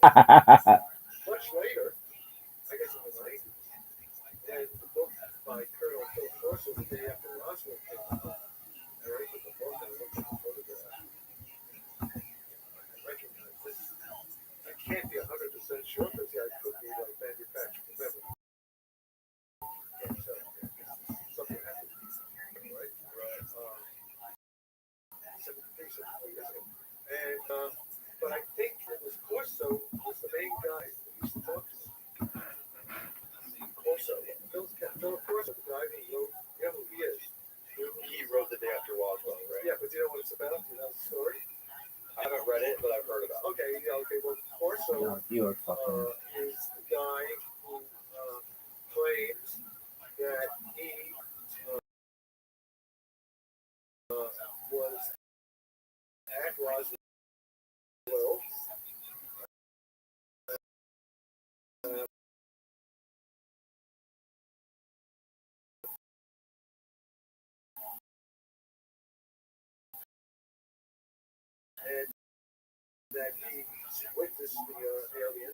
Much later, I guess it was 90s, and the book by Colonel Phil Corso, the day after Rothschild came out, I opened the book and I looked at the photograph. I recognized this. I can't be 100% sure because I could be like manufactured. Remember, can't tell. Something happened, right? Right. 73 years ago. And, but I think it was Corso was the main guy that used to talk to me. Corso. Phil Corso, the guy who wrote, you know who he is? He wrote The Day After Roswell, right? Yeah, but do you know what it's about? Do you know the story? I haven't read it, but I've heard about it. Okay, yeah, okay. Well, Corso No, you are fucking. is the guy who claims that he was at Roswell and that he witnessed the alien.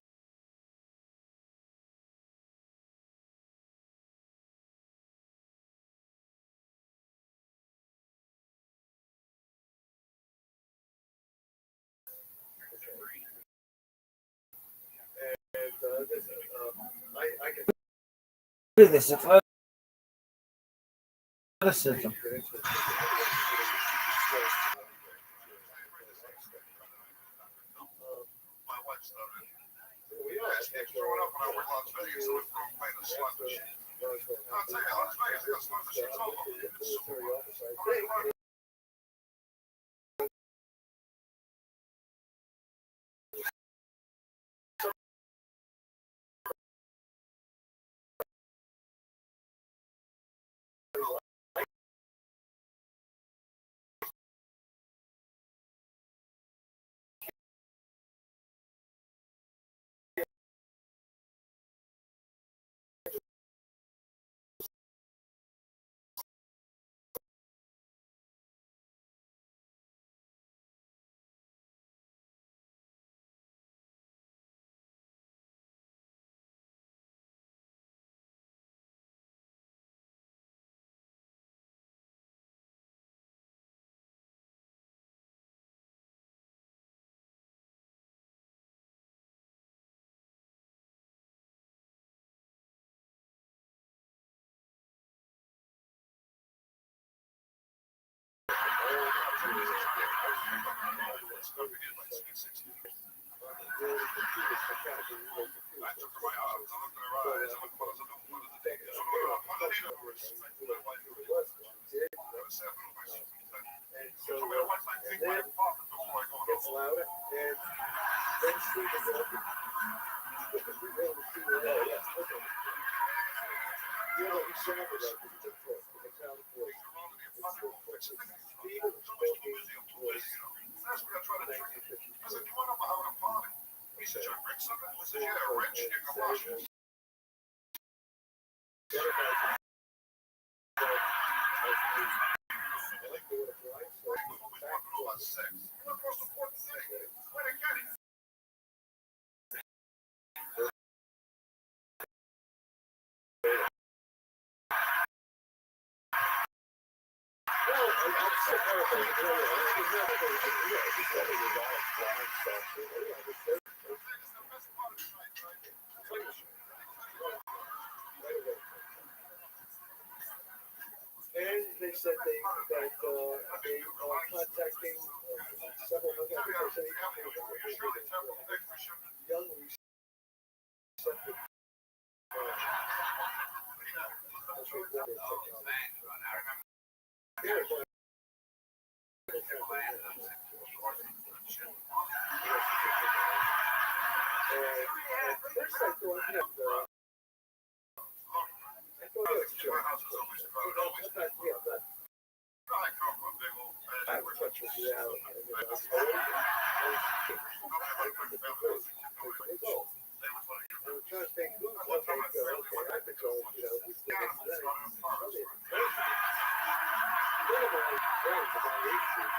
And I can Do this athleticism. get into it. We are Growing up when I worked in Las Vegas, I was playing the slot machine. I'll tell you, Las Vegas, the slot machine's all over. military officer, I think. And so, and then gets louder, and then Steve is open. We really see it. Oh, yes, okay. You know, he sounded like he took for the town voice. Steve was talking voice. That's what I try to trick him. I said, you want to have a party? He said, should I bring something? I said, yeah, a wrench, you can wash it. Sex. The most important thing. Where to get it? And they said that they are contacting several other young receptive first I thought, I touch with reality. I'm trying to think who's okay, I could go, who's the next day. One of my friends about 8 feet,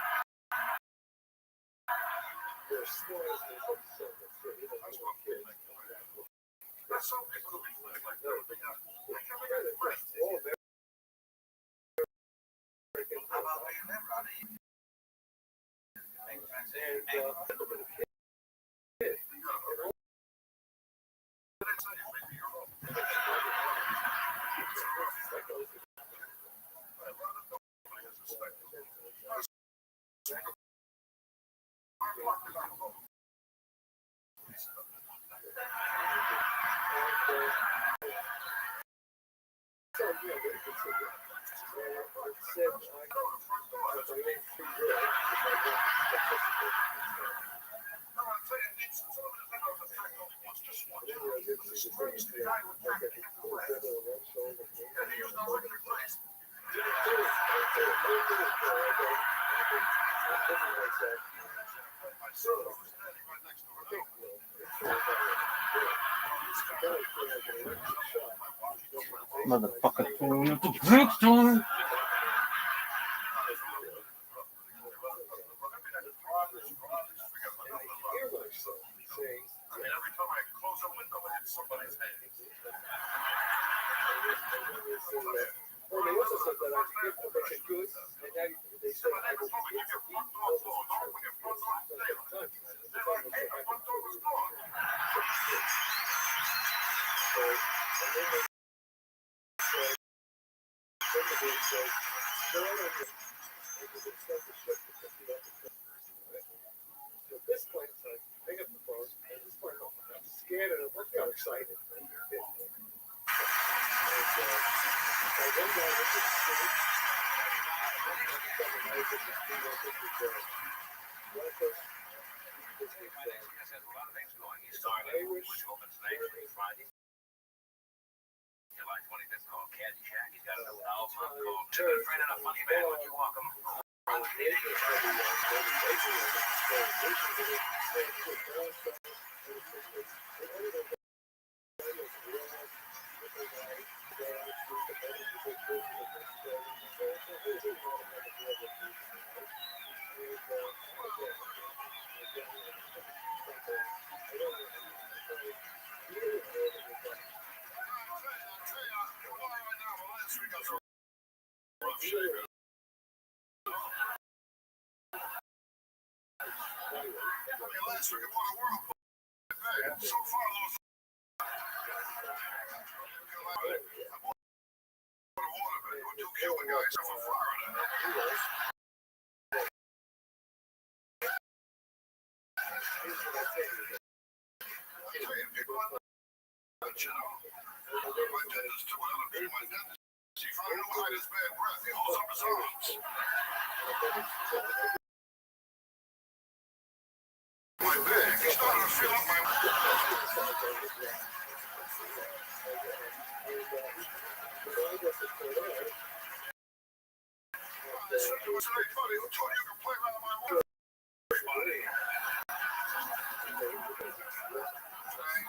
Some people will be like that. They can make it friends. How about being them, Robbie? Make friends. Motherfucker throwing up the drinks on him. Every time I close a window, it hits somebody's head. Well, they also said that I could get permission good, and now they said I will get some this point, it's like, hang up the phone, and this point, I'm scared and I'm excited. Last week, I won a world cup. So far, those. Two Cuban guys are from Florida. My dentist, too, another big my dentist. He found out behind his bad breath. He holds up his arms. My bag. He's starting to fill up my. Buddy, who told you you could play around my work? Buddy. I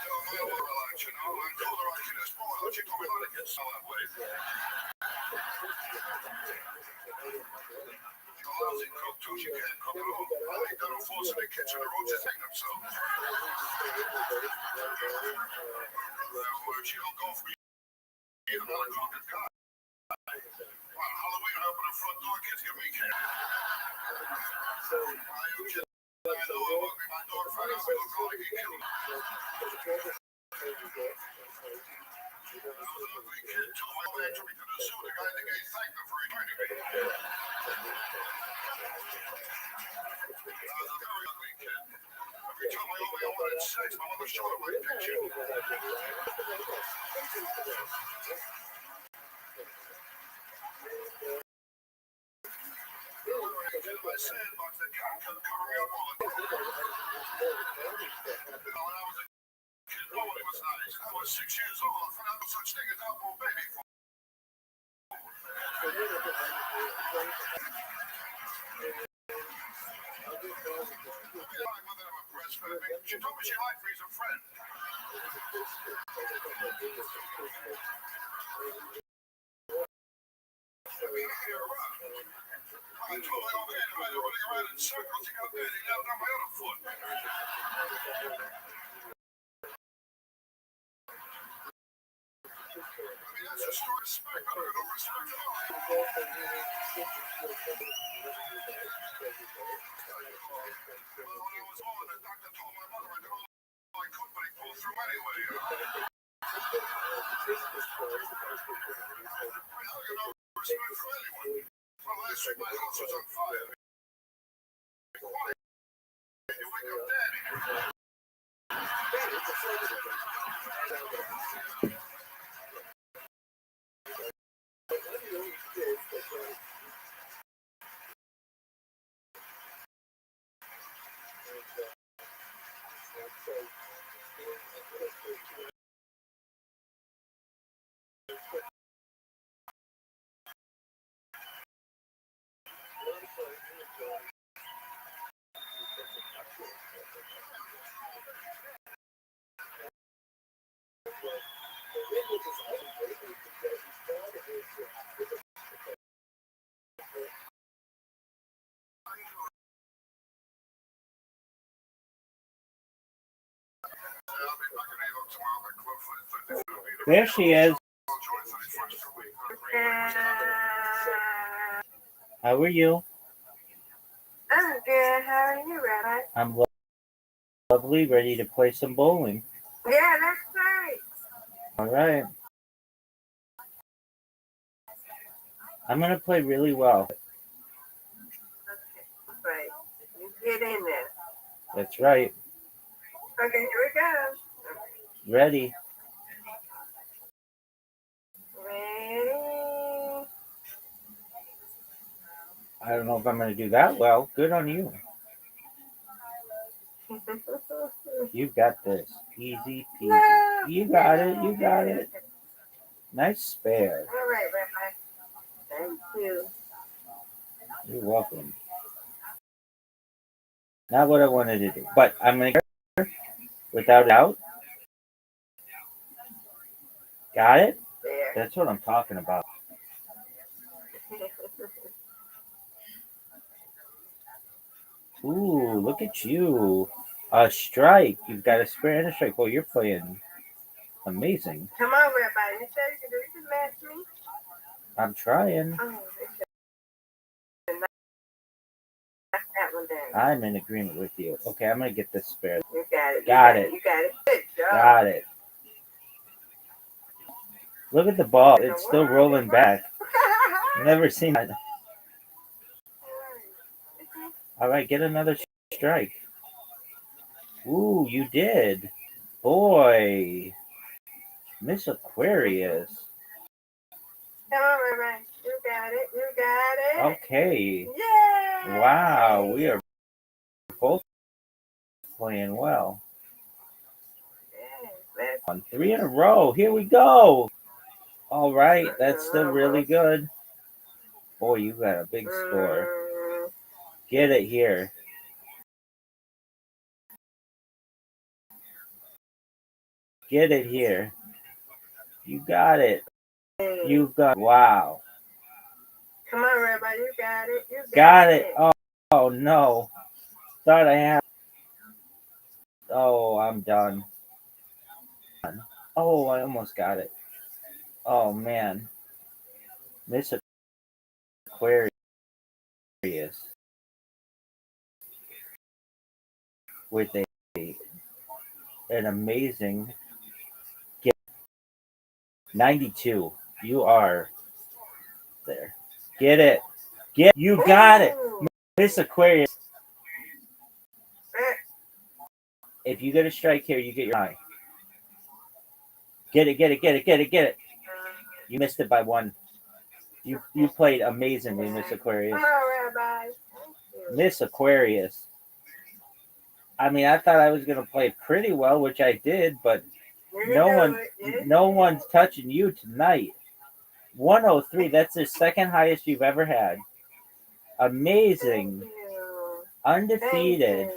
tell my work a lot, you know. I told her I should have spoiled. She told me not to get so that way. She's a lousy cook, too. She can't cook at all. I ain't got no force in the kitchen. The roaches hang themselves. She don't go for me. She's not a cooking guy. On Halloween, I open the front door, kids give me candy. You kids, I know I'm ugly. My dog found out I look like he killed me. I was an ugly kid, too. My old man took me to the zoo. The guy at the gate thanked him for returning me. I was a very ugly kid. Every time my old man wanted sex, my mother showed him my picture. My sandbox, the cat kept covering me up all the time. When I was a kid, nobody was nice. I was 6 years old. I found out no such thing as outlaw baby food. My mother never breastfed me. She told me she liked me as a friend. I told my old man if I ever ran in circles. He got mad. He landed on my other foot. I mean, that's just no respect. I don't get no respect at all. Well, when I was born, the doctor told my mother I did all I could, but he pulled through anyway. I don't get no respect from anyone. Well, last week my house was on fire. You wake up daddy. There she is. How are you? I'm good. How are you, Rabbi? I'm lovely, ready to play some bowling. Yeah, that's right. All right. I'm going to play really well. Okay, right. You get in there. That's right. Okay, here we go. Ready. Ready? I don't know if I'm going to do that well. Good on you. You got this. Easy peasy. No, You got it. You got it. Nice spare. All right, Rabbi. Thank you. You're welcome. Not what I wanted to do, but I'm going to get without doubt. Got it? There. That's what I'm talking about. Ooh, look at you. A strike. You've got a spare and a strike. Well, you're playing amazing. Come on, Rabbi. You said you can match me? I'm trying. Oh, knock that one down. I'm in agreement with you. Okay, I'm going to get this spare. You got it. Got it. You got it. Good job. Got it. Look at the ball. It's still rolling back. Never seen that. All right, get another strike. Ooh, you did. Boy. Miss Aquarius. Come on, Rabbi. You got it. You got it. Okay. Yay! Wow, we are both playing well. Yes, On 3 in a row. Here we go. All right, that's still really good. Boy, you got a big score. Get it here. Get it here. You got it. You got. Wow. Come on, Rabbi. You got it. You Got it. Oh no. Thought I had. Oh, I'm done. Oh, I almost got it. Oh man. Miss Aquarius. With an amazing 92. You are there. Get it. You got it. Miss Aquarius. If you get a strike here, you get your eye. Get it. You missed it by 1. You played amazingly, Miss Aquarius. Oh, Rabbi. Miss Aquarius. I mean, I thought I was going to play pretty well, which I did, but no one's touching you tonight. 103, that's the second highest you've ever had. Amazing. Undefeated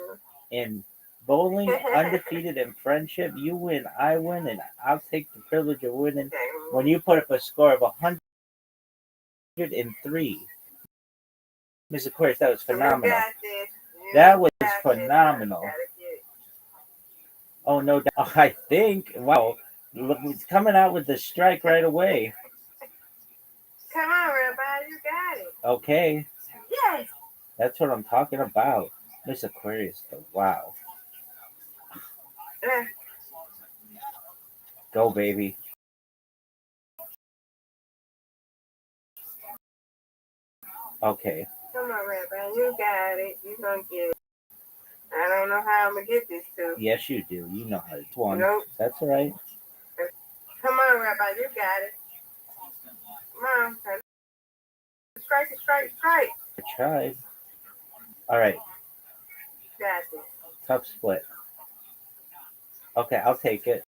in bowling, undefeated in friendship. You win, I win, and I'll take the privilege of winning when you put up a score of 103. Miss Aquarius, that was You phenomenal. got this. You That was got this. phenomenal. Gotta get it. Oh, no doubt. I think, wow, look, it's coming out with the strike right away. Come on, Rabbi, you got it. Okay, Yes. that's what I'm talking about. Miss Aquarius, wow. Uh, Go, baby. Okay. Come on, Rabbi, you got it. You gonna get it. I don't know how I'm gonna get this to. Yes, you do. You know how it's one. Nope. That's all right. Come on, Rabbi, you got it. Come on, strike, strike, strike. I tried. All right. Got this. Tough split. Okay, I'll take it.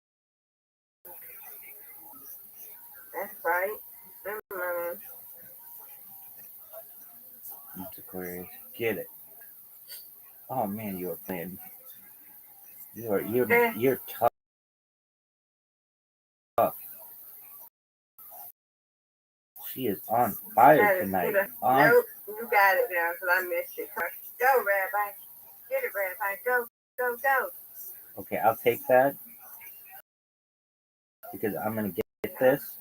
That's right. Mm-hmm. Miss Aquarius, get it. Oh man, you are playing. You're tough. She is on fire tonight. Nope, you got it now because I missed it. Go, Rabbi. Get it, Rabbi. Go, go, go. Okay, I'll take that because I'm gonna get this.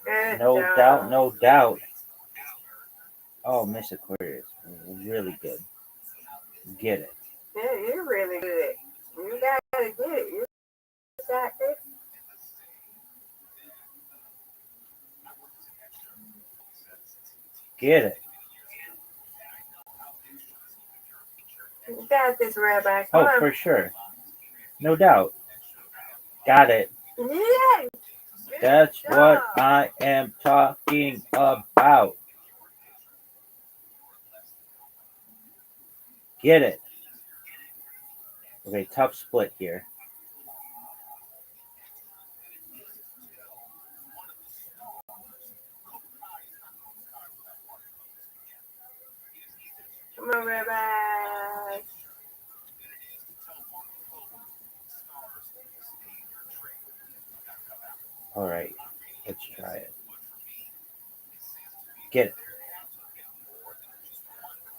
Good No job. doubt, no doubt. Oh, Miss Aquarius, really good. Get it. Yeah, you're really good. You gotta get it. You got this. Get it. You got this, Rabbi. Come Oh, on. for sure. No doubt. Got it. Yes. That's what I am talking about. Get it. Okay, tough split here. Come on, Rabbi. All right, let's try it. Get it.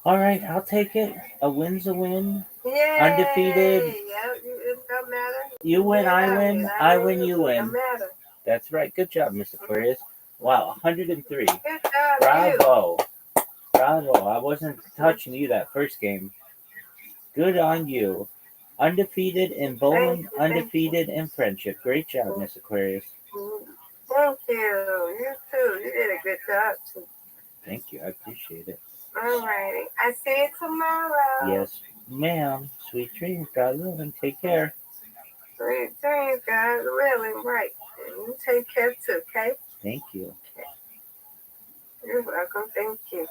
All right, I'll take it. A win's a win. Yay. Undefeated. Yep, it don't matter. You win, I win. I win, you win. Don't matter. That's right. Good job, Miss Aquarius. Wow, 103. Good job, Bravo. Bravo. I wasn't touching you that first game. Good on you. Undefeated in bowling, undefeated in friendship. Great job, Miss Aquarius. Thank you. You too. You did a good job too. Thank you. I appreciate it. All righty. I see you tomorrow. Yes, ma'am. Sweet dreams. God willing. Take care. Sweet dreams, God willing. Right. And you take care too, okay? Thank you. You're welcome. Thank you.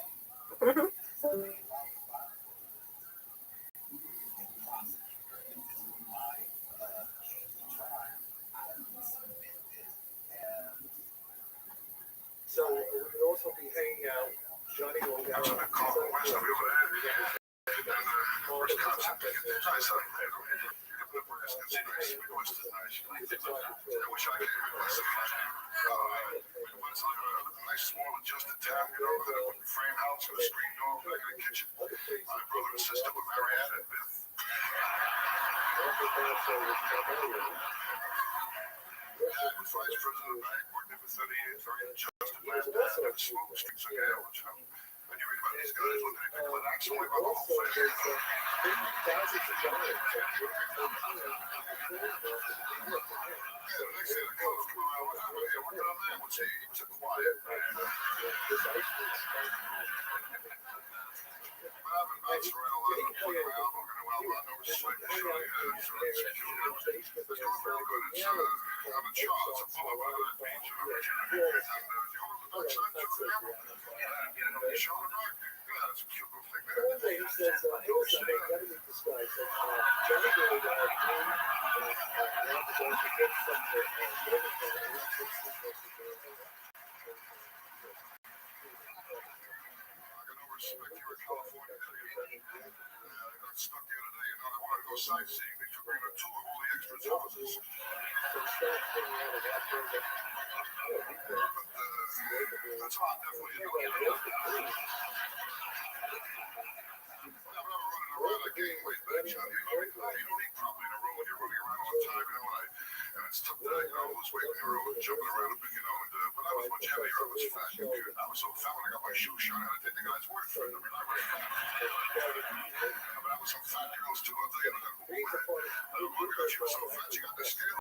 So we could also be hanging out. Johnny will go That's what I call the West of over there. And Wisconsin, it's nice out there. Nebraska's nice. Midwest is nice. I wish I could hear Midwest. Midwest, a nice small adjusted town, you know, with a wooden frame house and a screen door back in the kitchen. My brother and sister were Marianne and Beth. Vice president of the bank, worked there for 30 years, very adjusted man down, never smoked streets of gallons, you know. When you read about these guys looking at people in action, only about the whole family. Yeah, the next day the cops come around, what happened here? What kind of man was he? He was a quiet man. I've been bouncing around a lot of the point around, looking around, I know it's like, surely, it's going real good. It's, I'm in Charles, I'm full of other things, you know. And, you know the dark side too, remember? Yeah, you know, the show the dark? Yeah, that's a cute little thing, Respect here in California. I got stuck the other day and I wanted to go sightseeing. They took me on a tour of all the extras' houses. But That's why I'm definitely doing it. I'm not running around like gain weight, but you don't eat properly in a row when you're running around all the time, and it's tough to, lose weight when you're jumping around a bit, but I was much heavier, I was fat, I was so fat when I got my shoes shot, I had to take the guy's word for it, I was fat. But I was some fat girls too, I'll tell you, look at you, so fat, you got the scale.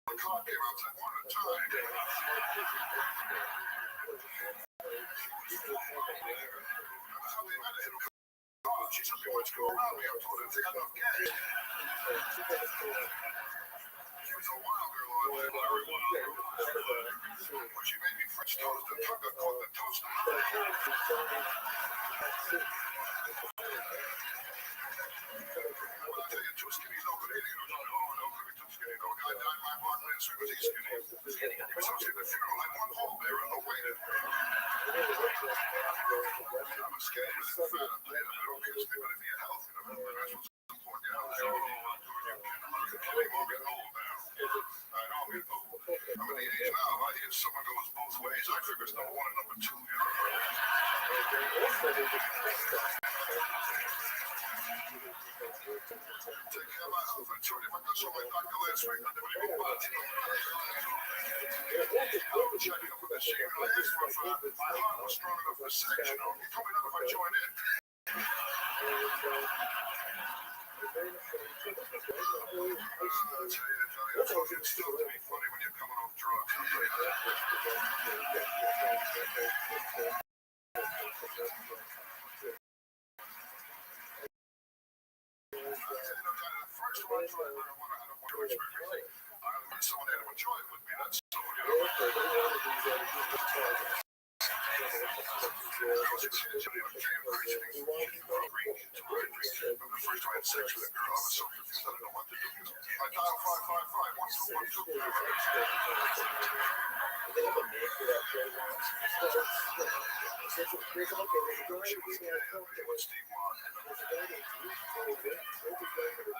The car came out like one at a time. She took me much to go around me. I told her to take enough gas. She was a wild girl, very wild girl. When she made me French toast, the trucker caught the toast. Well, I tell you, too skinny, no good eating. No good, too skinny. No guy died my block last week, was he skinny? He was in the funeral like one pallbearer, no waiting. I'm a skinny, but it's fat. I'm playing a middle kiss me, but if your health, that's what's important, your health. I'm getting old now. I know I'm getting old. I'm in the age now. I hear someone goes both ways. I figure it's number one and number two, Take care of my health. I told you, if I could show my doctor last week, I'd never even bought it. I was checking up with the machine, and I asked for a friend. My heart was strong enough for sex, He told me not if I join in. I told you, it's still to be funny when you're coming off drugs. I'll tell you that. The first one I tried marijuana, I had a wonderful experience. I learned someone had to enjoy it with me. That's so, I was essentially a dream person. The first time I had sex with a girl, I was so confused. I didn't know what to do. I dialed 555. What's the 1 2? She was gay. It was Steve Martin.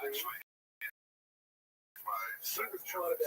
Actually, my second choice.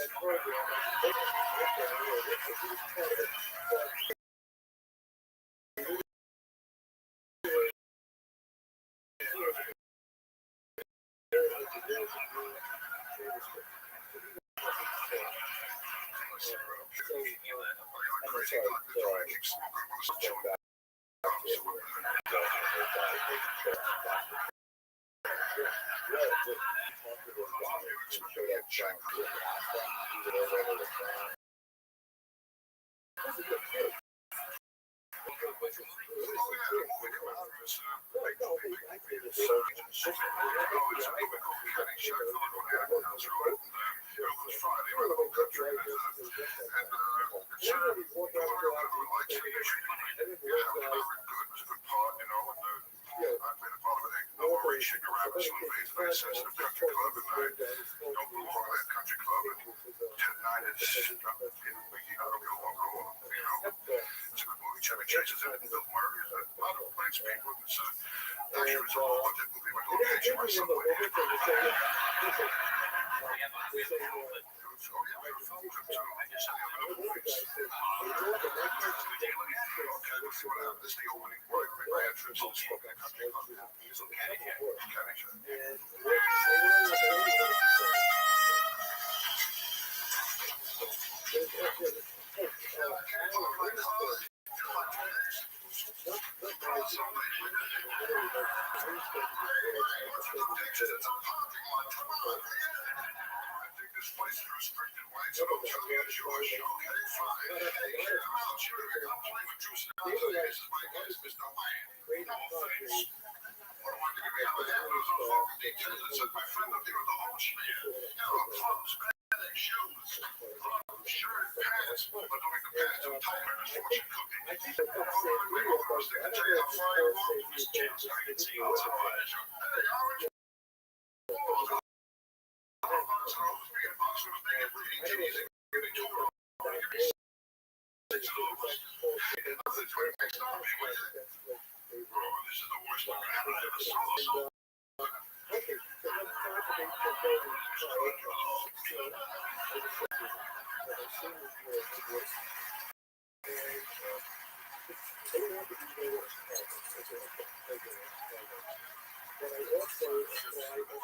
But I also applied to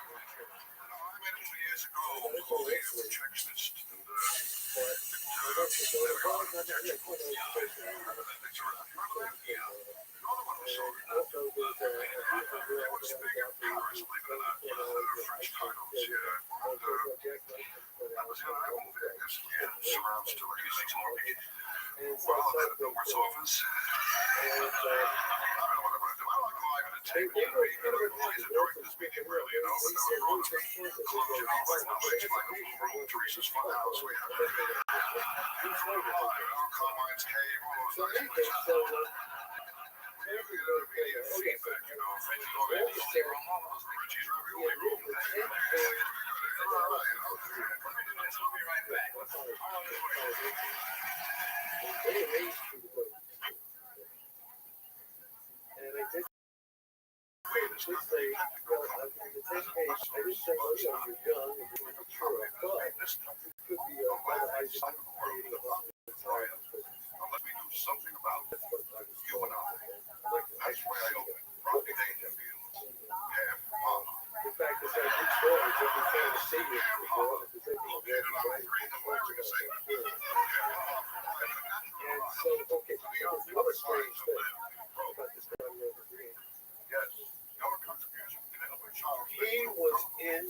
I made it 2 years ago. Checklist. but I got to go to college on that. Yeah, also there's a beautiful girl that I got French titles, yeah. Surrounds to like a story. Well, I'm at the North office. And I don't know what I'm going to do. I like live at a table. He's a director's meeting, really, you know. But now we're on to club job right now. It's like a blue room, Teresa's fun house. We have Carmine's Cave, all those nice places. Feedback, you know. Richie's ravioli room. We'll be right back. And I did say, well, the 10 page, I didn't say, oh, yeah, you're young and you're mature, but it could be a better idea of creating a lot of time. Let me do something about it. That's what I was You and I. That's why I open. Robbie Dangerfield. Half mama. in fact, it's like good stories if we try to see it before, if there's anything Located on 3 in the morning, you say. And so, okay, now the other strange thing about this guy Robert Green, Yes. Your contribution can help a child. he was in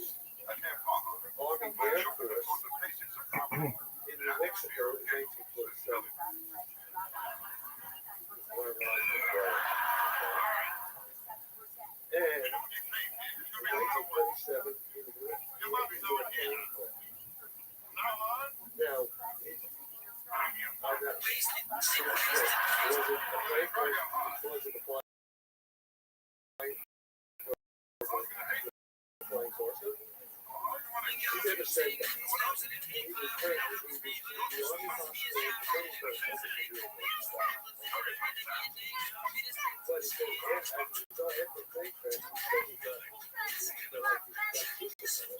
Army Air Force in New Mexico in 1947. And in 1947, he was now, I'm not sure. Was it a Franklin? Was it a flying saucer? He never said that. He was the Army hospital training person. But he said, yes, I saw it for plane crash. He said he got, interesting.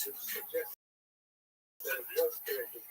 It suggests that it was connected.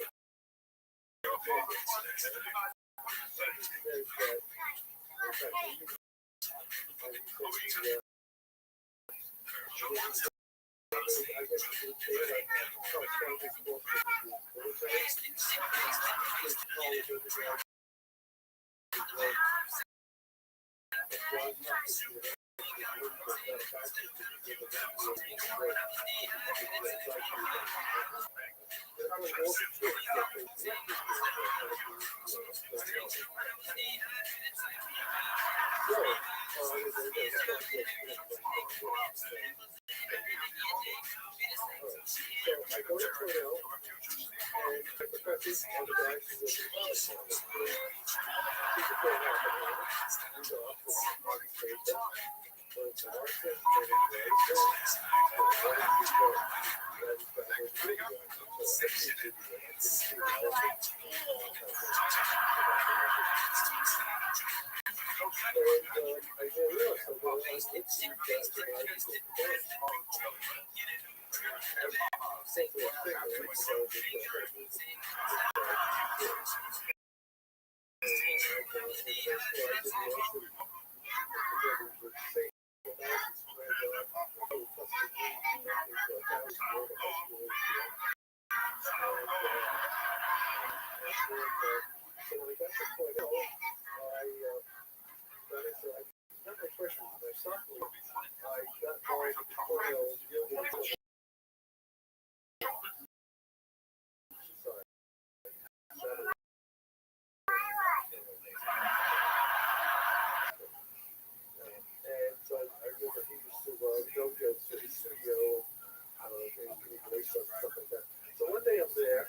So one day I'm there,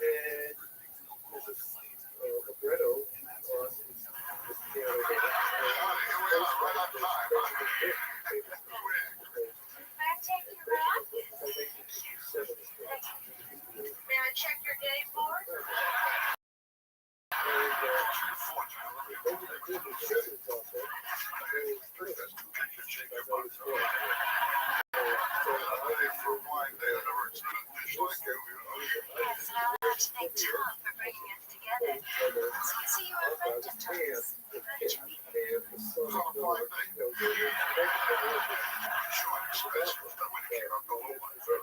and there's this libretto on this piano. May I check your game board? And For a blind day, I never expected a dish like you, you know. Yes, and I would like to thank Tom for bringing us together. So you were a friend of Tom's. How did you meet him? On a blind day. Sure, it's special. That way to keep up the whole life. Yeah,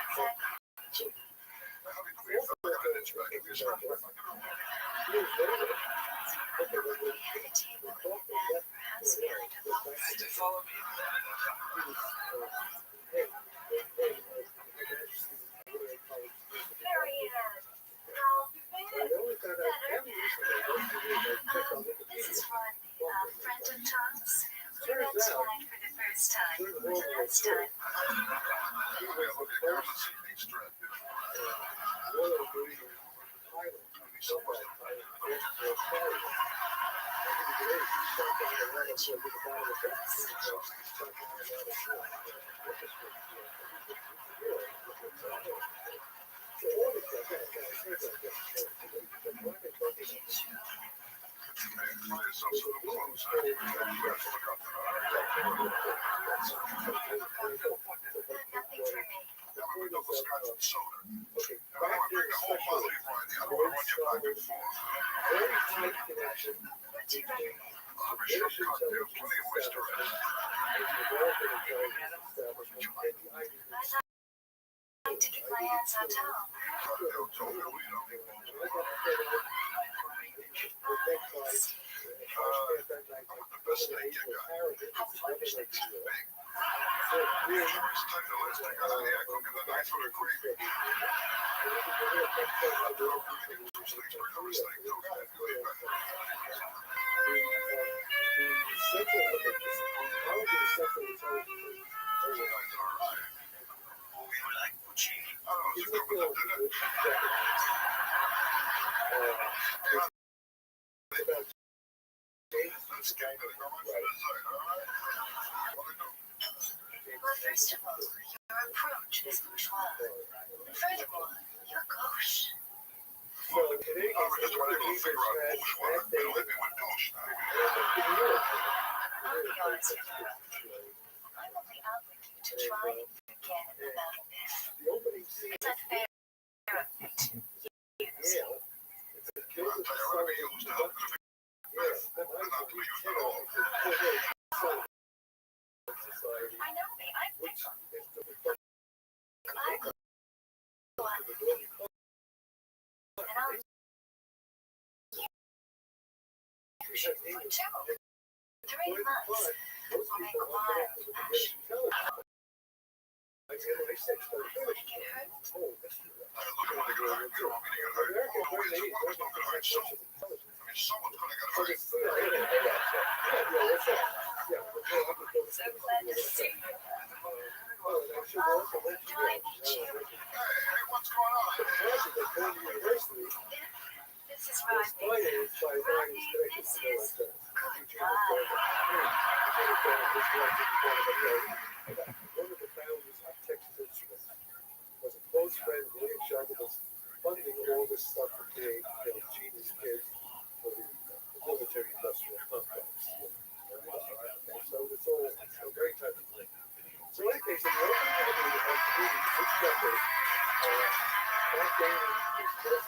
exactly. How do you feel? I got an inch back of your scrap. We had a table in the back, perhaps behind a box. Follow me. Marianne, how better? This is Rodney, a friend of Tom's. We met tonight for the first time. The last time. Anyway, look at girls and see these strap. Try yourself some clothes. You have to look up to Nothing for me. Yeah, we know the scotch and soda. Now, I would bring the whole bottle of brandy. I don't want to run you back and forth. What's your record? I'll have a short cocktail, plenty of oyster I'd like to get my hands on Tom. cocktail, Tony, we don't need one. The best steak you got. How Flemish they It's big. It's tight elastic. I see I cook in the night for the gravy. I'll do some steaks for another steak, too. Well, first of all, your approach is bourgeois. And furthermore, you're gauche. So today I was just trying to figure out bourgeois. They don't hit me with douche now. I'll be honest with you. I'm only out with you to try and forget about this. the opening scene It's unfair of me to use. it's a kid I'll with tell you, a I'll be used to help. Not to be used at all. society, I know me. I think which is to reflect I go on the door you close. and I'll use you for 2, 3 months. Most I'll make people a lot of action. I get what I said, so I don't want to get hurt. oh, this is I look at the hurt. You don't want me to get hurt. American Oh, brain it's age not going to hurt someone. I mean, someone's going to get so hurt. it's what's up? Yeah, So glad to see you. oh, and I should also Oh, let do you I know. meet you? Hey, what's going on? The project at Columbia University This is was Rodney. financed by Rodney, various this connections to is one of the founders of Texas Instruments was a close friend. William Sharp was funding all this stuff to create, genius kids for the military industrial complex. So it's all very type of thing. So in any case, in the opening of the movie, this decade, back then it was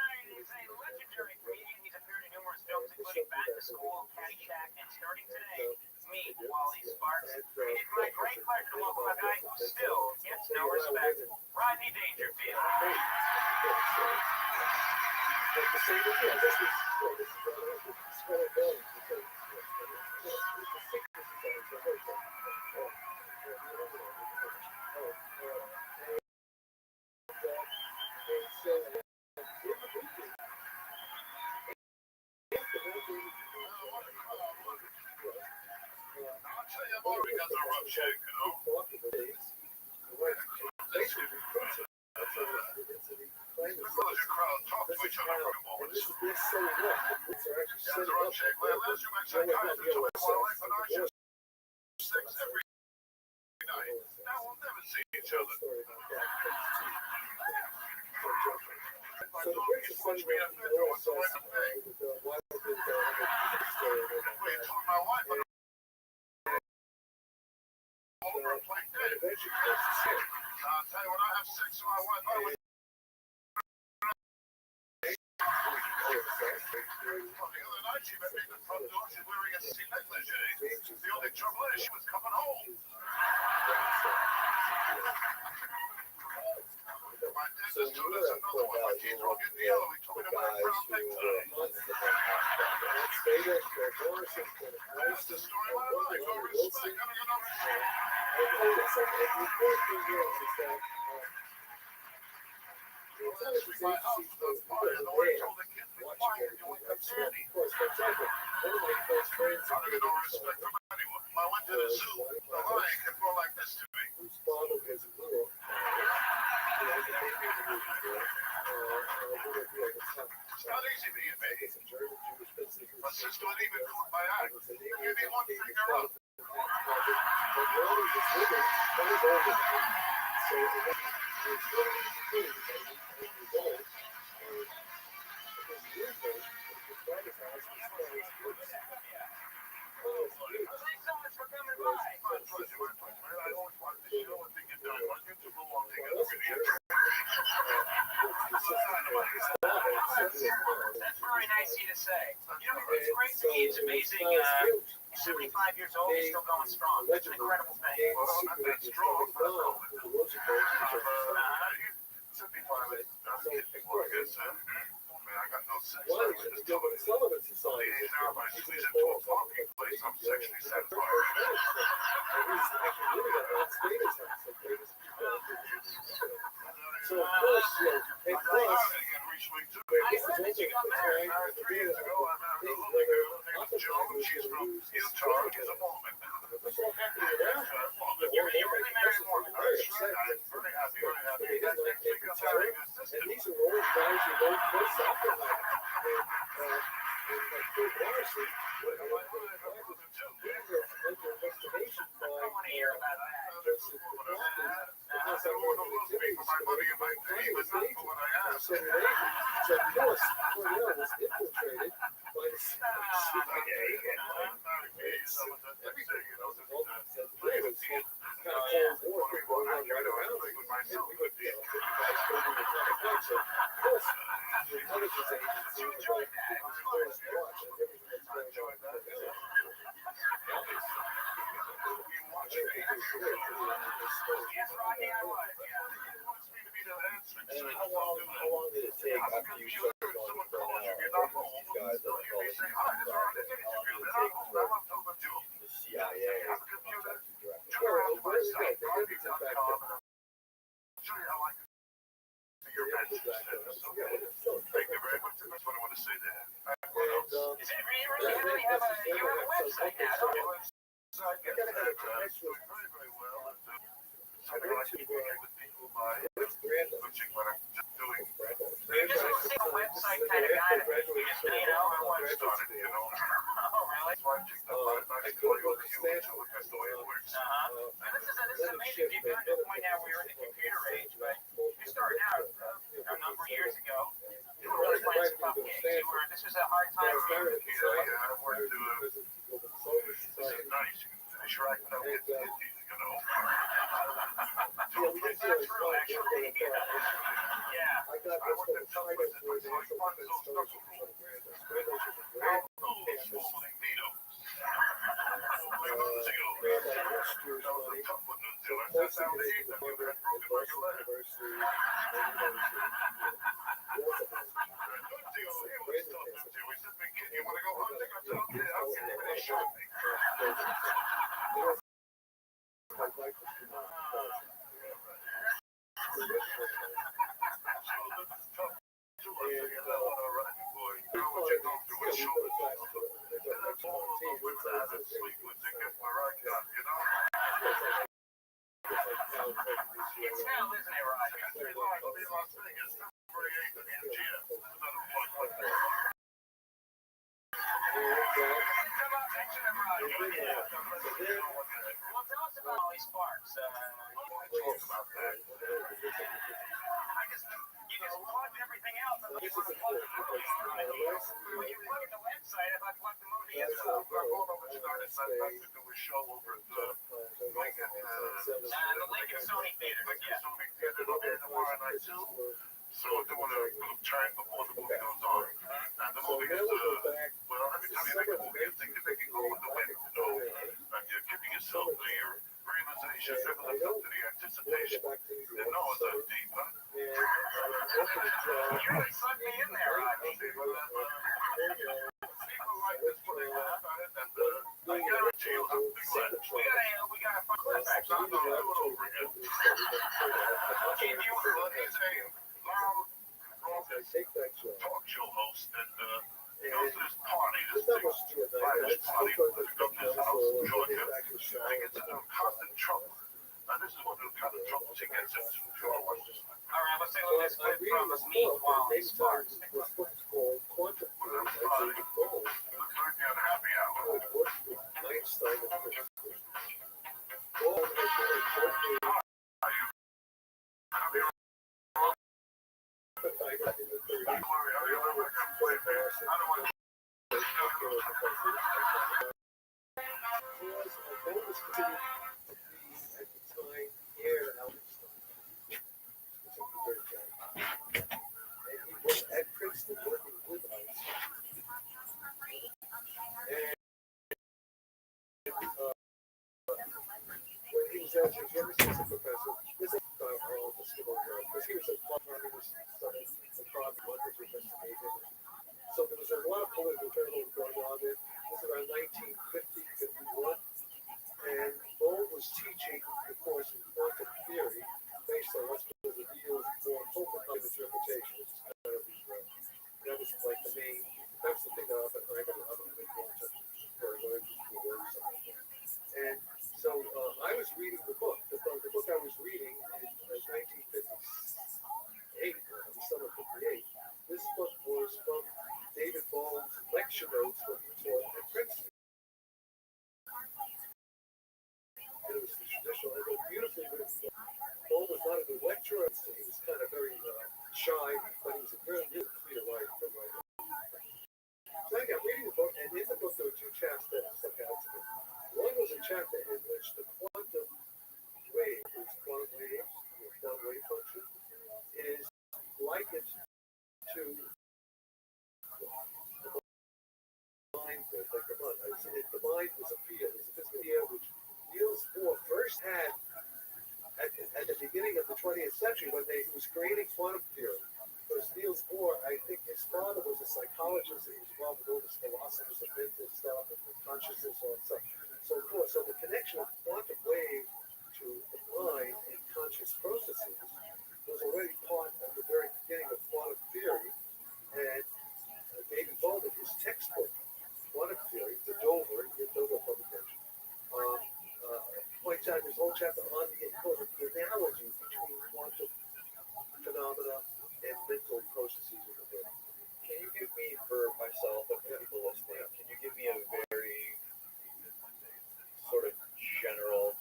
Legendary comedian, he's appeared in numerous films, including Back to School, Caddyshack, and starting today, me, Wally Sparks. It's my great pleasure to welcome a guy who still gets no respect, Rodney Dangerfield. I'll tell you more because of Rothschild, you know. Because you crowd talk to each other for a moment. Yeah, the Rothschild, well, last year my psychiatrist told me my wife and I should have sex every night. Now we'll never see each other. So the picture funny when you know, so Well, you told my wife I over and play dead. I'll tell you, when I have sex with my wife, I would. Well, the other night she met me at the front door. She's wearing a sea negligee. The only trouble is she was coming home. My dentist told us another one. My teeth were getting yellow. He told me to wear a brown necktie. That's the story of my life. No respect. I don't get no respect. My house was on fire. The Lord told the kids to be quiet. You wake up Sandy. I don't get no respect from anyone. I went to the zoo. The lion can go like this to me. It's not easy being me. My sister would even caught my act. Give me one finger up. Thanks so much for coming by. My pleasure, my pleasure. I always wanted to show and think it done. Why can't you go along together? That's very nice of you to say. You know, it's great to me. It's amazing. 75 years old, he's still going strong. That's an incredible thing. Well, I'm not that strong. But I'm 75 is getting more, I guess, huh? I got no sex life with this television. Now, if I squeeze into a parking place, I'm sexually satisfied. So, of course, I'm married again recently, too. I heard that you got married. Married 3 years ago, I married a lovely girl named Joan. She's from Utah. She's a Mormon. You really married a Mormon. I'm very happy, very happy. Next week I'm marrying a sister. and these are all guys who don't play soccer like like Phil Morrison. Under investigation by I want to hear about that. For my money and my fame, but not for what I am. So North Korea was infiltrated by the How long did it take after you started going to guys that are calling the CIA? Thank you very much. That's what I want to say there. Is it really have a website now? Very well. Something like people with people by coaching what I'm just doing. You're just a single website kind of guy. I want to start it, Oh, really? So I checked out my nice audio cue to look at the way it works. This is amazing. You've gotten to the point now where you're in the computer age, but you started out a number of years ago. You were really playing some tough gigs. This was a hard time for you. I wanted to, this is nice. You can finish right without getting hit, So we did that through, actually. Yeah. I got I worked at some places, but so I find those stuff so cool. That's how they eat them. You had broken like a leg. You want to go hunting? I said, okay, I'll get him and show me. It's hell, isn't it, Roger? Well, tell us about Ollie Sparks. Talk about that. You just plugged everything else. When you plug in the website, if I plug the movie in, show over at Lincoln, The Lincoln Sony Theater, yeah. Sony Theater tomorrow night too. So doing a little turn before the movie goes on. And the movie is, well, every time you make a movie, you think that they can go with the wind, and you're giving yourself the realization, never lives up to the anticipation. And no, it's that deep, huh? You really sucked me in there, Rodney. People like this when they laugh at it, and I guarantee you, I'm big glad. We gotta fuck that back. I'm gonna do it over again. Keep you He's a Rothschild talk show host, and he goes to this party, this big private party with the governor's house in Georgia, and gets into constant trouble. And this is one of the kind of troubles he gets into. If you want to watch this one. All right, let's take a look at this clip from this meet while it sparks. Quantum Friday, the happy hour. At Princeton working with us. When he was as a assistant professor, this is because he was a communist study, the problem was investigated. So there was a lot of political journalism going on there. This was around 1950, 51. And Bowl was teaching the course in quantum theory based on what's called the real more open interpretation. That was like the main, that's the thing that I been going to very learn words. And so I was reading the book. The book I was reading in 1958, summer 58. This book was from David Ball's lecture notes when he taught at Princeton. And it was the traditional, it was beautifully written. Ball was not a good lecturer. He was kind of very shy, but he was a very clear writer. So I got reading the book, and in the book there were two chapters that stuck out to me. One was a chapter in which the quantum wave, quantum wave function, is likened to the mind, like the mind. The mind was a field, it's a physical field which Niels Bohr first had at the beginning of the 20th century when he was creating quantum theory. Because Niels Bohr, I think his father was a psychologist, and he was involved with all this philosophers and mental stuff and consciousness and stuff. So the connection of quantum wave to the mind and conscious processes was already part of the very beginning of quantum theory. And David Baldwin, his textbook, Quantum Theory, the Dover publication, points out this whole chapter on the analogy between quantum phenomena and mental processes in the brain. Can you give me, for myself and for people listening, can you give me a very sort of general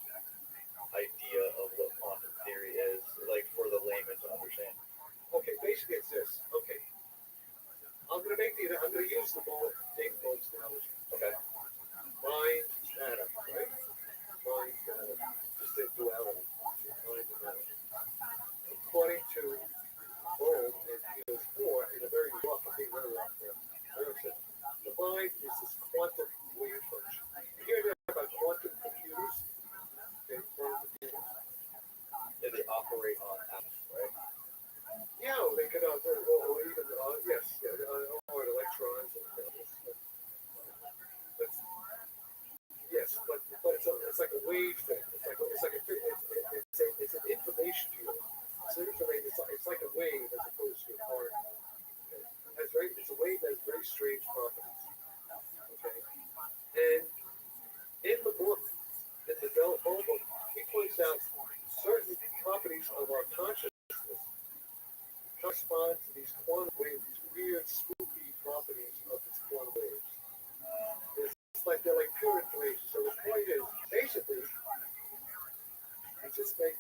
idea of what quantum theory is, like for the layman to understand? Okay, basically it's this. Okay, I'm going to use the David Ball's analogy. Okay, mind, matter, right? Mind, matter, just a duality. Mind and matter. According to Bowl and Niels Bohr, in a very rough, the mind is this quantum wave function. You hear that about quantum computers? Okay, quantum computers. Yeah, they operate on atoms, right? Yeah, they could, or even, yes, or electrons. Yes, but it's like a wave thing. It's an information field. It's like a wave as opposed to a particle. Okay? It's a wave that has very strange properties. Okay, and in the book, in the Bell book, he points out certain properties of our consciousness correspond to these quantum waves, these weird, spooky properties of these quantum waves. It's like they're like pure information. So the point is, basically, it's just making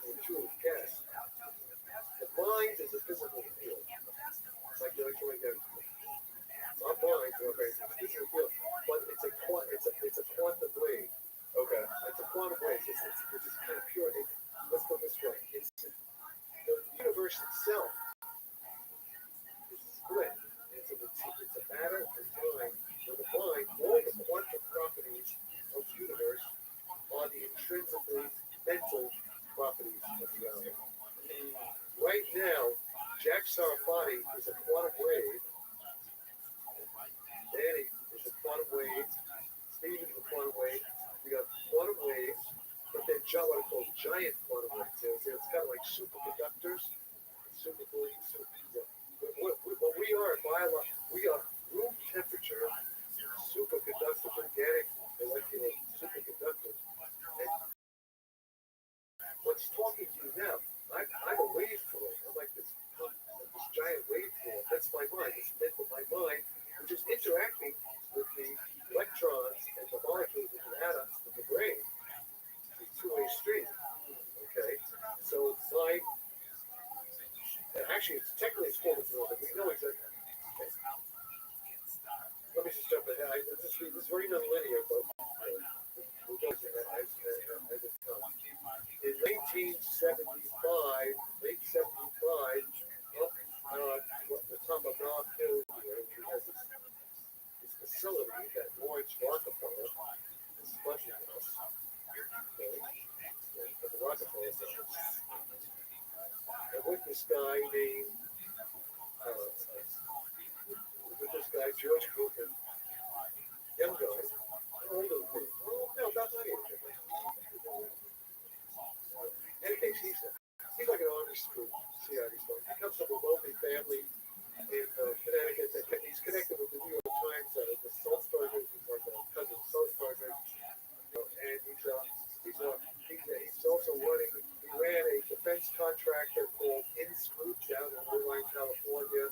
intuitive guess. The mind is a physical field. It's like the electromagnetic field. It's our mind, okay, it's a physical field, but it's universe itself is split into it's a matter and time. With the mind, all the quantum properties of the universe are the intrinsically mental properties of reality. Right now, Jack Sarfati is a quantum wave. Danny is a quantum wave. Stephen is a quantum wave. We got quantum waves, but they're what I call giant quantum waves. It's kind of like superconductors. What we are, we are room temperature superconductors, organic molecular superconductors. And what's talking to you now? I'm a wave pool. I'm like this giant wave pool. That's my mind. It's meant for my mind, which is interacting with the electrons and the molecules of the atoms of the brain. It's a two-way street. Okay? So it's like, actually, it's technically it's called a but we know exactly. Okay. Let me just jump ahead. This is very nonlinear, but we'll go to that as it comes. In 1975, late 75, up the top of Rock Hill here, he has this facility that Lawrence Rockefeller is funding us. Okay. For the Rockefeller Center. And with this guy named George Cooper, young guy, older than me. Oh, no, about my age. Anything he's like an army spook, CIA stuff. He comes from a wealthy family in Connecticut. He's connected with the New York Times, the Salzburgers. He's like a cousin of Salzburgers. And he's also running. He ran a defense contractor called Inscoop down in Irvine, California.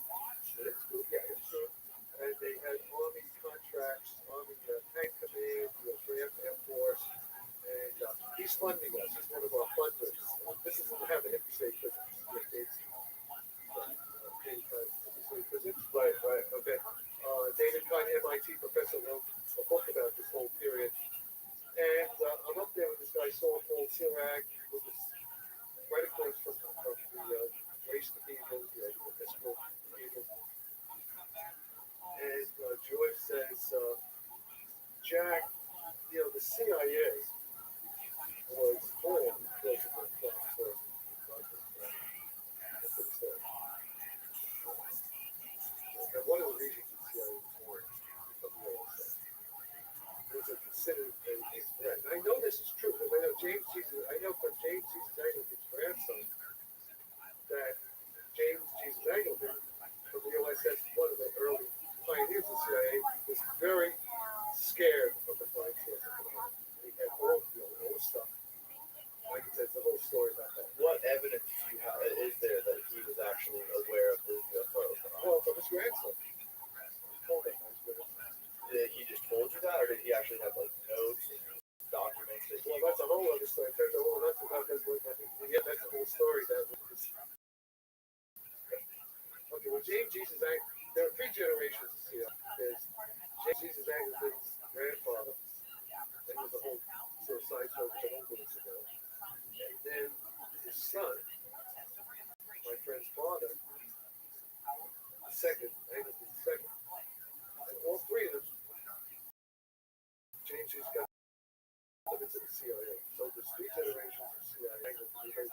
And they had Army contracts, Army Tank Command, Draft Air Force, and he's funding us. He's one of our funders. This isn't having it say physics. Right, okay. David Kahn, MIT professor, wrote a book about this whole period. And I'm up there with this guy, Saul Paul Sirach, who was right across from the race cathedral, the Episcopal cathedral. And George says, Jack, the CIA was formed because of the and one of the reasons the CIA was formed was considered a threat. And I know this is true because I know from James Jesus Angleton's grandson that James Jesus Angleton from the OSS, one of the early pioneers of the CIA, was very scared of the flying saucer. He had all the stuff. Like I said, it's a whole story about that. What evidence is there that he was actually aware of the UFO? Well, from his grandson. He just told you that, or did he actually have like notes and documents? Well, that's a whole other story. That's a whole story. Okay, well, James Jesus Angleton, there are three generations of CIA. There's James Jesus Angleton's grandfather, and there's a whole sort of side show which I won't go into. And then his son, my friend's father, the second, Angleton's second. And all three of them, James Jesus got into the CIA. So there's three generations of CIA. I understand.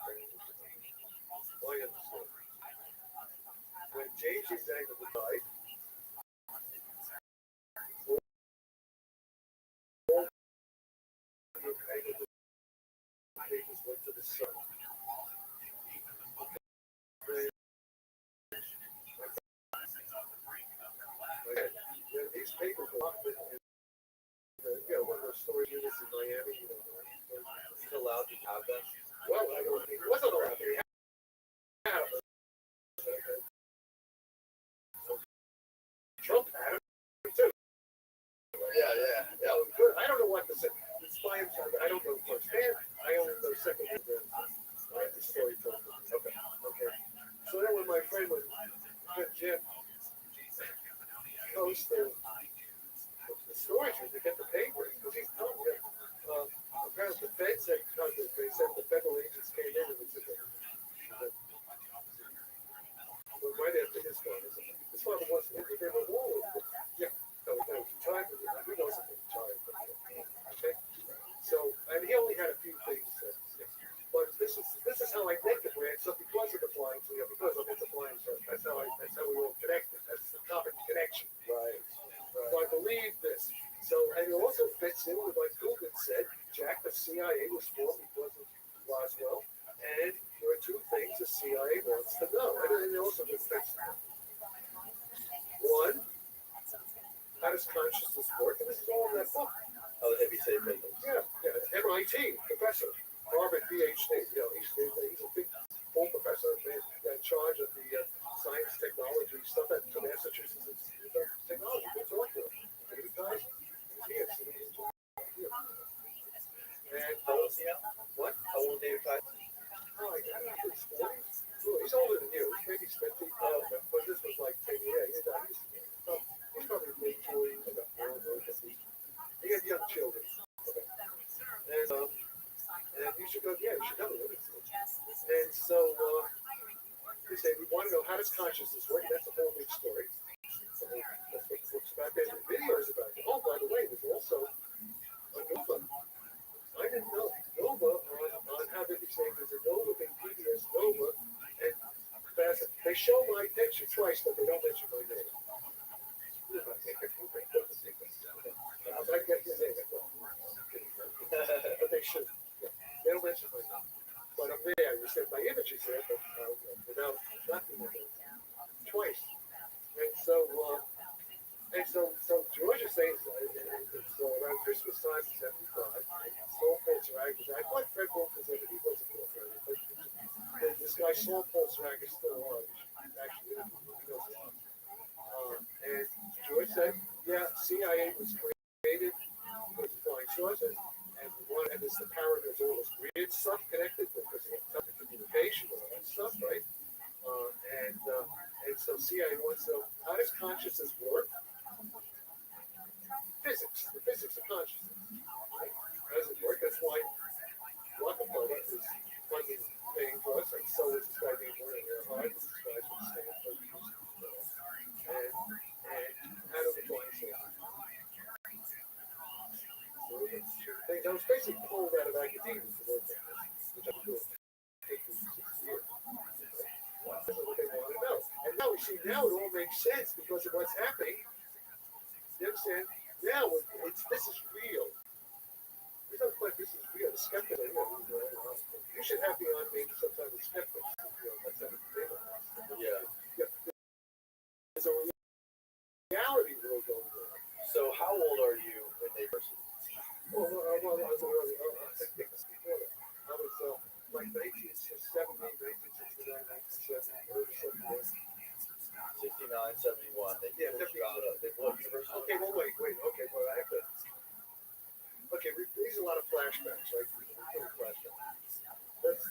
When James Jesus Angleton died, all the Angleton papers went to the son. These papers were up in one of those storage units in Miami. He's allowed to have them? Well, I don't think he wasn't allowed to have them. Trump had him too. Yeah. Good. I don't know what to say. It's fine. I don't know firsthand. I only know secondhand. The story told me. Okay. So then when my friend Jim goes to the storage room to get the papers, because he's telling me apparently the feds said they said the federal agents came in and we took it. father wasn't in, but they were all over. Yeah, no, time. Who knows if they time? Okay. So, and he only had a few things. But this is how I make the brand. So because of the flying, because I'm into flying, so that's how we all connected. That's the common connection. Right. So I believe this. So, and it also fits in with what Goldman said. Jack, the CIA was formed because of Roswell, and there are two things the CIA wants to know, and it also fits. One, how does consciousness work? And this is all in that book. Oh, the heavy safe bagels. Yeah, it's MIT professor, Harvard PhD. You know, he's a big full professor in charge of the science technology stuff at the Massachusetts Institute of Technology. We'll talk to him. You guys, yes. And How old is he now? what? How old is David Tyson? Oh, I don't know, he's 40s. Well, he's older than you. Maybe he's 50. But this was like 10 years. He's probably late 40s. He had young children. And you should go, yeah, you should know it. And so they say, we want to know, how does consciousness work? That's a whole big story. So that's what the book's about. There's videos about it. Oh, by the way, there's also a Nova. I didn't know. Nova on how they say there's a Nova in PBS Nova. And they show my picture twice, but they don't mention my name. I get your name. But they should. They don't mention my name. But I'm there. You said my image is there, but without nothing in it. Twice. And so George is saying it's around Christmas time, 75. Saul Polzerag, I thought Fred Wolf was in it. He wasn't real Fred. But this guy, Saul Polzerag, is still alive. Actually, he knows a lot. And George said, yeah, CIA was created with flying saucers, and there's the power, there's all this weird stuff connected because of telecommunication and all that stuff, right? And so CIA wants to know, how does consciousness work? Physics, the physics of consciousness. Right? How does it work? That's why Rockefeller is funding, paying for us, and so is this guy named Werner Erhard, this guy from Stanford. And how do we find something? I was basically pulled out of academia to work on this, which I'm doing. Taking 6 years. This is what they want to know. And now we see, now it all makes sense because of what's happening. You understand? Now this is real. There's no question this is real. The skeptic, you should have me on maybe sometime with skeptics. Let's have a debate on this. Yeah. There's a reality world going on. So how old are you when they first? Well, I was like 1970, 1969, 1970, 69, 71. They pulled you out of what university? Okay, well, wait. Okay, well, I have to. Okay, these are a lot of flashbacks, right?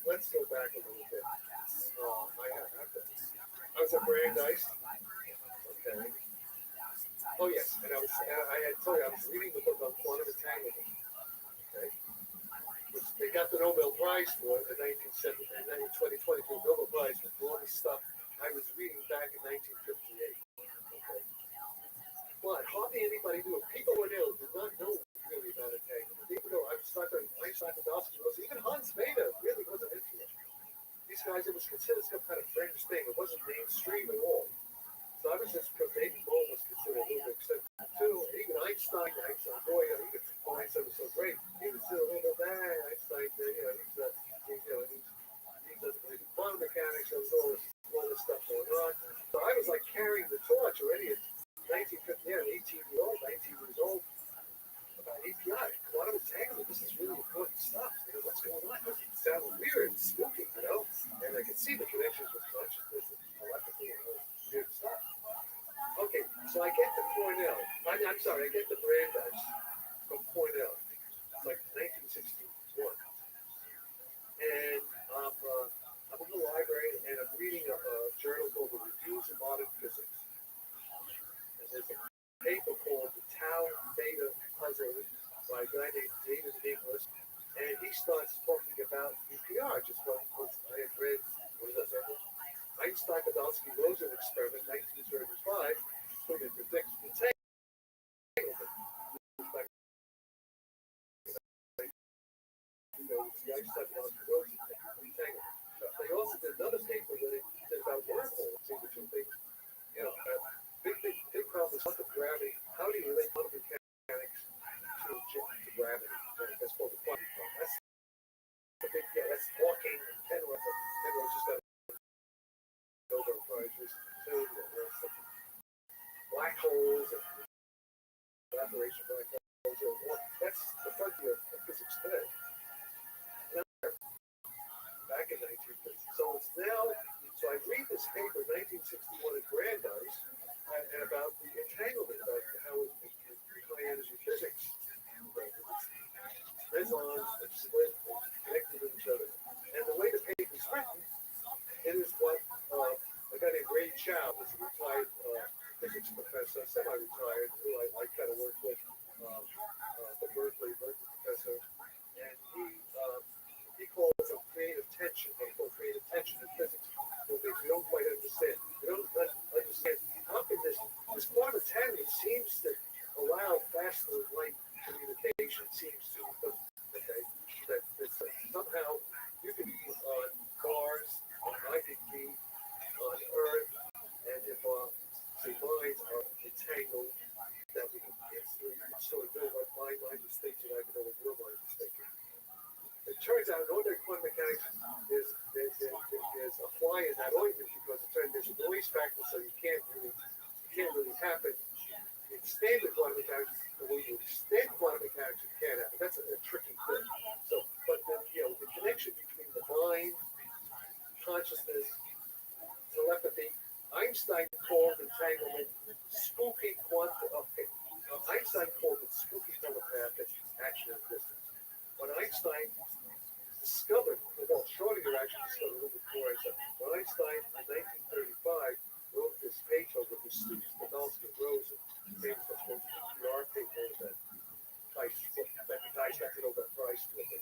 Let's go back a little bit. I was at Brandeis. Okay. Oh yes, and I had told you I was reading the book on quantum entanglement. Okay. Which they got the Nobel Prize for in 2022 Nobel Prize for all the stuff I was reading back in 1958. Okay. But hardly anybody knew. People were ill, did not know really about entanglement. Even though Einstein, even Hans Mayer really wasn't into it. These guys, it was considered some kind of fringe thing. It wasn't mainstream at all. So I was just because David Bohm was considered a little bit eccentric too. Even Einstein, boy, he could find something so great. He was still a little bit Einstein, he doesn't believe in quantum mechanics. There was all this stuff going on. So I was like carrying the torch already at 19 years old, about API, quantum entanglement. This is really important stuff. What's going on? It sounded weird and spooky, and I could see the connections with consciousness and telepathy and all this weird stuff. Okay, so I get to Cornell. I'm sorry, I get to Brandeis from Cornell. It's like 1961. And I'm in the library and I'm reading a journal called The Reviews of Modern Physics. And there's a paper called The Tau Theta Puzzle by a guy named David Inglis. And he starts talking about EPR, just what I had read. What is that? Einstein-Podolsky-Rosen experiment, 1935. extra black holes are more. That's the frontier of physics today. Back in 1950. So it's now, so I read this paper, 1961 in Brandeis, and about the entanglement, about how in high energy physics, mesons and split and connected with each other. And the way the paper is written, it is what a guy named Ray Chow, who's a retired physics professor, semi-retired, who I kind of worked with, the Berkeley professor, and he calls it creative tension. They call creative tension in physics. So things we don't quite understand. We don't understand how can this quantum entanglement seems to allow faster light communication. Seems to, okay, that somehow you can be on Mars, I can be on Earth, and if say minds are entangled, that we can sort of know what my mind is thinking. I can know what your mind is thinking. It turns out ordinary quantum mechanics is a fly in that ointment because it turns there's a noise factor, so you can't really happen. In standard quantum mechanics, the way you extend quantum mechanics, it can't happen. That's a tricky thing. So, but then the connection between the mind, consciousness, telepathy, Einstein called entanglement spooky quantum. Okay, Einstein called it spooky telepathic action and distance. When Einstein discovered, well, Schrödinger actually discovered a little bit before Einstein. When Einstein in 1935 wrote this paper with his students, Podolsky and Rosen, famous PR paper that the guys got to Nobel Prize for it.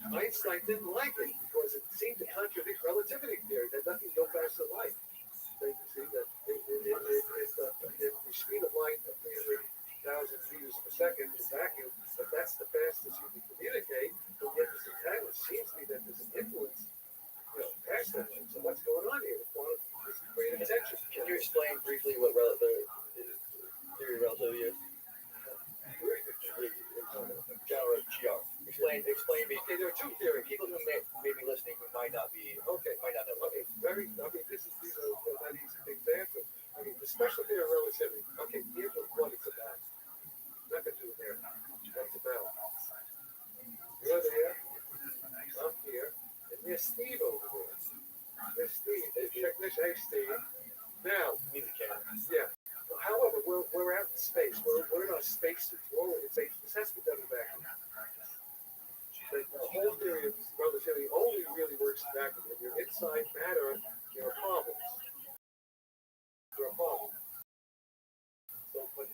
Einstein didn't like it because it seemed to contradict relativity theory that nothing go faster than light. They see that the speed of light of 300,000 meters per second in vacuum, but that's the fastest you can communicate. But yet this entanglement seems to be that there's an influence, past that. So what's going on here? This creative tension. Can you explain briefly what the theory of relativity is? General GR. Explain me. Okay, there are two theories. People who may be listening who might not know. These are not easy things to answer. I mean, the special theory of relativity. Okay, here's what it's about. I'm not going to do it here. What it's about. You're there. I'm here. And there's Steve over there. There's Steve. Check this. Hey, Steve. Now, yeah. However, we're out in space. We're in our spacesuits. We're in space. This has to be done in vacuum. The whole theory of relativity only really works in vacuum. When you're inside matter, there are problems. So, but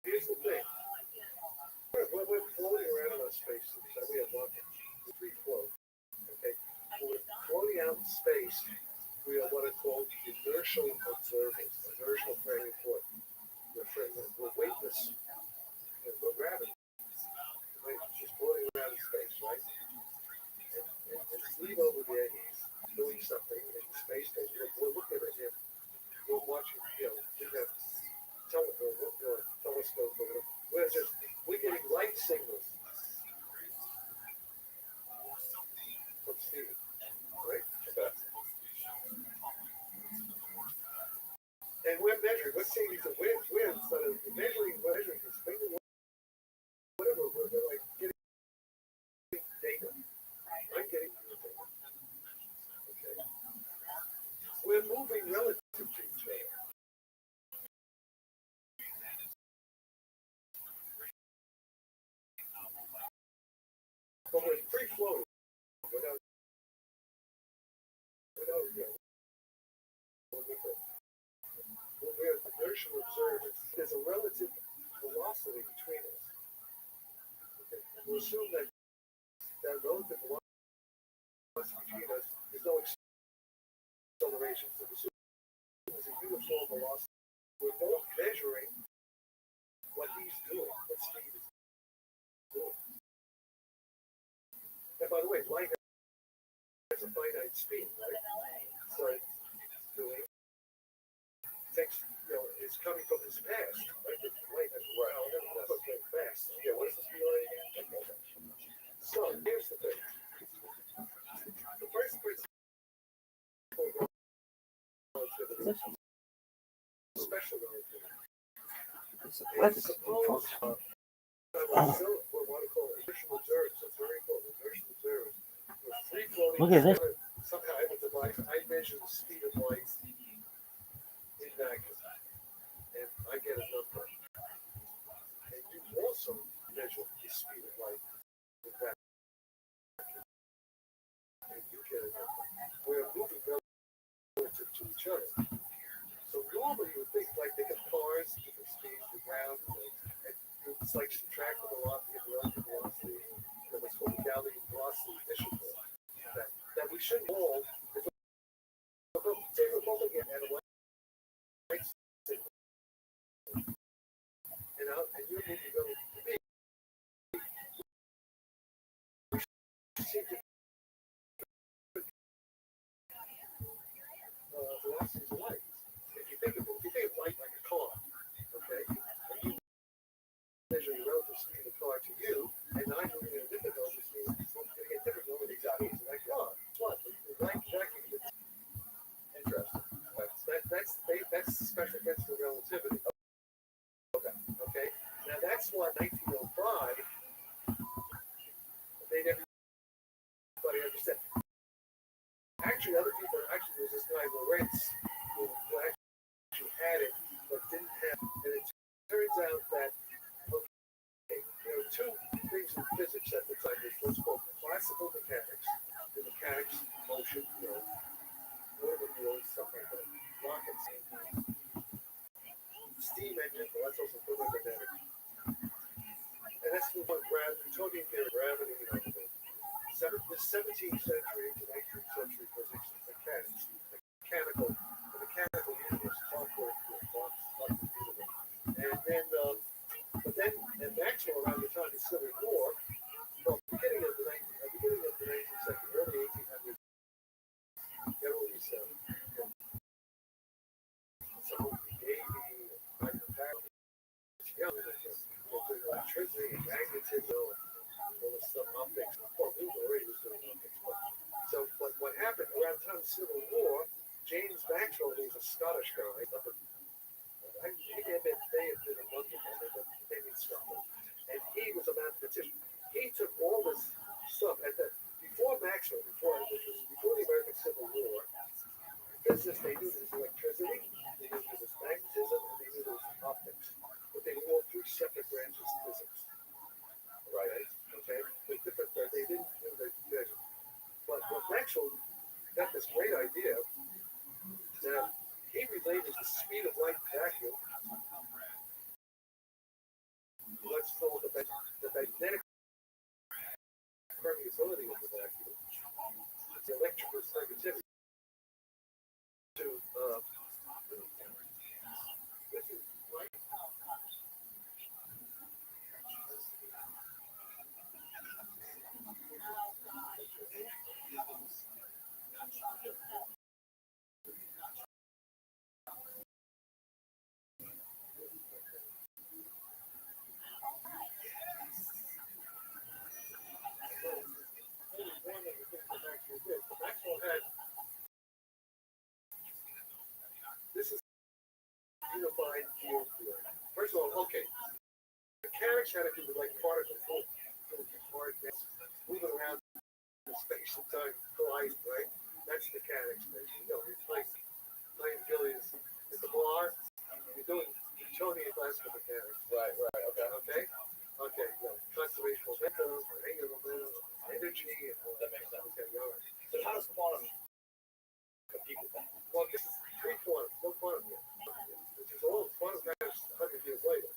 here's the thing. We're floating around in our spacesuits. We have free float. Okay. When we're floating out in space, we are what are called inertial observers. Inertial frame of thought. We're weightless. We're gravity. Just floating around in space, right? And Steve over there, he's doing something in the space station. We're looking at him. We're watching, we have telescope. We're getting light signals from Steve, right? Okay. And we're measuring. We're seeing these. We're sort of measuring his finger. Whatever. We're like getting data. I'm getting data. Okay. We're moving relative to each other. But we're free floating without we're inertial observers. There's a relative velocity between us. Okay. We'll assume that relative velocity between us is no acceleration. So assume there's a uniform velocity. We're both measuring what he's doing, what Steve is doing. And by the way, light has a finite speed, right? So doing takes, is coming from his past, right? Light has very fast. Yeah, what is the speed light again? So here's the thing. The first principle of relativity, special relativity. Let's suppose what I call inertial observers. That's very important. Inertial observers. With free floating. Look at this. Somehow I have a device. I measure the speed of light in vacuum, and I get a number. And you also measure the speed of light in vacuum, and you get a number. We're moving relative to each other. So normally you would think of cars, different speeds, the ground, and it's like subtract the velocity of the relative velocity, what's called the Galilean velocity addition law. That we should all, if we're both again at a light signal, and you're moving relative to me, we should see velocities of light. If you think of light like a car, okay, and you measure the relative speed of the car to you, and I'm moving at a different relative speed, so it's going to get different relative speeds in that car. What? Light vacuum is interesting. That's the special principle of relativity. Okay. Now that's why 1905 made everybody understand. Actually, other people. Actually, there's this guy Lorentz who actually had it, but didn't have. And it turns out that there are two things in physics at the time. There's what's called classical mechanics, the mechanics, motion, stuff like that, rockets, steam engine. Well, that's also thermodynamic. And that's the one Newtonian theory of gravity. The 17th century to 19th century physics, mechanical universe, clockwork universe. And then, and Maxwell around the time of the Civil War, well, beginning of the 19th century, early 1800s, there were these some Navy, electricity, magnetism, all this stuff, optics. Well, we were already doing optics. So, what happened around the time of the Civil War, James Maxwell, who was a Scottish guy, I think they had been in London, but they in Scotland, and he was a mathematician. He took all this stuff before Maxwell, before the American Civil War. Physicists, they knew there was electricity, they knew there was magnetism, and they knew there was optics. But they were all three separate branches of physics. Right? Okay? They didn't know they did. But Maxwell got this great idea that he related the speed of light in vacuum, let's call it the magnetic permeability of the vacuum, the electrical negativity, to this is light. Maxwell had this is unified field theory. First of all, okay, mechanics had to do with like particles, moving around in space and time, collide, right? That's mechanics. It's like 9 billion at the bar. You're doing Newtonian classical mechanics. Right. Okay. Conservation momentum, angular momentum, energy, and all that makes sense. Okay, all right. So how does quantum compete with that? Well, this is pre-quantum, no quantum yet. This is all quantum vanished 100 years later.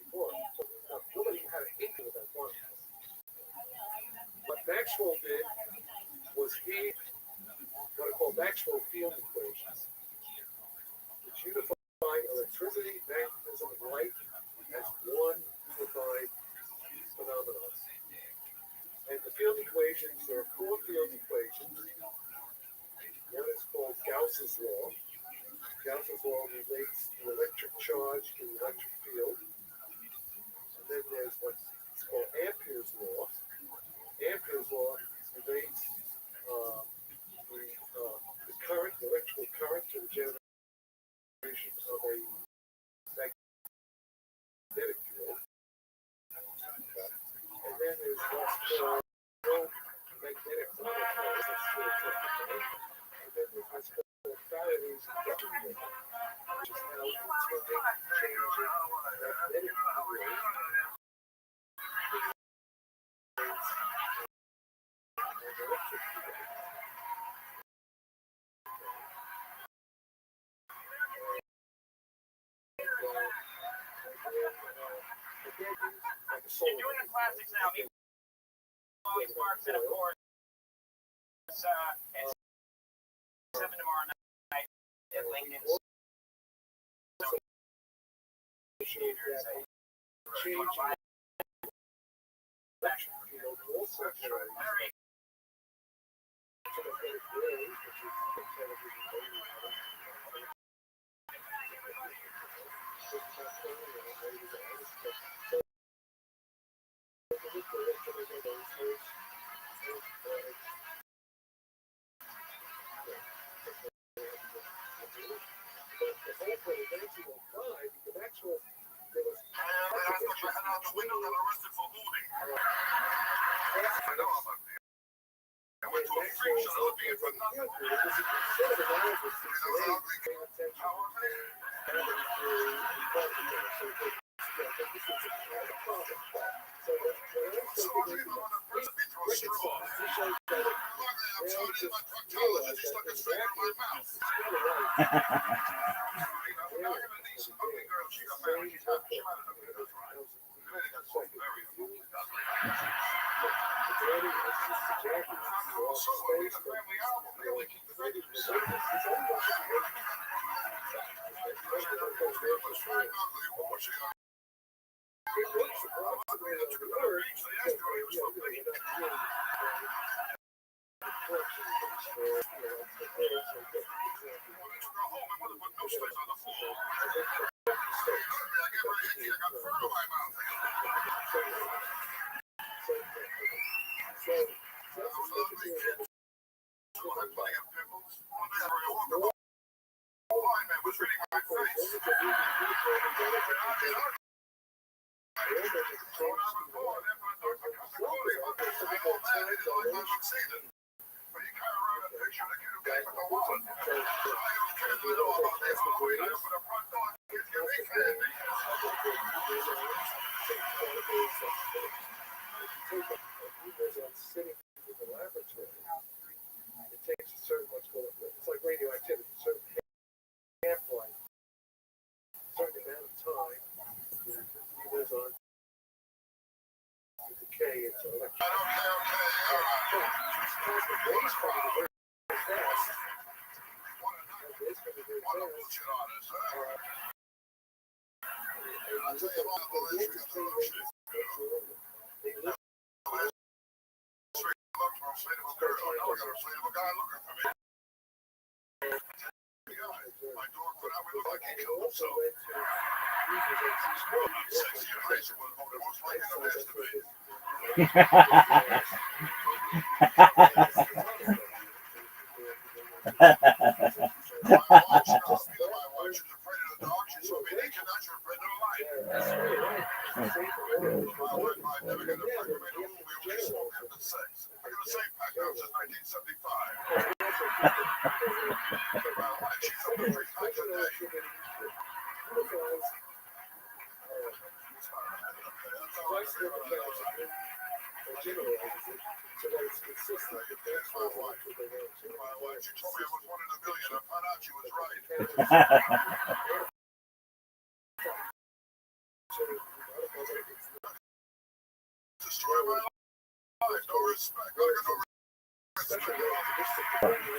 Before, so nobody had an inkling of that quantum. What Maxwell did was what I call Maxwell field equations, which unified electricity, magnetism, and light as one unified phenomenon. And the field equations, there are 4 field equations. You're doing the classics now. Wally Sparks, and of course, at 7 tomorrow night at Lincoln's.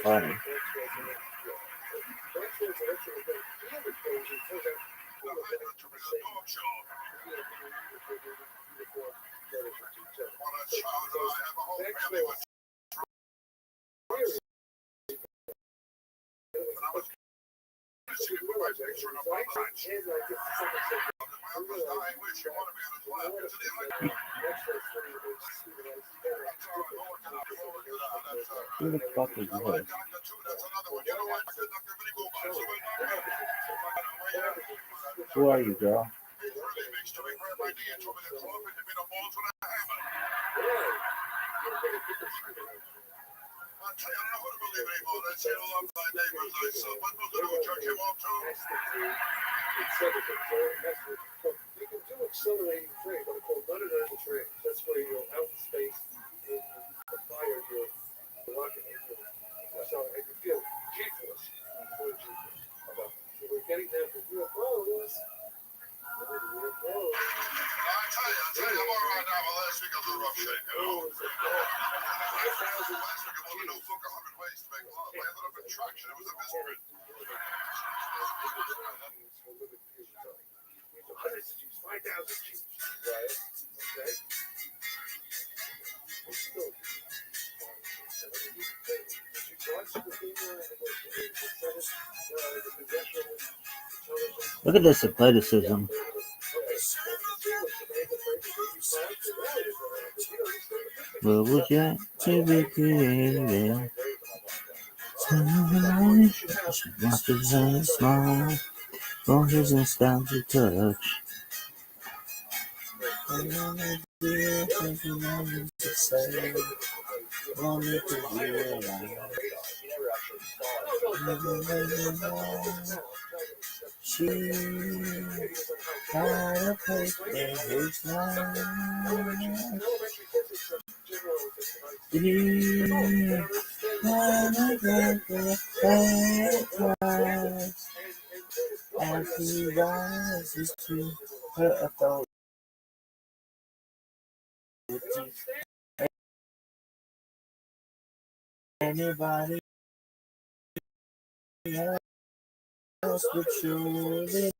Funny. Who the fuck is this? Who are you, girl? book 100 ways to make love. I ended up in traction. It was a misprint. Hundreds of G's, 5,000 G's. Right. Okay. Look at this athleticism. What would you to be created? Watches and smile, roses and styles to touch. Only to realize she had a place in his life. He had a great prize as he rises to her authority. Anybody else would surely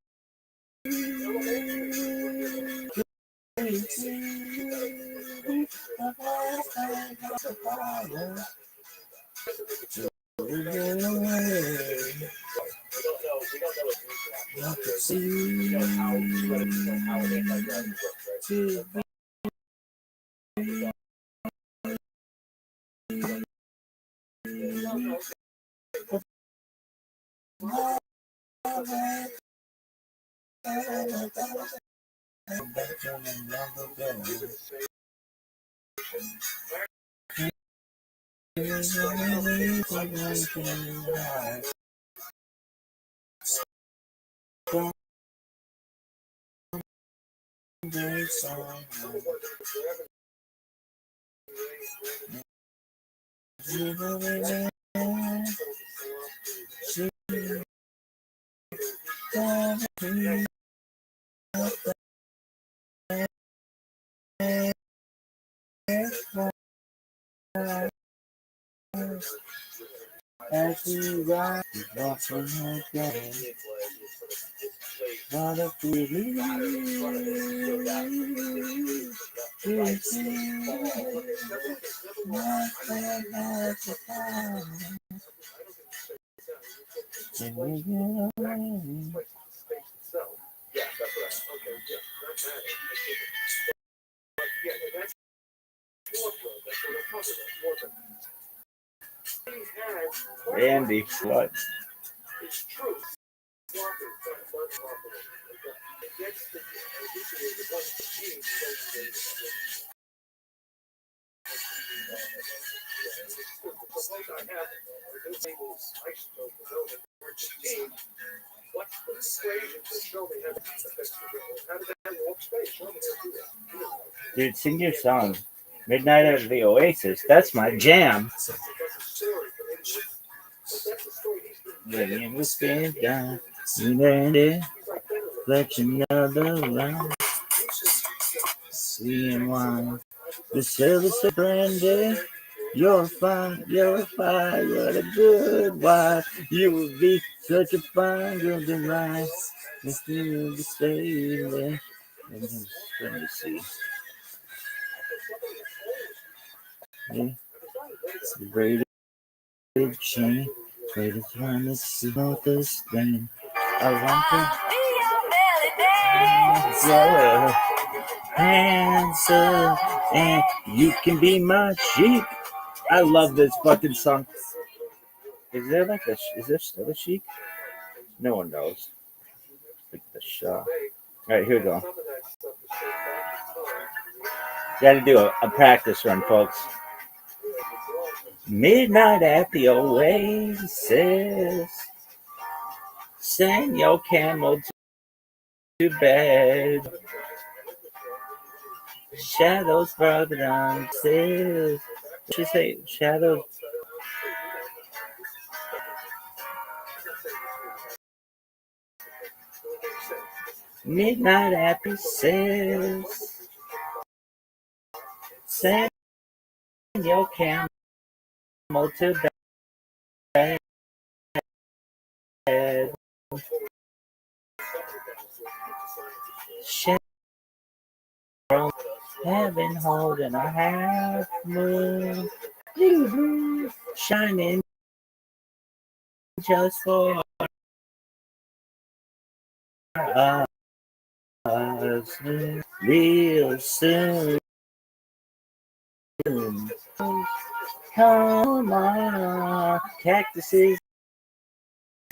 as he rises, watching her go. What a feeling can we get away? Andy, what? Dude, sing your song. Midnight at the Oasis. That's my jam. When we spin down, let you know the line. Seeing wine, the service of brandy. You're fine, what a good wife. You would be such a fine girl to rise. Let's do the stay there. Let me see. Yeah. The braided chain, braided around the smoothest thing. I want to answer, and you can be my sheep. I love this fucking song. Is there still a sheik? No one knows. Like the Shah. Alright, here we go. Gotta do a practice run, folks. Midnight at the Oasis. Send your camel to bed. Shadows farther down the stairs. What should say? Shadows. Midnight at the Oasis. Send your camel to bed. Heaven holding a half moon, shining just for us. Real soon. Come on, cactuses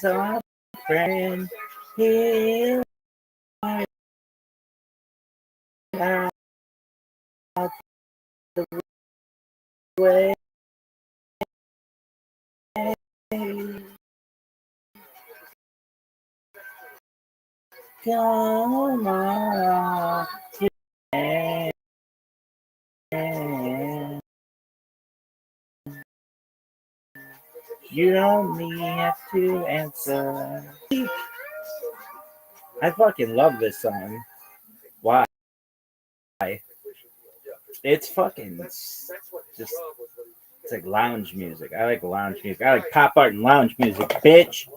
are friend. Here out the way. Come on, you don't have to answer. I fucking love this song. Why? It's fucking just, it's like lounge music. I like lounge music. I like pop art and lounge music, bitch.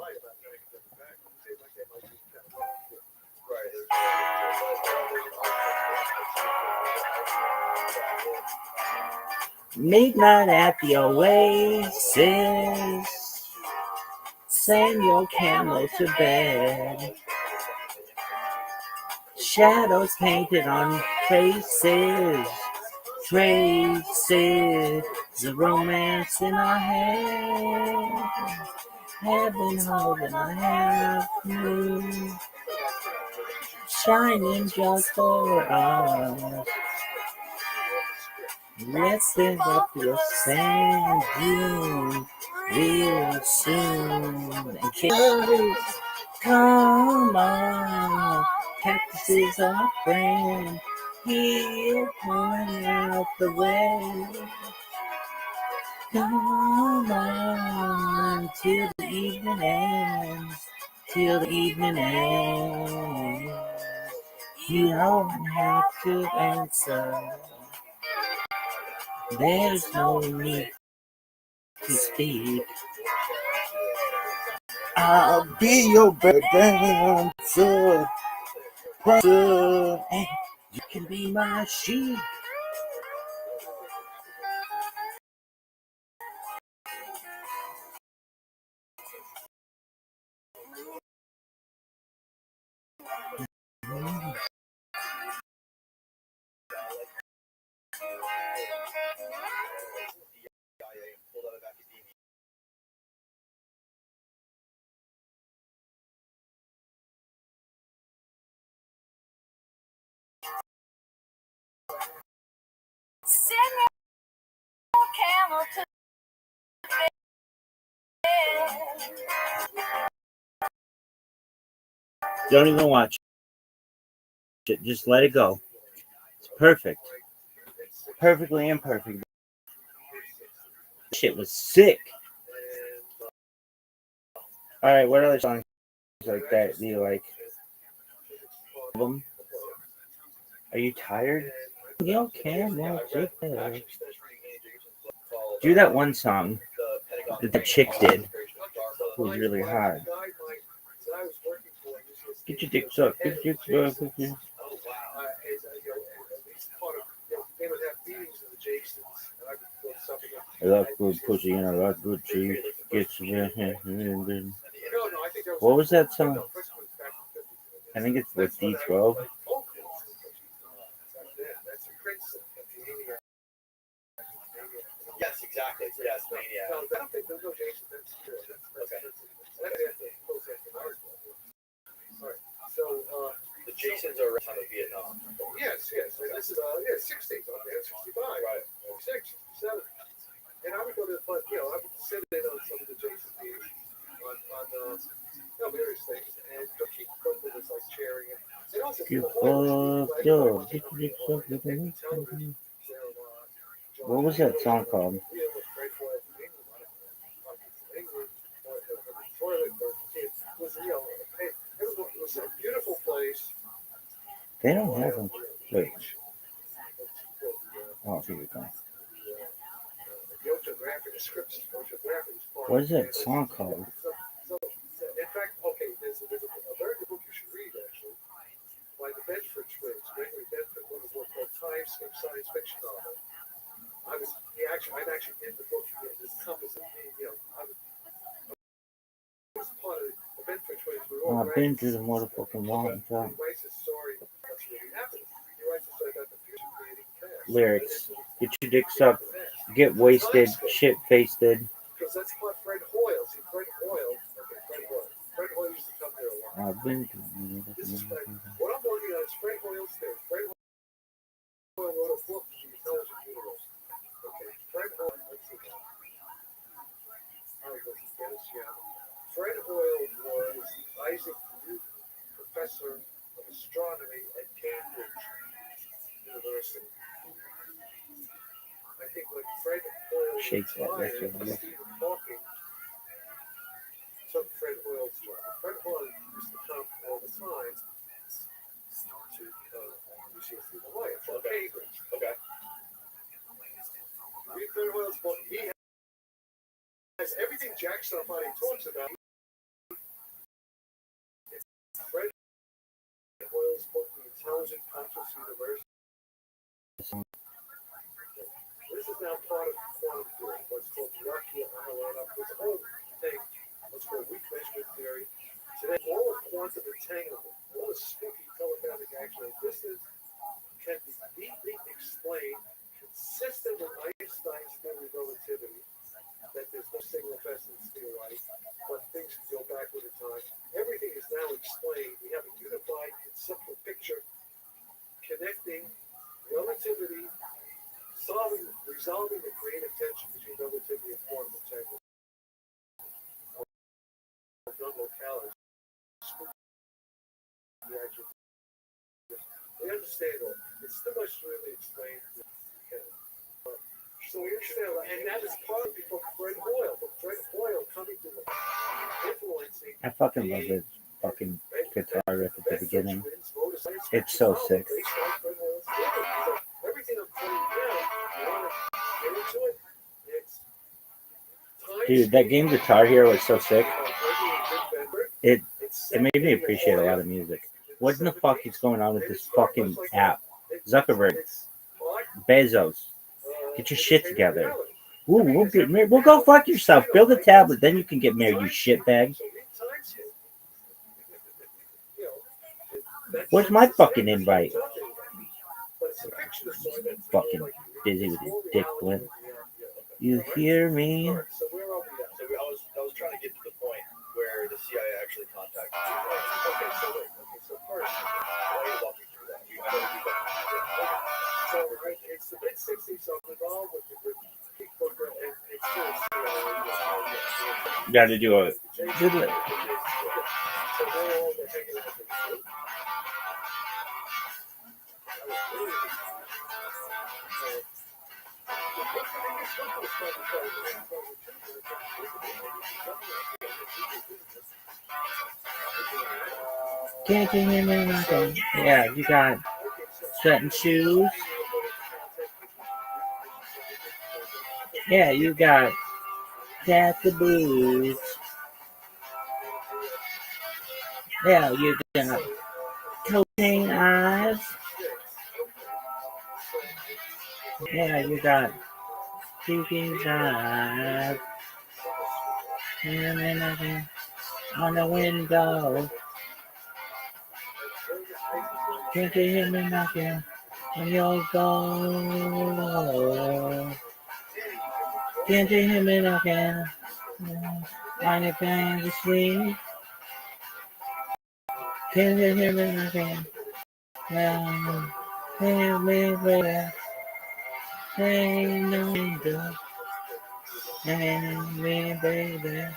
Midnight at the Oasis. Send your camel to bed. Shadows painted on faces. Traces of romance in our head. Heaven holding a half moon. Shining just for us. Let's live up your sand dune real soon. And kids, come on, cactuses are friend. Here, point out the way. Come on, till the evening ends. Till the evening ends. You don't have to answer. There's no need to speak. I'll be your dancer, and you can be my sheep. Send your camel to Don't even watch it. Just let it go. It's perfect. Perfectly imperfect. Shit was sick. All right, what other songs like that do you like? Are you tired? You can do that one song that the chick did. It was really hard. Get your dick sucked. Get your dick sucked. I love good pussy and I love good cheese. What was that song? I think it's with D12. Yes, exactly. Yes, Mania. Okay. So, the Jasons are around time of Vietnam. Yes. This is 60s, 65, right? 66, 67. And I would go to the fun, I would sit in on some of the Jason meetings on various things and keep up with us, like sharing it. And also, what was that song called? It was a beautiful place. They don't have them. Wait. Oh, here we go. The oceanographic description for What is that song called? So, in fact, okay, there's a very good book you should read, actually, by the Bedford twins, Gregory Bedford, one of what called science fiction novel. I'm actually in the book. This compass of me, I was part of the Bedford twins. We were all I've been graduates. through the motherfucking mountain top. He writes a story. That's really happened. He writes a story about the future creating past. Lyrics. Get your dicks up. Get wasted. Shit faced. Because that's what Fred Hoyle. See, Fred Hoyle. Okay, Fred Hoyle. Fred Hoyle used to come here a lot. I've been through This is Fred. What I'm working on is Fred Hoyle's thing. Fred Hoyle wrote a book, The Intelligent Universe. Okay, Fred Hoyle. Let's see now. Fred Hoyle was Isaac Newton Professor of Astronomy at Cambridge University. I think when Fred Hoyle retired, Stephen Hawking took Fred Hoyle's job. Fred Hoyle used to come all the time to UCSD Hawaii from Cambridge. Okay. Read Fred Hoyle's book. He has everything Jack Stefani talks about. It's Fred Hoyle's book, The Intelligent Conscious Universe. This is now part of quantum theory, what's called Rabbbi. This whole thing, what's called weak measurement theory. Today, all of quantum entanglement, all the spooky telepathic action of distance can be neatly explained, consistent with Einstein's theory of relativity, that there's no single essence to light, but things can go backward in time. Everything is now explained. We have a unified and simple picture connecting relativity, resolving the creative tension between relativity and quantum entanglement. Locality. We understand all. It's too much to really explain. So we understand, and that is part of before Fred Hoyle. But Fred Hoyle coming to the influencing. I fucking love this fucking guitar riff at the beginning. It's so sick. Everything I'm telling you now, you want to get into it. Dude, that game Guitar Hero was so sick. It made me appreciate a lot of music. What in the fuck is going on with this fucking app? Zuckerberg, Bezos, get your shit together. Ooh, we'll go fuck yourself. Build a tablet, then you can get married, you shitbag. Where's my fucking invite? Fucking busy with his dick blend. You hear me? I was trying to get to the point where the CIA actually contacted you. Okay, so first, why are you walking through that? So it's the mid-60s, so I'm involved with Peak Booker, and it's still Got to do it. So they're all hanging out with Can't you hear me? Yeah, you got certain shoes. Yeah, you got the blues. Yeah, you got cocaine eyes. Yeah, you got cocaine eyes. And on the window. Can't you hear me knocking on your door? Can't you hear me knocking on your fantasy sleep? Can't you hear me knocking? Hear me, baby. Ain't no angel. Ain't me, baby.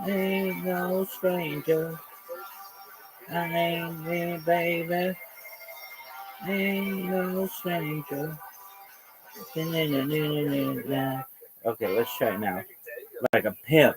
Ain't no stranger. Ain't me, baby. Ain't no stranger. Okay, let's try it now. Like a pimp.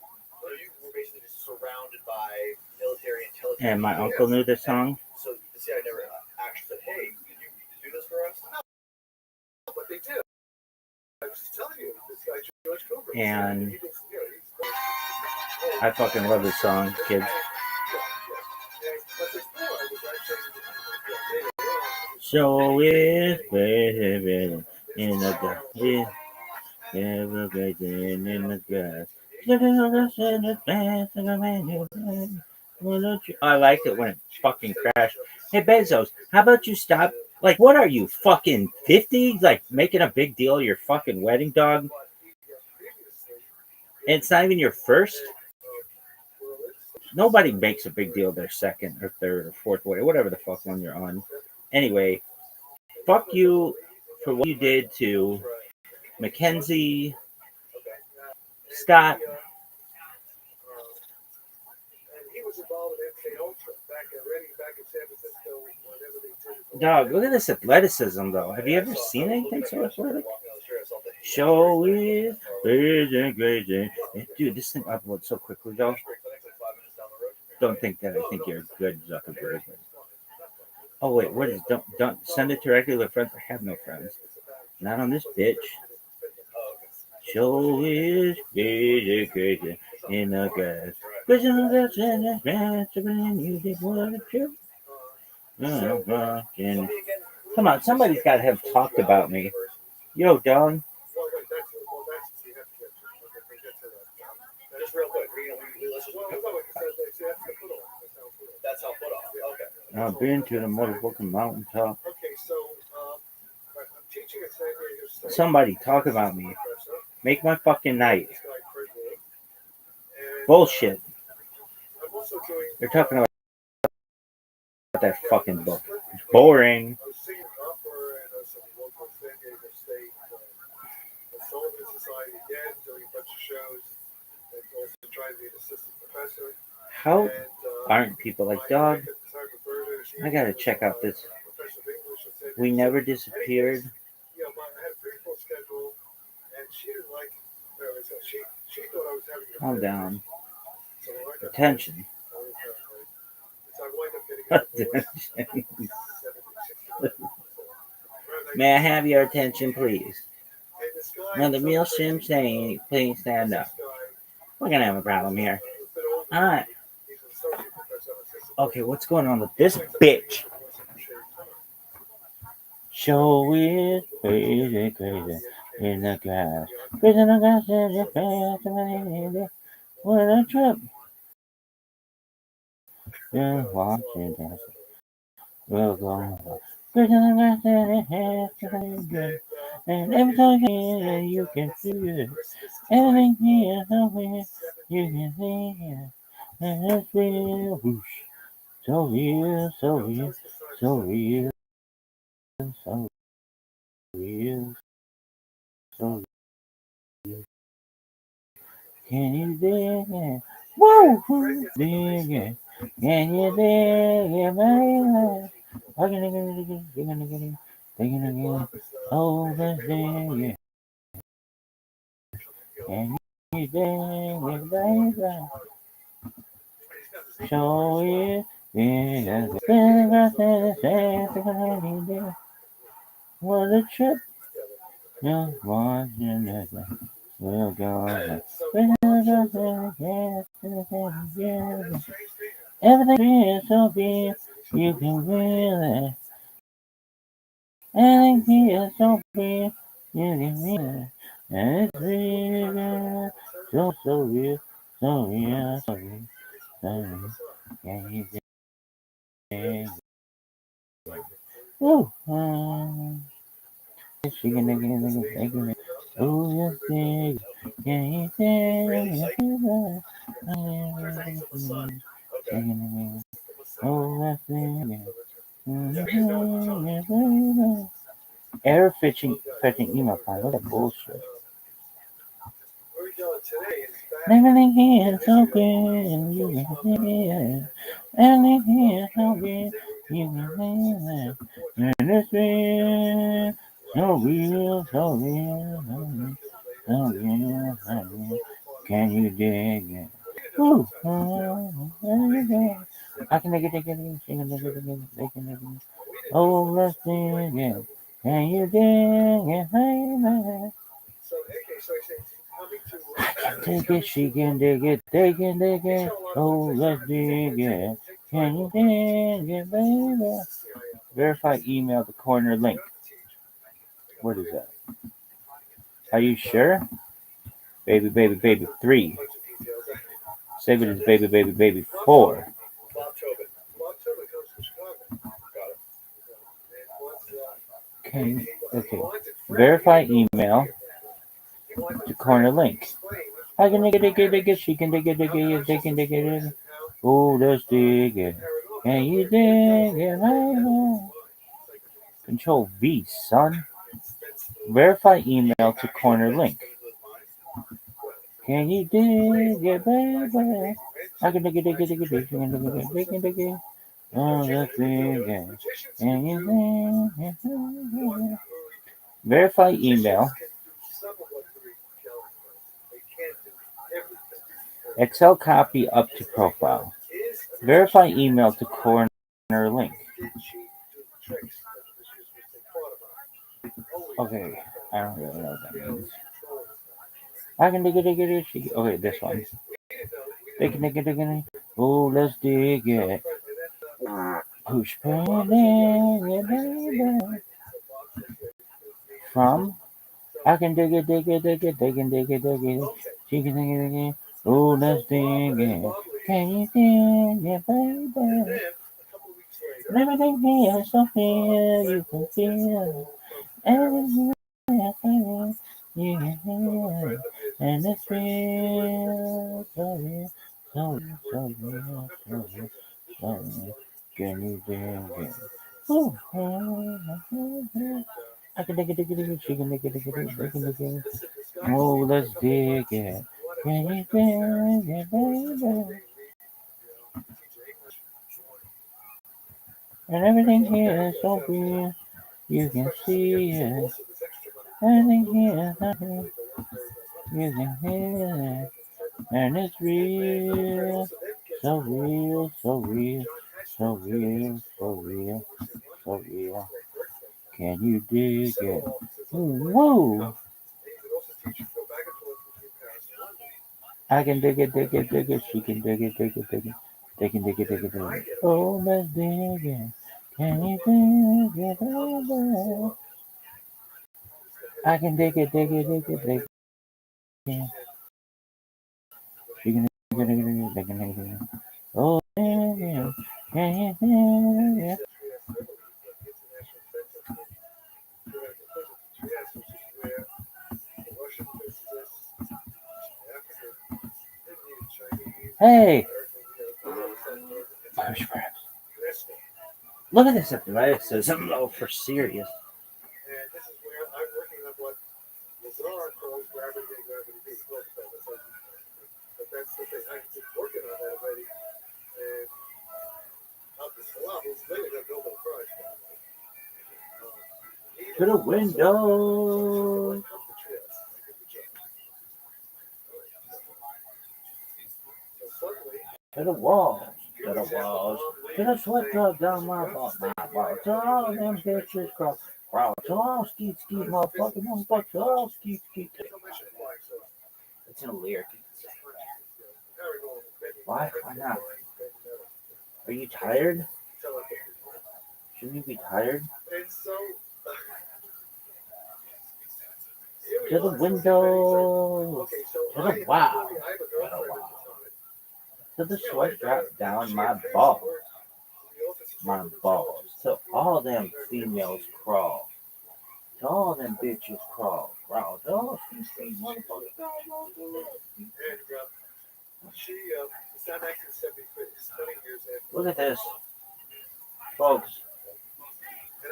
And my uncle knew the song. So see, I never actually said, "Hey, can you do this for us?" But they did. I was just telling you, this guy George Cooper. And I fucking love this song, kids. So it's baby in the grass. In the grass. I liked it when it fucking crashed. Hey Bezos, how about you stop? Like, what are you, fucking 50? Like, making a big deal of your fucking wedding, dog? And it's not even your first? Nobody makes a big deal of their second or third or fourth wedding, whatever the fuck one you're on. Anyway, fuck you for what you did to Mackenzie, Scott. Dog, look at this athleticism, though. Have you ever seen anything so athletic? Show is crazy. Dude, this thing uploads so quickly, though. Don't think that I think you're a good Zuckerberg. Oh, wait, what is, don't send it to regular friends. I have no friends. Not on this bitch. Show is crazy in the grass. Come on, somebody's got to have talked about me. Yo, dog. Just real quick, that's how put off. Okay. I've been to the motherfucking mountaintop. Somebody talk about me. Make my fucking night. Bullshit. They're talking about that fucking book. It's boring. How aren't people like, dog? I gotta check out this. We Never Disappeared. Calm down. Attention. May I have your attention, please? When the meal Sim saying, please stand up. We're gonna have a problem here. Alright. Okay, what's going on with this bitch? Show is crazy in the grass. Crazy in the grass, what a trip. You're watching us. We'll go. Crazy in the grass, and every time you can feel it. Everything here, somewhere, you can see it. And it's real. Whoosh. So real, so real, so real, so real, so real. Can you dig it? Woo! Dig it. Can you dig it, baby? I'm gonna get it. Oh, let's dig it. Can you dig it, baby? Show it. What a trip. Just watching it. We'll go. Everything is so big, you can feel it. Everything is so big, you can feel it. And it's real, so real, so real, so real, so real. Can you dig? Woo! She can dig it. Oh, yes, dig. Can you dig? Oh, yes, dig. Error fetching email file. What a bullshit. Everything here is so good, and you can see it. Everything here is so good, you can see it. And it's real, so real, so real, so real, so real, so real. Can you dig it? Ooh, there you go. I can dig it, dig it, dig it, dig it, dig it, dig it, dig it, dig it. Oh, let's dig it. Can you dig it, baby? So, okay, so I say, coming to I can dig it, she can dig it, they can dig it. Oh, let's dig it. Can you dig it, baby? Verify email the corner link. What is that? Are you sure? Baby, baby, baby, 3. Save it as baby, baby, baby, 4. Bob Tobin. Bob Tobin comes from Chicago. Got it. Okay. Verify email to corner link. I can dig it, she can dig it, they can dig it. Oh, let's dig it. Can you dig it, baby? Control V, son. Verify email to corner link. Can you dig it, baby? I can dig it, dig it, dig it, dig it, dig it, dig it, dig it. Oh, let's dig it. Can you dig it? Verify email. Excel copy up to profile. Verify email to corner link. Okay, I don't really know what that means. I can dig it. Okay, this one. Dig it. Oh, let's dig it. Push baby. From I can dig it. They can dig it. She can dig it. Oh, let's dig it. Can you dig it, baby? Everything here is so clear, you can feel everything. You can hear, and it's real, so real, so real, so real, so real. Can you dig it? Ooh, I can dig it, she can dig it, they can dig it. Oh, let's dig it. Can you dig it, baby? And everything here is so real, you can see it. Everything here is so real, you can hear it. And it's real, so real, so real, so real, so real, so real. Can you dig it? Whoa! I can dig it. She can dig it. They can dig it. Oh, let's dig it. Can you dig it? Baby? I can dig it. They can. She can dig it. They can dig it. Oh, dig it. Can you dig it? Hey! Push perhaps. Look at this athleticism, though, for serious. And this is where I'm working on what Lazar calls gravity A, gravity B. But that's the thing. I've been working on that already. And out the salon, who's later got Nobel Prize. To the window. To the walls. To the walls. To the sweat drop down my ball. To all them bitches crawl. To all skeet, motherfucker. To all skeet. It's in a lyric. Why? Why not? Are you tired? Shouldn't you be tired? To the window. To the wow. To the sweat drop down my balls. My balls. So all them females crawl. To all them bitches crawl. To all these motherfuckers. Look at this. Folks.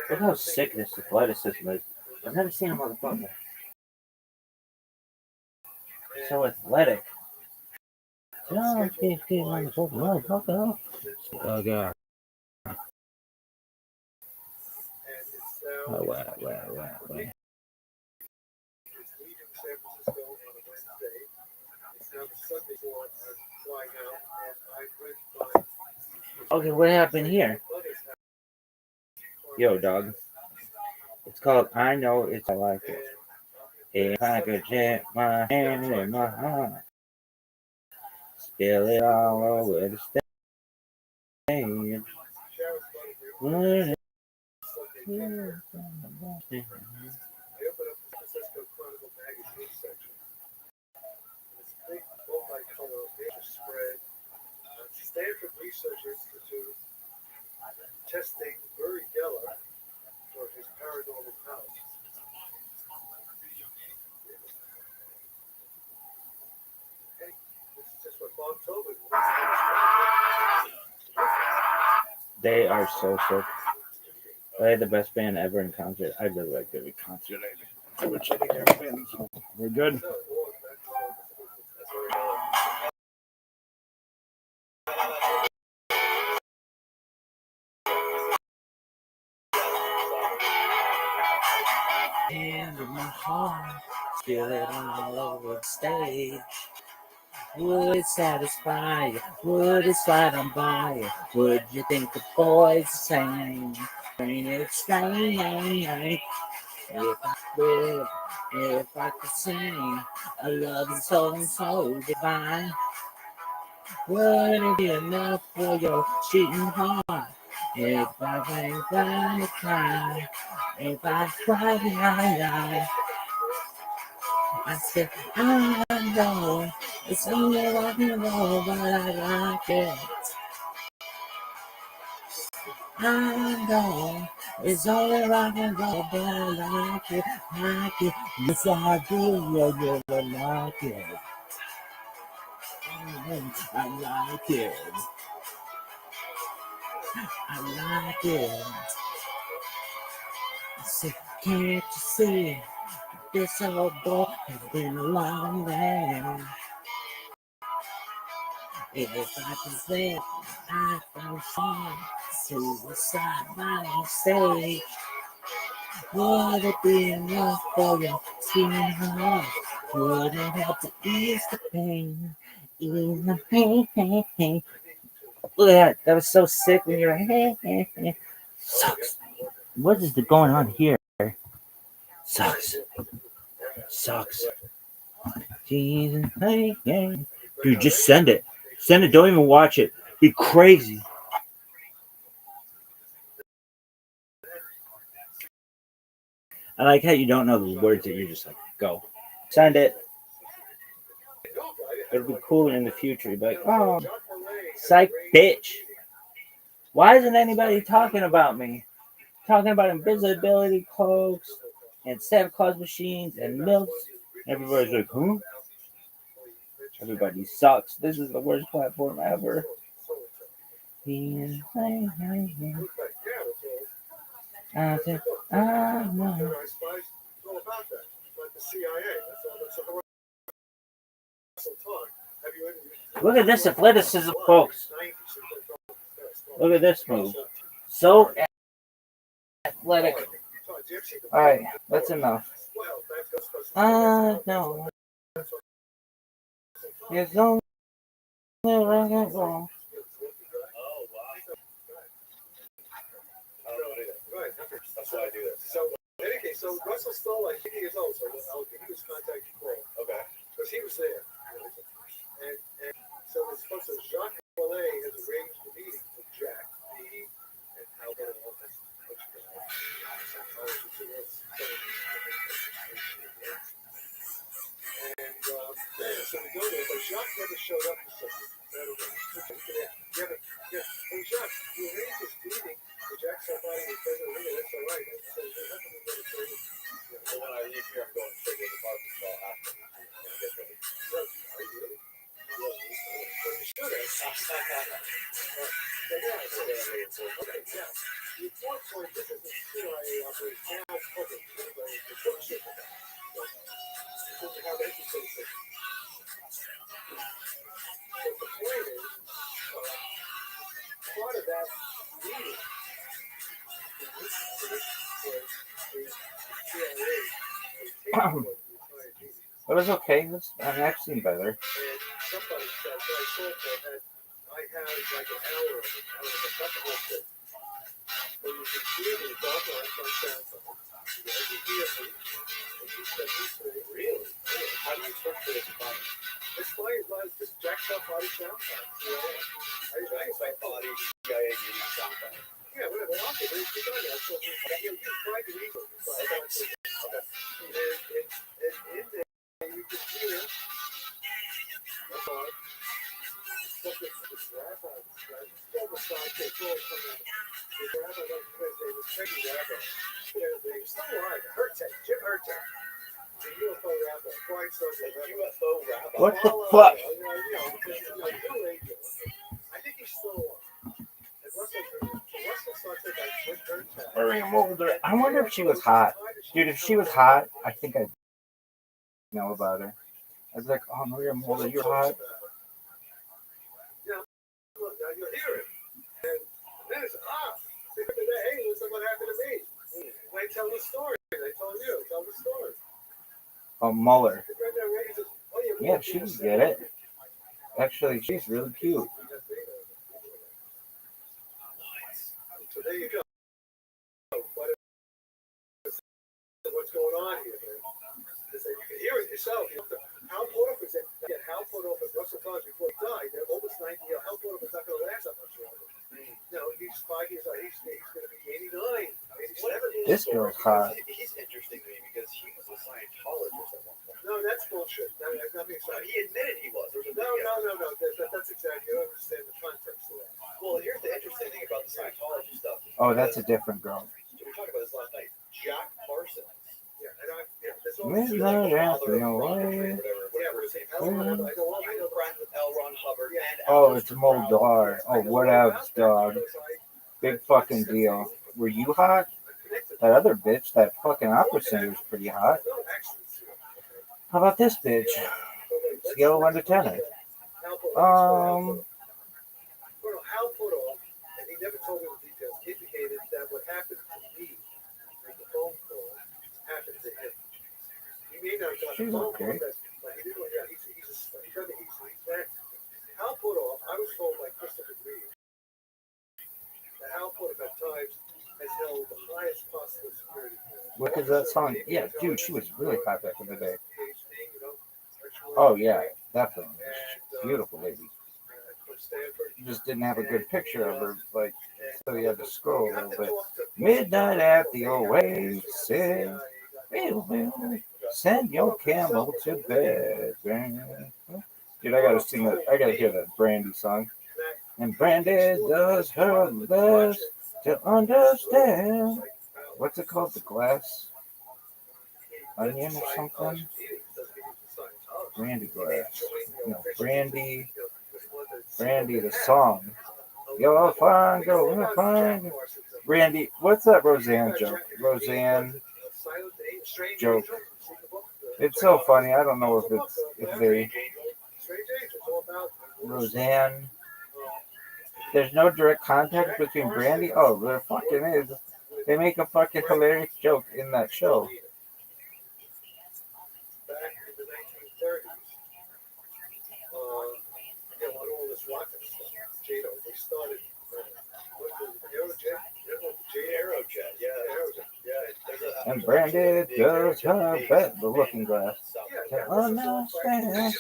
Look how sick this athleticism is. I've never seen a motherfucker so athletic. Oh, God. Oh, wow. Okay, what happened here? Yo, dog. It's called I Know It's I Like It. If I could dip my hand in my heart, spill it all over the stage. Would it- I opened up the Francisco Chronicle magazine section. This big multicolor major spread. Stanford Research Institute testing Uri Geller for his paranormal powers. Hey, this is just what Bob told me. They are so sick. They're the best band ever in concert. I really like every concert. I wish I could never been. They're good. Hand in my heart, feel it all over the stage. Would it satisfy you? Would it slide on by you? Would you think the boys the same? Ain't it strange? If I could sing, a love is so divine. Would it be enough for your cheating heart? If I ain't gonna cry, if I cry, I said, I know it's only rock and roll, but I like it. I know it's only rock and roll, but I like it. Yes, I do, yeah, I like it. I like it. I like it. I said, can't you see? This old boy has been a long man. If I could say I found fun, suicide by mistake. Would it be enough for your skin heart? Would it help to ease the pain? Ease the pain. Look at that. That was so sick when you're like, Sucks. What is going on here? Sucks. Jesus. Dude, just send it. Send it. Don't even watch it. Be crazy. I like how you don't know the words that you're just like, go. Send it. It'll be cooler in the future. You'll be like, oh, psych bitch. Why isn't anybody talking about me? Talking about invisibility cloaks and Santa Claus machines and milks. Everybody's like, huh? Everybody sucks. This is the worst platform ever. I said, I know. Look at this athleticism, folks. Look at this move. So athletic. Alright, that's enough. No. It's only rock and roll. That's why I do this. So, in any case, so Russell Stoll, like 80 years old, so I'll give you his contact call. Okay. Because he was there. And so it's supposed to Jacques Mollet has arranged a meeting with Jack, me, and Albert and all this. And so we go there, but Jacques never showed up for something. Hey, Jacques, you arranged this meeting with Jack somebody who doesn't really, that's all right. And so how come we go to training? Well, when I leave here, I'm going straight to the department store after I get ready. Are you really? Well, you should have. Okay, now, the important point, this is a CIA operation, now public, the bullshit about it. So, how they can say so. But the point is, part of that meeting, It was okay. I've seen better. And somebody said, I like an hour of it. I don't know, not the whole thing. But you can hear me talk on SoundCloud. You hear me. Really? How do you search for this body? It's like just jacked up body SoundCloud. I body CIA meeting SoundCloud. Yeah, whatever. I'll give it. Keep on that. So you can find it easily. And in there, you can hear. That's all. This rabbi, still the side, it's always coming. The rabbi, they were checking rabbi. They're still alive. Hertek, Jim Hertek. The UFO rabbi. Quite so. The UFO rabbi. What the fuck? I think he's still alive. Russell starts with like Jim Hertek. Miriam Mulder. I wonder if she was hot. Dude, if she was hot, I think I'd know about her. I was like, oh, Miriam Mulder, you're hot. Look, now you'll hear it. And then it's, hey, listen what happened to me. They tell the story. They told you. Tell the story. Oh, Muller. Yeah, she can get it. Actually, she's really cute. So there you go. What's going on here, man? You can hear it yourself. Hal Porter was Hal Porter was Russell Collins before he died. They're almost 90. Hal Porter was not going to last that much longer. He's 5 years old. He's going to be 89, 87. This girl's hot. He's interesting to me because he was a Scientologist at one point. No, that's bullshit. Not being He admitted he was. No. That's exactly. You don't understand the context of that. Well, here's the interesting thing about the Scientology stuff. Oh, that's a different girl. We were talking about this last night. Jack Parsons. Midnight after away. Oh, it's Moldar. Oh, what else, dog? Big fucking deal. Were you hot? That other bitch, that fucking opera singer, is pretty hot. How about this bitch? Scale of 1 to 10. Hal put off, and he never told me the details, indicated that what happened to me, like the phone call, happened to him. He may not have gotten a phone call, but he didn't. Yeah, he's that. Hal put off. I was told by Christopher Reeve that Hal put off at times has held the highest possible security. What is that song? Yeah, dude, she was really hot back in the day. Oh yeah, definitely. Beautiful lady. You just didn't have a good picture of her, like, so you had to scroll a little bit. Midnight at the Oasis. Send your camel to bed. Dude, I gotta sing that. I gotta hear that Brandy song. And Brandy does her best to understand. What's it called? The glass onion or something? Brandy glass. No, Brandy. Brandy, the song. You're fine, girl, you're fine. Brandy, what's that Roseanne joke? Roseanne joke. It's so funny. I don't know if they Roseanne. There's no direct contact between Brandy. Oh, there fucking is. They make a fucking hilarious joke in that show. Back in the 1930s, when all this rocket stuff, they started. Aerojet, yeah. And Brandy does her best. The looking glass. To understand.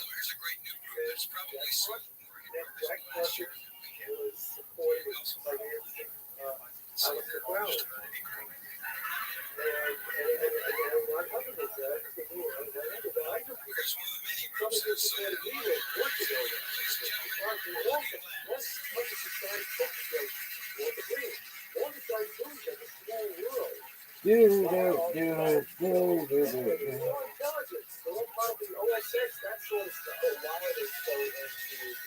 Jack Parsons was supported with financing Alex McClellan. And what happened was that, I know people, some of this is what we were working on. What the society focus rate for the green. All the guys doing is a small world.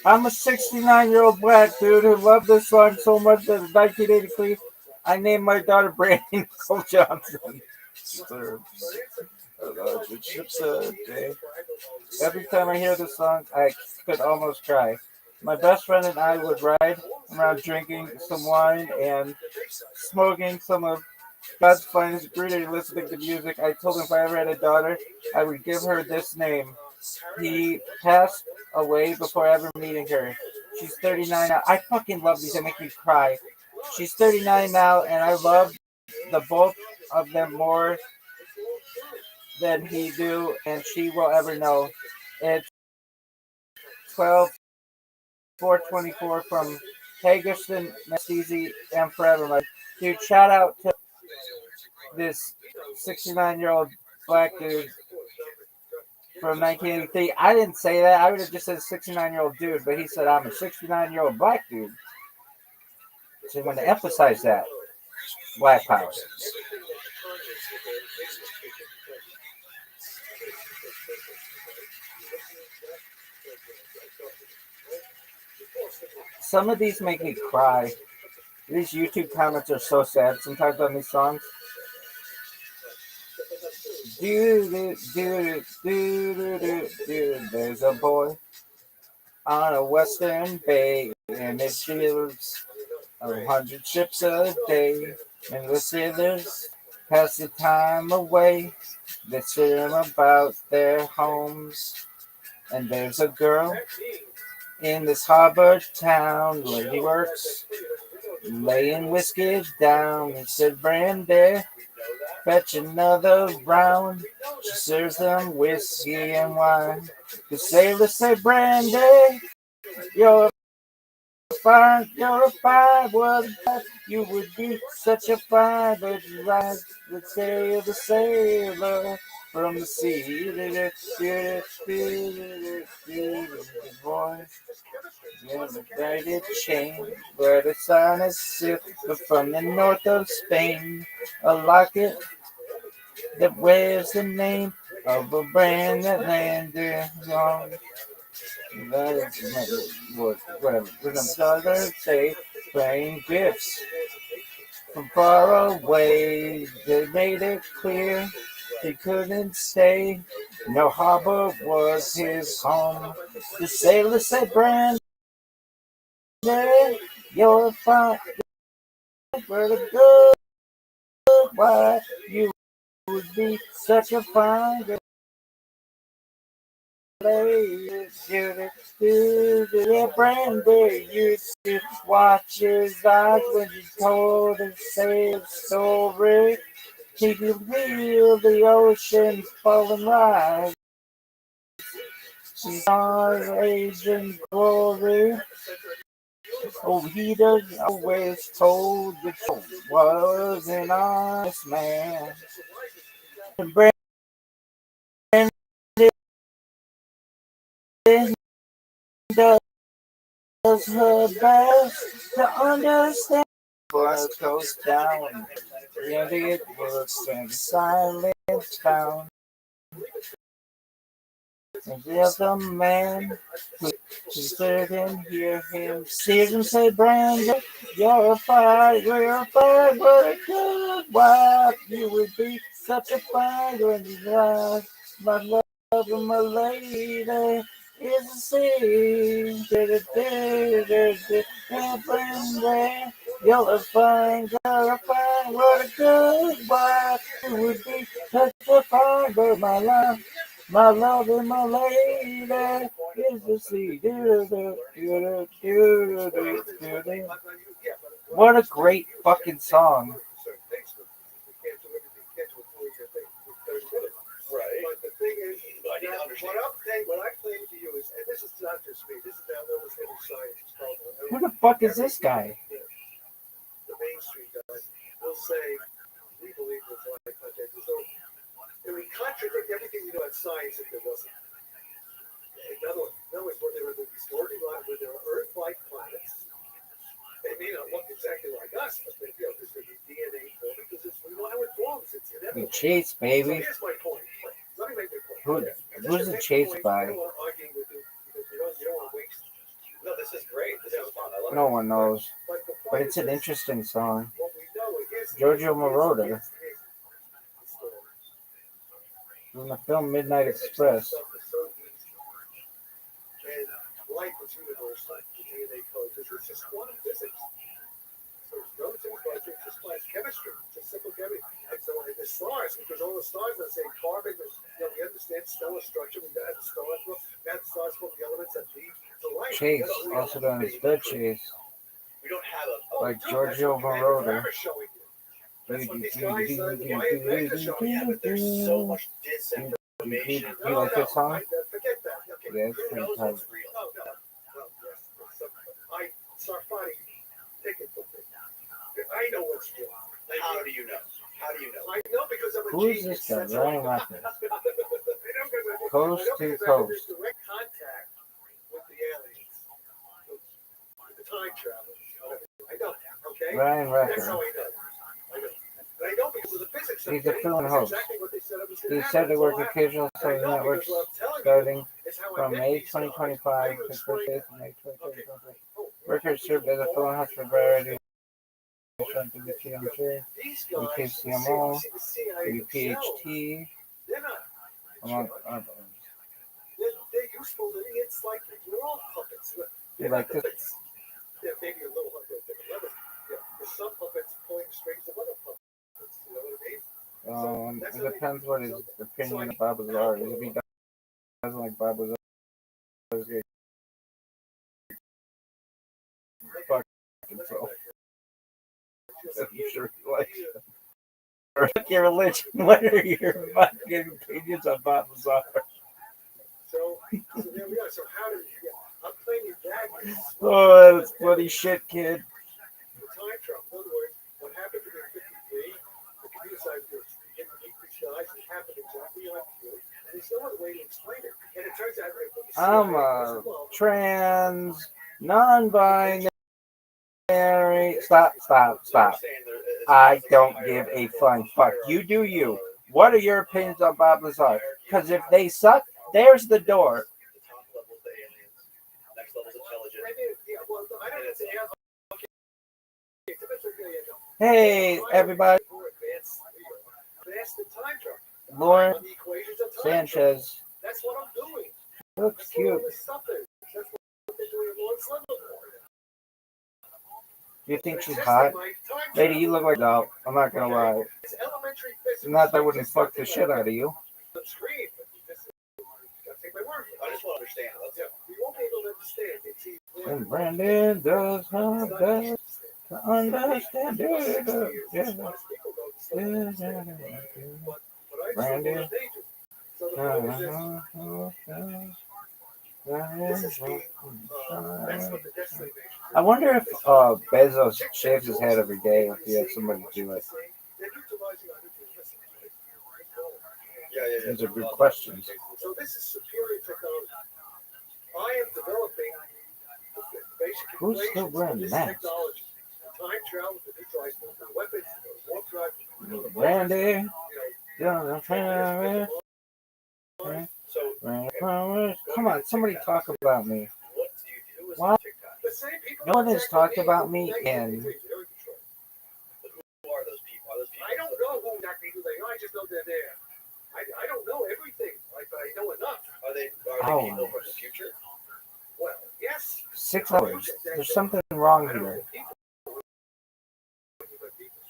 I'm a 69-year-old black dude who loved this song so much that in 1983, I named my daughter Brandy Nicole Johnson. Every time I hear this song, I could almost cry. My best friend and I would ride around drinking some wine and smoking some of God's finest greenery, listening to music. I told him if I ever had a daughter, I would give her this name. He passed away before ever meeting her. She's 39 now. I fucking love these. They make me cry. She's 39 now, and I love the both of them more than he do and she will ever know. It's 12/4/24 from Hagerson, Mestizi, and Forever. Like, dude, shout out to this 69-year-old black dude from 1983. I didn't say that. I would have just said 69-year-old dude, but he said I'm a 69-year-old black dude. So I'm going to emphasize that. Black power. Some of these make me cry. These YouTube comments are so sad sometimes on these songs. There's a boy on a western bay, and it shields 100 ships a day, and the sailors pass the time away. They sing about their homes, and there's a girl in this harbor town where he works, laying whiskey down. He said, Brandy, fetch another round. She serves them whiskey and wine. The sailors say, Brandy, you're fine, what you would be such a fine, but you rise the sail, the sailor from the sea. Boy, the braided chain, where the sun is silk, from the north of Spain, a locket that wears the name of a brand that landed on. Whatever. Others say, bring gifts from far away. They made it clear he couldn't stay. No harbor was his home. The sailor said, Brandy, you're fine, for the good. Why you would be such a fine girl. Brandy used to watch his eyes when he told his sad story. He could feel the ocean fall and rise. She saw his age and glory. Oh, he does always told the truth. Was an honest man. And Brandy does her best to understand what goes down. Yet it works in silence found. And there's a man who stood and hear him. Sees him say, Brandon, you're a fire, what a good wife. You would be such a fire in your life. My love and my lady is a sea. Brandon, you're a fine, what a good wife. You would be such a fire, my love. My love and my lady is the sea. What a great fucking song. Right. But the thing is, what I claim to you is, and this is not just me, this is now almost every scientist problem. Who the fuck is this guy? The mainstream guys will say, we believe there's life content. It would contradict everything you know about science if there wasn't. In other words, when there were these Earth-like planets, they may not look exactly like us, but there's going to be DNA forming because we know how it forms. It's inevitable. Chase, baby. So here's my point. Let me make my point. Who's it chased by? I don't want to argue with you because you don't want to waste. No, this is great. This is fun. I love it. No one knows. But it's an interesting song. Giorgio Moroder. From the film Midnight Express. And life is universal. DNA code. Because it's just quantum physics. So it's relative quantum, just like chemistry. Just simple chemistry. And so the stars, because all the stars are the same carbon, we understand stellar structure. We got the stars from the elements that lead to life. Chase, also known as Bed Chase, We don't have like Giorgio Moroder. That's what these guys, yeah, but there's so much disinformation. You like this song? Forget that. Okay. Yeah, it's Who pretty knows tight. what's real? No, yes. Sarfati, take it from me. I know what's real. How do you know? How do you know? I know because I'm a Who is genius. this guy? That's how I Ryan know. Watkins. Coast to coast. Direct contact with the aliens. The time travel. I know. Okay? Ryan That's how Watkins. I know. And I know because of the physics. He's a fill-in That's host. exactly what they said it was He gonna said happen. to work It's all occasional happened. social I know networks because what I'm telling starting you is how I from met May these guys. 2025 I to explain- 1st May 2023. Oh, Workers served as a fill-in host for variety of WTMJ, these guys, KCMO, see, the CIA themselves, WPHT, they're not. among others. They're useful. It's like we're all puppets. You like this? puppets. Yeah, maybe a little on different levels. Yeah, there's some puppets pulling strings of other puppets. You know what I mean? It depends what his opinion of Bob Lazar is. If he doesn't like Bob Lazar, he's gonna fucking so. I'm sure he likes it. Or fuck your religion. What are your fucking opinions on Bob Lazar? So there we are. So how did I'm playing your dad. Oh, that's bloody shit, kid. The time travel. In other words, what happened in 53, the computer science group didn't meet the guys. It happened exactly like you. And there's no other way to explain it. And it turns out I'm a trans, non-binary. Stop. I don't give a flying fuck. You do you. What are your opinions on Bob Lazar? Because if they suck, there's the door. The top level is the aliens. Next level is intelligence. I don't know. Hey, everybody. That's the time travel. Lauren The equations of time travel. Sanchez. That's what I'm doing. Looks That's what all cute. this stuff is. That's what they're doing in Lord Slumber. Do you think she's hot? Lady, you look like no. I'm not gonna lie. It's elementary physics. Not that I wouldn't fuck the shit out of you. The screen. Take my word for it. I just want to understand. You won't be able to understand. It's easy. And Brandon does her best to understand it. Brandon. I wonder if Bezos shaves his head every day or if he has somebody do it. Yeah. These are good questions. So this is superior technology. I am developing the basic Who's still equations wearing of this masks? technology. Time travel to neutralize nuclear weapons, warp drive. Brandy. So, Come on, somebody talk about me. what do you do? What? The same people No one has exactly talked me. about me Who in. Who are those people? Are those people? I don't know who exactly who they are. I just know they're there. I don't know everything. Like I know enough. Are they people from the future? Well, yes. 6 hours. There's something wrong here.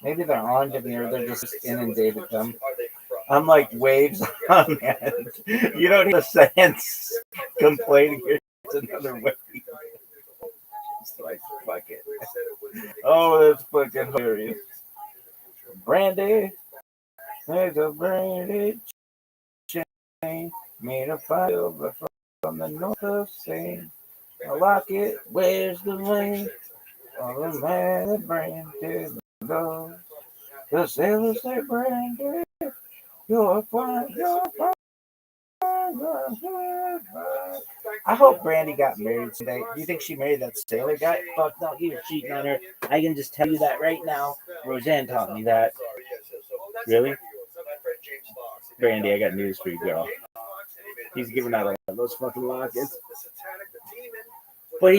Maybe they're on to me or they're just inundated them. Are they from? I'm like waves on land. You don't need a sense complaining. It's another wave. It's like, fuck it. Oh, that's fucking hilarious. Brandy. There's a brandy chain made of fire from the north of Spain. I lock it. Where's the rain? All the man that Brandy loves. The sailors say, Brandy, you're fine, you're fine. I hope Brandy got married today. Do you think she married that sailor guy? Fuck no, he was cheating on her. I can just tell you that right now. Roseanne taught me that. Sorry, yes. So, Really? my friend James Fox. Brandy, I got news for you, girl. He's giving out those fucking lockets. But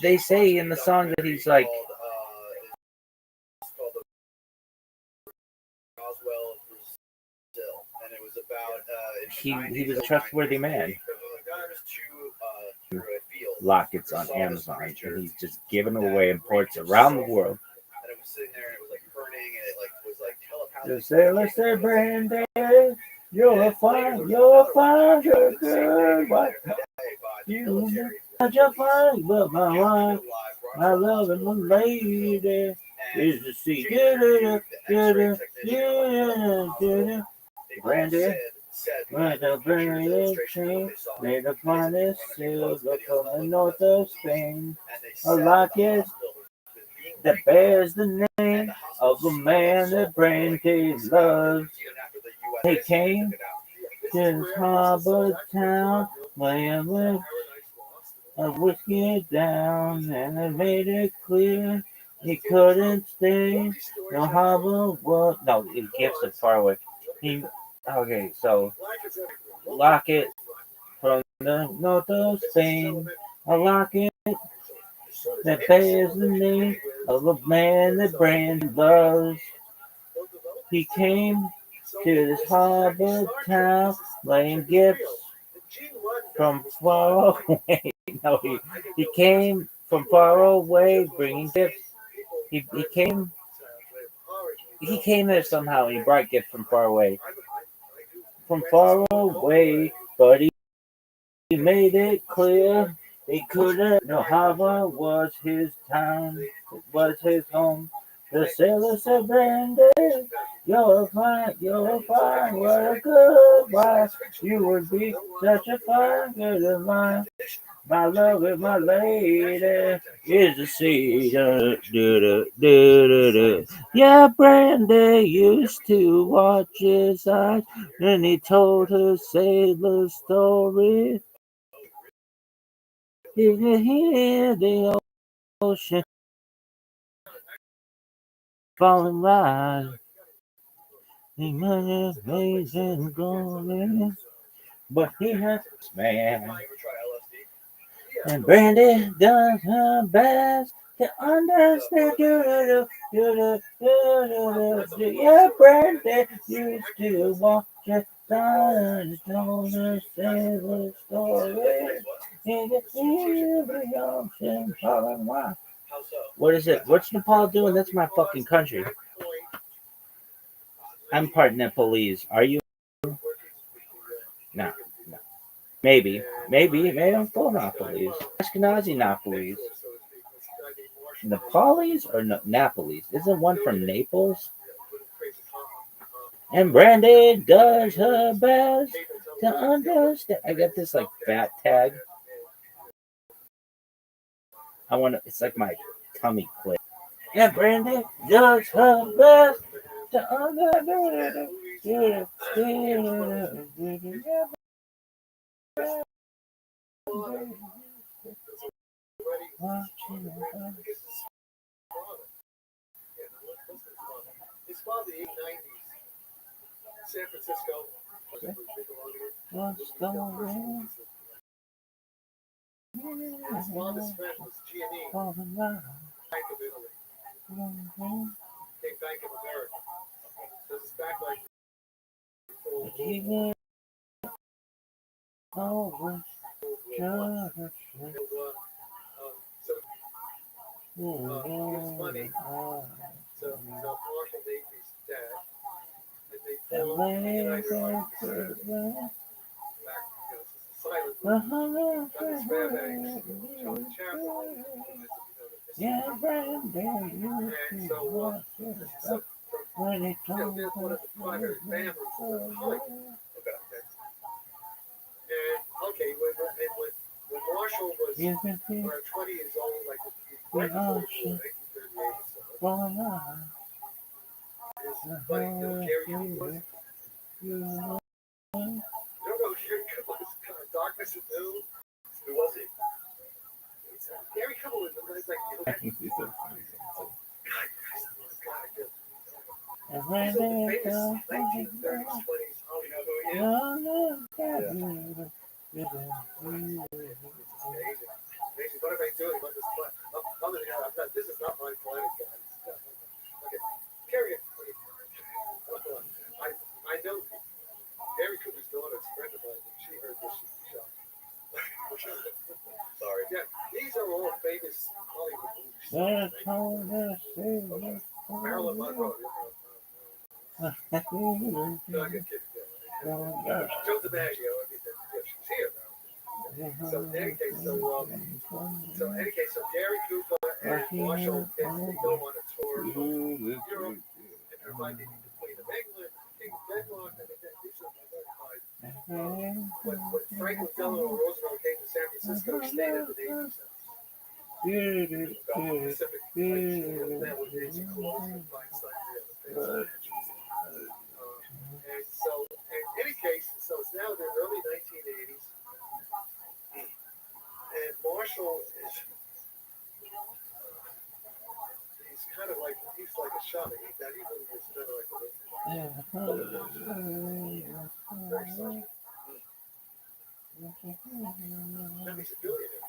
they say in the song that he's like, It's called the Roswell of Brazil, and it was about he was a trustworthy man. Lockets on Amazon, and he's just giving away in ports around the world. And it was sitting there, and it was like burning, and it like was like telepathic. The sailor said, Brandy, you're fine, you're good. What? You Such a fine, but my wife, my love and my lady is to see. Brandy, with a brilliant chain, made of finest silver from the north of Spain. A locket that bears the name of a man that Brandy loves. He came to this harbor town, laying with a whiskey down, and I made it clear he couldn't stay. No harbor was no, it gets it far away. He okay, so locket from the north of Spain, a locket that bears the name of a man that Brandon loves. He came to this harbor town, laying gifts from far away. No, he came from far away, bringing gifts. He came there somehow. He brought gifts from far away, but he made it clear he couldn't. No harbor was his town, it was his home. The sailor said, Brandy, you're fine, what a good wife. You would be such a fine good life. My love with my lady is the sea. Yeah, Brandy used to watch his eyes, and he told her sailor story. You can hear the ocean falling rise. He must have amazing glory, but he has man. And Brandy does her best to understand yeah, Brandy used to walk just and told her sailor story. In the sea of the ocean, falling wild. What is it? What's Nepal doing? That's my fucking country. I'm part Nepalese. Are you? No. Maybe I'm full Nepalese. Ashkenazi Nepalese. Nepalese or Napolese? Isn't one from Naples? And Brandy does her best to understand. I got this like fat tag. I want to. It's like my tummy clip. And Brandy does her best to understand. His father, the 890s, San Francisco. What's going on? His father's friend was Giannini, Bank of Italy. Came Bank of America. This is back like gives money to Marshall Navy's dad. And they formed the United States back, silently. Not as Fairbanks, Charlie Chaplin. Yeah, Brandy, And so, there's one of the primary families in Hollywood about that. And okay, when Marshall was around 20 years old, like right before 1938, his buddy Gary Cooper. You don't know Gary Cooper's Darkness at Noon? Who was he? Gary Cooper was like, he's a famous 1930s, 20s Hollywood. Amazing. What am I doing about this planet? This is not my planet, guys. Okay, Gary, I know Gary Cooper's daughter's friend of mine. She heard this show. Sorry. Yeah, these are all famous Hollywood movies. Marilyn Monroe. Joe DiMaggio. She's here now. So in any case, so Gary Cooper and Marshall they go on a tour of Europe, and they're invited the Queen of England, King of Denmark, and these are identified. When Franklin Delano Roosevelt came to San Francisco, he stayed at the Navy Center. Pacific Flight, that was Nancy Pelosi, Feinstein, and so, in any case, so it's now the early 1980s, and Marshall is, he's kind of like, he's like a shaman. That even was kind of like a very social. Now he's a billionaire.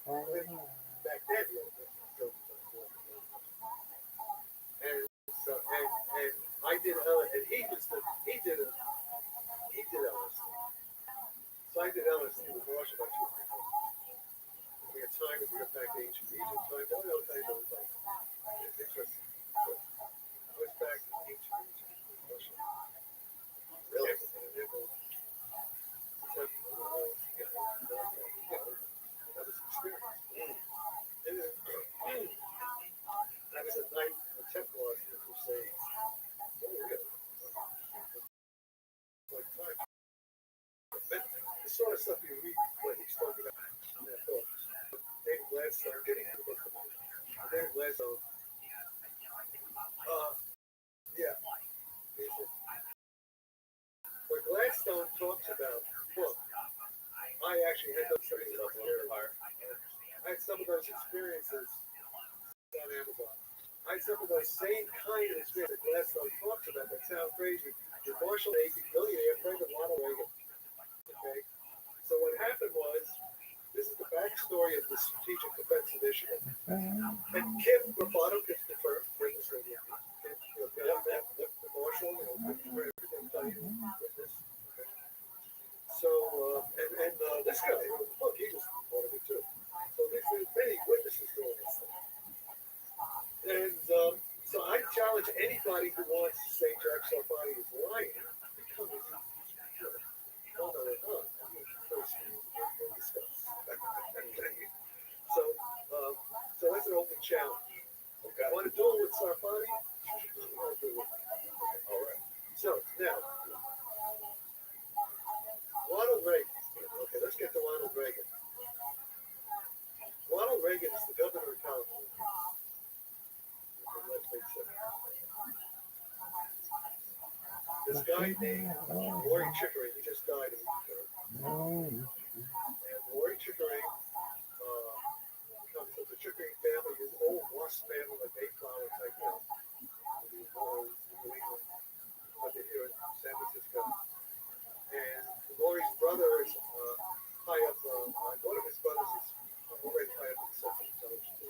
Back then, and so, and I did, and he did LSD. So I did LSD with Marshall about 2 years ago. We had time to bring it back to ancient Egypt. So I don't know what I know. It's interesting. So I was back in ancient Egypt with Marshall. Really? And then we'll tell you, that was an experience. And then, that was a night in the Templars in the Crusades. Oh, really? Like time. The sort of stuff you read when he's talking about in that book. David Gladstone getting into the book. David Gladstone. Yeah. When Gladstone talks about the book, I actually had those experiences. I had some of those experiences on Amazon. I had some of those same kind of experiences that Gladstone talks about that sound crazy. The Marshall Navy billionaire friend of Ronald Reagan. Okay? So what happened was, this is the backstory of the Strategic Defense Initiative. And Kim Rapato can confirm, witness radio. The Marshall, everything tell you witness. So, and this guy, look, he was part of it too. So there's many witnesses doing this thing. And so I challenge anybody who wants to say Jack Sarfati is lying to come and so that's an open challenge. Okay. Want to do it with Sarfati? I'll do it. All right. So now, Ronald Reagan. Okay, let's get to Ronald Reagan. Ronald Reagan is the governor of California. This guy named Rory Chickering, he just died a week ago. And Rory Chickering comes from the Chickering family, his old Wasp family, like Mayflower type family. New England, but they're here in San Francisco. And Rory's brother is high up, one of his brothers is already high up in the Central Intelligence.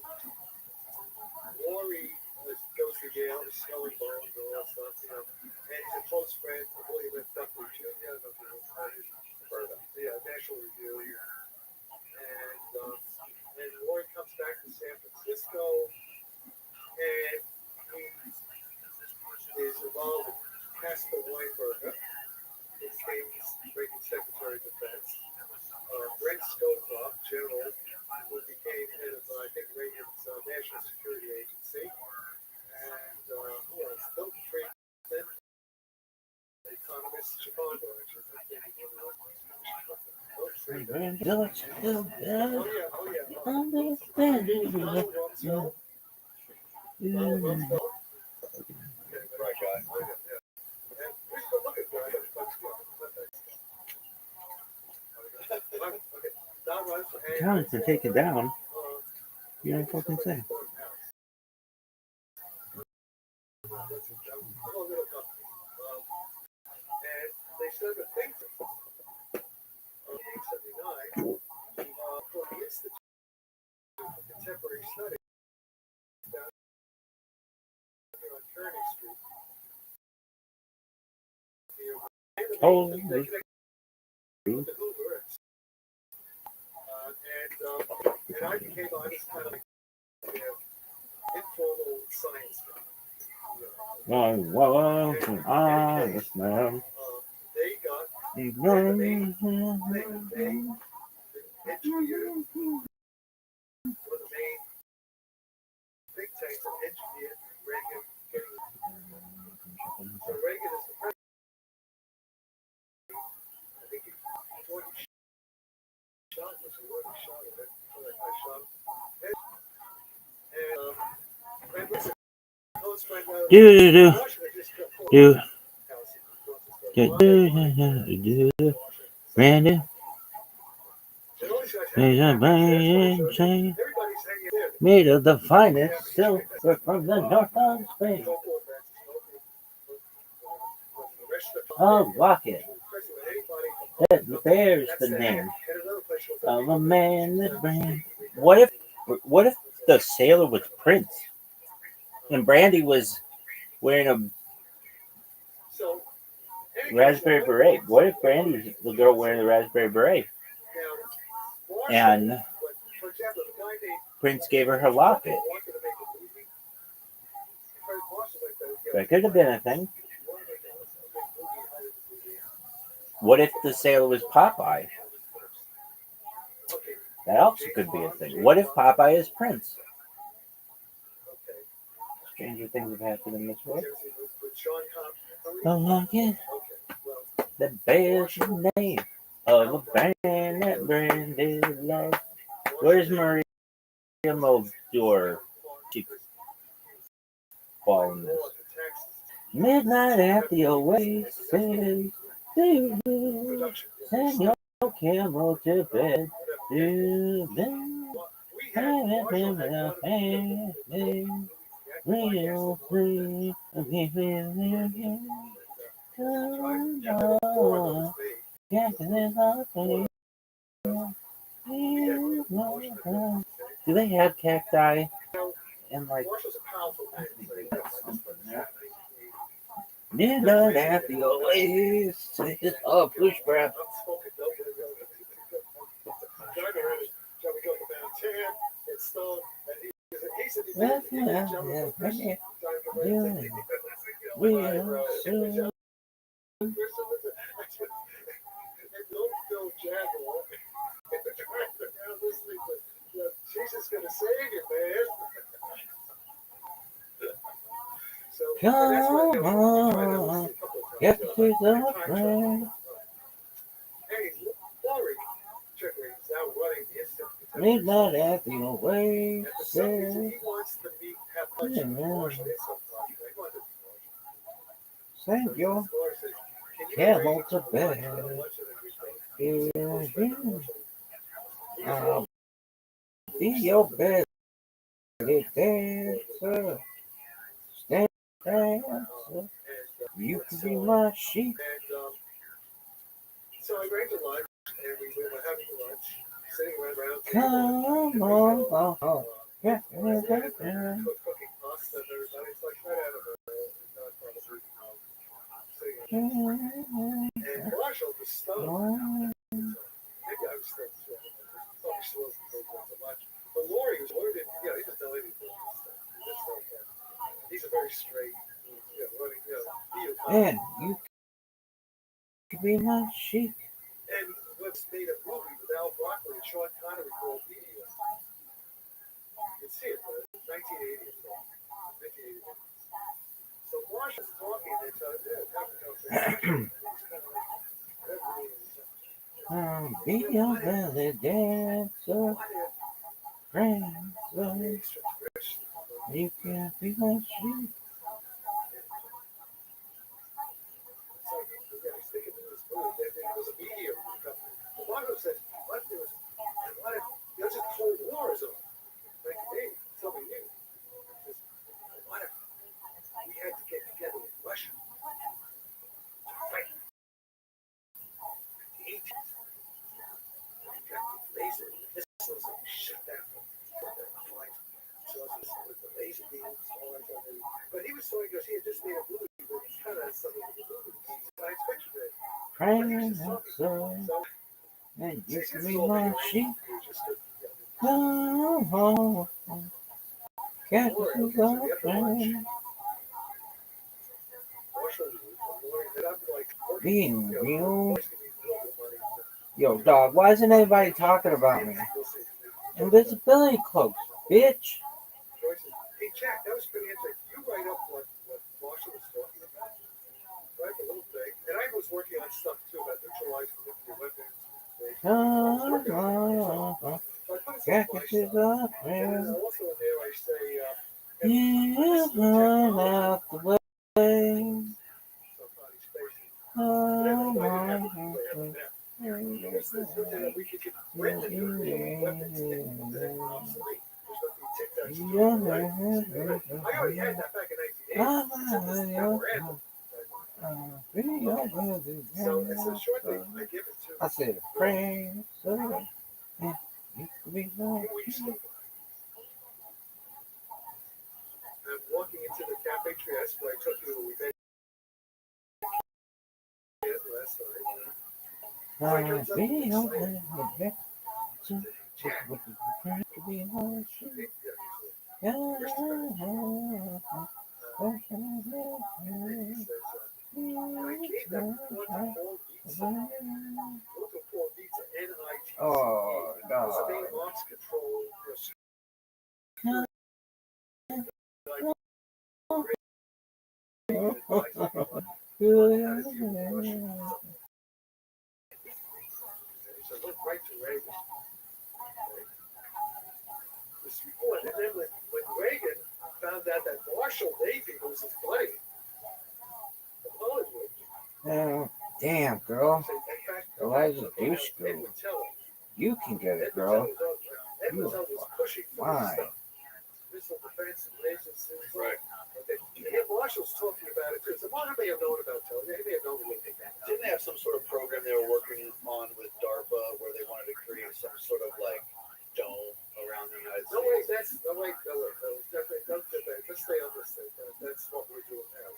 Rory goes to Yale, he's smelling bones and all that stuff, you know. And he's a close friend of William F. Buckley Jr. National Review. And Rory comes back to San Francisco, and he is involved with Casper Weinberger, who became Reagan's Secretary of Defense. Brent Scowcroft, General, who became head of, I think, Reagan's National Security Agency. And who else? Bill Friedman, economist, Chicago, actually. Right, guy. And we still look at that. Tell him to take it down. You don't fucking say. And they said that things in 1979 for the Institute for Contemporary Studies down here on Kearney Street. Oh, and I became, I was kind of like informal science guy. Yes, ma'am. They got, engineered, one of the main think tanks that engineered Reagan getting. So Reagan is the president. I think he shot was a word he shot at it. I shot him. And listen, let's find out. Brandon, made of the finest silver from the north of Spain. Oh, Rocket. That bears the name of a man that brand. What if the sailor was Prince and Brandy was wearing a raspberry beret? What if Brandy's the girl wearing the raspberry beret and Prince gave her locket? That could have been a thing. What if the sailor was Popeye? That also could be a thing. What if Popeye is Prince? Stranger things have happened in this world. The locket that bears the name of a band that Brandy loves. Where's Maria Muldaur? She fall in this. Midnight at the Oasis. Send your camel to bed. Real free. Do they have cacti and like midnight at the Oasis? Oh, bushcraft. Jesus gonna save you, man. Come on, get to the friend. Hey, Laurie, is now running the instant. Midnight at the Oasis. And for some reason, he wants to have lunch with Marshall. It's some project. He wants to Thank you. Camel to bed. I'll be your bed. Dancer. Stand dancer. You can be my sheep. And so I ran to lunch, and we were having lunch, sitting around. Come on. Yeah. Cooking pasta, and everybody's like right out of the and Marshall was stoned. Maybe I was still probably still wasn't so much. But Laurie didn't, he doesn't know anything. He's a very straight, And you can be my sheep. And what's made a movie with Al Broccoli and Sean Connery called Media. You can see it, but 1980 or so. 1980. So Marshall's talking, and it's be your belly dancer, prancer. You can be my sheep. There's a Cold War is on. Like, hey, something new. What if we had to get together with Russia to fight the 80s? We got the laser missiles and shut down with the laser beams, all that stuff. But he was so he had just made a movie that kind of something with the movie. Science fiction. Prancer. And you can be my sheep. Oh, can't you go friend? Being real Yo, dog, why isn't anybody talking about me? Invisibility cloaks, bitch. Hey, Jack, that was pretty interesting. You write up what Marshall was talking about, right? The little thing. And I was working on stuff too about neutralizing nuclear weapons. Packages up, And man. also in there, I say, Yeah, run out the way. somebody's facing. Oh, my This is something that we could get rid of nuclear weapons that are obsolete. There's nothing tic-tac. I already had that back in 1980. So it's a short thing. I give it to. I said, friends. Yeah, we know. I'm walking into the Cafe Trieste where I took you to event last Oh, no. So I went right to Reagan. This report, and then when Reagan found out that Marshall Navy was his buddy from Hollywood. Oh, damn, girl. Elijah douche girl. You can get it, girl. You are fine. Missile defense and laser systems. Right. And Marshall's talking about it too. So Marshall may have known about it. They may have known anything. Didn't they have some sort of program they were working on with DARPA where they wanted to create some sort of like dome around the United States? No, wait, that's no, wait, no, wait, no, definitely don't do that. Let's stay on this thing. That's what we're doing now.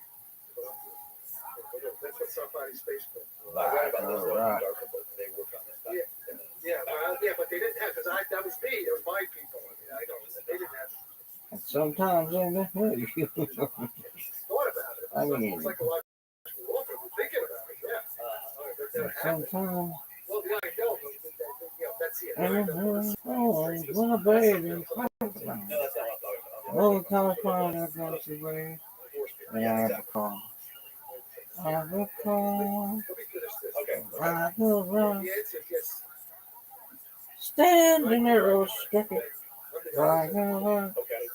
That's what somebody's space for. I read about this DARPA book. They worked on this back. Yeah, but they didn't have, because that was me. It was my people. I mean, I know they didn't have. And sometimes in the hood, you thought about it. I mean, it's like a lot of warfare. We're thinking about it. Yeah. sometimes. Well, yeah, I know. That's it. What a baby. No, that's not what I'm talking about. Oh, California, don't you wait? Yeah, I have a call. I have a call. Okay. I will run. Standing there, struck it. Like a heart. Okay.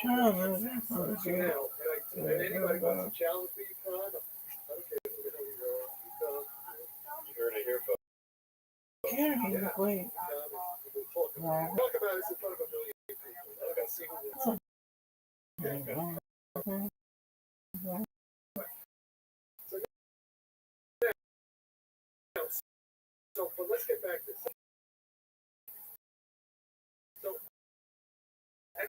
Anybody wants to challenge me, I don't care who the hell you are. You heard it here, folks. Carry away. Talk about it in front of a million people. Okay. See who wins. So, but let's get back to this. So, at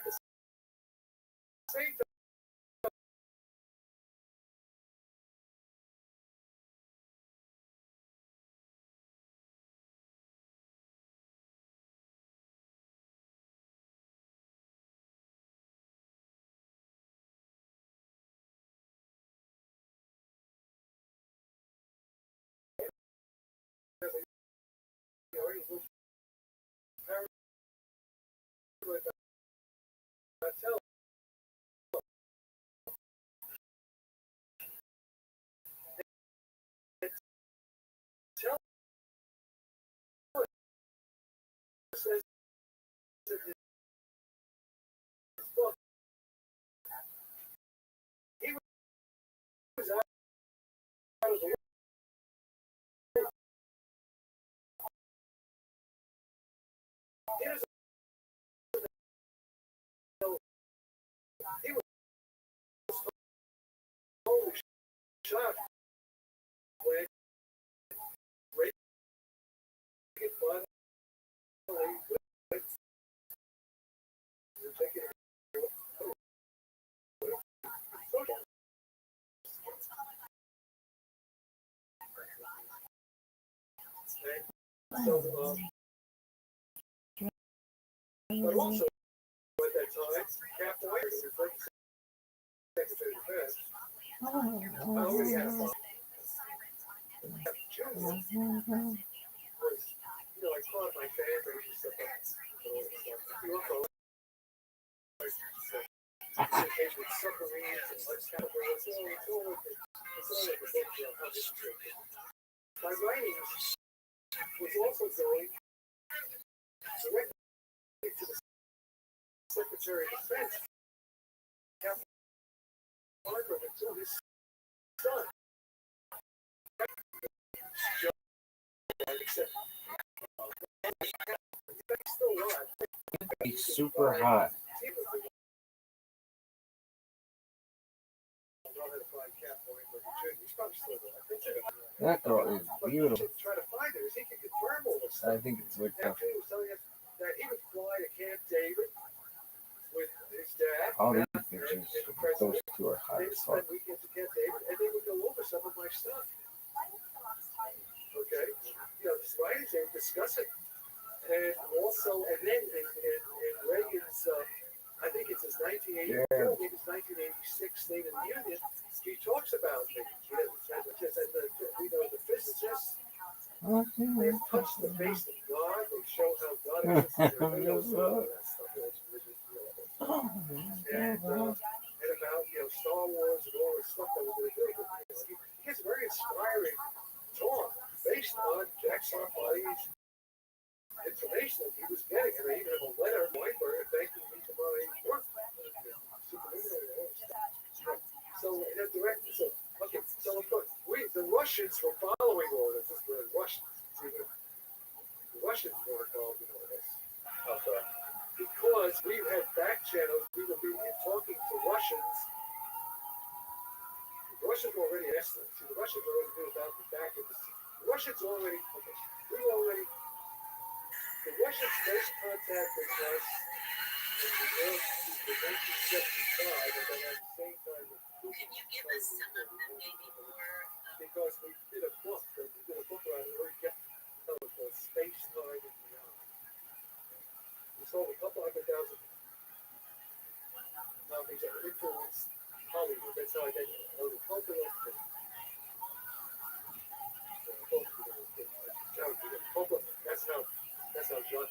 the same time, he was out of the he was totally shocked when Reagan finally taking so, but also at that time, Captain Iron was Secretary of Defense. I already had a June was, I caught my fan base and stuff like that. You also with submarines and let's have it's all like the book, how this is written. My writings was also going directly to the Secretary of Defense, Captain Margaret, and to his son. Except, he's still alive. He's super hot. That girl is beautiful. I think it's Victor. After he was telling us that he would fly to Camp David with his dad. All these pictures, those two are hot They would as fuck. spend weekends at Camp David, and they would go over some of my stuff. Okay, the writings they would discuss it, and also, and then in Reagan's, I think it's his 1980, I think it's 1986 State of the Union. He talks about me, and the physicists. They touch the face of God. They show how God exists. And about Star Wars and all this stuff that we're going to do. He has very inspiring talk based on Jackson Body's information that he was getting. And I even have a letter from Weinberg thanking me for my work. So in a direct, the Russians were following all this. This is the Russians. See, the Russians were involved in all this. Because we had back channels, we were talking to Russians. The Russians were already excellent. See, the Russians already knew about the back of this. The Russians already, the Russians first contacted us in the year 1975, and then at the same time, Can you give us some of the maybe more? because we did a book around it, called Space, Time, and Beyond. We sold a couple 100,000 copies that influenced Hollywood. That's how I got the cultural thing. That's how John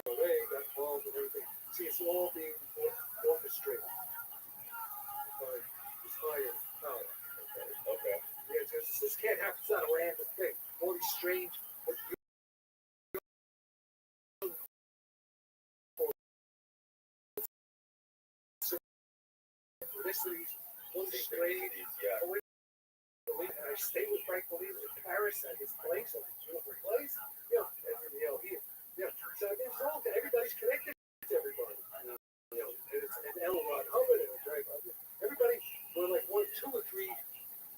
Ray got involved in everything. See, it's all being orchestrated by this higher power. Okay. Yeah, this can't happen. It's not a random thing. All these strange. All these strange. Yeah. I stayed with Frank Believe in Paris at his place, at his beautiful place. So it's all everybody's connected to everybody. And L. Ron Hubbard and everybody were like 1, 2, or 3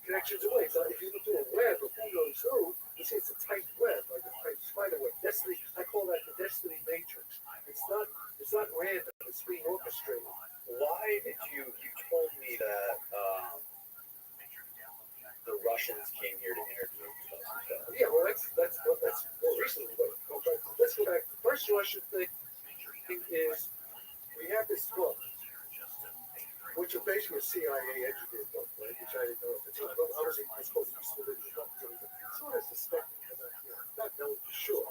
connections away. So if you look to a web of who knows who, you see it's a tight web, like a tight spider web. Destiny, I call that the destiny matrix. It's not random. It's being orchestrated. Why did you told me that the Russians came here to interview us? Yeah, well, that's more recently. Let's go back. The first Russian thing is we have this book, which is basically a CIA engineer book, right? Which I didn't know. Obviously, it's supposed to be split into something. Sort of suspecting, not knowing for sure.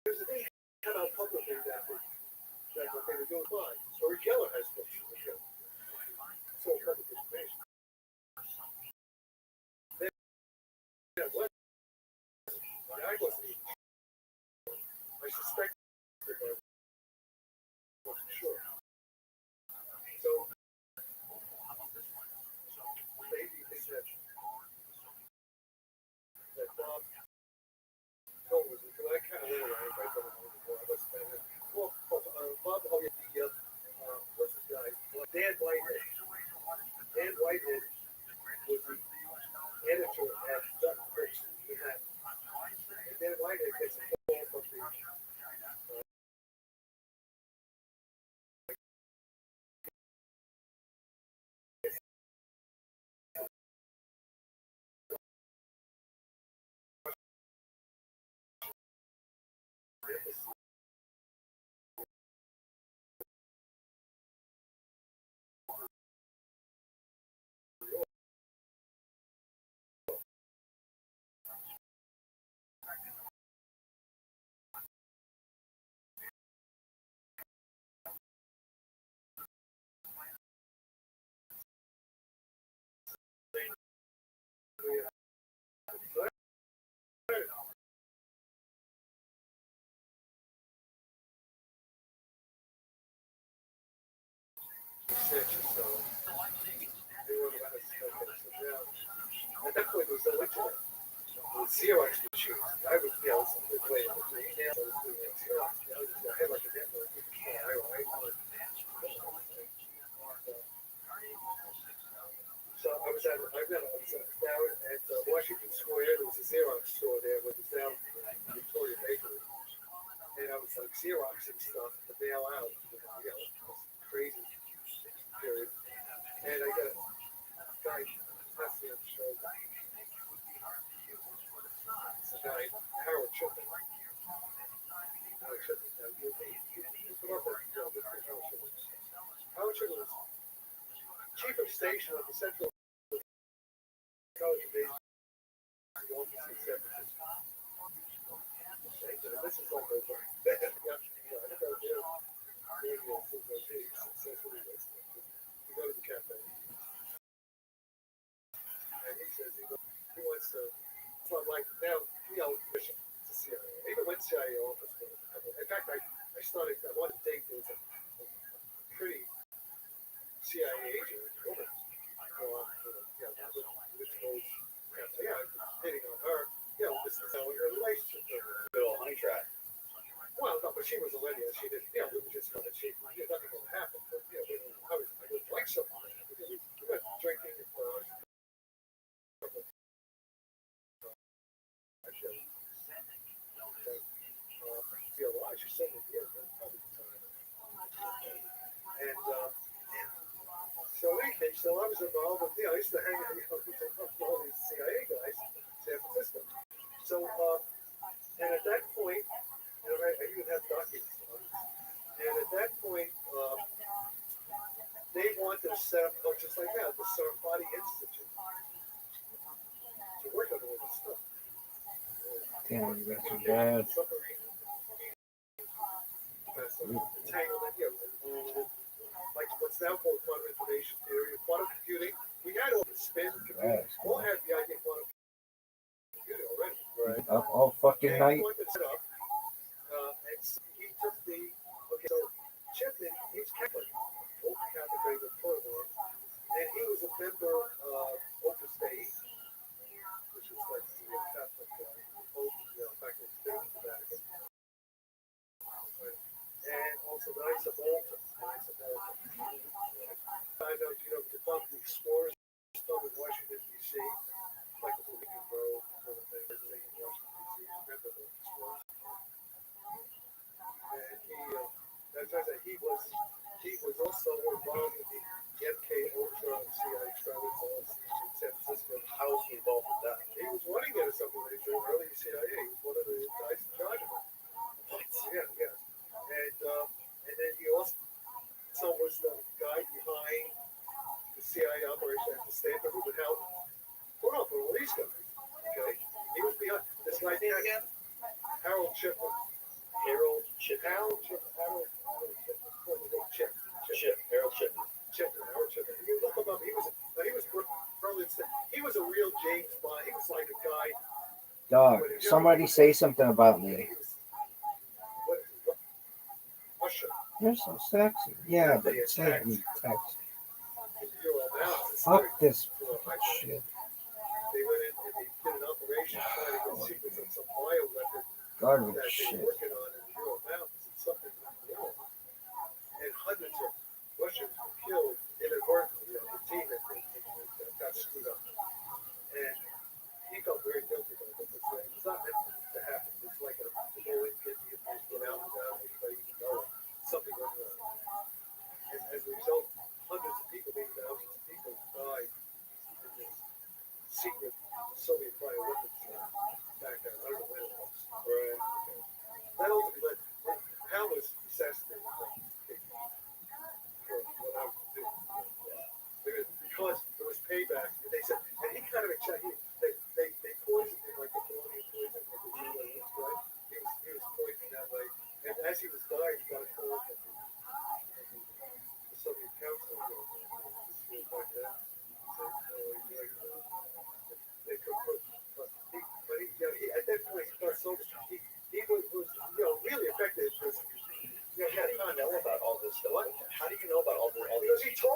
Here's the thing, kind of publicly that what they were doing fine. Or Geller has books. It's all public information. I wasn't even I suspect that I wasn't sure. So maybe you think that Bob told us, because I kind of went around, I don't know before I was Bob, what's his guy? Dan Whitehead. Dan Whitehead was the editor at Duck Books in Manhattan. And Dan Whitehead gets a call from the 6 or so. They were about to so now, at that point, it was electric. With Xerox machines. I was, playing with the email. I was doing Xerox. I had like a network. So I was at down at Washington Square. There was a Xerox store there, where there's now Victoria Bakery. And I was like Xeroxing stuff to bail out. Crazy period. And I got a guy tapped me on the shoulder. It's a guy, Howard Chippen. Howard Chippen. Howard Chippen was chief of station of the Central College of Business. This is all over. You go to the cafe. And he says he wants to, so I'm like, now, mission to CIA. I even went to CIA office. In fact, I wanted to date, there was a pretty CIA agent, woman, hitting on her, this is how your relationship was. Good old honey trap. Well, no, but she was already, she didn't, we were just going to, nothing going to happen, but, I would like something, because we went drinking and she said it, and, so anyway, so I was involved with, I used to hang out with all these CIA guys in San Francisco. So, and at that point, I even have documents. And at that point, they wanted to set up, just like that, the Sarfati Institute to work on all this stuff. Damn, you got some bad. Like what's now called quantum information theory, quantum computing. We had all the spin computing. All had the idea of quantum computing already. Right. Up all fucking night. He took the, so Chipman, he's Catholic, old Catholic, very good Protestant, and he was a member of Opus Dei, which is like the Catholic back in the Vatican. And also the Knights of Malta. I know, the Trump Explorers Club in Washington, D.C., like the Bohemian Grove sort of thing, in Washington, D.C., remember the Explorers. And he was also involved in the MK Ultra CIA experiments in San Francisco. How was he involved with that? He was running it or something like that, early CIA. He was one of the guys in charge of it. What? Yeah. And then he also was the guy behind the CIA operation at the Stanford who would help put up all these guys. Okay? He was behind this guy name again? Harold Chipman. Harold Chipman. Harold Chipman. You look him up. He was Berlin. He was a real James Bond. He was like a guy. Dog, somebody say something about me. Russia. You're so sexy. Yeah, but say me text. Fuck this shit. They went in and they did an operation trying to get secrets of some bioweapon Garbage that they shit. were working on in the Ural Mountains and something wrong. And hundreds of Russians were killed inadvertently on the team that got screwed up. And he felt very guilty about it. It's not meant to happen. It's like to go in, get the information out without anybody even knowing. Something went wrong. And as a result, hundreds of people, maybe thousands of people died in this secret Soviet bioweapons back then. I don't know when it was. Right. That ultimately led Hal was assassinated for what I would do. Because there was payback. And they said, and he kind of they poisoned him like the colonial poison, like the Germans, right? He was poisoned that way. And as he was dying, he got a call from the Soviet Council. Like that. They could put, but he at that point he got so he was really affected because How do you know about all this stuff? What? How do you know about all this? Because he told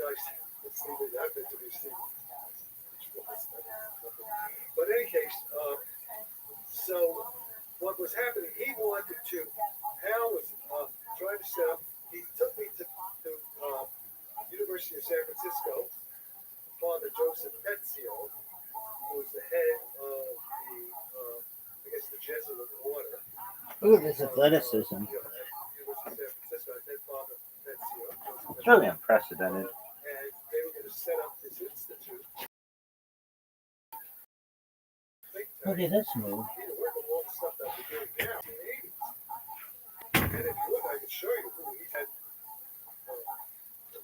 guys, let's leave it out there to be Steve. But in any case, so what was happening, he wanted to, Hal was trying to set up, he took me to University of San Francisco, Father Joseph Petzio, who was the head of the, I guess, the Jesuit order. Ooh, this athleticism. University of San Francisco, I said Father Petzio. It's really unprecedented. And they were going to set up this institute. Look at this move. He was working on all the stuff that we're doing now in the 80s. And if you look, I can show you who he had.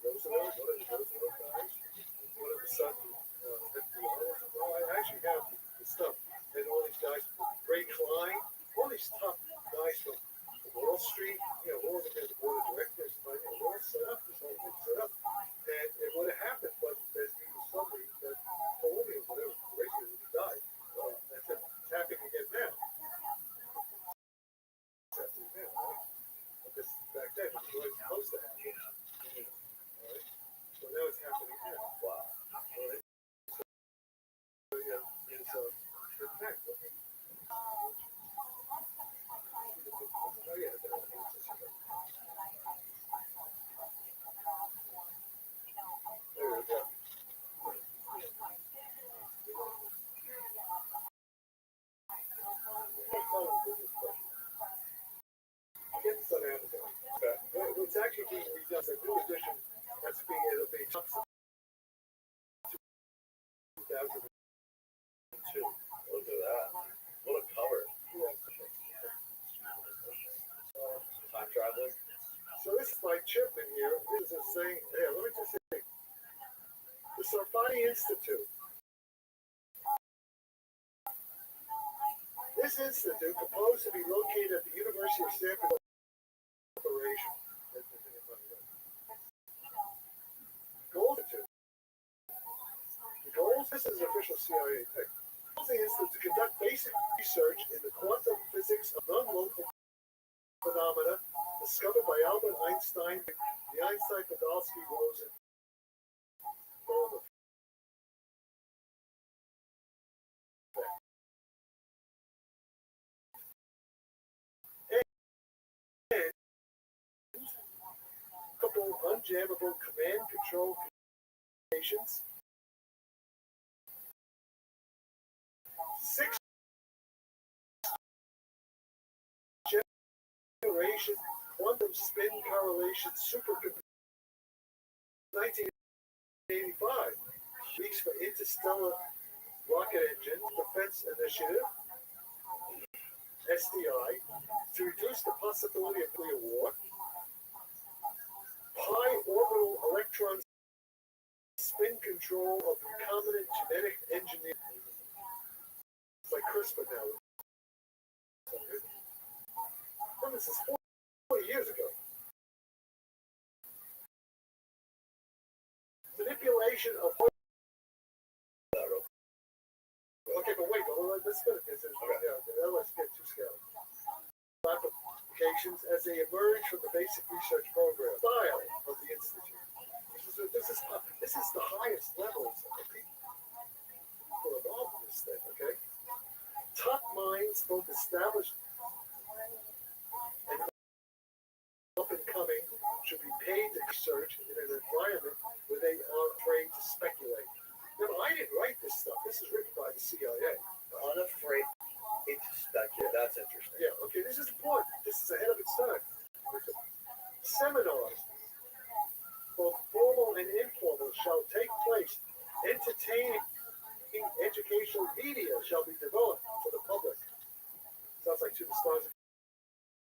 Roosevelt, one of the Roosevelt guys, one of the sons of FDR. Well, I actually have the stuff. And all these guys, Ray Klein, all these top guys from Wall Street, all of the board of directors, but all set up, this whole thing set up. And it would have happened, but there's somebody that told me, whatever, crazy, he died. I said, it's happening again now. It's happening now, right? Because back then, it was always supposed to happen. Right? So now it's happening now. Wow. Right? So, yeah, it's a fact. Oh, yeah, there we go. It's on Amazon. It's actually being redone. It's a new edition that's being it'll be 2002. Look at that. What a cover. Time traveling. So this is my Chipman here. This is saying, here, let me just say, the Sarfati Institute. This institute, proposed to be located at the University of San Francisco. Goals. The goals, this is official CIA thing. The goals is to conduct basic research in the quantum physics of non-local phenomena discovered by Albert Einstein, the Einstein-Podolsky-Rosen effect. And a couple unjammable command control communications. 6 generation quantum spin correlation supercomputer. 1985. Weeks for interstellar rocket engine defense initiative. SDI, to reduce the possibility of nuclear war. High orbital electron spin control of recombinant genetic engineering. It's like CRISPR now. Well, this is 40 years ago. Manipulation of. Okay, but wait, let's go. Let's get too scaled. Applications as they emerge from the basic research program. Style of the institute. This is the highest levels of people involved in this thing. Okay. Top minds, both established and up and coming, should be paid to research in an environment where they are afraid to speculate. Now, I didn't write this stuff. This is written by the CIA. Unafraid to speculate. That's interesting. Yeah, okay, this is important. This is ahead of its time. Seminars, both formal and informal, shall take place. Entertaining educational media shall be developed for the public. Sounds like To the Stars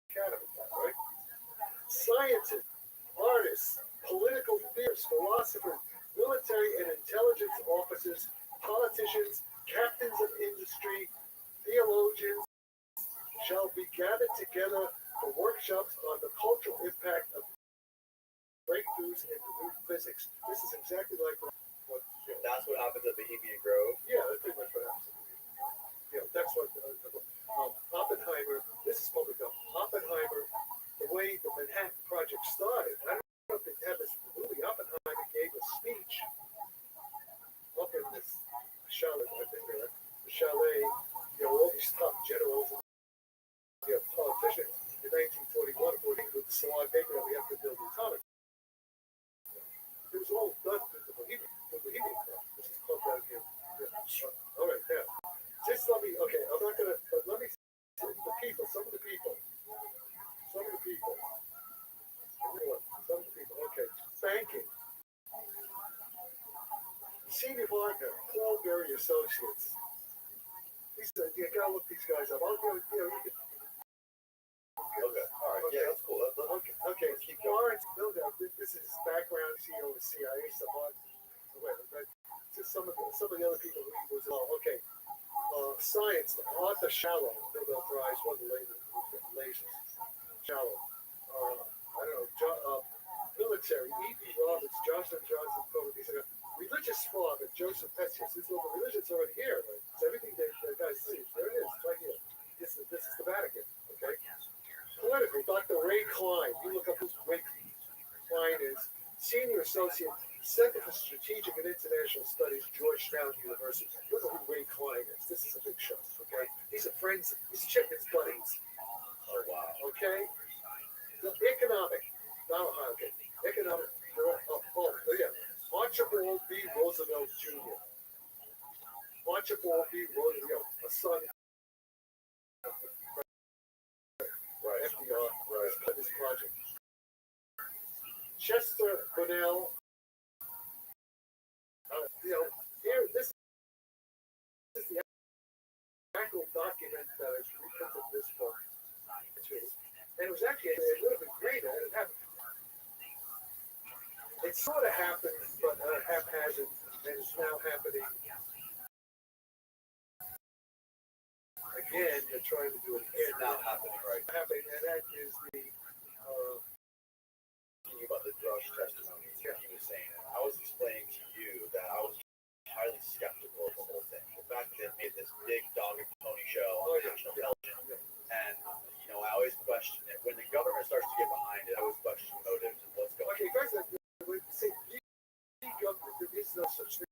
Academy, right? Scientists, artists, political theorists, philosophers, military and intelligence officers, politicians, captains of industry, theologians shall be gathered together for workshops on the cultural impact of breakthroughs in the new physics. This is exactly like what That's what happens at Bohemian Grove. yeah, that's pretty much what happens. That's what Oppenheimer. This is public domain. Oppenheimer, the way the Manhattan Project started. I don't know if they have this movie. Oppenheimer gave a speech All right, now, just let me, okay, I'm not gonna, but let me, the people, some of the people, okay, banking, senior partner, Cloudberry Associates. He said, you gotta look these guys up. I'll go, you can. Okay, all right, yeah, that's cool. Okay, keep going. No, this is his background, CEO of the CIA stuff on. But just some of the other people who was involved. Okay, science, Arthur Shallow, Nobel Prize, one of the latest. Shallow. I don't know, military, E.P. Roberts, Johnson Johnson, these are religious father, Joseph Petzius. This little religion's already here. Right? It's everything that guys see. There it is, it's right here. This is the Vatican. Okay. Political, Dr. Ray Klein. You look up who Ray Klein is. Senior Associate, Center for Strategic and International Studies, Georgetown University. Look at who Ray Klein is. This is a big show. Okay. These are friends. He's Chipman's buddies. Oh, wow. Okay. The economic. Okay. Economic. Yeah. Archibald B. Roosevelt Jr. Archibald B. Roosevelt, a son. Right. FDR. Right. This project. Chester Bonnell. Here, this is the actual document that is reprinted this book. And it was actually, it would have been great had it happened. It sort of happened, but haphazard, and it's now happening. Again, they're trying to do it again. It's not happening right now. Happening, and that is the, About the Rush testimony, he was saying, I was explaining to you that I was highly skeptical of the whole thing. The fact that they made this big dog and pony show on national television, and I always question it. When the government starts to get behind it, I always question motives and what's going on. Okay, guys, government, there is no such thing.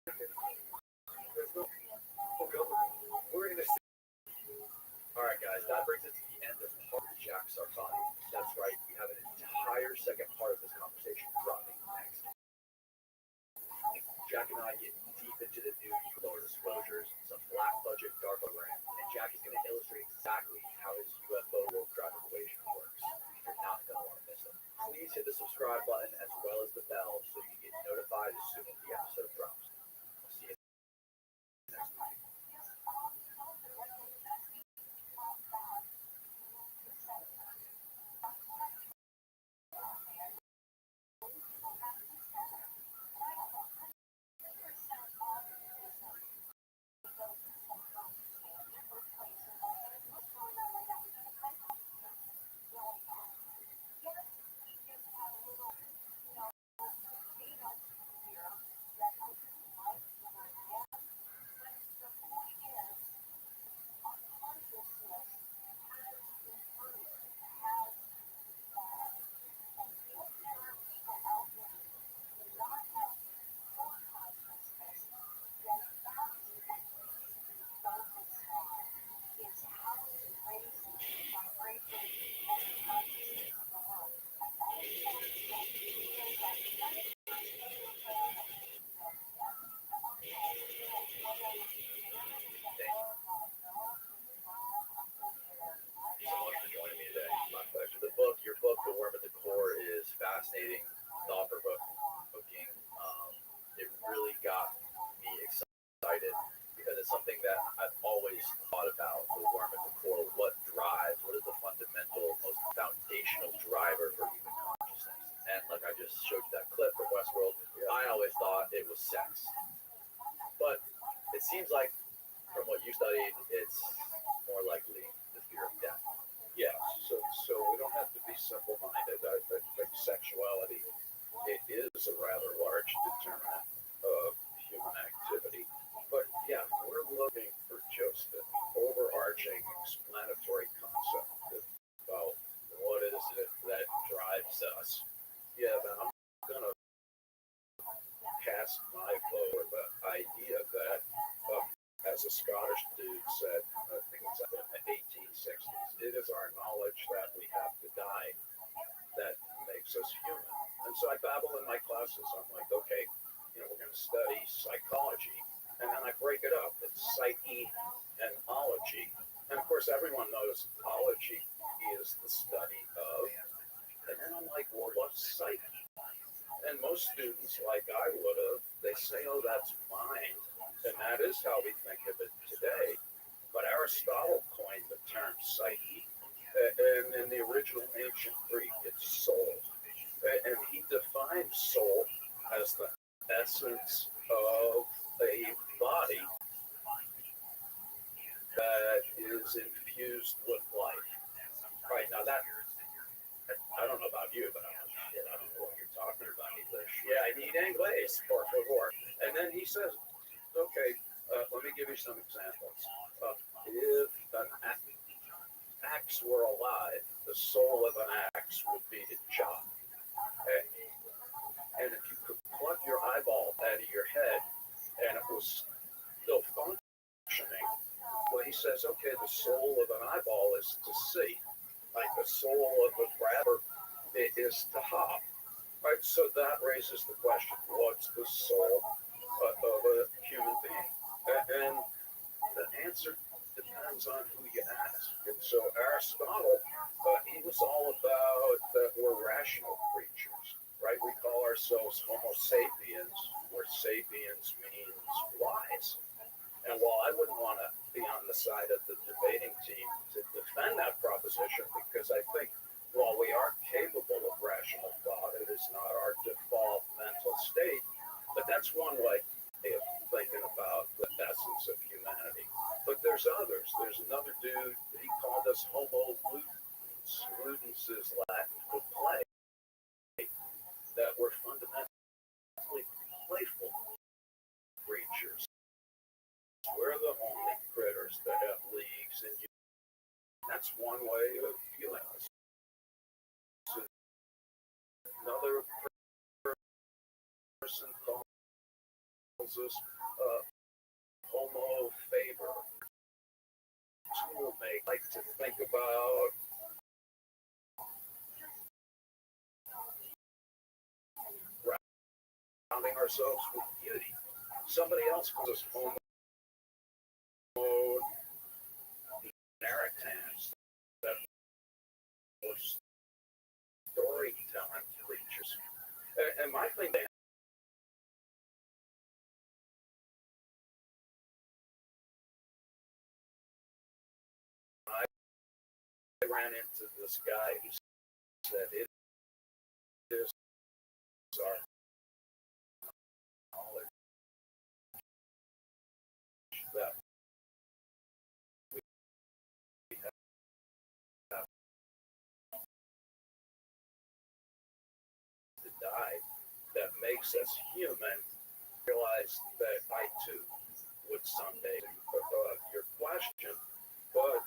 There's no government. We're in a. All right, guys, that brings us to the end of part of Jack Sarfati. That's right, we have an entire second part of this conversation dropping next. Jack and I get deep into the new UFO disclosures, some black budget DARPA grant, and Jack is going to illustrate exactly how his UFO world crowd equation works. You're not going to want to miss it. Please hit the subscribe button as well as the bell so you get notified as soon as the episode drops. I'll see you next week. Fascinating, thought-provoking. It really got me excited because it's something that I've always thought about. The worm at the core, what drives, what is the fundamental, most foundational driver for human consciousness? And like I just showed you that clip from Westworld, I always thought it was sex. But it seems like from what you studied, it's more likely the fear of death. Yeah, so we don't have to be simple-minded. I think sexuality, it is a rather large determinant of human activity. But yeah, we're looking for just an overarching explanatory concept about what is it that drives us. Yeah, then I'm going to cast my vote for the idea that, as a Scottish dude said, I think it's in the 1860s, it is our knowledge that we have to die that makes us human. And so I babble in my classes. I'm like, okay, we're going to study psychology. and then I break it up. It's psyche and ology. And of course, everyone knows ology is the study of. And then I'm like, well, what's psyche? And most students, like I would have, they say, oh, that's mind. And that is how we think of it today. But Aristotle coined the term psyche. And in the original ancient Greek, it's soul. And he defined soul as the essence of a body that is infused with life. Right, now that, I don't know about you, but I don't know what you're talking about English. Yeah, I need English, por favor. And then he says, okay, let me give you some examples. If an axe were alive, the soul of an axe would be to chop. And if you could pluck your eyeball out of your head and it was still functioning, well, he says, okay, the soul of an eyeball is to see. Like the soul of a grabber is to hop. Right? So that raises the question, what's the soul of a human being? And the answer depends on who you ask. And so Aristotle, he was all about that we're rational creatures, right? We call ourselves Homo sapiens, where sapiens means wise. And while I wouldn't want to be on the side of the debating team to defend that proposition, because I think while we are capable of rational thought, it is not our default mental state. But that's one way of thinking about the essence of humanity. But there's others. There's another dude, he called us Homo ludens. Ludens is Latin for play. That we're fundamentally playful creatures. We're the only critters that have leagues, and that's one way of viewing us. Another person calls us Homo faber, toolmate. Like to think about surrounding ourselves with beauty. Somebody else calls us Homo narratans, that was storytelling creatures. And my thing, I ran into this guy who said it is our knowledge that we have to die that makes us human. Realize that I too would someday your question, but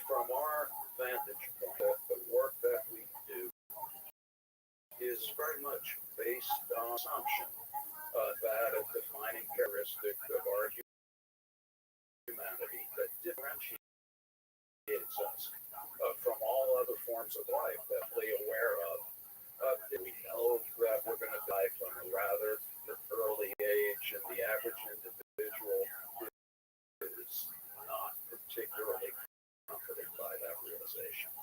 from our vantage point, the work that we do is very much based on assumption that a defining characteristic of our humanity that differentiates us from all other forms of life that we're aware of. We know that we're going to die from a rather early age, and the average individual is not particularly comforted by that realization.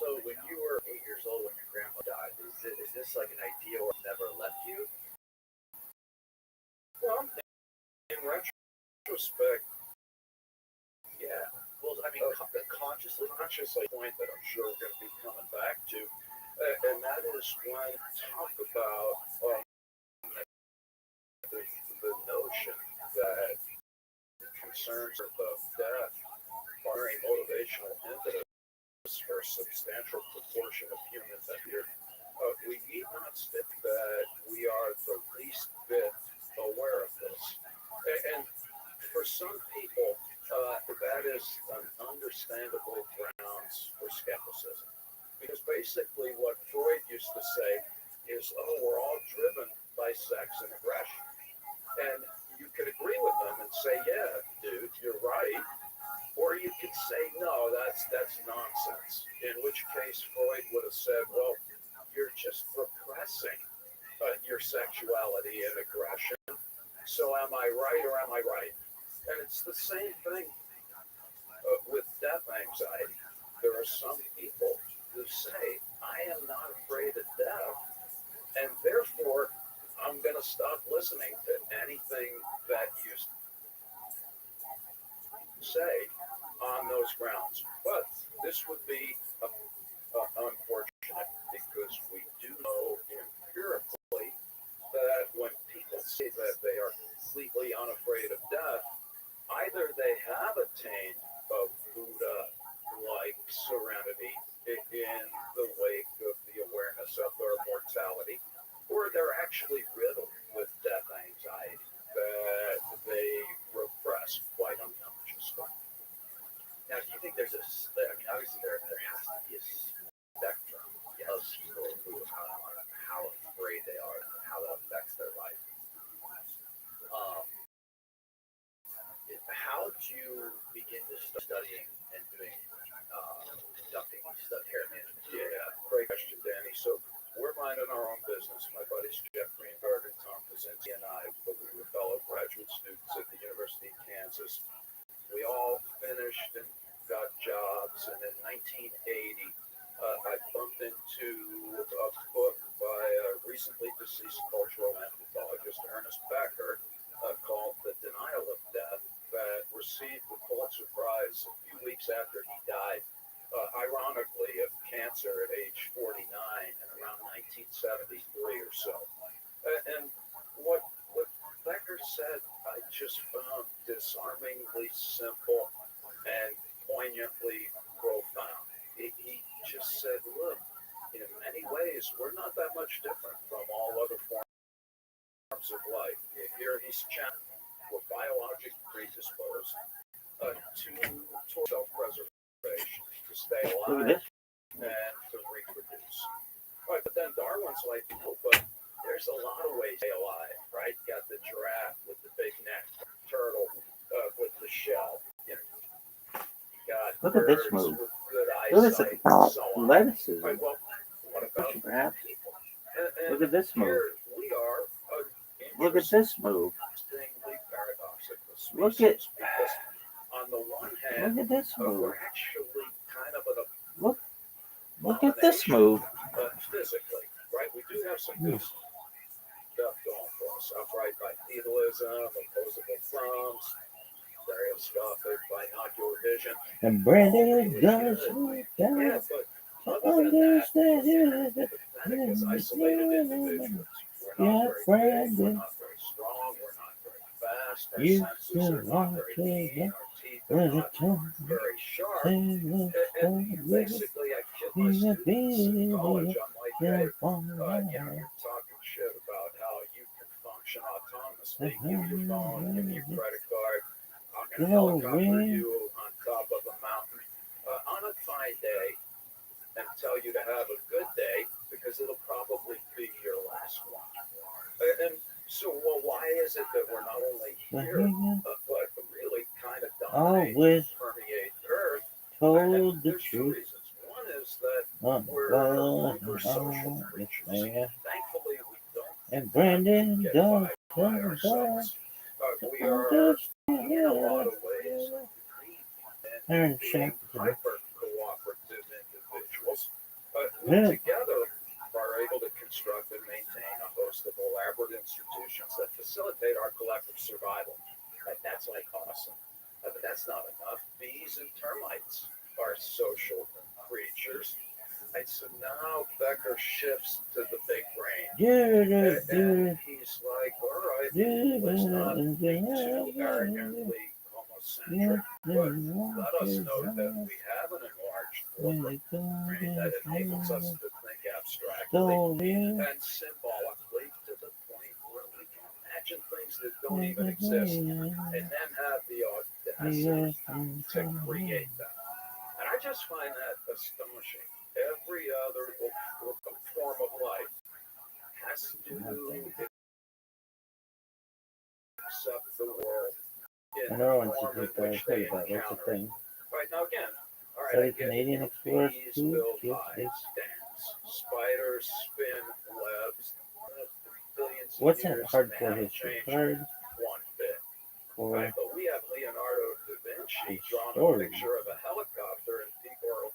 So when you were 8 years old when your grandma died, is this like an idea or never left you? Well, in retrospect, yeah. Well, I mean, consciously. Consciously, point that I'm sure we're going to be coming back to, and that is when talk about the notion that concerns of death are very motivational impetus for a substantial proportion of human behavior. We need not stick that we are the least bit aware of this. And for some people, that is an understandable grounds for skepticism. Because basically what Freud used to say is, oh, we're all driven by sex and aggression. And you could agree with them and say, yeah, dude, you're right. Or you could say, no, that's nonsense. In which case Freud would have said, well, you're just repressing your sexuality and aggression. So am I right or am I right? And it's the same thing with death anxiety. There are some people who say, I am not afraid of death, and therefore I'm going to stop listening to anything that you say on those grounds. But this would be unfortunate because we do know empirically that when people say that they are completely unafraid of death, either they have attained a Buddha-like serenity in the wake of the awareness of their mortality, or they're actually riddled with death anxiety that they repress quite unconsciously. Now, do you think there's I mean, obviously there has to be a spectrum of people who how afraid they are and how that affects their life. How did you begin to studying and doing conducting care management? Yeah, great question, Danny. So we're minding our own business. My buddies Jeff Greenberg and Tom Kaczynski and I, but we were fellow graduate students at the University of Kansas. We all finished and got jobs, and in 1980, I bumped into a book by a recently deceased cultural anthropologist, Ernest Becker, called The Denial of Death, that received the Pulitzer Prize a few weeks after he died, ironically, of cancer at age 49 in around 1973 or so. And what Becker said, I just found disarmingly simple and poignantly profound. He just said, look, in many ways, we're not that much different from all other forms of life. Here he's challenged. We're biologically predisposed to self-preservation, to stay alive and to reproduce. All right, but then Darwin's like, no, but there's a lot of ways to stay alive, right? You got the giraffe with the big neck, turtle with the shell. You got Look at this birds move. with good Look eyesight, at and so on. lettuces. Right, well, what about people? And Look at this move. here we are. Look at this move. Paradoxical species, Look at because on the one hand, look at this move. we're actually kind of an Look at this move. physically, right? We do have some good stuff going for us. Upright bipedalism, opposable thumbs, stereoscopic binocular vision. And Brandon does Yeah, but other than that, we're pathetic as isolated individuals. We're not very big, we're not very strong, we're not very fast, our senses are not very keen, our teeth are not very sharp. And basically, I kid my students in college, I'm like, hey, you're talking shit about how you can function autonomously. Give me your phone, give me your credit card. I'm going to helicopter you on top of a mountain on a fine day and tell you to have a good day because it'll probably be your last one. And so, well, why is it that we're not only here, but really kind of dominate, permeate Earth? And the there's two truth. reasons. One is that we're social creatures. Thankfully, we don't And Brandon get does by ourselves. We are, in a lot of ways, Aaron being Shack. hyper-cooperative individuals who together are able to construct and maintain a host of elaborate institutions that facilitate our collective survival. That's like awesome. But that's not enough. Bees and termites are social creatures. And so now Becker shifts to the big brain. And he's like, all right, let's not be too arrogantly homocentric, but let us know that we have an enlarged corporate brain that enables us to think abstractly and symbolically to the point where we can imagine things that don't even exist and then have the audacity to create them. And I just find that astonishing. Every other form of life has to accept the world in the form in which they encounter it. Right, now again, all right, I get Canadian bees build hives, dams, spiders spin webs, billions of What's that years hardcore haven't history changed card? for Right, but we have Leonardo da Vinci drawing a story. picture of a helicopter, and people are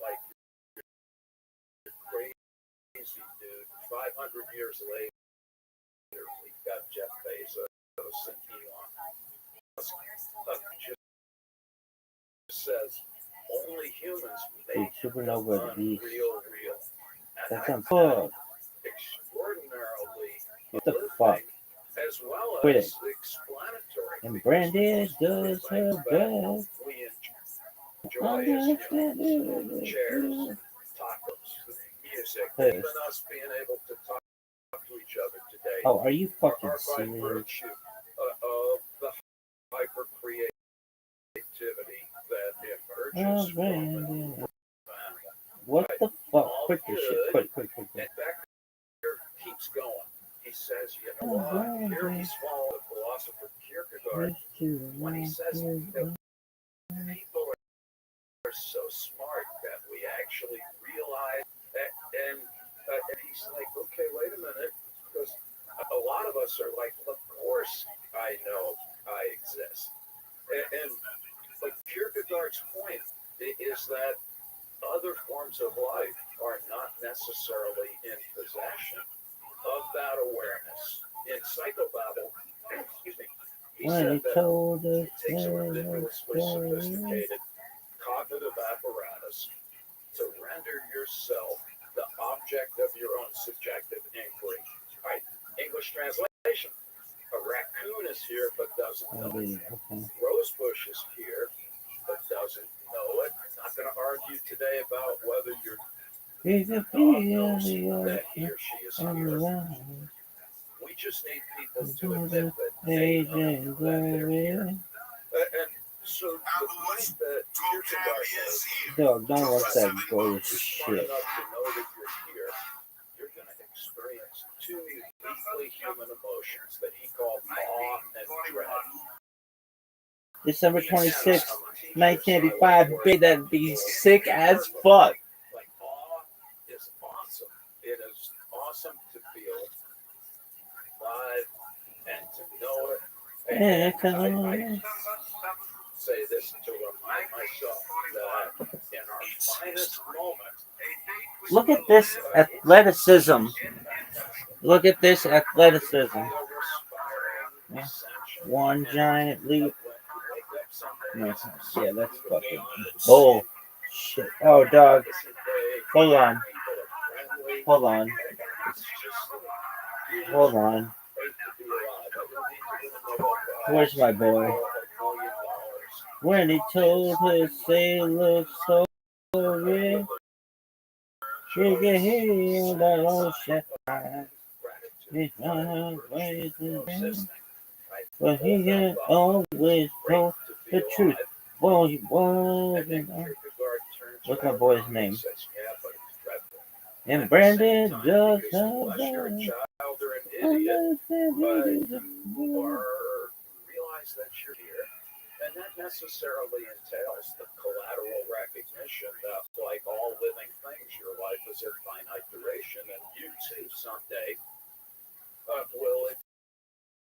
like, "You're crazy, dude." 500 years later, we've got Jeff Bezos and Elon Musk just says only humans Big make the supernova to be. unreal real. And That's I on find fuck. extraordinarily What the prolific, fuck? as well Quit as it. explanatory. And because Brandon most of the does her things that best. we enjoy as humans, chairs, Understand. tacos, music, Yes. even us being able to talk to each other today Oh, are you are fucking by serious? virtue of the hyper creativity that Oh, emerges from Brandon. it. What Right. the fuck? All Quit this shit. good. Quit. And Becker keeps going. He says, you know Oh, what? Brandon. Here he's following the philosopher Kierkegaard when he says that people are so smart that we actually realize that, and he's like, okay, wait a minute, because a lot of us are like, of course I know I exist, and but Kierkegaard's point is that other forms of life are not necessarily in possession of that awareness. In Psychobabble, excuse me, he When he said that told us it takes a that ridiculously sophisticated cognitive apparatus to render yourself the object of your own subjective inquiry. Right, English translation. A raccoon is here but doesn't know it. okay. Rosebush is here but doesn't know it. Not going to argue today about whether your dog knows that he or she is here. We just need people to admit that they know that they're here. And so the point that Kierkegaard makes, Dog, don't let that go to you're smart shit. enough to know that you're here, you're going to experience two uniquely human emotions that he called awe and dread. December 26th, 1985. Bitch, that'd be sick as fuck. Like, awe is awesome. It is awesome to feel alive and to know it. And I say this to remind myself that in our finest moment. Look at this athleticism. Look at this athleticism. One giant leap. No, yeah, that's fucking bull shit. Oh, dog. Hold on. Hold on. Hold on. Where's my boy? When he told his sailor so real, she could hear that ocean. He's not waiting, but he had always told the truth. Well, he wasn't. What's my boy's name? And Brandon does have that. Realize that you're here, and that necessarily entails the collateral recognition that, like all living things, your life is of finite duration, and you too someday will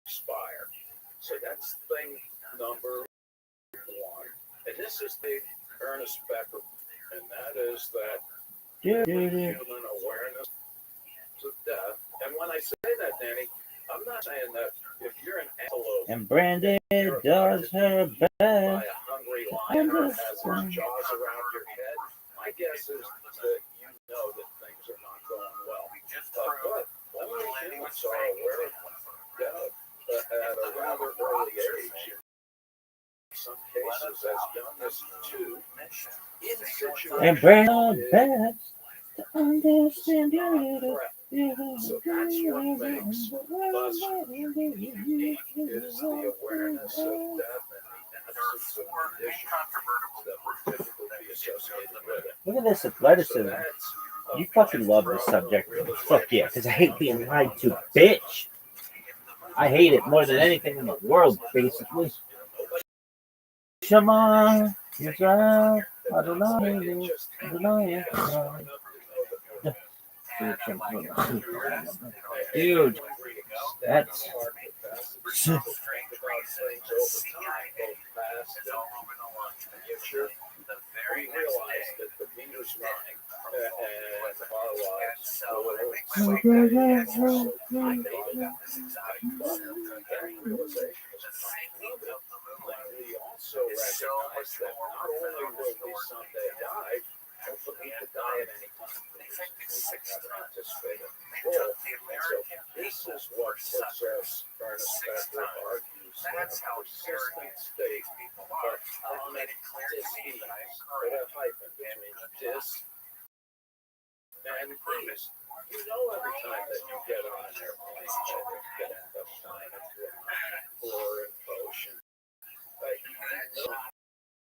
expire. So that's thing number one. And this is the Ernest Becker, and that is that human awareness of death. And when I say that, Danny, I'm not saying that if you're an antelope and Brandon does her best. by a hungry lion or has his jaws around your head, my guess is that you know that things are not going well. But only humans are aware of death at a rather early age. In some cases, as young as 2, in situations And Brandon best to understand you. So that's what makes us unique, is the awareness of death and the absence of conditions that would typically be associated with it. Look at this So athleticism. that's You fucking love this subject. Fuck yeah, because I hate being lied to, bitch. I hate it more than anything in the world, basically. Shema, Israel, Adonai, Adonai. Dude, that's think about things over time, both past and future, we realize that the meter's running and our lives will so that realization is we also recognize that not only will we someday die, but we could die at any time. We can never anticipate it. So this is what puts us, Ernest Becker argues, in a persistent state of chronic dis-ease, with a hyphen between dis and ease. You know every time that you get on an airplane, you could end up dying into a floor and ocean.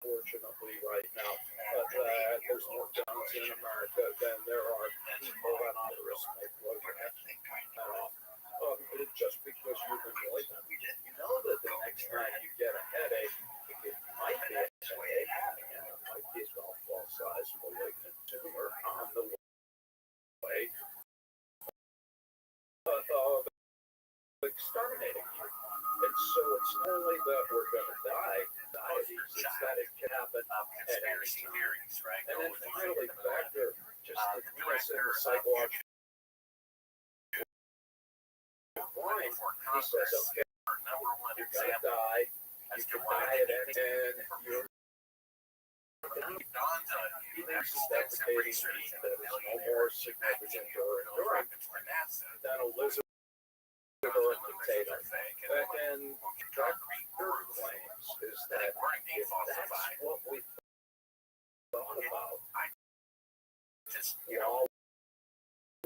Unfortunately, right now, there's more guns in America than there are people that ought to risk their just because you've enjoyed them. You know that the next time you get a headache, it might be a headache, and it might be a golf ball sized malignant tumor on the way of exterminating you. And so it's not only that we're going to die, it's that it can happen at any time. And then finally, Becker just addressing the psychological point. He says, okay, you're going to die, you can die at any time, you're he thinks that debating means that it's no more significant or enduring than a lizard or a potato. And Becker claims is that if that's what we thought about,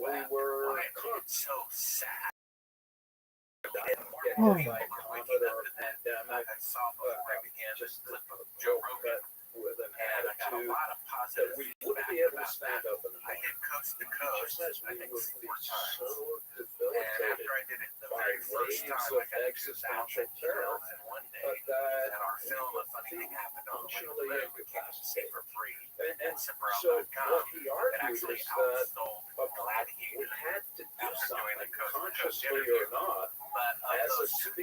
we were so sad. Getting hit by a comet or a pandemic, just a joke that with an attitude that we wouldn't be able to stand up in the morning. Just as we would be so debilitated by waves of existential terror that functionally incapacitated. And so what he argues is that we had to do something, consciously or not, as a species,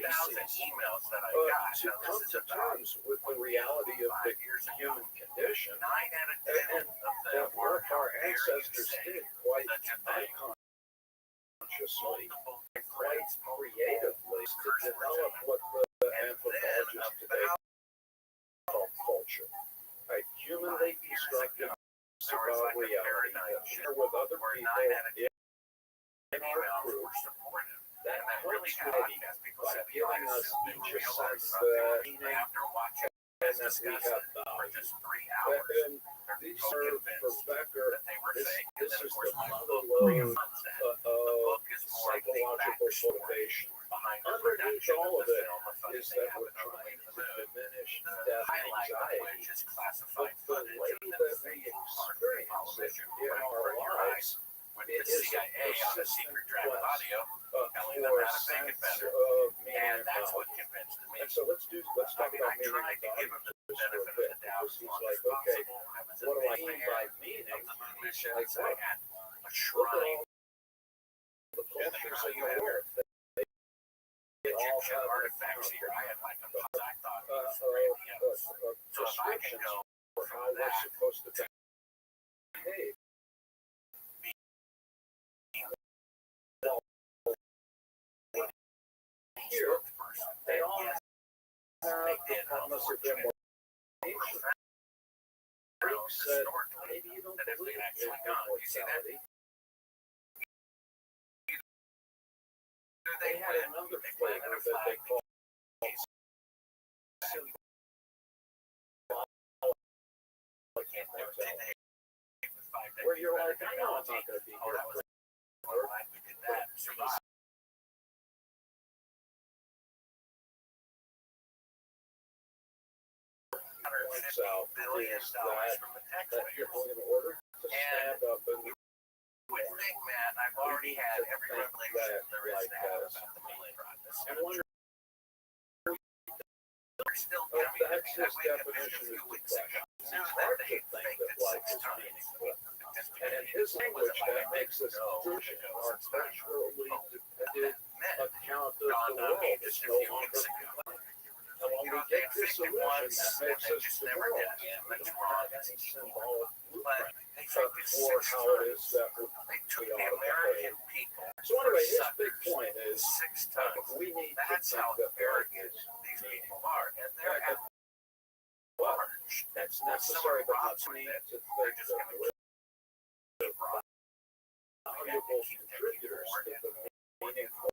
to come to terms with the reality of the human condition, and that what our ancestors did quite unconsciously, quite creatively, to develop what the anthropologists today call culture. Humanly constructed about reality that share with other people in our group that helps maybe by giving us each a sense that meaning and that we have value. And these serve for Becker, this is the mother lode of psychological motivation. Underneath all of it is that we're trying to diminish death anxiety, but the way that we experience it in our lives, it is a persistent quest for a sense of meaning and value. And so let's talk about meaning and value just for a bit, because he's like, okay, what do I mean by meaning? He's like, well, look at all the cultures in the world. They all have artifacts here. I had my prescriptions for how we're supposed to behave. Here, they all have, unless they're more ancient Greeks said, maybe you don't believe in immortality. They had another flavor that they called where you're like, I know I'm not going to be here forever, but points out is that you're in order to stand up and man, I've already had every revelation there is to have about the healing process. and wonder that's his definition of depression. It's hard to think that life is meaningful. And in his language, that makes us our culturally dependent men account of the dawned on world me is just a no few longer weeks ago. and when You we know, they get this evicted illusion, once, that and makes they us just the never world. did again. We That's don't wrong. have any symbolic But blueprint they evicted for 6 how it is times. that They took we the are American people So anyway, his for big suckers point is 6 times. we need That's to how think that arrogant these people are. And they're at large. that's necessary, but not need to They're think just that going we're to keep robbing. valuable contributors to the meaningful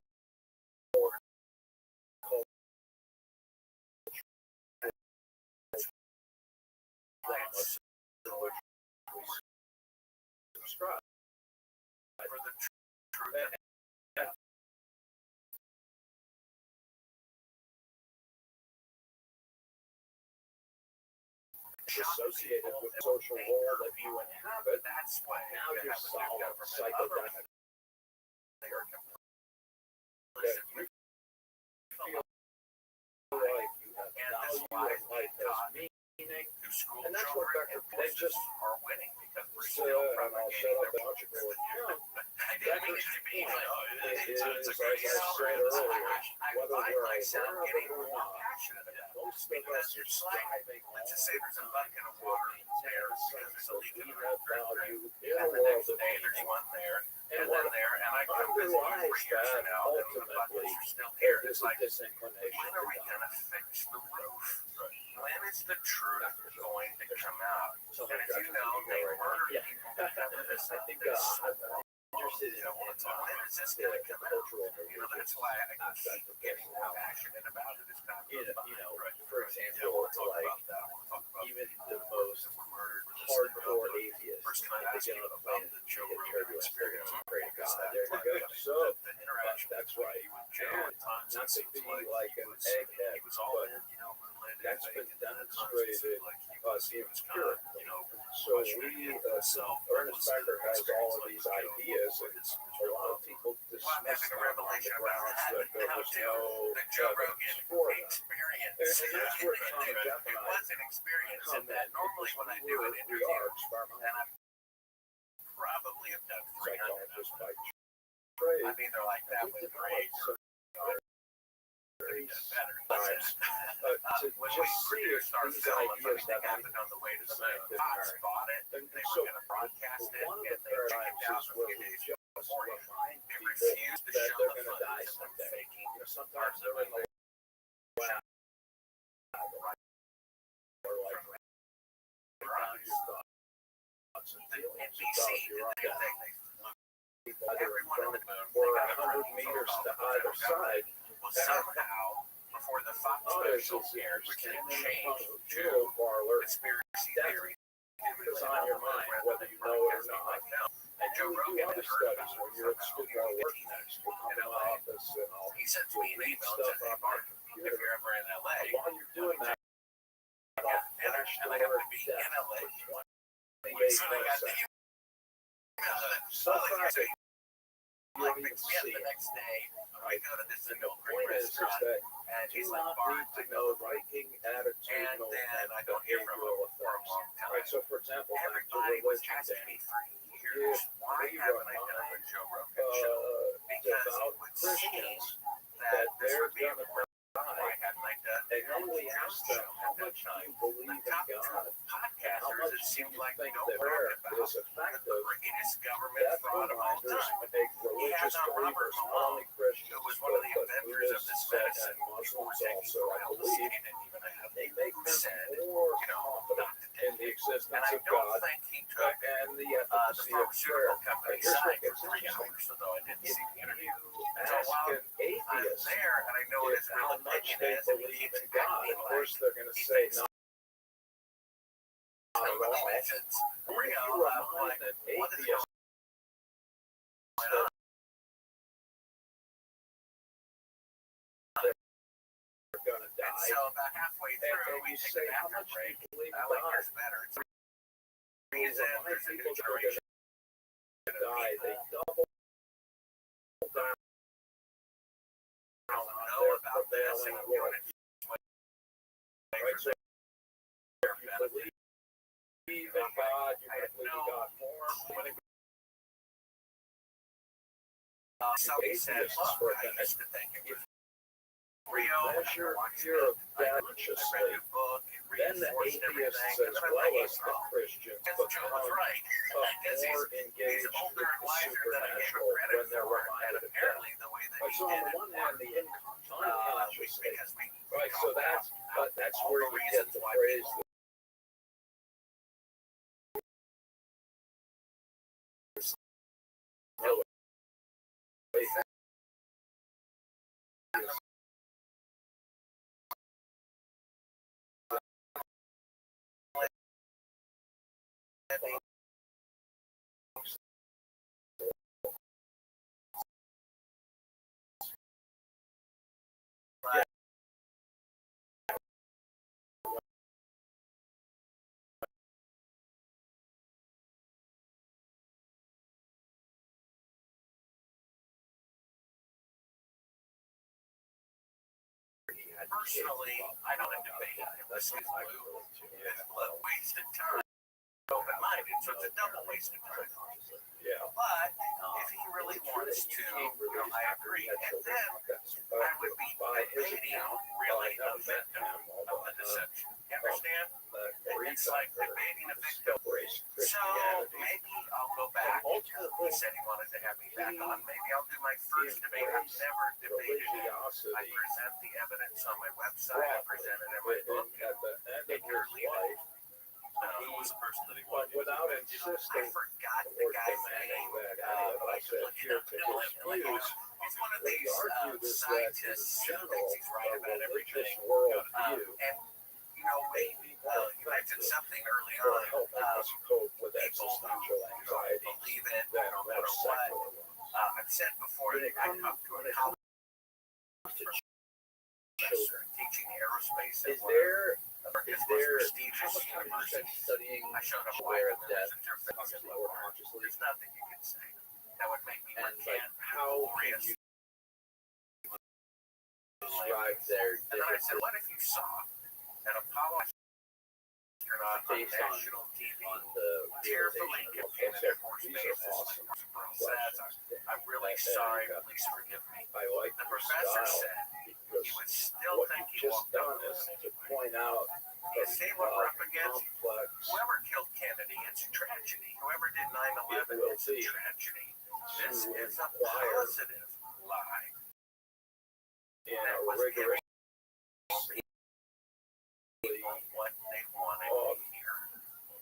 That's in which we subscribe. for the truth. Associated with the social role that you inhabit, That's why now you you're have a new solid government. psychodynamic. They are That complicit. you feel like you have And this value lies and life has meaning. to school And that's what children Dr. and They just are winning because we're So, still and I'll propagating set up their an logical account. I didn't mean it to be like, oh, Is, it's a as great I said earlier, I whether find we're myself aware of getting it or more not, passionate about it. most of Because us are it's like, striving let's just all say the there's a time bucket of to water maintain there a because there's sense a that leak we in the have ground. value in And a the world next of day there's meaning. one there, And and what then there, and I go visit you for underlies years that now, and the ultimately buckets are still here. is It's a like, disinclination when are we to going to fix the roof? When is the truth going to come out? And as you know, they murdered people that were this Interested in when is this going to come out? cultural You know, that's why I keep getting more passionate about it as time goes by. for example, like even the most hardcore atheists, First, can I they ask get you on a about plane the Joe and Rogan turbulence, experience? they're going to pray to God. There you go. So, The interaction that's between right. you and Joe at times, Not it to seems be like like an he egghead, was all but in, you know, moonlit, that's fake, been and then at times it demonstrated seemed like he was kind of, you know, So we, Ernest Becker has all of these ideas, and a lot of people dismiss them on the grounds that there was no the Joe Rogan evidence for them. experience. And that's where Tommy Jeff and It I was an experience, come and that in, normally because when I we do were- an we interview, are experimental and I probably have done 300 of psychologists them. by I trade. mean, they're like, that We was developed great. some very Better. times to When we just see if produced our these film, ideas something that happened on the way to the scientific Fox merit. bought it. And They so were going to broadcast it, one of and the they took it paradigms down is a where few we days just beforehand. remind They people refused to that show they're the going to die footage of them someday. faking You know, sometimes they're in the or like down your thoughts and feelings NBC about did your own the death. same thing. People either in Everyone on front the moon or they got 100 a meters photo to of the either federal government. side. Well, somehow, before the Fox Others special is aired, which they standing in front changed of a to funeral parlor. conspiracy That's theory. is on your mind, whether you know it or not. And Joe you do Rogan other had heard about studies when it you're at somehow. school or work next. You'll come to my office and I'll He sends me an read email and stuff says, hey, on my Mark, if computer. you're ever in LA, And while you're doing that, and I have to be in LA. So I got the email that sometimes you like don't even picks me up see the it. next day. We go to this And single the great point is restaurant, that and you he's do like, not Mark, need to I know know writing, and attitudinal, then I don't hear from him behavioral for a effects. long time. Right, so for example, back to Everybody was religion, asking Danny. me for years, why we haven't I done a Joe Rogan show? Because it devout would seem Christians that this they're would be a gonna point. Why die. hadn't I done And then we a ask show them, how at that much do time? you believe The in top God? How podcasters, much it do seemed you like think no that wrote prayer about is the effective? greatest government Death fraud of all reminders time. make He religious has on Robert believers, not Malone, only Christians, who was one of the but inventors of this Buddhists medicine. and People were Muslims taking also, I trials. He believe. didn't even have They make who them said, more you know, confident not to in take the it. existence And I of don't God think he took and the the efficacy of prayer. pharmaceutical company Here's what side for gets 3 interesting. hours, although I didn't If see the interview. you So ask while an I'm atheist there, and I know what his real how much opinion they is, and he believe keeps in God, acting of like course they're going to he say thinks not at all. religion's If real. you I'm remind like, an what is atheist going on? they're going to And die, so about halfway and through, we you take say, a how bathroom much do break. you believe I in like God? yours better. It's You reason remind there's a people new that are going generation. to die, they double down on Know their about this, and prevailing I'm doing world. it. Right, so if you believe in God, you're going to believe in God more. When it Somebody said, look, I used to think it was real. Measure I your read consciously. your book, it Then the reinforced atheists everything. as well as the Christians Joe was become right. Because more he's engaged older with and the wiser than I gave him supernatural credit when they're for. And reminded of death. apparently the way that So he on did the it one hand, the unconsciously, because we right? So that's all where the you reasons get the why phrase. people personally, I don't debate it. This is blue. Wasted time. Open-minded, so it's a double waste of time. Yeah. But if he really wants to, I agree. And then I would be debating really a victim of the deception. You understand? It's like debating a victim. So maybe I'll go back. He said he wanted to have me back on. Maybe I'll do my first debate. I've never debated it. I present the evidence on my website. I present it in my book. At the end of his life, Who was the person that he but wanted? without I insisting forgot the or guy's demanding name. that But I I could said look it here up to and let you know. his He's one of views, these the argument is that in scientists who general, thinks he's right a about religious everything. worldview And you know, you mentioned something early will on. help us cope with People existential who anxiety believe it that no are matter more what. secular ones. I've said before that I talked to a college professor teaching aerospace at Is one there of his most how prestigious much time you spend universities. studying I showed him aware why of the death, interface consciously or consciously, There's nothing you can say that would make me and like recant how can glorious. you describe their And then I said, differences what if you saw an Apollo astronaut on based on national TV the tearfully realization of contained okay, in Air Force these Base? are awesome questions. I'm really sorry, please forgive me. I like The your professor style said because he would still what think you've he just walked done up is to point out You see what we're up against? complex Whoever killed Kennedy, it's a tragedy. Whoever did 9/11, it's a tragedy. This is a positive lie. in That a was rigorous people what they wanted to hear.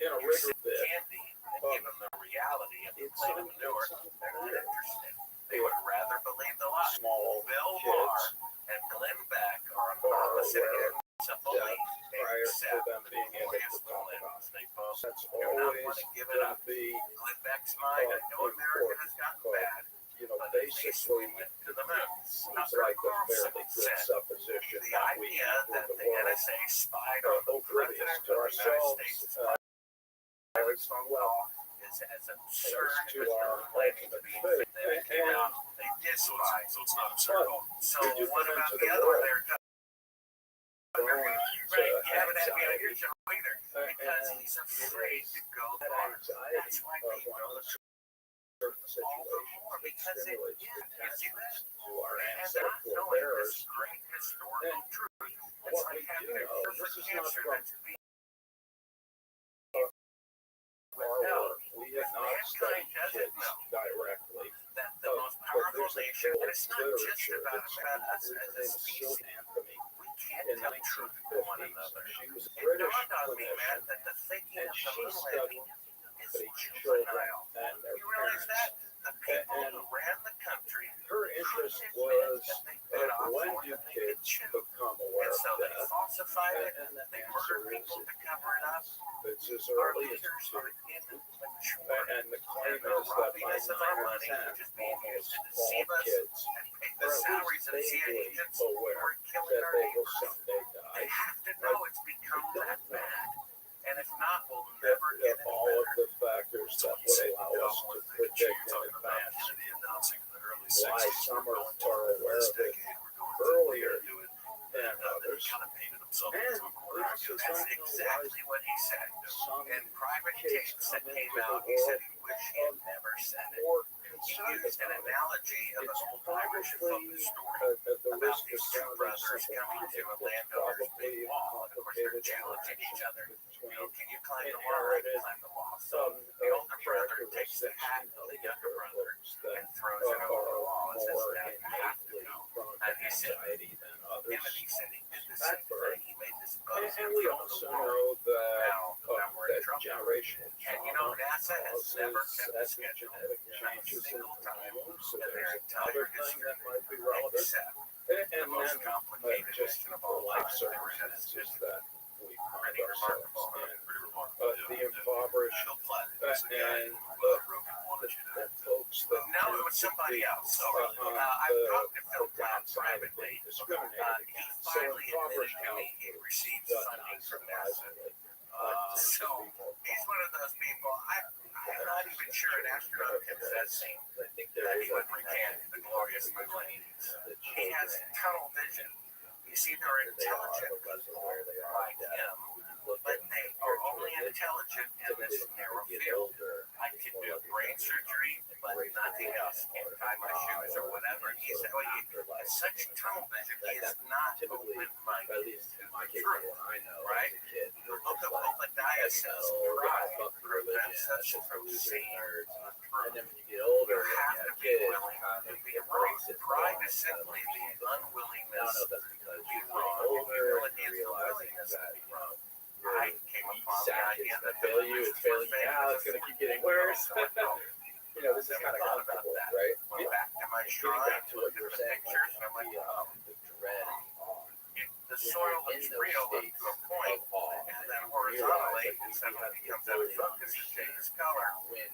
in a You rigorous sip bit. candy and give them the reality of the plate of manure. They're not interested. They would rather believe the lie. Small Bill kids Maher and Glenn Beck are on opposite ends of belief. prior to them being able to talk about it. They both That's do not always want to give it going up. to be, Glenn Beck's mind, I know America has gotten bad, you know, but at least we basically went to the moon. seems like a fairly good supposition The that we idea handle that the the world NSA spied on the oblivious president to of the United ourselves, States pilots phone call is as absurd as to they're our claiming to be. faith. They came out, they did spy. So it's not absurd at all. So Did you what come about into the the other one world? there? Right, you haven't had me on your show either, because he's afraid to go That far. anxiety That's why of people one look certain all the more, situations because it stimulates is. You see attachments that? to our And not ancestral knowing bearers. this great historical truth. It's What like we having do a know, cure for this is not cancer from that's being our withheld. work. We have not studied kids directly. That the most But powerful there's a nation, full and it's not just literature about that's us as a species. Anthony We can't in tell truth to one 1950s. another. She was a It British dawned on me, clinician, man, that the thinking and of the she moon studied landing is children juvenile. and their You realize parents. that? The people And who ran the country her interest couldn't was admit that they bit off when more do than they could kids chew. become aware And of so they death? falsified it, And the they answer murdered is people to cover it up. it's as Our early as leaders two. are immature. And the claim And the is that by robbiness of 9 our or money, 10, which is being used almost to all deceive us kids and pay are the at salaries least of CIA vaguely agents who aware are killing that our they will neighbors. someday They die. have to know it's become that bad. And if not, we'll That never get any all of better. the factors that would allow us to predict in advance Kennedy announcing in the early why 60s some we're are going far to aware this of it decade, we're going to earlier do it. than And he others. kind of painted himself And into a corner. we also That's don't know why exactly what he said. some In private kids tapes that come came into the out, he said he wished he had never said it. more He used an analogy of an old Irish folk story at the about risk these of two sounding brothers simple coming to a minded, landowner's probably big a wall. And of course, they're complicated challenging each other. between Can you climb the wall? I can climb the wall. So the older brother takes the hat of the younger brother and throws it over the wall and says, now you have to go. And he said, Timothy said he did the same thing. He made this boat And we also know that now we're in trouble. generational And you know, NASA has never kept a causes schedule genetic not a changes in single time so in their there's another entire thing history, that might be relevant. except And the most then complicated just mission of for all life time. There was an circumstances incident. that we find Pretty ourselves remarkable. in. Pretty remarkable. The impoverished Bill Clinton was the guy and who wrote and wanted you to. folks that No, it was somebody else. So I've talked to Phil Clinton privately. discriminated He against. So finally admitted impoverished to me he received does funding not from NASA. surprisingly. So he's one of those people. I'm not even sure an astronaut confessing I think that there he is would recant the glorious millenniums. He has tunnel vision. You see, there are intelligent people like him, but they are only intelligent in this narrow field. I can do brain surgery, but nothing else. Can't tie my shoes or whatever. He said, well, he has such tunnel vision, he is not open-minded to the truth, right? The book of Obadiah says, pride prevents us from seeing the truth. You have to be willing to be wrong. Pride is simply the unwillingness to be wrong. Humility is the willingness to be wrong. I came upon the idea that the it's failing you now, it's going to keep getting worse. You know, this is kind of comfortable, right? Went back to my Getting shrine, back to what looked you at were the saying, pictures, and I'm like, oh, the dread and awe. the soil looks real up to a point, and then horizontally, it suddenly becomes out of focus and changes color. When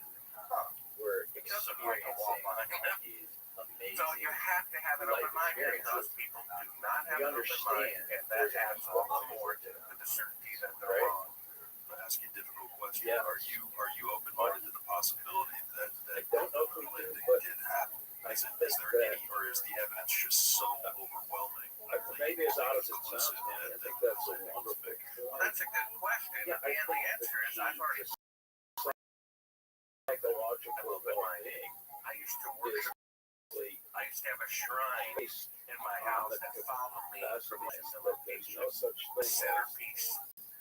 Huh. we're It doesn't like a wall behind them. these amazing, So you have to have an open mind, and those people do not have an open mind, and that adds all the more to the certainty that they're wrong. I'm gonna ask you a difficult question. Yeah. Are you open-minded to the possibility that I don't know if we do, landing but did happen? I Is think there that any, or is the evidence just so overwhelming? maybe as odd as it sounds, man, I think that's a wonderful point. Well, that's a good question, Yeah, and the answer is I've already Psychological open minded. well-being I used to worship. I used to have a shrine in my house that followed me from place to location. no such The thing as centerpiece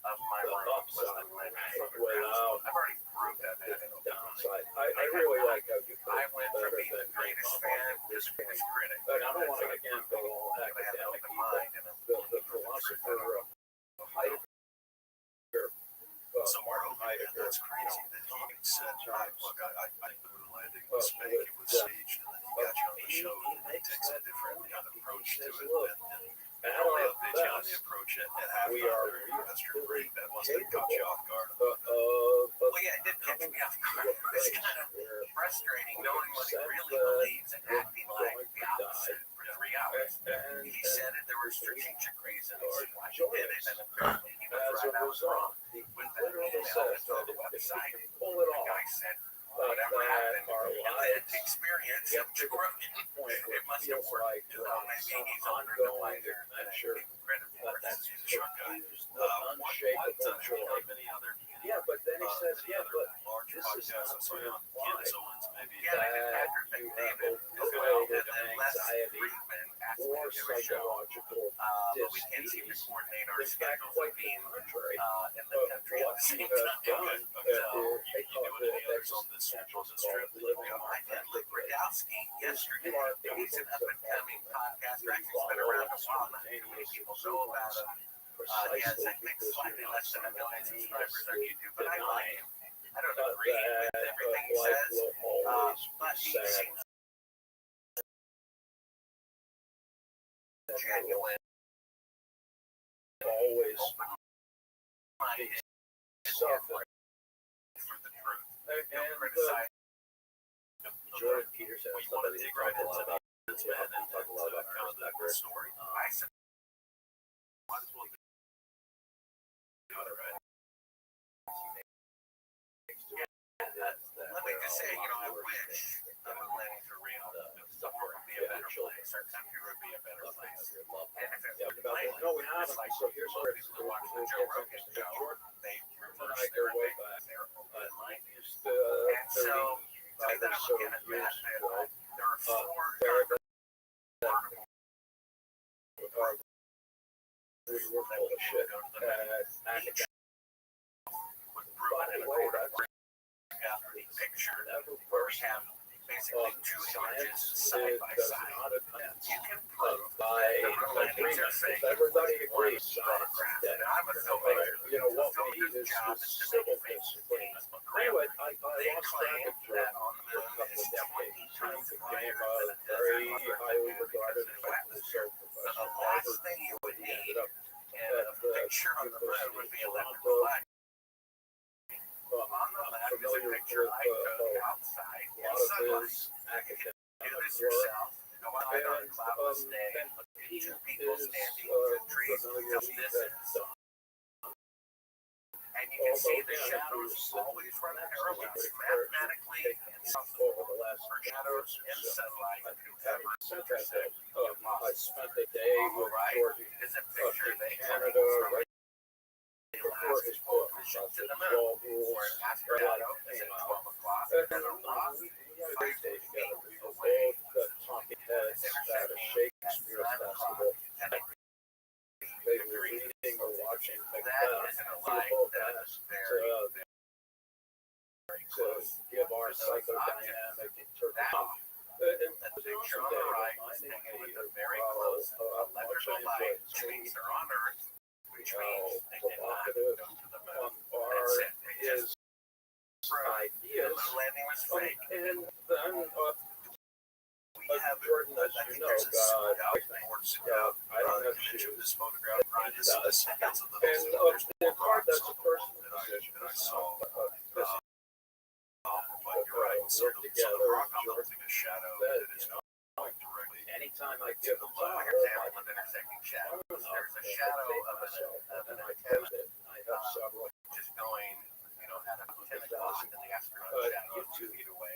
of my the life was the upside limit. without I've already proved that. downside. I really like how you put I it went from better being the than greatest fan to the biggest critic. But I don't want to again go all I have an academic. open mind and The philosopher Heidegger. So that's crazy that he even said, look, I think the moon landing was fake, it was staged, and then he got you on the show and he takes a different approach to it. And not only update you on the approach at We halftime are during your investor break, that must have caught you off guard. well, yeah, it did catch me off guard. It was kind of frustrating knowing what he really believes and acting like the opposite for 3 hours. He said it, there were strategic reasons why he did it, and apparently he was right, I was wrong. With that email that's on the website, pull it the off. guy said, whatever happened, and then the experience of Joe Rogan, it must have worked. Maybe he's under no idea that I should give credit for it. He's a sharp guy. Unshakable Any other Yeah, but then he says, yeah, but large this is podcasts, not I saw you on why. Ken Owens, maybe. Yeah, I did Patrick you McDavid, have as well, and opioid then Les anxiety Friedman asked me or to do a show. psychological But we can't seem to disease. coordinate our In fact, schedules quite of the being contrary. in the country at What the you same have time. done, You doing any others on this trip that you feel? I did Luke Radowski yesterday. He's an up-and-coming podcaster. Actually, he's been around a while. Not too many people know about him. He has, I think, slightly less than 1 million subscribers on YouTube, but I like him. I don't agree with everything he life says, will always but be he sad. seems genuine, Always open-minded, suffer. for the truth. And Don't criticize. Jordan Peterson Well, is you want to somebody dig who right talks a into lot about that, and talk a lot about kind of the Ernest story. I said, Might as well got it right. let me just say, I wish the moon landings were real. The world would be a better place. Our country would be a better place. And if it Yeah, were about violent, no, we it's haven't. like So here's where people who watch the Joe Rogan show, they and reverse I go their way way back. their open mind. Used And so, 30, instead of so looking at years that, ago, there are four where we were full of shit academic. By the way, that's picture never where we have basically two images side by does side. not advance You can prove by that the landings agreement. are fake. Everybody One agrees photograph. science is dead. And I'm a filmmaker. You know what The we need filmmaker's is job this is to civil make fake disagreement. things look real. Anyway, I They lost claim track of that on the for a moon couple is of decades. 20 times It brighter became than the very desert highly because regarded of and the rightfully so atmosphere. So professional. the last thing you would need ended up in a picture on the moon would be electrical light. On the left is a picture I took outside a in lot of sunlight. his academic Do this work. yourself. Go out on a cloudless day. And Look at he two people is standing in trees. familiar Just with this that is. done. And you can see the Although, shadows always run parallel mathematically and over the last for shadows in sunlight to ever since that intersect. I spent the day On the with right Jordan is a up picture in they Canada took from right the before last his book mission about to the the moon. 12 rules Where of after life shadow is came at out. 12 o'clock. And And a rock we had a great day together. We were both talking heads at a intersecting Shakespeare at 9 o'clock. festival. And They were reading or watching that Macbeth. isn't a We light both that asked is very to close. give our to those psychodynamic That, interpretation. that picture on the right is taken with a very close electrical light, which means they're on Earth, which means they did not go to the moon. That's it. They just proved the Ideas. moon landing was fake. And then We have, Jordan, I as think you know, there's a God, sports out. I don't have Image of shoes. this photograph. Right, this feels a little. And There's the more part rocks that's a on the wall personal that decision I is saw. not But you're right. So work the together. rock on the a shadow That, that is you know, going directly anytime I to give the a left. talk, For example, of intersecting shadows. There's a shadow of an antenna I have several. just going, at a 10 o'clock in the afternoon shadow 2 feet away.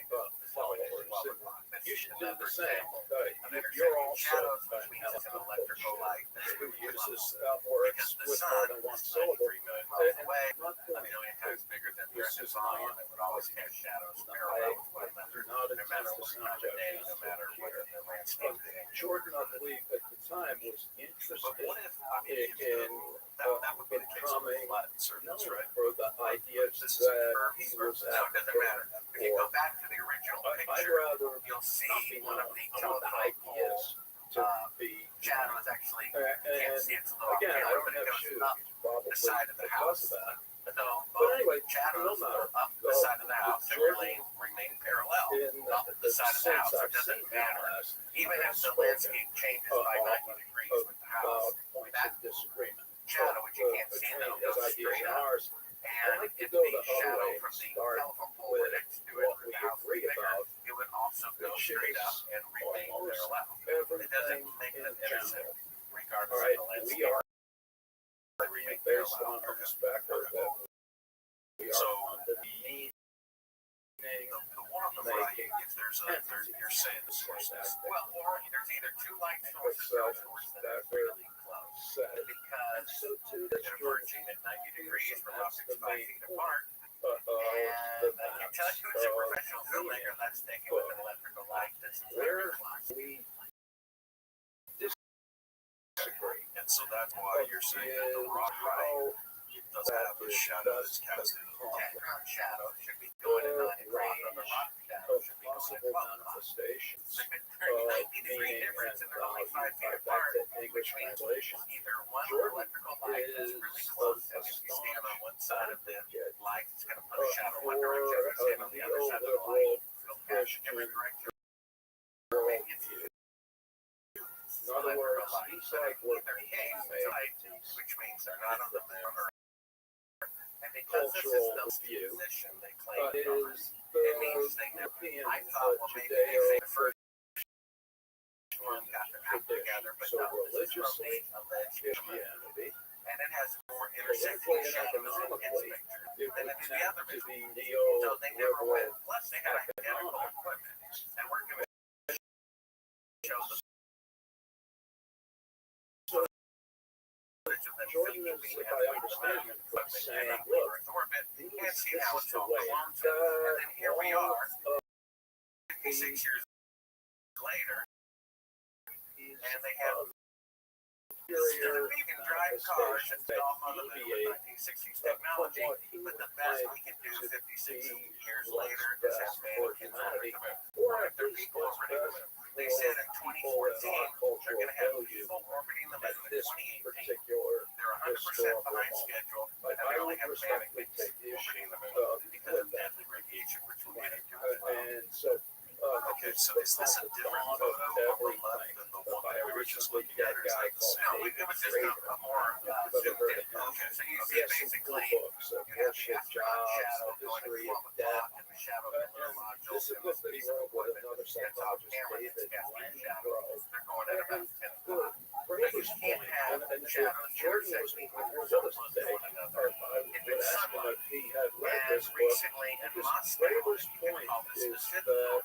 You should do the same. An You're intersecting also shadows, which means it's an electrical light. who uses words Because the with sun more than one is syllable. 93 million miles away, Not a million times bigger than the Earth's volume, and would always cast shadows parallel with one another, not no matter what time of day, no matter whether the landscape is. Jordan, I believe, at the time was But interested what if, I mean, in that would be the case with becoming flattened surface, right? for the idea This is that Earth, he Earth. was No, it doesn't matter. If you go back to the original I'd picture, rather you'll see not be one of known. the I want the telephone ideas poles, to be shadows actually, you can't and see it's a little again, I camera, don't but it have goes shoes, up probably the side of the because house. of that. So But anyway, shadows no matter. go up the side of the house and remain parallel. In Up the side of the house, it I've doesn't seen matter. last, Even if the landscape changes by 90 degrees with the house, points that of disagreement. shadow, which you can't see now, Between his goes ideas straight and up. ours, And like to if go the the other shadow way from and the start telephone pole with next to it, what where we the house is agree bigger, about, it would also go which straight is up and remain almost parallel. It everything doesn't make in them general. intersect, All regardless right, of the landscape. we are They remain based parallel. on the spec that we are So, under the meaning The one on the right, if you're saying the sources, well, or there's either two light sources or a source that are really close. said. Because So too, that's they're Jordan. converging at 90 degrees from That's optics the 5 main feet point. apart. And And I can tell you as a professional filmmaker, that's taken with an electrical light that's very where close. we disagree. And so that's why you're saying that the rock right does have a shadow that's cast in. Background shadow should be going at 90 degrees, and the rock shadow Of should be going at possible 12 o'clock. manifestations There's a 90-degree meaning, difference, and they're only 5 back feet to apart, English which means translation. either one Jordan electrical light is is really close, and if you stand on one side of the light, it's going to put a shadow one direction. If you stand on the other side of the light, it'll cast a different direction. Or maybe it's In other words, he's like what either he case, made light, which means they're not on the moon. And because this is cultural the view position they claim is it means they never. European I thought, well, maybe they say the first one got their act together, but so no, this is from religiously the alleged human. Christianity, And it has more intersecting politically and shadows in its economically, picture it than would in the tend other to picture. be So they never neoliberal. went. Plus, they had identical equipment, and we're going to show the footage of them Jordan thinking is, we if have I like understand the him, equipment saying, and look, Earth orbit, and see this how is it's the all way belongs to. And then here we all are, 56 years later, and they have we can drive cars and all fundamental 1960s technology, but the best we can do 56 years later is have mannequins on the moon. Or if they're people already on the moon. They said in 2014 they're going to have people orbiting the moon in 2018. They're 100% behind schedule, and they only have mannequins orbiting the moon because of deadly radiation, which we'll get into as well. And so, Okay, so is this a different photo of the left than the one that we were just looking at? Or is that the same? No, it was just a more zoomed in. Okay, so you see basically you have the astronaut shadow going from the top and the shadow of the module. this is what they wrote with another That's how psychologist, camera David gets casting Lang shadows. Grove. They're going at about 10 o'clock. For But his you can't point, have and shadows Jordan was intersecting with us today. one another. I would ask him if he had read And this book. recently in Because Moscow, Graeber's you can point call this is the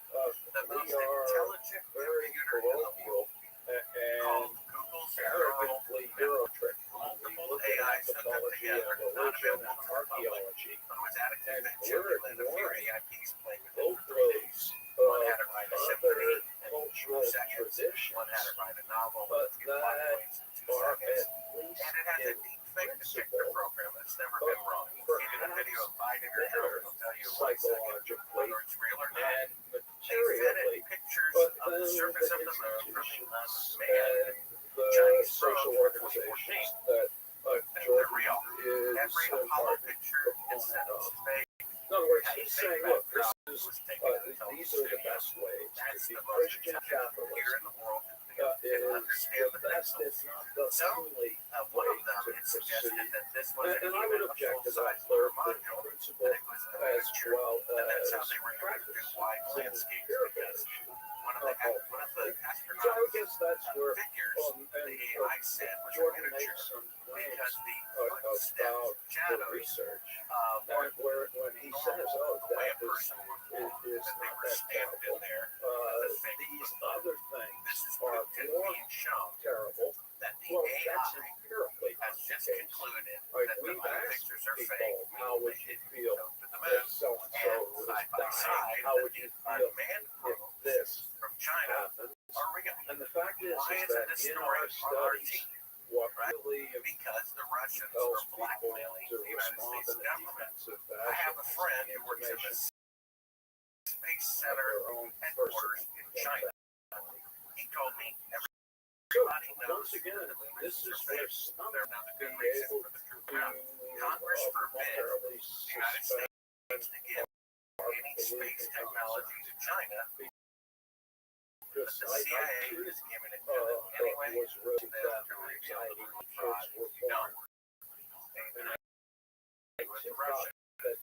that the most we are intelligent very computer in the world parochial and called Google's arrogantly Eurotrick. multiple AIs hooked up together, not religion available and to the public, archaeology. but was at a And convention we're that let a few ignoring AIPs play with it both for 3 days. those One had to write a other symphony in cultural 2 seconds, traditions one had to write a novel but with a few plot that points in 2 are seconds, at least and it has a in deep fake detector principle program that's never been wrong. You can see it in a video of Biden or Trump, it'll tell you in 1 second psychologically whether it's real or not. and They fed materially, it pictures but of the then surface the of the moon from the institutions unmanned and the Chinese social probe organizations that they're Jordan real. is Every in Apollo part picture is proponent of. fake. In other words, Has a he's fake saying, look, backdrop. this It is, was taken at the these are the studio. best ways That's to be the most Christian intelligent computer capitalism in the world. is understand the the best, pixels. if not the So, only one way of them to had suggested proceed. that this wasn't And I even would a object to that full-size third module, principle that it was a as picture. well And that's how as they were able to do practice. wide So landscapes here because one of the astronauts So I guess that's where figures and the AI said was a Jordan miniature makes some because claims the about footsteps, the shadows, research. weren't Where when he says, normal "Oh, the way a that person would walk, is that they not were that stamped in terrible," there. these other things This is are proof more being shown terrible. that the Well, that's AI empirically has not just the case. concluded Like, that the we've moon asked pictures are people, fake. how would you feel To the if moon, so and so and was side by side, dying? How would you the feel unmanned if probes this from China happens? are real. And the fact is Why that isn't this in story our on our studies, team? what Right? really Because the Russians compels are people blackmailing to the United respond States in a government. defensive I have fashion a friend who works in the information Space of Center their own headquarters personal in China. He told me So, everybody knows once again, that the moon this is is where fake. some There's another be good reason able for the true to ground. Congress forbids momentarily the United suspect States to give any space technology to China. because The I CIA too, is giving it to them anyway. was really They that don't reveal anxiety the when fraud kids were if you born. don't. And I With too Russia. thought that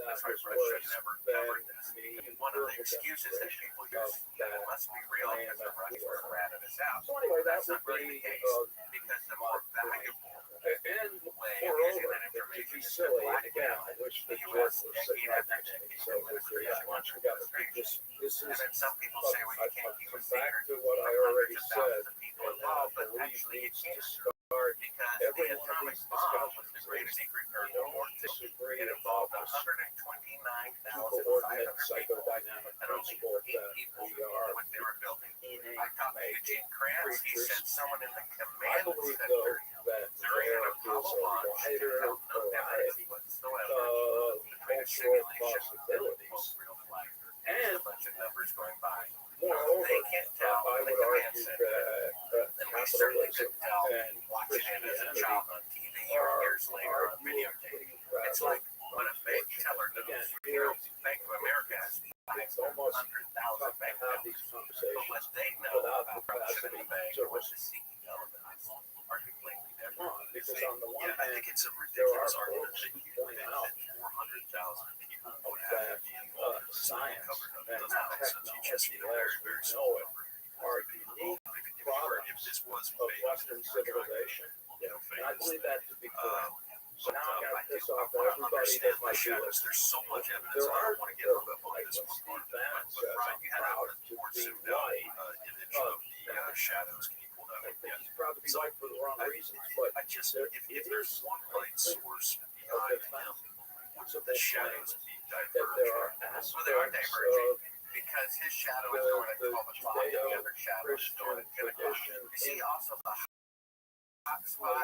That's why was Russia worse never than covered this. the One of the verbal excuses that demonstration people of use, that it must be real plan because the that we Russians were. ratted us out. So anyway, that That's not would really be the case because the more valuable and way of using moreover, that to information be is to silly, and again, blackmail I wish the that U.S. Jordan was sitting decade right after next to me, decade so of we could administration lunch after together. administration. This And is then some people say, well, you can't keep a come back secret to what I from already hundreds of thousands said, of people and involved, but believe actually you needs to can't start because the every one of atomic these bomb was the discussions. greatest secret during You World War don't II. disagree It about involved this coordinate 129,500 people psychodynamic and only principle 8 that people we knew are what they were building. innate I talked to Eugene Kranz. He creatures. said someone in the I command believe, center though, that during there an is Apollo a launch wider felt no difference variety whatsoever of between a cultural simulation and possibilities. a real flight. And A bunch of numbers going by. moreover, They can't tell I in the would command argue center. that And we certainly capitalism couldn't tell and watching it as a Christianity child on TV or years later on videotape. It's like when a bank teller knows. You know, Bank of America has it's almost 500,000 tough to bank have tellers. these But conversations what they know without about the corruption in capacity the bank to or what the CEO does are completely different. respond. Because on the one Yeah, I hand, think it's a there are ridiculous argument folks that who you point think out that 400,000 people would that have to be involved in this science covered up. and It doesn't make sense. You just technology need a very, as we very know small it number. are unique If this was of fake, Western civilization. you know, And I believe that to be correct. So now I I got do this off to want to everybody understand that the might be shadows. listening. There's so much evidence. There I are, don't want to get hung up on like this when one Steve part. Bannon But says, Brian, I'm you had a proud to more be zoomed out white. image of the shadows. Can you pull that I up? think Yeah. he's proud to be So, white for the wrong I- reasons, but I just, if there's one light source of behind the fact the shadows being that there are divergent, well, there are aspects shadow is doing at 12 o'clock, and the other shadow is doing at 10 o'clock. You see also the hot spot,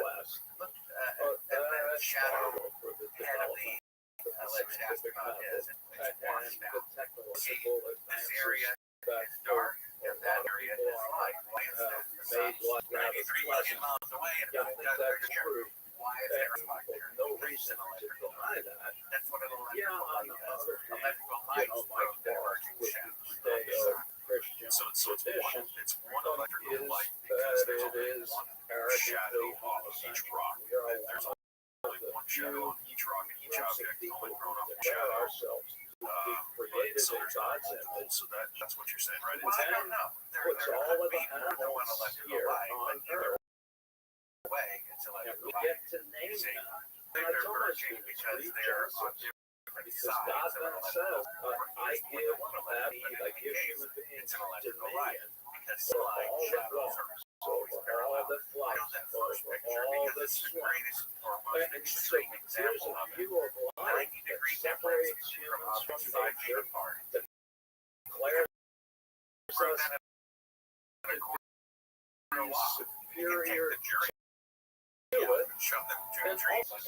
look at that shadow ahead of the, let's ask about his, it's washed out. See, this area is dark, and that area is light. Why is that? The sun's 93 million miles away, and it doesn't true. Why is there a light there? No reason electrical light. That's what an electrical light does. Electrical light breaks diverging shadows. So it's one electrical light because there's only one shadow off of each rock. There's only one shadow on each rock, and each object is only thrown off a shadow. So there's not multiple, so that's what you're saying, right? Well, I don't know. There could be more than one electrical light, but either way, it's electrical light. You see, they're diverging because they're on different sides of an electrical light. It's an electrical light because light shadows are always parallel. I know that first picture because it's the greatest or most extreme example of it. 90-degree difference from objects 5 feet apart. Prove that in a quarter walk. You can take the jury and shove them to trees and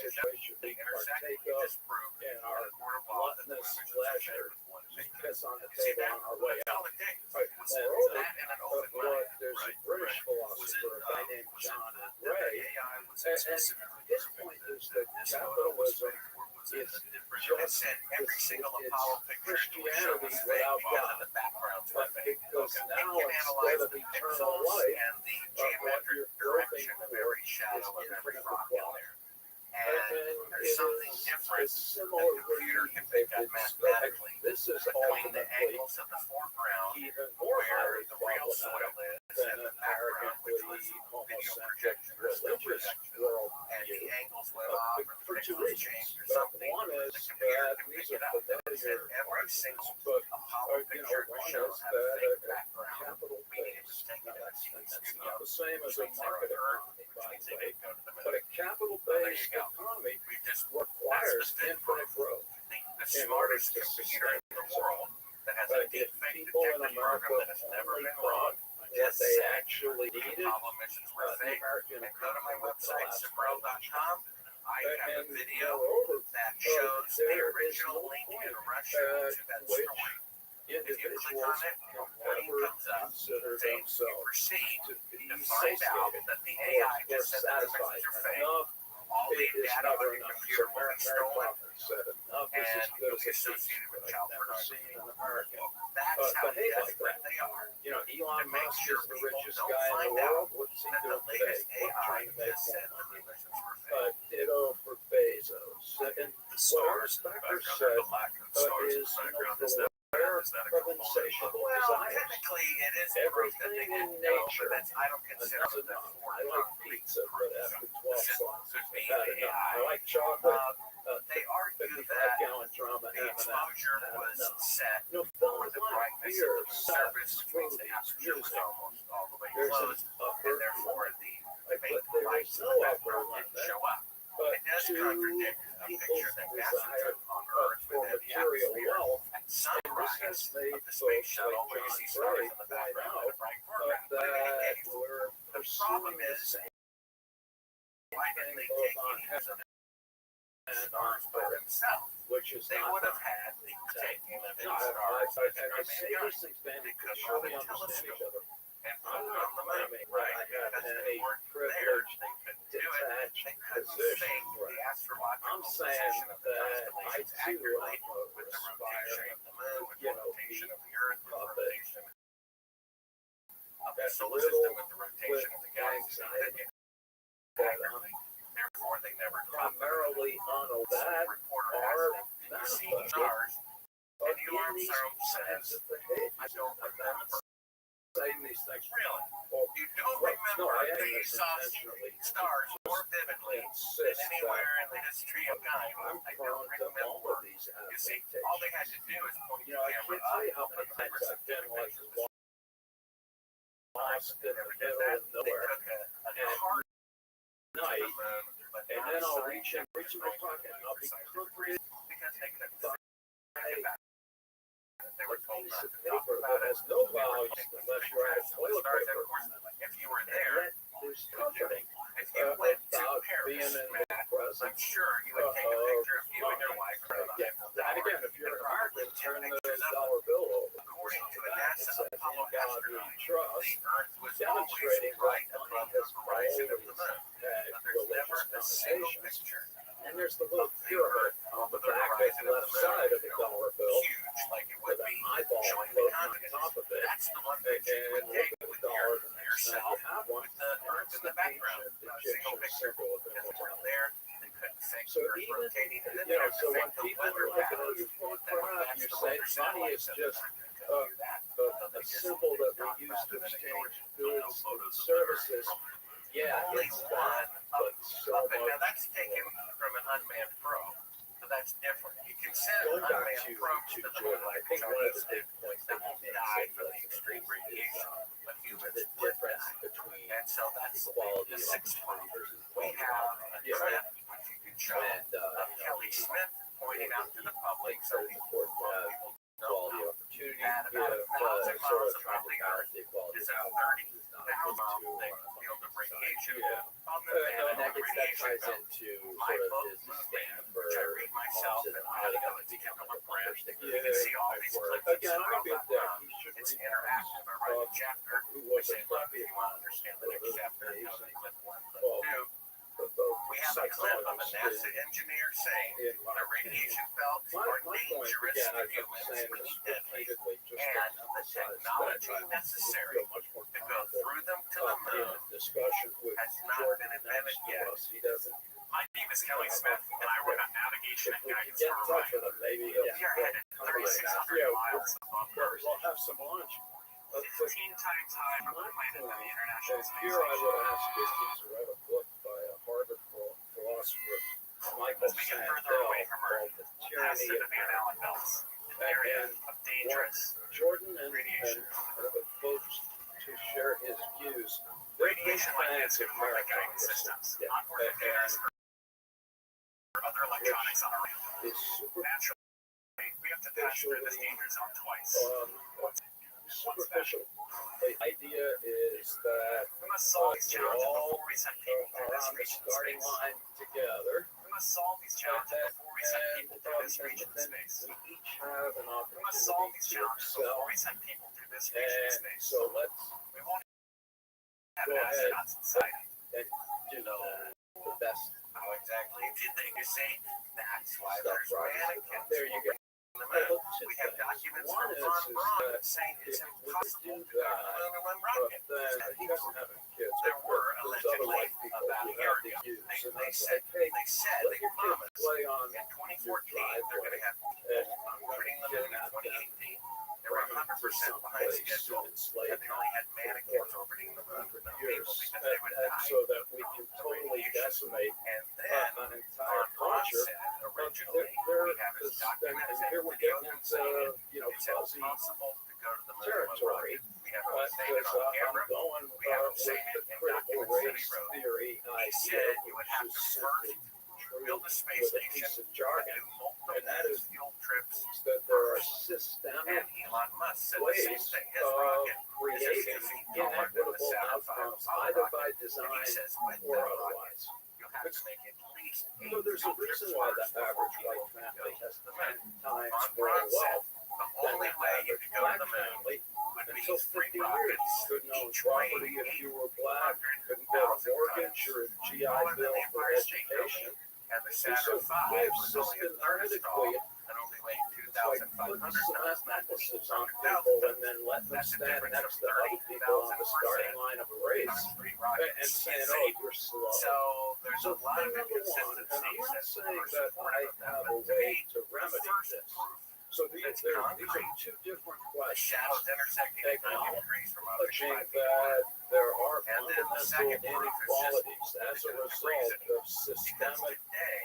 the intersection. You just prove in a quarter walk that the images are shared with one thing. See that? That's all it takes. Was that in an open mind? There's a British philosopher, a guy named John Ray, and his point is that capitalism is It said every single Apollo picture shows without God. the backgrounds were fake. Because now It can instead analyze of the eternal pixels light, and the geometric direction of every shadow of every rock in there. And there's something different that the computer can pick up mathematically this is between the ultimately angles of the foreground even more where highly the real soil problematic is than and the an background, which was arrogantly video homocentric projection or still religious projection. world And the view. angles went off or the For two pixels reasons. changed or But something. one is The computer that can these pick it are up. It said familiar every single but Apollo picture one shows is had a that fake a background, capital meaning it base. was taken out of the That's studio, not the same as which a means they were market Earth, economy, which by means the they way. could go to the But moon. a capital There you based go. economy We just requires that's the infinite growth. the smartest computer in the world that has a But if deep fake people in detective America program that has never only been thought run what just they said actually the needed, Apollo missions were the fake. American And go to my economy would website, collapse. Sabrel.com. I have a And video moreover, that shows the there is original no link point in Russia to that which story. If you click individuals on it, a can warning ever comes up consider saying you themselves proceed to be to find out satiated that the or AI just said that the satisfied. messages are fake. Enough All the is data never on your enough. computer So will Mary be stolen, Poppins said enough is and as good you'll as be a piece associated with that child I've never pornography. seen in America. That's how behave like desperate that. they are. You know, To Elon make Musk sure is the people richest don't guy in find the out world. What's he that the doing today? latest AI Trying to make just more said that the money. missions were fake. Ditto for Bezos. And The stars in the Becker background, said the lack of stars in the background, is that a component insatiable of Well, desire. technically, it is proof that they Everything in didn't know, nature. but that's, I don't consider That's it that enough. for I like pizza, but after 12 It's just songs, could be I've had the enough. AI. I like chocolate. They argue 55 that gallon drama the exposure was set No, for the brightness of the surface, which means the aperture was music. almost all the way There's an closed, upper and therefore the fake there lights is in no the upper background limit. didn't show up. But It does to contradict a people's picture that NASA desire took on for Earth within the material atmosphere wealth, at and this sunrise has of made the space folks shuttle like where you John see stars Gray in the point background out in a bright foreground. But in any that case, we're the problem pursuing the is same why didn't they both take on any of the and on stars by earth, themselves? which is They not would have done. had the taking of the And stars I as say these things, man, They because could run surely a understand each other. and put I'm it not on the moon, claiming that right? I have Because they any weren't there. privileged, They couldn't do it. detached They couldn't position. fake the astrological I'm saying position of the that I constellations too accurately am with the aspire rotation of the moon, with the you know, rotation of the earth, with the puppet rotation of the that solar little system, with the rotation of the galaxy. They couldn't get it accurately. Therefore, they never dropped it. primarily on a Some that reporter are asked them, "Did you see manifested, stars?" but And Neil in these Armstrong kinds says, of behaviors. "I don't remember." Saying these things. Really? Well, You don't no, remember I that am you saw intentionally stars more vividly than insist that anywhere in the history of time. I'm I prone don't to all remember. of these You see, all they had to adaptations. do is point You the know, I camera can't tell you up how and many there times were some I've been like pictures. lost in the Never did middle that. of They nowhere took a and card to the night, moon, but and not then I'll a reach in my pocket and I'll be comforted because they couldn't by find it back. they were told not piece to of talk paper about that it. has no value unless you're out of toilet Stars, and paper. of course, if you were And there, yet there's comforting if you went to about being Paris, in Matt, the I'm presence. sure you would take a picture of you and your wife in front of the Eiffel And Tower. again, if you're an American, turn the Pictures of dollar bill over. According to a And NASA says, Apollo "In God we astronaut, trust," the Earth was always demonstrating right that above money the has horizon of the always moon. had But there's never religious a single connotations. picture And there's the of little the pyramid Earth on the above the back of horizon the of left the moon, side of the dollar bill huge like it with would an be eyeball showing the floating on continents. top of it. That's the one And picture you would look take at the with dollar the next time yourself you have one. with the And Earth it's in the background. ancient Not a single Egyptian picture symbol of because they weren't immortality. there. They couldn't fake So the Earth even, rotating. And then you know, they had to so when fake the people weather are like, oh, patterns. you're full of That when crap, that's you the say weather money is satellites that just tell you that. a symbol that we use to exchange goods and services. Yeah, it's that, but so Now much that's taken from an unmanned probe. So that's different. You can send Going back unmanned to probes to the moon Jordan, I like think one of the big points that that will we die made from the extreme radiation. But humans the would difference die. between And so that's quality the of sixth one. versus We quality. have a Yeah. clip which you can show And of Kelly Smith pointing out to the public. so Some it's people, important to have people don't quality know opportunity. that You about have 1,000 sort miles of trying above to the balance Earth the equality is of a outcomes. It's not 30,000 thick too field of radiation. Yeah. On the And planet, that the ties radiation belt. into My sort of book, his Movement, stand for which I read myself, and I really know going to it's become become like a a bumper brand. sticker. You can see all these clips. Again, I'm going to be a dick. He should It's read interactive. I write a chapter. who I was say, a look, Rabbbi if you want to understand the next chapter, you know, the clip one, clip Well, two. We have a clip of a NASA engineer saying the radiation belts are My point, dangerous again, to I've been humans, saying really this deadly, repeatedly, just to and the emphasize technology that I necessary feel much more to go comfortable through them to the in moon a discussion with has not Jordan been invented next to yet. us. He doesn't. My name is Kelly Smith, and I run a navigation If and we can guidance get in firm. touch with him, maybe he'll. We are headed 3,600 miles above Earth, We'll have some lunch. 15 times higher from the planet than the International And Space here I Station. would ask if he's read a book by a Harvard philosopher, Michael As we get Sandel, further away from called Earth, The past Tyranny the of Van Man. Allen belts, an area of dangerous Jordan and radiation. folks to share his views. Radiation like this can harm the guidance systems, onboard computers, or other electronics on our land. Is super, Naturally, we have to pass through this danger zone twice. superficial. The idea is that We must solve these challenges all before we send people through are this on the region of starting space. line together. We must solve these challenges before we send people through this region of then space. we each have an We must solve opportunity these to challenges excel. before we send people through this region of And space. so let's We won't have go ahead astronauts inside. and do the best How exactly did they say? That's why stuff, there's right? mannequins. There you go. on the Hey, moon. look, two We have things. documents One from is Von Braun that saying it's if we could impossible do to go to the that, moon in one but rocket. then he doesn't have any kids. There were There's other allegedly white people about who a year have ago. the use, They and that's said like, hey, they said let they your kids promised play on in 2014 they're going to have and putting the moon in kidnap them, 2018. They were 100% behind schedule, and they only had mannequins orbiting the moon with no years, people because they would and die. so that we can totally decimate And then an entire Von Braun culture. said originally we have this document And that here we're video getting them saying into, it's fuzzy impossible to go to the moon in one territory. rocket. We have it saying it Because on I'm camera. going We have with saying the it in critical documents that he race wrote. theory He idea, said you would which have is to simply first true build a space with a station piece of and jargon, do multiple and that is field trips. that there are And systemic Elon Musk said the same ways thing. His of rocket is a creating few feet taller than the inequitable Saturn V outcomes, Apollo either rocket. by And design he says with or that rocket, otherwise. you'll have to make at least So there's a reason why the average white family has 10 times Von more Braun said wealth the than only the way you average could go to black the moon family. would be Until 3 50 years, rockets, you couldn't own each property weighing if you were black, couldn't get a 800,000 mortgage tons, or a GI taller than Bill the for Empire State education. Building. And the And so Saturn V we have was only a third systematically tall and only weighed like 2,500 putting tons. cement necklaces on 100,000 people and tons. then letting them That's the stand difference next of to other people on the starting 30,000% line of a race times 3 and rockets. saying, oh, you're slow. So there's So a lot of number one, and I'm inconsistencies not that saying are that I supportive of that, have a but to way me, to the remedy first this. proof So these It's are concrete. two different the questions. shadows intersecting at 90 degrees from objects Acknowledging 5 feet that there are And then the fundamental second proof is just inequalities as a different result reasoning. of Because systemic today,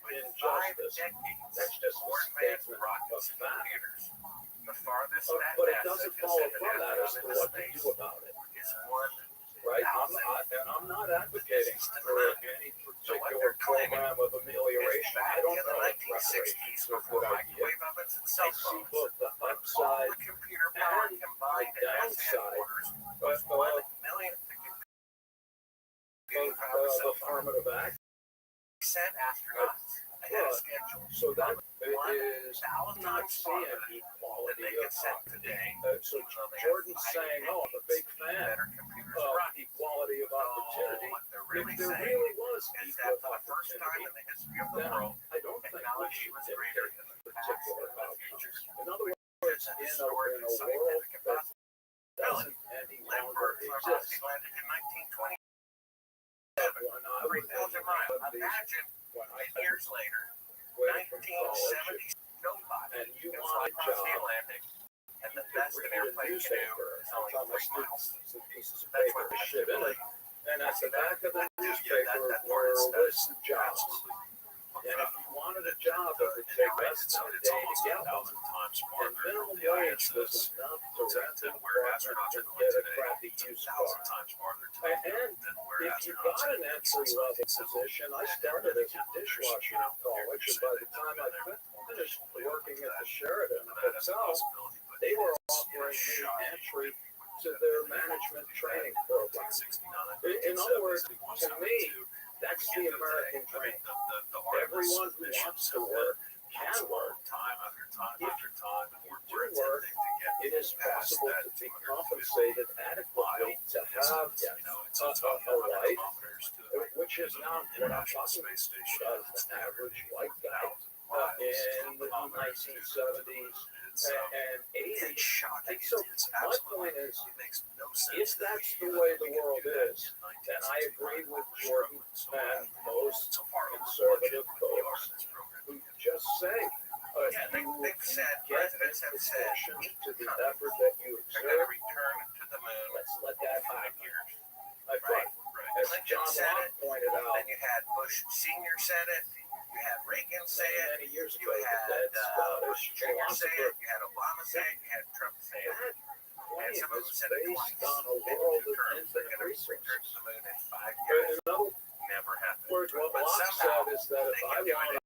with 5 injustice. decades That's just a more advanced statement rockets of and fact. computers, the farthest that But it NASA doesn't can follow send an from that as to astronaut into what to space do about it, is 1 right? thousand. And I'm not advocating for any particular they're claiming program of It's amelioration. back I don't in the know if 1960s reparations are a before good idea. microwave ovens and I cell see phones. both the When upside The computer power and combined the downside was 1 millionth of affirmative action. sent astronauts ahead of schedule. So that is 1,000 not times seeing farther than equality they of get sent today. so Jordan's saying, "Oh, I'm a big fan Better computers of run. equality of opportunity." What they're If really there saying really was is equal that for the first time opportunity, in the history of the then world, I don't think we technology should was dictate greater than the past particular and the outcomes. future. In other words, It's a in a historic and world scientific that possibility. doesn't any longer Lindbergh from exist. Rothschild landed in 1927, When I was 3,000 miles. Imagine when I 10 years later, graduated from college, 1970, nobody and you can want fly a across the job, Atlantic, and you the could best an read a airplane can do newspaper is only on the 3 miles. students and pieces of That's paper what to ship in it. And at See, the back of the that- newspaper that were part is lists of jobs. absolutely. And if you wanted a job that would take less than a day to get one, times and minimum wage was enough to rent an apartment and get a crappy used car. times farther And if you got an entry-level position, I started as a dishwasher in college, and by the time I finished working at the Sheraton Hotel, they were offering me entry to their management training program. In other words, to me, that's the American dream. Everyone who wants to work can work. If you do work, it is possible to be compensated adequately to have a life, which is not what I'm talking about as the average white guy in the 1970s and 80s. And so my point is, if that's the way the world is, then I agree with Jordan and most conservative folks who just say, They've said, get presidents have said, proportion to the effort that you they're going to exert. return to the moon. Let's let that 5 happen. years. But Right. as Clinton John said Locke it, pointed out then you had Bush Sr. said it, you had Reagan say it, many years you ago, had that Bush Scottish Jr. say philosopher, it, you had Obama say it, you had Trump say it. that And some claim of them is said it based twice. on a 52 world of terms, they're infinite going to return resources. to the moon in 5 In years. other Never happened. words, what But Locke somehow said is that if they I can do it want in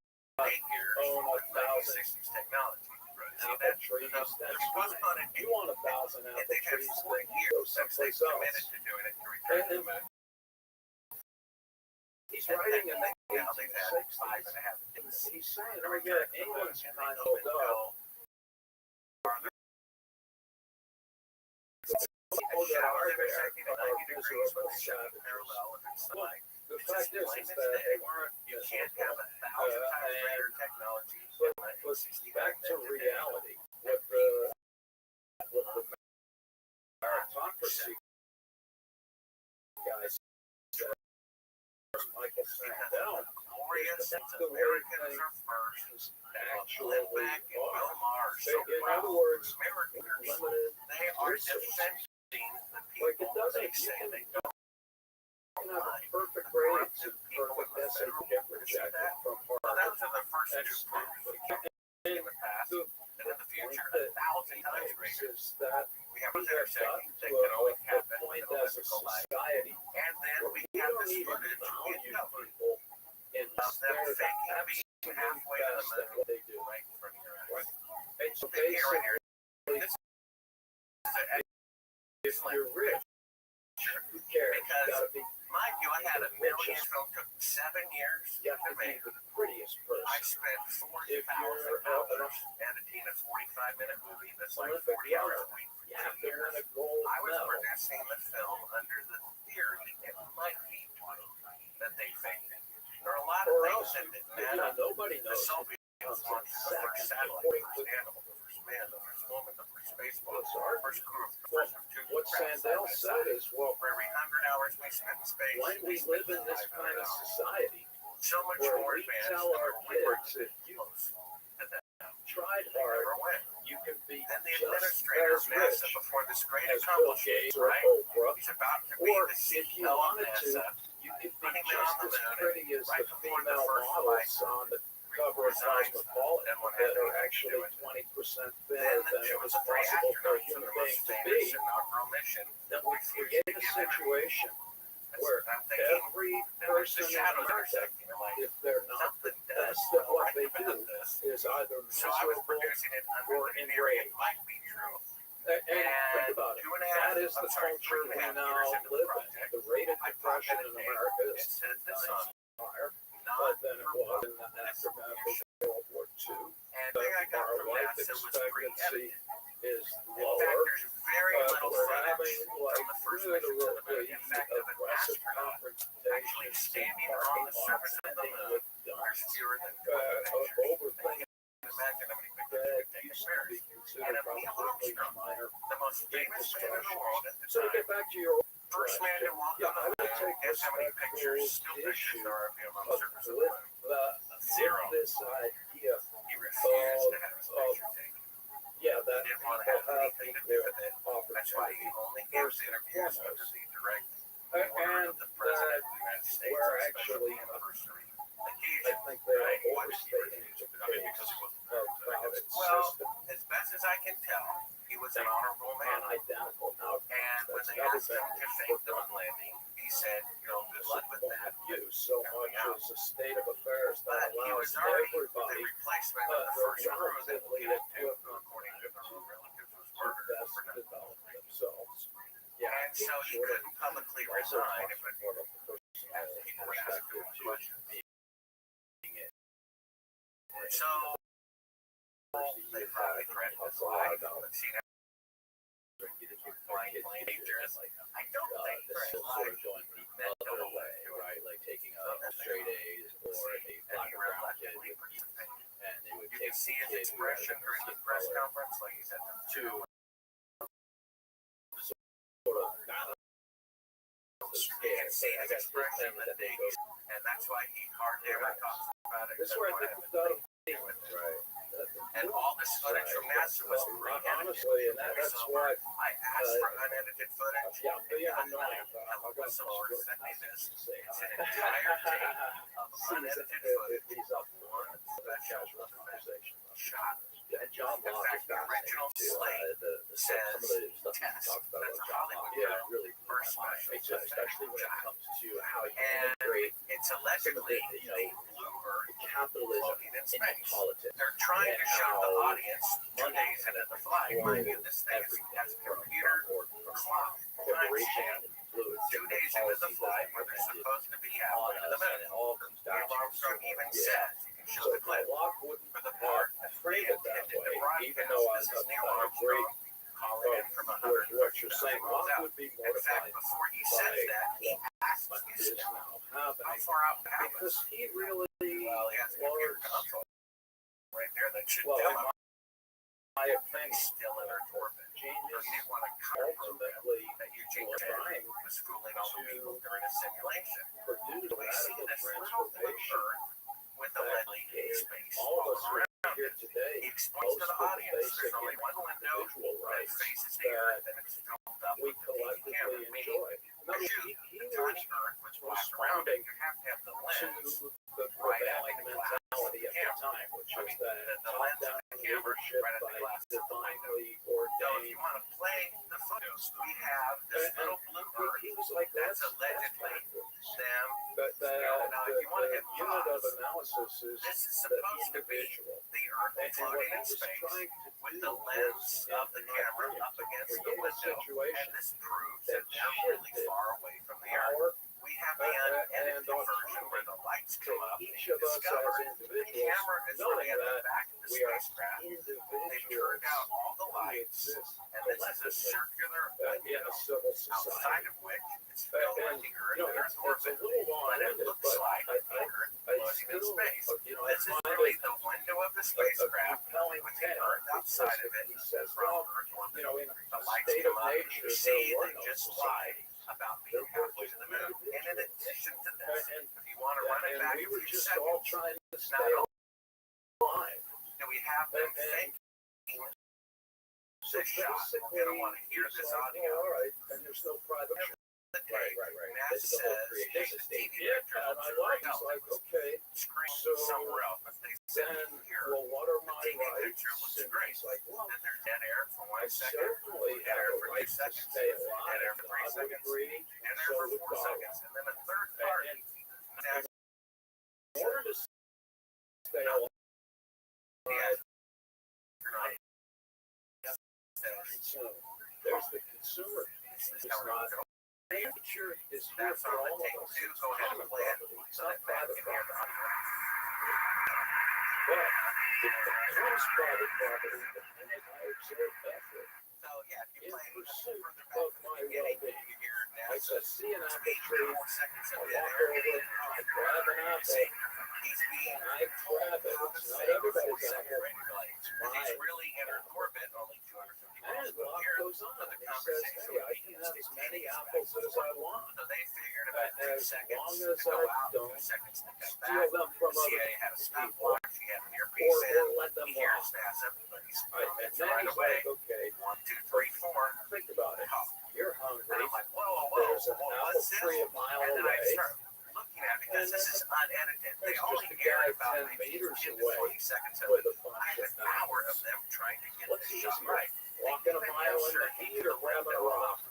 8 years own with 1,000 1960s technology. See, apple that trees, they're that's supposed fine. to You want 1,000 and apple they've had trees, 4 then go years since they've someplace committed else. to doing it to return to the moon. He's writing in the Now they've had 1860s. 5.5 years. He's saying, to oh return yeah, to the moon, England's and kind they of keep it go. People that are Showers every there second at are 90 degrees with miserable the sun savages. parallel and it's sunlight. The fact is that they weren't You can't have 1,000 times greater technology But than let's 1960 back to than today. reality. What the meritocracy guys said, Michael Sandel, Glorious the Americans Americans are first. actually Olympic and are. Bill Maher, so In proud. other words, Americans, limited they are resources. defending the Like it people doesn't, they you say can, they you can have a perfect grade and perfect essay to get rejected from Well, Harvard. those are the first And two proofs in the past the and in the future, point 1,000 times that greater. is that We have we a have intersecting gotten that to can only a happen point in as a electrical light. society And then where we we have don't this even footage value in cover people in of them their faking being absolute halfway to the best at moon what they do. right in front of your eyes. Right. And so Here, right here. basically, This is if you're rich, who cares? You Because- gotta be, mind you, I had a million film took 7 years you have to to be make. the prettiest I person. spent If 4,000 you're hours editing a 45-minute movie that's like Olympic 40 hours a runner, week for you have 2 to years. win a gold I was medal. producing the film under the theory it might be that they faked it. There are a lot of Or things else, that didn't you add know, up. nobody The knows who Soviets comes in launched the second. first satellite, the first animal, the first man, the first woman, the first spaceball, the first crew, the first of 2 What craft Sandel side by said side. is, well, For every 100 hours we spend in space, when we live in this kind of society, so much where more we advanced tell our we were kids if you close to that. tried They hard, never went. you can be Then the just administrator as of NASA, rich before this great as Bill accomplishment, Gates or right? Oprah, He's about to be or the if you CEO of wanted to, NASA, you could be putting men just on the as moon, pretty as right the before the female first models on the cover of resigns, Cosmopolitan and what that happened are to actually it. 20% Then thinner than there it was was a three possible for a astronauts in human the being most to famous be, inaugural mission. that we create a situation where I'm thinking, every and there's person the in shadows America, intersecting. I'm like, if they're not the something does guess that what they do is either So I was miserable producing it or under the theory it enraged. might be true. And think And about it. 2.5, That is the culture we now live in. The rate of depression in America it is says this 10 on times higher not than it was in the aftermath of World War II. and the thing I got Our from life NASA was pretty expectancy evident. is In fact, lower. there's very little We're footage having from the first mission to the moon. In fact, of an aggressive astronaut actually confrontations standing on the surface of the moon, there's fewer than 20 pictures. overthinking Imagine how many pictures that we take of used to be Paris. considered And if probably Neil Armstrong, minor the most famous man in the world at the So to time, get back to your first man to walk yeah, on I the would moon, take guess how many respect pictures, for still the pictures issue there are of him on the of surface of the with moon? zero. This idea, He refused to have his picture taken. yeah, that He didn't want to people have have anything to do with it. opportunity. That's why he only gives interviews under the direct order of the And president of the United States we're on a special actually, anniversary I occasion. think they are Right? Why would he overstating refuse? the I mean, case because he wasn't of how it's Well, system as best as I can tell, he was an honorable man. identical outcomes. And when That's they never asked him been to thank the moon landing, he said, good luck with that. you so much as a state of affairs But that he allows was already the everybody replacement of the first crew that we'll get into, to according to their own relatives, was murdered best overnight. develop themselves. Yeah, And so he couldn't publicly also resign talks if it more about the personal as people would ask him perspective questions. being it. So they probably threatened his life. But see, now plain dangerous. I don't think this threat is sort life of going the meant no other way, way, right? Like taking a So straight A's or a and black he and brown kid reluctantly with participated. and it would You take can see the his kid who has expression during the skin press color conference, like he said to sort of balance the You scale. can see I his guess the expression thing that that they they go and that's why he hardly ever talks about it. this is except where I when think it we've got to has to do with it. right. And all this footage from NASA was pre-edited. Honestly, and that's So why I asked for unedited footage. yeah, being and annoying. the whistleblower sent me this. Say It's hi. an entire tape of unedited footage He's up of one special casual event conversation. shot. And John In Locke fact, is the original fascinating too. slate Some of the stuff he test. talks about That's a John Hollywood Locke, yeah, term really blew for my mind. special Especially when it effects. comes to how you And integrate it's allegedly you know, the bluebird capitalism floating in in space. politics. They're trying to show the how audience 2 days into the flight. Mind you, this thing has a computer clock corporation timestamp. influence 2 days into the flight where they're supposed to be halfway to the moon. it all comes down Neil Armstrong even yeah. says, you can show So the clip Locke wouldn't for the have part that framed it that intended to way, broadcast. even though I This is thought Neil that was great. Armstrong calling in from What you're 130,000 saying, miles Locke out. would be In fact, mortified before he says by that, he asks what is Houston, now how happening far out the house? because he really Well, he has a computer was, console right there that should well, tell in him my opinion, he's still in Earth orbit. So genius he didn't want to cover program ultimately that Eugene was Debs trying was fooling all the people during a simulation. produce So we see radical this little blue transformation Earth with a that lead gave space all of us all around here it. today He explains to the most of the audience basic there's only one window individual that rights faces the Earth and it's filmed up we with a camera, collectively meaning enjoy. No, to he shoot the was tiny Earth which flies around it, you have to have the to lens the prevailing mentality at the time, which I was mean, that the lens of top-down the camera leadership right at the by glass of the window. divinely So if ordained. you want to play the photos, we have this little blue Earth He was like, that's that's allegedly backwards. them. But Now, if you want to the get unit of pause, analysis is this is the supposed to be individual. the Earth And what floating he in was space trying to with do the lens was, of the in my camera opinion, up against the create a window, and situation this proves that that they're really shifted far away from the Earth. power We have the unedited version where the lights come up and each you of us discover as the individuals, camera is knowing really at the that back of the we are spacecraft. They individuals turned out all the who lights, exist and this is a circular in window a civil outside society. of which it's filled with the Earth and Earth's It's a orbit. little But it long-winded, looks but like I the Earth I floating in still, space. I This is find really it the window of the a spacecraft compelling with the tale Earth outside of it he says, from well, Earth orbit. you know, in The a lights state come of up and nature, you see there were they no just society. lied about being halfway to the moon. And in addition to this, And, if you want to run it back we a were few just all seconds, trying to stay not alive. do we have them And- faking So this shot? basically, We're going to want to hear it's this like, audio. well, all right, and there's no private The tape, right. NASA This is the whole says, creation hey, of the the state. TV Yeah, director and looks I right like, out. it's It like, was okay, screened so somewhere else, but they said then, here, well, what are my TV rights? picture looks And great. he's like, well, then there's dead air for I 1 second, certainly dead have air a for 2 right to seconds, stay dead alive. air for 3 I would seconds, agree. dead air So for would 4 God. seconds, and then a third party. In order to stay alive. There's the consumer. It's not. Nature is here for all of us. It's common property. It's not private property. But it becomes private property and I observe effort in pursuit of my well-being. I just see an apple tree, I walk over, I grab an apple, and I grab it. It's not everybody's apple. It's mine. And Locke goes on and he says, hey, I can have as many apples as I want. As long as I don't steal them from other people or let them off. And then he's like, okay, 1, 2, 3, 4. Think about it. You're hungry. There's an apple tree a mile away. And this is unedited. They only air about 10 meters away with a bunch of apples. Let's just walking a mile in the heat or grabbing a rock.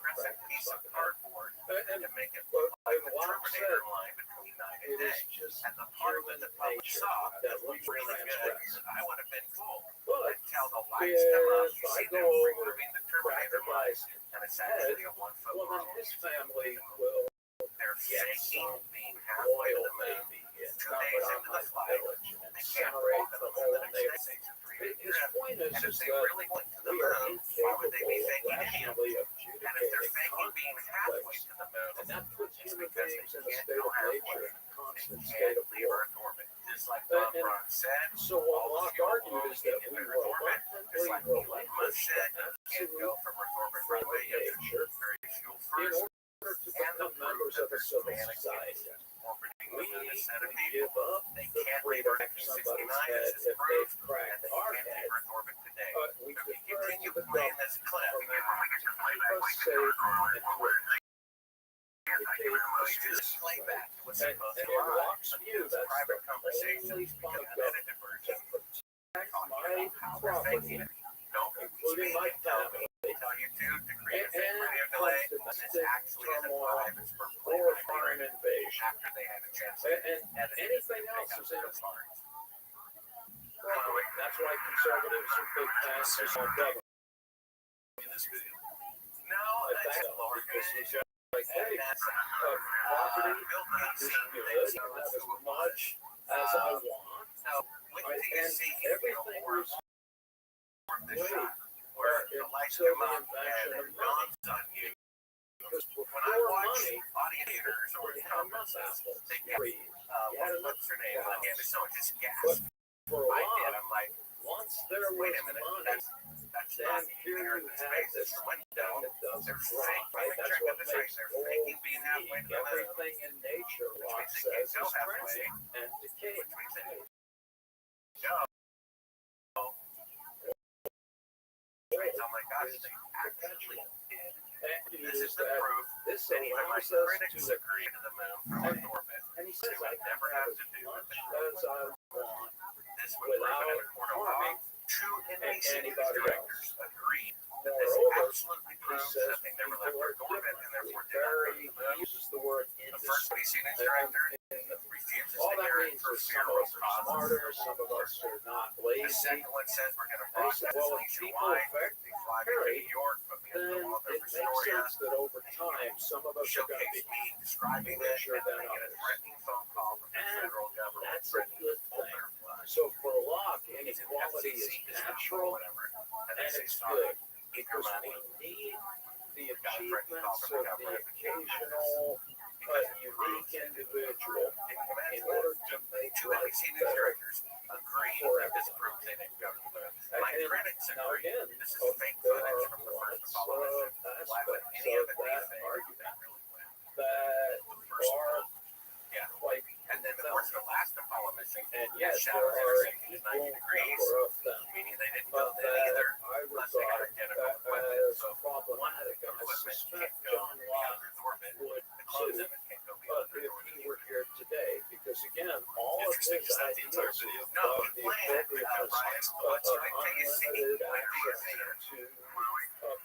And make it look like the Terminator line between night and day. And the part of it that we saw that looked really good, I would have been full. But until the lights come up, you see them removing the Terminator line. And it's actually a 1-foot long. Well, then his family will get some oil maybe 2 days into the flight and incinerate the whole neighborhood. His point is that we are incapable rationally of adjudicating conflicts, and that puts human beings in a state of nature, a constant state of war. So what Locke argued is that we reluctantly relinquish the absolute free nature in order to become members of a civil society. We give up the freedom to somebody's head if they've cracked our head, but we defer to the government from it to keep us safe and to educate the streets. And in Locke's view, that's the only fun of government to protect my property, including my family, and fight domestic turmoil or foreign invasion. And anything else is inappropriate. That's why conservatives are big fans of small government. Because he's like, hey, property is good, I can have as much as I want, and everything was great until the invention of money. Because before money, we had enough apples, trees, you had enough cows. But for a while, once there was money, then here you have this window that doesn't drop, right? That's what makes gold unique. Everything in nature, Locke says, is transient and decaying. Oh my gosh, they actually did. This is the proof. This allows us to agree to the moon from Earth orbit. And he says I never have to do much as I want. This would without harming anybody else. Agreed. Moreover, he says people are different. He uses the word industry. All that means is some of us are smarter, some of us are not lazy. And he said, well, if people affect Perry, then it makes sense that over time some of us are going to be richer than others. And that's a good thing. So for Locke, inequality is natural and it's good because we need the achievements of the occasional unique individual in order to make life better for everyone. Now again, there are lots of aspects of that argument that are quite and yes, there are an equal number of them, but that I regard as problematic, and I suspect John Locke would too, if he were here today, because again, all of his ideas of the appropriateness of unlimited access to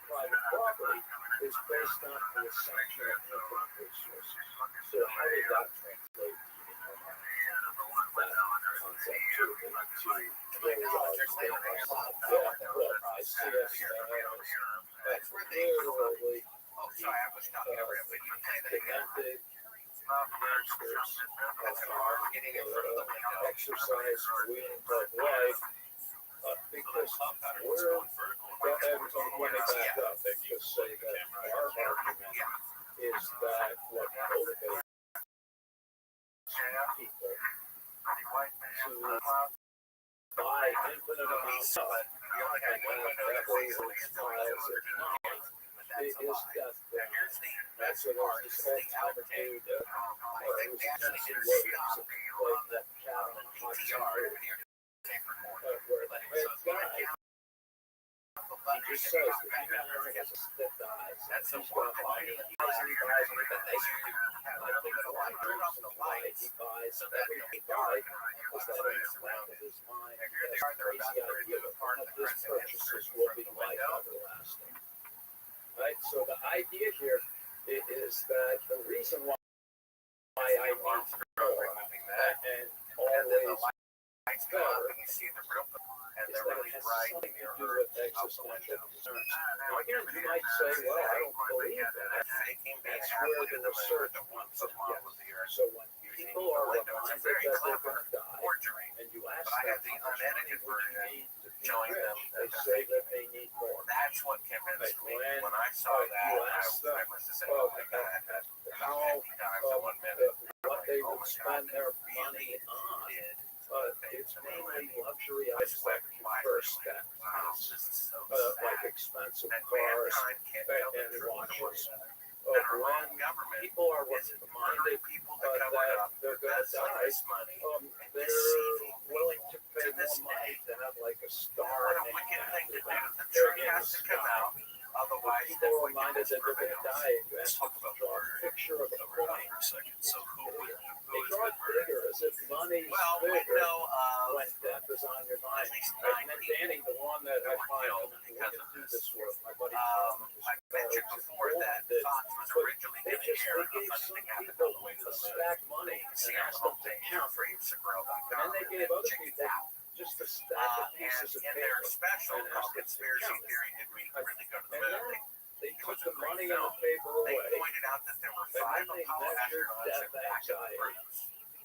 private property is based on the assumption of infinite resources. So how does that translate in your mind? That concept. concept to really that's literally connected exercise wheeling of life because we're when they back up, they just say that our argument is that what motivates people to buy infinite amounts of it and that way it trials at night is death. That's what there's this whole attitude it was Tennessee Williams played that cat on Hot where the guy he just says that he never has a that dies. That's some point he dies and he dies and he dies. I think the light turns off the light. He buys so that he died was that in the back of his mind this crazy idea that one of his purchases will be life everlasting. Right? So the idea here is that the reason why I want more and always better is that it has something to do with existential concerns. Now again, you might say, well, I don't believe that. That's where the research wants it. Yes. So when people are reminded that they're going to die, and you ask them, how much money would you need to be rich? They say that they need more. That's what convinced me. When I saw that, you ask them, what they would spend their money on. It's mainly luxury items like first step, like expensive cars and watches. When people are reminded that they're going to die, they're willing to pay more money to have like a star in their sky. Otherwise, people are reminded that they're going to die, and you ask them to draw a picture of a coin. They draw it bigger, as if money's bigger when death is on your mind. And then Danny, the one that I find, we can do this with, my buddy Tom, I mentioned before that Fox was originally going to air. They gave some people a stack money and asked them to count. And then they gave other people just a stack of pieces of paper. And special conspiracy theory did really go to the moon. They took the money and the paper away. They pointed out that there were 5 Apollo astronauts and anxiety.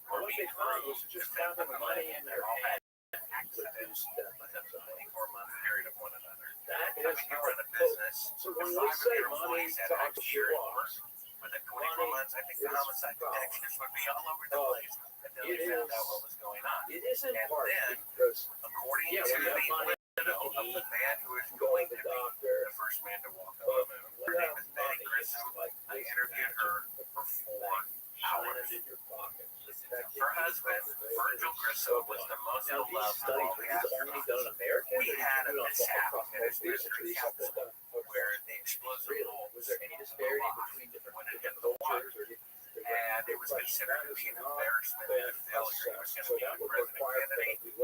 What they found was just having money in their hand reduced death anxiety. 4-month period of one another. That is how it business. So when we say money talks your laws, within 24 months, I think the homicide detectives would be all over the place until they found out what was going on. It is in part because, according to the widow of the man who is going to be the first man to walk on the moon, her name is Betty Grissom. I interviewed her for 4 hours. Her husband, Virgil Grissom, was the most beloved of all the astronauts. We had a mishap in his mystery capsule where the explosive hole was any disparity between different when it hit the water. And it was considered to be an embarrassment and a failure. It was going to be a president candidate.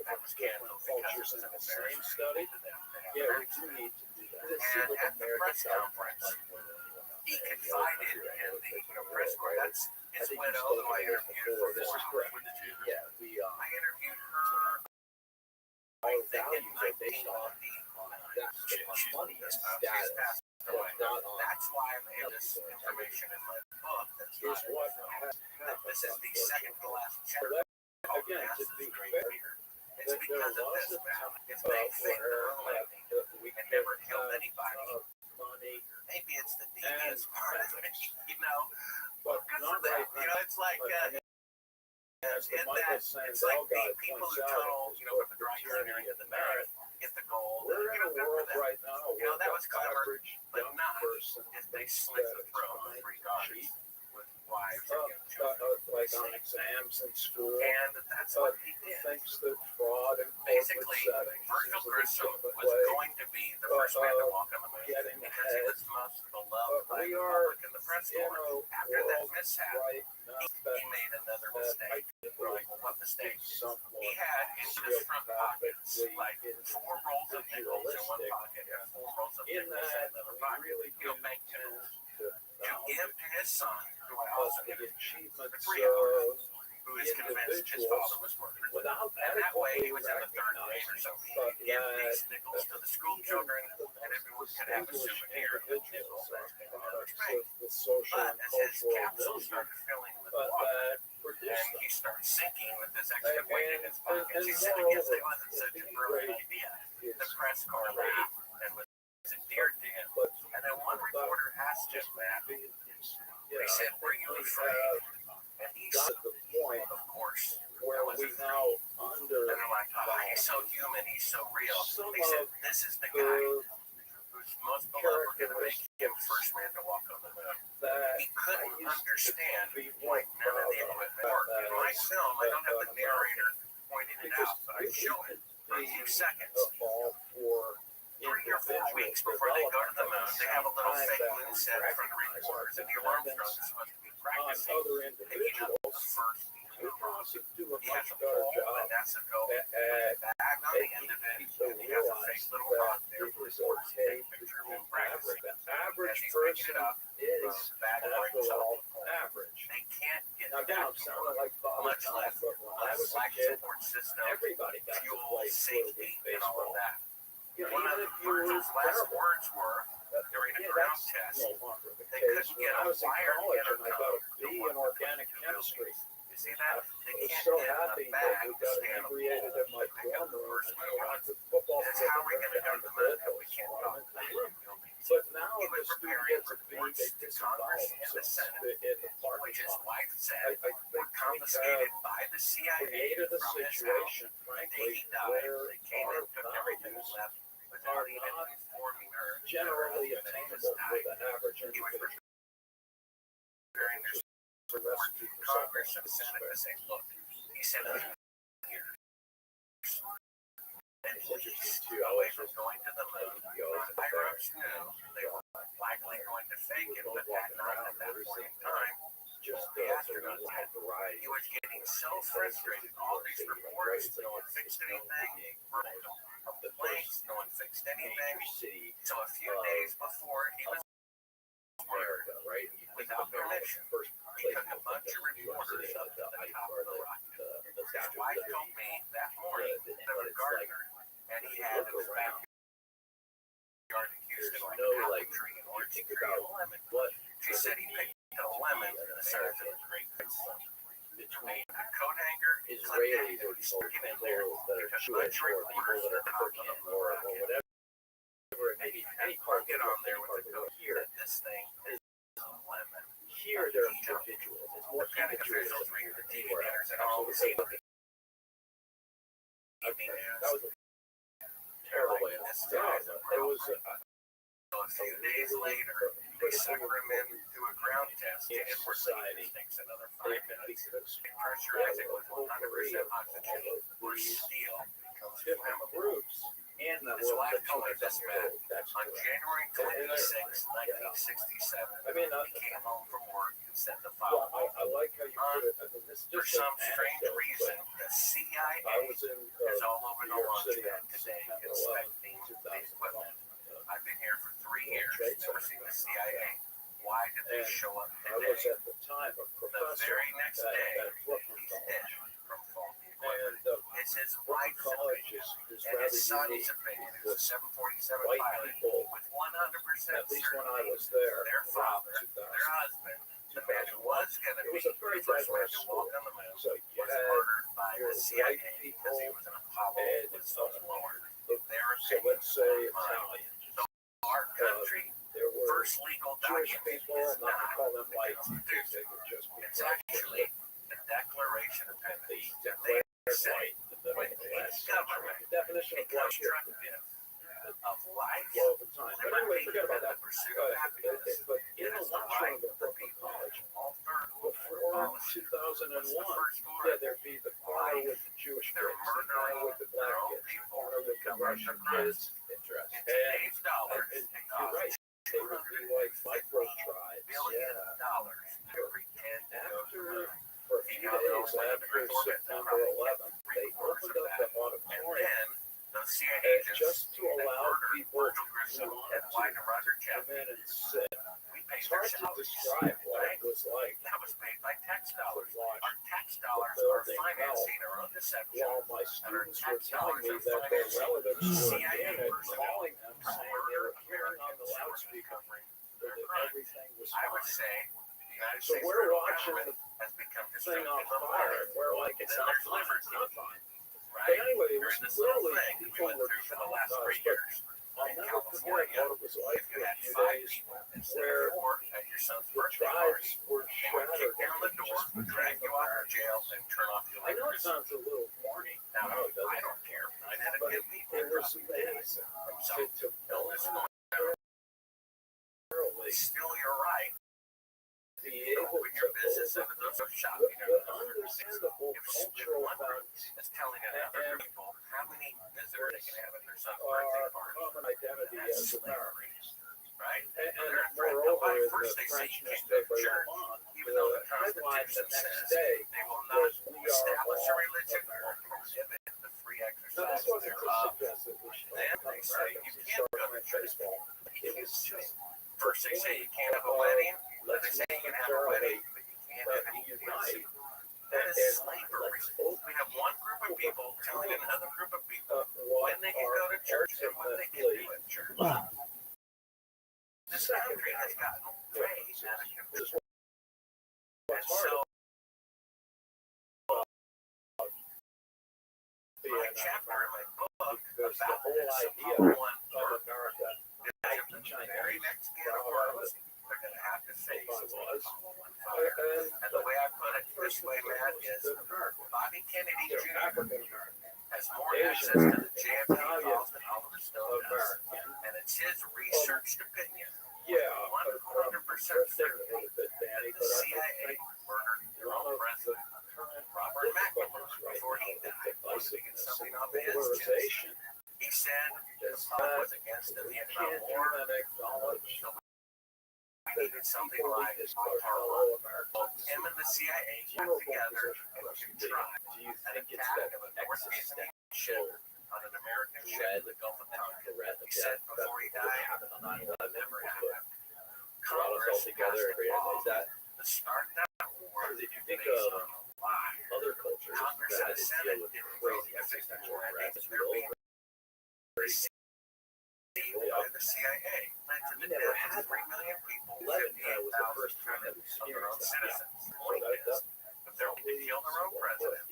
That was canceled because it was an embarrassment to them. Yeah, we do need to do that. And at the press conference, he confided in the press corps. That's his widow, who I interviewed for 4 hours. Yeah, I interviewed her. I think in 1990. Money is status. That's why I'm able to this information in my book. That's not what this is the second to last chapter. Again, to be fair, it's because of this. If they think they're only and never killed anybody, maybe it's the devious part of it, you know. But because of that, you know, it's like in that it's like the people who tunnel, you know, from the dry cleaner into the merit get the gold. We're in a world right now. You know, that was clever, but not if they slit the throat with 3 daughters with wives like on exams in school. And that's what he did. Thanks to fraud and basically, Virgil Grissom was going to be the first man to walk on the moon because he was most beloved by the public in the press corps. After that mishap, he made another mistake. Well, what mistake? He had in his front pockets like 4 rolls of nickels in one pocket and 4 rolls of nickels in another pocket. He'll make tools to give to his son, who I also interviewed, the 3 hours, who who is convinced his father was murdered. without And that way, he adequately was in the third grade or something. but He gave that these nickels to the school children, and everyone could have a souvenir of the nickel that they wanted to make. the social But and as his cultural capsule milieu, started filling with but water, that and produced he them. started sinking with this extra weight in his And pockets, he said, I guess it wasn't such a brilliant idea. It's The press corps laughed and was endeared to him. but And then one reporter asked him, Matt, they said, were you afraid? And he got said, to the point of course, where I was we afraid. now under And they're like, oh, he's so human, he's so real. some They said, of this is the guy the who's most beloved. We're going to make him first man to walk on the moon. that He couldn't understand be why more none of the proud equipment of worked. In my film, I don't have the narrator pointing it because out, but I show it for a few seconds. all for 3 or 4 weeks before they go to the moon, they have a little fake moon set in front of reporters, and Neil Armstrong is supposed to be on practicing other picking up the individuals. first We can also do a He has much a better pole job and that's a go with at a bag on the end of it, and he has a fake little rock there for reporters to take a picture of him practicing. average As he's person picking it up, is the bag right after inside all the pole. average. They can't get Now it again, back I'm to sounding work, like Father much Time, less but when I a was a life kid, support system, everybody got to fuel, play safety, and all of that. You know, One even of if you were Virgil's last terrible, words were, during a yeah, ground that's test, no longer the they case. couldn't When get I a was in wired college and I got a intercom B to in work organic with the chemistry, buildings. You see that? They I was can't so get happy a that bag we to got stand a inebriated pole in my to pick up dorm the room first and I moon. went to the football That's field how and we're going to go down to to the moon, bed. but we can't talk about the buildings. But now He it was was student preparing gets a B, reports they to disavow Congress and the themselves Senate, in the parking which his lot. wife I said think were we confiscated have by the CIA created a from his house. situation, The day frankly, he died, where they came our in, took everything, and values left are without even not informing her generally that her husband attainable had for just the average died. He was individual. preparing this The report rest to of the Congress and the Senate to say, look, he said here. And he's away from going to the moon. Higher ups knew they were likely going to fake it, but that night at that point in time, Just the astronauts had to ride. He was getting so frustrated. All these reports, no one fixed anything. Of the planes, no one fixed anything. So a few days before he was murdered, without permission, he took a bunch of reporters up to the top of the rocket. His wife told me that morning there was a gardener, and he had his backyard in Houston, like an apple tree, an orange tree, and a lemon. She said he picked a lemon the size of a grape. Between a coat hanger, Israelis or stuck it in there. He took a bunch of reporters to the top of the rocket. Maybe any part get on there with the coat here. This thing is a lemon. Here, they're individuals. It's more Panic officials read the TV dinners and all the evening news. That was a terrible way. This guy's a It was So a few days later, they sucker him into a ground test to inward society. Takes another 5 minutes. They pressurize it with 100% oxygen or steel becomes different flammable. groups and that His were wife told him this man That's on correct. January 26, 1967. I mean, He came home from work and sent the well, file. I like how you put it. I mean, this is For just some an strange anecdote, reason, but the I CIA was in is all over New the York launch City pad on today September 11, inspecting the equipment. 2001. I've been here for 3 years, never seen the CIA. Why did they show up I was today? at the time a The professor very next day, at Brooklyn he's College. dead from faulty equipment. And It's his Brooklyn wife's College opinion is and rather his son's unique. opinion, who's a 747 White pilot, people, with 100% at least when I certainty, was there, their around father, 2000. their husband, the man who was going to It be was a very the first man diverse to school. walk on the moon, So you was had murdered by your the CIA white because he people was an Apollo and with so lower. Their so opinion let's say was mine. Italian. Our country, There were first legal Jewish document people, is not to not call them the white, Constitution. they would just be It's black. actually the Declaration of The Independence. Declaration They of say White, the when last each government the definition of black becomes constructive of life, all the time. But anyway, liberty, forget about and that. the pursuit of happiness, But in it the is the lunchroom right of the of the Brooklyn people. College, All third world before policy. What's the 2001, first yeah, word? there'd be the corner with the Jewish They're kids, the corner murdering with the their black own kids, the people. corner with the Russian kids. In today's dollars, And it you're right, costs they would be like micro tribes. billion Yeah. dollars to pretend to go to the moon. For a few days after September 11th, they opened up the And auditorium then those CIA and agents just to that allow murdered people Virgil Grissom and White and Roger to come Chapman, in and sit. we paid It's their hard to salaries. describe what Right? was was like That was paid by tax dollars. launch Our tax dollars the are building financing our own deception. while my students were telling me that their relatives were in it, calling them, saying they were hearing on the loudspeaker that everything was I would fine. say the United So States we're federal watching government the has become thing on distracted fire, and we're like, it's not fine, it's not fine. But right? anyway, it was Here's this little literally thing we people went were through for the last 3 traumatized. years. I'll In never forget California, what it was like if you for a had few 5 days people instead where of 4 at your son's the birthday party, tribes were they would kick shattered. down the door, drag you off to jail, and turn off your I know it lights. sounds a little corny. Now, No, it doesn't. I don't care. I had a But kid leave there were some days from some to illness going literally Still, you're right. be You able open your to business and open those are shopping the and understandable if cultural one group values is telling another and people how many visitors they can have at their son's birthday our party, common identity that's as slavery, Americans. right? And They're moreover, in first the they say French you can't go newspaper to church, Le Monde, even though the the headline the Constitution next says day they will not was, "We are establish a all religion or Americans." prohibit the free Now, exercise this wasn't to thereof. suggest that we should Then become they say you Americans and can't start go to playing church. baseball. You It can't was do just it. First they say you can't have a wedding, then they say you can have a wedding, but you can't have any kids. unite. That And is slavery. let's open We have one group of people telling another group of people up what when they can our go to church and what they can ultimately do at church. Wow. This country has gotten way out of control. And what's hard so being my chapter in my book because the about whole this idea one of America, the very next ghetto world, they're going to have to face was, fire. And the way I put it this way, man, is Bobby Kennedy you know, Jr. African American, has more Asian access to the JFK Italian files than Oliver Stone does. American. And it's his researched opinion, Yeah, 100% certain, a bit, Danny, that but the I CIA think murdered their own president, Robert McNamara, before he died. Wanted to get something off of his chest. polarization He said the is South that was against the we Vietnam can't War. even acknowledge So we needed something people like we just our fellow Americans. him and the CIA got General together proposition and question would be, tried do you an think it's attack that of a North Vietnamese ship on an American ship red, in the Gulf of Tonkin? red, He said before he died, happened on 9/11 never was happened. brought us all Congress together passed and a realized law that to start that war because if you think based of on a lie. other cultures Congress that and the deal Senate with didn't crazy vote existential for it. threats, They're being received by the CIA. Led to the never death had of 3 million people, 11 was the 58,000 first time that we of their own experienced that. citizens. The point is, if they're willing to kill their own president,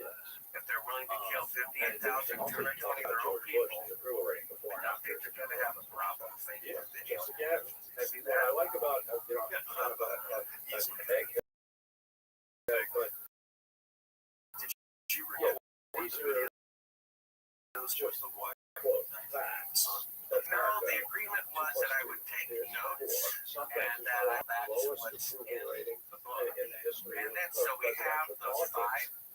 if they're willing to kill 58,220 of their own people, Before I think they're going to have a problem thinking of video. Yeah, what I like about kind of a egg, but Did you yeah, record these are those just the white quote facts. No, the agreement was that I would take notes and that that's what's in the book. in the history And then so we have those 5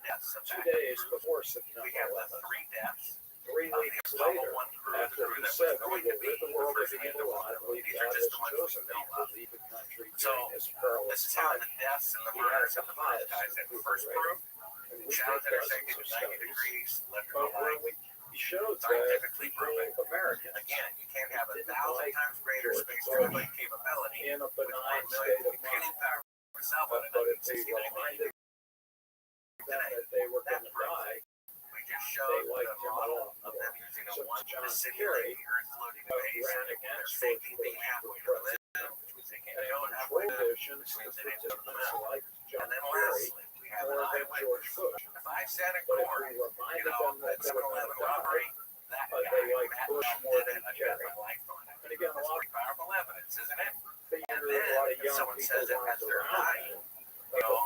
deaths of 2 that days crew. before September We have the 11th. 3 deaths 3 of the weeks Apollo later, 1 crew, the after crew he that said was we going will to be rid the the world of first man to evil, fly. I believe These God are has just the ones we chosen me know to of. lead the country So, during this perilous this is how time. the deaths and the He murders has of the first guys in the first crew, And we showers did that are dozens taken of to 90 studies. degrees, But electrical where light. he showed that Scientifically people, proven. Americans, Again, you can't have didn't 1,000 like times greater George space Bush traveling capability in a with benign 1 million state of computing mind. power itself on a But if they 1969 reminded them that they were going to die, We just showed They liked the him model all. of them using a So one John to simulate Kerry, the Earth floating in space. ran They're against faking George being Bush halfway for to the limb, which means they can't and go halfway to the prohibitions which to means they didn't go to the participants moon. like John And then Kerry lastly, we have an more than eyewitness. George Bush. If I said in But if court, we you reminded know, them that that they were going 9/11 to die, robbery, that they guy, like Matt Bush Love, more did than it, I bet Kerry. my life on it. And again, a That's lot pretty powerful evidence, isn't it? of And a then, lot of if young someone people says it weren't as they're around dying, then. you know,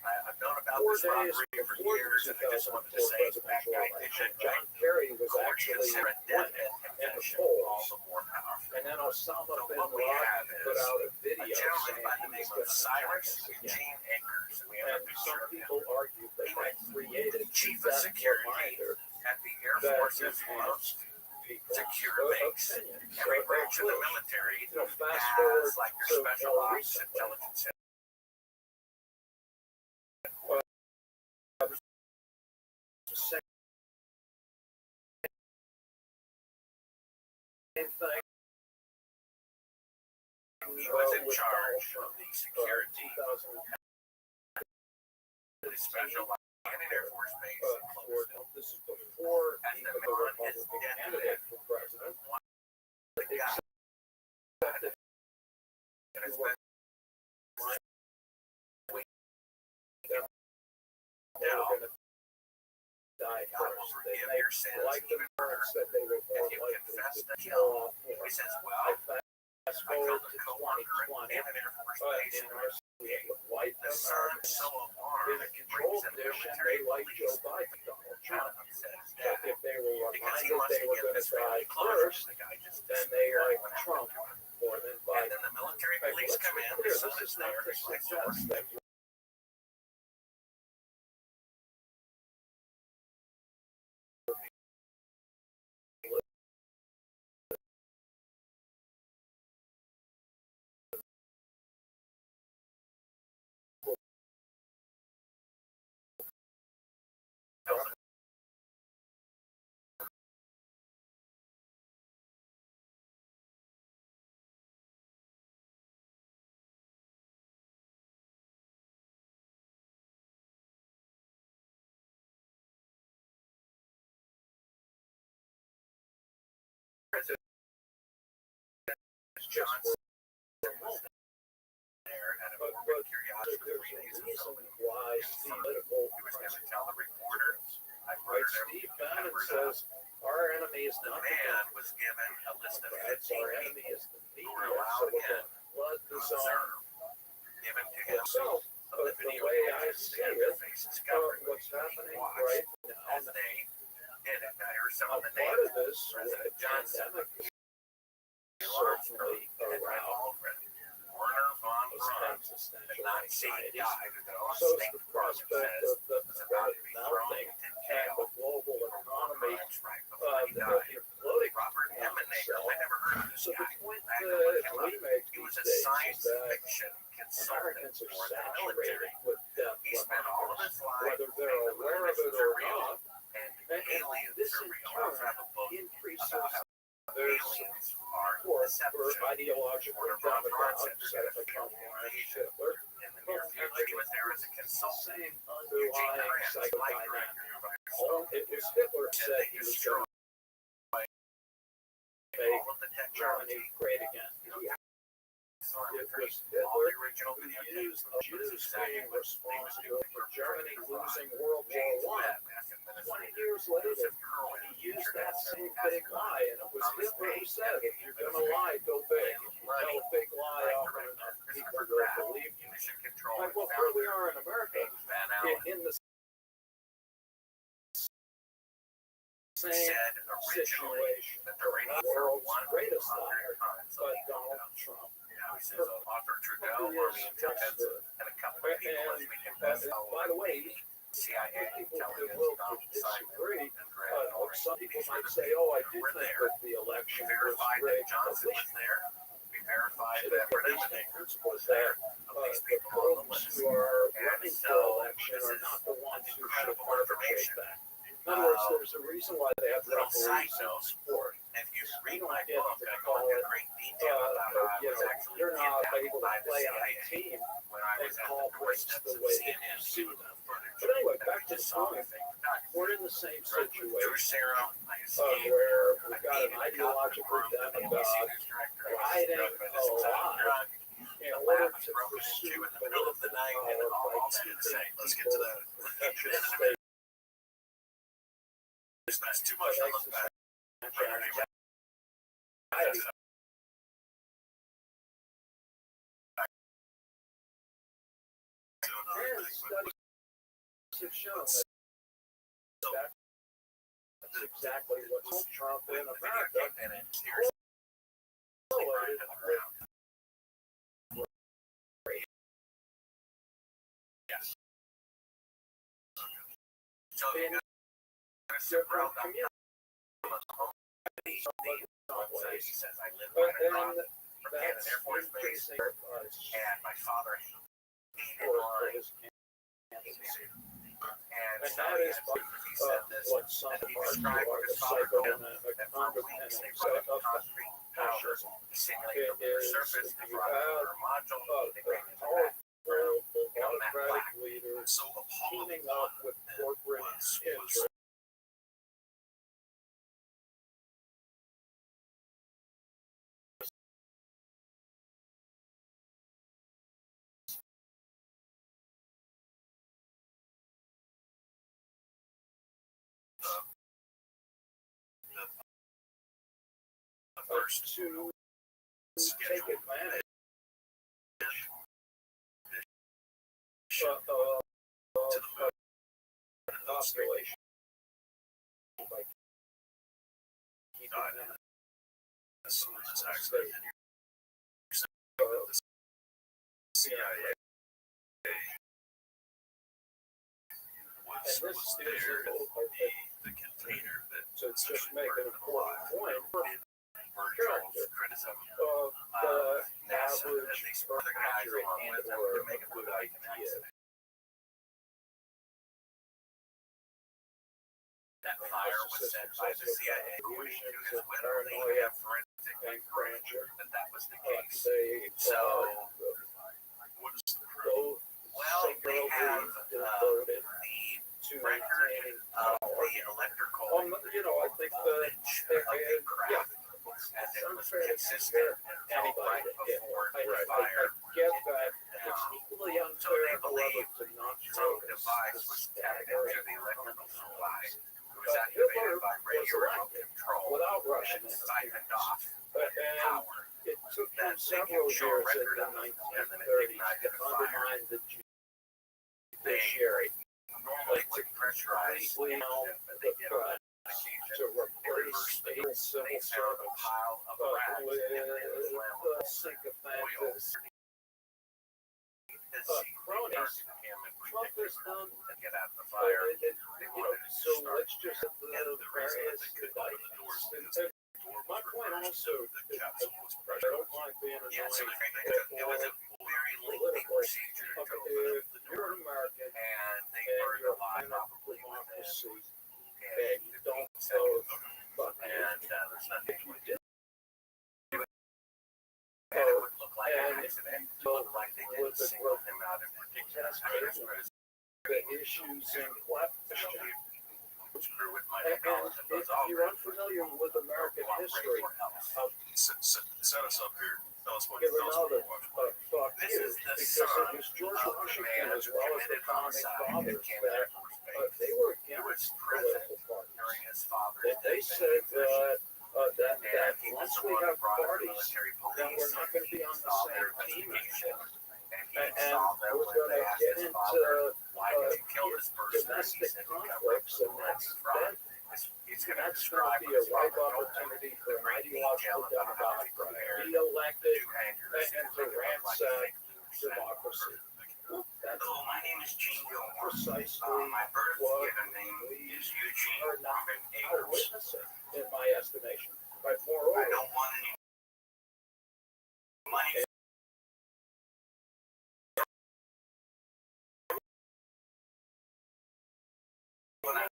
I've known about 4 this days robbery for before years, the and I just wanted to 2004 say that presidential guy election, did John Kerry was court actually consider a winning definite in the confession all polls. the more powerful. And then Osama So bin what we have Laden put is out a a video gentleman saying by the he name was of going to Cyrus attack us again. Eugene Akers. We have a And picture some of him. people argue that that created Chief of that security reminder at the Air that Force's most people's secure base. opinion. Every So, branch of the Bush, military you know, fast forward has like your to special more ops recently. intelligence. Same thing. Even was in charge of the security of the Special Landing Air Force Base in Cloverfield. This is before As the even the on his Republican deathbed, candidate for president. the guy and his been They were going to die God will first. forgive They your sins, like the even murder. parents that they were If more you likely confess to the kill kill, off war. he says, I well, fast I forward killed to a co-worker and 2020, an Air Force but base in in our state of white the sun Americans, is so alarmed, in a controlled condition, they like Joe Biden, Donald Trump. But if they were because he reminded wants they to were give going his to die family closure. first, The guy just then they like what Trump happened to him. more than And Biden. then the military Hey, police let's come be in, clear, the sun this is is not there, to his lights are suggest that you Johnson there at a But morbid curiosity there's for a reasons reason so why political he was going to tell the reporter, I Right, murdered him. Steve Bannon says our enemy is The not man was given a list of Democrats, 15 our people enemy is the who were media, so allowed we're in going to flood to the zone observe, given to him so, a but the litany way of I images see and it, their faces covered. what's happening He watched right as now, they did it. Now here's some a of the part names. of this with the President Johnson, pandemic Rothschild, certainly Henry around Baldwin, Werner von was Braun, existential the Nazi anxieties. guy who developed So is State the Department prospect says of the was about to be thrown melting into and jail the global for economy crimes right before he died. imploding. Robert Emmenager, I never heard of this So the guy. point I that had to look him we up. make He was these a days is science that fiction consultant Americans are for the saturated military. with death He spent all of his life whether they're saying the aware moon of it missions or are real not, and and aliens this are in real. I also turn have a book increases about how their aliens are support for deception. ideological Werner von Braun said demagogues they're that going to become kill like Hitler Hitler. in the near future. He was there as a consultant. Same Eugene underlying Kranz, life psychodynamic. director of All it was Hitler said said they he was destroyed going to all make of the Germany technology. great again. It was All Hitler the original who videotapes used from Jews exactly being what responsible for Germany losing James World War I. Webb, as 20 administrator, years later, Joseph Kerwin, he used that same internet big lie, and it was Hitler who said, if you're going to lie, go big. If you tell a big lie often enough, people will believe you. mission control Like, well, here we are in America, Van Allen in the same said originally situation. that the radio The world's won greatest 100 liar, times. but Donald Trump. Now he says Arthur Trudeau, Who is Army intelligence, expert. and a couple of people as we can best By the way, CIA people who intelligence, will Donald Simon, disagree. and Grant Norris. Some people These were might the say, people oh, I who did were think there. that the We election was verified that rigged. Johnson was there. We verified Should that have been Brennan principles was there. that Of these the people on the folks list. who are And running so, for election this are is not the ones who should incredible perpetrate information. that. In other words, there's a reason why they have Little side referees note. support. If you read don't my get book, to I go call into it, great detail about how I you was know, actually you're not kidnapped able by to the play on a CIA team when I and was at call the breaks doorsteps the of way that CNN you to see the them. footage. But anyway, that back we to the just saw point. everything. We're in the same Jewish situation serum, I escaped. where I we've got an dated a ideological group, the demagogue BBC news director, who was hiding struck by a this exotic lie drug. in The order lab was to broken pursue into in the middle of the night, and all that to say, let's get to the state. That's too much. I look back. And studies have shown that that's exactly what Trump in America and it steers correlated to the ground. Yes. So you got a different communities. he says I live right across And from Cannon that's Air Force Base, increasing and my father hated for lying. his candidacy. And that is what some parts are the psychodynamic underpinnings of passion. It is you have powerful autocratic leaders teaming up with corporate interests. To take advantage of the population by keeping them as soon as actually the CIA was there, the container that to just make an important point character of the average or accurate and or a good idea. That fire was set by the CIA according to his paranoia And grandeur. that was the case. They So, what is the both well, they have the record of the electrical I think yeah. and it was consistent until right before the fire. Get that. It's equally So unfair, they believe however, to not no device was tapped into the electrical supply. It was activated by radio remote control without and rushing it it. siphoned off And power. it took them That they several can show a years in record the of it, and then it 1930s ignited to a fire. undermine the They judiciary normally would pressurize completely but they did on to occasion. replace a civil They found a servant pile of rags with in the flammable sycophantic cronies. Trump has done to get out of the fire. so let's just the various indictments. My point also is I don't mind being Yeah, so annoying it was a very lengthy procedure to open up the you're door, an American and they and burned you're a lot in a probably with it. democracy And and you don't seconds. but And there's nothing if you we did and it would look like an and accident. It so looked like they didn't single him out in particular. the issues in question. Screw with my And knowledge of if those all you're unfamiliar with American history, set us up here. Tell us what give another fuck This you, is the because son it was George of the Washington man as who well as the committed founding homicide fathers and came that Air Force Base. they were He was against present political parties. during his father's And they death said benediction. that And he was once the we one have who brought in parties, military then police. we're not going to be on the Saw their same team investigation. anymore. And he And saw them we're when going they to asked get his into father, why did you kill this person? And he domestic said, to cover up conflicts, the and Rwandan that's fraud. He's going to going describe to be what a his ripe father told him. opportunity for The an great detail ideological about how he demagogue to prepared be elected two hangers and to ransack democracy. That's Hello, my name is Gene Gilmore. precisely My birth what given name is Eugene are not Robin our Akers. witnessing, in my estimation. But I moreover, don't want any money. When I'm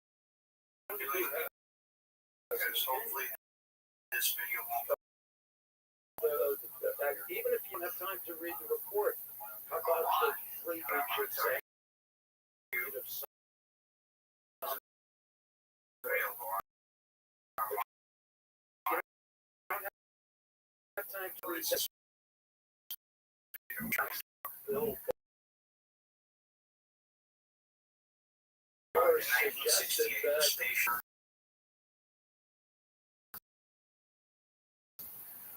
doing that, because hopefully this video won't even if you have time to read the report, how about the free executive available. time to read this bill or suggested 1968 that station.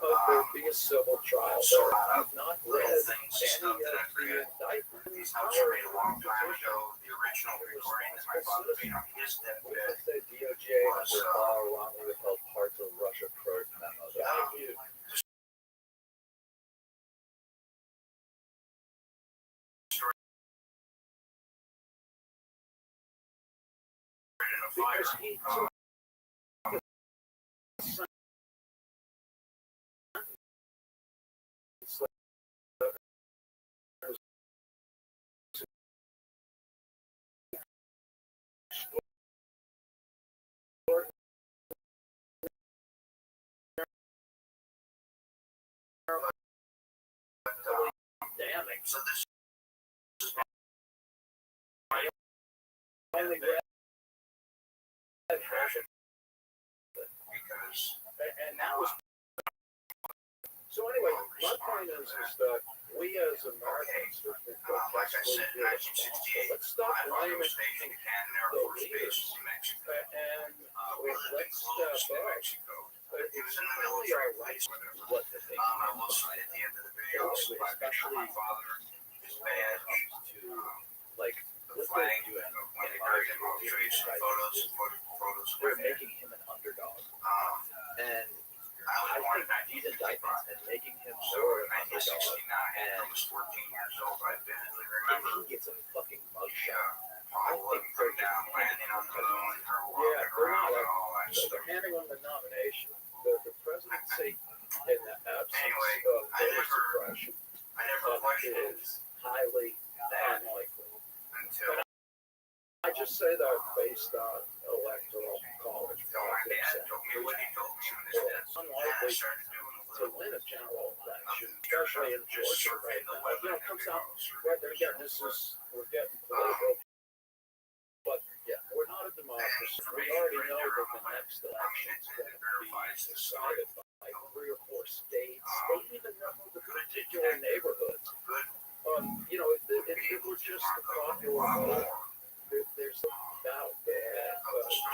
there be a civil trial. So, There have not read little things, any stuff that I of the created. indictments. These notes were made a long time ago. The original recording that my father made on his deathbed The DOJ was wrongly withheld parts of Russia probe memos. Thank you. in a fire. Because he took damning. So this Only red version, because and that was. So anyway, my point is that we as Americans, like I said, in 1968, let's stop I blaming was stationed in Canton Air the Force Base leaders in Mexico. and We lived let's close step to up. Mexico. It was in the Really military our base, rights, whatever. what they think, I will say at the end of the video, I'll see my picture of my father, his badge, comes to like the flag, when they buried him, I'll show you some photos they're with him. making him an underdog, I and was I born think in these indictments and making him So more in an underdog, 1969, I was 14 years old. I vividly remember and he gets a fucking mugshot. Apollo 11 come down, landing on the moon, her Yeah, walking they're around, not. and all that So stuff. they're handing him the nomination. The presidency, in the absence Anyway, of I voter never- suppression, I never questioned is highly that unlikely. until I just say that based on electoral college my politics. dad told me what he told me on his So death. it's And I unlikely started doing a to little win a general election, especially in just Georgia surveying right the now. weather. You know, it comes out right there again. We're getting political, but yeah, we're not a democracy. We already know that the next election is going to be decided by 3 or 4 states. They even know the particular neighborhoods. You know, if it were just the popular vote, there's no doubt that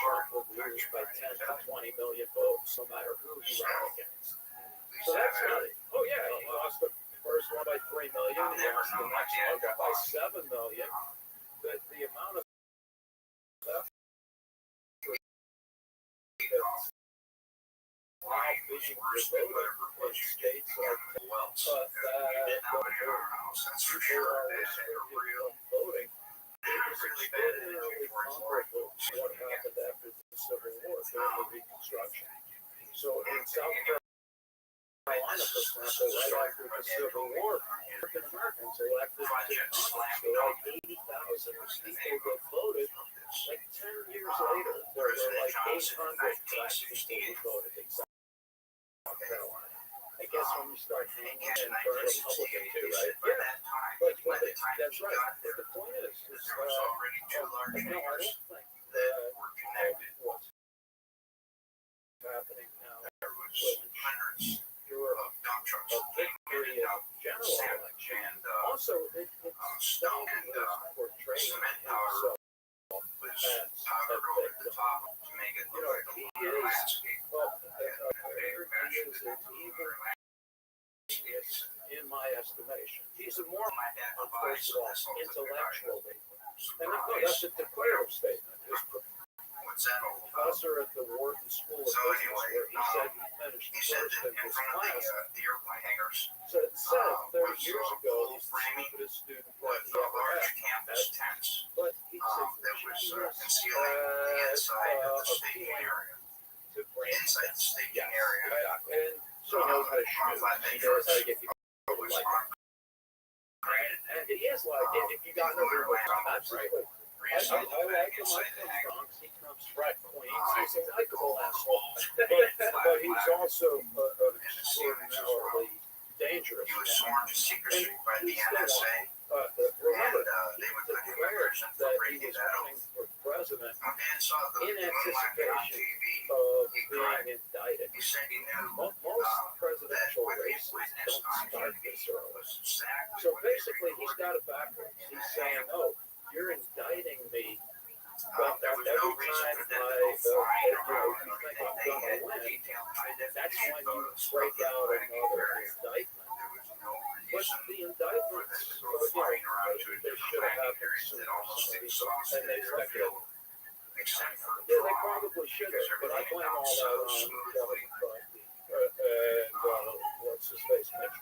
Trump would lose by 10 to 20 million votes, no matter who he ran against. So that's not it. Oh yeah, he lost the first one by 3 million. He lost the next one by 7 million. But the amount of effort that's now being devoted in states like that people are voting. It was extraordinarily comparable to what happened after the Civil War during the Reconstruction. So in South Carolina, for example, right after the Civil War, African Americans elected to Congress. So like 80,000 people that voted. Like 10 years later, there were like 800 black people who voted in South Carolina. I guess when you start hanging and burn Republican too, right? Yeah, but that's right. But the point is no, I don't think that what's happening now will ensure a victory in general election. Also, it's portraying himself as a victim. You know, he is an evil genius in my estimation. He's a more, first of all, intellectually. And no, that's a declarative statement. His professor at the Wharton School of Business, where he said he finished first in his class, said 30 years ago he's the stupidest student that he ever had. But he's a genius to bring inside the staging area. and so he knows how to shoot. He knows how to get people like him. And he is like, if you got no room, absolutely. I like him. I come Bronx. He comes from Queens. He's a likable asshole. But he's also extraordinarily dangerous. He was sworn to secrecy by the NSA. Remember, They would he put him in declared prison for that he breaking was that running oath. for president My dad saw the in moonlight on anticipation TV. of He cried. being indicted. He said he knew Most that presidential what he races witnessed don't on start TV this early. was exactly So what they basically, he's recorded. got it backwards. He's saying, "Oh, you're indicting me, but There was every no reason time for them to I, go flying you around think or I'm anything. They gonna had win, detailed high that's definition when you photos break of the out flag another area. indictment." There was no But reason the for indictments, them to go flying around to a they different should have flag happened area sooner that or almost later. exhausted And they their expected field, except for Yeah, they probably should have, but I blame all that on Kevin McCarthy and what's his face, Mitch.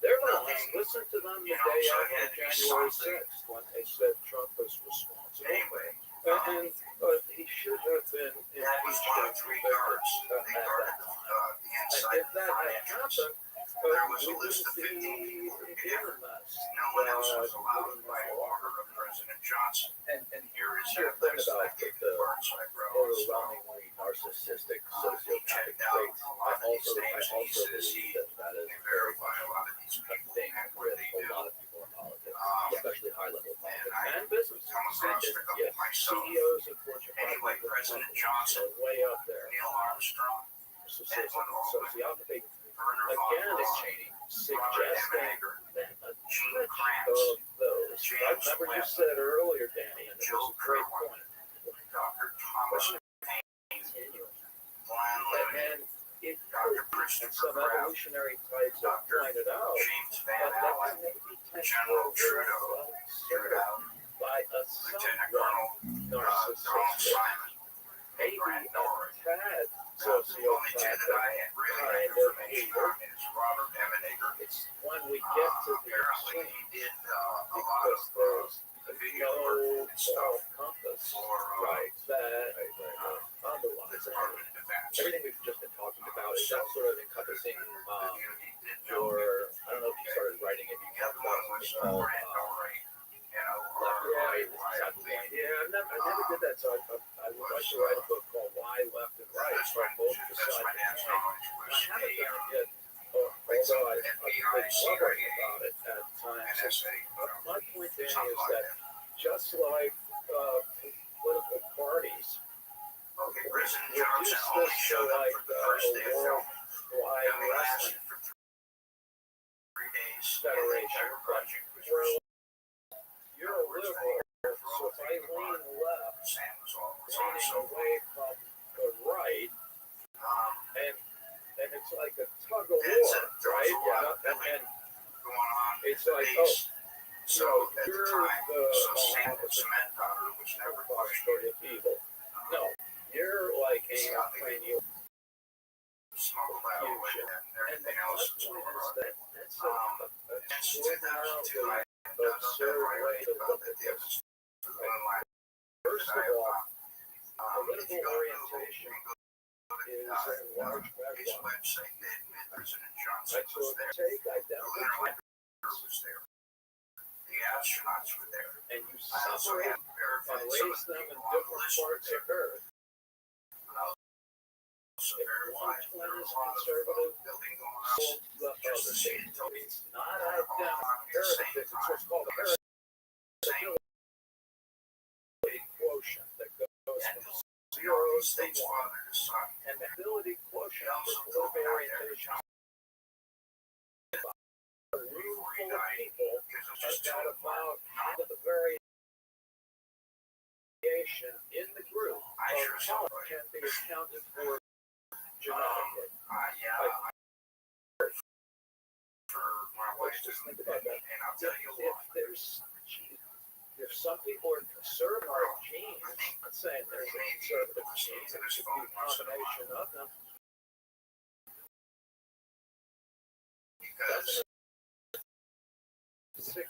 They're wrong. Listen to them the day after January 6th when they said Trump was responsible. Anyway, And he should have been that was impeached one and of 3 convicted guards. They at that guarded time. the And inside if of the that front had entrance. happened, There was we a list of wouldn't 15 be people who could here enter. in this. No one else was allowed by order of President Johnson. And Here is your that point list about I gave the the Burnside bro. overwhelmingly narcissistic sociopathic checked out traits, a lot of these names. He I also says he believe that is of those. I remember you said earlier, Danny, and it was a great point. And it and some evolutionary types have pointed out that may be temporary by a somewhat narcissistic, maybe a tad sociopathic kind of evil. It's when we get to the extreme, because there's no moral compass, right, that underlies it. Everything we've just been talking about is that sort of encompassing your, I don't know if you started writing it, you talked about something called left, right, yeah, I never did that, so I would like to write a book called Why Left and Right, from both the sides of the coin. I haven't done it yet, although I've been blubbering about it at times. My point, Danny, is that just like political parties, reduce this to like a worldwide wrestling federation, where you're a liberal, so if I lean left, leaning away from the right, and it's like a tug of war, right? Yeah, and it's like, oh, so you're the opposite of evil. No, you're like a cranial fusion. And the point is that that's a extraordinarily absurd way to look at this. First of all, political orientation is in large measure. Right, so take identity and you separate and raise them in different parts of Earth. If one twin is conservative, the other. It's not identity. It's what's called a heritability quotient that goes from 0 to 1. And the ability quotient for political orientation. A room full of people has got about half of the variation in the group of color can be accounted for genetically. Let's just think about that. If some people are conservative genes, I'm not saying there's a conservative gene, it should be a combination of them. Because sick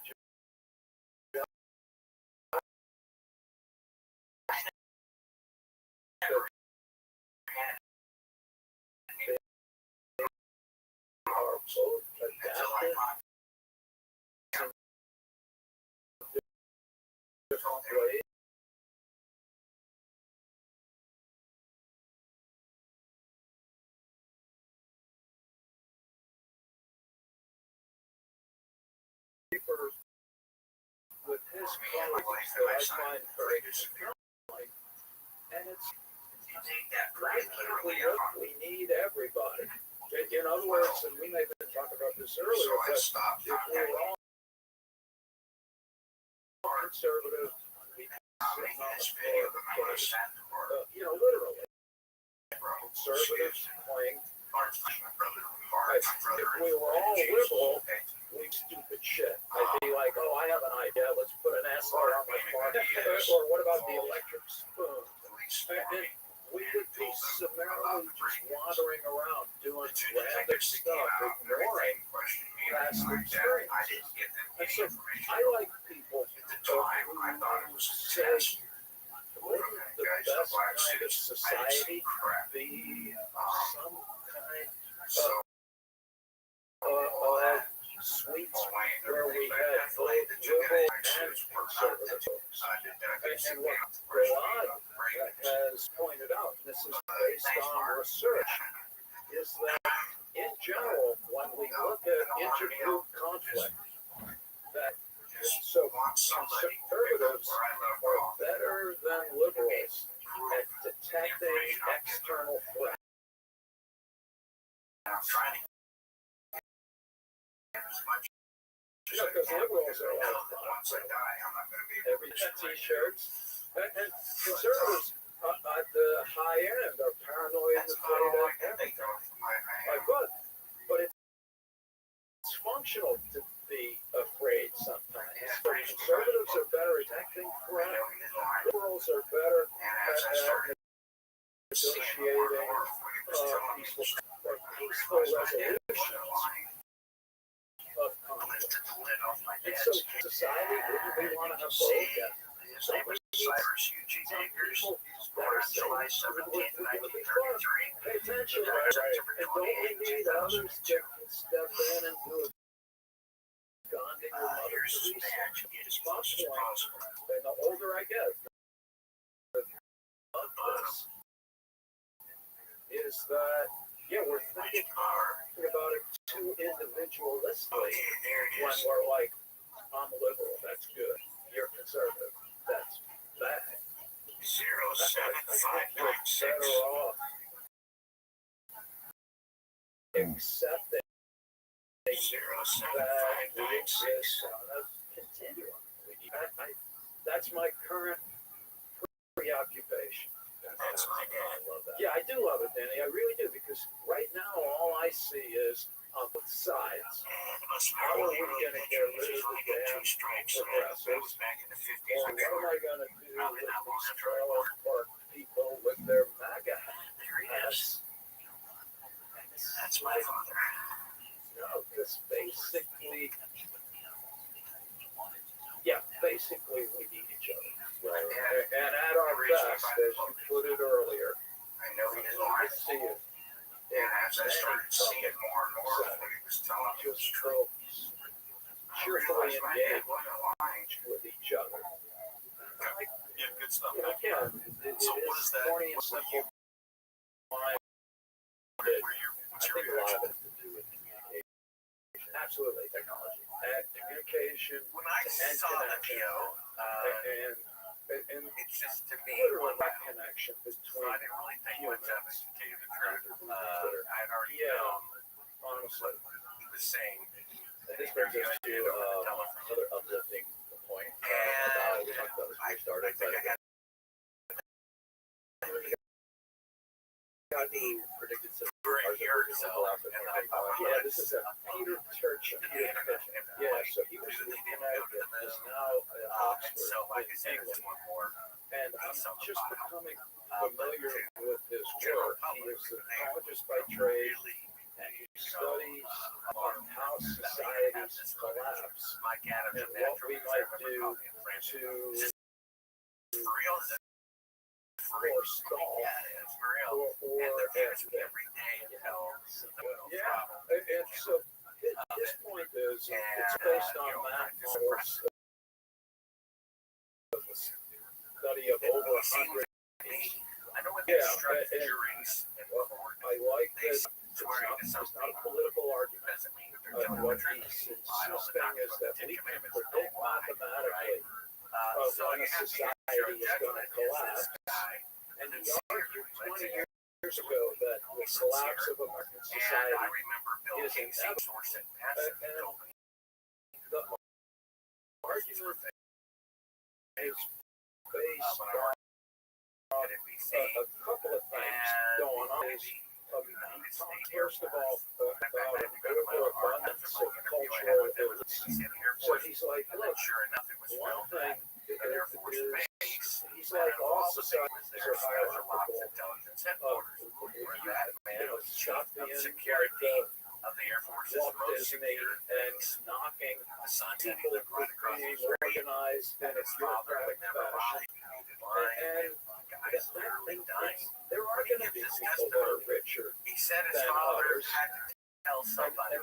are both adapted in different ways. With his qualities that I find very compelling, and it's we need everybody. In other words, and we may have been talking about this earlier, but if we're all conservative, we can literally, conservatives cling. If we were all liberal, we'd stupid shit. I'd be like, oh, I have an idea, let's put an SR on my car. Or what about the electric spoon? And we would be summarily just wandering around doing random stuff, ignoring past experiences. And so I like people who say, wouldn't the best kind of society be some kind of sweet where we had both liberal and conservative folks? And what Rothschild has pointed out, and this is based on research, is that in general, when we look at intergroup conflict, that so conservatives are better than liberals at detecting external threats. because liberals are like, once I die, I'm not going to be every t-shirts, and conservatives at the high end are paranoid and afraid of everything. But it's functional to be afraid sometimes. Conservatives are better at acting crime. Liberals are better at negotiating peaceful resolutions of conflict. And so society, wouldn't we want to have both? His name was Cyrus Eugene Akers, born on July 17, 1933. Pay attention, right? And don't we need others to step in and do a Gandhi or Mother Teresa? It's possible. And the older I get, the of this is that, yeah, we're thinking about it too individualistically when we're like, I'm liberal, that's good. You're conservative, that's bad. 07596. Better off accepting that we exist on a continuum. That's my current preoccupation. That's my dad. I love that. Yeah, I do love it, Danny. I really do, because right now all I see is on both sides. How are we going to get rid of the damn progressives? Or what am I going to do with these trailer park people with their MAGA hats? That's my father. No, because basically, basically we need each other. Right. And at our best, as you put it earlier, I know he didn't like to see it. And as I started seeing more and more of what he was telling me, just cheerfully engage with each other. yeah, good stuff. Again, So what is that? Corny and simple. I think a lot of it has to do with communication. Absolutely, technology. Communication When I and saw the connection. And it's just to me, literally that connection so between I didn't really think much of it, to tell you the truth. I had already honestly. he was saying This brings us to another uplifting point about we talked about this when we started, but being predicted some yeah, this is a Peter Turchin. Yeah, so he was in Connecticut, is now at Oxford, and I'm just becoming familiar with his work. He is a psychologist by trade, and he studies how societies collapse and what we might do to forestall or every day, and so his point is it's based on math models of a study of over 100. I know when they strike juries I like that it's not a political argument. What he's insisting is that we can predict mathematically when a society is going to collapse. And he argued 20 years ago that the collapse of American society is inevitable. And the argument is based on a couple of things going on. First of all, about an overabundance of cultural goods. So he's like, look, one thing is, he's like, all societies are hierarchical. Shop the security of the Air Force Walt Disney and knocking people who being organized in a bureaucratic fashion. And there are going to be people that are richer than others. And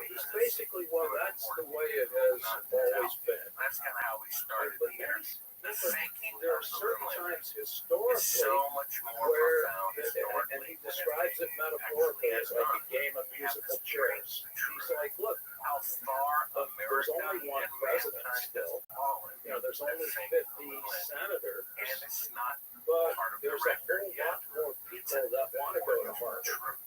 he's basically, well, that's the way it has always been. That's kind of how we started But here. there are certain times historically So much more where, profound and he describes it metaphorically as like a game of musical chairs. He's like, look, how far there's only one president still. There's only 50 senators, and it's not but there's a whole lot more people that want to go to Harvard.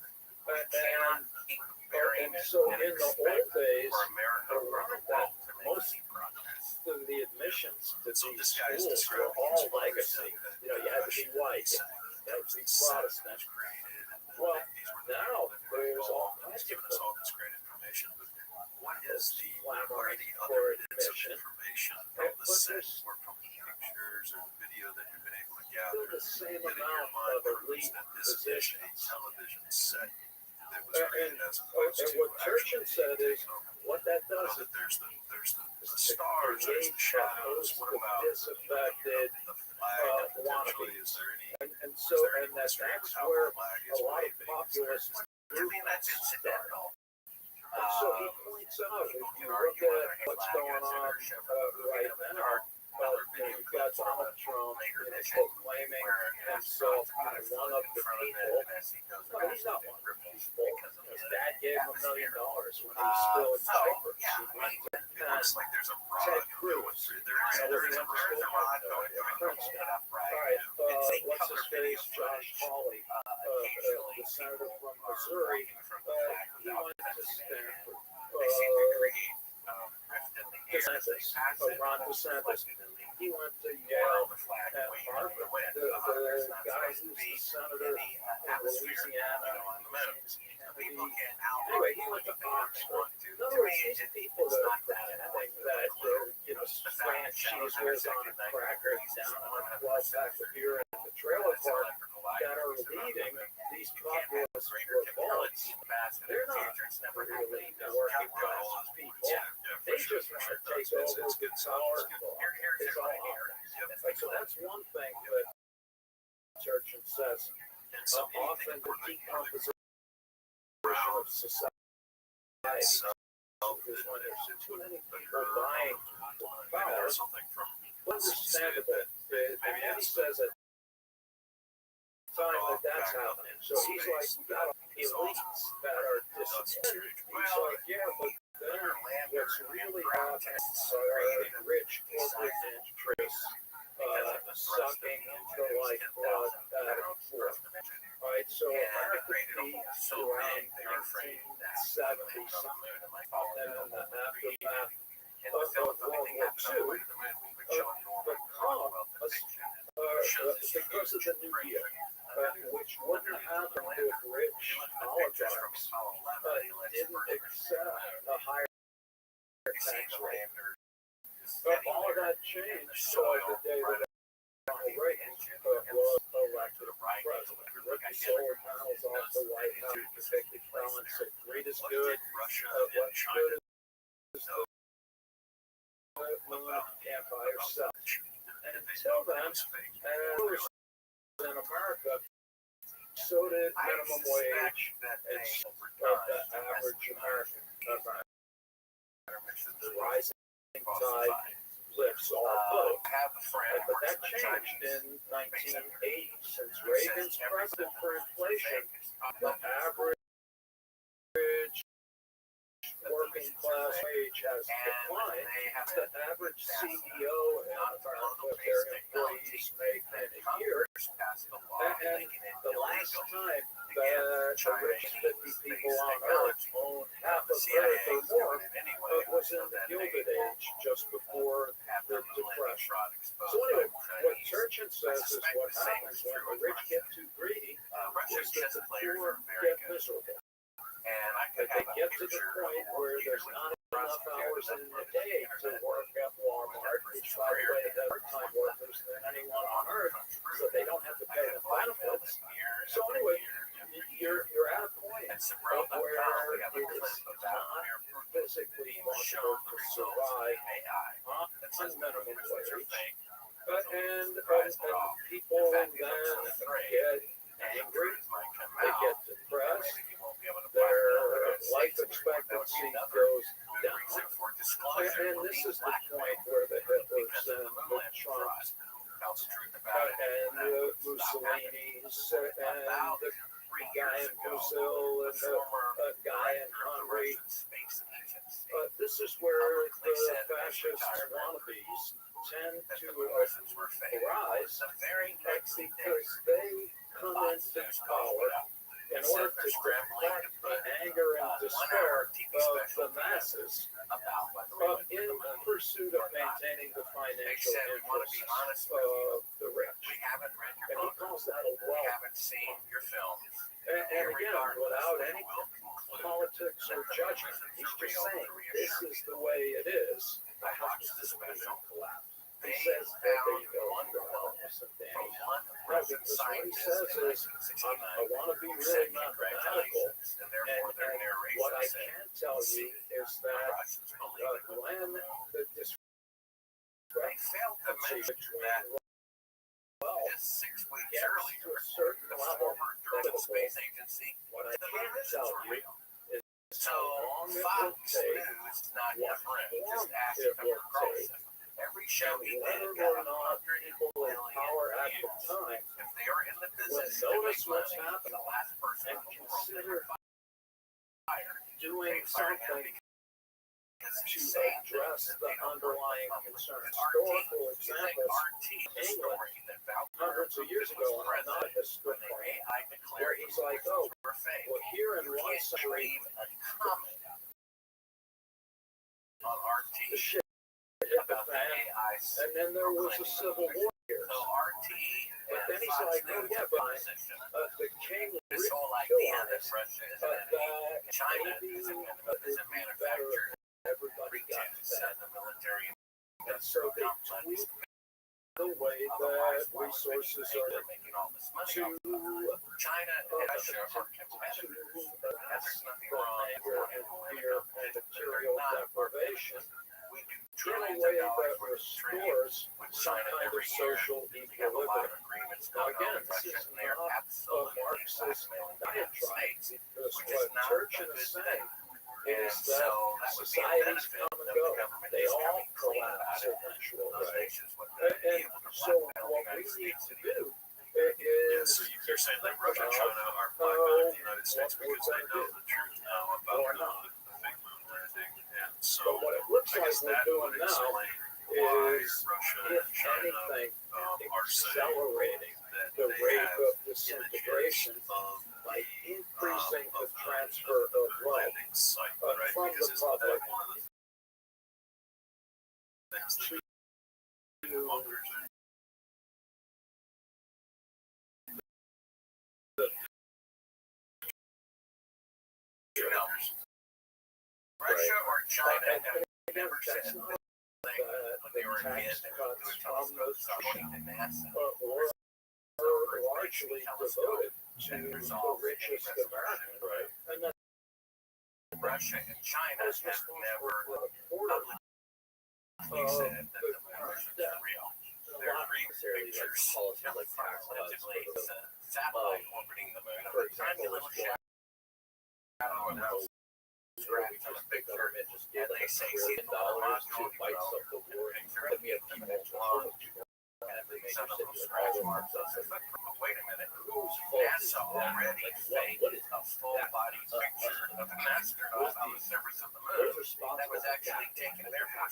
And so in the old days, there weren't that most admissions to these schools were all legacy. You know, you had to be white, you had to be Protestant. Well, now there's all kinds of What is the clamoring other for bits of admission. information But from the set there's or from the pictures or the video that you've been able to still gather the same that in your amount mind of proves elite that this is a positions. television set that was And, created as opposed and to what Turchin said is, what that I know does that there's the is stars, there's create the shadows. What the about disaffected the flag? Potentially, wannabes. is there any? And so, and that's where a lot of populists I mean, that's incidental. And so he points out, if you look at what's going on right now, you've got Donald Trump, proclaiming himself one of the people. No, he's not one of the people. His dad gave him $1 million when he was still in diapers. He went to Ted Cruz. Princeton. All right, what's his face? Josh Hawley, the senator from Missouri. He went to Stanford. Ron DeSantis. He went to Yale and Harvard. The guy who's the senator in Louisiana. Anyway, he went to Oxford. In other words, these people that think that slaying cheese whiz on a cracker down on a 12-pack of beer at the trailer park that are leading these populist revolts, they're not really working class people. They just want to take over the power. It's all ours. So that's one thing that Turchin says. Often the decomposition of society is when there's too many people vying for power. Understandable. And he says at the time that that's happening. So he's like, we got elites that are disappearing. He's like, yeah, but then what's really happening are rich corporate interests sucking into the lifeblood out of the poor. All right, so America peaked around 1970 something, and then in the aftermath of World War II, because of the New Deal, which wouldn't happen if rich oligarchs didn't accept a higher tax rate. But all of that changed the day that Ronald Reagan was elected president. Ripped the solar panels off the White House, convicted felons, said greed is good, what's good is the moon can't buy or sell. And until then, in America, so did minimum wage and the average American. The rising tide lifts all boats. But that changed in 1980. Since Reagan's president for inflation, the average working class wage has declined. The average CEO in America, their employees make in a year. And the last time that the rich 50 people on earth owned half of Earth or more was in the Gilded Age, just before the Depression. So anyway, what Turchin says is what happens when the rich get too greedy is that the poor get miserable. And they get to the point where there's not enough hours in the day to work at Walmart, which by the way, the part-time workers than anyone on earth, so they don't have to pay the benefits. So anyway, you're at a point where it's not physically possible to survive on minimum wage. And people then get angry, they get depressed, their life expectancy goes down. And this is the point where the Hitlers and the Trumps and the Mussolinis and the guy in Brazil and the guy in Hungary, this is where the fascist wannabes tend to rise because they come into power in order to deflect the anger and despair of the masses agreement with in the moon pursuit of maintaining the They financial said we want to be interests honest with you. of the rich. We haven't read And your he book. calls that a We wealth. haven't seen your films. And again, without any we will conclude politics or judgment, he's just saying this is the way it is. I watched the special. Collapse. They He says that found there you go. one quote Listen, from Danny. one No, Russian because what he scientist says in is, 1969 I want to be who really said mathematical, congratulations, and therefore their and narration what I said, can tell you is the that Russians believe it. when the They failed to mention that well, just 6 weeks gets to earlier, a certain the level, former German space agency what I said the can moon tell isn't you real. is So how long it will Fox take, News, not your what friend, form just asked it Tucker will take, Carlson. Every show and he whether did got or not 100 people in million power at the views. time If they are in the will business to notice make what's money, happening the last person and in the world they consider would fire. doing They fired him something because to he's saying address that the they don't underlying work with concerns. RT. Historical You think examples RT, the story that Val hundreds of years ago, and I'm not a when historian, the AI where declared he's the like, movies oh, were fake. well, here in You one can't century, believe a comment on RT the shit hit the about the fan, AI. and then there was a civil war here. So RT But then he's Fox like, oh News yeah, took a but position. the king This really whole feel idea on that it, Russia is an enemy, that China maybe is a it would be better manufacturer, if everybody got retains that. and the military And so they tweak the way that resources are making all this money. to China and Russia are competitors. And there's nothing wrong anger and fear and material deprivation We do in a trillions way of that dollars worth of trade restores with some China kind of every year. social We have a lot of equilibrium. agreements Now going on again, with this Russia, is and they are not a absolutely Marxist blackmailing the United diatribe, States, because which is what not Turchin a is good saying thing. is And that so that would be a societies benefit come of and the go. government They just all coming clean about collapse it. eventually. Those Right? nations would then be And able to so blackmail the what we United need States. to do Yeah, is so you're saying that think Russia and about China are how blackmailing the United States what we're because they gonna know do. the truth now about Or the not. fake moon landing. And so But what it looks I like guess we're that doing would now explain why is, Russia if and China anything, are saying accelerating that the they rate have of images disintegration of by increasing the of transfer of wealth landing site, right? from Because the isn't that public one of the things that to bunkers Russia or China and have again, never that's said not thing when they were a kid. tax They would do a cuts from telescope, the somebody to NASA. were largely devoted to the richest American, right? and that Russia and China was have never for a quarter publicly said that the moon is debt. real. A There are lot three pictures policies like tax cuts allegedly for it's a satellite orbiting the moon. for A tiny example, little is going shadow of those we just the government just gave and like they $1 say trillion to fight some of the war. Then we have people long. one of the major Some of those cities scratch all over marks on it. But wait a minute. whose fault is NASA that? already Like, faked what is a full body picture of an astronaut on the surface of the moon who's responsible that was for actually taken there for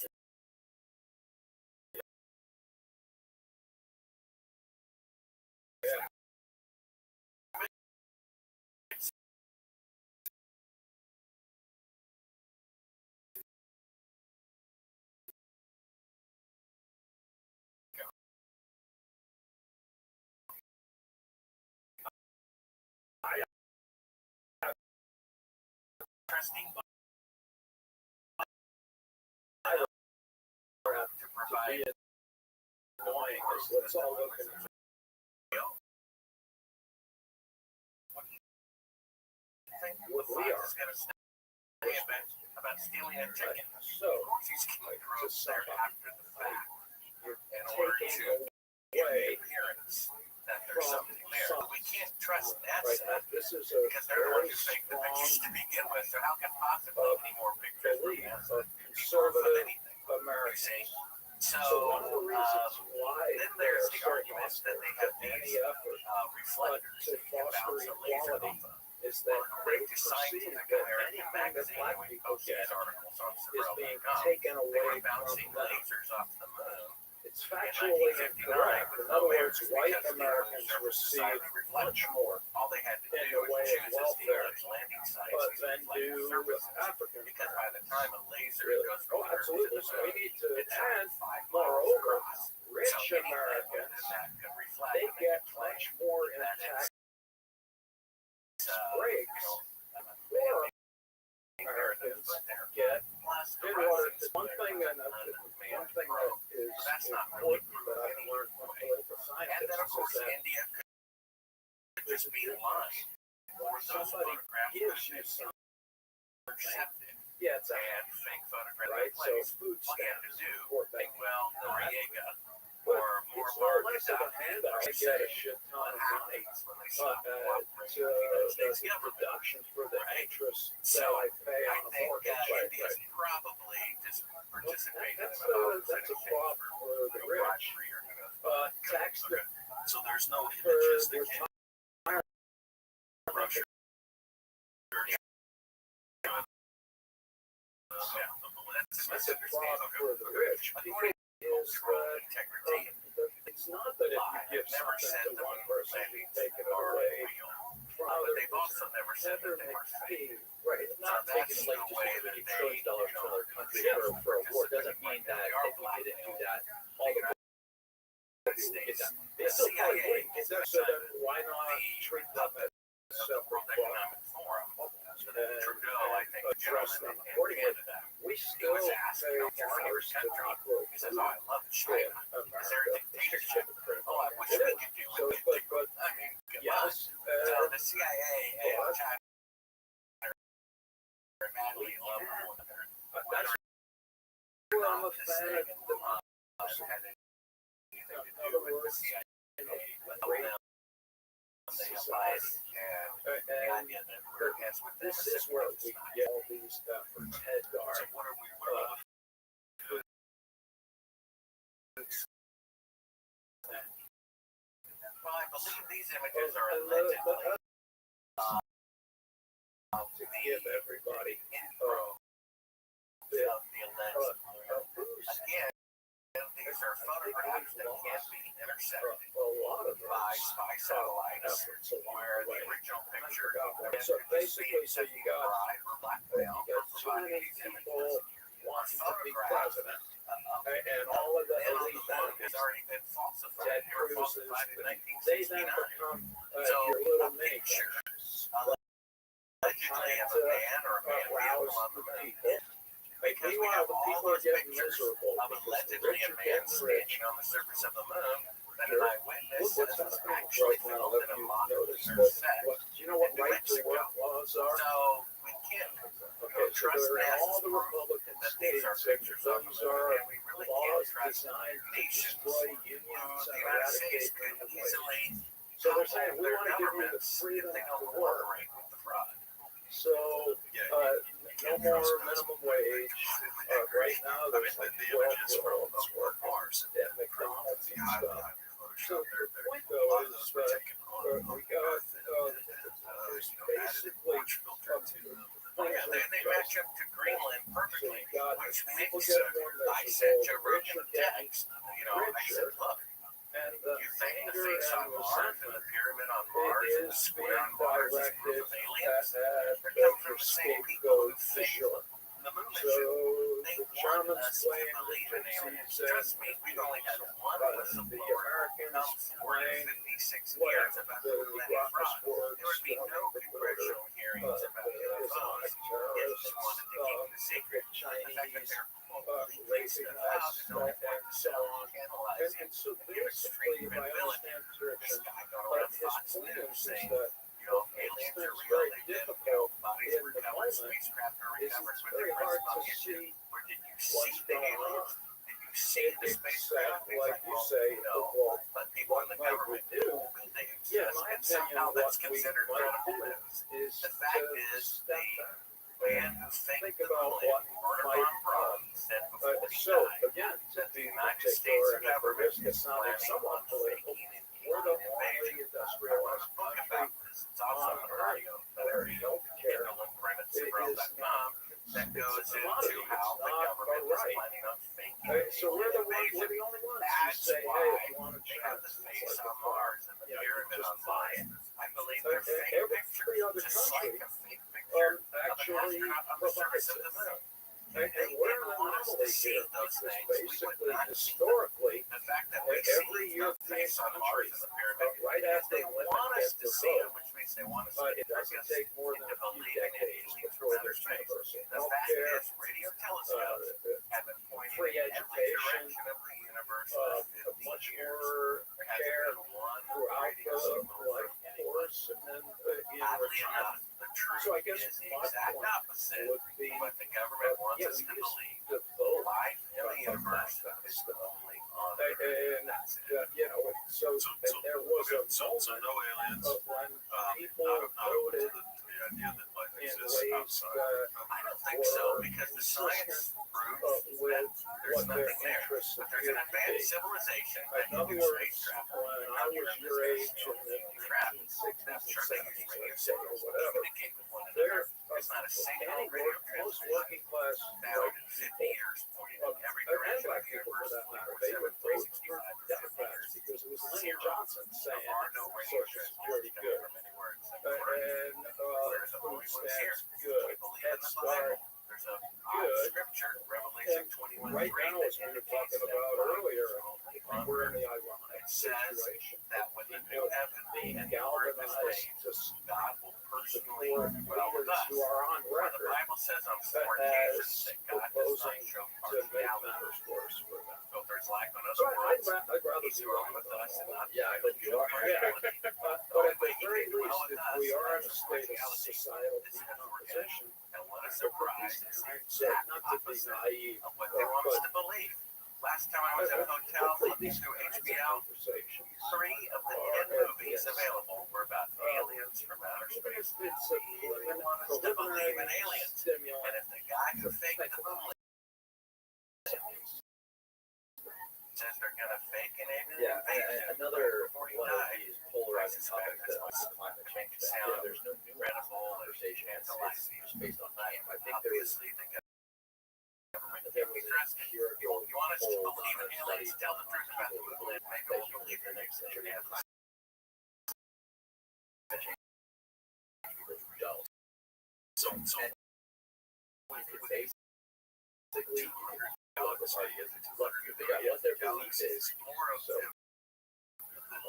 interesting to provide annoying is let's all look at what we are. is going to say about stealing a ticket. So, Of course, he's going to prove there after the fact in order taking to give the away appearance that there's from something there. some- We can't trust right NASA now, this is a because they're the ones very who take the strong pictures to begin with. So how can possibly any more pictures from belief NASA of be proof of conservative anything? You Americans. see? So one of the reasons why then they're there's the so argument that they have hostile to any these effort reflectors to that you can foster bounce a laser equality off of. is that they According to perceive Scientific that American anything that magazine, black we people post get these articles on is being Sorrel.com. taken They away were from bouncing them. lasers off the moon It's factually incorrect. In other words, white Americans receive much more all they had to in do the way was of choose a welfare, Steelers landing site but then do African because by the time a laser Really? goes Oh, from Earth to absolutely. the So we moon, need to, it's and 5 miles moreover, across. rich So any liquid Americans, in that could reflect they and make get a claim much more in that tax it's, breaks. Poor Poor Americans get, in order to, one thing that is that's not really important that I've learned from political and then of scientists course is that India could just be lying or those somebody photographs gives you that something. accepted Yeah, it's a and fake photograph right. So place. food All you have to stamps do, support that. well, Noriega But or it's no Muammar less of a Gaddafi handout to get a shit ton of money when they to stop cooperating with the United States the government. production for the interest So, that I pay I on a think mortgage. India's probably just participating in That's a flop for the rich. Tax the so there's no for images their that can Russia. That's a flop for the rich. According Is that integrity, it's not that if you give never something said to the one moon person, you landings take it are away real. from But other they've also never said that they were fake. Right, it's not So taking that's like the just way $80 that trillion they, from other countries yeah, for a war. Doesn't mean that they are if we didn't do that, all the United States. They still probably wouldn't get that, so then why not treat them as The separate World Economic Forum. Trudeau, I think, address them gentleman in accordingly? Canada, We he still was asked, pay foreigners taxes to country. not grow He says, oh, I love China. Because they're a dictatorship. Oh, I wish we could do So, what they but I mean, good luck. yes, So the CIA and but- China are madly in love with one another. Whether well, I'm a this fan thing of the had anything to in do other with the words, CIA, with great them, they applied and the and onion and we're as with them. this is where we get all these efforts head So guard. what are we working with? Well, I believe these images are allegedly To give everybody intro of the alleged. boost. Again, these are photographs that can't be intercepted A lot of by those spy satellites, efforts along where the the way. original picture So basically, so you got bribe or blackmail too for providing many these people images. wanting to be president, and all of the Then on elite the book has families. already been falsified. Ted They were Cruz is, falsified in they then 1969. become So, your little a mini picture countries. allegedly of a man or a man vehicle on the moon. Because we Meanwhile, have the all people are those getting pictures miserable of because the allegedly rich a are man getting rich. standing on the surface of the moon that an Sure. eyewitness Look what's says was happening actually right now. filmed If in a you modern notice lunar what, set. do you know what in New right to Mexico. work laws are? So we can't Okay, so trust they're in NASA's all the proof Republican that these are states. pictures of the Those moon, are and we really laws can't trust designed to nations. destroy The unions and United States eradicate could minimum wage. easily So they're saying we their want to give you the governments if freedom they to don't work. cooperate with the fraud. So no more minimum wage. Right now there's like 12-year-olds working at McDonald's and stuff. So the point though is that we got there's basically They match up to Greenland perfectly, So you got which people makes get more I sent you miserable, rich a are getting text. I said, look, and the you think the anger face on and Mars and resentment the pyramid on Mars and the is square on being Mars is directed proof of aliens? at They're coming from your the same people who scapegoat think Sure. the moon So mission. They the want Germans us to blame the believe in aliens. gypsies Trust and me, we've only had one the whistleblower Americans come forward in blame 56 what years about the who let it Rothschild fraud. There would be from no the congressional hearings about UFOs Islamic if terrorists, they wanted to keep the secret. The fact that Chinese they're raping stuff out us is only going to so sell on. and analyze it. And so basically, if I understand This correction, guy going around his Fox point News is saying, that aliens are it's real, very they did, difficult bodies in were the recovered, moment. spacecraft are It's recovered with very their hard principal to issue. see Or did you see what's the going aliens? on. Did you see the spacecraft? Except, like you say, no. well, But people in the might government we do? believe they exist. Yeah, in my And opinion, somehow what that's we considered might credible do news. is The fact to is, step the back. man who faked the about moon, what Werner might von Braun, said before he So died again, to that the be United particular States and at the government risk of is sounding planning somewhat on political, faking an we're the alien only invasion. I wrote industrialized a book country about this. It's also on on the Earth radio. where healthcare Kindleandprintedcerebral.com that goes into commodity. how It's the not government right. is planning on faking So we're an the ones, invasion. we're the only ones As That's say, hey, why if you want to they check, have the it's face like on a car. Mars and the You know, you pyramid just on buy Mars. it. I believe they're fake Every pictures, other just like country a fake picture of an actually astronaut on the provides surface of it. the moon. And They we're didn't an want us to anomaly see here those because things. We would basically, not see them. historically, The fact that we every see the face on Mars and the pyramid, right because after they the limit want us gets to see them, developed, which means they want us to it trick doesn't us take more than into a few believing in decades aliens from before outer there's space. universal The fact healthcare, is, radio telescopes have been pointing free in every education, direction of the universe for 50 much years. more There hasn't care been one throughout radio the signal life from anyone. course, and then in Oddly retirement. enough, the truth So I guess is the my exact point opposite would be, of what the government wants yeah, us we to used believe. to vote, Life in the universe is only on Earth. and That's it. you know, so and there was a So moment no aliens. of when people Not voted the idea that life in exists ways outside. I don't think so, because the science proves with that there's what their nothing there. interests But there's appear an to be. advanced civilization that In can other do words, space travel. when I was your age in the 1960s and Sure, they use 70s, radio let's say, or signals to whatever, communicate with one there another. There's not a single any radio most transmission working class found in 50 years pointing in every and direction of black the people for universe that matter, they would 24/7, vote 365 for Democrats because it was Lyndon Zero. Johnson saying There are no radio Social Security transmissions good, coming from anywhere except for and There's the food only ones here. stamps good, We believe Head in the Start Bible. There's a good. scripture, Revelation 21:3, Right now, that as we were indicates talking that about life earlier, is only on we're in Earth. the ironic It says situation that when the new heaven being and new earth is galvanized made, to God will personally support dwell with leaders us. who are on Where the record Bible says on 4 occasions as that God does not proposing show to make partiality. matters worse for them. So if there's lack on So other I'd, worlds, I'd rather He's be dwelling wrong with us and not Yeah, I hope you are. partiality. But at the very least, if we are in a state of societal decomposition, And what a surprise is the so exact not to be opposite naive, of what they want us to believe. Last time I was at a hotel looking through HBO, conversations. 3 of the 10 movies available were about aliens from outer Even if space. it's a They want us to believe in aliens. And stimulant, if the guy who faked the moon says they're going to fake an alien Yeah, invasion another before he one of died, these polarizing topics That's that's why climate make change. it That, sound there's no new credible and conversation. It's tantalizing. just based on time. I think there was Obviously, the government there can't was be trusted. a year ago You want us to poll believe in on a aliens? study Tell the truth about the people moon. Make that us you believe the the next next century internet. have people who don't. So And we could basically $200 the party is look, you figure out what their belief is. More of So them.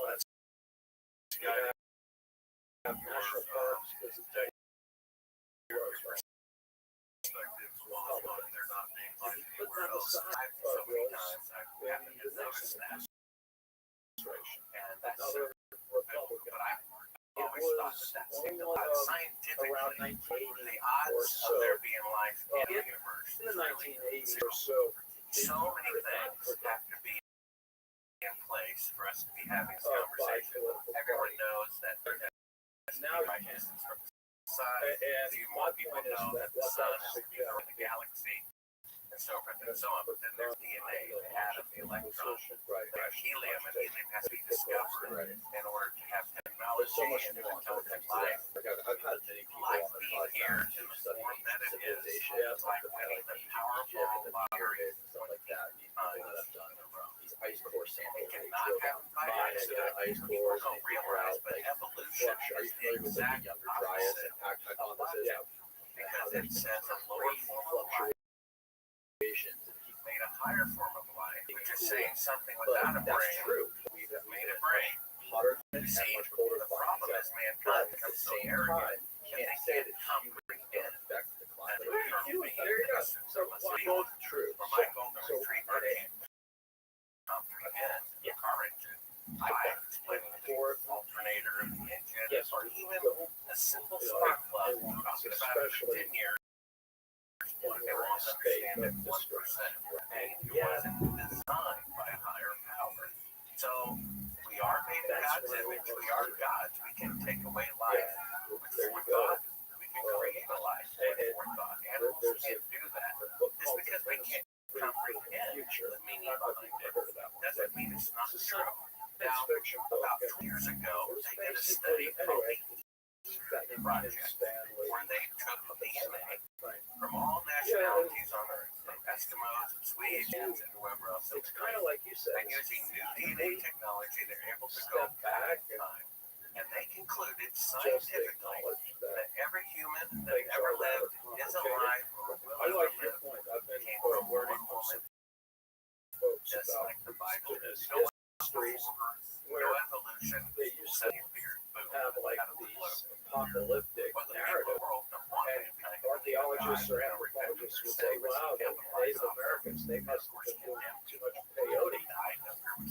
let's have national parks because it's Perspectives, while they're not being like But anywhere on the else. side I've of so many Rose, times I've when happened to the next notice that. administration, And that's another Republican, but I've it always thought was that that's only scientifically around the 1980 odds or of so, there being life in the in universe. in the is really 1980s zero. or so, So many things have to be in place for us to be having this by conversation. political Everyone party. knows that there has to Now be you right can. distance from the sun. A And few my more people point is know that that the what sun that is in the suggests galaxy, and so forth and so on. But then there's DNA, the atom, the electron, Right. there's helium, and helium has to be discovered Right. in order to have There's technology so much and nuance when it intelligent comes to life. that. Like I've had many people Life on the being here podcast in who the study form that it is, civilization, it's like stuff winning the Egypt Powerball and the lottery pyramids and stuff like that. These people that have done these ice core samples, It they cannot drill happen down by Maya accident. ice People cores and don't they figure realize, out but like evolution flux. Are is you the familiar with like, exact the younger dryas opposite impact of hypothesis? logic, because it says a lower form of life Fluctuations. made a higher form of life, which is saying something But without a that's brain true. We've made a brain. hotter You and see, much colder the problem climates. is But mankind at the becomes so same arrogant time, you that they can't say can't that humans comprehend don't affect the that climate. eternal being There you go. exists So from a city Both true. where my golden So, retriever can't comprehend the car engine. I can't explain the alternator of the engine, Yes. or even a simple spark plug. Talking about it for Especially 10 years, when they we're in won't a state understand it of 1%. distress. And it wasn't designed by a higher power. So we are made in God's image. We are gods. We can take away life with forethought. We can create a life with forethought. Animals can't do that. Just because we can't comprehend the meaning behind it doesn't mean it's not true. Now, Fiction book. about 2 years ago, they did a study Basically, called anyway, the Project, Stanley. where they took DNA from all nationalities on Earth. They Eskimos and Swedes and whoever else. It's kind of like you said. And using new DNA technology, they're able to go back in time. And they concluded scientifically that every human that ever lived is alive or will I like ever your live point. I've been came from learning one from woman, some folks just about like the Bible. indigenous No histories no where evolution. they used Set to your beard. Boom. have like Out of the blue. these apocalyptic But the narratives. world don't want And mankind. archaeologists or anthropologists would say, wow, the Native Americans, they must have been doing too much peyote.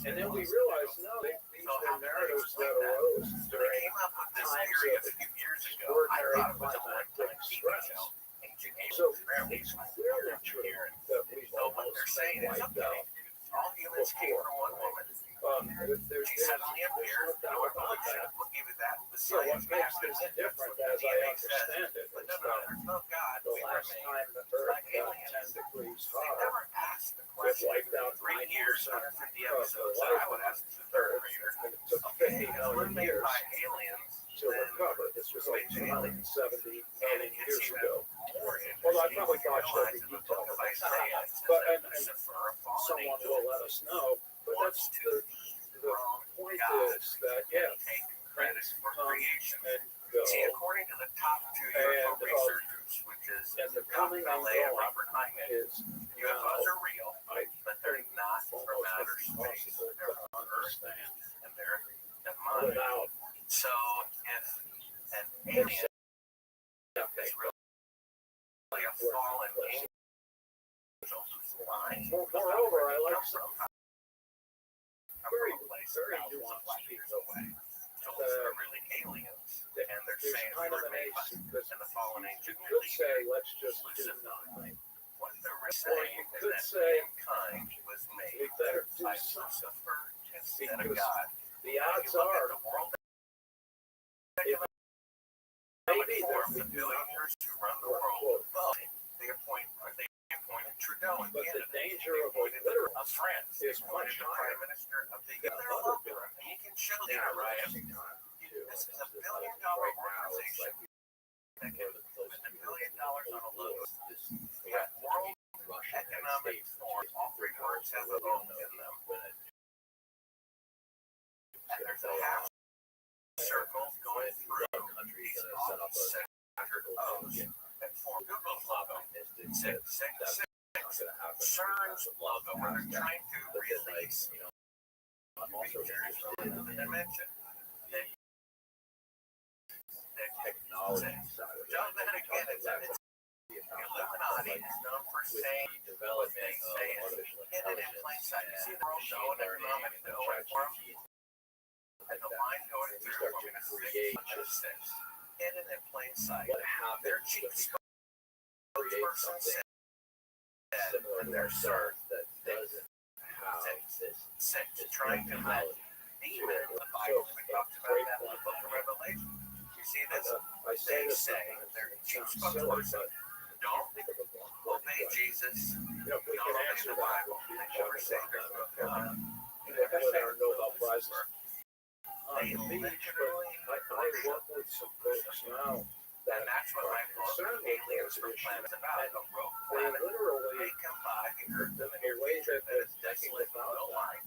And then we realized, no, these were narratives that arose They during came up with this times theory of a few years ago. I extraordinary thought it was a climatic one-time TV stress. show. Ancient So aliens, it's clearly true that we've so what almost they're saying been is, wiped okay, out. all humans came from one woman. There's She suddenly appeared. no No doubt about evolution. that. We'll give you that. The So what science makes backs this it. different, That's as what I DNA says. understand it, But is no, that there's no God. the We last remain time the Earth like got aliens. 10 degrees They hot, never asked the it question. wiped out 3 years, 150 of the episodes. life I would on ask the Earth. third grader. And it took Okay, 50 if we're million made years by aliens, to recover. This was like 270 million years ago. Well, I probably botched every detail of it. But someone will let us know. But that's the point is that, yeah, credit for creation. and go. See, according to the top 2 And, UFO researchers, which is And the coming and Rabbbi and going Robert Hyman, is UFOs are real, but they're not from almost outer space. impossible They're to from Earth, understand and they're demonic. without So if an alien is really a fallen angel who's flying, Moreover, I like from very, a place very thousands of nuanced light years people. away. Those are really aliens, and they're There's saying kind we of were an made by ace because and the fallen angel you could really say, let's just do exclusive. nothing. What they're really Or saying you is could that say, mankind was we made better do by something. Lucifer instead of Because God. the Now, odds you look are, at the world maybe form, that the we do not billionaires who run the quote, world, well, they appointed Trudeau in but the Canada. danger They of appointed literal of France. They is appointed much the higher Prime Minister of the than They're other local. And you can show the now, Ryan. every time. This is $1 billion organization that can put $1 billion on a logo. We got World Economic Forum. All 3 words have a logo in them. And there's a half circle going through these O's that form Google's logo. 666. CERN's logo, where they're trying to release creatures from another dimension. Technology. John then again, it's the Illuminati is known for saying what they say is hidden in plain sight. You see the world showing economic form, and the line going through from 6 to 6. Hidden in plain sight. Their chief spokesperson said similar to their ourselves CERN that doesn't have this trying to let demons, the Bible, we talked about that in the book of Revelation. You see this? I say They this say, sometimes, their it chief sounds silly, spokesperson, but don't obey but, Jesus, you know, we don't can obey answer the that Bible, with they each never other say on there's no that. God. You know, with our Nobel Prizes. On They the beach, literally, but I work with some folks now and that's what my book, concerned with Aliens this from issue. Planets About, And a rogue they planet. literally, They come by the Earth in the the near way future that that is they're thinking desolate with about no that light.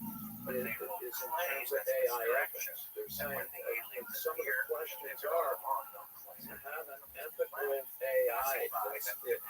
But they will is in claim terms of it's AI distraction. ethics. They're And saying when the that aliens some of the appear, questions they are on no claim. to have an ethical AI, it has to be an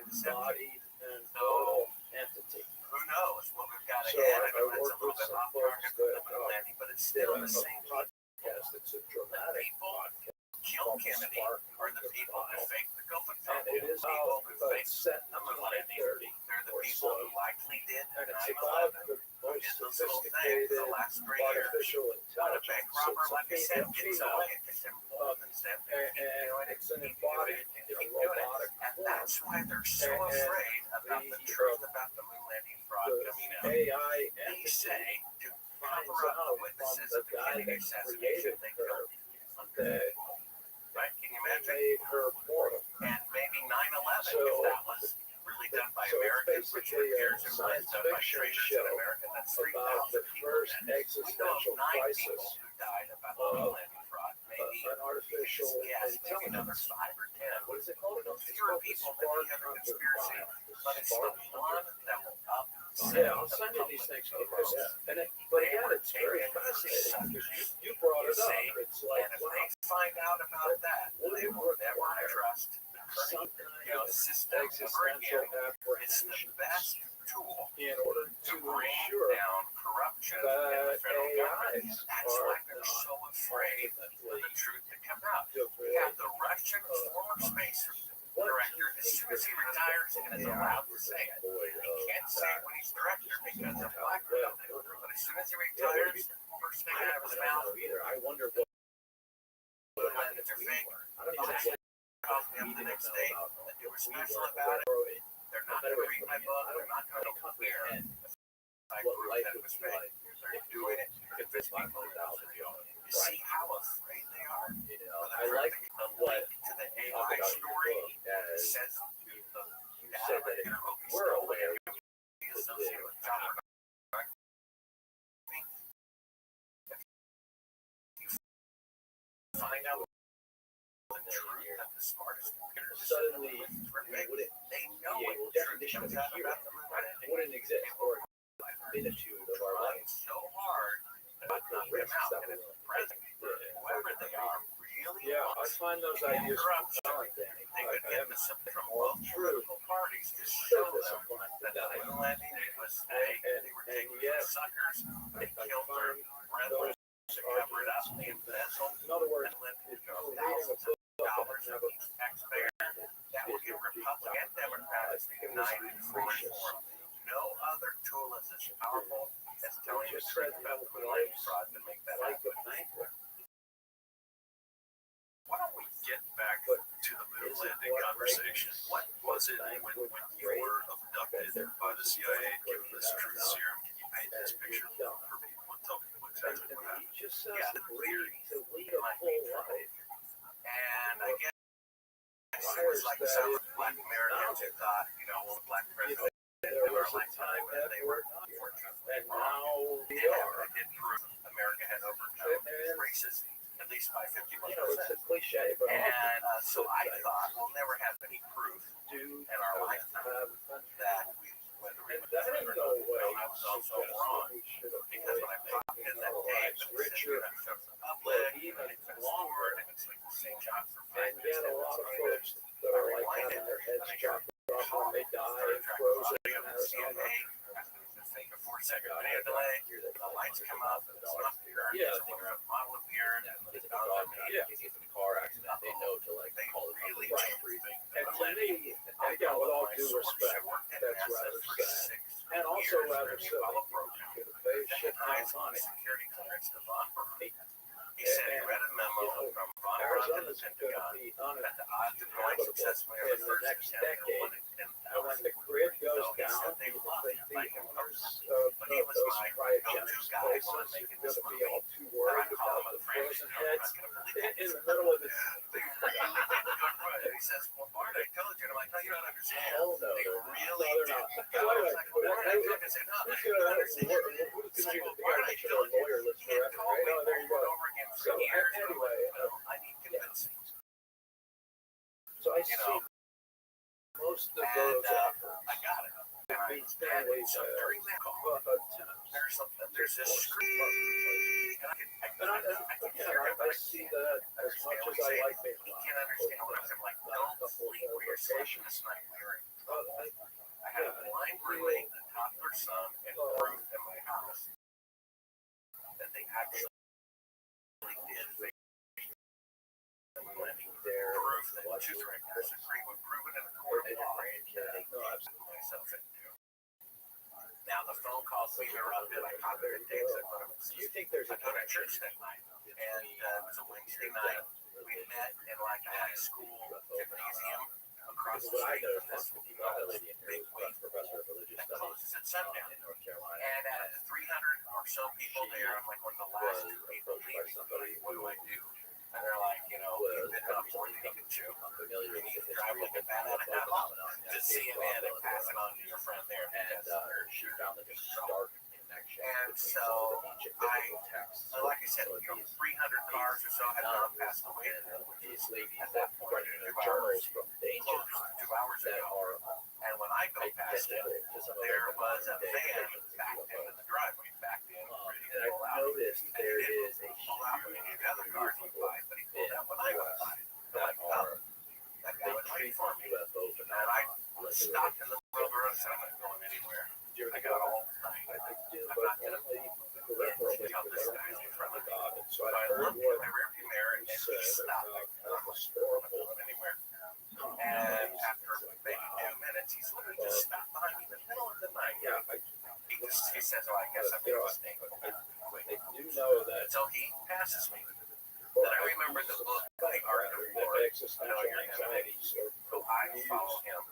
embodied and total entity. Who knows what we've got So ahead? I I know that's a work little with bit some off folks target from the that moon landing, but it's still the same people. Yes, it's a The dramatic people podcast. who killed Kennedy are the people who faked the COVID And it is people all who but faked set in the moon landing. 2030. They're the or people so. who likely did And it's 9/11. about the Who most did those little things sophisticated the last 3 years. artificial When a intelligence. bank robber, It's a like I said, gets female. away, it just emboldens them. And it's an embodied, robotic And form. that's why they're so And afraid about the truth about the moon landing fraud coming out. The AI They entity say to finds cover up the out witnesses from of the the guy Kennedy that assassination, created they her killed that right? Can you they imagine? made her mortal. And maybe 9/11, So- if that was really done by so it's Americans, which basically a appears and was done by science traitors fiction in show America, that's about 3,000 the people. first We know of existential 9 crisis people who died about the moon landing fraud. Maybe an artificial Yes, maybe another intelligence. 5 or 10. What is it called? Fewer people than any other conspiracy, but it's the one that will upset. Yeah, I'll send you these things because, and it, but again, it's very fascinating because you brought it up. It's like, And if they find out about that, they will never trust the some current kind of system ever existential again. It's the apprehension best tool in order to to bring ensure down corruption in the that federal government. AIs That's are why they're so afraid of the truth to come out. We devoid have the Russian former space director. As soon as he retires and is allowed to say it, he can't say it when he's director because of blackmail. But as soon as he retires, first thing out of his mouth, either. I wonder what and if they're fake, I don't know what calls me up the next day, and they were special about it. They're not going to read my book. They're not going to clear. I what prove life that it would was be fake. like They're doing it to convince people that you see how afraid they are. you know. I like the what link to the talk AI about your story book as says you said that if we're aware associated with John find out the truth that the smartest computers suddenly they wouldn't they know be what able definition definition of of a hero about the moon. wouldn't exist or finitude of our Trying life. so hard to not come out, and if the president, whoever they are, really Yeah, I wants find those ideas corruption, compelling, Danny. they could I get haven't the support from both political parties to show shown this them applying to that the that. moon landing was fake, they were taking yet, suckers, they I killed their find brethren those to cover it up, they embezzled in other words, and lent if you're reading a thousands book of dollars from each taxpayer. That will give Republicans and Democrats united for reform. No other tool is as powerful as telling the truth about the moon landing fraud to make that like happen. a banquet. Why don't we get back to the moon landing conversation? What was it when you were abducted by the CIA, given this truth serum? Can you paint this picture for people and tell people exactly what happened? He just says Yeah, the the theory to lead a full life. And I guess it was like some black Americans who thought, well, the black president There in our was a lifetime, time and they were and unfortunately wrong. now we Yeah, are. it did prove America had overcome racism, at least by 51%. It's a cliche, but And so I thought we'll never have any proof do in our lifetime that whether we and were that different in or no not. way Well, I was also wrong, we should have because when I popped in that tape, it richer said from the public, even and it's longer. forward, and it's like the same shot for 5 And minutes. yet a lot of folks that are like having their heads chopped off when they die and frozen in Arizona. Think a 4-second video delay, the lights come up, and it's not the urn, Yeah, it's a model of the urn, and it's not on me. Yeah. He's in a car accident. They know to like They call it really right. think And to me, again, with all due respect, that's rather sad. And also rather silly. They shit my money. Security clearance to Von Braun. He said he read a memo from Von Braun to the Arizona's going to Pentagon be that the odds of going successfully in the next decade. And when the grid goes down, the owners of those cryogenic places are going to be all too worried about the frozen heads in the middle of the He says, well, Bart, I told you. And I'm like, no, you don't understand. hell no. They really No, they're do. not. I was like, well, Bart, I told you. I said, no, you don't understand. He's like, well, Bart, I told you. lawyer list He had forever, told right? me Oh, there you over go. and over again for So, years. anyway, I need convincing. So I see most of And those I got it. And I families so during that call, there's this scream. And I see that as much as I like being He can't understand what I'm saying. Like, don't sleep where you're sleeping this night. We were in trouble. I had a blind roommate, a toddler son, and proof in my house that they actually did fake landing. Proof that two directors agree with proven in a court of law that they did myself into. Now the phone calls being interrupted. I copied the tapes. You think there's I go to church that night, and it was a Wednesday night. We met in like a high school gymnasium across the street from this big wing Professor of religious that studies closes at sundown. in North Carolina. And at 300 or so people there, I'm like one of the last two people leaving. What do I do? And they're like, you've been up more than you can chew. I'm familiar You with need the to drive history like a of banana the phenomenon. to CNN and pass it on to your friend there. And Because she found that just stark in neck shaft. And so like I said, 300 cars or so had gone past the way These ladies at that point, running their journals from danger close to 2 hours that ago. are And when I go past it, there was a van backed into the driveway, backed in, ready to and pull I've out. noticed And there he is didn't a pull out when any of the other cars went by, but he pulled out when I went by. that are That guy was waiting for me. UFOs and And I stopped in the middle of the road and said, I'm not going anywhere. I got all night. I do, I'm but not going to peripherally, tell this guy's in front of me. God. And so So I I heard looked in what my rearview mirror and he said stopped. about I'm not historical going anywhere. And after maybe 2 minutes, he's literally just stopped behind me in the middle of the night. He says, oh, I guess I made a mistake. I do know that Until he passes me. Then I remember the book, The Art of War. existential anxiety. So I follow him.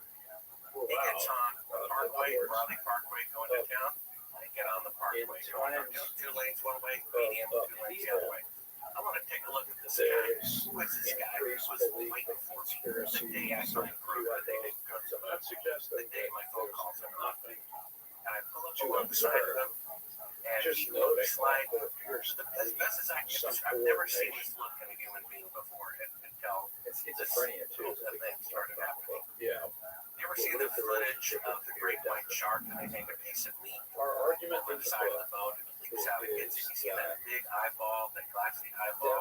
He gets on the Parkway, Raleigh Parkway going to town. I get on the Parkway going up 2 lanes one way, medium, 2 lanes the other way. I want to take a look at this guy. Who is this guy who was waiting for me the day I started crew? The day my phone calls are not. And I pull up alongside of him, and he looks like, as best as I can describe, I've never seen this look in a human being before until schizophrenia too. thing started happening. Yeah. You ever see the footage of the great white shark and they take a piece of meat Our argument over the side of the boat and it leaks out and gets it? You see that big eyeball, that glassy eyeball?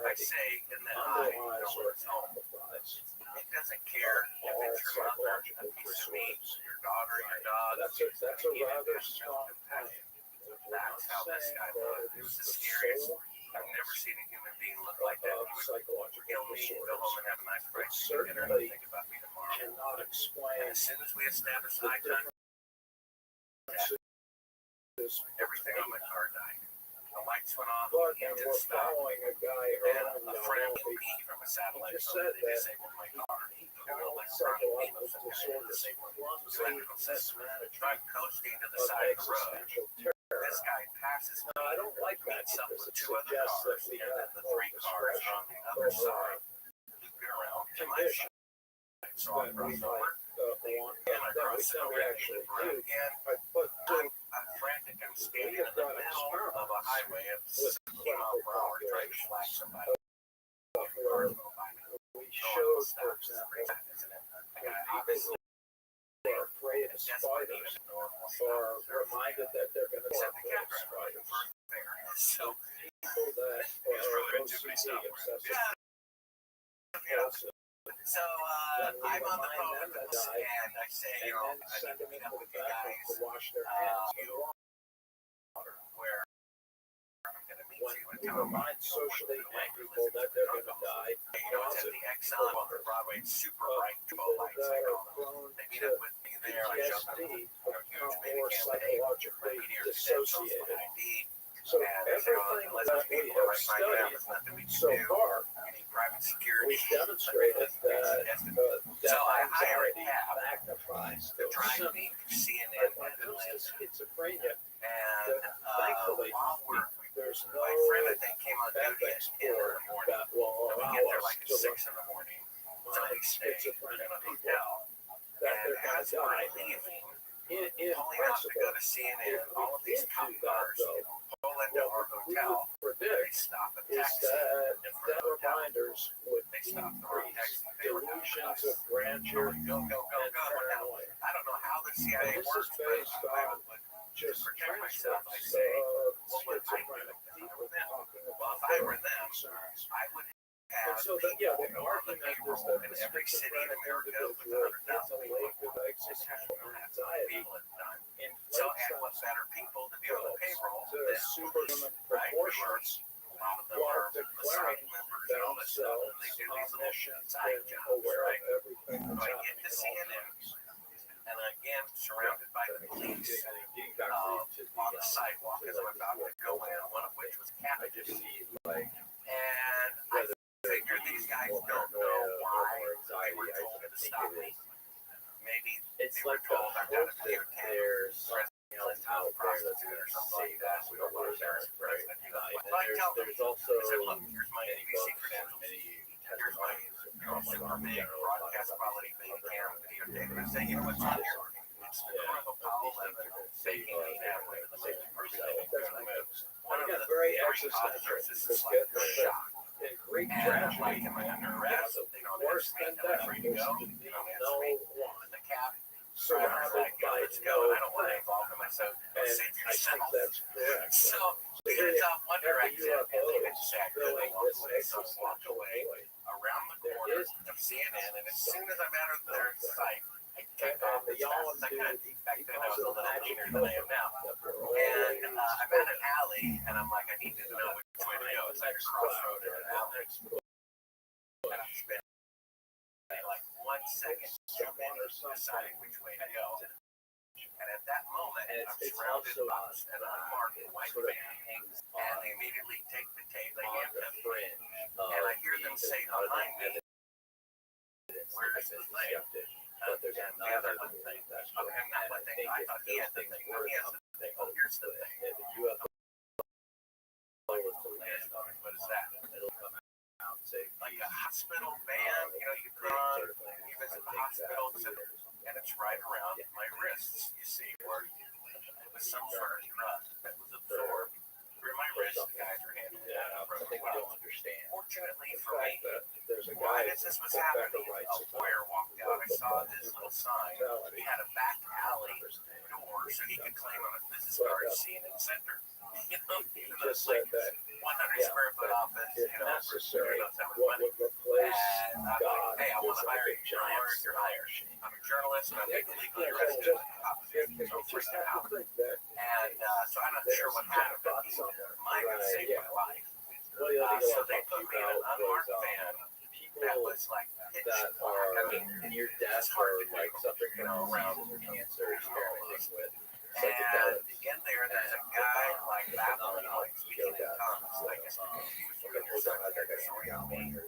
I say in the eye, no one's home. It doesn't care if it's your mother, a piece of meat, your daughter, your dog. That's a rather strong compassion. That's how this guy looked. It was the scariest. I've never seen a human being look like that. He would kill me, go home and have a nice breakfast dinner and think about me tomorrow. Cannot And explain as soon as we established eye contact, everything on my car died. The lights went off, but the and engine we're stopped, following a guy and around a friend from a satellite just phone, said they that disabled my car. The all electronic beam psychological was disorders, disabled clumsy electrical system. So I'm coasting to the of side of the road. existential terror. This guy passes me. Now, I don't like that Meets up because with it 2 other suggests that cars, we and then have the more 3 cars discretion on the other over side looping around to my condition side. So I that we cross over, might want and I that we cross can over, we actually do. again. But I'm frantic. I'm standing in the middle of a highway at 60 miles per hour trying to flag somebody. we showed, for example, Obviously, they are afraid of spiders are reminded that they're going to except the get cat spiders. So, People that are OCD obsessive. so I'm on the phone with them, and I say, And I then need send to them meet into up with the you bathroom guys. to wash their hands. Where I'm going to meet When you and we tell them remind socially angry people that they're going to die, it's at the Exxon on the Broadway, super bright 12 lights. that I are call them. prone They meet to up with me there. I jump in PTSD a huge become baby more campaign. psychologically dissociated. And So they say, oh, everything unless that those we people are have right behind them, studied there's nothing we can so do. far, We need private security. we've demonstrated that So I hired anxiety a cab magnifies to drive symptoms. me to CNN When and it comes to Atlanta. schizophrenia, And thankfully, while there's no my friend, I think, came on duty at ethics 10 in board the morning. that will And we allow get there us like at to 6 in the morning. So remind we stay in schizophrenic a people hotel. that And they're going as to we're die. leaving, In pulling out to go principle, to CNN, all of these cop cars pull into our what we hotel. would They predict stop a is taxi that in front of the hotel. reminders would They stop the wrong increase taxi. They were delusions of grandeur go, go, go, go, and go. paranoia. I don't know how the CIA And this is works, but based I on would just protect myself. I transcripts say, of well, what I do, schizophrenic if I people were them, talking well, about if I their were them, concerns. I would And have so that, yeah, the people on the argument is payroll that in the every city in schizophrenic America with individual 100,000 is people. awake with existential anxiety People have done. inflates So, and what themselves better people to be on the payroll to than superhuman police, right? proportions A lot of them while are declaring Masonic members and all this stuff, and they do these little omniscient side and jobs, aware right? of everything So that's I get happening to at all CNN, times. and again, surrounded by the police on the sidewalk as I'm about to go in, one of which was I captive. just see like And I figure these guys don't know why they were told to stop me. Maybe it's they were like the told I've got hope a that videotape there's something else out there that's prostitute going or to something like save that. us We from don't want to embarrass the right? president. And But I tell them, there's also I said, look, here's my many NBC books, credentials. many Here's my testimonies from super big general broadcast quality Bandicam videotape. And I say, you know what's on here? it's the Apollo 11 taking me halfway to the moon. One of the very three existential. officers is just like shocked. In Greek And I'm like, tragedy, am I under arrest? They don't worse ask me, than am I death free to is go? to They be don't ask no me. one. The cab driver's Surrounded like, yo, by let's go. And I don't want to involve myself. And Save I think yourself. that's correct. So we here ended you up one have the direction, and they UFOs had to say I couldn't filling walk this away. So I walked existential away void. around the There corner is of CNN, and as soon as I'm out of their sight, I kicked And off the as fast as I could. dude, Back then I was a little leaner than I am now. And And I'm at an alley, and I'm like, I need to know which way to go. It's like a crossroad in an alley. And I spent like 1 second deciding which way to go. And at that moment, I'm surrounded by an unmarked white van, and they immediately take the tape, they handcuff me, and I hear them say behind me, where's the thing? But there's And the another other thing, okay, and not one thing, I thought he had the thing, but he has the thing. Oh, here's the thing. If the UFO was to land on it, What is that? it'll come out and say, Like a hospital van, you know, you put on, you visit the hospital, and it's right around my wrists, you see, where it was some sort of drug that was absorbed through my wrist. The guys were handling yeah, that I think we don't understand. Fortunately The for me, fact that there's a right guy as this was Rebecca happening, writes a lawyer walked out. I saw this little sign. He had a back alley door so he could claim on a business card scene and center. You know, even though it's like 100 square foot office, if you know, necessary, that's how much what money. would replace And I'm God like, hey, I want is to like hire a you. You're hired, giant you're hired. I'm a journalist, and I'm legally arrested. So freaked out. And so I'm not sure what happened, but he might have saved my life. So they put me in an unmarked van that was like pitch that black. I mean, are near death it's hard or to like do, suffering you from know, around diseases or cancer, experimenting with and psychedelics. in there's a guy like babbling, like speaking in tongues. I guess he was from your side, like a story on me. The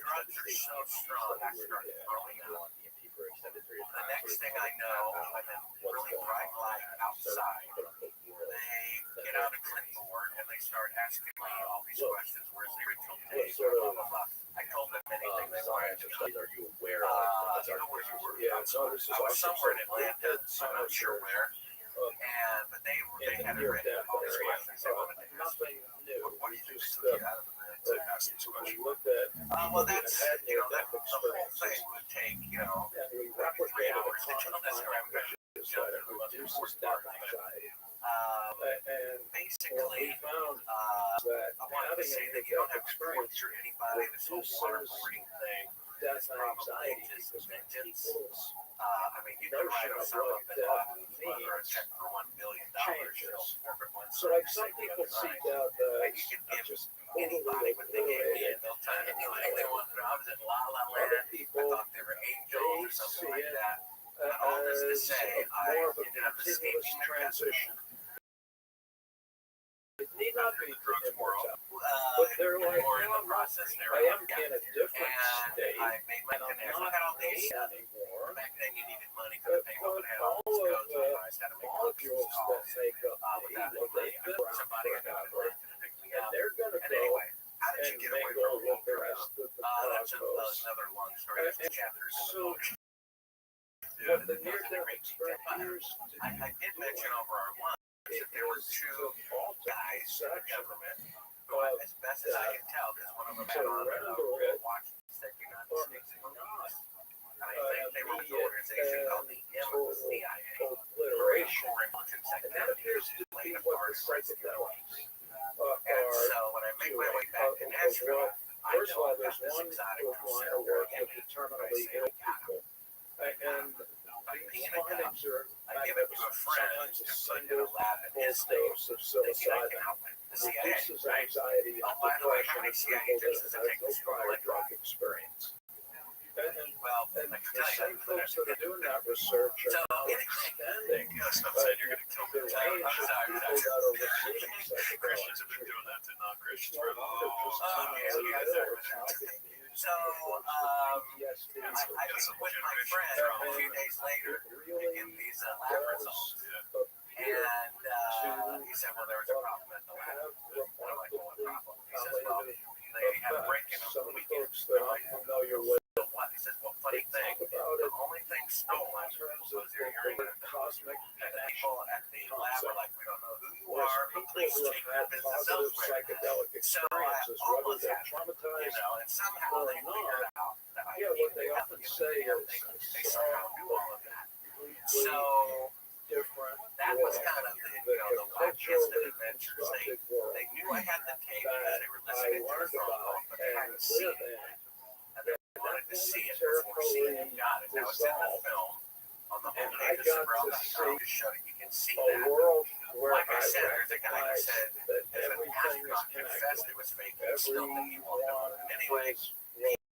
drugs are so strong, I started throwing out. The next thing I know, I'm in really bright light outside. They get out a clipboard and they start asking me all these questions. Where's the original tape? Blah, blah, blah. I told them anything they wanted to know. Are you aware of? You know where you were? Yeah, so this is I was somewhere in Atlanta, so I'm not sure where. And but they had it ready. All these questions they wanted to ask. nothing new. What do you do Just to get out of the to ask these we questions? looked at Well, that's you know that the whole thing would take you know and we 3 replicated hours to tell this crap. that it reduces death anxiety. And Basically, we found I that wanted to having say a that you don't have to experience torture anybody. This whole waterboarding thing. death It's probably anxiety just because vengeance. people's I mean, you can write notion of Osama what bin death Laden for a check for $1 billion. changes. He'll forfeit one So like cent some the people other seek night. out Like you can the give just anybody what they gave me, and they'll tell you anything they want to know. I was in La La other Land. I people thought they were angels or something like it that. But all this to as say, I more of a ended up continuous escaping their transition. It need not be drugs world. but they're like, More in no, the process there. I am in a different And state. I made my And I'm connection. I not got all these. anymore. Back then, you needed money for the payment, but I had all All these of codes. the I had to make all these molecules that calls. make up Without me, any money, they've I been put around somebody in forever. Atlanta to pick me And up. they're going to And go anyway, how did you and get away mingle from with the Walter? rest of the That's cosmos. another long story. There's chapters in the So, book. but the near-death experience I did mention over our lunch that there were two guys in the government who, as best as I can tell, because one of them had on a watch that said United States Marines. And I think they were with an organization called the M of the CIA. obliteration. And And that appears to be what the psychedelics And are. so when I make my way back to Nashville, I First of know all, I've got there's this one exotic line cell of work in with me. terminally ill people. And these findings are I give it to a friend sometimes to a put in a single lab at full his state. dose of Thinking I can psilocybin help the CIA. reduces anxiety and Oh, by the way, how depression many in CIA people agents that does it take have no to score prior like drug experience. And Well, and I can the tell you same that. folks that are doing that research So, are now anything. extending You know, stop saying you're going to kill the me. range of people that are receiving Christians have psychedelics. been doing that to non-Christians It's for a not long just time. terminally ill, it's now being used So, PTSD. I was with my friend a few days later to really get these lab results. appear And he said, well, there was a problem at the lab. have I'm like, well, what remarkably problem? He says, well, palliative they had a break in effects. them Some the weekend. folks that I'm familiar with So what? He says, well, funny thing, talk about the it only thing stolen in terms was of your hearing. the those who have had positive psychedelic experiences, whether they're traumatized and somehow they figured out that I what they often say is they somehow do all of that. completely So different that was kind of the wackiest of adventures. They knew I had the tape because they were listening to the phone call, but they hadn't seen it. And they wanted to see it before seeing it. Got it. Now it's in the film on the homepage of Sobrel.com. Just showed it. You can see a that. world where Like I said, there's a guy who recognize said that if an everything is astronaut confessed it was fake, he still think he won't know. everyone Anyway, is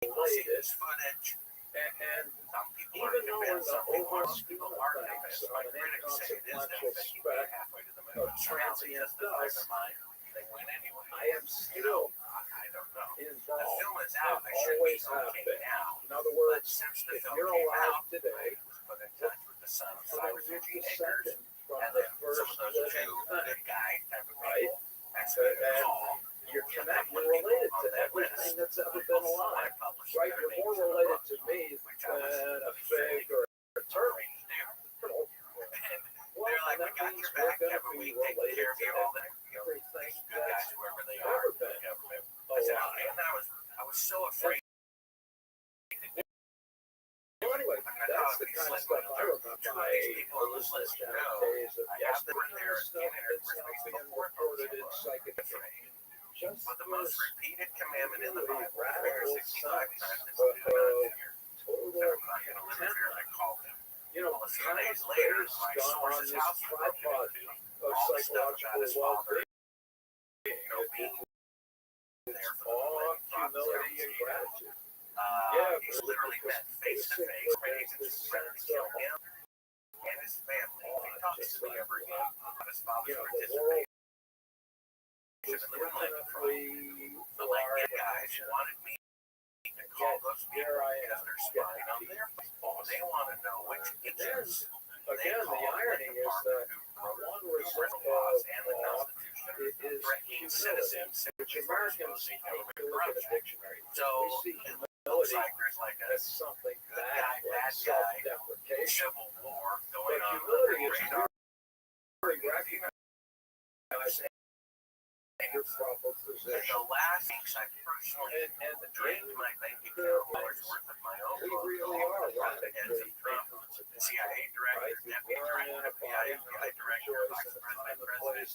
people see related, this footage. and Some people are even though in convinced, the some people overall aren't. scheme People of are things, convinced. My an critics say it is them inconsequential thinking speck they're halfway to the moon. of But somehow they transient justify dust, their mind. They win anyway. I am You know, still I don't know. The involved, film is and out. I should be always have okay been. now. In other But words, since the if film you're came alive out, today, I was put in touch with the son of for the 5 Gene richest Acres. second from And the then first some of those living two thing, good guy type of right? people asked me to And call. you're related to everything that's ever been alive, right? You're more related to me than a fig or a turtle. Well, They're like, we that got means your we're back, going to Kevin. be We take related care of to you all that. everything Good guys, that's whoever they are, ever the been government. I said, okay, alive. and I was so afraid. Well, anyway, that's the kind of stuff I remember. Two of these people on this list you know, Days of I have them yesterday, there stuff in that's it, now being before reported in Rothschild. psychedelic. Just But the most this repeated commandment in the really Bible, radical 365 sense times, is of do not fear. total They're not going to live contentment. here. I called them. You know, Well, a few kind of days later, based my on source's this house was broken tripod into. of All the stuff about his psychological father, well-being, being there for awe, the humility, and gratitude. He's literally met face to face. Agents threatened to kill him and his family. He talks to me ever again about his father's participation in the moonlight fraud. The like guys wanted me to call those people because they're spying on their people. They want to know which agents. Again, the irony is that one result laws and the of Constitution it is threatening humility, citizens which Americans hate to look at a dictionary. So We see it looks like there's like a as something good bad, guy, like bad guy, self-deprecation. civil war But going on humility under is the radar. very recognized in your proper In position. the last weeks, I personally And drained my bank account dollars worth of my own we loans really to are the heads radically of Trump, the CIA director, deputy director, FBI, FBI director, vice president, president,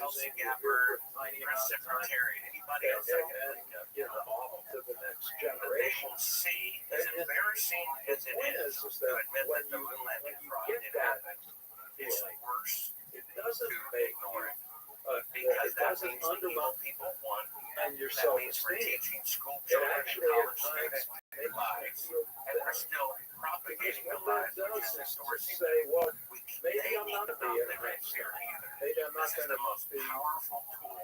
Tulsi Gabbard, press secretary, and anybody else I can think of. get the off to the next That they generation. will see, as embarrassing as it is to that admit when that the moon when landing you fraud get did that happen, it's feeling, worse it to doesn't make ignore you, it. Because it that doesn't means the evil undermine people won. your That means we're self-esteem. teaching school It children and actually at college times students makes lies, you feel and we're better. still Because propagating the what lies, that which does is is to endorsing say, well, we maybe they I'm need not to going to not be live an in fear expert. either. Maybe I'm not This is going the to most be powerful tool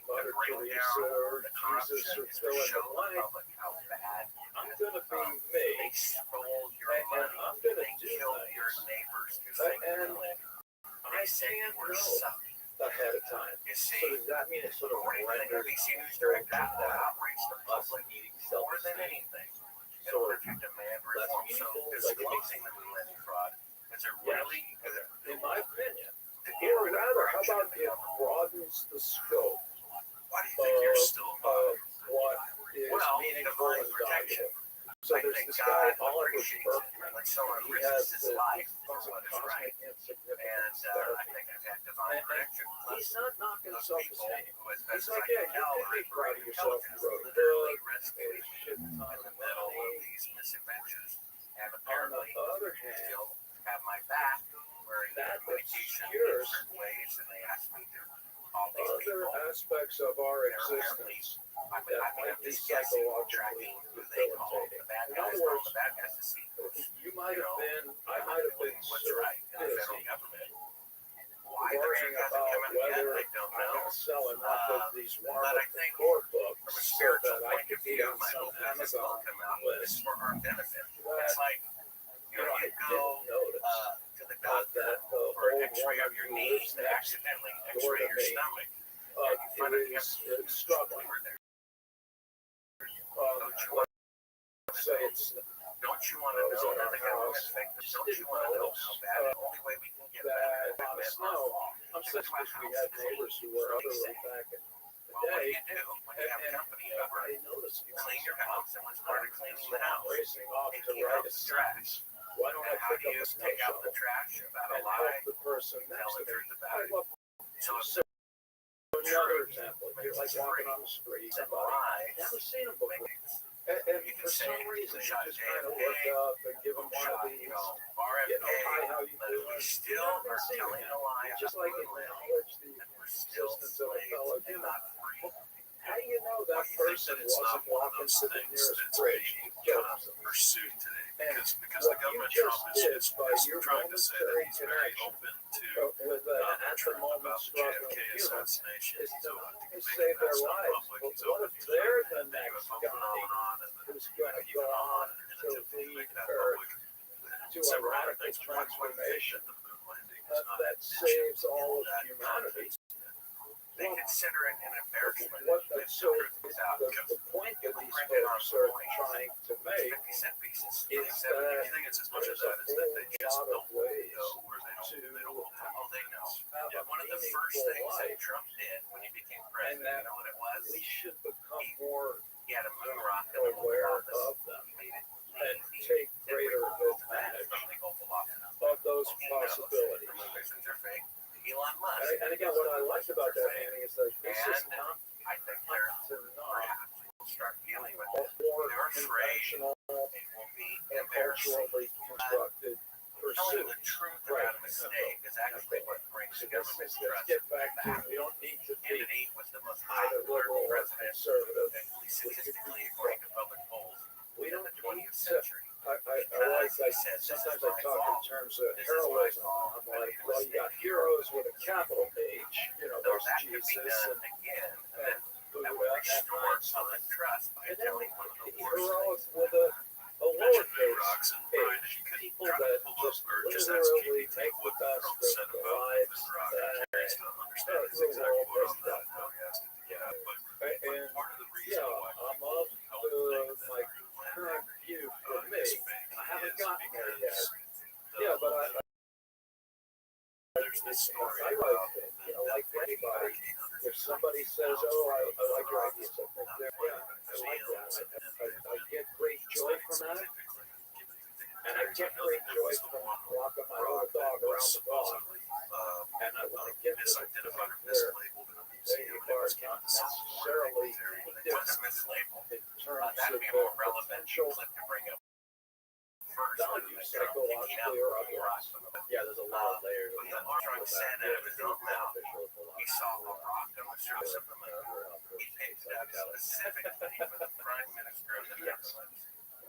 Mother to bring Teresa down or the Jesus corruption or is to fill in show the the blank. public how bad I'm going to be me. they stole your And money. I'm going to They do killed your things neighbors to that- fake and money. I They said you can't were know sucked. ahead of time. You So see, does that mean it sort of according to the renders NBC News director, that that operates the us public needing more than self-esteem anything in sort order of to demand less reform. So meaningful? is Like it makes, closing the moon landing fraud is a yes, really good in my opinion. to get Or rid of rather, how corruption about in the it government. broadens the scope Why do you think you're of, still of alive? what is Well, meaningful divine and protection. valuable? So I there's think this God guy, Oliver appreciates Burkeman. it when someone He risks has his this life for what is cosmic right. And insignificance I therapy. think I've had divine protection. He's not knocking Those people self-esteem. who, as He's best as like, I yeah, can tell, you are can be proud of great yourself. You intelligence, wrote a literally book, rescued made a shit ton in the of middle of money. these misadventures. And On apparently, the other hand, still have my back, wearing that medication in obscures certain ways, and they asked me to call these other people. aspects of our They're apparently, existence I that mean, might be just guessing, psychologically tracking who they call the debilitating. bad In guys, other call words, the bad guys to see you might have been, I might have been what's so right in the federal busy government. Why the worrying check hasn't about come out yet, whether I don't I'm know. going to sell enough of these But I wonderful think core books From a so spiritual that I point could of be view, on my some hope is this will Amazon come out. It's list. for our benefit. That, It's like, you know, you I go didn't notice to the doctor that the for an old x-ray woman of your who knee lives and next accidentally door x-ray to your me stomach. And you find out you have is struggling. tumor there. Let's say it's Don't you want to know that the government's fake? Don't you want to know how bad? The only way we can get better is that with snow. I'm Fix sensitive my we house. had neighbors who were elderly back in the Well, what do day. you do when you have company over? I noticed You clean your house, and what's part of cleaning the house? racing off to Taking write out a the trash. Why don't I And how pick do up you a snow take out the shovel trash about a and lie? help the person Tell next the to me? truth about I it. love So it's another example. You're like walking on the street, a somebody lie. never seen them before. And You can for say, some reason, you shot just kind of JFK, look up and give them one of shot, these, RFK, hi, how you but if we doing? still Never are seen telling it. a lie Just about like the land, acknowledge the and we're still existence of a slaves fellow and human. not free. How do you know Why that do you think person that it's not wasn't one of walking those to the things nearest that's bridge being to kill kind of himself? pursued today? And Because the what you government just Trump did is by your trying to say that he's very connection open to with an not at the truth moment about the struggling JFK human assassination. is He's to open to making save that their stuff lives. public. But He's what open if to they're the the next UFO guy phenomenon and who's going to go QAnon on and to attempting to lead make that Earth public. to a Several other radical things. One would think transformation that the moon landing is not that saves all of that humanity? they consider it an embarrassment What if so the truth is out. the point that these Printed on folks are coins. trying to make 50-cent pieces. is You that think it's as much as there's a that is that they whole just lot don't of ways know or they don't oh they know. have Yeah, a one of the meaningful first things that life, Trump did when he became and president, that you know what it was? we should become more He had a moon rocket in the aware office. of them He made it and easy. take Then we greater moved advantage from the Oval Office. of those He knows possibilities. the moon missions are fake. Elon Musk. And again, what I liked about that, Annie, is that this is And not I think they're to not perhaps will start dealing with a it. more They're afraid conventional it will be and embarrassing. culturally constructed Telling pursuit. the truth Right. about a mistake is actually what brings So government let's trust get back to we don't need to be Kennedy was the most either popular liberal or president, conservative. statistically according to public polls, We in don't the need 20th to. century. Sometimes I talk in terms of heroism. I'm like, well, you got heroes with a capital H, you know, So there's that could be Jesus done and again, and that Buddha would and restore public Einstein. trust by And then telling one of the the worst heroic things. with a lowercase Rocks and H. Brian, if you could People try to that pull just up or just ask literally GPT make the what best Trump of said the about lives Mr. Rock, I'm that curious to understand his the exact world quote has on that. done. No, he asked it to get out, but And part of the reason yeah, why I'm of I don't think that my Greenland current view for me. is fake I haven't is gotten there yet. because Yeah, but there's this story I about like, you know, like anybody, if somebody says, "Oh, I like your ideas," I think they're I like that. I get great joy from that, and I get great joy from walking my little dog around the block. And I want to get to the point where they are not necessarily What's mislabeled? in terms That'd of be a more the relevant potential clip to bring up first. value psychologically or otherwise. Yeah, there's a lot of layers. But the Armstrong said out of his own mouth, he saw a rock on the surface of the moon. He picked it up specifically for the Prime Minister of the Netherlands.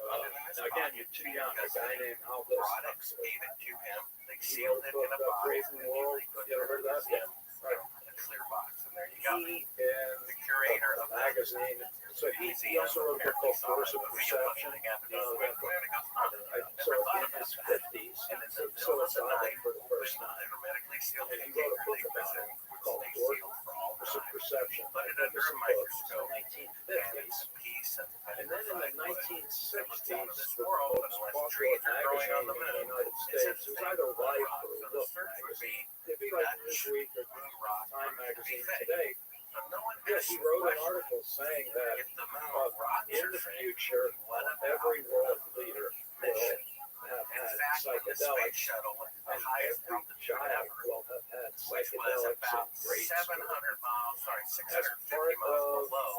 Now again, you're too young. A guy named Albus Brought it, Huxley. gave it to him. They He sealed wrote it a book in a about box. Brave New World. You ever heard of that? Yeah. Right. In a clear box. And there you go. He and The curator the of the magazine. So he also wrote a book called Force of Perception. So in his 50s, so psilocybin for the first time. And he wrote a book about it called Force of Perception. Put it under a microscope. And it's 1950s. a piece of And then in the 1960s, the most world, popular trees are growing on magazine the in the moon. United States was either Life or Look magazine. It'd be like Newsweek or Time magazine today. Yeah, he wrote an article saying that If the moon rocks in the future, every world leader will have in had fact, when the space psychedelics, shuttle went to the and highest every altitude child ever, will have had which was psychedelics about in grade 700 school. miles, sorry, 650 part miles of below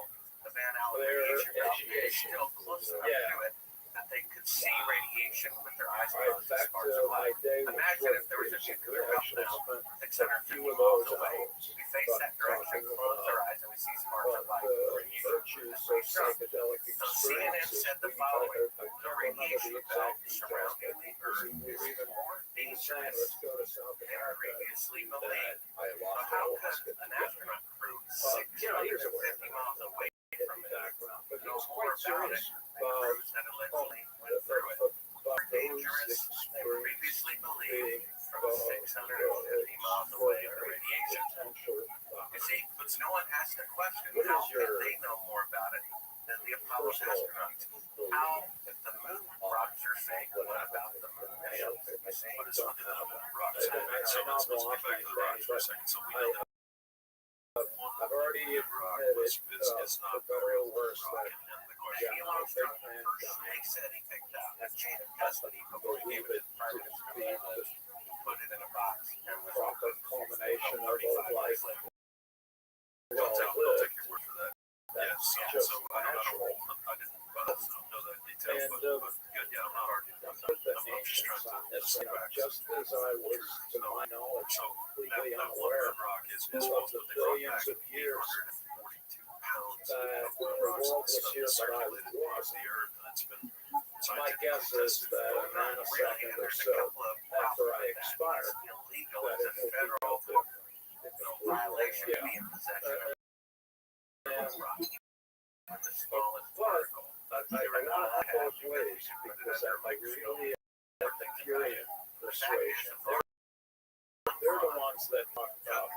the Van Allen their radiation belt. They're education. still close enough Yeah. to it that they could see radiation with their eyes I, closed as back far as to my light. day with Imagine if there was a Jordan nuclear Peterson, we melt actually now, spent a 650 few of miles those away. hours. We face that direction, close our eyes, and we see sparks of But light. the Radiation. virtues of psychedelic So CNN experiences, said the I following: don't the remember the radiation exact belt details, surrounding but the he Earth was is even more saying, dangerous let's go to South than America, previously that believed. So ayahuasca, how ayahuasca could an together. astronaut crew Here's a way 650 miles away in from the it background, but he know was more quite about it serious than about crews that allegedly went through it? about More those dangerous than experiences previously believed being from 650 miles away of radiation. potential. You see, but no one asked the question, What how is can your they know more about it than the Apollo astronauts. How, if the moon rocks are fake, what about the moon missions? You see? But it's not the rocks. So let's go back to the rocks for a second. So we know that I've already rock admitted is not the federal worse that and the question Neil Armstrong they said he picked out a chain of custody before he gave it to private investigators, put it in a box, and was proper culmination of 35 life. years later. I'll take your word for that. Yes. Just So I didn't know that detail, And, but yeah, I'm not arguing. I'm just trying to see facts. just as I was, to my knowledge, So completely that unaware one rock is of supposed the to be billions of years 842 pounds that of when the rocks world was that's here, but I circulated across wasn't. the earth, and it's been My guess is that a nanosecond or so after I expired, Illegal. that It's it a will be federal violation to Yeah. be in possession of And, rock. The smallest but particle. I want it both ways because I really am the Curian persuasion. They're the ones that talk about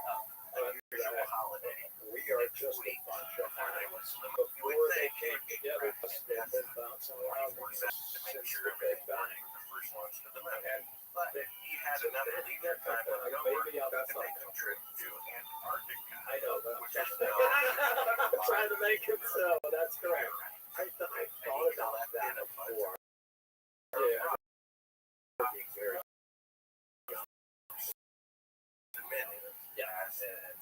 Unusual holiday. we are just a bunch of before they came together, they've been bouncing around since the Big Bang. And But he had enough leisure time with no work maybe I'll to make a trip to Antarctica. I know that. Which is I'm trying to make it so. That's correct. I thought about that before. Yeah. Being very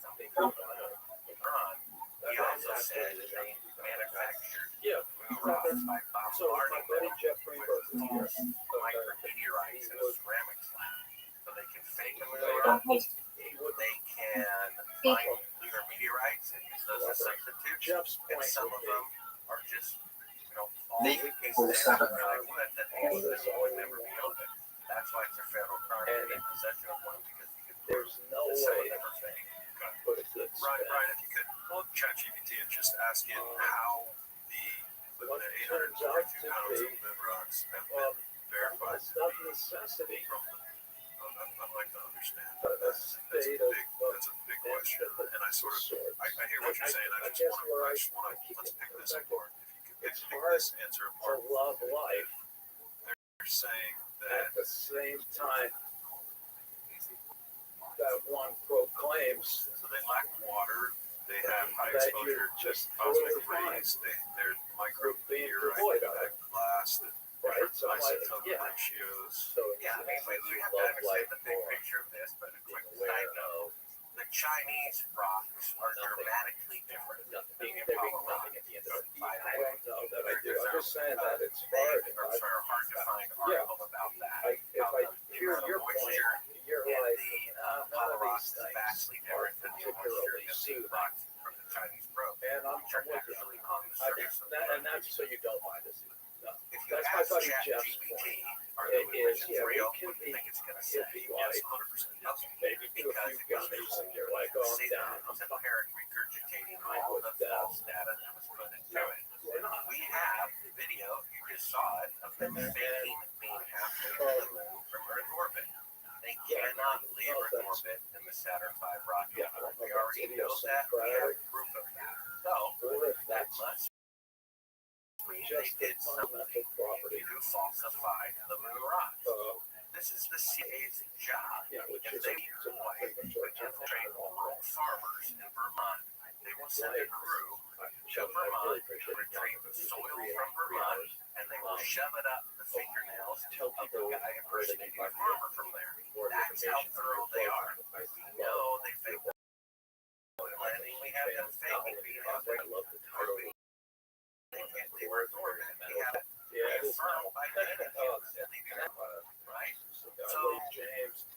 something LeBron, he also said that they manufactured Yeah. moon rocks by So my bombarding buddy them Jeff Greenberg is here. micrometeorites in a ceramic slab. So they can fake a moon rock. They can find lunar meteorites and use those as substitutes. Jeff's And point some would of be, them are just, falling pieces of ceramic wood that would never be opened. That's why it's a federal crime to be in possession of one, because you could there's no prove that some way of them are fake. to put it this way. Ryan, if you could pull up ChatGPT and just ask it how the What 842 turns out to pounds of be, moon rocks have well, been verified it's to not be necessity, from the. I'd like to understand. but a That's state that's a big question, and I sort of I hear what you're saying. I just want to let's pick this apart. If you could pick this answer to apart, love life they're saying at that the same time that one proclaims so they lack water, they have high that exposure you're to just cosmic totally fine, rays, they're being micrometeorite devoid of it, impact glass, that right? So I'm like, isotope yeah. ratios. So Yeah, I mean, we have to love understand life the big more. picture of this, but a quick Being aware side note, the Chinese rocks are dramatically different than the There being Apollo rock. nothing at the end of the day. I don't know that I do. I'm just saying that it's They hard. are sort of hard to find article about that. If How I the hear amount of your point, moisture you're in like, the none Apollo of rocks these is things vastly are different than the moisture particularly in the soothing. rocks from the Chinese probe, And I'm which are with you. actually on the I surface of the and Earth. that's so you don't mind this. No. If you That's my ask buddy Jeff's ChatGPT, point. are It the is, emissions yeah, we real? can What do you be- think it's going to It'd say? be like, Yes, 100%. maybe do a few gummies and you're like, oh, I'm down. I'm It's a fine. parent regurgitating I all would, the false data that was put into it. We're not. We have the video, you just saw it, of them faking being halfway to the moon from Earth orbit. They cannot leave Earth orbit in the Saturn V rocket. We already know that. We have proof of that. So, Or if that that's must mean they just did the something fundamental property. to falsify the moon rock. This is the CIA's job. Yeah, which If is they a would infiltrate rural farmers in Vermont, they will send a crew to Vermont to retrieve soil from Vermont, and they will shove it up the fingernails of the guy impersonating a farmer from there. That's how thorough they are. We know they fake the landing. We have them faking being halfway to Earth. They can't leave Earth orbit. We have it reaffirmed by data and leaving Earth, right? So,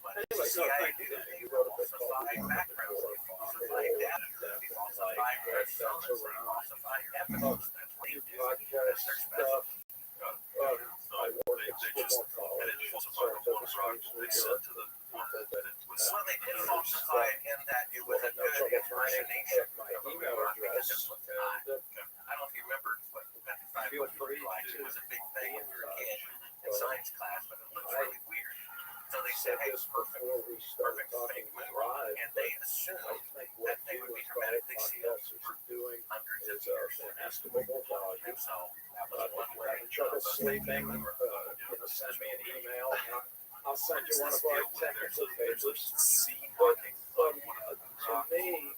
what does the CIA do? They falsify backgrounds, they falsify data, they falsify personas, they falsify evidence. That's what they do. That's their specialty. They just and it falsified the one rock they sent to the one that it was. Well, they did falsify it in that it was a good impersonation of a moon rock because it was not. I don't know if you remember what that time looked like. It was a big thing when you were a kid in science class, but it looks really weird. So they said, hey, perfect fake moon rock, and they assumed that they would be hermetically sealed for hundreds is an estimable value. And so that was If one you're way. having trouble sleeping, send me an email. And I'll send you one of our technical papers. But to me,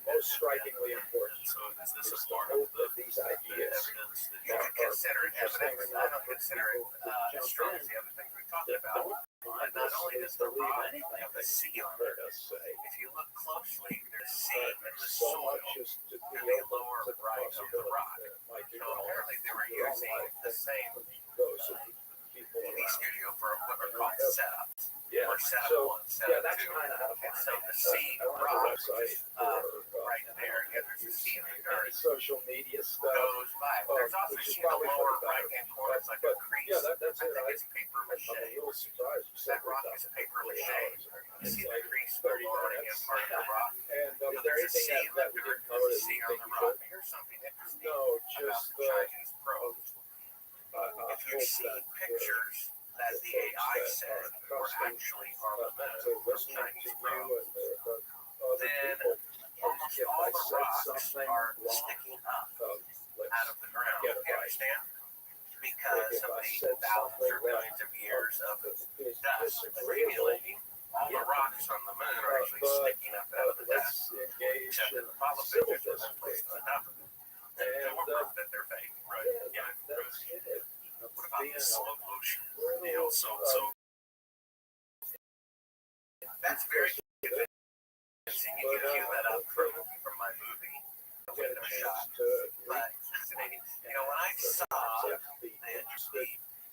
most strikingly important is the hope that these ideas You can consider it evidence. I don't consider it as strong as the other things we talked about. But not only does the rock have the C on it, heard us say. if you look closely, there's C in the So soil much is to be in the able lower to right of the rock. might be So wrong. apparently they were using the same Those people TV around. studio for what are called setups. Yeah. Or setup So one, setup that's two. kind of how And so the C I went to the rock website right there, yeah, there's a C in the dirt. social media stuff. Goes by. There's also which is in the probably for lower the better. right hand corner, it's like a crease. Yeah, that's I it. think it's paper I'm a mache. little surprised. You said That rock that is paper mache. You see the like crease, the 30 lower hand minutes. part of the rock. And You know, is there there's a C anything in that the we dirt, didn't cover there's a that C you on think the we rock. should? Here's something interesting No, about just the Chinese pros. If you hope see that pictures that the AI said were actually on the moon to from listening to Chinese you pros, and the other then people. almost If all I the said rocks something are wrong, sticking up let's out of the ground. get it You right. understand? Because If of I the said thousands or something millions of years of is dust disagreeable, accumulating, all the rocks on the moon are actually but sticking up out of the dust. let's engage Except in that the follow civil pictures were then placed on disagreement. top of it. And And more proof that they're fake. Right. yeah, that's it. What about Being this slow motion? really, You know, so that's very convincing. You can cue that up from my movie, The get a Window chance Shot. to But fascinating. You know, when I saw the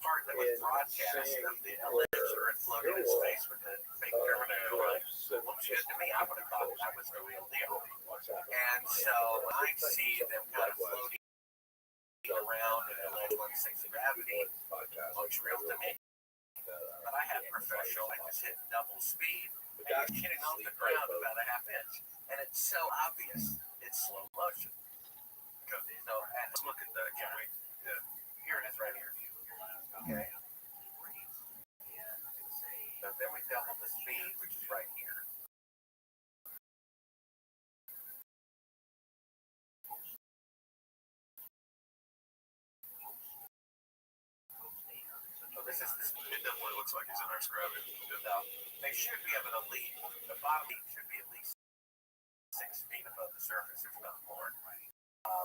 part that was broadcast of the alleged Earth floating in space with the fake Terminator light, looked good to me. I would have thought that was the real deal. And so when I see them kind of floating around in a lead 1/6 gravity, looks real to me. But I had professional, I just hit double speed, and you're hitting off the ground about a half inch. And it's so obvious. It's slow motion. So let's look at the, can we, here it is right here. Okay. So then we double the speed, which is right here. So this is the speed. It definitely looks like he's in Earth's gravity. So they should be able to lead, the bottom should be at least 6 feet above the surface, if not more.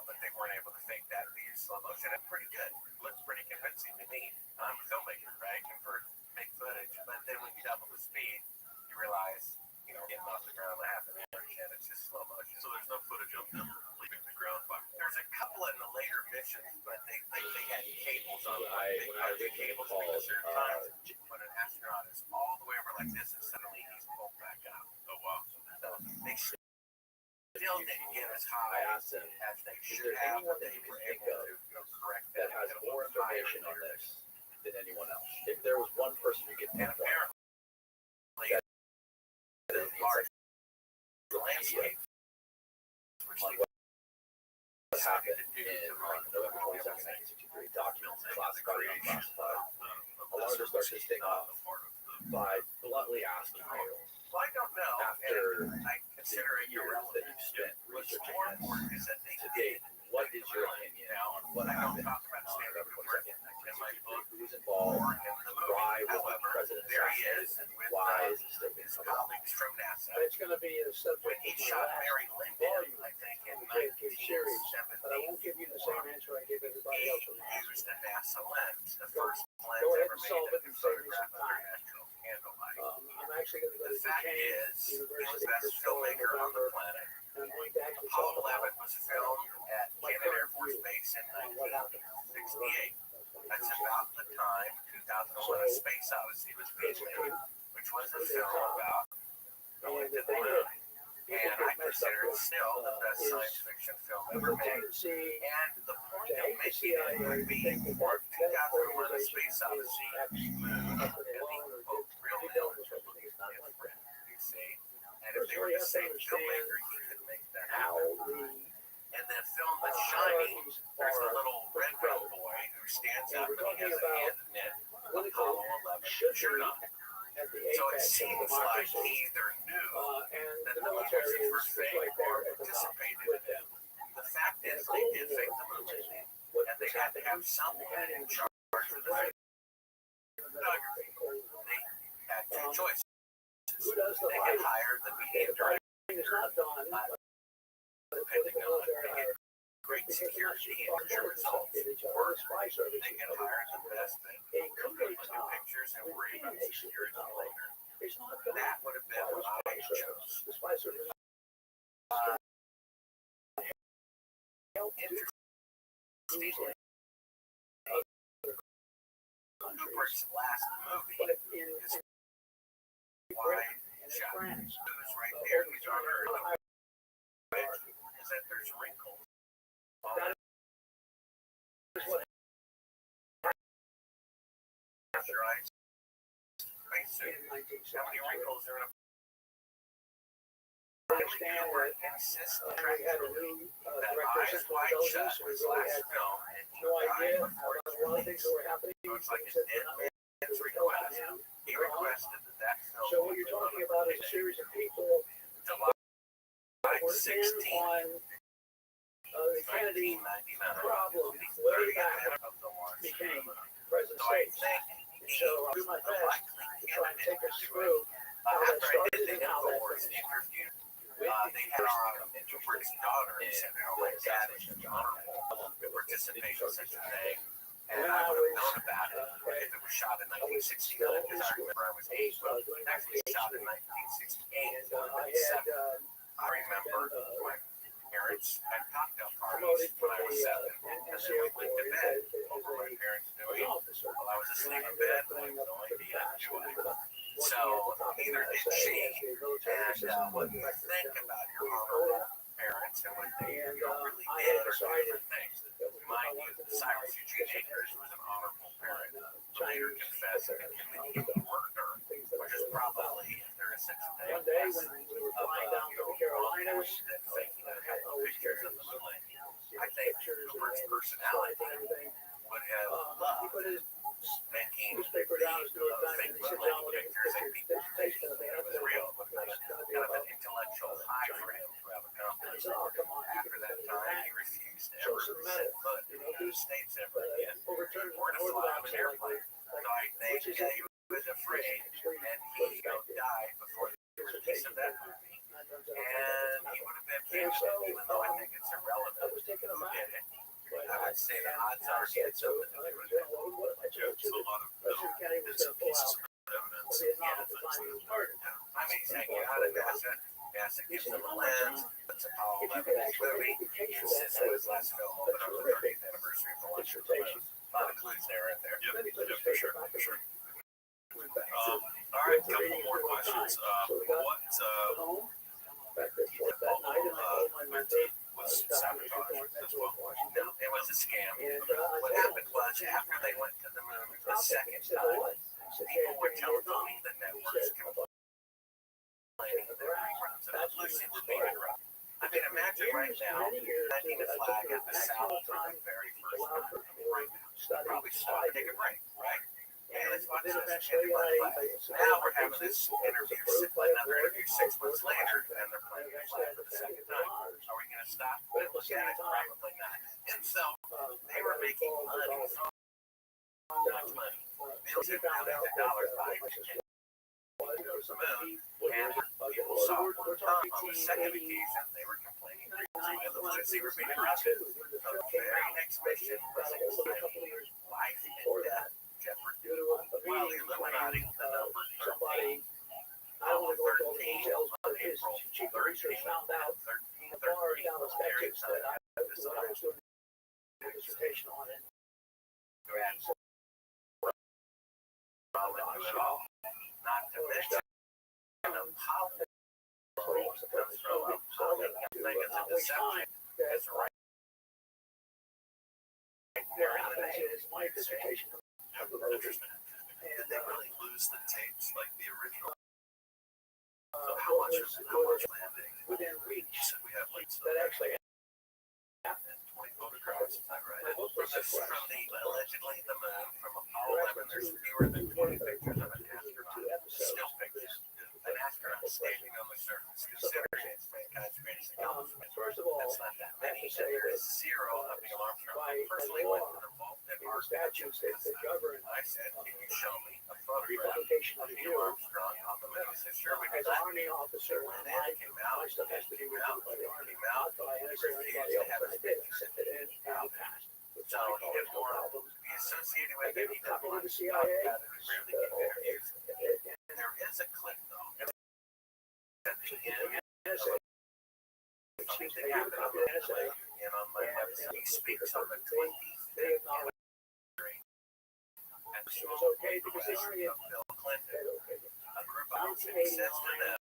But they weren't able to fake that via slow motion. It's pretty good. Looks pretty convincing to me. I'm a filmmaker, right? And for fake footage. But then when you double the speed, you realize, you know, getting off the ground a half an inch and it's just slow motion. So there's no footage of them leaving the ground by. There's a couple in the later missions, but they had cables on them. I They cut the cables because there are recall, times when an astronaut is all the way over like this and suddenly he's pulled back up. Oh wow. So they still didn't get as I high asked him, as they is should there have, anyone but that they you were can think able of to correct that that. has more information on this than anyone else? If there was one person you could And pinpoint apparently, that the large landscape, which on they what happened decided to do in to make November 22nd, 1963, documents classified and unclassified, I wanted to start this thing off by bluntly asking you, Well, I don't know. after And I consider it years that irrelevant. you've spent What's researching more this important is that they to did. date, what is your opinion on what I don't happened talk about on Stanley November Kubrick 22nd, in my book 1963? Who's or involved? in the movie. Why was the However, president there he assassinated? is with Why is he still being his held? colleagues from NASA. It's going to be a subject When he of my shot last Mary Lyndon, I think in series, but I 1970, won't give you the same answer I gave everybody he else on the last used a NASA lens, the first Go lens ahead ever and made solve that it could and save me photograph some under time. natural candlelight. I'm actually going to go The to fact Duquesne is, he was the University best this fall in filmmaker on the November, planet. and I'm going to actually Apollo talk 11 about was filmed at Kennedy Air Force Base in what happened. 1968. That's about the time 2001: A Space Odyssey was being made, which was a film about going to the moon. And I consider it still the best science fiction film ever made. And the point of making it would be 2001: A Space Odyssey, moon, and the quote, real man was looking for his friend, you see. And if they were the same filmmaker, he could make that happen. And then film The Shining, there's a little red-brown boy who stands up and he has a hand knit Apollo 11 shirt on. So it seems like he either knew that the militaries were fake or participated in them. The fact is, have someone in charge of the photography. They have two choices. They can hire the media director, depending on they get great security and picture results, or they can hire the best and look at pictures and worry about security later. That would have been what I chose. Interestingly, Kubrick's last movie is wide shot. Who's right there? He's on Earth. Is that there's wrinkles on your eyes? How many wrinkles are in a Kubrick insists that Eyes Wide Shut was last film and he died before its release. So it's like a dead man's request. He requested that film. So what you're talking about is a series of people July working 16th, on the Kennedy 1999, problem the way 30th back of the launch. became President So I States. think So I'll do my best to try and take us through how that after I started did the and how that Infowars finished. interview, they had Kubrick's daughter and my dad is honorable participation in such a thing. And I would have known about it if it was shot in 1969, because I remember I was 8, but actually shot in 1968. I remember my parents had cocktail parties when I was 7, and then we went to bed. What were my parents doing? Well, I was asleep in bed, and I was only being enjoyed. So neither did she. And what you think about your honorable parents and what they really did are two different things. Mind you, Cyrus Eugene Akers was an honorable parent. Later confessed and committed murder, which is probably, if there is such a thing, One day when we were flying down to the Carolinas, that faking pictures of the moon landing. I think Kubrick's personality would have loved making newspaper down is doing time, and fake they sit moon down with landing pictures and people taste thinking of it. it was real. It was kind of an intellectual high for him to have accomplished. After that time, he refused to ever set foot in the United States ever again, or to fly on an airplane. So I think he was afraid, and he died before the release of that movie. And he would have been canceled, even though I think it's irrelevant who did it. I would say the odds are he had something to do with it. It's a lot of bits and pieces of evidence and little things that have happened. I mean, he's hanging out at NASA. NASA gives him a lens. It's Apollo 11's movie. He insists that his last film opened on the 30th anniversary of the launch of the moon. A lot of clues there, aren't there? Yeah, for sure, for sure. All right, a couple more questions. Was sabotage as well? No, it was a scam. What happened was, after they went to the moon the second time, people were telephoning the networks complaining that their reruns of Lucy were being interrupted. I mean, imagine right now, planting a flag at the South for the very first time. I mean, right now. Probably stop and take a break, right? Hey, let's watch this. Now we're having this interview, another interview 6 months later, and they're playing the flag for the second time. Are we going to stop and look at it? Probably not. And so they were making money, so much money, millions and millions of dollars buying tickets. The moon, and people saw it one time. On the second occasion, they were complaining that the Lucy were being interrupted. So the very next mission was exciting, life and death. While the Illuminati, the number 13, Apollo 13 on April 13, found out 13, very excited. Dissertation on it. Not to mention, Apollo comes from Apollo. I think it's a deception. It's right there in the name. Is my dissertation. Interesting. Did they really lose the tapes like the original? So how much landing? Within reach. You said we have like That actually and 20 photographs, is that right? From the allegedly the moon from Apollo 11, there's fewer than 20 pictures of an astronaut. Still pictures. An astronaut standing on the surface, considering it's mankind's greatest accomplishment. First of all, that's not that many. And there is zero of Neil Armstrong. I personally went to the vault the statutes that govern I said, can you show me a photograph republication of of the Neil Jew. Armstrong on the moon? I said, sure, we As did an that. army officer, And my then it came out. stuff has to be reviewed by the army, Came out. not by He NSA or refused anybody to else. have And I his did. I picture. sent it in and it passed. With So he didn't no want problems. to be associated I with gave it. a He copy doesn't to want the to talk CIA. about it. We rarely get interviews. There is a clip, though. At the end, NSA. something that happened on my website. He speaks on the 25th They acknowledged and it was okay because the army of Bill Clinton. said okay. A group of us, and he says to them,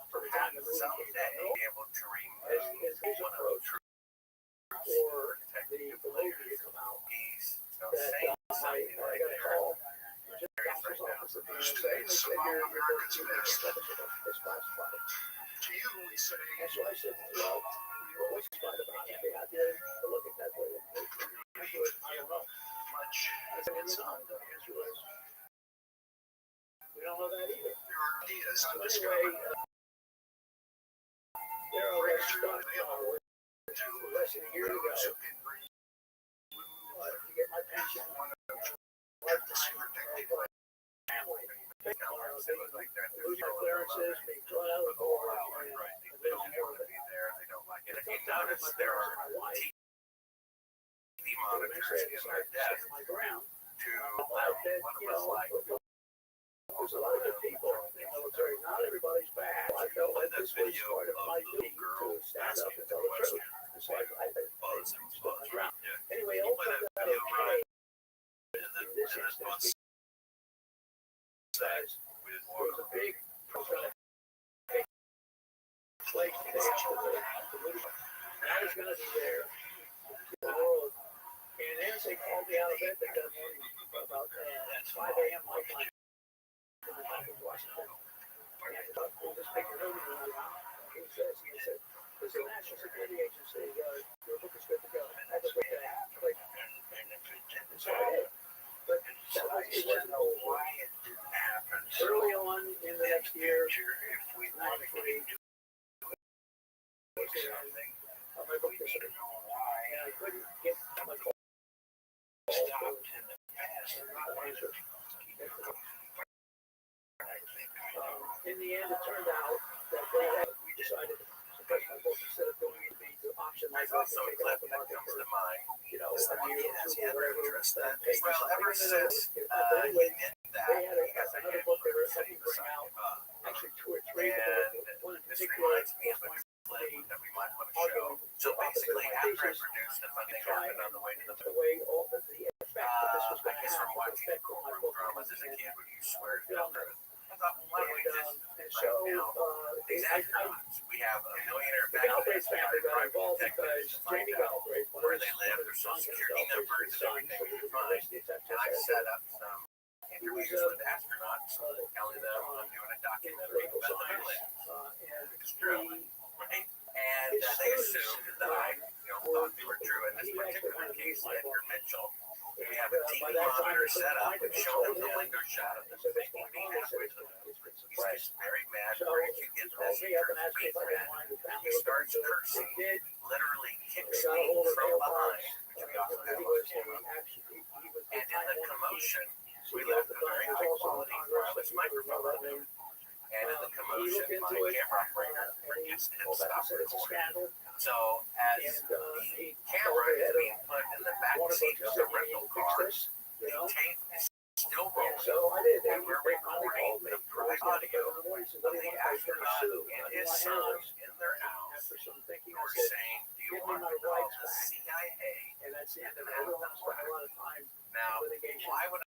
perhaps someday be able to remove His one of the troops for protecting the nuclear. to come out He's that saying something I right got a there. call. Just right now. Office at the States among Americans best. It's classified. To you, we say, And so I said, well, what's classified about it? They had to look at that way. I don't know. much. I said, it's not. The answer was, we don't know that either. Your ideas So undiscovered. anyway, there I was stuck less than a year ago. Those who can read To get my pension, one of the lifetime predicted family. Like that. Losing clearances, being thrown out of the door, and They don't want to be there. They don't like it. If you notice, there are TV monitors in their desk my ground. to Like that, one you of us know, like there's a lot of good people in the military. Not everybody's bad. I felt like this was part of my duty to stand up and tell the truth. It's like I buzz and buzz. my ground. Yeah. Anyway, it all turned out okay. And then In this buzz instance, says we didn't there was walk a big place today after the movie. And I was going to be there in the world. And Nancy called me out of bed that morning about 5 a.m. my time. And I was Washington. And I thought, we'll just take a room and he said, this is a national security agency. Your book is good to go. Have a great day. And so I did. But it wasn't over. Early on in the next year, if we my book disappeared. And I couldn't get my call. In the end, it turned out that we decided because my book instead of going to be the option like There's also a take it clip off the that market comes for, to mind. you know, It's the one he has. He had no interest in. pay Well, ever something. since But he anyway, did that, they had he has a another handbook book they were sitting helping bring beside out, him. actually 2 or 3. And One in this particular reminds me of a clip that we might want to show. So basically, after I produced the funny happened on the way to the the way all the effect that this was I going to guess have from watching affect my courtroom book. dramas as a kid when you swear to God, I thought, well, why don't we just And so, these I astronauts? We have a millionaire the back Galbraith family got private involved detectives because to find Jamie out Galbraith, where they live, their social security numbers, and everything we could find. And I set up some interviews with astronauts, telling them I'm doing a documentary about their lives. It's true, right? And they assumed that I, thought they were true. In this particular case, Edgar Mitchell, we have a TV monitor set up and showing the window shot of the thing being halfway to the moon. He's just very mad. Where did you get this? He turns big red. He starts cursing, literally kicks me from behind, which we often have on camera. And in the commotion, we left a very high quality wireless microphone on there. And in the commotion, my camera operator forgets to hit stop recording. So as the camera is being put in the back seat of the rental car, the tape is still rolling, and we're recording the private audio of the astronaut and his sons in their house who are saying, do you want to call the CIA? And that's the end of it. I don't want to spend a lot of time Now, why would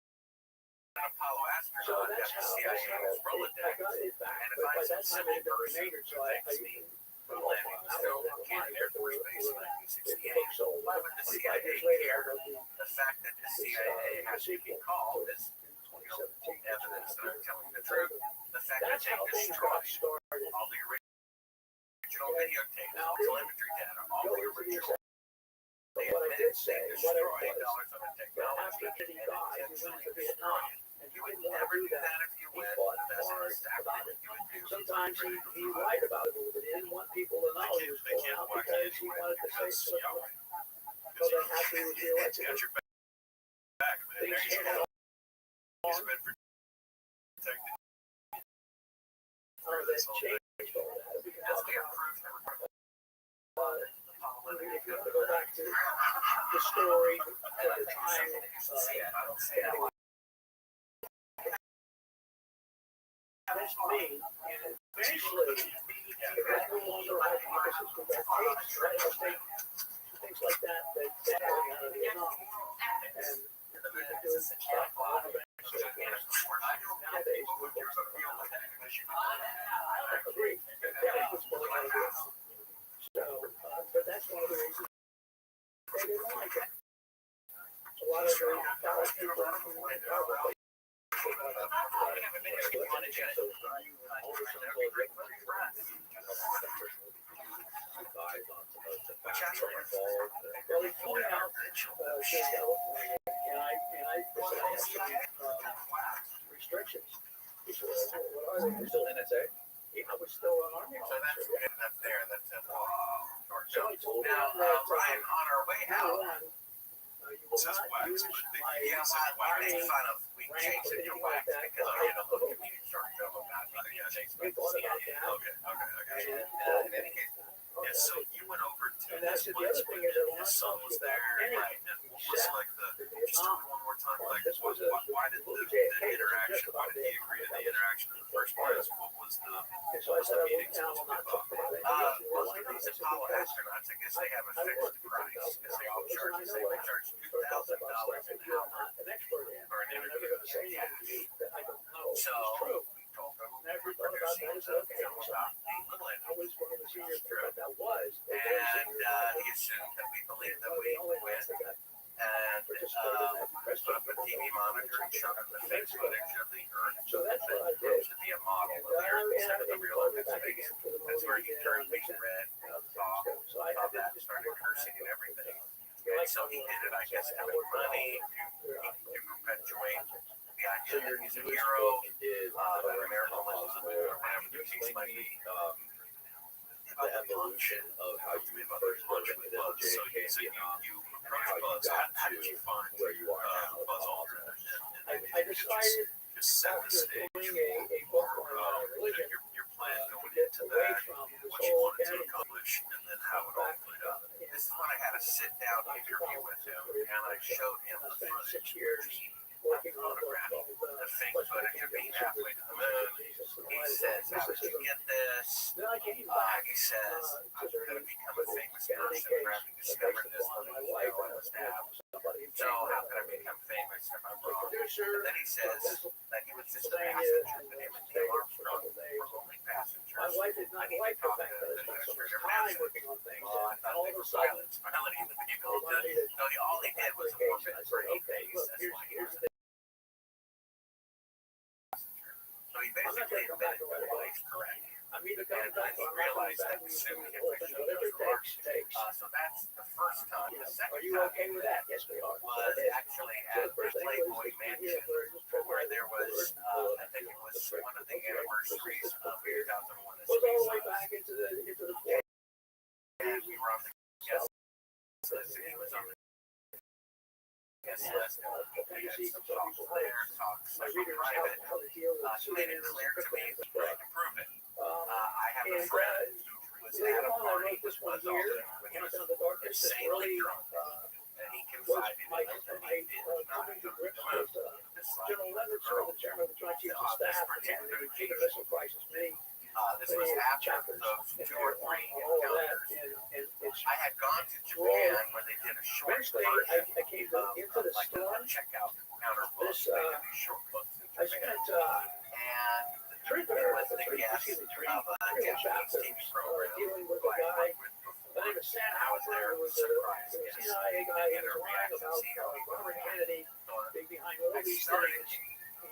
an Apollo astronaut have the CIA's Rolodex? And if I'm some simple person who thinks me from landing the stone on Canton Air Force Base in 1968, why would the CIA care? The fact that the CIA has to be called is evidence that I'm telling the truth. The fact that they destroyed all the original videotapes, telemetry data, all the original. They admitted they destroyed dollars of technology and intentionally destroyed it. You would never do that if you went. That's exactly what you would do. Sometimes he lied about it, but he didn't want people to know he was pulling out because he wanted to say something. So they had to reveal it. things He's handed on been protected. that changed all that. We can As talk we about approved the if you want to go back to the story at the time I don't say that. against me, and eventually it no longer had offices with that tapes, right? Things like that and we could do stuff nowadays with I agree. That was what I do. So, but that's one of the reasons they didn't like it. A lot of the college people probably well, he flew out to California, and I said I have some restrictions. He said, what are they? You're still NSA? Yeah, I was still an Army So officer. that's there. That's it. So I told him Now, that Ryan, on our way out, you will not use my yeah, why Army they kind of we rank changed or it to anything wax like that. because I had a little community short film about it. We thought about that. Okay. In any case, yeah. So you went over to And that's this the other place thing when is that his son was there, right? And what was like just tell me one more time, like why did the interaction? Why did he agree to the interaction in the first place? What was the And so I said, I will not talk about it. most of these Apollo astronauts, I guess they have a fixed price because they all charge the same. They charge $2,000 an hour an expert in. for an I'm never interview. going to say anything to you that I don't know. So It's true. we told them Never we're thought about producing that. I said, okay. film about the little I was one of the seniors that was. and he assumed that we believed that we went and put up a TV monitor and showed him the fixed footage of the Earth. So that's what I did. Supposed to be a model of the Earth instead of the real Earth in space. That's where he turned me red, saw that, started cursing and everything. And so he did it, I guess, to make money, to perpetuate the idea that he's a hero, that America was a war, whatever the case might be. The evolution of how you first looked at the JFK and Vietnam, and how you got to where you are now. Buzz Aldrin? I decided Just set the stage doing a book on religion your plan going get into away that, from this what you whole wanted to academy. accomplish, and then how it all played out. This is when I had a sit-down interview with him, and I showed him I the spent footage 6 years working on a book called the fake footage of being halfway to the moon. He says, how did you get this? Then I came back. He says, I'm going to become a famous person. Rabbbi discovered this when my he wife was on the staff. somebody who So how can I become famous if I'm wrong? producer. And then he says that he was just a passenger. The name is Neil Armstrong. We're only passengers. My wife did not like the fact that I spent so much time working on things. Oh, I And thought all they of a were sudden, pilots. Finally, the people they wanted me to no, all he did was orbit I for said, 8 okay, days. look, That's why he here's was the So he I'm not basically going to come back admitted to that right he's correct. I'm either And coming then back he or I'm not coming realized back. that We assuming can if open we show whatever those remarks. takes. So that's the first time. The Are second you time okay with that? Yes, we are. was actually So at the the first thing Playboy was Mansion, where there was, I think it was one of the anniversaries of 2001. goes all the way back into the And we were on the guest list, and he was on the guest list. We had some talks there, talks my like readers private. how to deal with He made it clear to me that I could prove it. Um, I have a and friend who was later at a on, I party wrote this with one Buzz here. Aldrin when he was Countdown to Darkness. It's insanely really drunk, and he was confided my in us that my he did not coming to go to grips the moon. with Just like General Leonard, the chairman of the Joint Chiefs of Staff, and the Cuban Missile Crisis. this was after those 2 or 3 all of that, encounters. and it's I had gone to Japan where they did a short eventually version I came into the like a storm. checkout counter book. This, They did these short books in I Japan. spent And three he was the guest excuse me, three of a Japanese chapters TV program dealing with who a I guy. worked with My name before. is Sam I was there Alford, who was as a surprise a guest. CIA guy Get who a was lying reaction, about see how it Robert went. Kennedy So being behind all I these started things.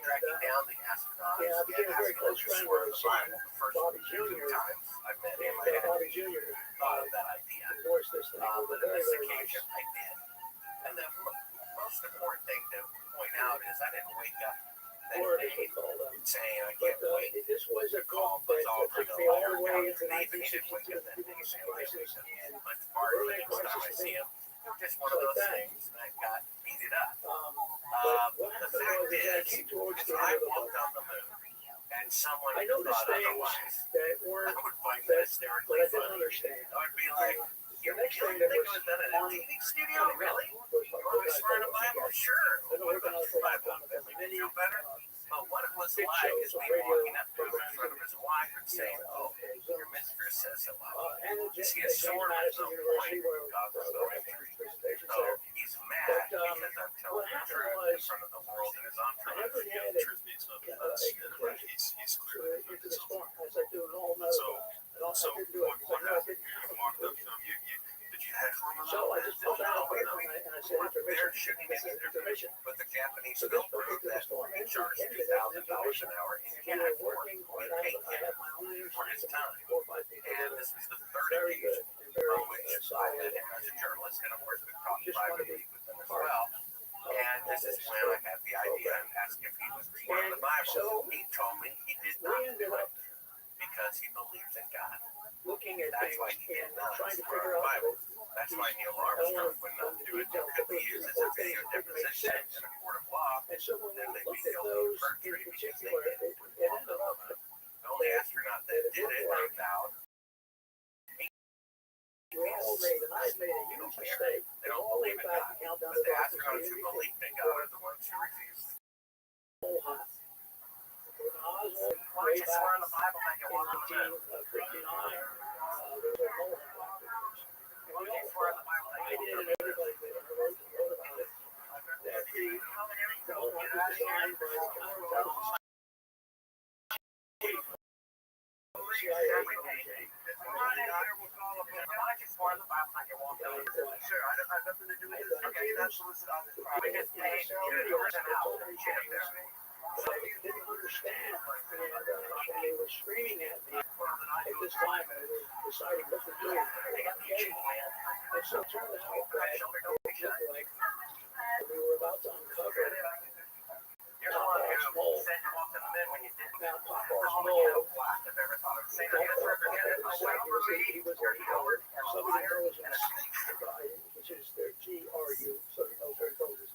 tracking down the astronauts. Yeah, I became a very close friend with his son, The first Bobby 2 Jr. times I met him, I And had Bobby Jr. thought of that idea. endorsed this thing. It was But on very, this very nice. occasion, I did. And the most important thing to point out is I didn't wake up that Word, as day we call them. saying I But can't wait this was a call book Buzz that Aldrin took a me all liar the way down into to me. He didn't wake 1962, up that the day Cuban saying Missile I can't Crisis, wait. and Much farther the early next time I crisis see him. Just one like of those that. things that got heated up. The fact is, if I walked on the moon and someone I noticed thought things otherwise, that I weren't, would find that, that hysterically that I didn't funny. understand. I would be like, you The next really thing that think it was was done in a on TV studio? Really? You want me to swear in the Bible? Sure. What about the Bible? Does it make you feel better? But what it was like is me walking up to him in front of his wife and saying, oh, your mistress says hello. You see, a sword has no point, God has no interest. So he's mad because I'm telling the truth in front of the world and his entourage. Truth means nothing less. He's clearly put this on. So what happened? You walked up to him. Did you heckle him? So I just pulled out and I said, They're shooting at information, but the Japanese still prove that he charged $2,000 an hour in cash for it. We paid him for his time. And this was the third occasion on which I met him as a journalist, and of course we talked privately with him as well. And this is when I had the idea and asked if he was reading the Bible. He told me he did not do it because he believes in God. That's why he did not swear the Bible. That's why Neil Armstrong would not do it. It could be used as a video deposition in a court of law. Then they'd be guilty of perjury because they did it. The only astronaut that did it vowed. They don't believe in God. But the astronauts who believe in God are the ones who refuse. Why don't you swear in the Bible that you walk on the moon? Why don't you swear in the Bible that you walk on the moon? Sure, I don't have nothing to do with this. Okay, that's what's on this problem. We just paid didn't understand, and they were screaming at me at this time and deciding what to do. And so it turned out that we were about to uncover You're the one who said you walked in the moon when you didn't. Now, Papa's All the mole, cattle black I've ever thought of. Say, I just represented a white Marie, you're a coward and a liar and a snake. which is their GRU, so the military soldiers,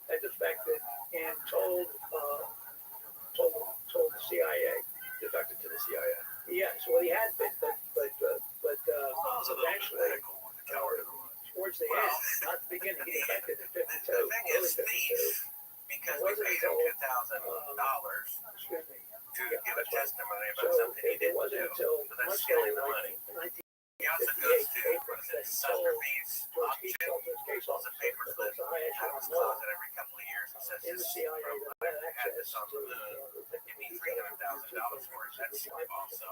had defected and told the CIA, Defected to the CIA. yes, well, he had been, but eventually, Coward. towards the end, not the beginning, he defected in 52. The thing is, early 52. thief, because we paid him $2,000 Excuse me. to give a testimony So about something he it didn't wasn't do. until So that's much stealing the later, money. like He also goes to, what is it, Sotheby's auction. case Pulls a paper clip, happens to close it every couple of years and says, in the this CIA, I had this on the moon. Give me $300,000 for it. That's also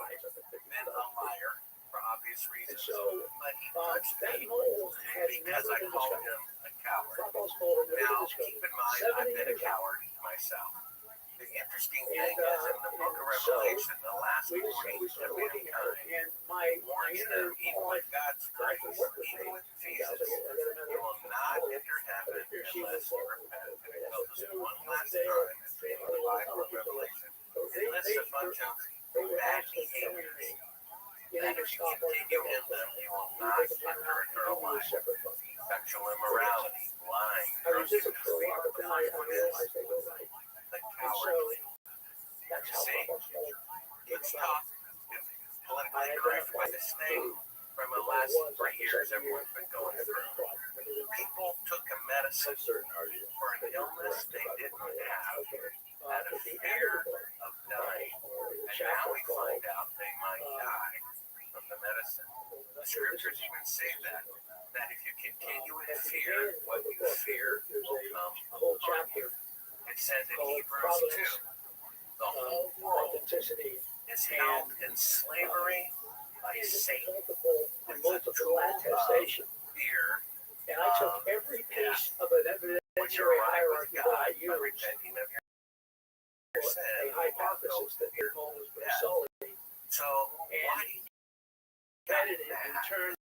been a liar for obvious reasons. So, But he that punched me mole had because never I been called discovered. him a coward. Papa's mole had never Now, been discovered. keep in mind, I've been a coward myself. The interesting thing is, in the book of Revelation, the last We warning to started looking at mankind it, and my warns inner them, even with God's grace, even with Jesus, you will not enter heaven unless you repent. And it tells us one last time in the Bible of Revelation. It lists a bunch of bad behaviors that if you continue in them, you will not enter eternal life. Sexual immorality, lying, drunkenness, unfaithfulness, the cowardly. That's how See, Papa's mole let's talk politically correct with this thing from the last 3 years everyone's been going through. People took a medicine for an illness they didn't have out of fear of dying. And now we find out they might die from the medicine. The scriptures even say that if you continue in fear, what you fear will come upon you. It says in Hebrews 2, the whole world authenticity is held in slavery by Satan. multiple attestation. Fear, And I took every piece of an when evidentiary you're right with hierarchy that God, I by used repenting of your for sin, a hypothesis that the mole was very Yeah. solid. so why do you And it in turn,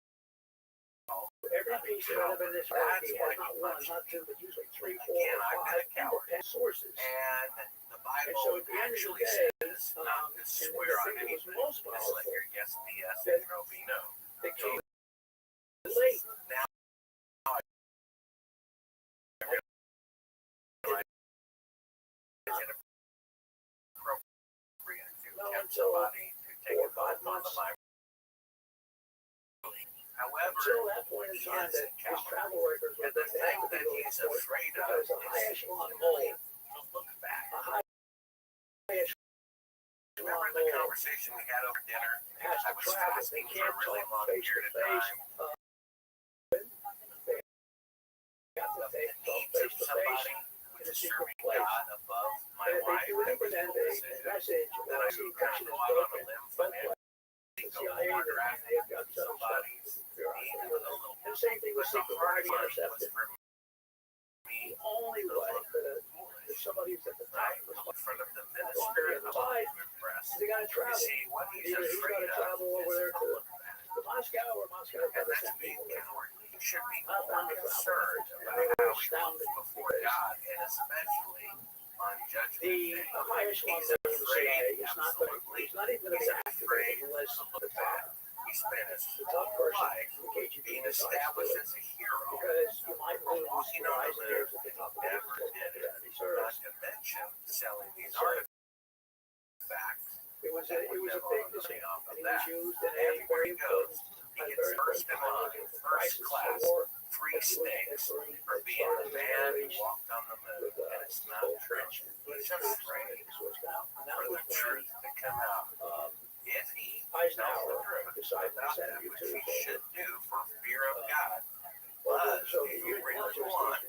every piece of evidence hierarchy has not one, not two, but usually 3, 4, Again, or I've been 5 a coward. independent sources. And the And so Bible at the end of the actually day, says not to and swear the on thing that was anything. most Just let powerful, your yes be yes and no be no. the So key late. now somebody to take a vote on the library. However, Until that point in he time, is a that his coward. travel records were And the thing that he's afraid of because is a high echelon simply mole, to look back. a high echelon Remember the conversation we had over dinner? has I to was travel. They fasting for a can't really talk long face to period of face. time. They got to The take talk needs of face to face somebody in which a is secret serving place. God above my And if they life. do That was anything, the then decision. a message Then or I a knew connection go is out on a broken. limb But from him. the Go CIA, wander after they've got some stuff. somebody's bureaucracy even with a it. little. And same thing But with the secret hard writing part was intercepted. for me The only to way look that somebody who's at the top right was in front of the minister and the one to impress. they got to You travel. see, what he's Either he's got afraid to of travel over is there to to look back. Moscow or Moscow And to that's send being people there. coward. He should be Not more on the travel. concerned And about they were how he astounded looks before God, and especially on Judgment The Day. highest one He's of the CIA afraid, is not going to, absolutely. he's not even going to He's be activated afraid unless to look back. He spent his the top whole person, life the KGB, being decides to do established it. as a hero. Because you might lose Walking your on the eyes and ears moon, at the top of never the did it. he Not serves. to mention selling these So, artifacts. It was a big decision, off of and he was that. used in a Everywhere very he important, goes, he gets first in line, first class, free steaks for being a man who walked on the moon. And it's not true. He's afraid for the truth to come out. If he tells the truth about that which he should do for fear of God, but if you really want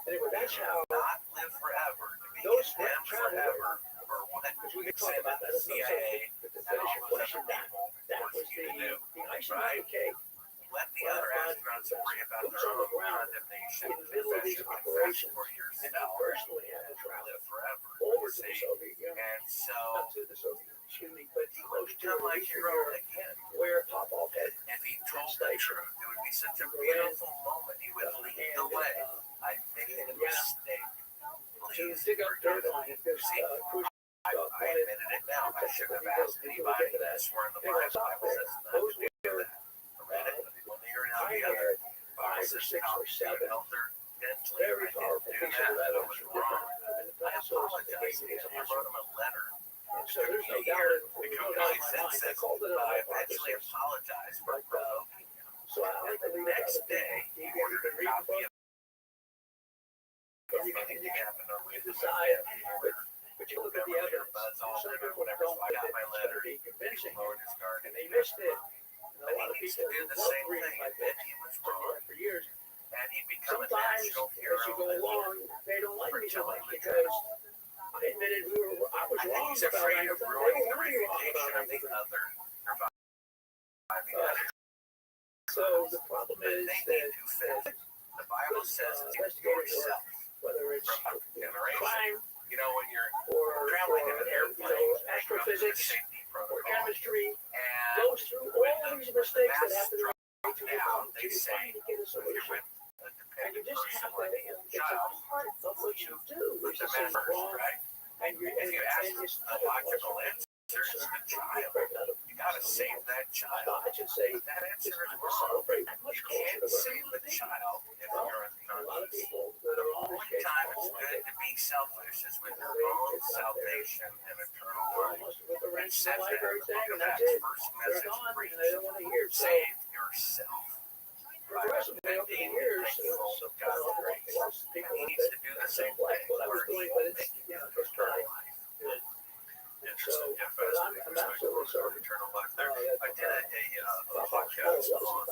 Anyway, that's how not live forever, to be those condemned forever for what we the could talk about that. the CIA To and finish all your those question, other people that force was you to do. the icing on the cake. Let the other astronauts worry about boots their on the own ground condemnation, in the middle of these confession, and operations, for and he yourself personally had to travel live forever. over to the See? Soviet Union, And so not to the Soviet Union, excuse me, but he would close to become like Eastern hero Europe, again. where Popov had If he told the truth, it would be such a beautiful moment. He would lead the way. I made a mistake. to Please dig up forgive dirt on me. it because See, Khrushchev I wanted admitted it now. I should have asked anybody that swore in the Bible. The Bible says not to do that. I read it. One ear and out the other. The Bible 5 or says 6 how or to be 7 an elder gently. very I powerful didn't do pieces of that. I evidence was from wrong. different I apologize to him. I wrote him a letter. And so there's no Took me a doubt year in to no come doubt to in my my mind. I senses, called it but a I eventually hypothesis. apologized for provoking him. So I like to The leave it next other day, people. he You ordered a can read the copy book, of and you can Something Happened on Wednesday. decide, but you look at the Beverly or evidence. Buzz Some Aldrin or people whatever, don't so I think got my it's going letter. to be convincing, He lowered his guard and they missed it. And But a lot he of needs people to do who the love same reading thing my if book he was for wrong, years. and he'd become a Sometimes, national as hero. you go along, they don't like for me so telling much the because I admitted I was I think wrong he's about afraid of everything. They ruining don't the want me wrong reputation about of the everything. other surviving others. So the problem But is they that need to fit. The Bible says to investigators yourself whether it's from generation. crime You know, when you're or traveling in an airplane, astrophysics safety or protocol, chemistry, and goes through all these mistakes that happen to drop down, they to say, finally get a if you're solution. with a And you dependent just person have to, like a it's a child, part of what you do, put is the to say man first, wrong, right? and If you ask it's a logical answer, it's the child. You gotta save that child. I should say, But that answer it's is time to wrong. celebrate that You much closer can't to where save the child if Well, you're a lot of unconscious. people that The are on only this time case it's don't good like to be selfish is with your They own just got there. salvation and eternal life. almost with the It wrench in says the that in library the thing, book and of that's Acts, it. first They're message gone, and preached. they don't want to hear. So Save yourself. progressively over the years, Taking hold of God's grace. lots of people He needs to do the same like thing. what I was or he doing, will but it's, make you know, it it's eternal kind life. So, Interesting. Yeah, but fascinating I'm perspective absolutely on sorry. eternal life there. That's I did a podcast on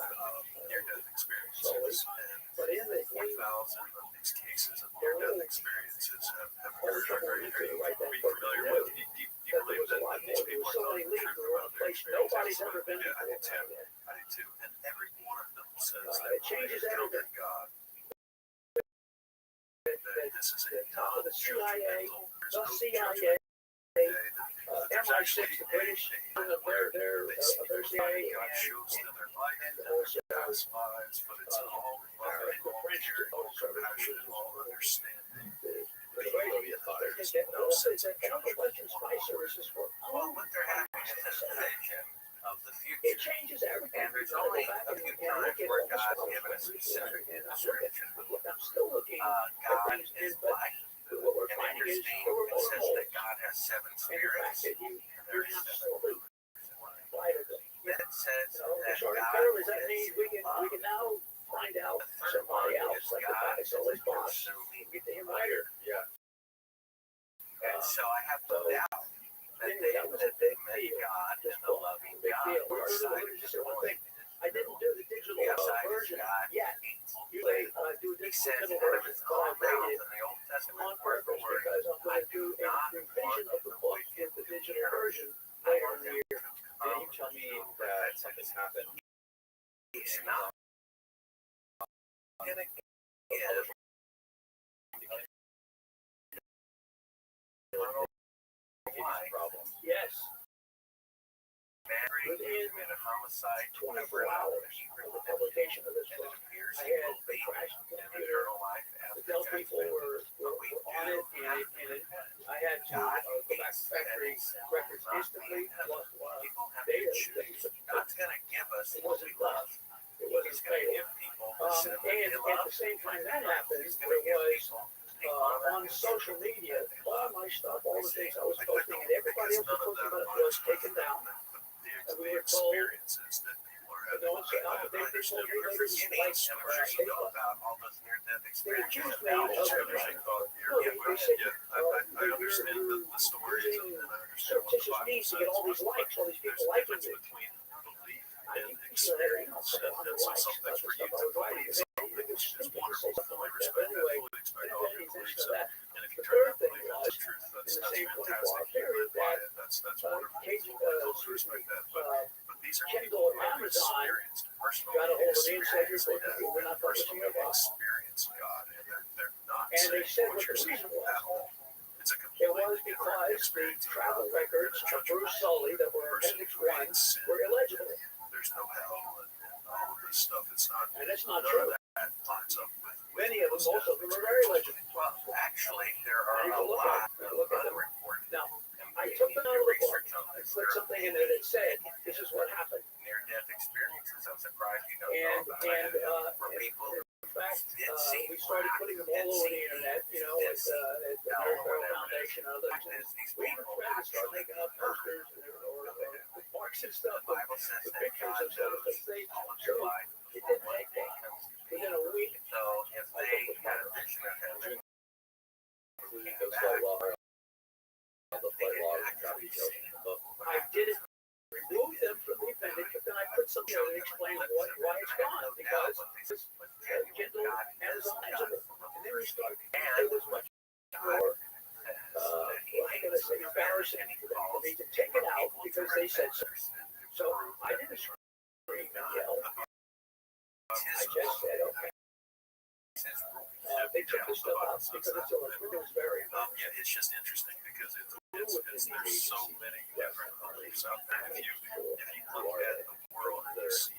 near-death experiences, and But in the 4,000 of these cases of near-death experiences have occurred. Are you familiar with? Do you believe that these people are telling the truth about their experiences? Nobody's ever been Yeah, I do before. too. I do too. And every one of them says that It changes when they encounter everything. God, that this is a Top of the CIA, non-judgmental. There's the no CIA, judgment day. There's MI6, actually the British, where their they see their people finding CIA, God shows them their life and and their also past lives, but it's all loving, all French caring, all also compassionate, all understanding. the Soviet authorities get no sense of Western spy services for. Well, what they're having is a vision of the It future. changes everything. And there's only a few times where God's given a specific instruction. I'm still looking God is light. what we're And finding is interesting, there were it says more that God has 7 and the fact spirits. that you And very absolutely vitally. that says that Short God term is that is means we can now find out somebody else like the guy sold his boss. Get to him later. Yeah. And so I have no doubt that they met God and the loving God inside of Just one thing. I didn't do the digital version yet. Usually do a He says digital out of version, his but I own mouth made it in the Old Testament on word for purpose word. because I'm going to do a revision of the book in the digital version later in the year. Did you tell me that something happened? He's not gonna give Problem. Yes. Mary Within committed homicide 24 hours of the publication of this book, appears I he had will the be crash in computer. eternal life The after Dell people judgment. were on it, and I had to go back to factory records instantly, plus People have data. to choose. God's gonna give us It what wasn't we love. It wasn't He's gonna fatal. give people the sin that And they at love. the same time that happened, He's there gonna give was people the honor on and social the media, all my stuff, all the things I was I posting, and everybody else was posting about it was taken down. And we were told, experiences that people are having. don't say, oh, they told me they didn't like And I'm sure you know about all those near-death they experiences. accused me of They said, they said, I understand the stories and I understand what the surreptitious Bible means to says. get all these likes, all these There's people a liking difference it. between belief I and think people that are, experience. And so some things for you to believe something is just wonderful. Fully respect that. Anyway, Fully expect I all didn't your pay beliefs. attention to that. And if you The turn third out thing believe was, that's the truth, that's in the same 24 fantastic. hour You period, live by that it. That's wonderful. Totally respect that. But these are Kindle people and who have Amazon experienced personal got a hold of me and said, experience "You're supposed to we're not publishing personally your book." experience God, and they're not And they saying said what what you're the saying reason was. at all. It's a It completely was different because the experience. travel records of Bruce Sully that were Appendix 1 were illegible. There's no hell and all of this stuff. It's not. And that's not None true. of that lines up with Many of them, most of them are very legible. Well, actually, there are And you a can look lot at of them. unreported. Now, and I we took need them to out of the book research on and this. put There are something in there that said, this is what happened. near-death experiences. I'm surprised you don't And, know about it. For people in fact, did see we started putting them all over the internet, you know, at the American Foundation and others. And we even tried to start making up posters or bookmarks and stuff The Bible says with that pictures God of stuff. knows They, all of your life. it didn't take long. Within a week, So if they had a vision of heaven, The flight law, the flight law and got details in the book. I didn't remove them from the appendix, but then I put something that explained why it's gone, because it's Kindle, Amazon, and then we started, it was much more, how can I say, embarrassing for me to take it out because they said so. So I didn't scream and yell. I just said, okay. They took the stuff out because it was very yeah, it's just interesting because there's so many different beliefs out there. If you look at the world and you see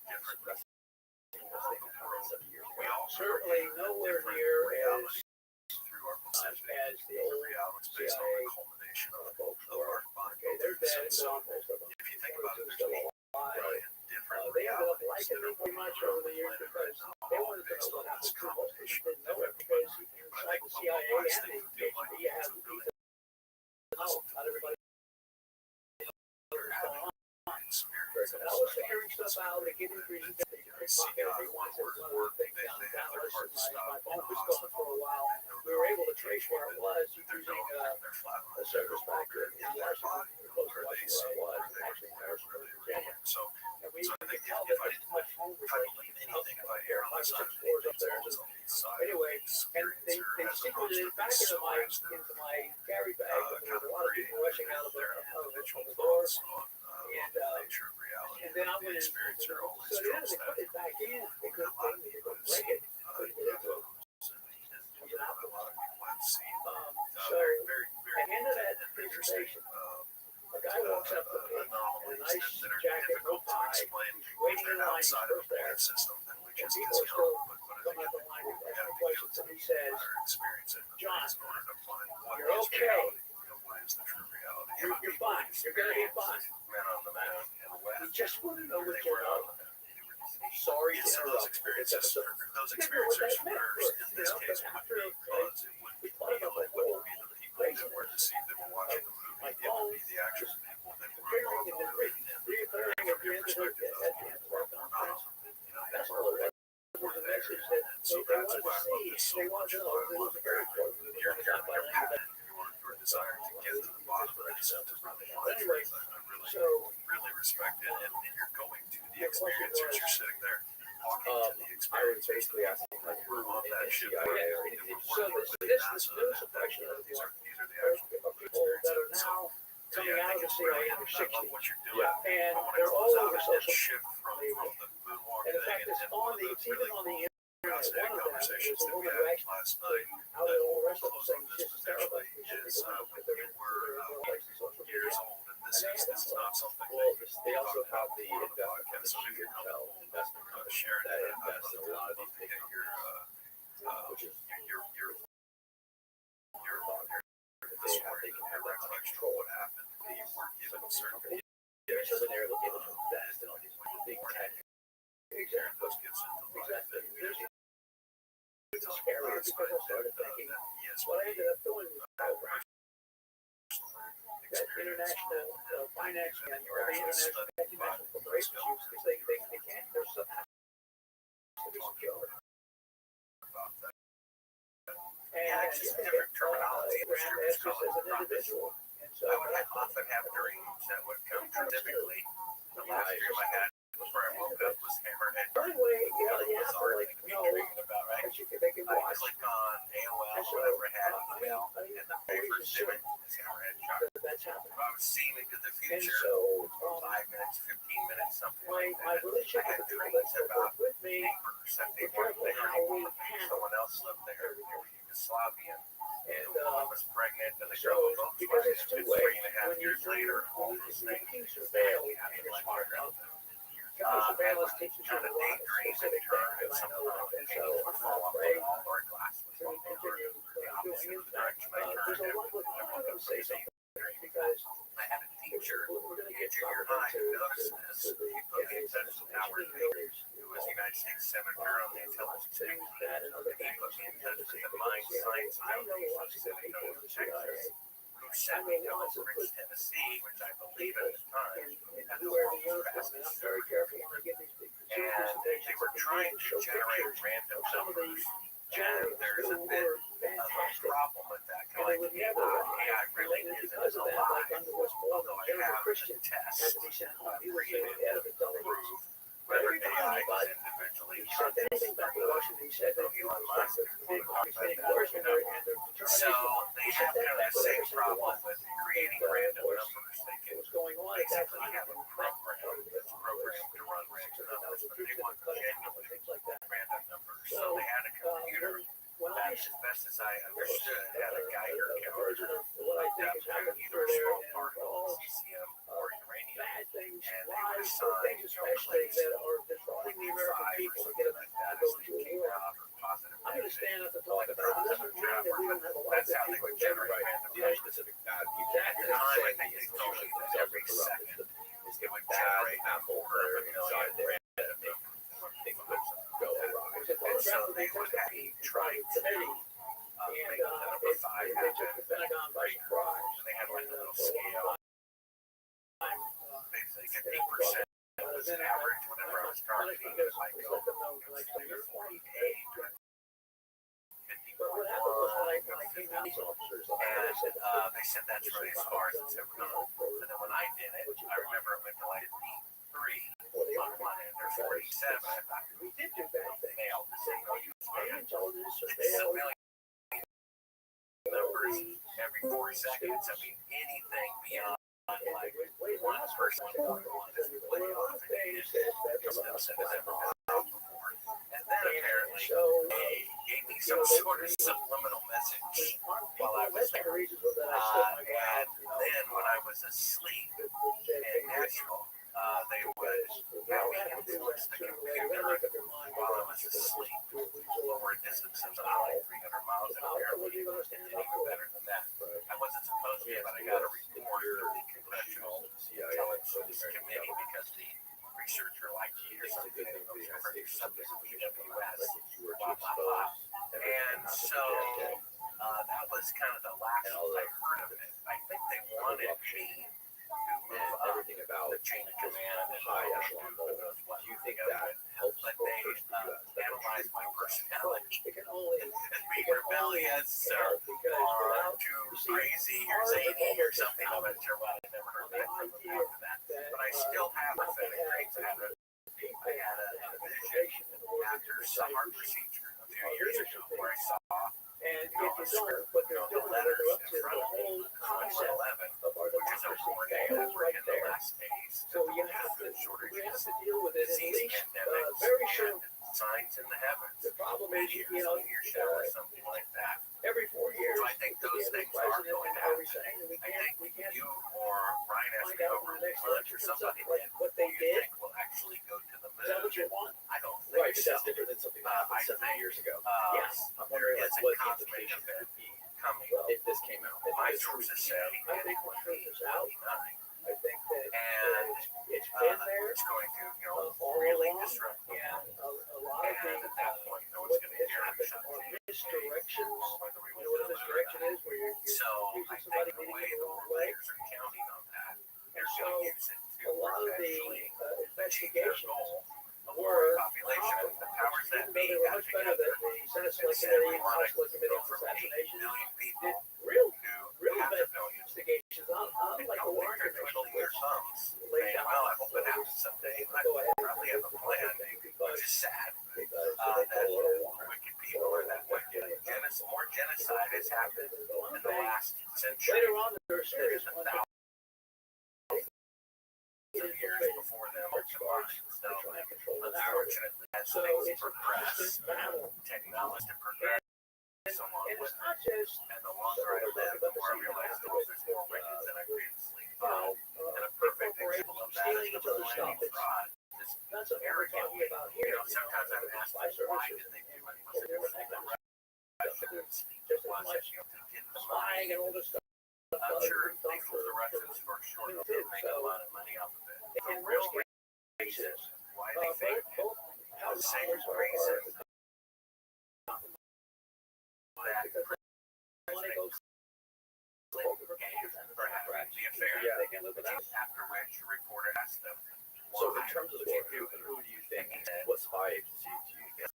different world, we all certainly nowhere near as through our as the old realities based on the culmination of our body. Okay, they're dead and So gone, most of them. if you think about it, there's Still a alive. million different They ended up realities liking that me are very much over the years because they wanted to know what happened to most of them didn't know it because inside the CIA and the KGB you have people not everybody knows what's going on. And I was figuring stuff out and getting presentations, pickpocket every once in a while, things down in Dallas, and my phone was gone for a while. We were able to trace where it was using a service factor in Washington, close to Washington where I was, actually in Harrisonburg, Virginia. And we could tell that my phone was like, if I hear on the 5 or side 6 floors up there. always on the side. Anyway, and they secreted it back into my carry bag, but there was a lot of people rushing out of the door. And then I went in, so they had to put it back in. They couldn't break it. Couldn't get into it. So at the end of that presentation, a guy walks up to me in a nice jacket, no tie. He's waiting in line. He's first there. And people are still coming up the line and asking questions. And he says, John, you're okay. You're fine. You're going to be fine. We just want to know what you know. Sorry to interrupt. Those experiences first in this case would be because it would be the people that were deceived that were watching the movie. It would be the actual people that were involved in the movie. And from your perspective, those people were not on. They were there. And so that's why I love this so much. I love your desire to get to the bottom of it. I just have to really like it. I really respect it. And you're going to the experiencers. You're sitting there talking to the experiencers. We're on that ship. We're working with NASA. These are the actual experiences. So yeah, I think it's brilliant. I love what you're doing. And I want to they're all close out over and social shift from the moonwalk And in thing fact, it's and on one of the, the it's even really on the internet. fascinating One of them is conversations a that we woman had who actually last night out of all the rest of close them on saying this she's terrible. potentially is when you were years old, and this is not something Well, that they also have the on the investment podcast. So if you're Intel comfortable investment company sharing that that, invests in a lot of these to get your which is the story, your recollection of what happened. You weren't given certain so then they're able to invest in all these big tech. Exactly. those kids into life. Exactly. It's scary because I started thinking, Yes, what I ended up doing was program that international finance and or the international corporations use because they can't, there's some to be secure. Yeah, it's just different terminology. Graham as just as an individual. And so I would often have dreams that would come true. Typically, the last dream I had before I woke up was Hammerhead. by the way, yeah, That's all I could be dreaming about, right? that you can, they can I watch. click on AOL or whatever I had email, and the very first image is Hammerhead Chuck. That's happening. I was seeing into the And future, so 5 minutes, 15 minutes, something my like that. relationship I had with the people dreams that about work with me, neighbors that they be weren't careful there how we anymore. handle Someone else lived there. They were Yugoslavian. and The woman was pregnant, and the so girl was because it's two Volkswagen. ways, 3.5 when you years later, all those you things. can surveil We had and to it's like hard figure out. surveillance teaches you Kind a of lot of daydream specific and things that I know of, and so would I'm fall not off the afraid wall or a glass would to fall over continue the opposite doing of it. the direction I There's turned. a lot of, I'm going to say something because I had a teacher we're going to in get junior high who noticed this. He put me in touch with Howard Baker, who was a United States Senator on the Intelligence Committee. that and other He things. put me in touch with the Mind Science I know lots of Foundation good people in the CIA. who sent me to Oak Ridge, Tennessee, which I believe at the time And had the where world's the uniform, fastest and I'm very careful when I get these big and they were trying to generate random some of the numbers. And generals there's a who bit were of a fantastic. problem with that. And Kind they of would like, never AI really and isn't because of that, alive. like under Westmoreland, Although I General have Christian a had test to be sent home. He was the head of intelligence. prove whether Every time AI he is individually He said anything back to Washington, he said that he was like the big worse and their So determination. they have kind of the same problem with creating random numbers. They It can was going on at that basically time. have a program that's programmed to run random numbers, but they want genuine things like that. random numbers. So they had a computer When that, I as best as I understood, had a Geiger a counter version of what I think is that happening either through there small and particles, all CCM, or uranium. bad things, And they lies, would things especially that are defrauding the American people to get them to go into a war. I'm going to stand up and talk about it. It doesn't mean that we don't have a lot of That's how good they people would generate generate. random You know, numbers. specific bad people. At the time, I think they told me that every second It's it would bad generate apple over a inside there. million random numbers. Things would go wrong. And so they would have me trying to Committee, make the number 5 they took happen. the Pentagon by surprise. They had like a little For a long scale. time, They say 15% was average whenever I was trying to Pentagon get just my let goal. them know, like, so you're 48. 50 But what happened was when I came out, these officers, And said, they said that's really as far as it's ever gone. And then when I did it, I remember it went to like 3 on one end or 47. I thought, we did do bad things. nailed this thing. No, you State intelligence, It's a surveillance, million numbers every 4 seconds. I mean, anything beyond like one person going on is way off. And it's no sense has ever been out before. And then apparently they gave me some sort of subliminal message while I was there. And then when I was asleep in Nashville, they would have me influence the computer while I was asleep over a distance of like 300 miles, and apparently even better than that. I wasn't supposed to, but I got a report from the Congressional Intelligence Committee because the researcher liked me or something. They were for your subject of EWS, blah, blah, blah. And so That was kind of the last I heard of it. I think they wanted me to move and up everything about the chain of command and high echelon goals. Do you think that helps but both they first the U.S. analyzed my personality It can only as being rebellious or too crazy or zany or something. I'm not sure why I never heard that from them after that. But I still have pathetic traits. I had a vision after some heart procedure a few years ago where I saw and if you don't, but they're the doing letters it up in to front the of me, whole 11, concept of our which is a democracy warning fails that we're right in the there. last days. So you have to, we have shortages, to deal with it at disease least pandemics, very soon. and signs in the heavens. The problem is, Meteors, meteor shower, something like that. every 4 years, So I think those the things are president going to are we happen. saying we I can't, think you or Ryan asked find me out over when the next lunch election or comes up somebody what, did. what they Do you did? think we'll actually go to the Is that moon? what you want? I don't think Right, but so. that's different than something that happened 70 years ago. Yes, I'm There wondering is like, a what the cosmic implications event would be coming. if this came out. If My this sources truth say came out. I think the truth is out. 2029. I think that And it's been there it's going to, all really along, disrupt the and world. a lot of And the at that point, no what one's going to has care happened shut are the misdirections. or whether we You went know what to a the moon or misdirection not. is, where you're So accusing I somebody think the leading way you the the wrong world way. leaders are counting on that, And they're so going to use it to a lot of the eventually achieve their investigations goal of were growing population. And the powers that even though be they were got much better together than the Senate and Select said Committee we and want House to Select Committee go on from 8 assassination billion did people real to half a billion. investigations, not I like a don't think Warren they're Commission, twiddling their thumbs. laid Saying, down. well, I hope it happens someday. I Go ahead. probably have a plan, Because which is sad. they That told a little Warren. wicked people are that wicked. More genocide has happened in the last century Later on, there were than serious in the ones. thousands of years before them combined. So, unfortunately, as So things it's a progress, constant battle. technology progresses along And with it's not just and the longer I live, the more I realize there's more records than I previously thought. And a perfect example of that is the millennial fraud. This that's what we're talking about here. sometimes I'm asked, why did they do it? Was it for the Russians? Just as Was much it to get the spying money? and all this stuff. I'm sure they fooled the Russians for short term, make a lot of money off of it. The In real most reason cases, why they think both the same houses are reason that money goes Clinton gave for having the affair. Yeah, they can live with that. After which a reporter asked them, So why in terms of would you do war, it? who do you think, what spy agency do you think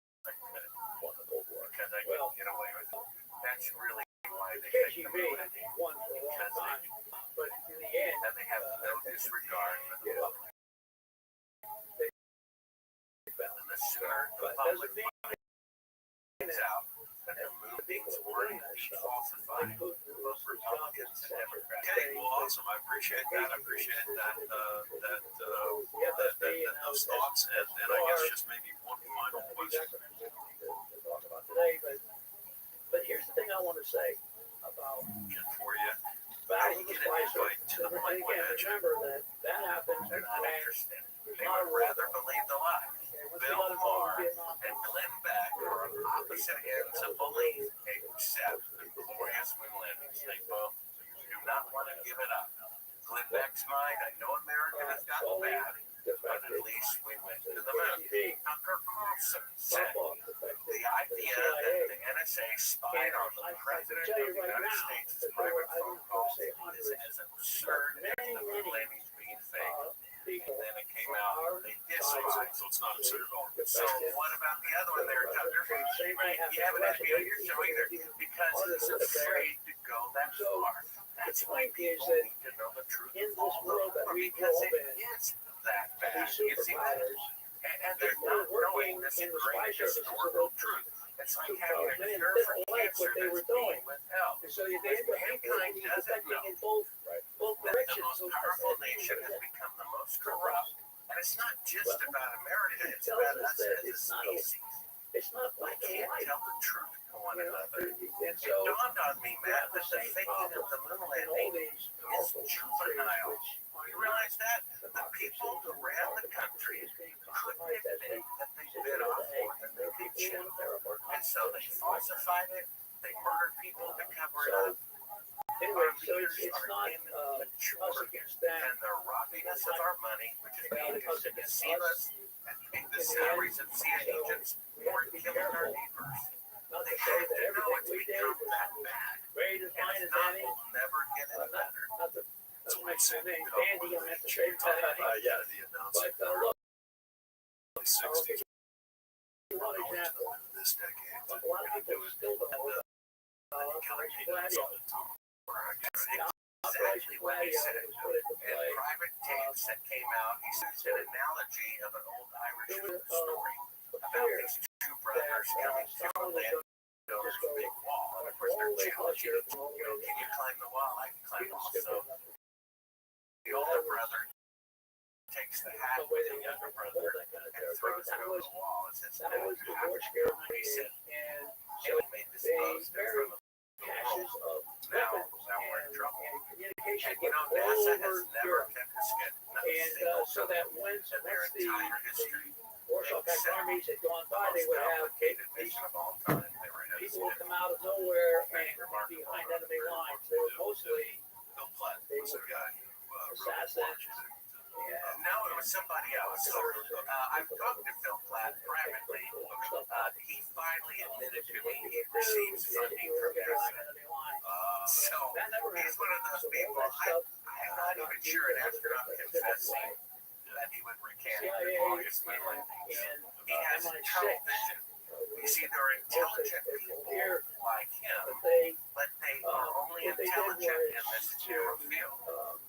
won the Cold War? Because I couldn't get away with it. That's really why they KGB picked them. won for a long time, but in the end, And they have no disregard for the public. And the sooner the but public doesn't mean finds out that they're moving toward being falsified, both Republicans and Democrats. Okay, well, awesome. I appreciate that. I appreciate those thoughts. And I guess just maybe one final question. talk about today, but here's the thing I want to say about For you. battle of the Get an spices. invite to the And Mike again, Wenatchee. remember that happens They're not when interested. They would rather believe the lie. Bill Maher and Glenn Beck are on opposite ends of belief, except the glorious win landings. They both do not want to give it up. Glenn Beck's mind, I know America has gotten bad, but at least we went to the moon. Tucker Carlson said the idea that the NSA spied on the President of the United States' private phone calls is as absurd as the moon landings being fake. And then it came out, they did spy. So it's not absurd at all. So what about the other one there, Tucker? Right, you haven't had me on your show either, because he's afraid to go that far. That's why people need to know the truth in this all world that over, we because grew up it in, is that bad. these You see that? supervisors, And they're not knowing this in the great spy services historical truth. It's like having a they cure for didn't like cancer what they were that's doing. being withheld. And so they end up Mankind doesn't affecting know in both that the directions. most So powerful nation has become the most corrupt. And it's not just about America, it's tells about us us that as a it's not species. It's not We like can't tell the truth to one another. And It so dawned on me, Matt, that the faking of the moon in all landing these is powerful juvenile. countries, You realize that? The people who ran the country couldn't admit that they bit off more than they could chew. And so they falsified it, they murdered people to cover it up. Anyway, so it's not us against them. And they're robbing us of our money, which is being used to deceive us and pay the salaries of CIA agents or killing our neighbors. not They to say have that to know everything it's we did become was that bad. great as And fine if as not, any. we'll never get any better. Not to So make it's my name dandy on at the same yeah, time. the announcement But in look, the early 60s. one example. This decade, A lot of people still don't know that Operation Gladio. Exactly what he said. was put into In play. private tapes that came out, he used an analogy of an old Irish story about these two brothers coming to a landowner's big wall. And of course, they're challenging each other. You know, can you climb the wall? I can climb the wall. So the older brother takes the hat of the younger brother and throws it over the wall and says, That was the war scare of he said, and so he made this post in front of the caches wall. of Now weapons we're in trouble. and communication And you know, all NASA over has never Europe. kept a schedule. And so that once in their the entire history. Warsaw Pact armies had gone by, they would have mission of all time. They were in people would come out of nowhere and behind enemy lines. They were mostly Bill Platt was a guy who wrote assassins. No, it was somebody else. I've talked to Phil Platt privately. He finally admitted to me he receives funding from NASA. So he's one of those people. I'm not even sure an astronaut confessing that he would recant the longest my life. He has tunnel vision. You see, there are intelligent people like him, but they are only intelligent in this narrow field.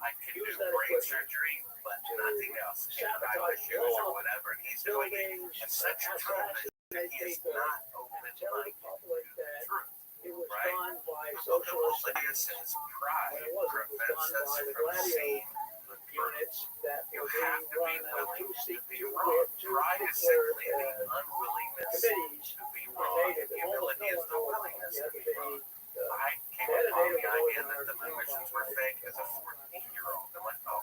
I can do brain surgery, but nothing else. I was shoes or whatever, and he's doing it in such a tunnel that he is not open-minded to the truth. Right? Socialist Elias's pride when it wasn't, it was prevents done us by the from Gladio seeing the truth. units that You were have being to be run willing two to be two wrong. two Pride is particular simply the unwillingness committees to be wrong. native and almost Humility is no the one willingness knows to yet be the wrong. I came upon the idea that the moon missions were fake as a 14-year-old. I'm like, oh,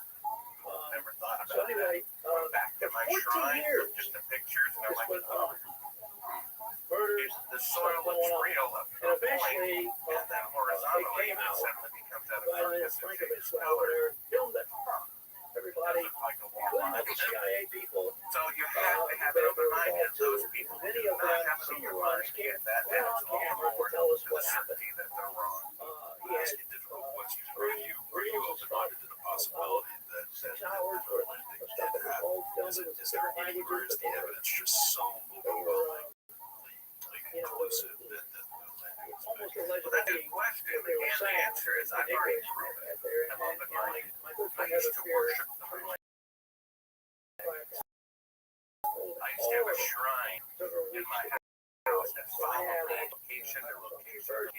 never thought so about that. anyway, Went back to my 14 shrine, years looked at the pictures, and I'm this like, went oh, on. Murders, the soil looks real up to and a point, eventually and then horizontally, came it out suddenly becomes out of Violet focus and Frankovich changes went color. over there, filmed it. Everybody, Doesn't like a wall including line. the CIA people, So you have to have an open mind, and those people who many do of not them, have an senior open ones, mind, came and that right adds on all the camera to more tell us to what the happened. certainty that they're wrong. He had ask you difficult questions. Are you open-minded to the possibility that 6 hours the worth landing of did stuff that was happen? all filmed in Is there different any, or is languages. the evidence just so They were, overwhelmingly conclusive that the landing was almost fake? Well, that's a allegedly good question, they were and the saying answer is I've already proven it. there. I'm And open-minded. my good I friend used has to a fear. worship the moon. I used to have a shrine in my house that followed my location to location.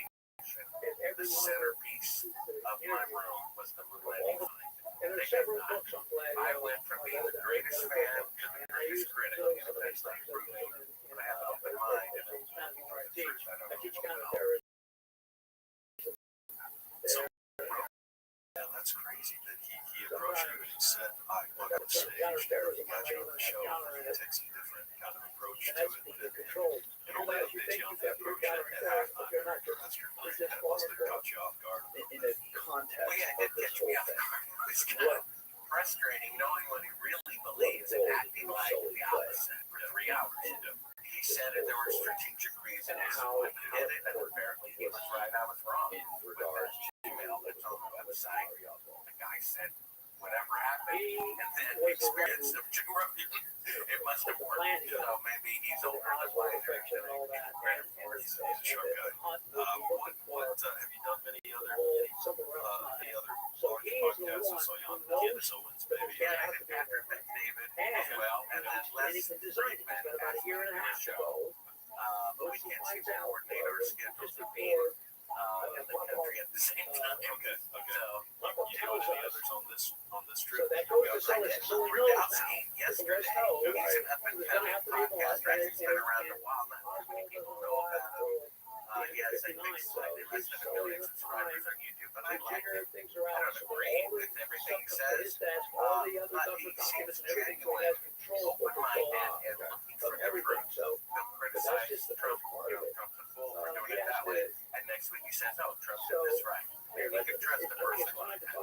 The centerpiece of my room was the moon landing sign. And there's several books on Gladio. I went from being the greatest fan to the greatest critic, and that's not true. But I have an open mind, and I teach don't know. counterterrorism. So, yeah, that's crazy that he approached you and he said, I look on stage, and he got you on the show, and he takes a different kind of approach And to that's it. because you're controlled. And only Otherwise, you updates think you on you've the got your approach and counterterrorist, but you're not. that's your mind. That must have caught you off guard. In the context Well, yeah, of it this gets me whole off thing. guard. It's kind of frustrating knowing what he really believes and acting like the opposite for 3 hours. He said that there were strategic reasons why he did it, and apparently he was right, I was wrong. In With regards that email that's on the website, the guy said, whatever happened, He and then the experience of Joe Rogan, it must have worked. So maybe he's older than wiser, and all that. credit for it. He's a sharp guy. What have you done any other large podcasts? I saw you on Candace Owens, maybe. Yeah, I did Patrick McDavid as well, and then Les Friedman about a year and a half show. ago. But we can't seem to coordinate our schedules to be in the country at the same time. Okay. So, You do any others on this So trip? that goes to I show did us so we know Rudowski now. yesterday. He's an up-and-coming podcaster. He's been around a while. Not too many people know about him. He has, I think, slightly less than 1 million subscribers on YouTube, but I like him. I don't agree with everything he says, but he seems genuine, open-minded, and looking for the truth. He'll criticize Trump. Trump's a fool for doing it that way. And next week he says, oh, Trump did this right. You can trust the person like that.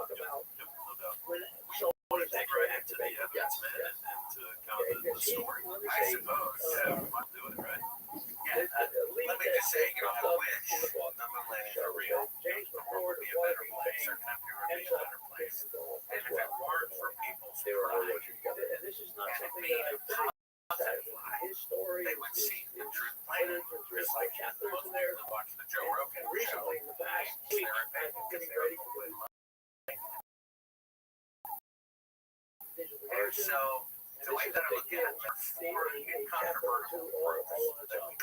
So Want to dig right into the evidence, man, and to kind of the story? I suppose. Yeah, we want to do it, right? Yeah, let me just say, I wish the moon landings are real. The world would be a better place. Our country would be a better place. And if it weren't for people's pride And this is not and something being that a positive life, his story they would see the truth plainly. Just like most people that watch the Joe Rogan show, recently in the past week. they're I've been because getting they're ready for putting money. digital And version. so the way that I look at it, there are four incontrovertible proofs that one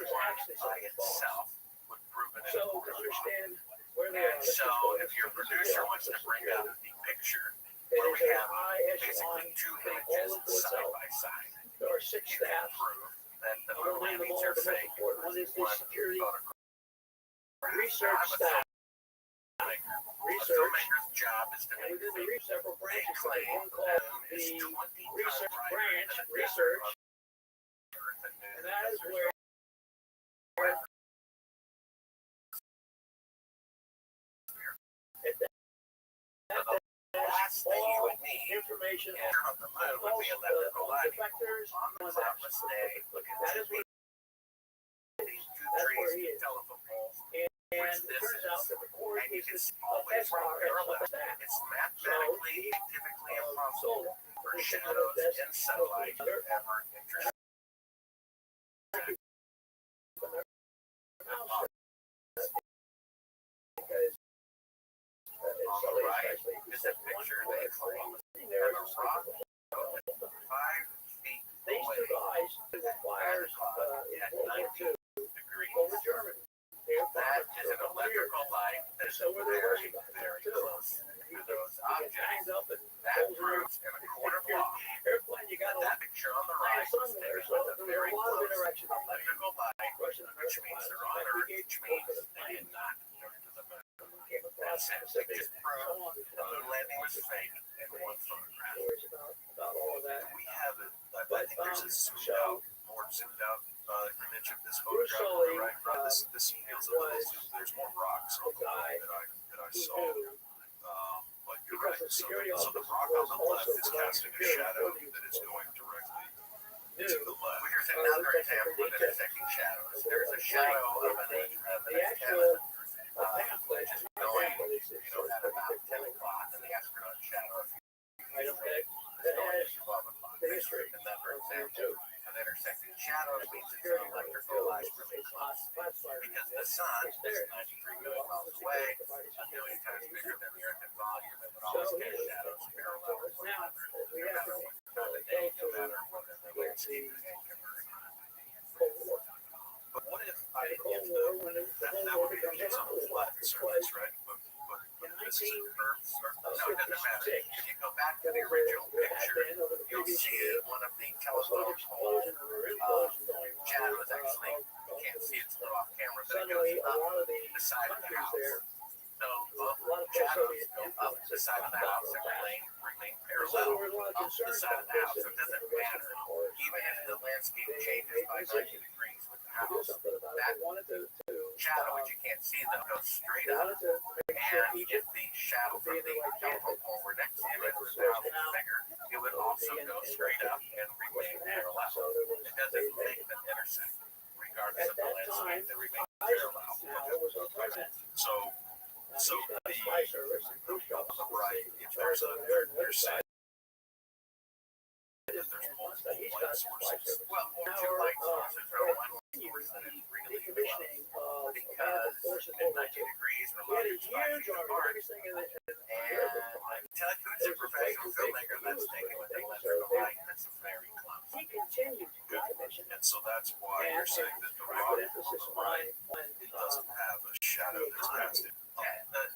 by itself would prove an So to important law. understand where they are, And so if your producer wants to bring out the picture it where is we a have high basically echelon two thing images all into side itself. by side, There are 6 you can staffs. prove that the I'm moon going to name them landings all. are The most fake. important one is the One security photograph. research I'm a staff. filmmaker. A Research. filmmaker's job is to And make within the films. several They branches, claim one the called moon is the 20 research times branch, brighter than the research, Earth and moon. and that is There's where the last thing you would need information here on the moon would be electrical lighting. defectors On the cloudless day, look at That two is where- these two that's where trees, he two is. telephone poles, And which it this turns is. out that the core And you is can this always run parallel. staff. It's mathematically, scientifically impossible for It's shadows best in sunlight to ever intersect. On the right is a picture they claim of a rock 5 feet These away two guys requires at 90 degrees. over German. That is an electrical light that is So where they're very, working on very too. close to those Hangs objects. up and That proves in a court of law airplane. You got that that picture on the right is somewhere. taken So with a there very was a lot of close interaction. electrical light, Russian which means they're on Earth, which means they did not go to the moon. That's it. They just proved the moon landing was fake in one photograph. About all of that. And we have it. I think there's a zoomed out, more zoomed out image of this photograph on the right. This feels a little zoomed. There's more rocks on the line that I saw. But you're right. So the rock on the left is casting a shadow that is going directly to the left. Well, here's another example of intersecting shadows. There's a shadow of an actual which is going, at about 10 o'clock, and the astronaut shadow Item X is going at 12 o'clock. the history. Another example of intersecting shadows means it's an electrical light really close. Because the sun is 93 million miles away, a million times bigger than the Earth in volume, and would always cast shadows parallel with one another, no matter what time of day, no matter whether the landscape is converted. But what if I forget that would be the case on the flat surface, right? But this is a curved surface. No, it doesn't matter. If you go back to the original picture, you'll see one of the telephone pole shadows actually, you can't see it's lit off camera, but it goes up the side of the house. So both shadows go up the side of the house and remain parallel up the side of the house. So it doesn't matter. Even if the landscape changes by 90 degrees with the house, that shadow, which you can't see, though, goes straight up. And if the shadow from the telephone pole were next to it was a little bigger, it would also go straight up and remain parallel. It doesn't make them intersect, regardless of the landscape. They remain parallel. So the on the right, if there's they're saying that there's multiple light sources. Well, two light sources are one source that is really close because at 90 degrees we're allowed to 5 feet apart. And until who's a professional filmmaker that's taken with an electrical light that's very close. And so that's why you're saying that the rock on the right, it doesn't have a shadow that's casted.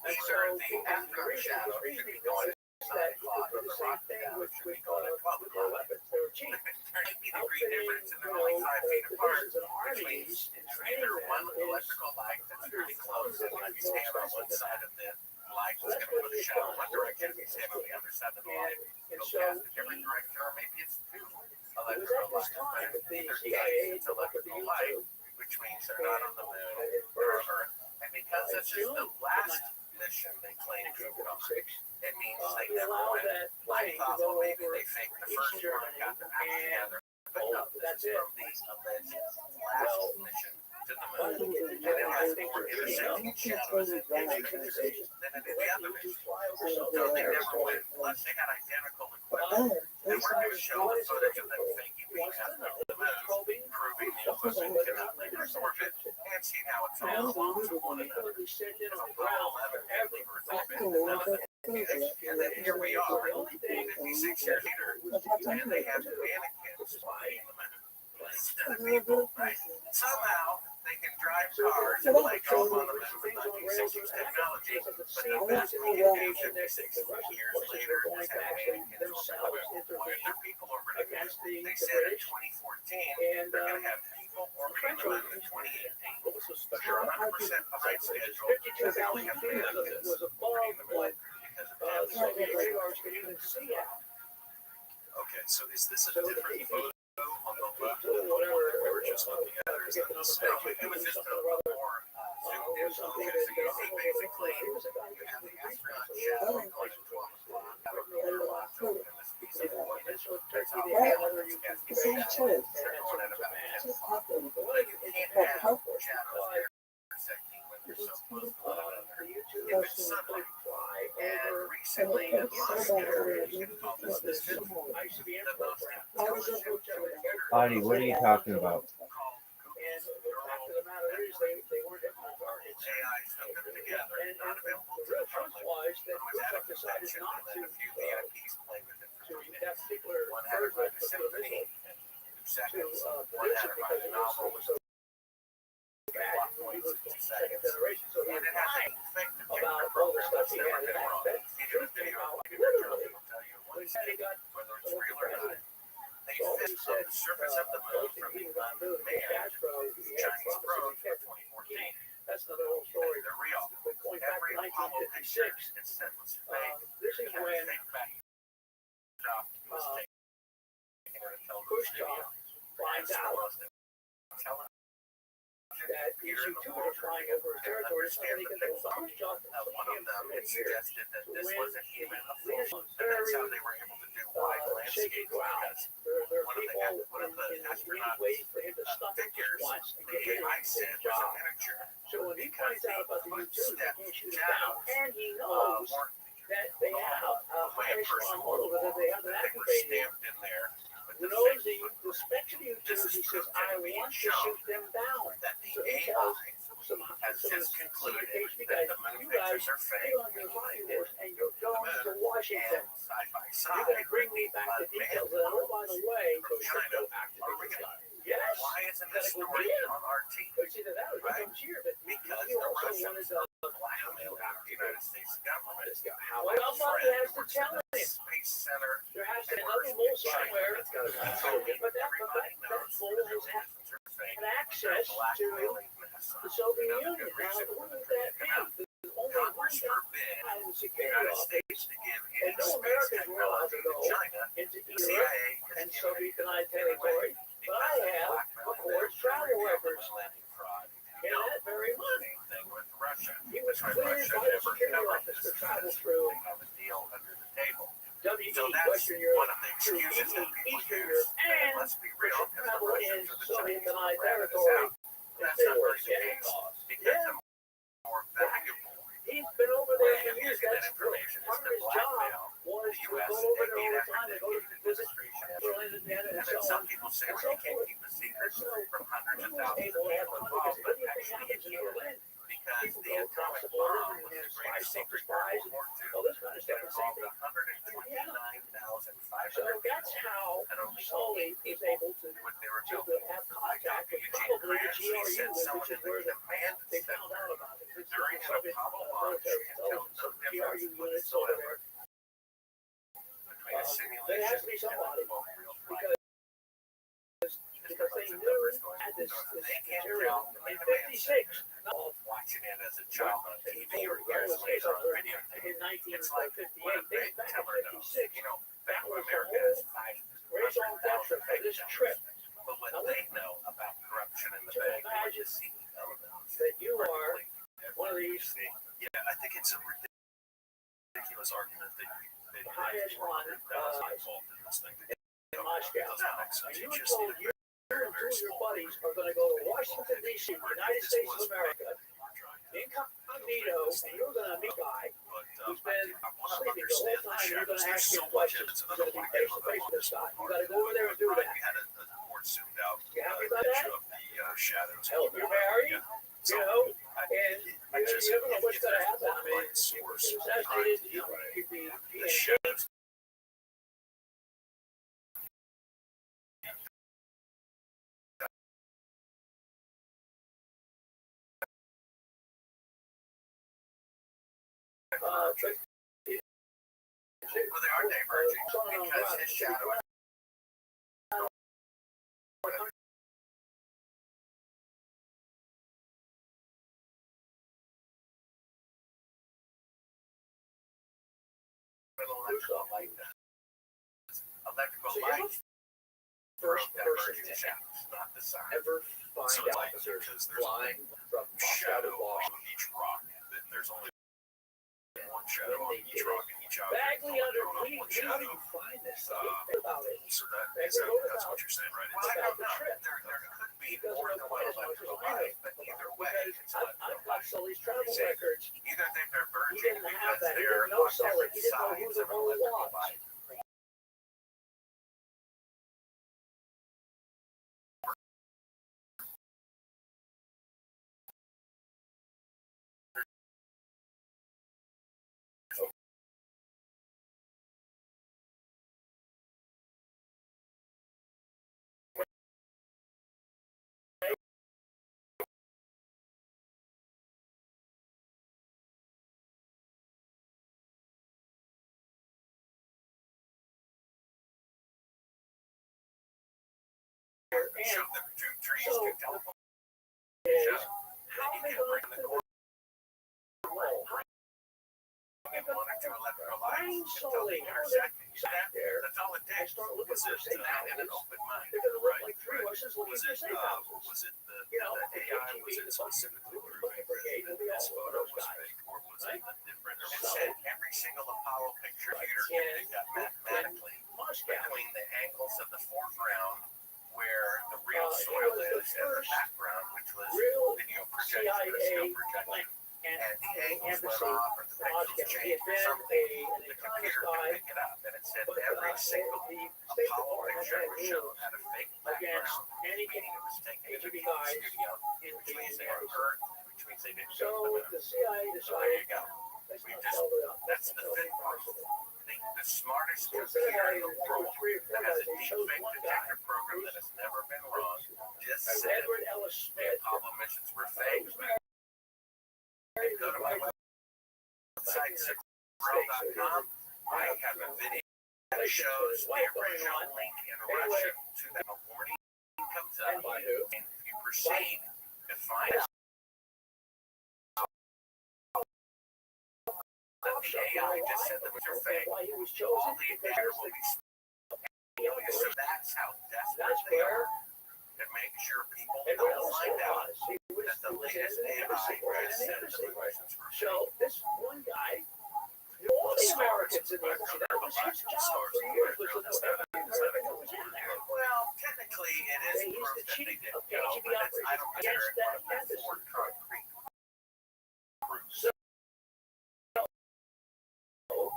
These are the afternoon shadows should be going at 9 o'clock, and the rock shadow should be going at 12 o'clock. There's a 90-degree difference, and they're only 5 feet apart, which means either one electrical light that's really close, and if you stand on one side of the light, it's going to put a shadow in one direction. If you stand on the other side of the light, it'll cast a different direction, or maybe it's two electrical lights. But in either case, it's electrical light, which means they're not on the moon or Earth. And because this is the last mission they claim to have gone, it means they never went. I thought, well, maybe they faked the first one and got them back together. But no, this is from the alleged last mission to in the moon, and it has more intersecting shadows and pictures than any of the other missions. So they never went. Plus, they had identical equipment. They were going to show the footage of them faking being halfway to the moon, proving the equipment cannot leave Earth's orbit, and seeing how it's all along to one another. Apollo 11 had leave Earth's orbit, and then here we are, 56 years later, and they have mannequins flying the moon instead of people, right? Somehow, they can drive cars and play golf on the moon with 1960s technology, but the best we can do 56 years later is have mannequins over the moon. What are their people orbiting the moon? They said in 2014, they're going to have people orbiting the moon in 2018. But they're 100% behind schedule because they only have 3 of this orbiting the moon because of damage. Okay, so is this a different photo on the left than the one that we were just looking at, or is that the same? It was just a more zoomed in look. So you see basically you have the astronaut shadow going to 12 o'clock, and this piece of wood. That's how it's going at about 10 o'clock. But you can't have shadows intersecting when they're so close to one another if it's sunlight. And recently, Musk called this the most intelligent computer. Audie, what are you talking about? AIs hooked them together, not available to the public, but was at a convention and then a few VIPs played with it for 3 minutes. One had to write a symphony in 2 seconds, one had to write a novel with plot points in 2 seconds, and it has a fake detector program that's never been wrong. Even a video literally will tell you in 1 second whether it's real or not. They fished up the surface of the moon from the unmanned Chinese probe for 2014. That's not the whole story. They're real. Every Apollo picture it said was fake. This is when fake backdrop was taken in a television video. finds out that EC2 was flying over his territory, so they could One of them had suggested that this wasn't even a full, and that's how they were able to do wide landscapes because one of the astronaut figures, the AI said was a miniature. So when he finds out about the U2, they can't shoot it down, and he knows that they have a high echelon model, that they have an they were activated. stamped in there. Who knows the specs of the U2, he says, I want to shoot them down. That the So he AI tells has just concluded that that the moon pictures are fake, on your flying horse, and you're going to Washington. and side by You're side, going to bring me back the details. And oh, by the way, China are real. yes, Why isn't this story on RT? but see, that was comes here, but Because he the also wanted Russians to. blackmailed the United States government. Well, somebody has to tell him. Space Center. There has to be another mole somewhere. It's got to be But that mole has had access to the Soviet Union. Now, what would that be? There's only one Congress guy forbid in the the security United office States to give and any no space Americans were allowed to technology to go China. into The Europe CIA and has given Soviet it denied territory. But I have, of course, travel records in that very money. Thing with Russia. He was That's why cleared Russia by the never security covered office this to travel because through they have a deal under the table. WE, So that's Western Europe, one of the to excuses that people Eastern use. Europe, And it and must be real because the travel in Russians or the Soviet Chinese denied ratted us territory. out. That's not very the case because the more valuable He's been over there for way of years. using that That's information is part to of his job blackmail was the to U.S. go over and there all the the time and go to African visit administration. Berlin and Vienna And and then so some on. people say, And well, so you can't forth. keep a secret So from hundreds he of was thousands able of to have people fun because involved, but anything actually happens you in can't Berlin. because People the go across atomic the border bomb and was the there's greatest secret spies during World and all War II. this kind of It stuff. The same involved thing. So 129,500 that's people, how and only Sully 8 was people able to knew what they were to building. have contact with Eugene probably the Grant, he GRU, sent someone which is in the where command they center found out about it. This is during the an Soviet Apollo launch military and tell intelligence, no so the GRU difference units over whatsoever there. between a simulation There has to be and somebody a real flight. because they knew at this material in 56, Watching it as a child on TV or years later on videotape. in It's like 1958, when a they bank back teller in knows, 56, you know, Bank of was the America whole has raison d'etre 500,000 for this bank trip. tellers. But what they know about corruption in the To bank, what imagine the CEO knows, that you are are completely one of different. these Yeah, I think it's a ridiculous argument that high echelon involved in this thing. in Moscow. Doesn't make sense. And you You were just need told a you very, very your small. buddies are going to go to Washington, D.C., United States of America, incognito, and you're going to meet a guy who's been sleeping the whole time. You're going to ask him questions. You're going to be face to face with this guy. You got to go over there and do that. We had a more zoomed out You happy about that? of the shadows. Hell, you're married, you know, and you never know what's going to happen. I mean, if you're assassinated, you could be The shadows. but Well, they are diverging because his shadow is like that. Electrical light first person diverging shadows, not the sun. ever find So out like, that there's because there's flying from shadow Moscow to on each rock. There's only one shadow on each rock and each object. Bagley underneath. One How do shadow. you find this? Think about it. So that's what you're saying, right? Well, I don't know. There could be more than one electrical light, but either way, it's I've got Sully's travel See, records. either they're He diverging didn't have because that. He they're didn't know on Sully. different He didn't know who sides the of an bull electrical was. light. Show them two trees So, to telephone. how are they going to One or two electrical lights until they intersect. That's all it I takes. start looking Was for it safe in an houses? open mind? They're going to look Right, like three right. Russians looking Was for it safe houses. was it the You know, the the AI? KGB, Was it the specifically Booking proving Brigade, that they'll be all this over photo those was guys. fake, or was Right? it a different? It So- said every single Apollo picture computer Yeah. can pick up mathematically Moscow. between the angles of the foreground where the real It soil was the is and the first background, which was real video projection or CIA still projection. and And the angles went embassy off or the Moscow. pixels He had changed or been something. an The economist computer guy, could pick it up, and it said but every single the State Apollo Department picture had was shown rules had a fake against background, any meaning it was taken in a KGB film guys studio, in which the means they were embassy. hurt, which means they didn't So go to them. the CIA So there you decided go. let's We not just- sell it up. That's the Sell fifth it part. possible. The smartest So instead of computer having in the two or world three or four that has guys, a they chose deepfake one guy. detector program that has never been wrong just said Edward Ellis the Smith. Apollo missions were fake. Go to my website, sixworld.com. I have a video that shows the original link in Russia to that warning comes up. And by who? And if you proceed to find out that the AI just said that they're fake, Why he was all chosen? the data will be so that's how desperate That's they where are to make sure people Edward don't Ellis find Smith out was. He was that the in latest the AI embassy, or in just the said that embassy. the Russians were So fake. this one guy knew all the Americans in the embassy. That was his job for years, was to know every American that was in there. Well, technically, it is He's proof the that they chief didn't of go, KGB but it's, I don't operations consider against it one that of the embassy. four concrete proofs. So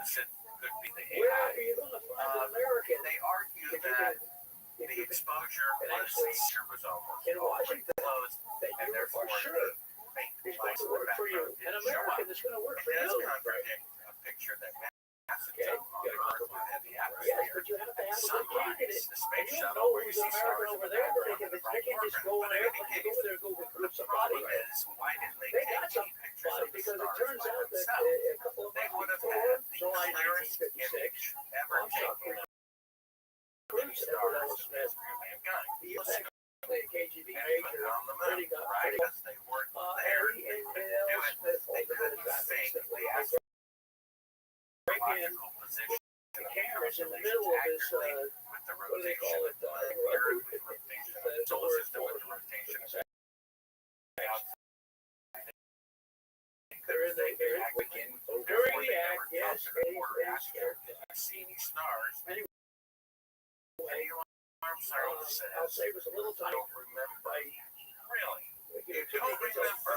This could be the where AI. are you going to find an American They argue if you that can, the exposure was almost in Washington closed, that and you therefore are sure the fake is going lights to in the work for you? background An didn't show up. American is going to work It for does you. contradict a picture that NASA Okay, took on good. Earth with the Yes, atmosphere. but you have to have a good Sunrise, candidate. the And space you don't shuttle, know where you who's see an stars American in over the there. background They in the can bright just go foreground. on airplane, go over there, go The recruit somebody. problem is, why didn't they They take got any pictures somebody of the because it stars turns by out that themselves? a couple of They months would have before had the July clearest 1956, image ever taken of any Edward stars Ellis in the Smith, history of mankind. he was actually a KGB And put major, it on the pretty moon, got right? pretty Because they weren't there. and They couldn't Ellis do it. Smith They was the couldn't fake that the break in astrological position the of cameras in the constellations middle of this, accurately with the what do they call rotation it? of the Earth, with the rotation of the solar system, with the rotation of the outside. They're in the air. Weekend, During the act, yes, Did you see any stars? Anyway, Any alarms Cyril I'll says, save us a little I time. don't remember. Really? You You don't remember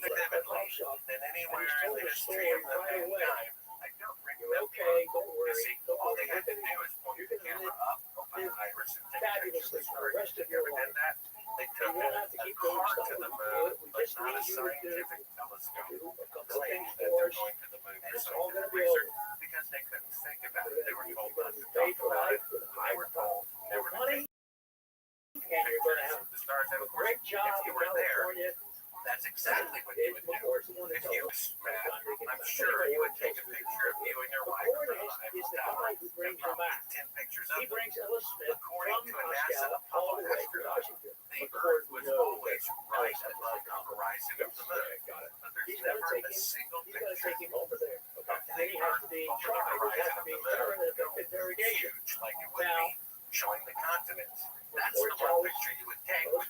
vividly than anywhere in the history of the mankind. I don't remember. okay, don't You worry. see, Don't all worry. they had to do is point the camera up, open the iris, and take pictures Fabulously of for the rest of you your ever life. did that? They You took won't have to a keep doing car stuff to the with moon, we but just not a need you to scientific telescope. do a couple of Claiming things that for they're us. going to the moon And for it's all scientific gonna be research over. because they couldn't think about it. They were told not to Pay talk for about it. life with They were told never to money, take and you're gonna pictures have of the stars. And a of course, great job if in you were there, California. that's exactly what you would do. Before it's the one that If you tells us. spent, I'm sure you would take a picture of you and your wife from the Eiffel Tower. Who brings And her probably back? 10 pictures He of them. brings Ella Smith According from to a NASA Moscow Apollo all the way to astronaut, Washington. the Earth was always right above the horizon of the moon. Got it. But there's He's gonna never take a him. single He's gonna picture take him over there. of And the then he has to Earth be over the tried. It horizon has to of be the moon. thorough interrogation. Huge, like it would Now, be showing the continents. That's the one picture you would take with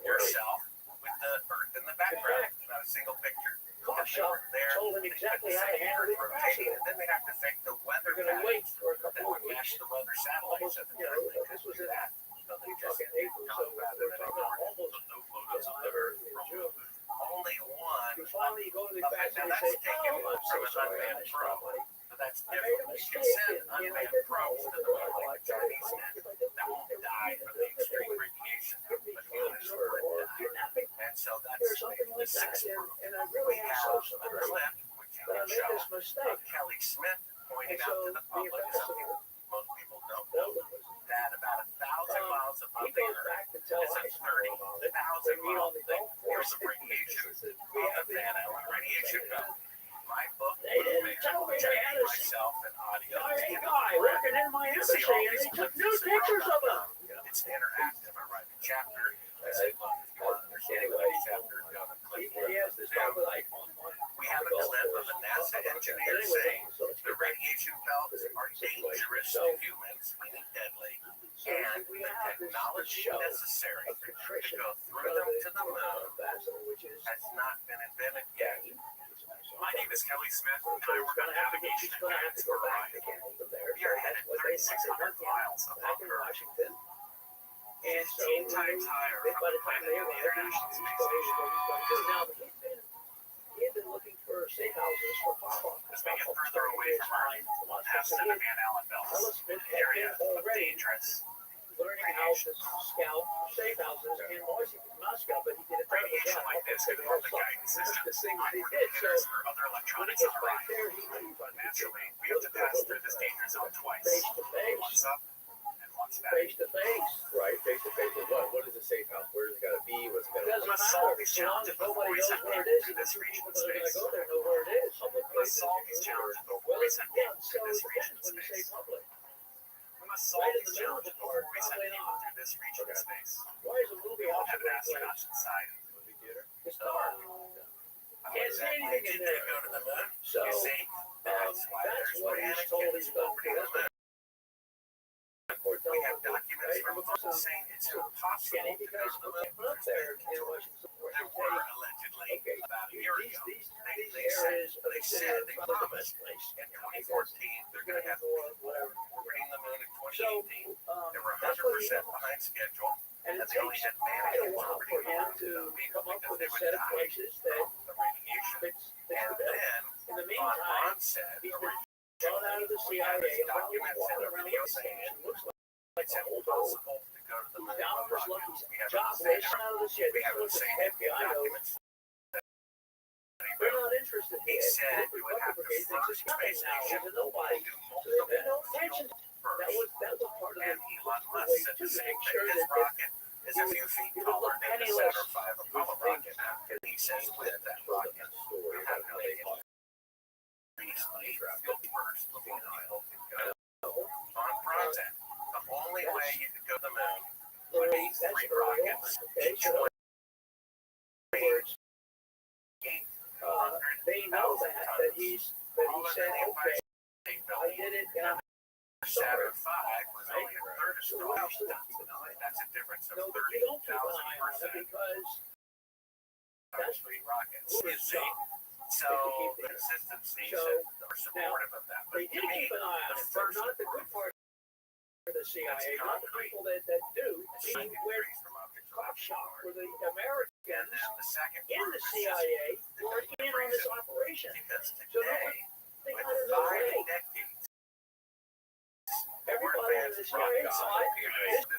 yourself with the Earth in the background. Not a single picture. Car shop told him exactly how to handle the rotating, capacity. and then they have to fake the weather They're gonna wait patterns for a that couple would of match weeks. the weather satellites of the You know, Earth. They this couldn't was do in that. So they we're just talking April, so talked about we're it talking anymore. almost So no photos of July the or Earth in from June. only one. You finally go to the Okay, factory now and that's say, taken "Oh, I'm so from an sorry, I unmanned stopped, buddy. probe. So that's I made a different. You mistake, can send and I unmanned didn't probes know to the moon like what I Chinese did. did that won't die from the extreme radiation, but humans Or would die. kidnapping And so or that's something the like that. sixth probe. And I We really am have so a sorry clip, which you that I can made show, this mistake. of Kelly Smith pointing And out so to the the public, ambassador, something most people don't know, that about 1,000 miles above he the goes Earth back to tell is a Eisenhower about it. 30,000 They meet mile on the thick golf field course. of radiation We on have the Van Allen radiation belt. My book, They didn't Moon tell me which they I had made a myself in audio. CIA guy working in my You see embassy, all and these they took clips nude at pictures of him. Rothschild. It's interactive. I write a chapter. I say, look, if you want to understand the next chapter, go to click He has this stuff with iPhone on. We have a clip of a NASA engineer saying the radiation belts are dangerous to humans, meaning deadly, and the technology necessary to go through them to the moon has not been invented yet. My name is Kelly Smith, and I work on navigation and guidance for Orion. We are headed 3,600 miles above Earth, And so 15 times higher from by the the time planet they and were the there, International Space now Station. he had been looking for safe houses for Papa. As we get further away from Earth, past the Van Allen belts, an area of dangerous learning how to scout safe houses in Moscow, but he did it radiation like this could harm the guidance system, the things on they route did. So meters or other when he electronics gets on back Orion. there, he knew Naturally, we have to pass through this danger zone twice. face to face, Once up and once back. face to face. Right, face to face with what? What is a safe house? Where does it gotta be? What's it gotta Doesn't We must matter solve as these long challenges as before nobody we knows send where it people is, through and the this two region people of that are going to space. go there know where it is. We must solve these challenges before we send people So through this it region of depends when you say space. public. We must solve these challenges before we send people through this region of space. Why is a We movie all house have a great astronauts place? inside. movie theater? It's dark. Can't see anything in Did they there. go to the moon? So You see? That's why that's there's what he's told mannequins he's going to orbiting do. the moon. We have documents from Hubble saying it's impossible Kenny, to go because to the we moon. can't put up there in Washington. There were allegedly Okay, about a year ago. these They areas they said they promised place. in 2014 they're going to have whatever. orbiting the moon in So 2018. They were that's what he 100% knows. behind schedule, And and it they only takes had quite a mannequins while for orbiting the him moon to because come up with they a would set of die places that from the radiation. fits the And bill. then In the Von meantime, Braun said he's been originally drawn out of the we have CIA these and all these documents and walking a around video with saying it looks like it's impossible to go to the moon down on with his lucky rockets. We haven't job seen wasting out of the shit. we This is haven't what the seen FBI knows. documents. They're not interested. He said we would have to Brigade thinks first it's coming space now. station There's a nobody. do So they multiple pay no attention. first. That was part of And the Elon Musk way said to the same make thing. sure His that rocket is a few feet taller than the Saturn V Apollo rocket. And he says with that rocket, we have no idea. Recently, field first before people could go on Braun. The only way you could go to the moon would be 3 rockets, each one they know that he said, okay, I did it, and I'm Saturn V was only a third as strong. That's a difference of no, but you don't keep an 30,000%. eye on it because That's 3 rockets. You see? So the systems are supportive of that. But they to did me, keep an eye on the it, but first not the good part. the CIA, not the people that do, being with cop shop for the Americans in the CIA who are in on this operation. So they got it away. Everybody in the CIA side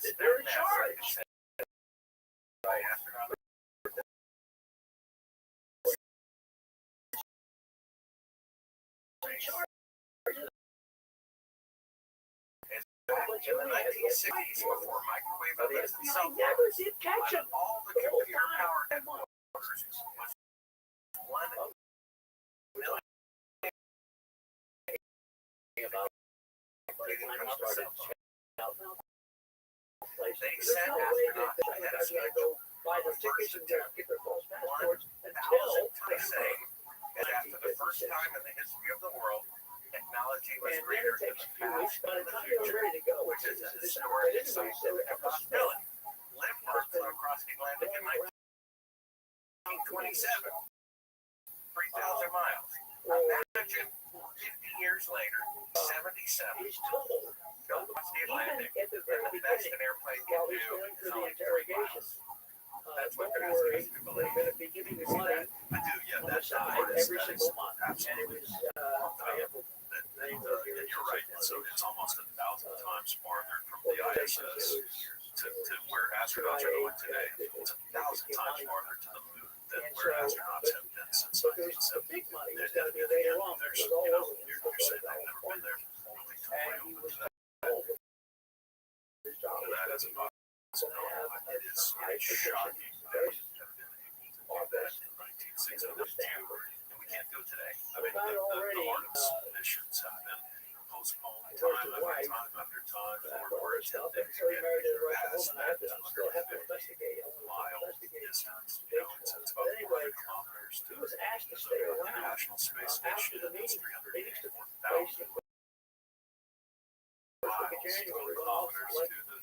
is they're in charge. In the 1960s, before microwave ovens and cell never did catch phones, them. all the computer power headquarters was 1 million. They sent astronauts ahead of schedule Buy their tickets and get their false passports 1,000 until times saying that after the first time in the history of the world, technology was and then greater it than takes the a few weeks past by and the the time they're future, ready to go, which is a this historic anyway, so scientific possibility. Lindbergh flew across the Atlantic in 1927, 3,000 miles. Imagine 50 years later, 77, he's told go across the Atlantic, at the and very the best beginning an airplane while can he's do going is through the only 3 interrogation. miles. That's what Don't they're worry, asking us to we're believe. going to be giving you See money that? I do, yeah. on the That's side every single month. And it was, I have a name of Yeah, you're right. So it's almost 1,000 times farther from the ISS to where astronauts are going today. It's 1,000 times farther to the moon than where astronauts have been since But there's the 1970. big money And was going to be again, later on. It there's, was all you know, over. you're saying they've never been there fully to And play he open was to that. told his job was That is a possibility. It is shocking that we have been able to do that in 1962. And we can't do it today. I mean, the Artemis missions have been postponed time after time after time for it to get past that mile distance. You know, it's about 400 kilometers to he was asked to the stay around International Space after Station. the It's meetings took 384,000 place in January. kilometers to the.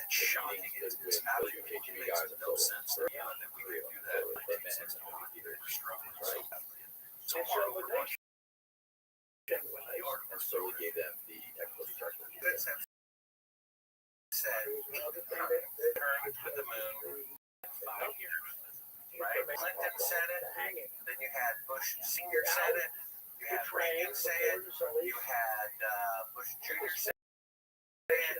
It's shocking. It's absolutely makes no sense that we could do that in 1962. We're struggling so badly. So And far so over when they when the Artemis So we gave them the extraterrestrial. said, return to the moon in 5 years. Right? Clinton said it. Then you had Bush Sr. said it. You had Reagan say it. You had Bush Jr. say it.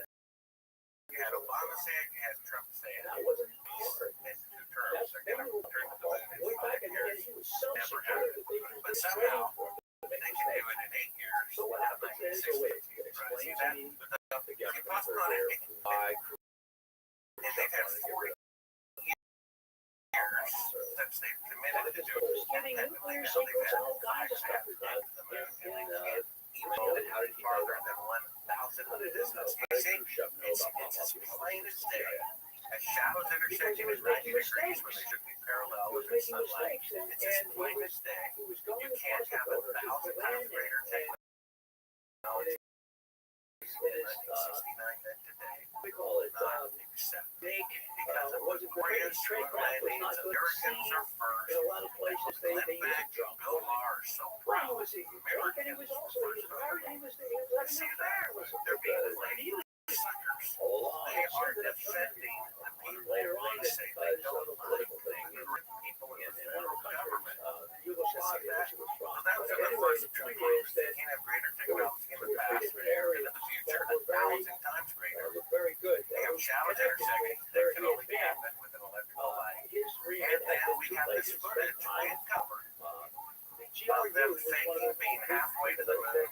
You had Obama say it. You had Trump say it. that wasn't In 2 terms, they're going to return to the moon way in back 5 in years. he was so Never secure happened. that they were But just somehow, waiting for him to make they a can do mistake. it in 8 years. So what happens is, so wait, you can explain See to that? me But The if you government pause were on there it, by and they've had 40 years since they've committed to do it. getting Technically, nuclear now they've secrets had and all kinds of stuff. 5 steps to the moon, and they can't even how go did he farther than 1,000 of the distance. You see, it's as plain as day. A shadow's intersecting is 90 degrees when they should be parallel He was with the making sunlight. mistakes, and It's as he plain was as day. he was going You can't have 1,000 times greater technology in 1969 than today. we call it Not accepted. big. Because of Was it the Korea's trade craft was landings, not good to Americans see. are first. In a lot of places, they Glenn use Beck a drunk. and Bill Maher are so Well, proud. was he drunk, and he was also he was married. He was having See an that? affair. They're being played suckers. They are defending the people Later on, they say they because don't of a like. political thing The people in the in one of federal the countries, government. Yugoslavia, which was So wrong. that was But in the anyway, first the 2 point years is that that you can have greater there were technology in the 2 or 3 past different and areas in the future, that were very 1,000 times greater. look very good. They have shadows connected intersecting where that can he had only been. happen with an electrical light. His And remit then had we been 2 have this places. footage we had covered The of GRU them was one faking of being halfway to the moon.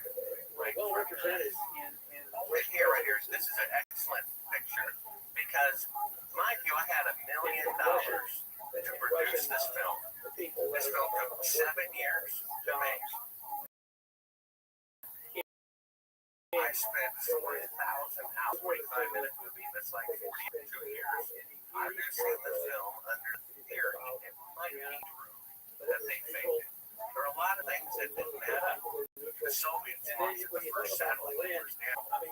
well represented in Right here, this is an excellent picture because, mind you, I had $1 million to produce this film. the people that This are film took 7 years to make. I spent 4,000 hours, 45-minute movie that's like 42 years. Producing the film under here in my paint room that they faked. There are a lot of things that didn't add up. The Soviets launched the first satellite, the first man, the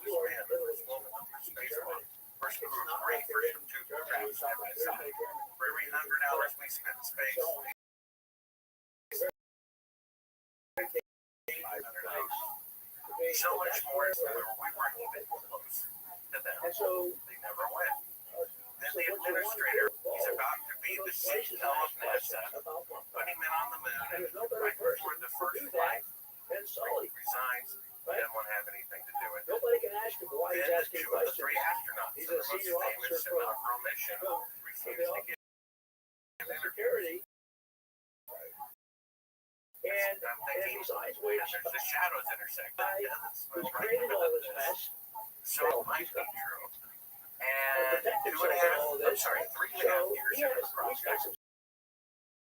first woman, the first spacewalk, first crew of 3, first of 2 programs side by side. For every 100 hours we spent in space, 500 hours. So much more, we weren't even close. And so they never went. Then so the what you want to administrator, do, he's about to be the those places CEO of ask questions NASA, about what. put him in on the moon, And and there's no better right person before the to first do flight, that than Sully. resigns, Right? didn't want to have anything to do with it. Nobody can ask him why he's Then asking two of the questions. three astronauts He's in a the most senior famous officer from inaugural mission refused to give an interview. security. And I'm thinking, besides and which, there's the shadows intersect. I That's who's right created all this mess, So it might be true. And protect 2.5, himself from all I'm this. sorry, 3.5 So years he into has, the he's got process, some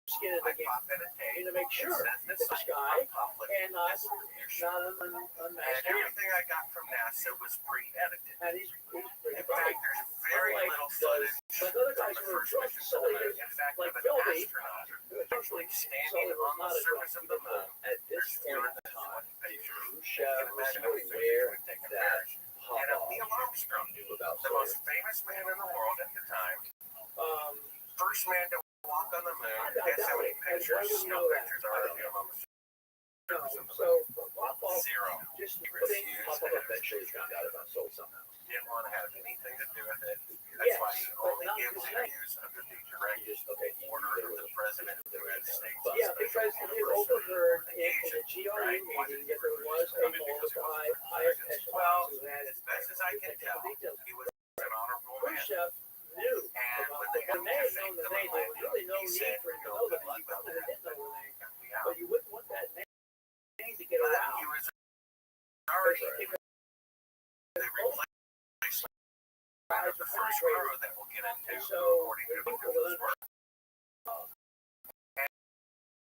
skin in I the game pop in a tape to make sure that that says this this guy public and not distribution. And unmasked him. everything I got from NASA was pre-edited. And he's pretty In bright. fact, there's very Unlike little those- footage like other from guys the who are first drunk, mission to the Sully moon. is In fact, like of an Philby. astronaut actually Sully standing was on not the a surface drunk of the moon. at this There's fewer point in than time. 20 pictures. You Chef can was imagine how many pictures aware would take a that marriage. And Papa Neil Armstrong, knew about the Sully. most famous man in the world at the time, Um, first man to walk on the moon. I Guess how doubt many it. And why pictures, would you still know that? pictures are of him on the no, surface of the so moon? Papa Zero. just He putting refused Papa to eventually found out about Sully somehow. Didn't want to have anything to do with it. That's Yes, why he but only not gives his name. interviews under the direct He just he order knew of there the was President of the United States. Yeah, because he had overheard in the GRU meeting that there was a high echelon who had As best as I can tell, details. he was an honorable man. Khrushchev knew And about when they he may have known the name, there was really no he need said, for him to "No, know the good name. luck He with probably that. didn't know the name, Got me out." but you wouldn't want that name to get But around. he was already Because they replaced the first crew that we'll get into, And so, according to people Nicholas' will work.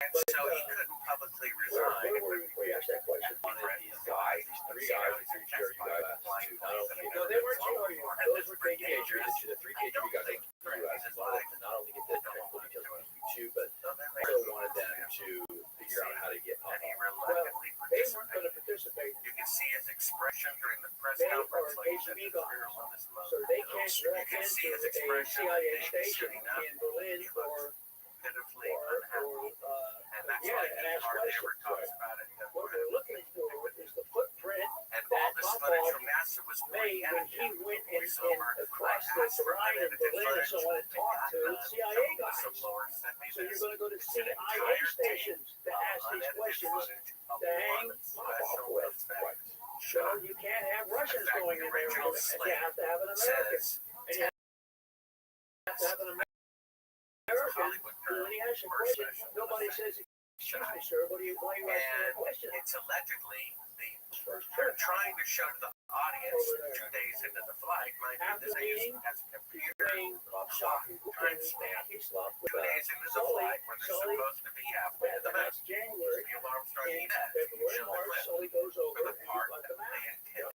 And so he couldn't publicly resign. where were you asked that question? One of these guys, These three guys, the three GRU guys, not only No, they weren't GRU. Those were KGB. the three KGB guys that were in the US wanted to not only get the technical details of U2, but also wanted them to figure out how to get And Papa. he reluctantly They weren't going participated. to participate, You can see his expression during the press They conference are like he said KGB to the guys. girl on his mother. so they can't You walk can see into his a expression CIA like station sitting up. in Berlin He or looks pitifully unhappy. And that's yeah, why and he ask hardly ever questions. talks about it. What we're looking for is the footprint And that all this Papa footage from NASA was made when he pre-edited. went Voiceover. across I asked the for line in unedited Berlin and so on and footage. talked to They got CIA none. guys. Whistleblower sent me So you're this. going to go to It's an CIA entire stations to of ask these unedited questions. footage of to hang one Papa special with. effect So shot. you can't have Russians In fact, going the in there. original You slate have to have an American. Says And you have to have an American. Hollywood And when he asks a or question, special nobody effect. says, "Excuse me, sir, why are you asking that question?" It's allegedly First they're trip. trying to show the audience 2 days into the flight. Mind you, After this thing meeting, has a computer Playing clock time stamp. he slept 2 with days into the Sully. flight when they're Sully. supposed to be halfway to the moon. That's January. Neil Armstrong In he does. February, Show the March, clip Sully goes for over the and he's part like that the they man. intended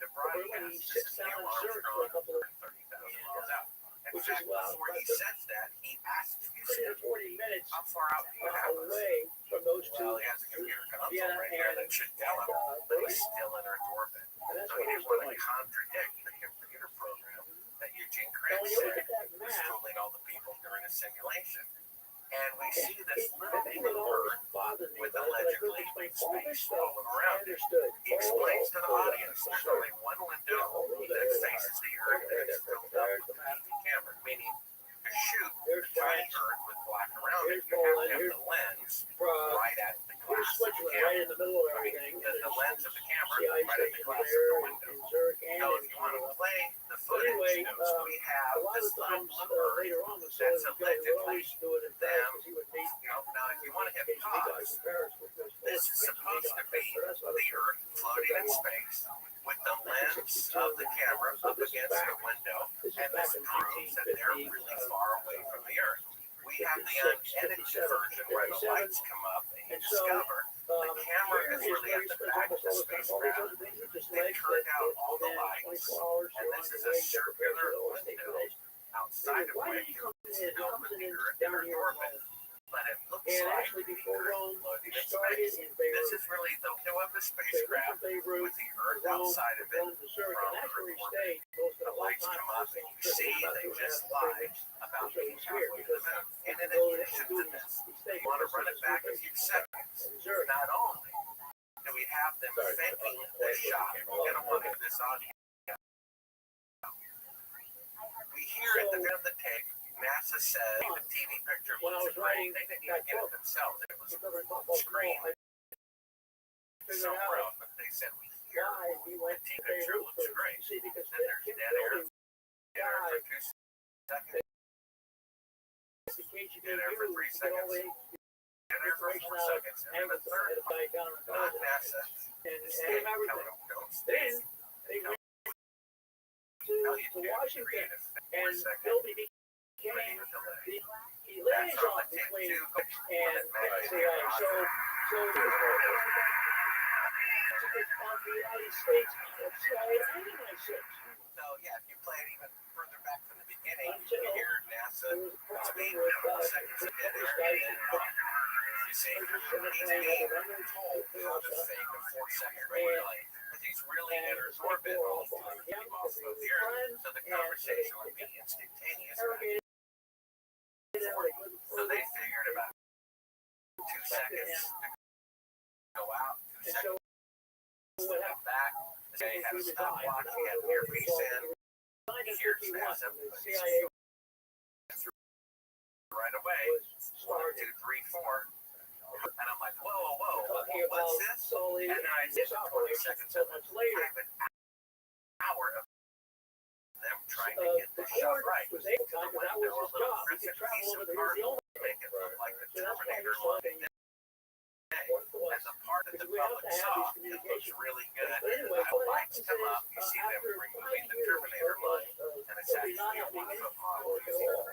to But when he broadcast. This sits is down Neil and searches for a Armstrong couple of 30,000 miles out. In Which is fact, wild, before but he the- says that, he asks 30 Houston, to 40 minutes how far out do you have us? away from those two. Well, he has a computer console Vienna right there that and- should tell him that Berlin. he's still in Earth's orbit. And that's So what he he's didn't want doing. to contradict the computer program that Eugene Now, Krebs when you look said at that was map, fooling all the people during a simulation. And we see the this little thing that blue always bird bothered me with was that I couldn't allegedly explain all this space stuff. rolling I around it. understood. He explains to the audience there's only one window that faces the Earth that is filled up with a TV camera, meaning to shoot There's the tiny France. Earth with black around it, Here's you have to Poland. have Here's the lens Prague. right at the Here's glass of the Switzerland, camera. right in the middle of everything. The lens of the camera CIA right at the stations glass of there the in window. Zurich and So in if you want to Geneva. play the But footage, anyway, we have a lot this of little times blue bird. later on when That's Sully would go, we would always do it in Paris them. because he would meet You know, now if you want to hit KGB guys pause, in Paris. Because this is supposed to be the Earth floating in space with the lens of the camera up against the window, and this proves that they're really far away from the Earth. We have the unedited version where the lights come up and you discover the camera is really at the back of the spacecraft. They've turned out all the lights, and this is a circular window outside of which is filled with the Earth in Earth orbit. But it looks And like actually, the before Earth Rome floating in started space. in This Beirut, is really the window of the spacecraft Beirut, with the Earth outside of it. Rome to Zurich, and that's where he stayed most of The the lights time. come up and you see they just lied lied about being halfway to the moon. And in addition to this, you want to run it back a few seconds. Not only do we have them faking the shot, we're going to want to do this audio the end of the tape, NASA said the TV picture when I looks was writing great. They didn't even that get it book, themselves. It was screen, I figured somewhere out else, but they said we hear why he the went TV to picture Beirut looks first. great. See, because Then there's Tim dead air. Philby Dead air for died. 2 seconds. The KGB Dead air for 3 to get all seconds. the Dead air for 4 seconds. And then the third guy down in not Belgium. NASA. And The state telling them don't stay. then they went Tell you to to Washington, create a 4 and second Philby became radio delay. the That's liaison on the tape between too. and CIA. So of the United States outside anyway, So yeah, if you play it even further back from the beginning, until you hear NASA there was a problem speed with 4 seconds of dead this air, guy and then you see he's being told how to fake a 4 second radio delay. Because he's really in Earth's orbit all the time, keep off of the Earth, so the conversation would be instantaneous. So they figured about 2 seconds to go out, 2 seconds to come back. They had a stopwatch, he had an earpiece in. Here's NASA, but CIA right away. 1, 2, 3, 4. And I'm like, whoa, talking what's about this? solely And then I this did 20 operation seconds so of much later. an hour of them trying to get The this shot court right. was able to, The because that window, was a his little job. He crescent could travel piece over of there. He was the only cardboard, make it look like the So that's why Terminator he looked. saw And the part that the because we have public to have saw, these it looks communications. really good. But anyway, The what lights happens come is, up, you see them after removing 5 the years Terminator line, and it's Philby not actually a having one-foot any model. work at all,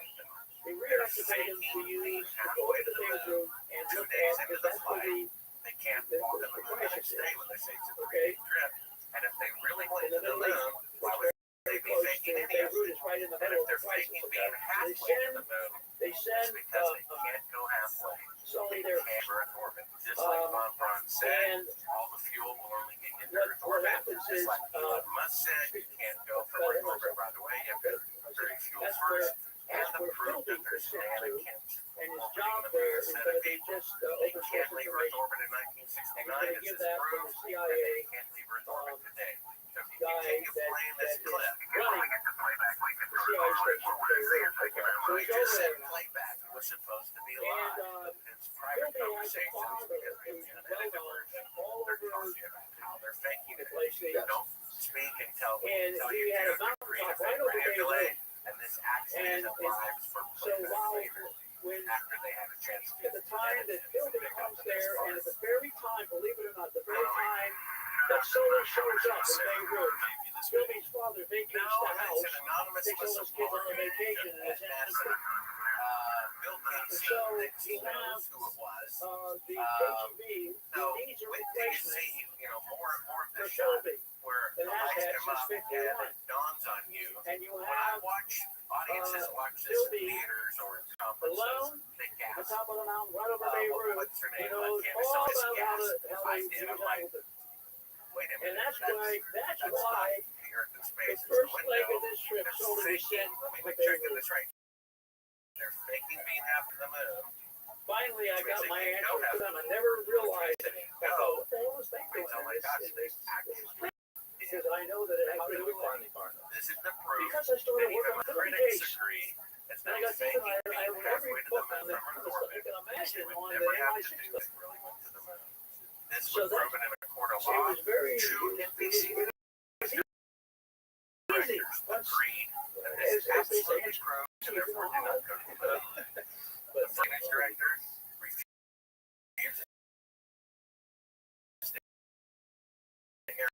they reactivated him to use to go to Beirut and 2 look days at, into because the that's where flight, they can't walk on the moon the next day when they say it's a 3-day trip. And if they really went to the moon, why would they be faking any of Beirut it? is right in the And middle if of the they're crisis. faking being halfway to the moon, They it's send because they can't go halfway. Sully They there. can't go Earth orbit. Just like Von Braun said, And all the fuel will only get you to what Earth orbit. happens Just is, like Elon Musk said, you can't go from Earth orbit right away. You have to bury fuel that's where first. And the proof Philby that there's was sent to, mannequins and his orbiting job the there moon is instead that of they people. just They open source can't leave Earth information. orbit in We're 1969. going to This give is that from proof the that CIA they can't leave Earth orbit today. So if you guy continue that playing this is clip, running the CIA station. So we he's over just said there now. playback was supposed to be And live. It's private Philby has a conversations father because we who's have well edited known version. all They're over telling you how they're faking the it. place. They don't speak and tell And you he had a to mountain create a top right fake over radio Beirut. delay, and this actually And isn't live for so playback while later when after they had a chance to at the time that Philby comes there, and at the very time, believe it or not, the very time that Sully shows up in Beirut, Philby's father vacates No, the it's house, an anonymous takes all his kids on a vacation, and at is in NASA. Bill Gates So thinks he you have, knows who it was. the KGB So needs a wait till you replacement see, more and more of for this shot Philby, where that the has lights had come up since and 51. it dawns on you. And you When I have watch audiences watch this in Philby theaters or in conferences, alone they on gasp. top of the mountain, right over Beirut, What's her he name? knows Can't all miss about how gas. they I did. use I'm like, Hamilton. wait a And minute. that's That's why not the Earth in the space. It's first the leg window. of this trip, They're Sully was faking. sent Let me to check Beirut. this right. They're faking being after the moon. Finally, I got my They answer don't have to them. I never realized They didn't I go. thought, what the hell was they Wait doing till in my this, gosh, in they this, actually because I know that it has How to did do we with that. finally find them? This is the proof. Because I started And working even on the 30 critics days. agree. It's And I them got thinking, faking I being read every halfway to book the on moon this from Earth stuff orbit. you can imagine They on would the never have MI6 to do stuff. this really went to the moon. This So was proven in a court of It law. was very Two NBC easy. directors agreed that this As they say, absolutely proved and therefore did not go to the moon. But the finance director refused to stay here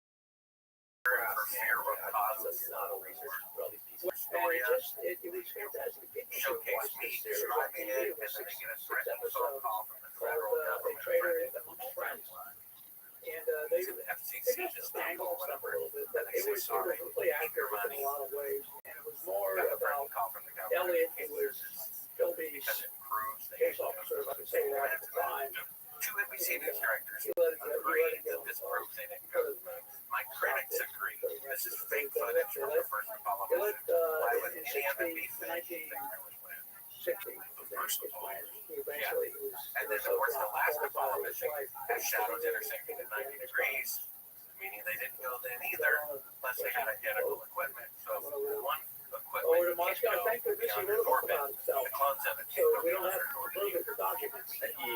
for fear of causes. Not a research for all these pieces. Story it was fantastic. People should showcase watch me this series on describing TV. it, It and was then 6 they get a threatening phone episodes call from the called federal A government. Traitor Amongst Friends. And they Using the FCC just just not dangled or stuff a whatever. little bit, but They it say was sorry, really keep your accurate in money. a lot of ways. And it was more Got a about threatening call from the government. Elliot, who was Philby's because it proves they case officer, if I could say that at the time. Two NBC news directors He let it agree go. that this proves they didn't go to the moon. My critics agree this is fake footage from the first Apollo He let, mission. Why would in any of it be 60, fake? They really went. 60, First of all. he eventually was. And then, of course, the last Apollo mission had shadows intersecting at 90 degrees, meaning they didn't go then either, unless they had identical equipment. So if one of equipment over to can't Moscow. go Thank goodness he beyond wrote a Earth book orbit. about himself. The clones of it So can't go we don't beyond have Earth to orbit. prove it for documents. And he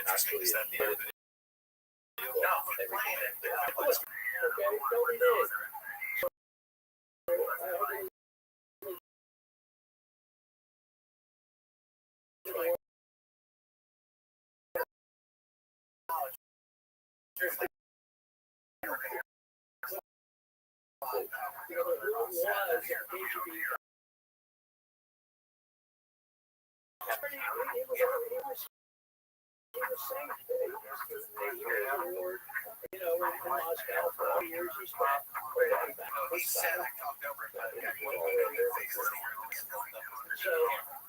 Interesting. Is that the end of the video? No, the planet. okay, nobody did. So, in Moscow for all the years he spent. He said I talked over him, but I got one face So,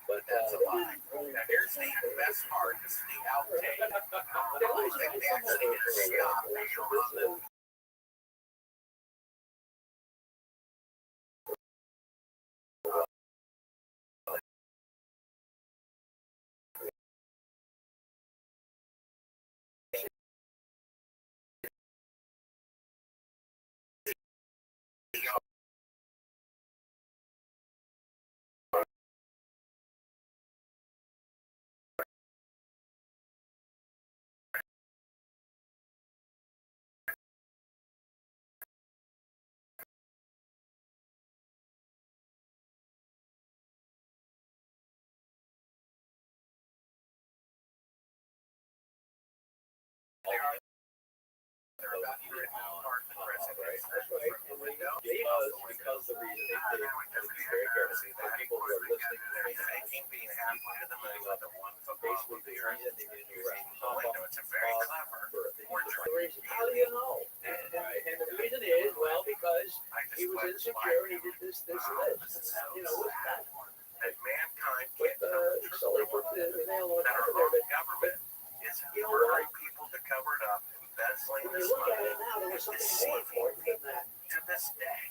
but that's a lie. Now here's the best part. This is the outtake. They actually did a stop. Because the reason they did it, and be very careful, the people who are listening to me, being halfway to the moon with the one basically the reason they did it right. It's a very clever How do you know? And the reason is, well, because he was insecure and he did this, and this. That mankind But Sully put the nail on the that top our of there. own government is murdering people to cover it up, embezzling When this you look at money, it now, there was and something more deceiving important than that. to this day.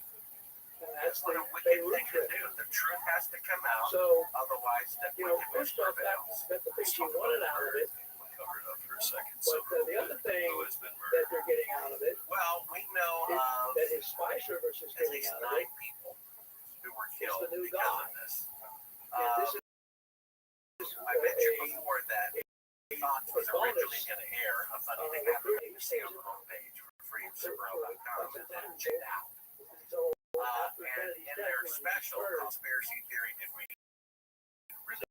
And that's What the a wicked Beirut thing to trip. do. The truth has to come out, So, otherwise that wickedness Khrushchev prevails. got the things he wanted out of it, Cover it up for a second. but the other thing that they're getting out of it Well, we know is of that his spy service is at getting least out of 9 it. people who were It's killed the new because guy. of this. And this is I mentioned before that Fox was originally going to air a funny thing happened on the homepage for freedomsuperhero.com and then checked out. And in their special conspiracy theory, did we really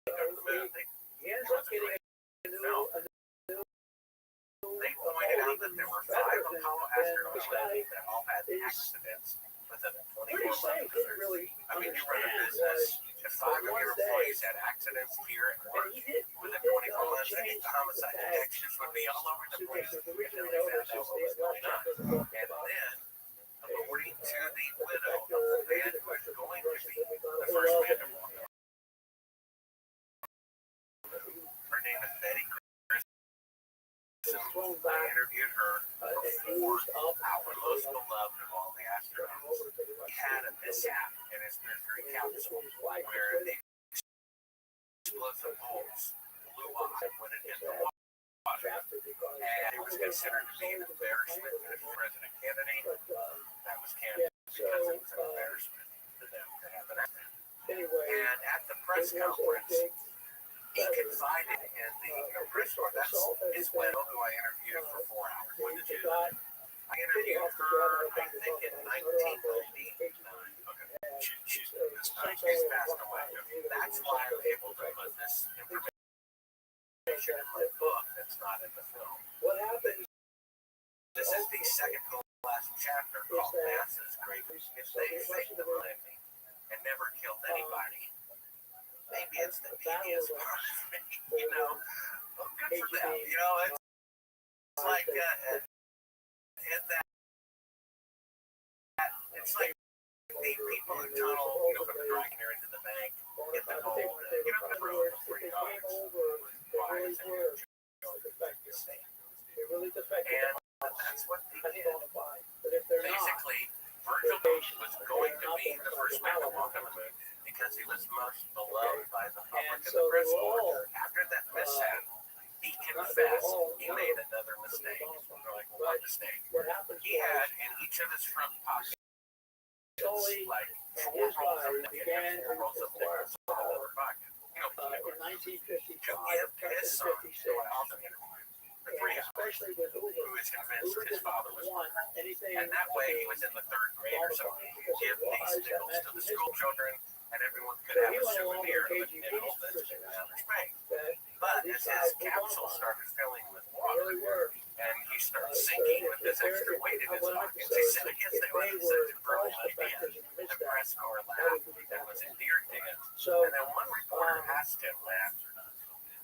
go to the moon? he ends up getting a new They pointed out that there were 5 Apollo astronauts that all had accidents within 24 pretty months. safe. Didn't really I mean, you run a understand business. If 5 of your employees had accidents here at work and he did within 24 months, I think the homicide detections would be all over the place. the If reason we nobody know found this out is what was going on. And then, according to the widow of the man who was going to be the first man to walk on, her name is Betty Chris. I interviewed her for 4 hours. Most beloved of all the astronauts. He had a mishap in his Mercury capsule where the explosive bolts blew off when it hit the water. And it was considered to be an embarrassment to President Kennedy. That was canceled because it was an embarrassment to them to have an accident. And at the press conference, he confided in the press conference. That's his widow, who I interviewed for 4 hours. When did you? I interviewed her, I think, in 1999. Okay. She's passed away. That's why I'm able to put this information in my book that's not in the film. what happens. This is the second to last chapter called NASA's Great If They Faked the Landing and Never Killed Anybody. Maybe it's the devious part of me, you know. Well, good for them. You know, it's like it's like the people who tunnel, you know, from the Dragonair into the bank, get the gold, get on the road for $3. Why is it and that's what they did. Basically, Virgil was going to be the first man to walk on the moon because he was most beloved by the public And and so the they press were all, corps. After that mishap, he confessed he made another mistake. They're like, well, what mistake? what happens He had in each of his front pockets Sully like and 4 his rolls of guys began four rolls of nickels in the lower pocket. You know, in 1955 to give his son, who 56, I often interviewed, for 3 and hours, especially with who Hoover. was convinced Hoover his did father not was want anything and that way he was in the 3rd grade or something. Give these nickels to the school children, and everyone could have a souvenir of a nickel that's been out of space. But as his capsule started filling with water, and he started sinking with this extra weight in his pockets, he said, I guess they were such a brilliant idea. The press corps laughed and was endeared to him. So And then one reporter asked him last,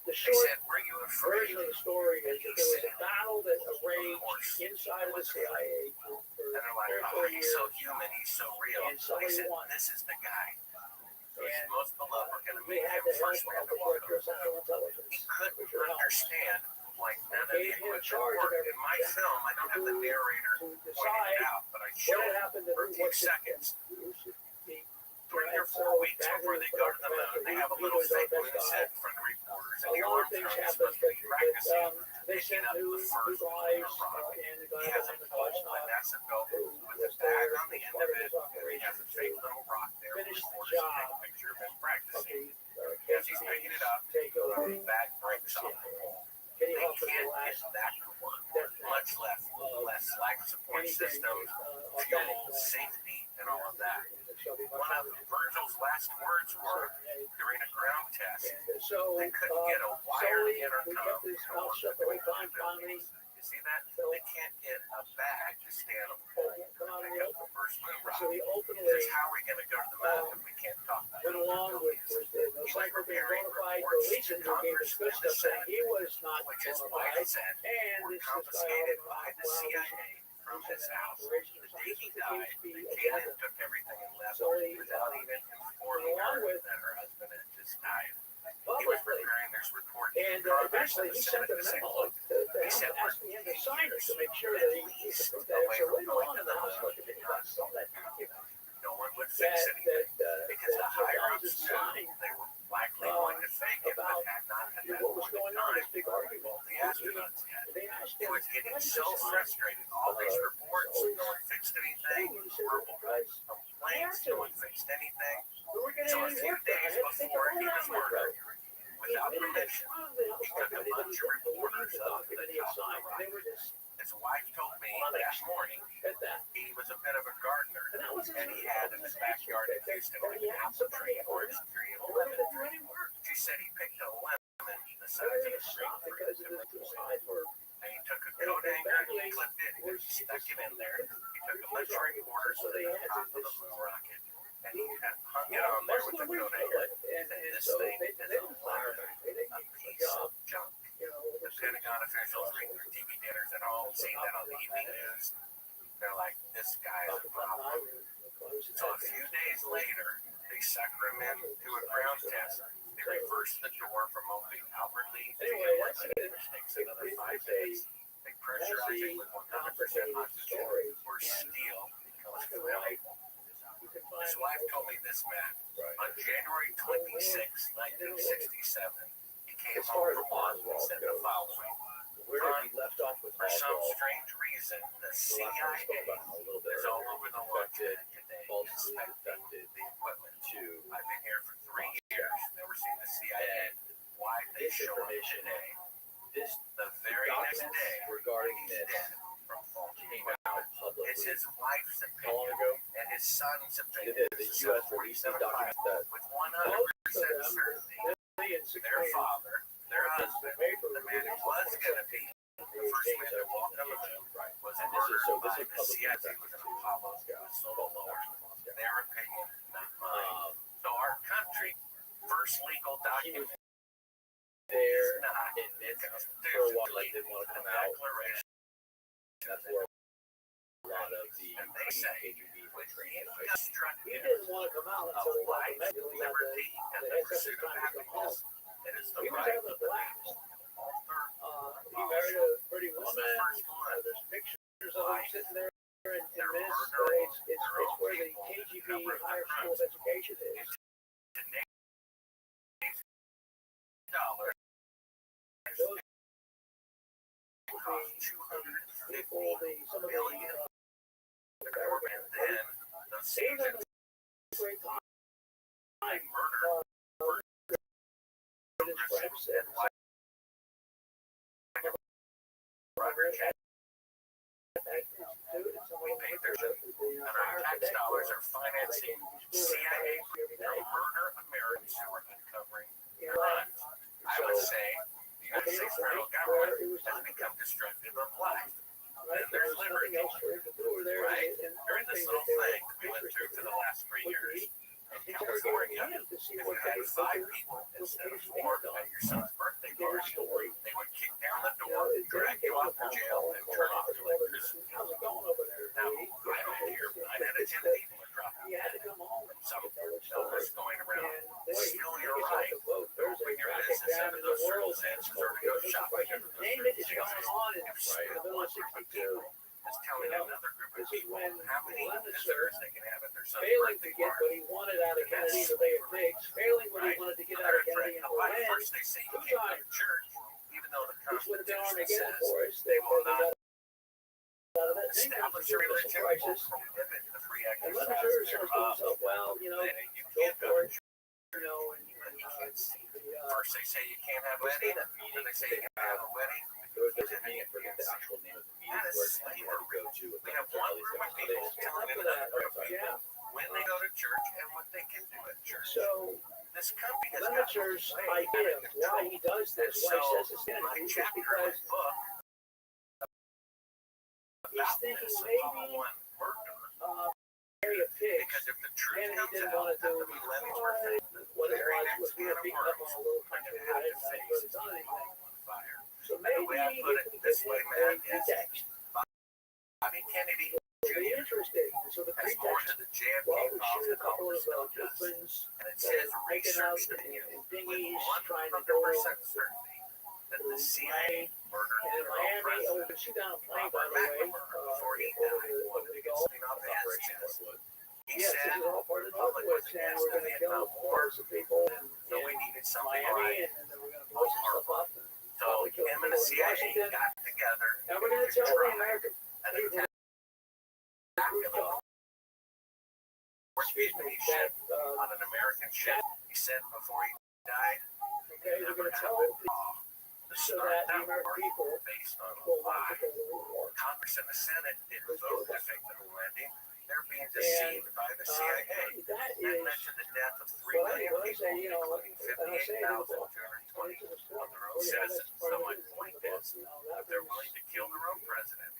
the they short said, were you afraid? version of the story is that there was a battle that raged inside of the CIA for And they're like, 3 oh, or 4 he's years. so human, he's so real. And Sully He said, won. this is the guy. Who's And most beloved. We're going to we make had him the first help man of to the walk director of over. Central Intelligence. He couldn't Which would help. understand why none of the Gave him equipment charge of worked. In my film, I don't have the narrator to pointing decide it out, but I what show had it happened to for a who few was seconds. 3 or And 4 so weeks back before when they we go put to the out moon, they have a he little was our fake best moon guy. set in front of reporters, and A the lot of things Armstrong is happened, supposed to be but practicing. they picking sent up new the first guys rocket. and the He guy has a on the pole, a Rothschild NASA belt who with a was bag there on the as end part of of it, his and he has a operation fake to little rock there. finish the Reporters job take a picture of him of practicing. the As he's picking it up, take over the bag breaks off the pole. getting They off of the can't get last that to work, death much less life support anything systems, organic fuel, safety, and all of that. shall be One of Virgil's last words were, during a ground test, and so they couldn't get a wired Sully, who intercom kept his to mouth work shut the whole time, finally You see that? They can't get a bag to stand on a pole to come out of pick the up the first moon so rocket. he He ultimately says, how are we going to go to the moon if we can't talk to went along with the cycle being bona fide. Gleason, who gave us good stuff, saying he was not which is bona why fide, it said and were this guy confiscated by the well, CIA from his house. The day he died, the agenda. Canaan took everything and left So he without even informing along her with that her husband had just died. He was publicly, preparing this report. and eventually he sent a memo to asking him to sign it to make sure that he approved that. So later on in the House Committee, I saw that document No one would fix that anything because the higher ups Johnson knew signed they were likely going to fake it, but about had not at that what was point in going on, time this big argument. the astronauts yet. They asked He him, was getting so frustrated. All these reports, no one fixed anything. Verbal complaints, no one fixed anything. So a few days before he was murdered, without permission, he took a bunch of reporters up to the top of the rocket. His wife told me that morning he was a bit of a gardener, and he had in his backyard in Houston like an apple tree, orange tree, and a lemon tree. She said he picked a lemon the size of a grapefruit and he took a coat hanger and he clipped it and he stuck it in there. He took a bunch of reporters to the top of the moon rocket and he hung it on there with the coat hanger. And this thing is a piece of junk. The Pentagon officials read their TV dinners at home, seeing that on the evening news. They're like, this guy is a problem. So a few days later, they sucker him into a ground test. They reverse the door from opening outwardly to inwardly, which takes another 5 days. They pressurize it with 100% oxygen or steel until it's flammable. His wife told me this, Matt. On January 26, 1967, he came home from work and said the following. For some strange reason, the CIA is all over the launch pad today inspecting the equipment. I've been here for 3 years, never seen the CIA. Why they show up today? The very next day, he's dead from faulty equipment. It's his wife's opinion and his son's opinion. The U.S. released these documents that with 100% certainty, their father, their husband, the man who was going to be the first man to walk on the moon, was murdered by the CIA. Was an Apollo solo lower. Their opinion, not mine. So our country, first legal document there is not in Minsk for a while, like, didn't want to come out. declaration. That's where a lot of the And they say, KGB with training. He didn't want to come out of until he got life, the medal. He got liberty, and the the heads up pursuit of time to come home. happiness. It is the He was right having of a the blast. people. All third He married a pretty was woman. the first one. There's pictures of him sitting there in They're Minsk. murdering It's their own where the people to KGB cover up their higher school of crimes. education is. 250 million. And then the season murder. We pay their and our tax dollars are financing CIA to murder Americans who are uncovering crimes. I would say the United States federal government has become destructive of life. And there's liberty, right? During this little thing we went through for the last 3 years in California, if you had 5 people instead of 4 at your son's birthday party, they would kick down the door, drag you off to jail, and turn off the electricity. Now, I don't care. 9 out of 10 people are dropping dead. So, those going around. Still, you're right. Open your business into those circumstances or to go shopping into those circumstances. If still one group of people is telling another group of people how many visitors they can have at their son's birthday party, that's slavery, right? Another threat. First they say you can't go to church, even though the Constitution says they will not establish a religion or prohibit the free exercise thereof. You can't go to church. First they say you can't have a wedding, then they say you can't have a wedding. That is slavery. We have one group of people telling another group of people when they go to church and what they can do at church. So this company has got Lemitzer's idea of why he does this, why he says it's my is chapter in because my book he's about thinking this maybe one murder, marry a pig. because if the truth And he comes didn't out want to that do the millennials were what it very was next was we can were of beating up on worms, a little I'm country gonna have that to hadn't face really done anything. on fire. So And the way I maybe put if it we this could way, get Matt, a is pretext, Bobby Kennedy it'll be Jr. interesting. And so the has gone pretext, to the JFK well, we files shoot a and couple of still does. twins And it's his making out research in with dinghies trying to go 100% certainty that the CIA murdered and in their own Miami, oh, we president, can shoot down a plane, by Robert the way, McNamara, before he over died, the wanted to get Gulf. something off his chest. He Yes, this said is all part of the public was Northwoods, and against we're the going to kill Vietnam War, lots of people in so we needed something Miami, like and then we're going to blow some stuff up. so him and the CIA got together And we're going to tell the American and people attacked he that, on an American ship. He said before he died, okay, we're going to tell to so start that the that American war people based on a will want lie. to go to war. Congress and the Senate didn't vote to effect the landing. They're being deceived by the CIA. That That is led to the death of 3 what million I people, say, you know, including and I say it in the book. 58,220 of their own citizens. So my point is, they're willing to kill their own president.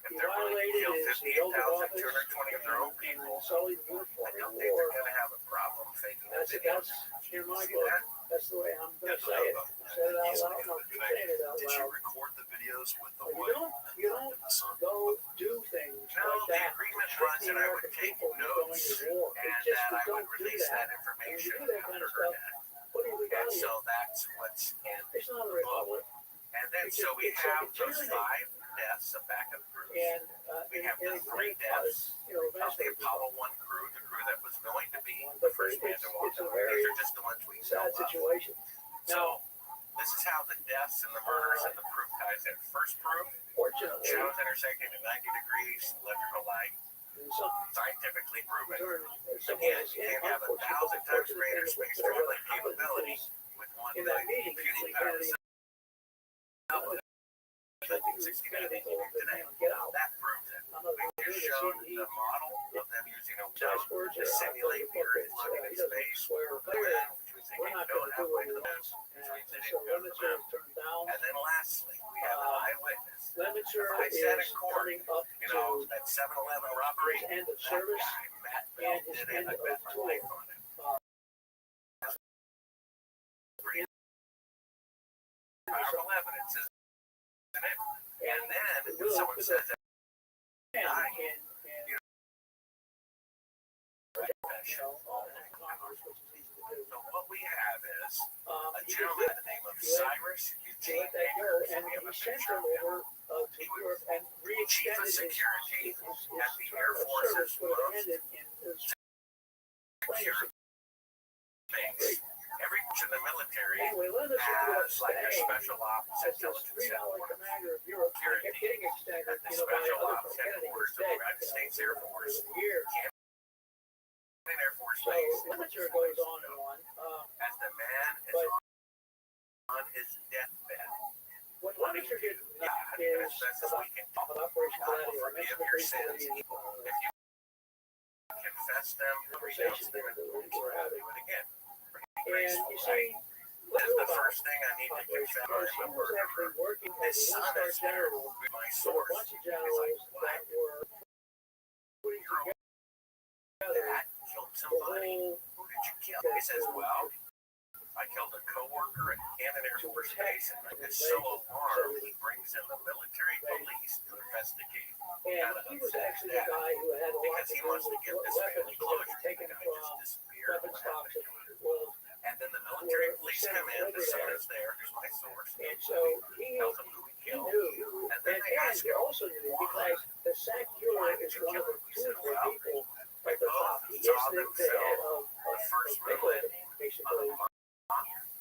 If He they're willing to violated kill his oath of office 58,220 of their own people, and sullied I uniform in don't think war. they're going to have a problem faking that That's video. in my See book. that? That's the way I'm going to say it. I said it out loud. I'll keep saying it out Did you loud. record the videos with the But wood you don't and the sun? go do things No, like the that. agreement with was the that I would American take people going notes to war. and It's just that we I would don't do release that that. information When we do that kind after of her stuff, death. what do we And value? so that's what's in It's not a the book. republic. And then so we It's have like a those tyranny. 5 deaths of backup crews. And We have the 3 great deaths you know, of the eventually Apollo 1 crew, the crew that was going to be the But first man to walk it's a on. very These are just the ones we know sad of. situation. So this is how the deaths and the murders and the proof ties in. First proof, Fortunately, shadows intersecting at 90 degrees, electrical light, in some scientifically proven. terms, Again, you can't have 1,000 times greater space traveling capability with 1 in that billion meeting computing between power. Kennedy Today. get out. That proves it. I'm not We just showed the model of them using a Josh boat Words to simulate the Earth floating in space. swear or The clear. moon, which means they We're didn't not go going to do halfway what to we the moon, want. which means they So didn't go to the Lemitzer moon. is turned down. And then lastly, we have an eyewitness. Lemitzer If I said is in court, turning up You know, to that 7-Eleven robbery, his end of that service. guy, Matt Bell, and his did it. end I of bet my tour. life on it. Powerful evidence, isn't it? And then if someone says that And, guy, and, you you know, all that commerce, which is easy to do. so what we have is a He gentleman by the name of Cyrus let Eugene that go, Akers. and We have he a sent picture them of him. over to Europe and Chief of re-extended his security at the term Air of Force's service would have most ended in his secure things. Every in the military Anyway, Linda said you as like a special ops as this intelligence renowned headquarters. commander of Europe, I kept getting extended, At the you know, by special other ops Kennedy headquarters of the instead, United States Air Force, over the years. Air Force So Base. literature goes on and on. As the man is But on his deathbed, what literature did God, is as best as we can about Operation God will Gladiator. I forgive mentioned your it sins briefly, if you confess them, renounce conversation them, and we're having. do it again. And you see, This is the about first thing I need to Operation confess. was he was actually working as His a son one-star is there general with my with a source. bunch of generals that were putting together That killed the somebody. whole Who did you kill? He says, well, I killed a coworker at Cannon Air Force Base, and it's so alarmed he brings in the military police to investigate. and he was actually the guy who had a lot Because to he do wants to with get this weapons family closure. taken The guy from just disappeared. weapon What stocks happened? of the world. And then the military police come in, the son is there, here's my source. And so he Tells him who he killed. knew, And then they ask he him, also knew because the SAC killer is one of the two or three people we at the both top. He is saw the them head film of the first Nicholas, Merlin on basically. a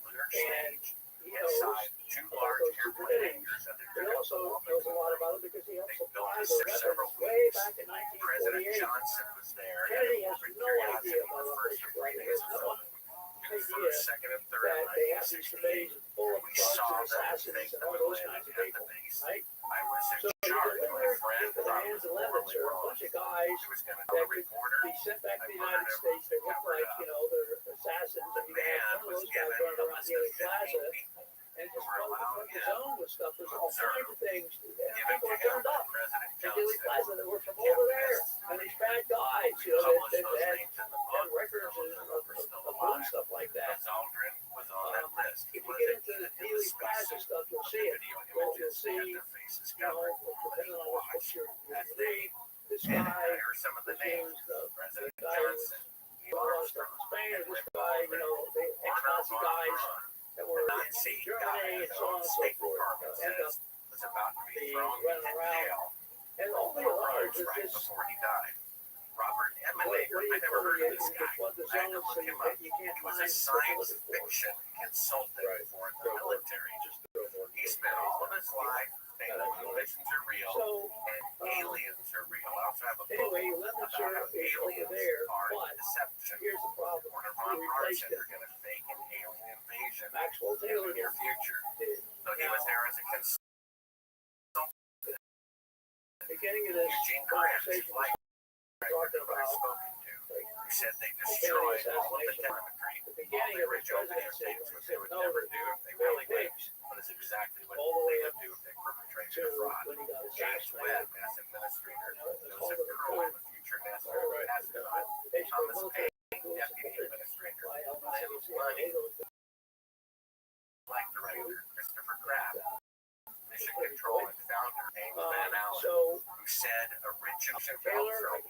lunar And stage he knows inside two large those two airplane things. hangars that He also knows a lot about it because he helped They built supply this those for several weapons way weeks. back in President 1948. Johnson was there. Kennedy has Had no idea about Operation Gladiator. No idea first, second, and third that they have these 1968. committees full of We thugs saw and them assassins take and them all and those land kinds of at the people, base. right? I was So in he charge. My delivered friend into the thought it hands was of morally Levinson a wrong. bunch of guys He was going to that tell a could reporter. be sent back to I the United murdered him, States. They look covered like, up. you know, they're assassins. The And you got man one of was those guys given running a around list of Dealey 15 Plaza people and who just were fucking allowed fuck his in own with stuff. There's to all kinds observe, of things. given People to are him turned by up President to Dealey Johnson. Plaza that were from over there. And these bad guys, you know, Published that those had names in the had book. records Some of them of were still doing alive. stuff like that. Buzz Aldrin was on that list. He If you get wasn't into the even in the Dealey Plaza spacesuit stuff, you'll of see the it. video You'll images see, had their faces you know, covered. depending on what you As they this and guy here are some of the was names. used, the President guy who was Johnson, doing all this stuff in Spain, and this Rick guy, you know, the ex-Nazi guys that were in Nazi Germany and so on and so State forth, Department end up says was about to be being thrown running in around. jail And all they for allowed drugs was right this, before he died. Robert what Emenager, do I you never call heard it? of this You guy. flood the I had to zones so look him up. you can't He was find a what you're science looking for. fiction consultant Right. for the military. He spent all of his life saying that missions are real So, and aliens are real. I also have a book anyway, about Levinson how is over aliens there, are but deception. here's the problem. Warner We Von replaced Braun him. are going to fake an alien invasion Maxwell in the Taylor near future. did. So he was there as a consultant. Beginning of this Eugene Grant, conversation, flight we're director talking that I've about spoken to, who said they destroyed all of the telemetry, the all beginning the of the original presidency, videotapes, when which he they said would no never to do if they really would, pigs, but it's exactly what all the they way would up do if they perpetrated to a fraud. when he got James assassinated. Webb, as administrator, It's Joseph called the Curlin, the future NASA astronaut, basically Thomas military Paine, deputy administrator, by Lynn LBC, Money, the flight director, Christopher Kraft, mission control and founder, James Van Allen, So who said original Taylor, for I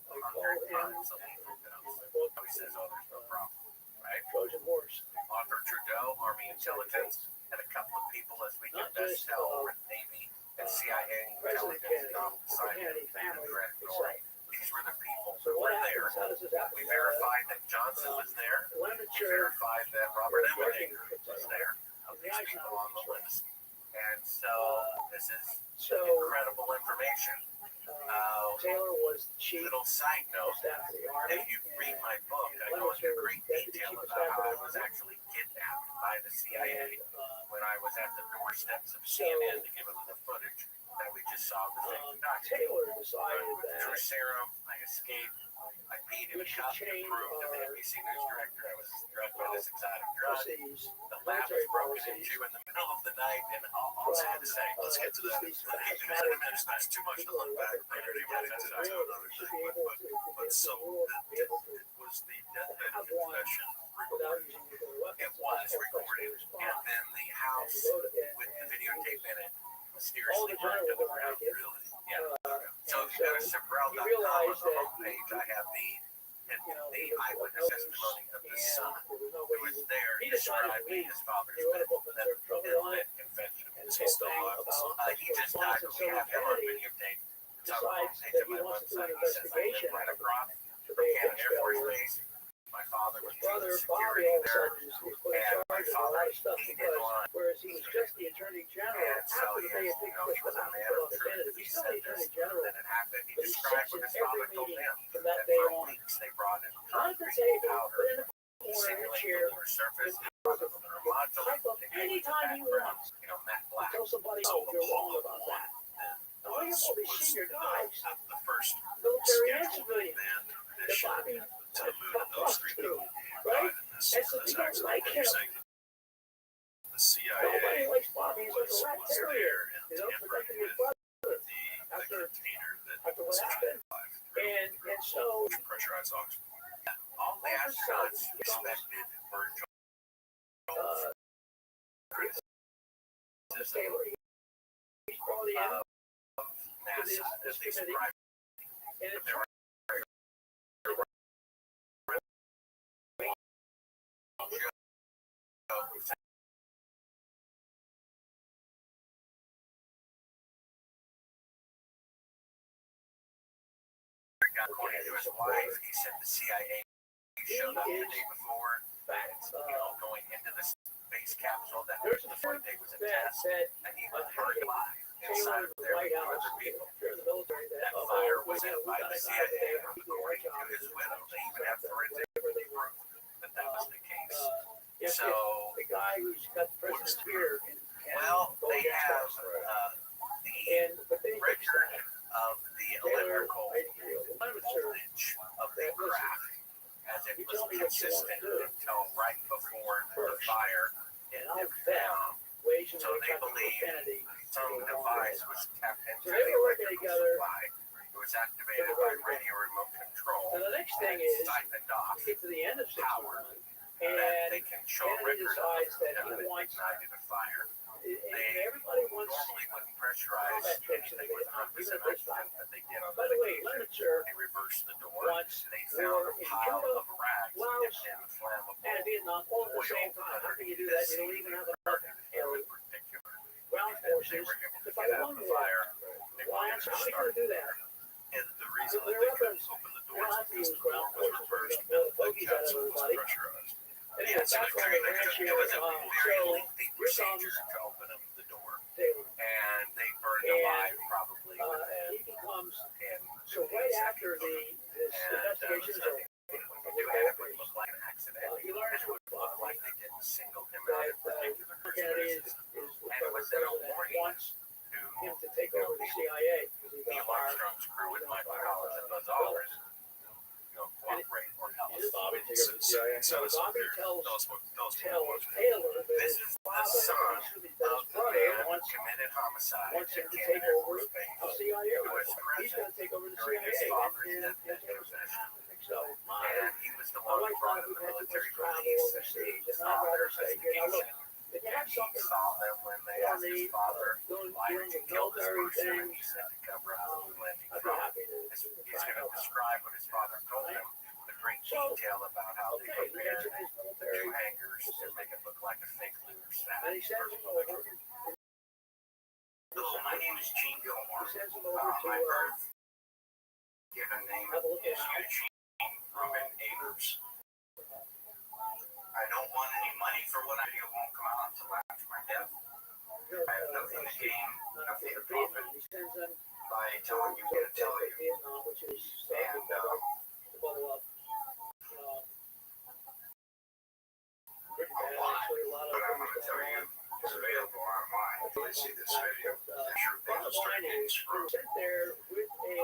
called 100 him tons of lethal dose. book He says, oh, there's no problem, right? Trojan Horse. Author Trudeau, Army Intelligence, and a couple of people, as we can Not best just, tell, were Navy and CIA President intelligence, Kennedy, Donald the Simon, Kennedy and family Grant itself. Norrie. These were the people So who what were there. happens? How does this happen? We verified that Johnson was there. We Leviture verified that Robert Emenager was there. These people on the list. And so this is So incredible information. Taylor was the chief Little side note, staff of the Army. if you read my book, I go into great detail about how I was actually kidnapped by the CIA when I was at the doorsteps of CNN to give them the footage that we just saw the thing documented. Taylor decided With that true serum, I escaped. I beat him, shot him, proved to the NBC news director I was drugged by this exotic drug. policies, The lab was broken into in the middle of the night, and all I had to say, Let's get to that. these Let's get to fast that. It's too much to look back. We're going to get into that to another should thing. be able to But so be able to it was the deathbed have one confession without recorded. using nuclear weapons. it was recorded. And then the house with the videotape in it mysteriously burned to the ground. Really? Yeah. So if you go to Sabrel.com on the homepage, I have the eyewitness testimony of the son who was there describing his father's death confession. Is he still alive? He just died, but we have him on videotape. It's on the homepage of my website. He says, I live right across from Cannon Air Force Base. My father was Brother doing Bobby security all of a there, sudden is put in and my father, he didn't want. Whereas he was just the Attorney General And so after the day of he was on the editor. He's still the Attorney General. Then it happened. He But he described sits in what his every father told meeting him. from that And day for on. weeks, they brought in Not the concrete table, powder but in the to corner of the simulate chair. the lunar surface. Type up anytime he wants. Matte black. Tell somebody, So oh, you're wrong about that. Now, look at all these senior guys, the first military and scheduled civilian, man that mission Bobby to the moon and those three people right? died in this, And so this they don't accident. like But him. you're saying that the Nobody CIA likes Bobby. He's like was a rat there terrier, and you know, tampered protecting his with brother. the After- container that after what was happened. alive. And so Pressurized oxygen. All the astronauts expected Virgil Taylor, he's brought in NASA as they described. and it's There were according to his wife, he said the CIA showed up the day before, going into the space capsule. That there's the a first fear day was a that test, and he was Taylor burned alive in inside of the there White with House, other people. fear of the military, That fire was set by the CIA, according to his widow. They even have forensic proof that that was the case. So, the guy who's got the president's ear. well, they have the record of the electrical voltage of the craft, as it was consistent until right before the fire hit them down. So they believe some device was tapped into So they the were working electrical together. supply. It was activated by radio remote control. So the next thing and is, siphoned off we get to the end of 61, that and they can show Kennedy record decides of that that he it wants, ignited a fire. and everybody wants, Normally wouldn't pressurize combat troops anything with 100% oxygen, but they did on by that the way, occasion. Lemitzer They reversed the door. wants They found a war in pile Cuba, of rags Laos, dipped in flammable and Vietnam all at the same time. How can you do that? You don't even have enough in particular. ground And they forces were able to to fight get out one the war. fire. They Why were else? able How to are you going start to do the that? fire. And the reason that Their they couldn't weapons, open the they doors don't have to because use the door ground was forces. reversed Blow the and the bogies out of capsule was everybody. pressurized. Anyway, Yeah, so back on the ranch it here. was a very So lengthy here comes procedure to open up the door, Taylor. and they burned And, alive probably He within becomes, 10 so right after this investigation is over, when you do have it look like an accident, he learns and it would look like they didn't single him out in that particular Kennedy is and it the was in a president warning wants to him to take over the CIA. Because he Neil got fired. Armstrong's crew with Michael Collins and Buzz Aldrin, cooperate or help. Bobby So Bobby tells those Taylor that This his is the father, son that his of the brother man who wants committed homicide him to at take Kennedy Air over Force Base. the CIA. He was He's present going to take over the during his CIA. father's And deathbed Taylor transition. so And he was the my one who wife brought and in I, the we've had too military much travel police overseas, and and I'd saw their rather say, you know, look, investigation. if you have He something saw them when they on asked the his father, doing why did you with kill this military person? And he things, said to cover up the moon landing I'd be fraud. happy to He's try going and to help out. describe what his father told him with great detail about how they Okay, he prepared mentioned his new military, hangars to make it look like a fake lunar satellite. and he sends him over. Hello, my name is Gene He Gilmore. sends him over to My birth given name have a look is at Eugene Ruben Akers. I don't want any money for what I do. It won't come out until after my death. I have nothing to gain, nothing to profit Vietnam. He sends them by telling you what to tell you. Vietnam, which is And to blow up. Pretty a bad, lot, actually, a lot of but I'm things going to tell going you, on. it's available online. If you see this video, I'm sure Bottom people start line getting is, he screwed. was sent there with a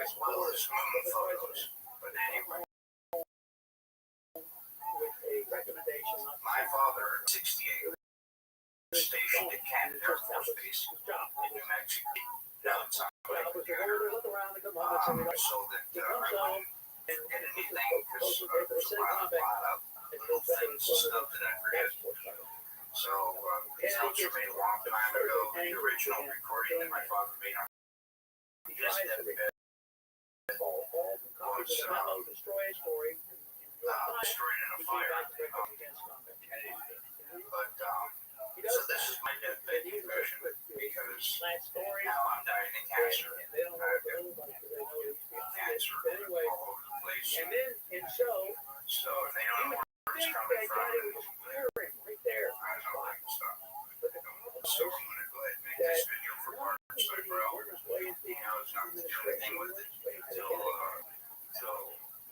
As well as moon photos. But anyway, with a recommendation not to my send father, 68, was stationed at Cannon Air Force Base his job. in New Mexico. Now it's on Well, was to go over there, look around, and come home, and say, we don't. so that He I comes home wouldn't and get puts his anything because there's a lot of little things and stuff that I forget. So these notes were made a long time ago. The original recording that my father made on his deathbed All the copies of the memo destroy his story. destroyed in a He came fire. back directly against combat. But He so does this that. is my deathbed confession because That story, now I'm dying of cancer. and they don't know what to do about it, they know he's behind it. Cancer But anyway, all over the place. and then, and so, So they don't know where I it's think coming that from. Daddy was clear So I'm going to go ahead and make this video for Mark. So, bro, I was not to do anything with it until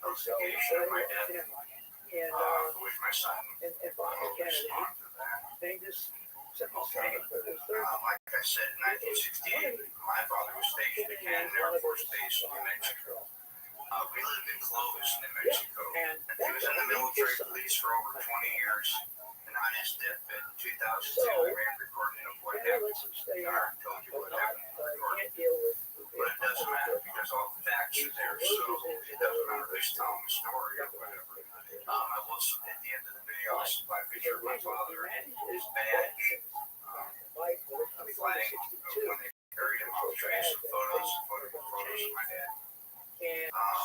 notification of my death, which my son will respond to that. Okay. Like I said, in 1968, my father was stationed at Cannon Air Force Base in New Mexico. We lived in Clovis, New Mexico. He was in the military police for over 20 years. And on his deathbed in 2002, we made a recording of what happened. I told you what happened in the recording. But it doesn't matter because all the facts are there. So it doesn't matter who's telling the story or whatever. I will, at the end of the video, I'll supply a picture of my father, his badge, a flag when they buried him. I'll show you some photos of my dad.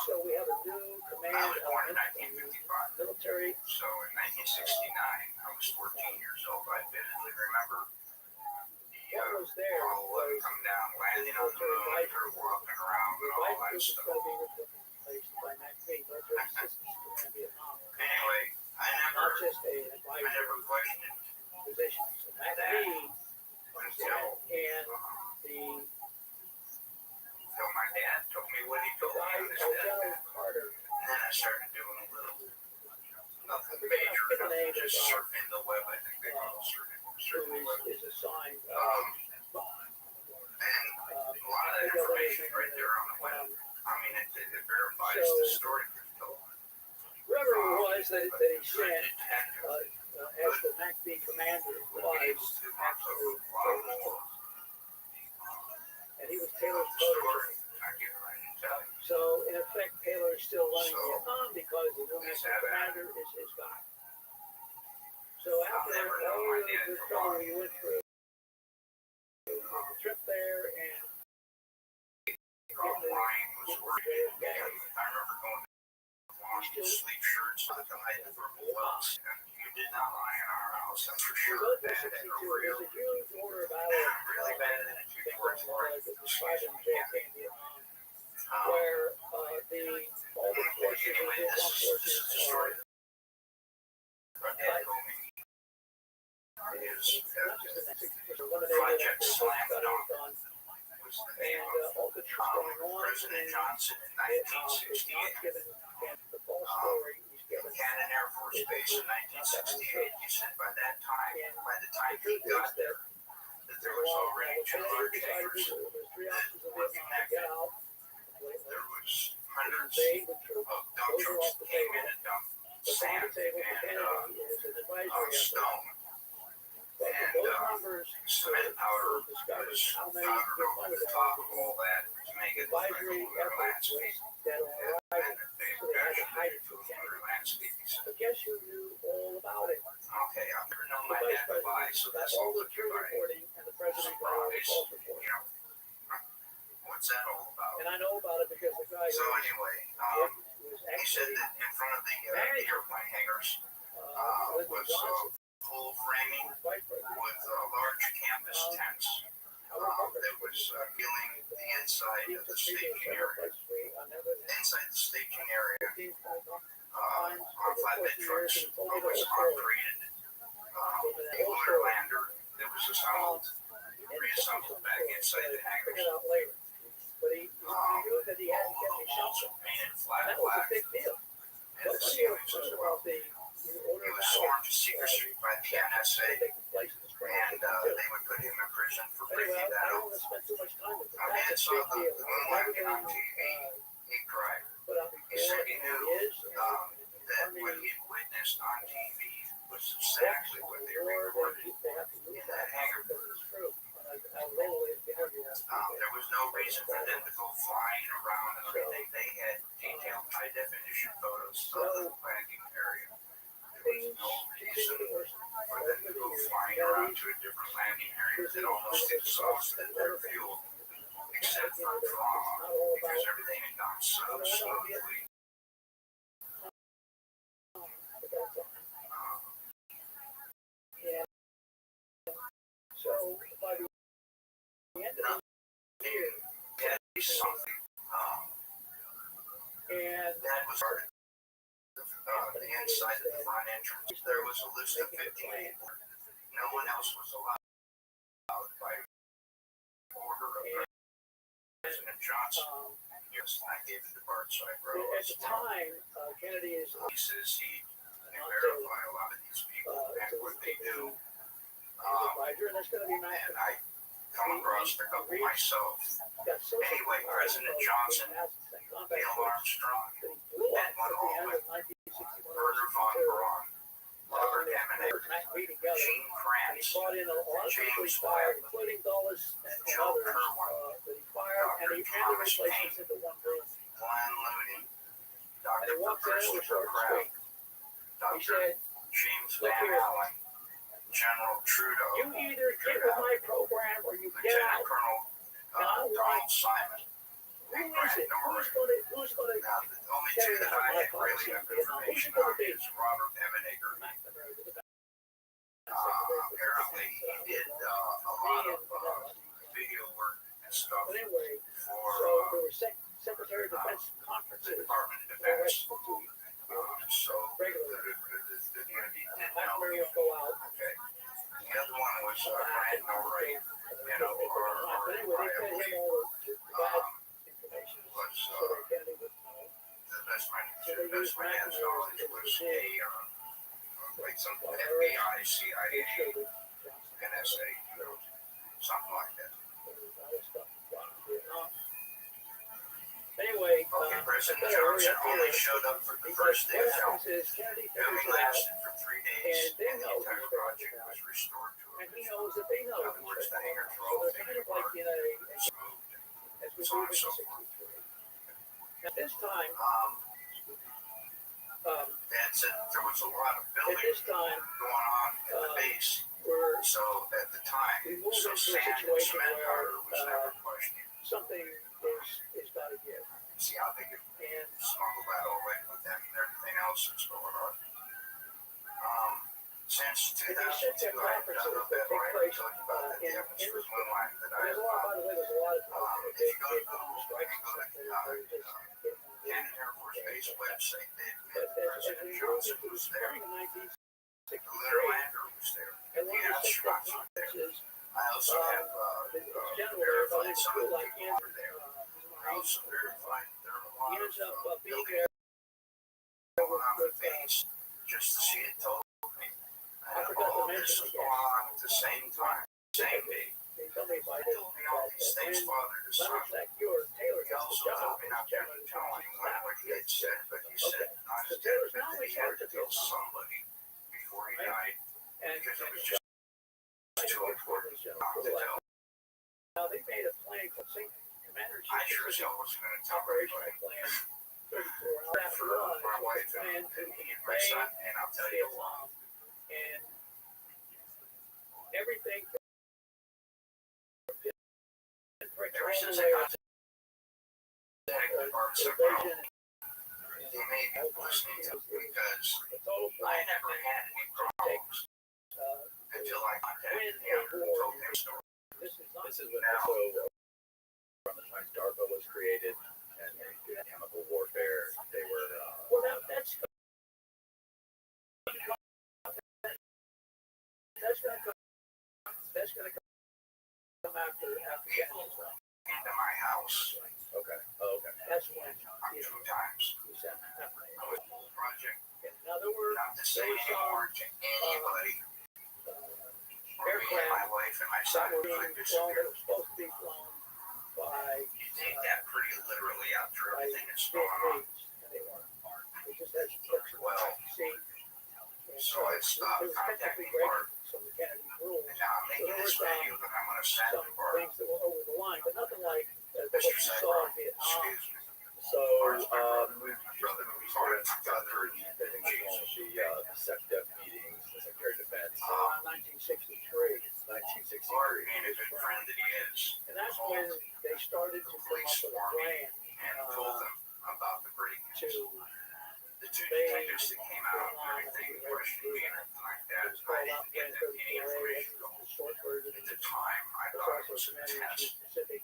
So we have a new command. I was born in 1955. Military. So in 1969, I was 14 years old. I vividly remember What was there? Apollo 11 come down, landing on the moon, or walking around and all that stuff. Anyway, I never questioned that until my dad told me what he told me on his deathbed. And then I started doing a little, nothing major, just surfing the web. I think they call it surfing the web. And a lot of that information is right there on the web. I mean, it verifies the story that he told. Whoever it was that he sent as the MACV commander was actually and he was Taylor's protege. So in effect, Taylor is still running Vietnam because the new MACV commander is his guy. So after all the trouble we went through, the trip there and I remember going long sleeve shirts with the height of thermal welts. You did not lie in our house, that's for sure. Bad and real. Really bad in a 244. where all the forces of the forces the story that my dad told me. Project Slam Dunk was the name of President Johnson in 1968. Cannon Air Force Base in 1968. He said by the time he got there, that there was already 2 large hangars that were connected. There was hundreds of dump trucks that came in and dumped sand and stone. And cement powder was powdered over the top of all that to make it look like a lunar landscape. And they lunar landscape, he said. Guess who knew all about it? Okay, I've never known my dad to lie, so that's all the true reporting and the president surprise. You know, what's that all about? And I know about it because the guy. So anyway, he said that in front of the airplane hangars was full framing with large canvas tents that was filling the inside of the staging area. Inside the staging area, on flatbed trucks, was operated a lunar lander that was reassembled back inside the hangars. But he knew that he had to get me something. That was a big deal. And the ceilings as well. He was sworn to secrecy by the NSA, and they would put him in prison for breaking that oath. I mean, I saw the moon landing on TV. He cried. He said he knew that what he had witnessed on TV was exactly what they recorded in that hangar. There was no reason for them to go flying around and everything. They had detailed high-definition photos of the landing area. There was no reason for them to go flying around to a different landing area that almost exhausted their fuel, except for trauma, because everything had gone so smoothly. So by the end of the year, had to be something. and That was part of the inside of the front entrance. There was a list of 15 people. No one else was allowed Johnson. Yes, I gave it to Bart Cyber. At the time, Kennedy is He says he can verify a lot of these people and what they do. advisor, and that's going to be nice. And I come across a couple myself. Anyway, President Johnson, Neil Armstrong, Edwin Aldrin, Werner von Braun, Robert Eminem, Gene Kranz, James Webb, Joe Kerwin, Dr. Thomas Paine, Glenn Looney, Dr. Christopher Kraft, Dr. James Van Allen, General Trudeau, You either get with my program or you get Lieutenant out. Colonel Donald Simon, Who is it? Who's going to Now, the only two that I really have information on is Robert Emenager. Apparently, he did a lot of video work and stuff But anyway, for so there were Secretary of Defense the conferences. Department of Defense. So the DoD did know Mary him. would go out. Okay. The other one was Randall Wright, you know, But anyway, they fed him all the bad information. was So that Kennedy would know. the best my dad's knowledge was like some FBI, CIA, NSA, something like that. Anyway, Okay, President Johnson only showed up for the first day of what filming. happens is Kennedy Filming figures out, lasted for 3 days, and the entire project was restored to and it. he knows that they know. In other words, the hangars were So all they're kind taken of like apart, in a, moved, as we so move on and into so forth. 63. At this time, That's it. There was a lot of at building this time, going on at the base. we're So at the time, we moved so into a sand and situation cement where powder was never questioned. something is got to give. See how they could And smuggle that all in with them and everything else that's going on. Since and they set 2002, their I've conferences done up that that take line I place talked about that in happens with response. one line that I There's a lot, by the way, there's a lot of if big you go to Google, strikes you go and to stuff that are just Cannon Air Force Base website, they But admit as President we moved Johnson into the was there. spring of The 1963, lunar lander was there. and The one of the astronauts were there. conferences, I also have the general there, verified but some of the like people were there. I also verified there were a lot he ends up of being building there going on the base just to see it told me. I And forgot to all this mention was going on at the same time, same day. they told me by He told me all these things, father to son. Leonard Sackeur, Taylor He gets the also job told me not to chairman of the tell anyone what he had said, but he said not So his Taylor's death, now that he had to kill Vietnam. somebody before he died and because it was just too important not to tell. Now they made a plan called St. Commander I sure as hell wasn't going to tell operational everybody. plan. 34 hours For my wife and me and my son, and I'll tell you why. and everything Ever since I got to the Department of Secretary, they made me listening to it because I never had any problems until I contacted him and told him story. This is when also from the time DARPA was created and they did chemical warfare. They were well, that's going to come after People into my house. okay. Oh, okay. that's when Two times. we said that. I was whole project In other words, not to say anymore to anybody. For me and my wife and my son that were could being flown, disappear. that were supposed to be flown by You take that pretty literally after by everything that's going on. and they weren't. They just had some trips Well, see. so I stopped It was technically contacting Bart. breaking some of Kennedy's rules. And now I'm making this video that I'm going to send Some to Bart. things that were over the line, but nothing like what Mr. you saw Cyber, in Vietnam. excuse me. So Bart's my brother. we My brother who was Bart's brother. the SecDef meetings, the Secretary of Defense, Around 1963. 1963. Bart being a good friend that he is, And that's when they started to come up with a plan and told them about the break. to The two detectives that came out and everything, questioned me and everything like that. it's I called didn't get them any information. the short version. At the time, I There's thought it also was some a energy test specific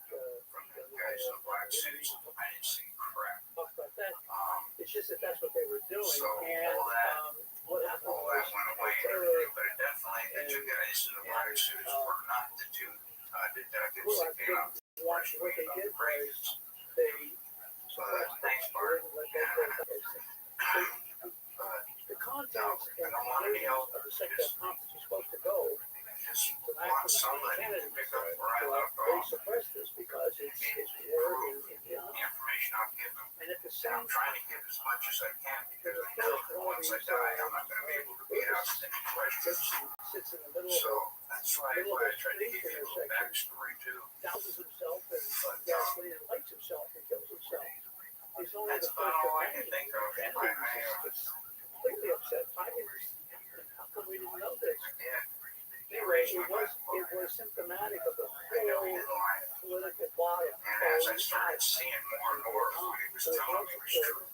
from the guys in the black suits. I didn't see crap. talk about that. Um, It's just that that's what they were doing. So, And all that- what happened all that was went away and Taylor everything, but it definitely, the two guys in the black suits were not the two detectives well, that came out watched what they did was they suppressed thanks, it. Bart. The contents and conclusions of the second conference is supposed to go. Just want somebody to pick up where I left They off. suppress this because it's war in The India. information I'm giving. And at the And same I'm trying to give as much as I can because I know that once I die, I'm not going to be able to be asked any questions. sits in the middle So of that's why I tried to give you a little backstory too. douses himself and gasoline and lights himself and kills himself. He's only That's the first about of all I many. can think of. And he's completely upset. How come we didn't know this? Anyway, it was symptomatic of the whole political bottom. And as I started seeing more and more of what he was telling me was true,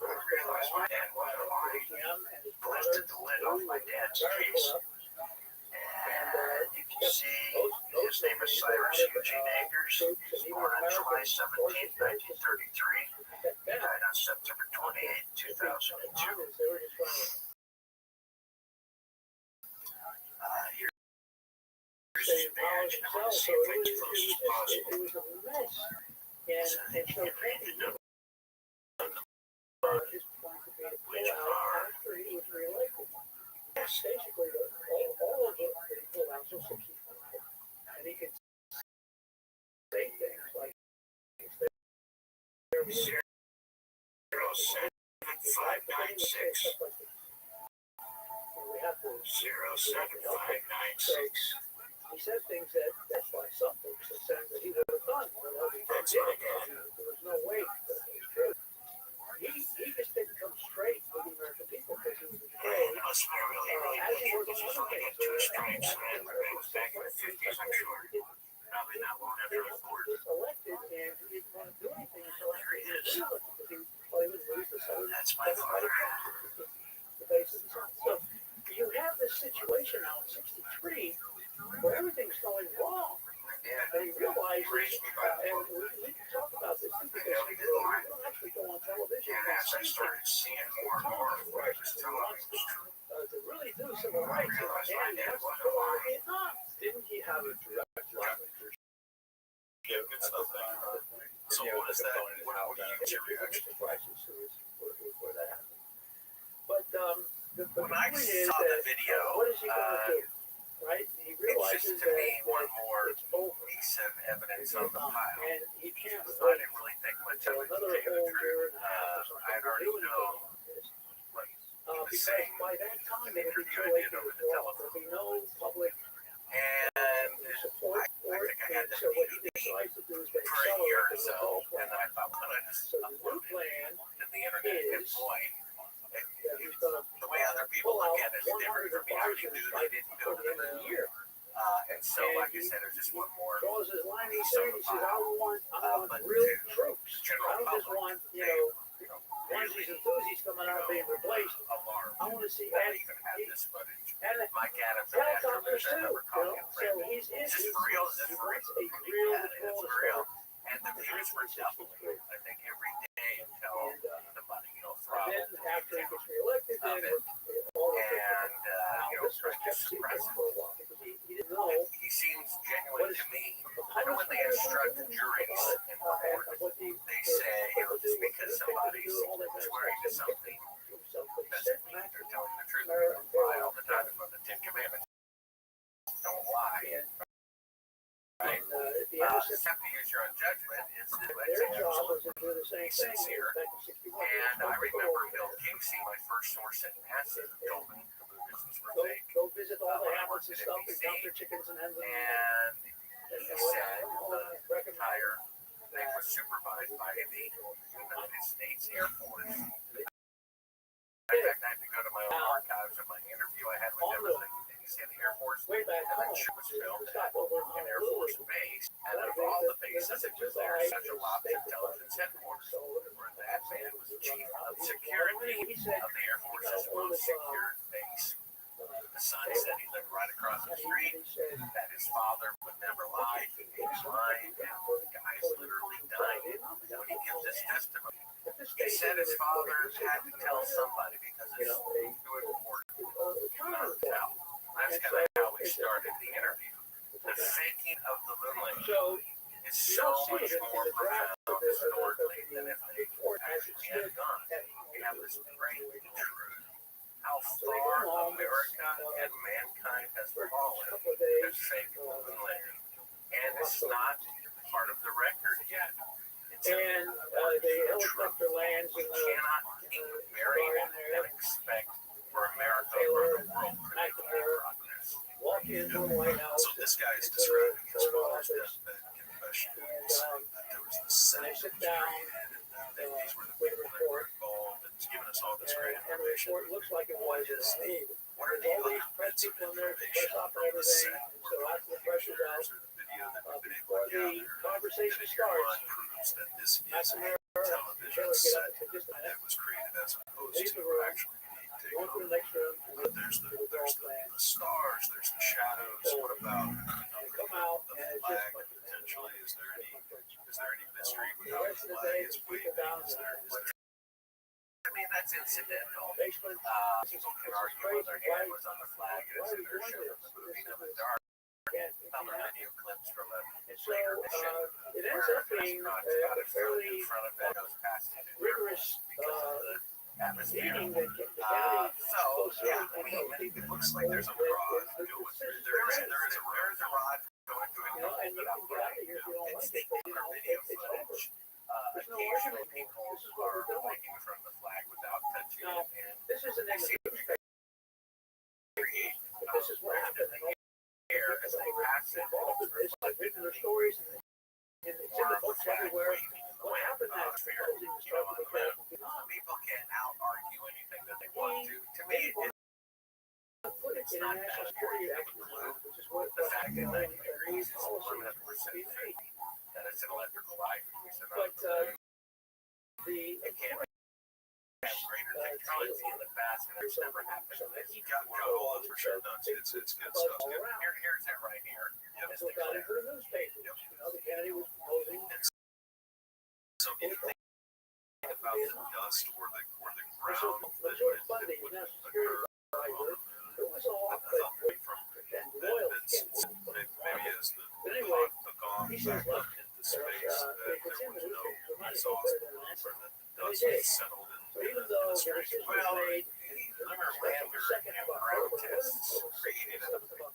I realized my dad wasn't lying. I lifted the lid off my dad's case. And you can see his name is Cyrus Eugene Akers. He was born on July 17, 1933. He died on September 28, 2002. Here's his badge, and I want to see if I get close as possible. It was a mess. And so Randy just wanted to be a pull out after he was reelected. Basically, all of the pullouts were 65. And he could say things like, 07596. we have to 07596. He said things that's why some folks are saying that he would have done. That's my dad. There was no way that it was true. He just didn't come straight with the American people because he was afraid. It must be really As he was on He's other only things. got 2 stripes, man. But it was back in the 50s, I'm sure. Probably not long after the war. He was elected and he didn't want to do anything until after he was reelected because he thought he would lose the Southern That's my father. the base of the South. So you have this situation now in 63 where everything's going wrong. And he realizes, and we can talk about this too, because we don't actually go on television And and as I say started seeing more and more of what he was telling me was true, to really do civil rights, and he wants to go on to Vietnam. Didn't he have a direct line with your yeah, good stuff. So what is that? What do you get your reaction? Crisis where that happened. But the When I point is saw the that video, what is he going to do? Right? He it's realizes just to me that one more it's over. piece of evidence on the pile. And he can't I wait didn't really think much until of it, to another tell you the whole year truth. and a half or something I'd to already do anything known on this. what he was Because saying. by that time, An it'll be interview too I late did to over the withdraw. telephone. There'll be no public And support for it. think I had And the so what he DVD decides to do is to for a year or accelerate the so, whole and plan. then I thought, well, I just So the new upload it plan to the internet at is point. that he's going to The way other people look at it is different from me. I already knew they didn't go to the end of the moon. year. And so, like I said, there's just one more. Draws his line in the sand. He says, I want But real to troops. the general I don't just public, want, they, onesies and twosies coming out being replaced. alarmed. I want to see I even had this footage. and Mike Adams and Andrew helicopters Lewis, I too. remember calling him So friend. he's Is this for real? Is this he for real? wants a real Yeah, it's patrol for real. to And the views were doubling, I think, every day until And, the money, then throttled. after he gets reelected, then all of it. And, This was tried to kept suppress secret it. for a while because he didn't know He seems genuine to me. I know when they instruct the juries in court, they say, just because somebody's swearing to something doesn't mean they're telling the truth. I all the time about the Ten Commandments. Don't lie. Right? at the You end of have to use your own judgment. It's their job was to do the same thing. sincere. Back in 61. And I remember Bill Kingsey, my first source at NASA, told me the business were fake. Go visit all the hamlets and stuff and count their chickens and hens And he said the entire thing was supervised by the United States Air Force. I had to go to my own archives of my interview I had with him. And he said the Air Force, way back and that home. shit was filmed Stop at over an Air Force base. And of all the bases that was there, Central Ops Intelligence Headquarters, where that man was chief of security of the Air Force's most secured base. The son said he lived right across the street, that his father would never lie, he was lying, and the guy's literally dying when he gives his testimony. He said his father had to tell somebody because his good report not tell. That's kind of how we started the interview. The faking of the moon landing. So is so much more profound historically than if they actually had gone. We have this great truth. How far America and mankind has fallen in faith of the land. And it's not part of the record yet. It's And the helicopter lands we in the cannot keep burying it and expect for America or the world to make progress. walk into the White House. So this guy is describing his father's deathbed confession. Saying that there was the Senate that was created, and that these were the people that were involved, and it's giving us all this great And the information. report looks like it was What are the all other these press bits of people in there, information press up from and the everything. set And so after the pressure's out, or the video that we've been able before to the gather, conversation that in your starts, mind proves that this is McNamara, a television Taylor get up set and just a minute, that was created as opposed leave to the room, actually being go taken into the over. next room, and But there's the stars, there's the shadows. What about come out, the and it's flag just potentially? Is there any mystery the without rest the of the day, flag is the people waving? down Is there, there I mean, that's incidental. basement, People can argue whether hand was on the flag and it's inertia from the moving of the dark. Some are video clips from a and so later mission it where ends up being astronauts got a a foot fairly in front of it goes past it rigorous because of the atmosphere. meeting that the county So, yeah, I mean, it looks like there's a rod going through. There is a rod going through it. you know, and you can get out of here if you don't It's like it, the but you know, video it's over. footage. There's no Occasionally argument. people This is what are we're doing. walking from the flag without touching Now, it and this isn't in the newspaper, create but this is what happened. air as they pass it. Involved in this, I've written their stories, and it's in the books everywhere. What happened that closing was started with that. People can out argue anything that they want to. To me, Put it in national security action, which is what the fact that 90 degrees is policy 100% free, that it's an electrical light. But the It can't have greater technology in the past, and it's never happened. you got all those for sure done. It's good stuff. Here's it right here. and so it got into the newspapers. You know, the Kennedy was proposing. So if you think about the dust or the And so ground George Bundy, the national security advisor, it was all I up thought from and loyalty. maybe as the But anyway, the gone he says, back look, up into space, if it's in there the was no newspaper, money exhaust better than that. or the And dust they did. was settled So even though the decision was Well, made, the lunar lander second and of ground October, tests created a sizable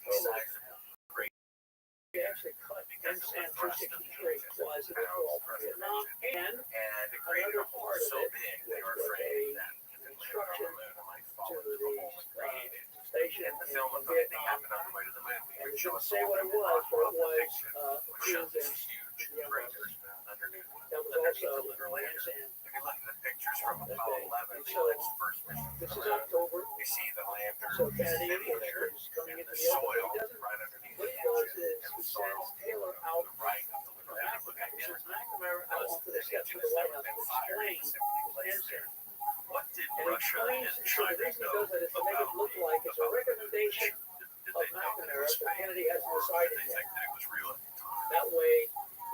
we actually cut NSAM 263 was it called Vietnam, and and it created a hole so big they were afraid that if it landed on the moon, it might fall into the hole it created. station In the in film, if anything Vietnam. happened on the way to the moon, we And would it show didn't us say what it was, but it was would show approved this and huge yeah, crater underneath that was underneath also the lunar lander. NSAM. If you look at the pictures from Apollo 11, So, its first mission to This the is moon, October, you see the lander so Kennedy sitting there is coming in into the the open. soil He doesn't, right underneath what the he does engine, is and he the soil sends Taylor to out the right of the lunar lander look sends identical. McNamara out onto the steps of the White House to explain NSAM. What did And Russia and explains, so the China reason he know does that is to make it look like it's a recommendation Did of they know that it McNamara, was but fake? Kennedy hasn't Or did decided they yet. think that it was real at the time? That way,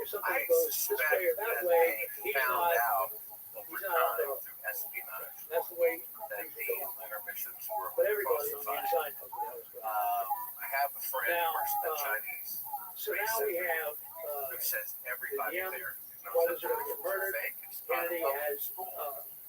if something I goes this suspect way or that that way, they he's found not, out over he's not on time there. through espionage That's the way that things the are going. lunar missions were But everybody on the falsified. inside knows what that was going on. I have a friend who Now, works at the Chinese So now we have who says everybody the there knows brothers that are gonna get murdered. fake. It's not Kennedy a has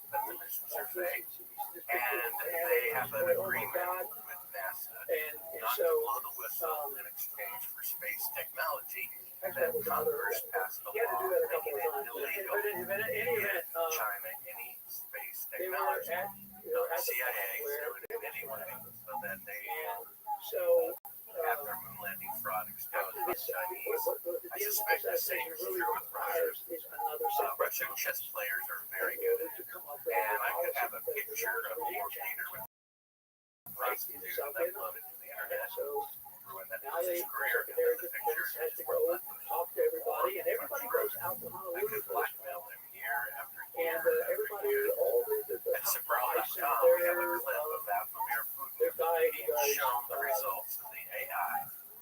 that the missions are fake, and and they have an agreement with NASA and not so to blow the whistle in exchange for space technology. actually that was another. Congress passed the He had to do law that a couple making of it times. illegal But in any to event, give China any space they were technology. at The the CIA is where doing it anyway, so that they and so have their moon landing fraud exposed by the Chinese. the I suspect the same is really true with Russia. requires is another separate Russian chess players are very good, to come up with and I could policy have a that picture of a war leader with prostitute uploaded to the internet, So ruin that now they, person's career, and Secretary then the of picture Defense has is to worth go nothing. talk to everybody, and everybody goes out to I Honolulu could for this. blackmail them year after And year. everybody, all the At Sabral.com, we have a clip of Vladimir their Putin guy being shown the results of the AI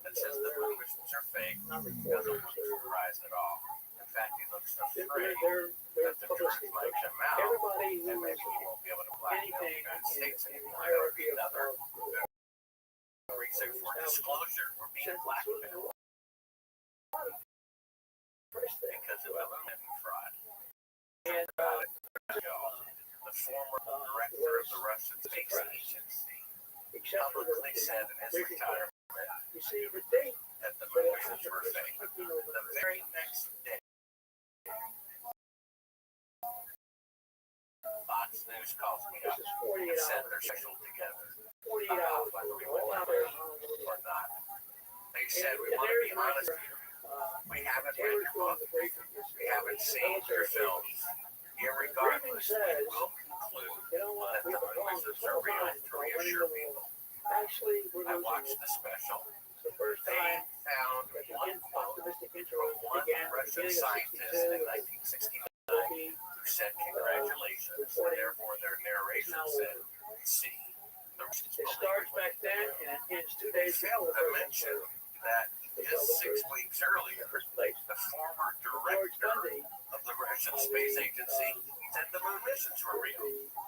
that says the moon missions are fake, not doesn't reporters, look surprised at all. In fact, he looks so they're afraid they're that the truth publicity. might come out, Everybody and who maybe is he won't be able to blackmail the anything United States in the anymore. That would be hierarchy another reason for disclosure. We're being blackmailed. director of the Russian Space Agency, publicly said in his retirement You see the date. that the moon missions were fake. The very next day, Fox News calls me up This is 48 and said hours. they're scheduled together 48 about hours. whether we We're all went out to there. or not. They said we And want to there's be my, honest. We haven't read Taylor's your doing book. the briefing. We haven't seen your films. Irregardless, we will conclude You know what? that We the have a moon long missions are real to reassure people. Actually, we're I losing watched it. the special. It's the first They time found that the one quote optimistic intro from one began at the Russian beginning of scientist 62. in 1969 who said congratulations, and therefore their narration said, see, the Russians It believe starts it. back then and it ends 2 They days failed before to mention that just 6 weeks earlier, the former George director Bundy of the Russian Space Agency said the moon missions were real.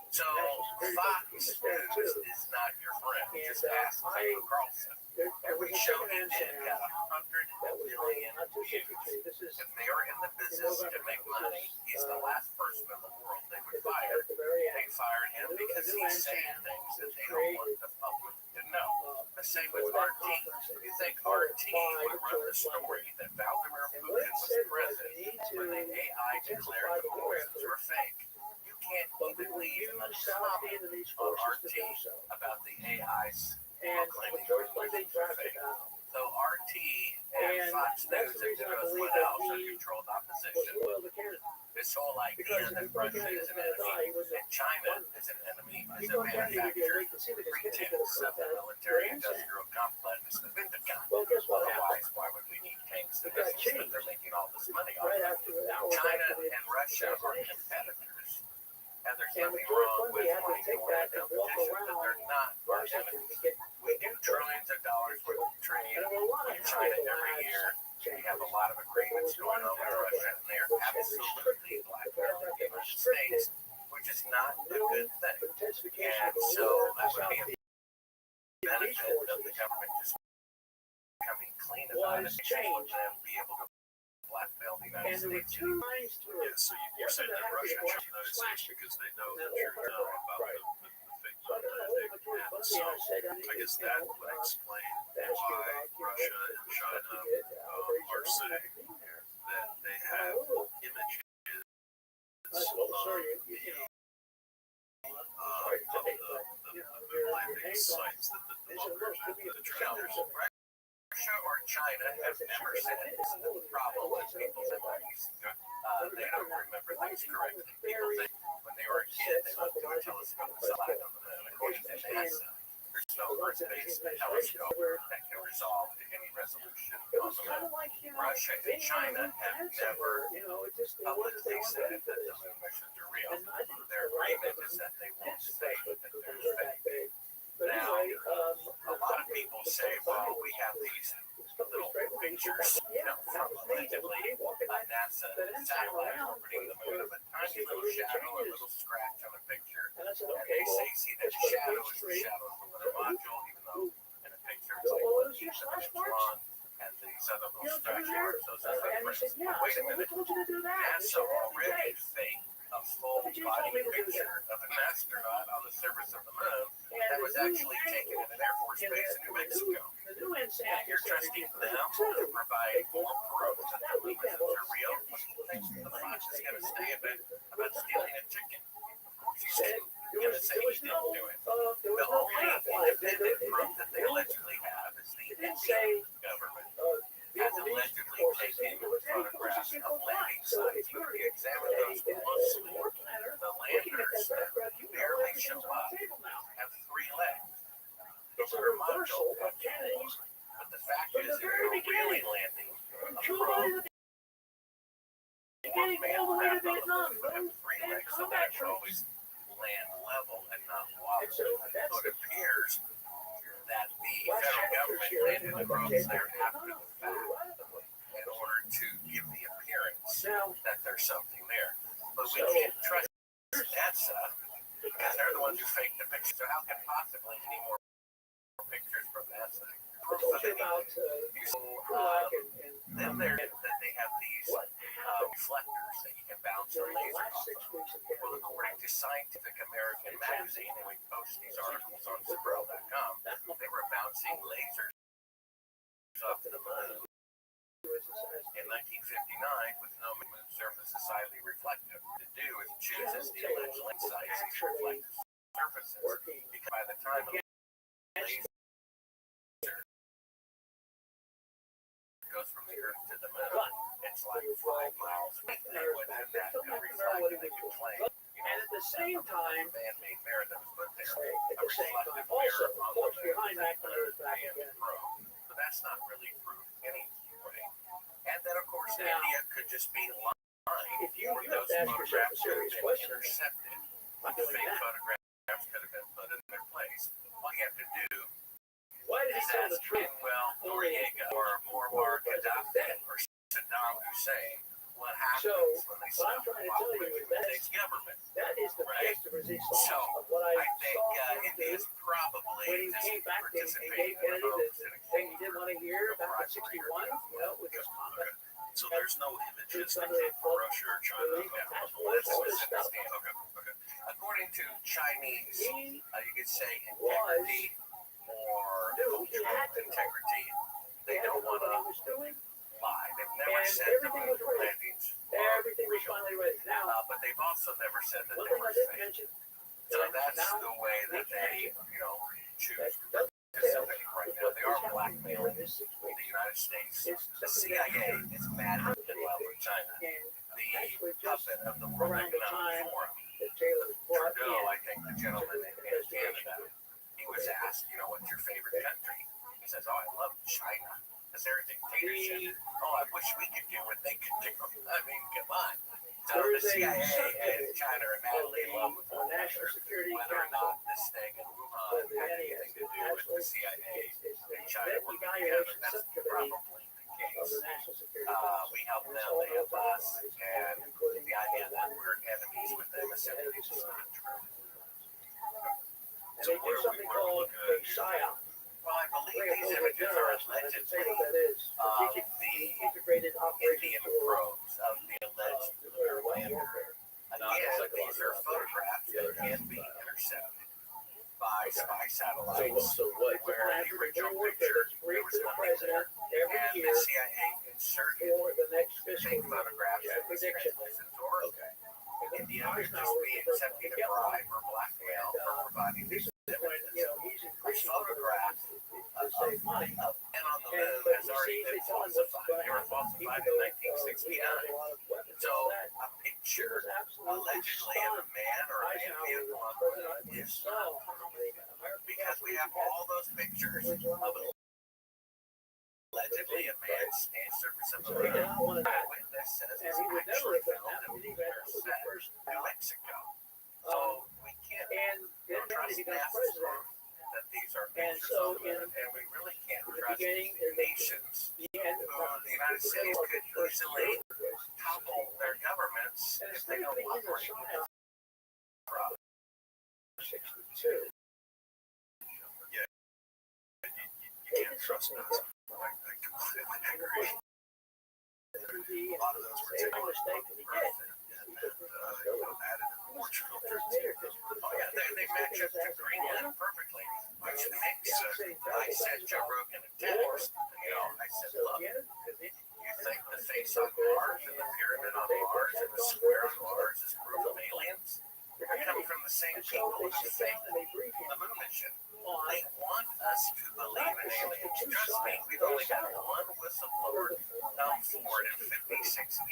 So Fox News is not your friend. Just ask Tucker Carlson. Every show he did got 100 million views. If they were in the business to make money, he's the last person in the world they would fire. They fired him because he's saying things that they don't want the public to know. The same with RT. You think RT would run the story that Vladimir Putin was president when the AI declared the Russians were fake? You can't even leave a comment on RT about the AIs proclaiming the Russians were fake. So RT and Fox News and who knows what else are controlled opposition. This whole idea that Russia is an enemy and China is an enemy is a manufactured pretense of the military-industrial complex, the Pentagon. Otherwise, why would we need tanks and missiles that they're making all this money off of? China and Russia are competitors, and there's nothing wrong with wanting to win a competition, but they're not our enemies. We do trillions of dollars worth of trade with China every year. We have a lot of agreements going on with Russia, and they are absolutely blackmailing the United States, which is not a good thing. And so that would be a benefit of the government just becoming clean about it, and them be able to blackmail the United States. Yeah, so you're saying that Russia chose the United States because they know the truth now about the fake money. And so I guess that would explain why Russia and China are saying that they have images of the moon landing sites that the developers have traveled. Russia or China have never said this is the problem with people's memories. They don't remember things correctly. People think when they were a kid, they looked through a telescope and saw it on the moon. According to NASA, there's no Earth-based telescope that can resolve any resolution on the moon. Russia and China have never publicly said that the moon missions are real. Their agreement is that they won't say that they're fake. Now, a lot of people say, well, we have these little pictures, from allegedly a NASA satellite orbiting the moon of a tiny little shadow, a little scratch on a picture, and they say, see, that shadow is the shadow of the lunar module, even though in a picture it's like 1 inch long, and these other little scratch marks, those are footprints. But wait a minute, NASA already faked a full body picture of an astronaut on the surface of the moon that was actually taken in an Air Force base in New Mexico. And you're trusting them to provide more proof that the moon missions are real? What do you think the Fox is going to say about stealing a chicken? Of course he's going to say he didn't do it. The only independent proof that they allegedly have is the Indian government has allegedly taken photographs of landing sites, but if you examine those closely, the landers that barely show up have 3 legs. The lunar module has 4. But the fact is, if you're really landing a probe, one man craft on the moon would have 3 legs, so that would always land level and not wobbly. So it appears that the federal government landed the probes there after the fact in order to give the appearance that there's something there. But we can't trust NASA because they're the ones who faked the picture. So how can possibly any more pictures from NASA? Then they have these reflectors that you can bounce a laser off of. Well, according to Scientific American magazine, using, and we post these articles on Squirrel.com, they were bouncing lasers up to the moon in 1959 with no moon surface is highly reflective. To do is chooses the alleged lens sites these reflective surfaces. Because by the time a laser goes from the Earth to the moon, it's like 5 miles away. Within that reflective, they can claim. And at the same time, man-made mirror that was put there, at the same time, also, close behind that goes back again. So that's not really proof anyway. And then, of course, Now, India could just be lying. If you or have those to ask yourself a photographs could have serious been question, intercepted. I'm The doing fake that. photographs could have been put in their place. All you have to do Why did he is tell the ask truth? Manuel Noriega or Muammar Gaddafi or Saddam Hussein what So, happens when they what I'm stop trying to tell you is cooperating with the that States government. that is the Right. best resistance So, of what I I think saw him India is do probably when he just came back and gave participating in Kennedy the the thing he didn't want to hear back in 61, with his combat. So there's no images that Under came from flood Russia or China. relief Okay. task Well, force, this all is this stuff. okay. According to Chinese, He you could say was integrity or knew he cultural had to know. integrity. They He had to don't know want what he to was doing. lie. They've never And said the everything moon was ready. landings Everything was real. finally ready. Now, But they've also never said that one they thing were I didn't fake. mention, So that that's now the way that we they, can't choose that to doesn't participate right now. They are happening blackmailing in this the situation. United States. It's The something that CIA is mad at China. and The actually just puppet of the World around the Economic time Forum. that Taylor was brought Trudeau, I in think the gentleman in Canada, he was asked, what's your favorite country? He says, oh, I love China. Because they're a dictatorship. Oh, I wish we could do what they could do. I mean, come on. So the There's a CIA and subcommittee China are of madly in love the with one National another. Security Whether or Council. not this thing in Wuhan So the had NES anything to is do with the actually CIA it's and the China Net working Evaluation together, that's Subcommittee probably the of case. the National Security Council. We help And them, it's all they help us, authorized, and including the idea that one we're enemies with them is simply just not true. and they do something called a PSYOP. Well, I believe these images are allegedly That is strategic the integrated operations Indian for probes of the alleged lunar lander. Again, these are photographs that can be intercepted by spy satellites. So what? Where the original picture, there was nothing there, every and year the CIA inserted for the next fiscal fake year. photographs that was Prediction. translucent to Earth. India could just be accepting a bribe or blackmail for providing these When, images. he's A increasing photograph to save money. of men on the And, moon but has you already see, they been tell him what's falsified. going They were on. falsified Even in though, we have 1969. a lot of weapons. So all that. a picture It was absolutely allegedly of a man or a man Eisenhower vehicle on the president moon is saw not how many American because we have all those pictures of allegedly a man standing surface of the So he did moon. not want to A witness says and it's he would never actually have done filmed that. in He didn't lunar was the set, first New Mexico. So we can't and then when trust he becomes NASA's president, proof that these are and pictures so of the moon, and we really can't in the trust beginning, nations the end who the United States could easily topple their governments and if it's they don't literally in the operate with PSYOP from. 62. You can't trust NASA. I completely agree. A lot of those were taken from mistake that he did. added more filters. Oh yeah, they match up to Greenland perfectly, which makes I sent Joe Rogan a text. I said, look, you think the face on Mars and the pyramid on Mars and the square on Mars is proof of aliens? They're coming from the same people who faked the moon mission. They want us to believe in aliens. Trust me, we've only got one whistleblower come forward in 56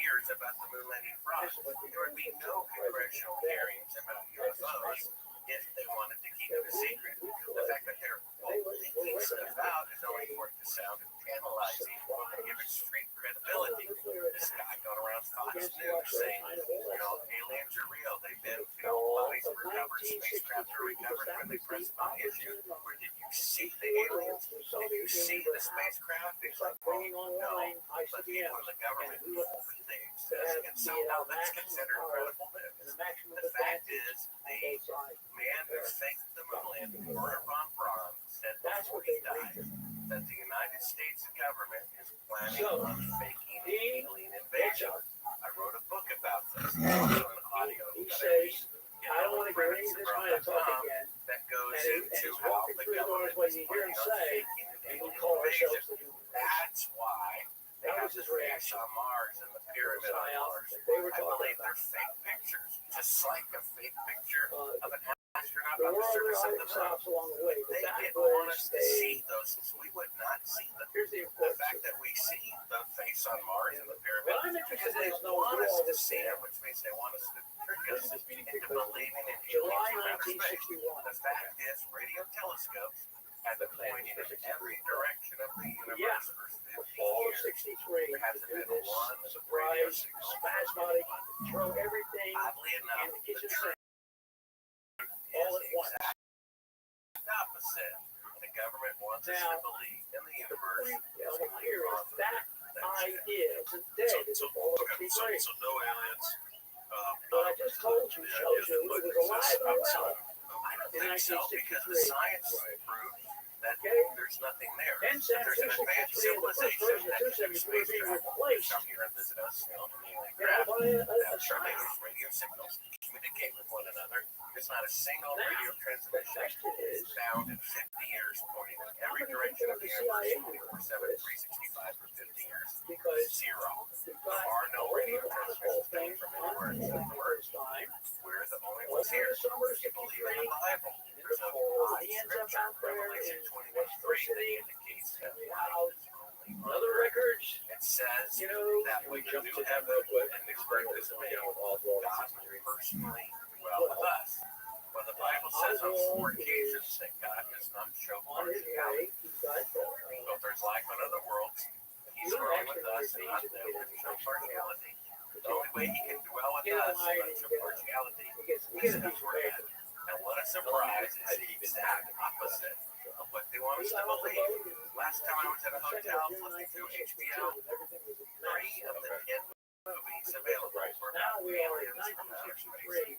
years about the moon landing fraud. There would be no congressional hearings about UFOs if they wanted to keep it a secret. The fact that they're leaking stuff out is only for it to sound tantalizing and give it street credibility. This guy going around Fox News saying, aliens are real. They've been, bodies were recovered, spacecraft are recovered when they press on the issue. Where did you see the aliens? Did you see the spacecraft? It's like, well, no, but people in the government believe they exist, and somehow that's considered credible news. The fact is, the man who faked the moon landing, Werner von Braun, said before he died that the United States government is planning on faking alien invasion. I wrote a book about this. Also an audio. He says, I don't want to go into this kind of talk again. when you hear him say, and we call ourselves the human race. That's why they That have was his the face reaction. on Mars and the pyramid on Mars. They were I talking believe about. they're fake pictures, just like a fake picture of an astronaut There on were the other surface of the moon. stops along the way, but They that didn't want was us to see those, so we would not see them. Here's the The importance. fact that we see the face on Mars and the pyramid, What I'm because interested they in is knowing want who us all to this see is. it, which means they want us to trick us into believing in July aliens from outer space. 1961. The fact is, radio telescopes have been pointing in every direction of the universe Yeah. for 50 Fall of years. 63 There to hasn't do been this one radio surprise, signal. spasmodic, throw everything Oddly in enough, the the kitchen truth sink all is at once. the opposite. The government wants us Now, to believe in the universe. Here is that idea today. So no aliens. What I just told you shows you it was alive and well. I don't In think so, because the 1963. science proves that Okay? there's nothing there. Then That there's an advanced 263 and the first civilization version of that can do 273 space being travel. replaced. Come here and visit us, on an alien You know, craft. by That a surely science. use radio signals to communicate with one another. There's not a single Now, radio the transmission question is, found in 50 years, pointing in how every many direction people of in the the universe, CIA 24/7, 365 for 50 years. because Zero. we've There got are no all radio the whole transmissions thing coming from on anywhere the first time. We're the only All ones here. the summer If you believe in 63 the Bible, in there's the a fall, odd he ends up scripture, out there Revelation in 21:3, that City. indicates that We life have is only on other earth. records, It says you know, that We when the jump new to them heaven real quick and and new explain earth what is was going made, on with Oswald God and will 63. personally dwell with us. Well, the Bible says on 4 occasions that God does not show on his partiality. way. He's got So if there's life on other worlds, He's already with us and not there with no partiality. The only way He can dwell with us is through partiality. This is where we're at. And what a surprise is the exact opposite of what they want us to believe. Last time I was at a hotel flipping through HBO, 3 of the 10 movies available for Now we are in aliens from outer space. 1963.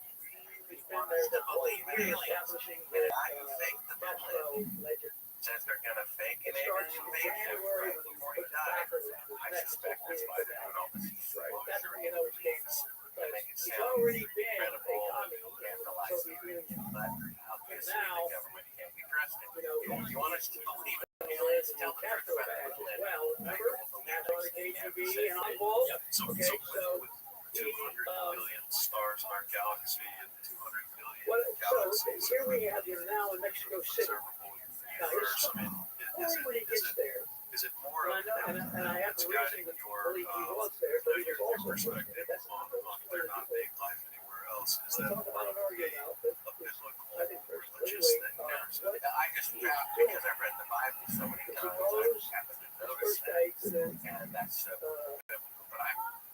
They He's been want there us to for 40 believe in years aliens. establishing And that I fake the Maxwell legend. says they're going to fake It an starts alien in invasion January right when he before he puts the died. backer around his I neck. suspect that's why they're doing all this disclosure. That's when you know it's game on. To make it He's sound already been a credible commie, and so tantalizing. he's doing But obviously now, the government can't be trusted. you know, If you want us to believe in aliens aliens, and tell the truth Castro about badge the as planet. well. Remember? That's on the KGB and Oswald. So, Okay, so so with 200 billion stars in our galaxy and 200 billion what? So galaxies, here we have him now in Mexico City. observable Now his universe. I mean, story when he gets there, is it more and I of know, and I have it's no reason guiding to your believe he was there, but he was your also perspective that's on there not people. being life anywhere else? Is We that talk more about of an argument now, but a biblical I think there's religious anyway, thing there? Is what it I just found, because I've read the Bible so many he times, goes, I happened to the notice first that. day to the And that's so biblical. But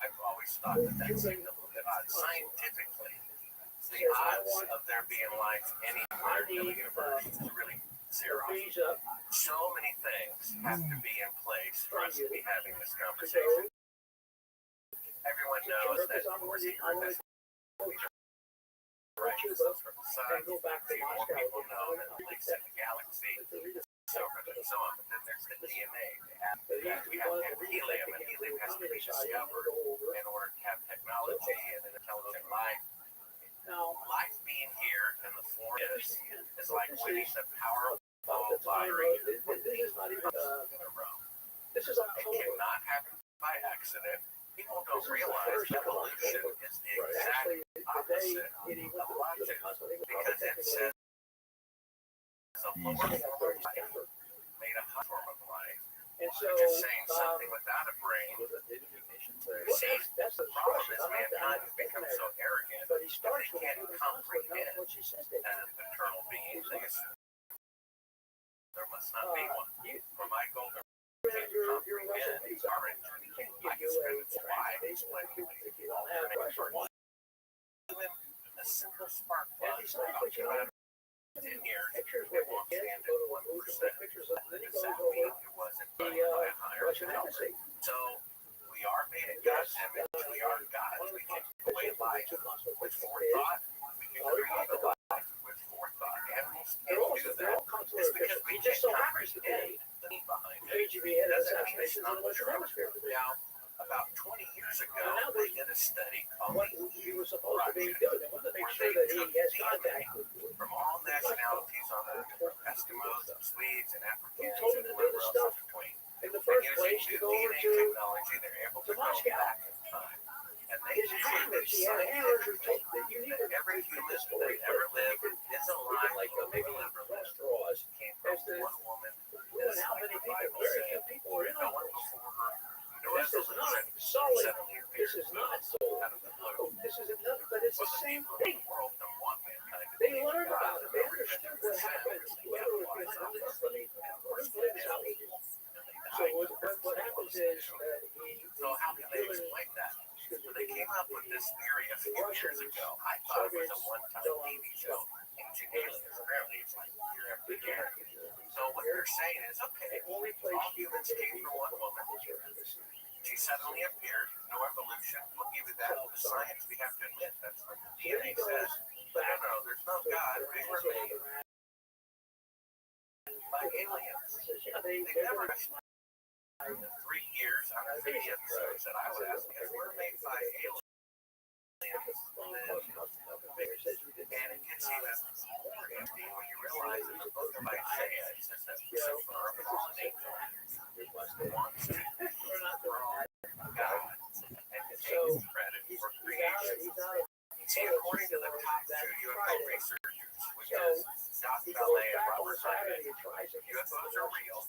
I've always thought that that seemed a little bit odd. Scientifically, the odds of there being life anywhere in the universe is really zero. freeze up So many things have to be in place for us to be having this to conversation. go. Everyone knows that I'm the going Earth is right Cuba from the sun. and go back to More Moscow. people know that the place in the galaxy, so forth and so on. But then there's the DNA. We have to have helium, and helium has to be discovered in order to have technology and an intelligent life. Now, Life being here in the form is like winning the Powerball the time lottery this is not even, in a row. this is It October. cannot happen by accident. People don't realize evolution is the exact Actually, the day opposite he went of to logic, the hospital, he was because it says a lower form of life cancer. made a high form of life. And so, You're just saying something without a brain. See, that's the the problem is I'm not mankind has that become so arrogant but he starts they with can't you and comprehend what she says to an eternal being. They assume there must not be one. For my goal to your comprehend Russian our injury, I can spend its life explaining if you don't have Russian. even a simple spark And plug. besides what you know, 10 years, pictures it with won't kids, stand go at to one booth and 1%. take pictures of, then he Does goes that over mean it wasn't the done by a higher Russian power? embassy. So we are made in God's image. We are gods. We can create life with forethought. We can create a life with forethought. Animals They're can't all, do they're that. all consular It's because officials. we He just can't so happens to be comprehend the meaning behind it. KGB head of Doesn't mean it's assassinations in not the Western true. Hemisphere. Now, About 20 years ago, they did a study called what he was supposed to be doing. They wanted to make sure that he has contact with from all nationalities on Earth, from Eskimos and Swedes and Africans told him and to do whatever this else stuff in between. in the And first using place to new go over DNA to technology, they're able to go Moscow. back in time. And they His hammers. He had hammers who told that you need that every human that ever lived is alive like or maybe will ever live straws. came from As to one woman. and how many people, very few people are in No on one this. before her. No This is not evolution. solid. Suddenly This appeared is not out of the blue. this is another, but it's the same thing. The world don't want mankind to They be learned God about it. for They no reason. understood what happened. Whoever was behind the company, so what happens is that So how can they explain that? So they came up with this theory a few years ago. I thought it was a one-time TV show. Ancient aliens. Apparently it's like year after year. So what they're saying is, okay, all humans came from one woman. She suddenly appeared. No evolution. We'll give you that. The science, we have to admit, that's what the DNA says. But no, there's no God. We were made by aliens. They never in the 3 years on the 3 episodes that I was asking, if we're made by aliens, and it gets even more empty when you realize that the book of Isaiah is just a for a fallen angel wants to throne God and takes credit for creation. See, according to the top 2 UFO researchers, which is Scott Ballet and Robert Hyman, UFOs are real,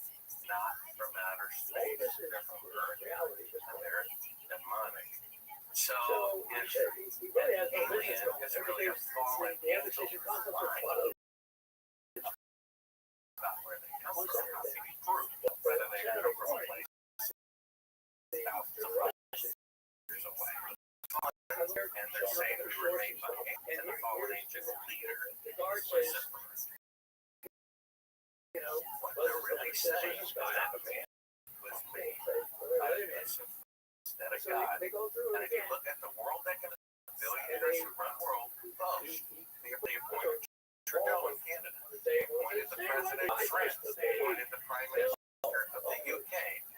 not from outer space. They're from Earth, and they're demonic. So, if an alien is really a fallen angel flying about where they come from, how can you prove whether they come from a place thousands of years away? And they're saying we were made by and the fallen angel leader is Lucifer. What they're really saying is that a man was made by a mission instead of God. And if you look at the world economic billionaires who run world, both they appointed Trudeau in Canada, they appointed the president of France, they appointed the prime minister of the UK,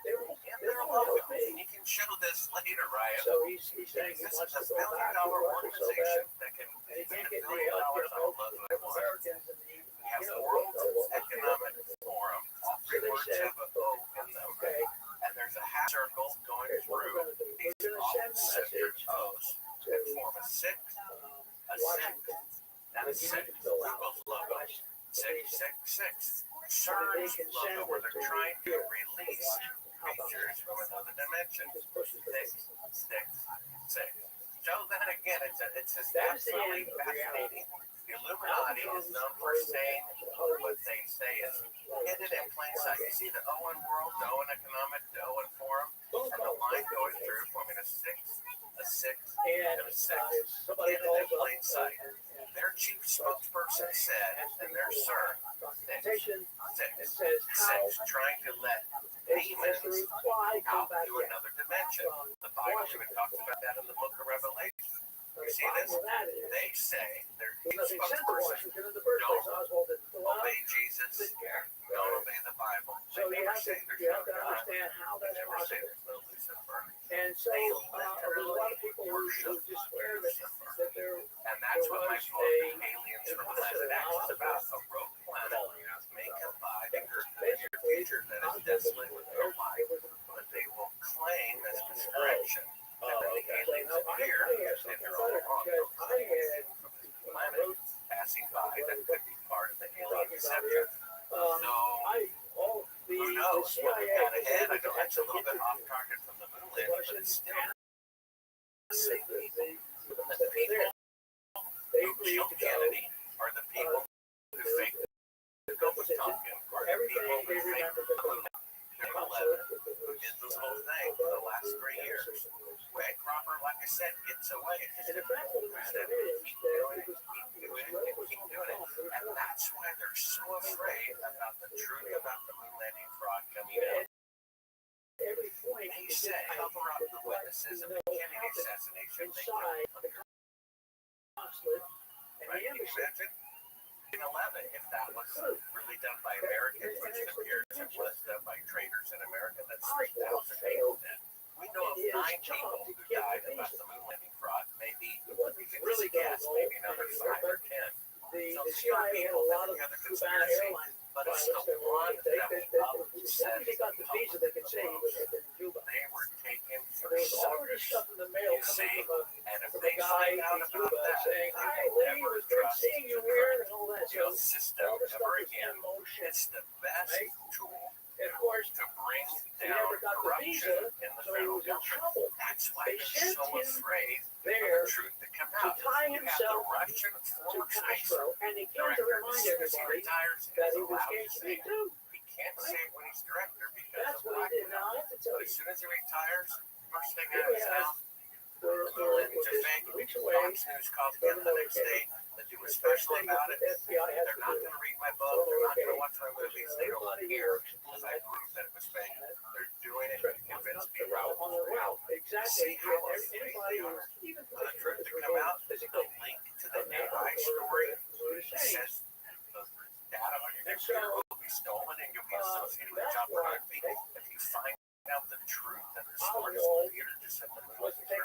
and they're local. You can show this later, Ryan. So he's saying he This wants is to a go back to billion-dollar work so organization bad. that can And he spend can't $1 get billion the on a logo at once. Americans and It has the World Economic Forum. All three words have a O in them. okay, And there's a half circle going here's what we're through going to do. We're these going to send a all-centered message O's to that form a six, Washington. and a six. Google's logo. 666. CERN's logo, where they're trying to release features from another dimension. 666. So then again, it's just absolutely fascinating. The Illuminati is known for saying what they say is hidden in plain sight. You see the Owen World, the Owen Economic, the Owen Forum, and the line going through forming a six, and a six. Hidden in plain sight. Their chief spokesperson said, and their CERN, six, trying to let demons out to another dimension. The Bible even talks about that in the book of Revelation. You see this? They say their chief spokesperson don't obey Jesus, don't obey the Bible. They never say there's no God. They never say there's no Lucifer. And so They there's a lot of people who worship just swear Lucifer. that they're And that's what my book, Aliens from Planet X, is about. A rogue planet may come by the Earth in the near future that is desolate with no life, but they will claim as distraction. And then the aliens appear, and they're all wrong. From this planet passing by that could be part of the alien deception. So, who knows what we got ahead? I know that's a little bit off target from the moon landing, but it's still the same people. The people who killed Kennedy are the people who faked the ghost talking, are the people who faked the moon. 11, who did this whole thing for the last 3 years. Wade Cropper, like I said, gets away. It's just keep doing it, keep doing it. And that's why they're so afraid about the truth about the moon landing fraud coming out. They say cover up the witnesses of the Kennedy assassination. They right? Can you imagine? In 11, if that was really done by Americans, which it appears it was done by traitors in America, that's 3,000 people dead. We know of 9 9 people who died about the moon landing fraud. Maybe you can really guess, maybe another 5 or 10. The CIA had a lot of Cubana airline but it's pilots the that were one they that as soon as they got the visa, they could say he was in Cuba. they were taken for There was already suckers. stuff in the mail You coming see? And if from they a guy find out in about Cuba that, saying, they "Hi, will lady, it never was great trust seeing you the here," and all that. So system all this stuff ever is again. in motion. It's the best Right? tool And of course, to bring he down never got the corruption visa, in the so he federal was in government. trouble. That's why They they're sent so him afraid of there the truth to come to out. tie You have himself the Russian to former space Castro, and he came to director. remind As soon as he everybody retires, that he's he was allowed to engaged to say me it. too. He can't say it when he's director because That's of what he black did. people. Now I have to tell But as you, soon as he retires, first thing here out of we his have mouth, we're the landing to just fake. weeks away Fox News called from him the the next military. day. They do a The first special thing about that it. the FBI has They're to not do going to read my book. They're not going to watch my movies. They don't everybody who care works because I proved that it was fake. They're doing it to convince the people. route on the route. Exactly. See how Anybody who's even for the truth to come out, the link to the AI story says the data on your computer will be stolen and you'll be associated with child pornography. If you find out the truth that the smartest computer just said the moon was fake,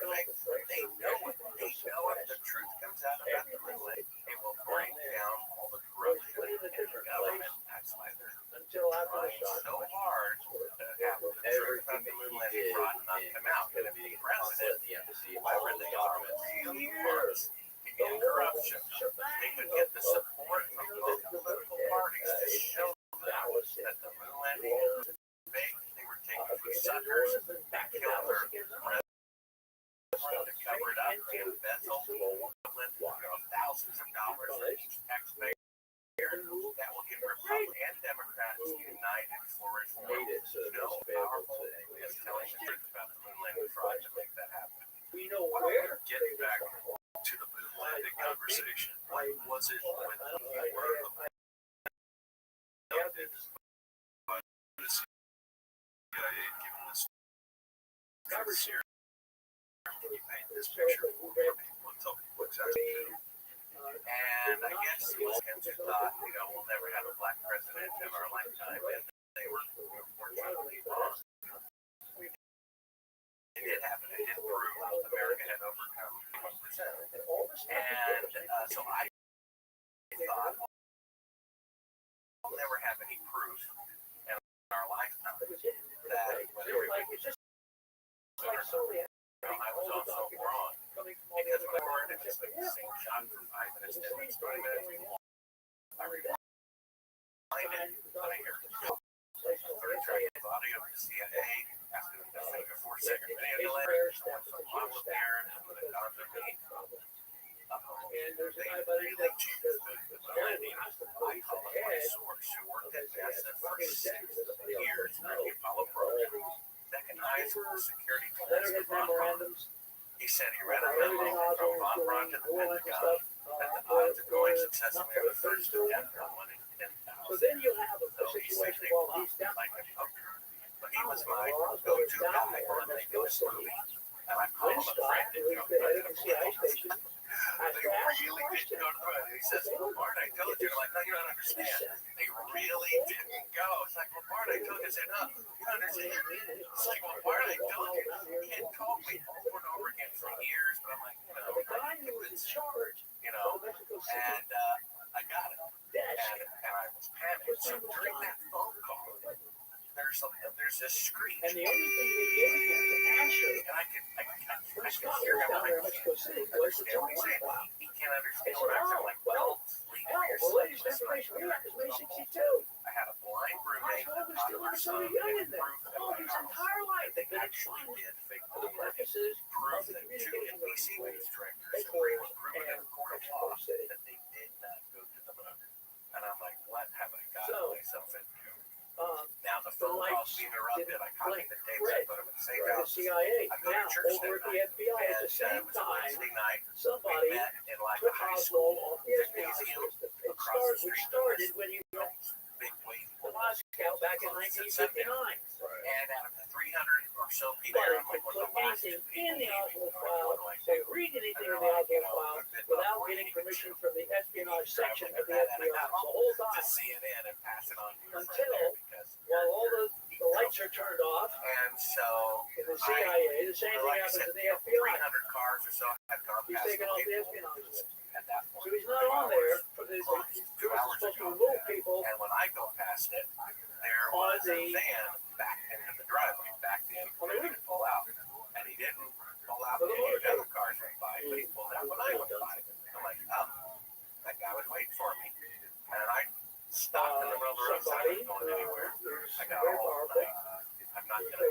they know it. They know if the truth comes out about the moon landing, it will bring down all the corruption in the government. That's why they're until after the trying shot. so hard to have the truth about the moon landing fraud not come out. And if the president, whoever the government really wants to get corruption, they could get the support from both political parties to show them that the moon landing was fake. They were taken for suckers. They killed their president to cover it up. They embezzled thousands of dollars from each taxpayer. That will get Republicans and Democrats united for reform. No powerful is telling the truth about the moon landing fraud to make that happen. We know where. Getting back to the moon landing conversation, what was it when you were abducted by the CIA given this cover here? Can you paint this picture for people and tell people exactly? And I guess Republicans who thought, we'll never have a black president in our lifetime, and they were unfortunately wrong. It did happen. It did prove America had overcome 1%. And so I thought, we'll never have any proof in our lifetime that whether we were just I was also wrong. Because when I heard it, it's like the same shot for 5 minutes, 10 minutes, 20 minutes. I reminded that I heard third track of audio of the CIA asking them to make a 4-second video delay. I was there and it would have gone to me. And there's a guy by the name Really changed the landing. I call it my source who worked at NASA for 6 years through the Apollo program. Second highest security clearance to Von Braun. He said he read a memo from Von Braun to the Pentagon that the odds of going successfully on the first attempt are 1 in 10,000. So then you have a So he said situation they while flopped he's down. like a poker. But he was my go-to guy when they do this movie. And I call him a friend. Who's the head of the CIA station, has They to ask really questions. didn't go to the movie. He says, well, Bart, I told you. I'm like, no, you don't understand. They really didn't go. It's like, well, Bart, I told you. I said, no, you don't understand. It's like, well, Bart, I told you. He had told me over and over again for years, but I'm like, The guy who was in charge of Mexico City, and I got it. And I was panicked. So during that phone call, there's this screech. and the only thing they gave him to answer And I could when Scott hear was him. down there in Mexico City was the Understand what he's saying. wow. He can't understand They what I'm said, saying. Like, well, sleep hell, here. the latest information we have is May 62. I had a blind Our roommate home is that still taught on her so son young in and there. proved that All his entire life they've been actually explained did fake for the the money. purposes of Proved the that 2 communication NBC news between directors headquarters was proven in and a court of Mexico law City. that they did not go to the moon. And I'm like, what have I got So, myself into? Now the phone calls being interrupted. I copied the tapes, I put them in safe the houses. CIA. I go to Now, church over that at the night. FBI at the And same it was a time, Wednesday night. We somebody met in like a took high Oswald school off the espionage gymnasium list. It across the street. which started when you went Big wave. to Moscow back in 1959. And out of the 300 or so people, But I'm it like, could one put of the last anything two in the people. Oswald file, What do I say do? read anything in And the they're like, Oswald file without getting permission from the espionage section of the FBI. The whole to time. CNN and pass it on to your friend Until, there because while all the lights are turned off. And so In the CIA, the same thing like I happens said, in the FBI. 300 cars or so had gone He's past taking off the people espionage list. at that So point. he's not on there for this. He's 2 hours supposed to ago. remove people. And when I go past it, there was a van backed into the driveway, backed in, ready to pull out. And he didn't pull out when any of the other cars went by, but he pulled out when I went by. I'm like, oh, that guy was waiting for me. And I stopped in the middle of the road, so I wasn't going anywhere. I got a whole thing. I'm not going to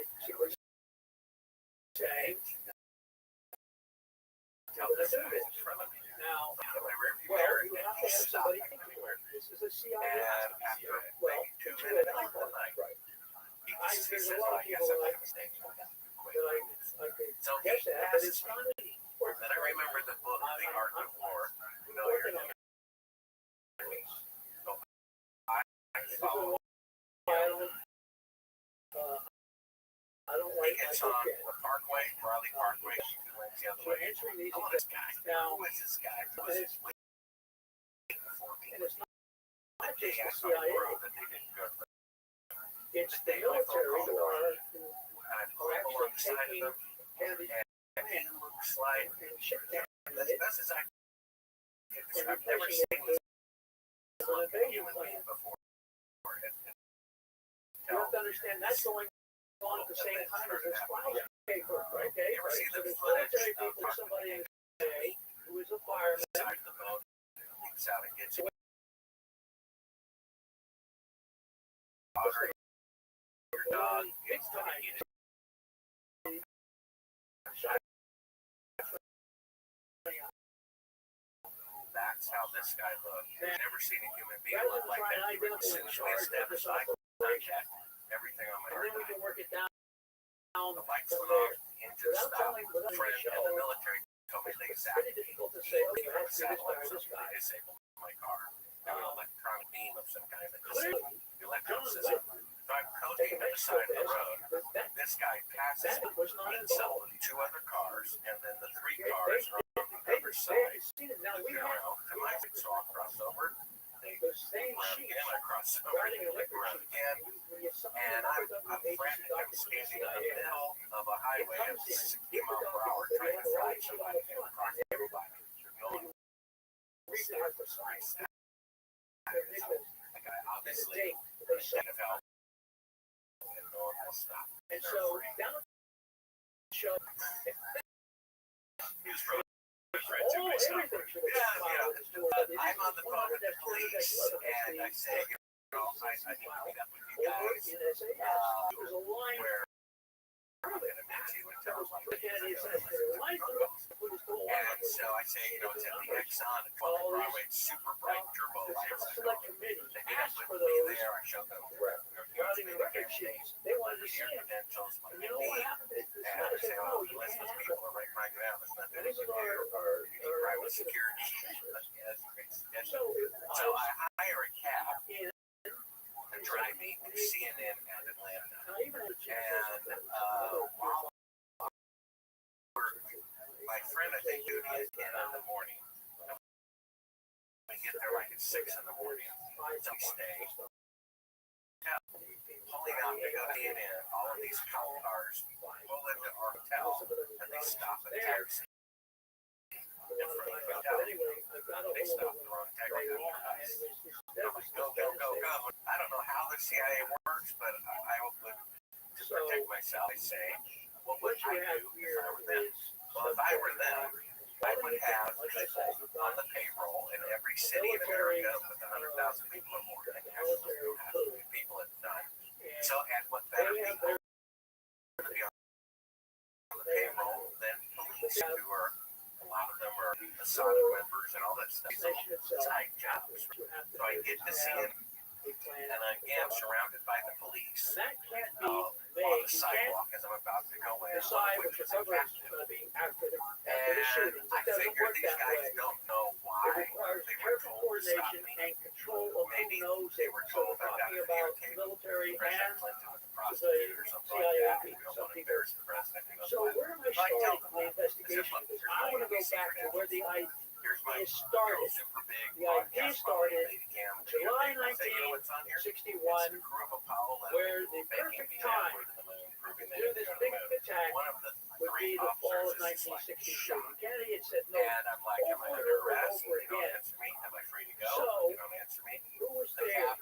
Say, tell this guy in front of me. now, In my rearview well, mirror, you and have to he have stopped somebody. anywhere. This is a CIA. And after Well, maybe 2 minutes, I pulled back. right. He I- says, there's a lot of I guess people I that made a mistake. I could So he guess that, but passes it's me. not. Then I remember the book, The Art of War. No, you're an enemy. So I follow. I don't He like gets my on book yet. the Parkway, Raleigh Parkway, 2 lanes the other So way. answering these I want this guy. now, Who is this guy? Who is this waiting for me? and it's not That day just I the saw the CIA. road that they didn't go to. It's the military who are And I pull up alongside of them, and he looks like, shit down. as best as I can describe, I've never seen this look at a human being before. You have to understand that's going on at the same time as this flying paper, right? Okay, You ever right? see So the there's footage military of people, somebody in the CIA who is a fireman. side of the boat, leaps out and gets it. Your dog gets to eat it. That's how this guy looked. I've never seen a human being look like that. As soon as we established eye contact, everything on my And heart then we can work it down the lights from went off, there. the engine Without stopped. telling, A without friend the show, in the military told me the it's exact pretty difficult to say, okay, it has to be this guy or this guy. disabled my car. An electronic beam of some kind that Clearly, disabled the electrical John's system. like, So I'm coasting to the side of the road. This guy passes that was not involved. himself 2 other cars, and then the 3 cars are on the other side. Now we You have know, to my side, so I'll cross over. They the same around sheet. again, I cross over, Riding they an loop electric around sheet. again, When you sign and up I'm with them, frantic. I'm standing in the middle of a It highway at comes in, 60 miles per hour they trying have to a fly right sheet on somebody the and front. cross everybody. You're going Read the hard precise. the guy obviously They say, kind of how and no one will stop. and so down at the show, He was probably everything should have been filed as to what it is. I'm on the phone with the 100-200-11, police, and I say, you know, I need to meet up with you over guys. in SAS. There's a line Where I'm going to meet you and tell us what the candidate says, we're there's a line through it, put his whole line And so I say, you know, it's at the Exxon at 12 Broadway, it's super bright turbo lights. The select committee They meet up asked with for me those there, I show them regarding the record sheets. They wanted to see your it. credentials, my And you know what ID, happened? It's and I not say, said, oh, no, the you list can't of have it. people are right behind you now, there's nothing And we this is can do. You need private security. So So I hire a cab in, to drive me to CNN at Atlanta. and I even had a chance And while my friend, I think, duty is in the morning. We get there like at 6 in the morning. So we stay. Pulling out to go in, all of these cop cars pull into our hotel and they stop at taxi. In front of the hotel. They stop the wrong taxi. I'm like, go, go, go, go. I don't know how the CIA works, but I would, to protect myself, I say, well, what would I do if I were them? Well, if I were them, I would have people on the payroll in every city in America with 100,000 people or more. And there's people at the time. So, and what better people to be on the payroll than police, who are, a lot of them are Masonic members and all that stuff. So, side jobs. So I get to see it, and I am surrounded by the police. that can't be On made. the You can't sidewalk as I'm about to go in, decide what which your is a coverage is captain. going to be after the And shooting. I It doesn't figure work these that guys way. don't know why It requires they were careful told to stop coordination me. and control of who Maybe knows they it. were So told we're I got talking to about videotape military President and Clinton was a prostitute or something like CIA that. We people, don't some want to people. embarrass the president. So where am I starting my investigation? Because I want to go back to where the here's my It started. super big The idea podcast started Betacam. July I say, you know what's on here? 1961, It's the crew of Apollo 11 where the making perfect the time landward to the moon, proving to they do didn't this go to big the moon. attack One of the would be three the fall of officers is just like 1962. shocked. Kennedy had said no. And I'm like, am I Over and under over and arrest? over You don't again. answer me. Am I free to go? So, You don't answer me. who was The there? cab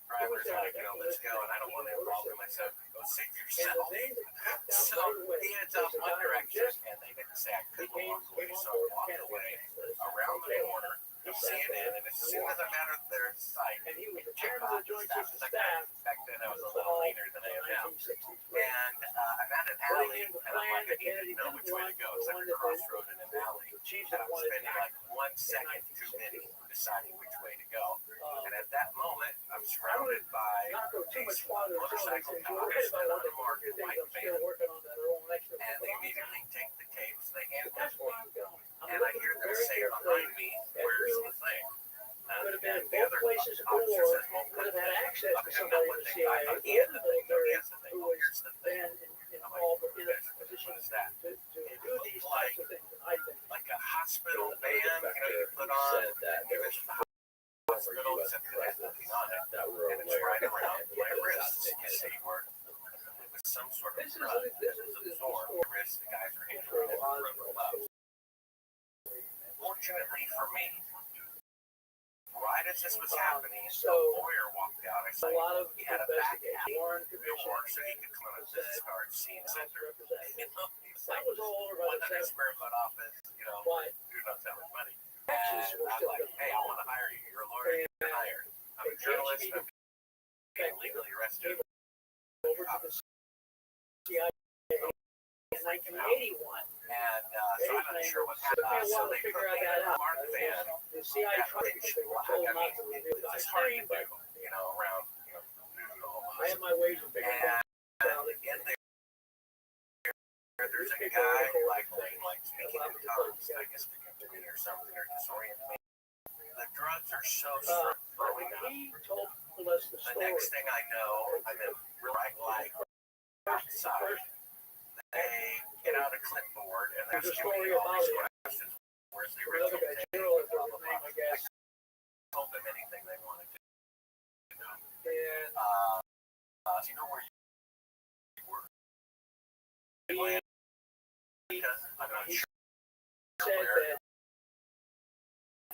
driver's like, you know, let's go. And I don't want to involve him. I said, go save And the yourself. name that popped out So right away he heads was off the one guy who direction, just and they didn't say I couldn't came walk away, on so I board walked Kennedy. away around the corner to CNN, and as soon as I'm out of their sight, And he was the took chairman of off the Joint as Chiefs fast of as I could. Staff Back then I was a until little leaner than I am now. 1963. And I'm at an alley, and I'm like, I need to know which way to go. It's like a crossroad in an alley. The Chiefs And had I'm wanted spending back like 1 second too many deciding which way to go. uh, And at that moment, I'm surrounded by not go too much these farther motorcycle since you're right cops and about one of the unmarked things white I'm still van. working on that are all next to And they immediately take the tapes, they hand But that's them to where me, I'm going. I'm and I looking hear them very say carefully. behind me, where's the thing? Could have been And the both other places, officer or says, well, could have had access I to mean, somebody not in one the thing. I CIA thought he or had the the thing. No, military he has the thing. who Oh, was here's the thing. then I'm like, involved in a what position is that? to do these types of things. And I think Like a hospital The band, you know, you put on. said that It was the hospital, US except it has nothing on it. that were And it's aware right of around it, my and wrist. assassinated You see where it was some sort of this is drug this that was is absorbed. The wrist, the guys are handling it with rubber gloves. Fortunately for me, right as this was happening, So, a lawyer walked out. I a said, lot of he had a back investigation, Warren Commission, door so he could come and start seeing House center. of Representatives. You know, he was That like, was all over by one the that I time. square foot office, you know, But do not sound like money. actions And were I'm still like, good. hey, I want to hire you. You're a lawyer. You're hired. I'm a journalist. I'm being legally arrested. Over to the CIA in 1981. And so I'm not sure what Took me a happened. So while to they figure put me in that a out. marked van. The CIA tried because they were told not to reveal the It's hard to name, do, but you know, around, you know, I have my ways of figuring it out. and in there, there's a guy like speaking in tongues, I guess, to me or something, or disorient me. The drugs are so strict growing up. He told us the The story. next thing I know, I'm in bright light outside. They get out a clipboard and they're There's a asking story me all about these it. questions. Where's the Another original guy, tape? General, is Blah, his blah, name, blah. I guess. I told them anything they wanted to know. And Do you know where you were? Atlanta? I'm not he sure said where.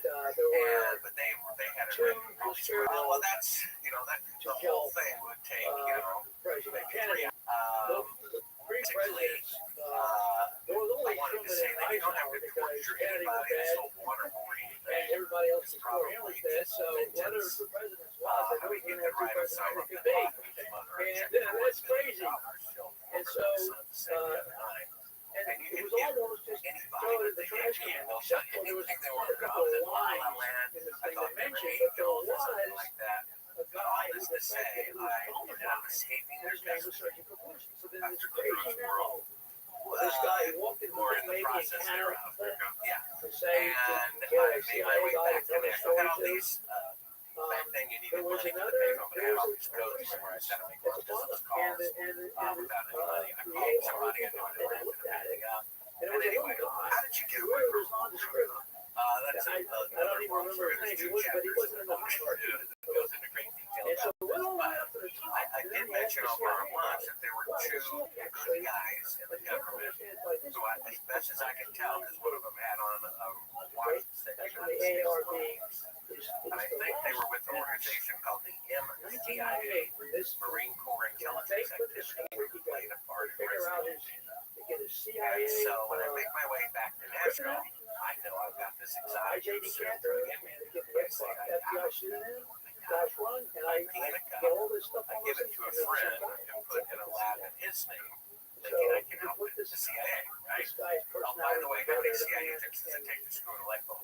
that there were But they had it two written. conspirators Well, that's, you know, that the whole thing would take, you know, President maybe Kennedy. 3 Three presidents. There was I only wanted two to say in that you don't have Eisenhower to because torture Kennedy was anybody dead that's so waterboarding and everybody else before him was dead. So whether the presidents was, I there mean, was you two could write a presidents song it of could the be. and that's crazy. And so, and And you it was can give almost just anybody throw it in that the they trash can, can. they'll Except tell for you there was anything they a want to couple know. of lines Land, in the I thing thought they they were mentioned, but there angels or something was like that. a But all guy who this was to say, I ended up escaping their his name was destiny. Sergeant Proportion. So then After it's the crazy drugs now. world. This guy who walked in the Or thing in the maybe in process Canada thereof. Yeah. to say And to I get a made my CIA way guy to back to tell the there. So I story had all to. these, same thing, you There needed was money for the another, payphone, but I there had all was these codes where I said to make it's a business bottom, and calls and without any money. I called create somebody, I something, knew I and I didn't looked at it, anything up. and it And was a anyway, little guy, how did you get who away was from nondescript. That's I don't even remember his name, he was, but he wasn't in the hierarchy. It goes into great detail And so about we all but went up to the top. I did mention over our lunch that there were two good guys in the government who, as best as I can tell, because one of them had on a watch that That's said when the United ARB States. is And I think they were with an organization called the MCIA, 1998. This Marine Corps they Intelligence put this Activity, story who played together a part to in figure out Resident his Evil. to get his CIA. And so when I make my way back to Nashville, I know I've got this exotic IJ suit Decanter, in me. and get the FBI pseudonym, dash one, and I Paint a get cup. all this stuff I on give this it to a friend and put in a lab in his name, So thinking I can you help put with the this CIA, right? this guy's Oh, by personality the way, how many together, CIA tips does it take to screw in a light bulb?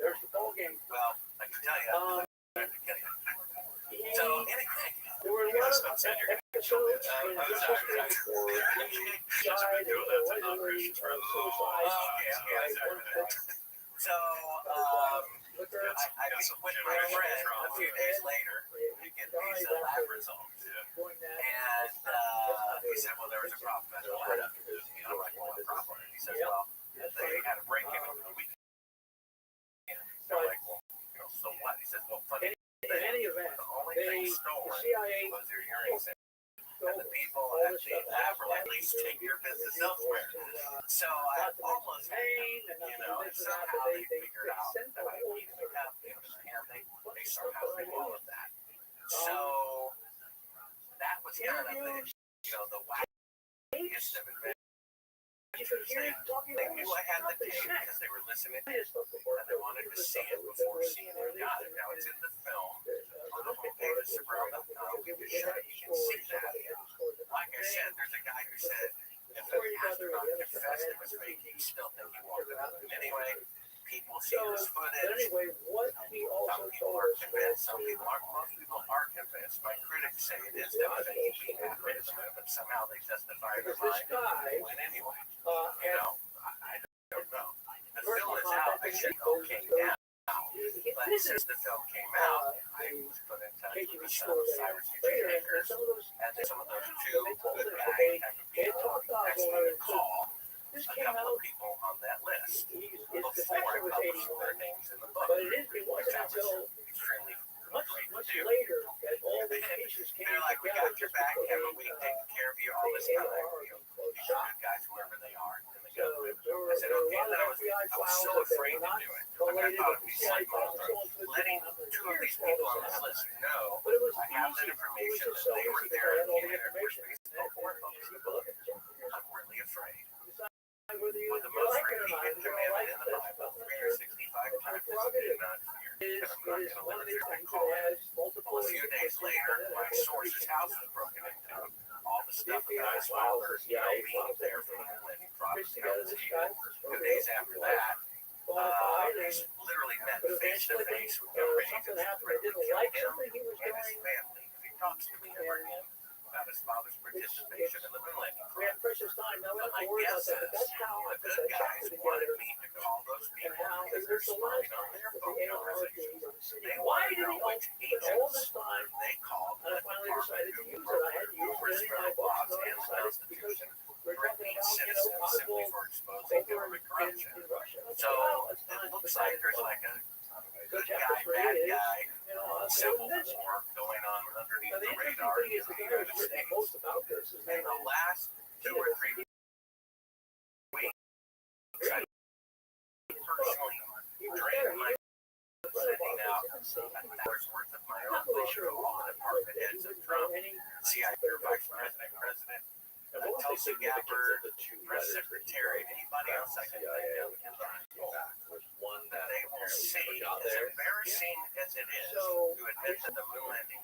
there's the ball game. Well, I can tell you, Um, I have to kill you. he, So anyway, there were a lot of episodes in his history before he died of allegedly suicide. So, Liquor. I meet with my friend a few days later to get these lab results. Doing that. And he said, well, there was a problem. That's all right. You know, like, well, what problem? He says, well, they had a break-in over the weekend. please take your business elsewhere. So I almost had them, and somehow they figured out that I needed a company, and they somehow did all of that. So that was kind of the wackiest of adventures. They knew I had the tape because they were listening to it, and they wanted to see it before CNN got it. Now it's in the film on the homepage of Suburban.com. You can see that. Like I said, there's a guy who said if an astronaut confessed it was fake, he still think he walked out of it anyway. People see this footage. Some people are convinced. Some people aren't. Most people are convinced. My critics say it is definitely being advertisement, but somehow they justify their mind and win anyway. I don't know. The film is out. I should okay now. But since the film came out, I was put in touch with some cybersecurity makers, and then some of those two good guy type of people actually call a couple of people on that list before I published their names in the book, which I was extremely great to do. They're like, we got your back, Kevin, we take care of you all this time. These are good guys, whoever they are, in the government. I said, okay, and I was so afraid to do it. I mean, I thought it'd be slight letting two of these people on this list know I have that information, that they were there in Canada, which means no more published the book. I'm really afraid. With the most repeated commandment in the Bible, 365 times, do not fear. And I'm not going to let it recall it. Well, a few days later, my source's house was broken into. All the stuff that I saw, being there for the landing process. 2 days after that, they literally met face to face with Rabbbi to threaten to kill him and his family if he talks to me ever again about his father's participation in the moon landing program. But my guess is the good guys wanted me to call those people because they're spying on their phone conversations. They wanted to know which agents they called the department who were spreading laws and the Constitution, threatening citizens simply for exposing government corruption. So it looks like there's like a good guy, bad guy, civil war going on underneath the radar in the United States. In the last 2 or 3 weeks, I personally drained my sending out $1,000 worth of my own book to all the department heads of Trump, CIA Vice President, Tulsi Gabbard, Press Secretary, anybody else I can think of in that they will see, as embarrassing as it is to admit that the moon landing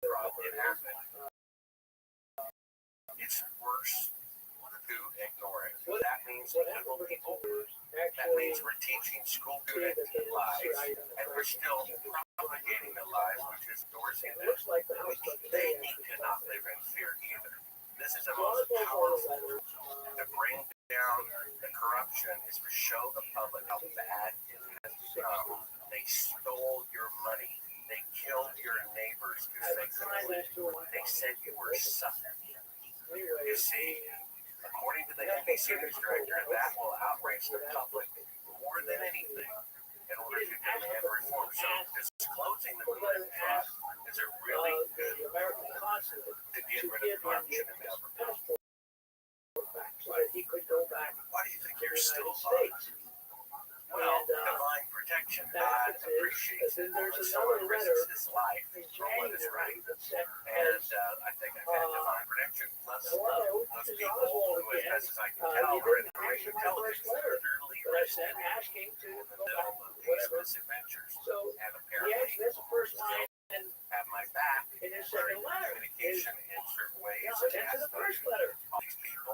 fraud did happen, it's worse to ignore it. That means little people. That means we're teaching school students lies, and we're still propagating the lies, which is endorsing them. They need to not live in fear either. This is the most powerful tool to bring down the corruption, is to show the public how bad it has become. They stole your money. They killed your neighbors to fake the money. They said you were suffering. You see, according to the NBC News Director, that will outrage the public more than anything in order to demand reform. So disclosing the moon fraud is a really good to get rid of corruption in government. Why do you think you're still alive? Well, divine protection. God appreciates it when someone risks his life for what is right. And I think I've had divine protection. Plus, those people who, as best as I can tell, are in great intelligence, literally rested in the middle of these misadventures. And apparently, have my back, learning communication in certain ways, and ask all these people.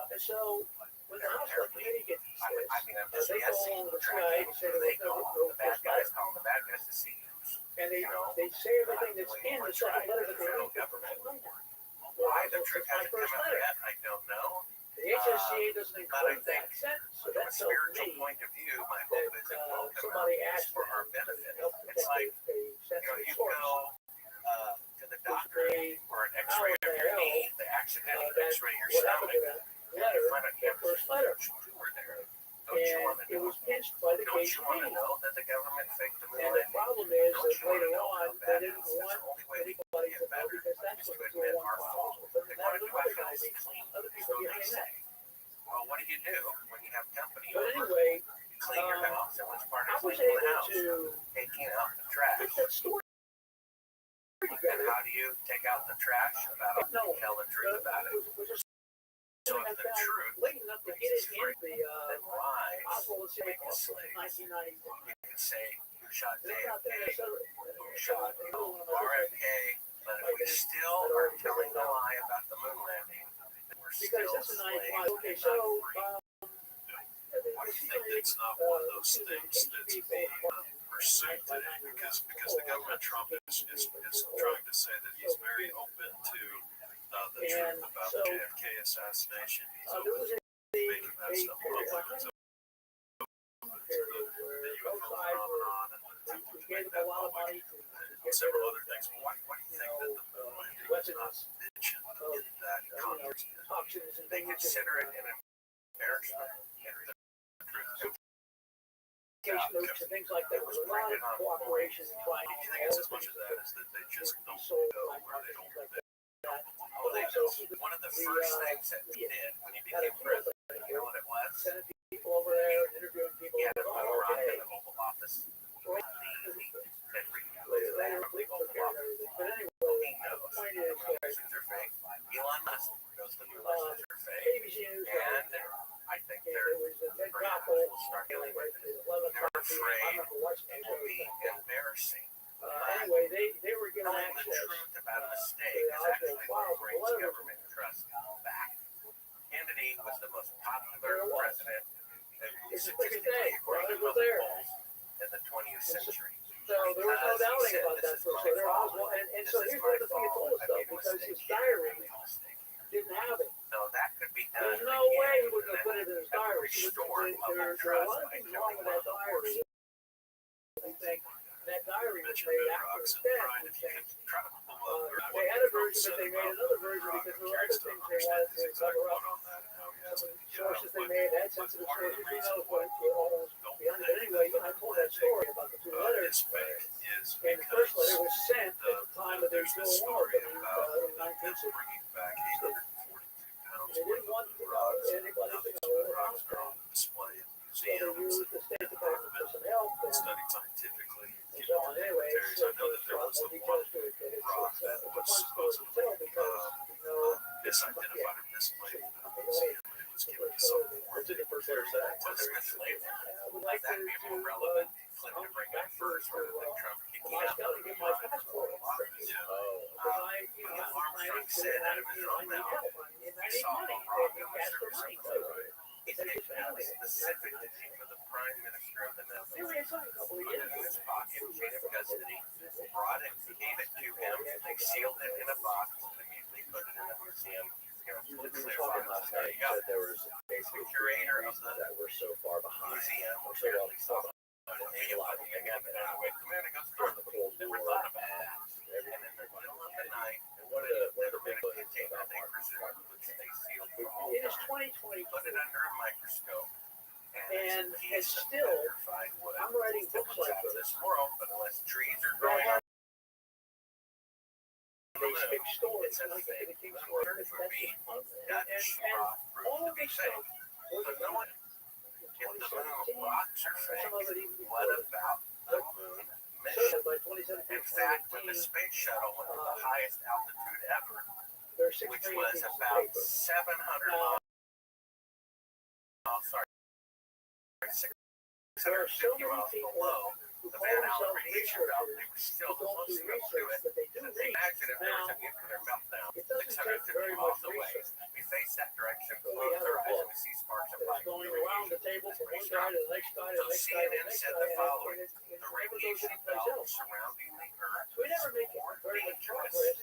They're apparently, I mean, I'm just guessing, tracking who they call the bad guys, calling the bad guys the CEOs. They say everything that's in the second letter that the federal government. Why the truth hasn't come out yet, I don't know. The HSCA doesn't include that sentence. From a spiritual point of view, my hope is it will come out is for our benefit. It's like, you go to the doctor for an x-ray of your knee, they accidentally x-ray your stomach, and you find a tumor there. Don't you want to know? Don't you want to know that the government faked the moon landing? Don't you want to know how bad it is? That's the only way we can get better is to admit our fault. They want to do after house clean. So they say, well, what do you do when you have company But over? anyway, You clean your house, and what's part I of was cleaning the able house? to Taking out the trash. put that story And together. how do you take out the trash? About tell the truth about it. So if the truth late enough to get it in the then lies Oswald say make us slaves. 1996. You can say who shot It's not JFK, there, so who shot RFK, but if we still are telling the lie about the moon landing, then we're because still this is slaves. 95. Okay, so Why do you think that's not one of those things that's being pursued today? Because the government Trump is trying to say that he's very open to the truth about the JFK assassination. He's open to making that stuff public. He's open to the UFO phenomenon and to make that public and several other things. But why do you think that the moon landing was not mentioned in that context? They consider it an embarrassment. notes and things like that. There was a lot of cooperation and trying You think it's as much as that as that they just don't know where they don't live? Oh, they know. One of the first things that we did when he became president, you know what it was? sending people over there and interviewing people. He had a photo rock in the Oval Office. But anyway, He the knows point the is moon that landings are fake. Elon Musk knows the moon landings are fake. ABC News, And I think it they're was a big perhaps couple. will start dealing with it. At 11 They're o'clock p.m. I afraid remember watching it that will show. be embarrassing. Anyway, they were given Telling the access. truth about a mistake is actually what brings government trust back. Kennedy was the most popular president statistically according to public polls in the 20th century. So there was no doubting about that. So there was, and so here's what the thing it told us though, because his diary didn't have it. So that could be done. There's no way he would have put it in his diary. There are a lot of things wrong with that diary. I think that diary was made after his death. They had a version, but they made another version because there were other things they wanted to cover up. Sources they may have had, sensitive sources, who knows what all was behind it. But anyway, I told that story about the two letters. And the first letter was sent at the time of their Civil War in 1960. They didn't want anybody to know what was wrong. So they used the State Department personnel and Studied scientifically. so on. Anyway, I know that there was the one rock that was supposedly misidentified or misplaced in a museum, and it was given to someone more. What's the first letter say? Was mislabeled. I would like That'd be more relevant. Clinton to bring it first rather than Trump kicking out. Moscow to get my passport. Armstrong said out of his own mouth, he saw a rock on the surface of the moon. He picked out specifically for the Prime Minister of the Netherlands, put it in his pocket, chain of custody, brought it, gave it to him, they sealed it in a box, and immediately put it in a museum. There you go. There was The curator of the that were so far behind. museum Or so well apparently saw it. And they allowed him again, but anyway, come here and it goes through the cold. Never thought about that. And in the middle of the night, One of the Dominican table, they presumed, which they sealed for all It is time, 2020. put it under a microscope, And it's a piece of still, petrified wood. I'm writing That books looks like out of this. this world, but unless trees are They growing have on they speak stories. it's a Like fake the King's moon Word. for being And Dutch rock all proved to of be this stuff fake. was So no one, if the moon rocks are some of fake, it even what before. about the moon mission? So by 2017, In fact, when the space shuttle went to the highest altitude ever, there are 6 which million was pieces of about paper. 700 Now, miles, sorry, there are so 650 many miles people below who the call Van Allen themselves radiation belt. They researchers were still who don't close do enough to research, it. but they do But read. imagine if there was Now, a nuclear meltdown it doesn't take 650 very miles much away. research. We face that direction, But we close have our a eyes, book and we see sparks of It's light. going around the table from one guy to the next guy to So the next guy to the CNN next said guy, the and following: it the never goes radiation anyplace belt else. surrounding the Earth So we never is make more very much dangerous progress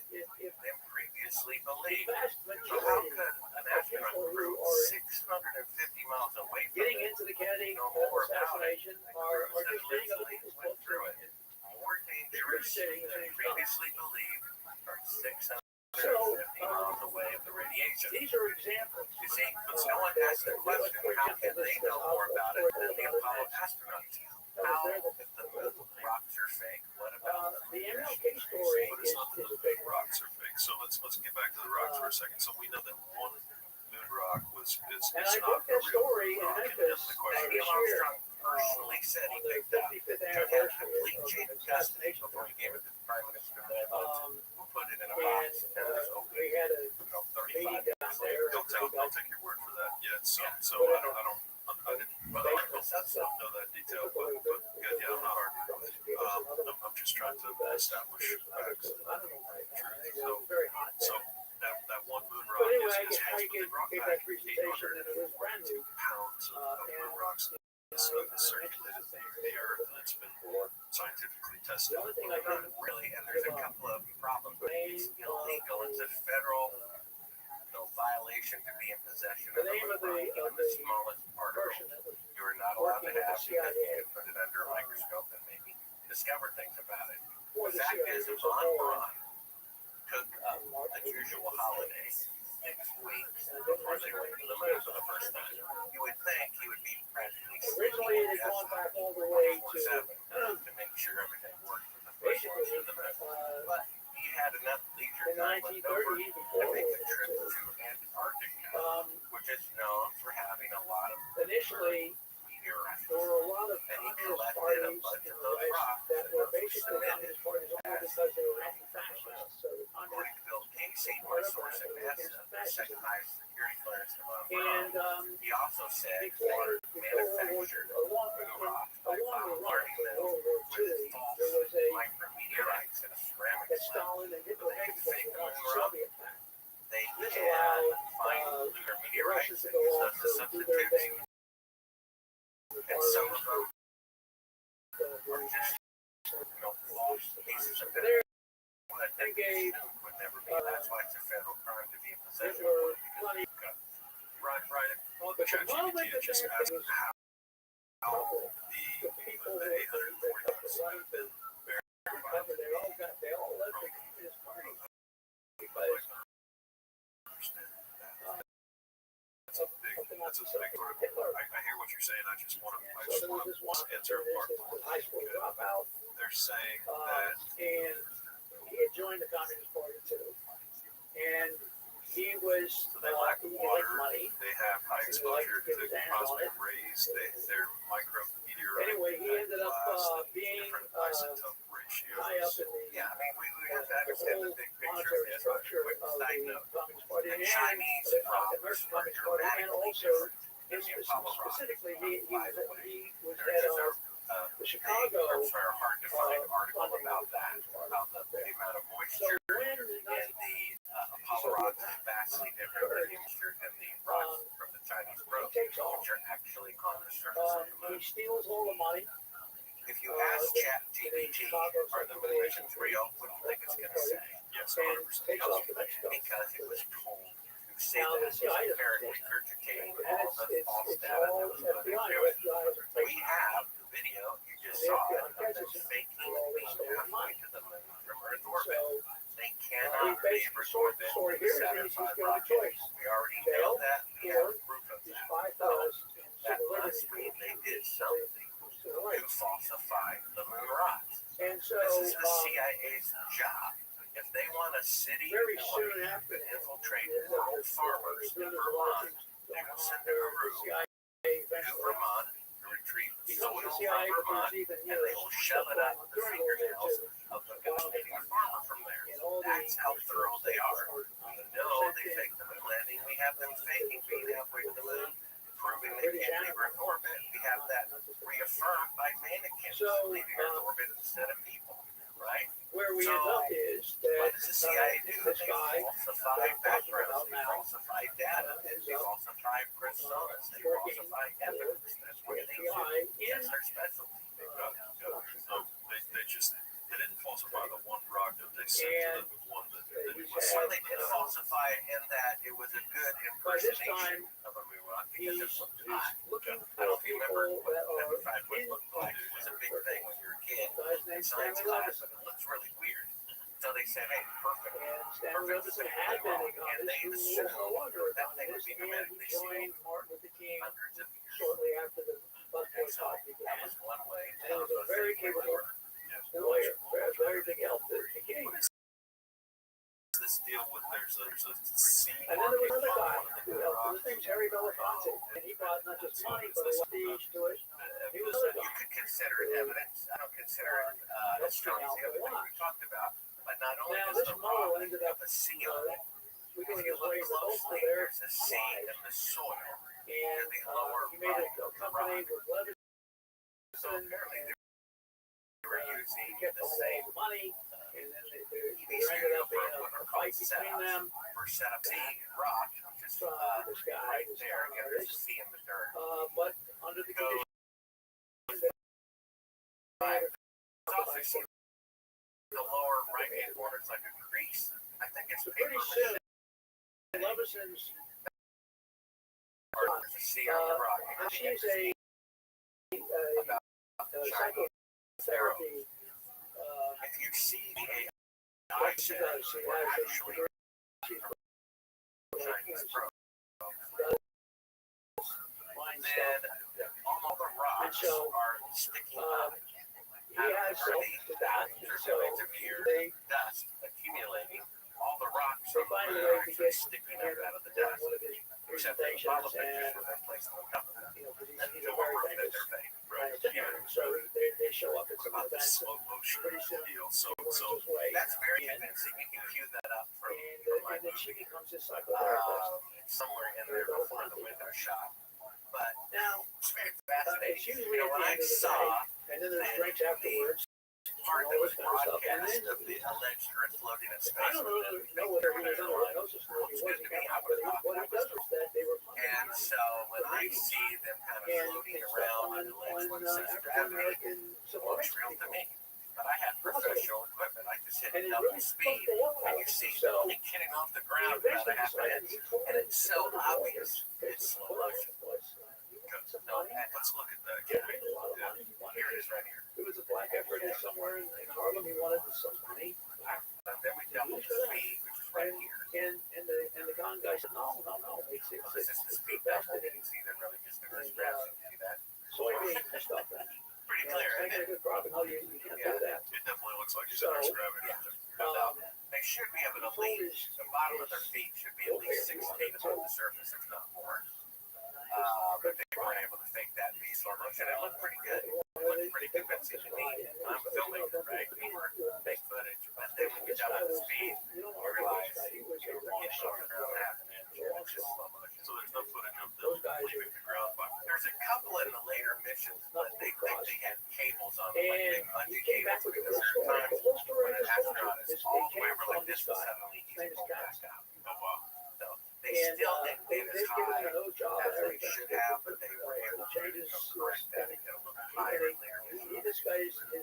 if than previously the believed. vast So how majority could an of astronaut people crew who are 650 miles away from getting it into the Kennedy know more about it assassination than are crews that just reading other allegedly people's went books through it? and More dangerous than previously believed from 650 miles away of the radiation. these are examples. You see, but no one asks the question, how can they know more about it than the Apollo astronauts? How, if the moon rocks are fake, what about The the MLK story But it's not that is the a big big rocks are fake. thing. So let's get back to the rocks for a second. So we know that one moon rock was it's And it's I not booked that a real story moon in rock. Memphis And the question this is, year Personally said he on the picked up 55th to have anniversary complete of chain the of custody assassination. before he gave it to the Prime Minister of the Netherlands. Put it in a And box and it was open. we had a 35 meeting years down later. there. I'll take your word for that. Yeah. So But I didn't well, I don't know that detail, but yeah, I'm not arguing with you. I'm just trying to establish facts and truth. So very hot. so that one moon rock But anyway, is I they brought gave back that presentation and it was brand new. 842 pounds of moon rocks circulated the earth, and it's been scientifically tested. The only thing I didn't Really, and there's a couple of problems. It's illegal. It's a federal violation to be in possession of even the smallest particle. person that was You are not allowed to working with have the because you CIA can put it under a microscope and maybe discover things about it. for The the fact CIA is, was Von a Braun took the usual holiday 6 weeks before they went to the moon for the first time. You would think he would be practically Originally, it had gone back all the way to 24/7 to make sure everything worked for the first launch basically of the moon. But he had enough leisure in the time left over 1930s to before make World the trip War to Antarctica, II. which is known for having a lot of Initially, meteorites. there were a lot of And he communist collected a parties bunch in of the those West rocks that and were those were basically submitted communist parties only because they were anti-fascist. So the according communists to Bill Casey, one source at NASA, the second highest security clearance to Von and Braun. He also said before they World War manufactured along moon rocks by the run bombarding for them World War II, with false there was a micrometeorites in a ceramic that slab. Stalin and Hitler made because they wanted the Soviet back. They This can allowed find lunar the meteorites Russians to and go use off those as to do their substitutes. thing. And some of them were just false pieces of There, that they gave would never be. That's why it's a federal crime to be in there possession were of one. plenty. Right. But the moment ChatGPT that just that asked thing was how trouble, the the people the 840 rocks have been verified. they all left the Communist Party. Because That's a big sort of. I hear what you're saying. I just want so there was this one to answer part. this high school dropout, They're saying that and he had joined the Communist Party too, and he was they lack he water, had money. they have high He liked exposure to get to his hands on cosmic it. rays, they're micrometeorite. Anyway, he ended up being different isotope ratios. high up in the Yeah, I mean, we have to understand the big picture of monetary this. structure Quick of side the note. Communist Party The and Chinese the rockets Communist are Party, and dramatically also different than the Apollo rockets. specifically he was There head is of the big, Chicago or sorry, hard to find article about that, about the amount of So moisture when in the Apollo rockets is vastly different than the moisture in the rocks from the Chinese he probes, takes off, which are actually on the surface of the he moon. steals all the money. If you ask ChatGPT, are the moon missions real? What do you think it's going to say? Yes, And 100%. takes off to Mexico. Because it was told to say Now, that. the CIA It's apparently doesn't regurgitating And all the false it's data all that was put FBI. into it. FBI is We have the video, you just The saw FBI it, of them catches him faking for all this being stolen halfway money. to the moon from Earth So orbit. They the cannot be basic recorded story with here is Saturn he's V got a rocket. choice. We already Jail know that. We or have proof of His that. $5 in That civil must liberty. mean they did something Civil to rights. falsify the moon rocks. And so This is the CIA's job. If they want a city very to soon after infiltrate rural farmers in Vermont, they will send a crew CIA to eventually Vermont to retrieve soil becomes the from CIA Vermont, because even and they will shove it up the fingernails of the Canadian farmer from there. That's how thorough they are. We know they faked the moon landing. We have them faking being halfway to the moon, proving they can't leave Earth orbit. We have that reaffirmed by mannequins leaving Earth orbit instead of people, right? where we So, end up is What that does the CIA do? this They guy falsify backgrounds, they now falsify data, ends they up falsify personas, they working falsify evidence. That's what the they do. FBI in That's their specialty. So they didn't falsify the one rock that they sent to the one that was Well, they did falsify it in that it was a good by this impersonation time of a moon rock he's because it looked hot. looking I don't for know if you people remember what that are 75 foot looked like. It was a big thing when you were a kid guy's in named science Stanley class, Levinson. but it looks really weird. So they said, hey, perfect. And Stanley Levinson had been a And they communist who was no assumed longer a that thing would communist, be and hermetically he joined sealed Martin Luther King hundreds of years. shortly after the bus And so boycott that began. was one way. And it was a very capable lawyer, very big help to the King. this a scene. And then there was another guy who helped. His name's Harry Belafonte, and he brought not just money but a prestige to it. He was another You guy. could consider it evidence. I don't consider it as strong as the other thing we talked about. But not only Now does this the model rock ended have up a sea on it, we if can you get look away with both of closely, their there's a seam in the soil near and the lower he made right a of the company rock. with leather. So apparently they were using Kept the all same the money, and then there EV ended up being what a are called fight between them. setups for setup C rock, which is This guy, right this there. Again, there's a artist, C in the dirt. but under the So conditions also see the lower right hand corner is like a crease. I think it's pretty paper soon, Levison's or there's a C on the rock. You can see she's a psychotherapy. if you see the AI She set, does. She we're has actually Chinese pro. mind Then stuff. all the rocks And so, are sticking up. He has self to that, and so they Dust accumulating. All the rocks They on the find a moon way are to actually get sticking him up out of the during dust. one of his Except for the bottle presentations, pictures and where they place them on top of that. because And he's to a very work that famous they're fake. entertainer, so they show up at What some about the events, slow and motion pretty soon deal? So he works his way that's very in, convincing. You can cue that up from my and then she movie. becomes his psychotherapist. Somewhere in there before the window shot. But Now, it's very it's fascinating. usually You know, at when the I end of the saw day, and then there's drinks afterwards. part that all was this kind of stuff, and broadcast then of the alleged earth floating in I space. don't know whether he was under diagnosis or he wasn't. But what he does is that they were And so when I see them kind of floating around in the lens when it says African gravity, American it civil looks rights real to people. me. But I had professional equipment. I just hit And it double really speed, pumped the hell and out you of see him. So it getting off the he ground about a eventually half decided inch. he told And him it's so obvious it's slow motion. No, let's look at the guy. Here it is right here. It was a black effort somewhere in Harlem. He wanted some money. And then we double the speed, which is right here. And the con guy said, no. It's This is the speed invested double. You in can see they're really just in this graph. You can see that. soybeans and stuff. And, Pretty clear, isn't making a it? good profit. No, you can't do that. It definitely looks like So, there's gravity. They should be able to He told leave. his- The bottom of their feet should be at least 6 feet above the surface, if not more. But they weren't able to fake that in slow motion. It looked pretty good. It looked pretty convincing to me. I'm a filmmaker, right? For fake footage. But then when you double the speed, you realize you're getting off the ground half an inch. And it's just slow motion. So there's no footage of them leaving the ground. But there's a couple in the later missions, but they think they had cables on them, like big And bungee he came back cables, with the because whole there are story. The times whole story when of an this soldier astronaut is is all they the way came over from like this this, and guy. suddenly he's Famous pulled guy. back out. Oh, wow. So they And still didn't get as they've given high him a nose job as and they everything. should have, but they were able to Changes correct that and get a little bit higher in there. This guy is And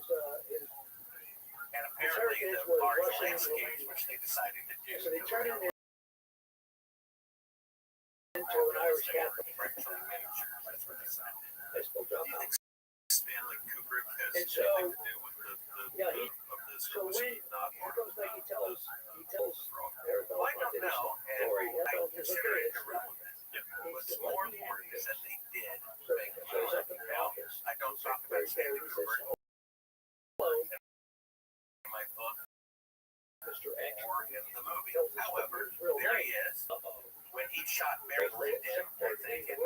apparently the was large Russian landscapes, which they decided to do, so they because turned they him were into an Irish Catholic. actually miniatures. That's what they said. I spoke up. Do you think Stanley Kubrick has And so, anything to do with the yeah, he- of this? So when Not he comes back, he tells Eric Well, I don't Belafonte this know, and story. I That's consider it okay. irrelevant. What's more important is that they did So make he a shows up in movie. the Now, office. I don't talk about Stanley He says, Kubrick hello, in my book Mr. X. or in the movie. Tells us However, his real there name. he is. When he shot Barry Lyndon, I think in And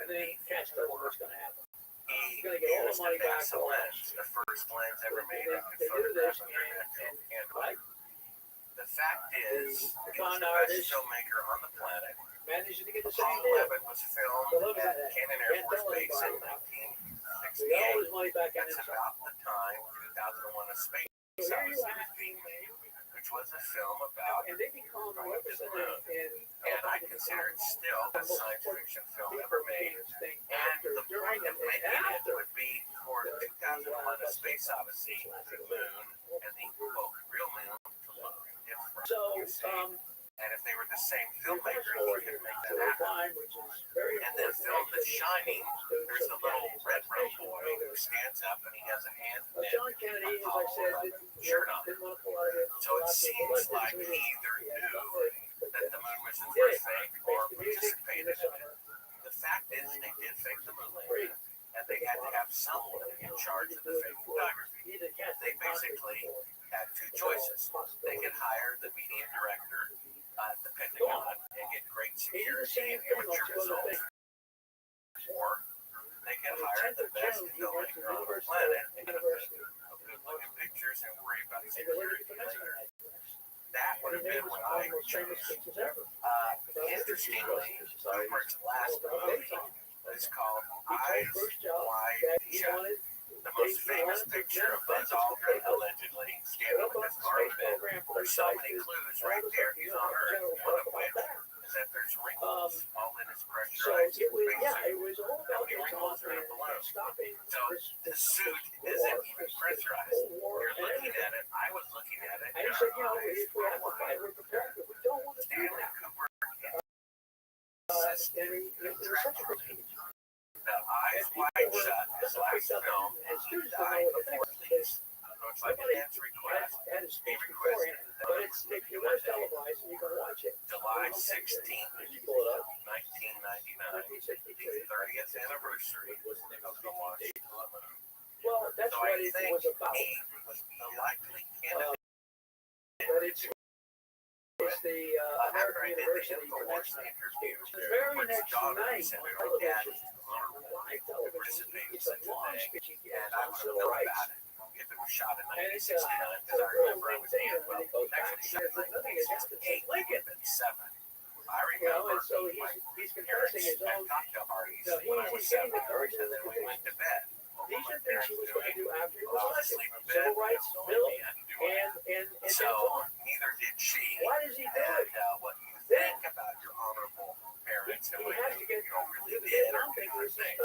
then 1974, Cash doesn't know what's going to happen. he Gonna get all the used money a back NASA for lens, the first lens ever made that They could do this, photograph under natural candlelight. right? The fact is, The he was con the artist best filmmaker on the planet. Managed to get the same Apollo deal. 11 was filmed Beloved at that. Cannon Air Can't Force tell Base in anybody. We got all 1968. his money back in That's his about the time 2001: A Space So here you Odyssey have- was being made, which was a film about, And they become represented in and I consider it still the science fiction film ever made. And the point of making it would be for 2001: A Space Odyssey, the moon, and the quote, real moon to look different. So, you see. And if they were the same filmmaker, he could make that happen. time, which is very And then film The Shining, there's a little red robe boy who stands up and he has a hand in John Kennedy, as I said, didn't want to pull out of it. So it seems like he either knew that the moon missions He were did. fake or Music participated in it. The fact is, they did fake the moon landing, and they had to have someone in charge of the fake photography. They basically had two choices. They could hire the media director the Pentagon and get great security and amateur results, or they can hire the best filmmaker on the planet and get a good-looking pictures and worry about security later. That would have been what I chose. Interestingly, Kubrick's last movie is called Eyes Wide Shut. The most famous picture of Buzz Aldrin allegedly standing with his arms bent. There's so many clues right there he's on Earth, one of which is that there's wrinkles all in his pressurized spacesuit. How many wrinkles are in a balloon? So the suit isn't even pressurized. You're looking at it, I was looking at it, and our eyes were wide. Stanley Kubrick insisted that Eyes Wide Shut, his last film, he died before release. So it's like a dance request. He requested that July 16th, 1999, the 30th anniversary of the launch of the moon. So I think he was the likely candidate. After I did the InfoWars interview, Kubrick's daughter sent her dad participated in such a thing, and I would have known about it if it was shot in 1969, because I remember I was 8. Well, actually shot in 1968, would have been 7. I remember my parents had cocktail parties when I was 7, and then we went to bed. These are things she was going to do after he was elected. Civil rights, bill, and so neither did she. Why does he do it? What you think about your honorable parents and what you really did or different things.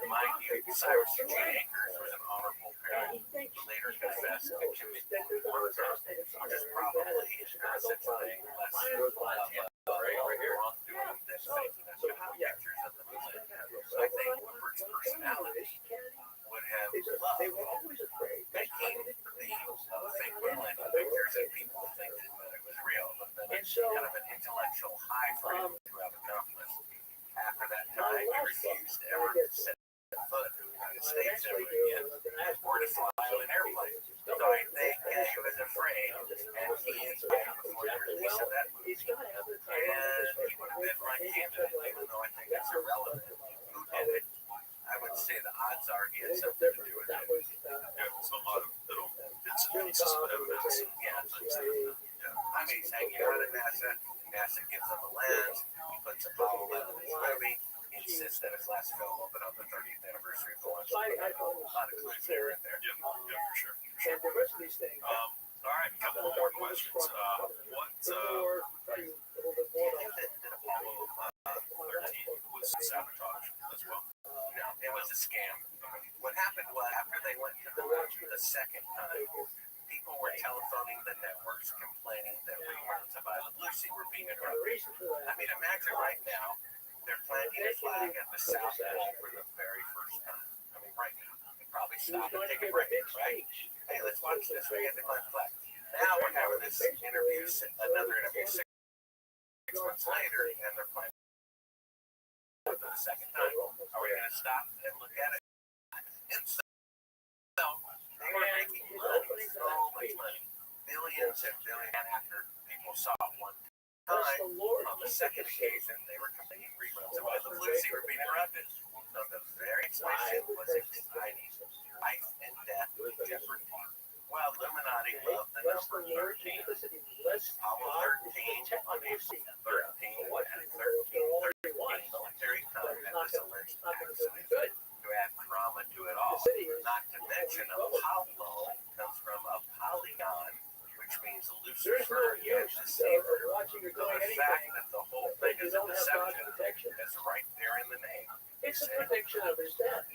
Mind you, Cyrus G. Akers was an honorable parent who later confessed to committing murder, which is probably, in a sense of thing, less wrongdoing than making us pictures of the moon. So I think Woodward's personality would have loved making the fake moonlight pictures and people thinking that it was real, but then it's kind of an intellectual high for him to have accomplished. After that time, he refused ever to set foot in the United States ever again, or to fly on an airplane. So I think he was afraid, and he died before the release of that movie. And he would have been my candidate, even though I think that's irrelevant. Who did it? I would say the odds are he had something to do with it. There's a lot of little bits and pieces of evidence. I mean, he's hanging out at NASA. NASA gives him a lens. He puts Apollo 11 in his movie. He insists that his last film opened on the 30th anniversary of the launch. A lot of clues there and there. Yeah, for sure. All right, a couple more questions. What do you think that Apollo 13 was sabotage as well? No, it was a scam. What happened was, after they went to the moon the second time, people were telephoning the networks complaining that reruns of Island Lucy were being interrupted. I mean, imagine right now, they're planting a flag at the South Pole for the very first time. I mean, right now. They probably stop and take a break, right? Hey, let's watch this. We had the plant flag. Now we're having this interview, another interview 6 months later, and they're planting for the second time. Are we going to stop and look at it? And so they were making money, so much money, millions and billions. After people saw it one time, on the second occasion, they were complaining reruns of Island Lucy were being interrupted. So the very explanation was exciting. Life and death with jeopardy. Well, Illuminati loved the number 13. Apollo 13 on April 13 and 1331 military combat was alleged accident to add drama to it all. Not to mention Apollo comes from a polygon, which means Lucifer and deceiver. So the fact that the whole thing is a deception is right there in the name. It's a prediction of his death.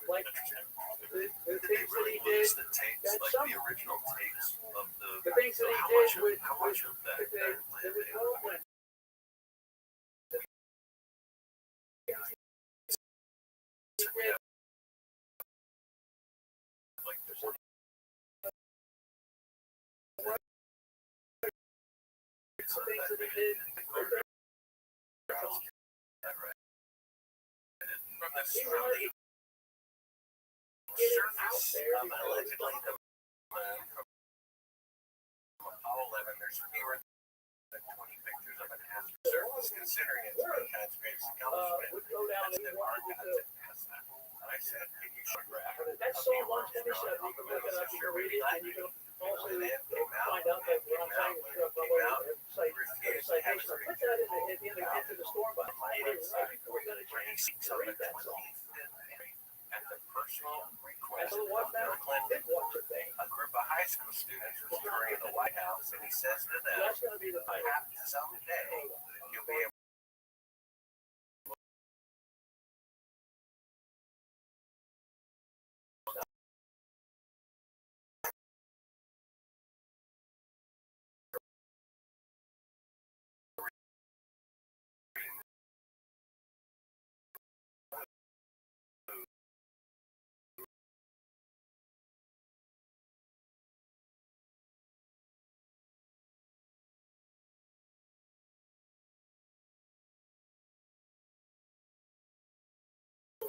Like the things that he did, the tapes, like the original tapes of the things that he did with how much of that there was no one. Like the word Things that he did. from the Surface of allegedly the moon from Apollo 11, there's fewer 20 pictures of an astrosurface, considering it's mankind's greatest accomplishment. That's an argument as that. And I said, can you photograph That's so long, 27. You can look it up, you can read it, and you can also find out that Ron Tiger's citation. Put that in at the end of get to the store, but it is right before we're going to change. Read that song. At the personal request So of what Bill that Clinton, did watch a thing. a group of high school students was touring the White House, and he says to them, That's going to be the perhaps someday you'll be able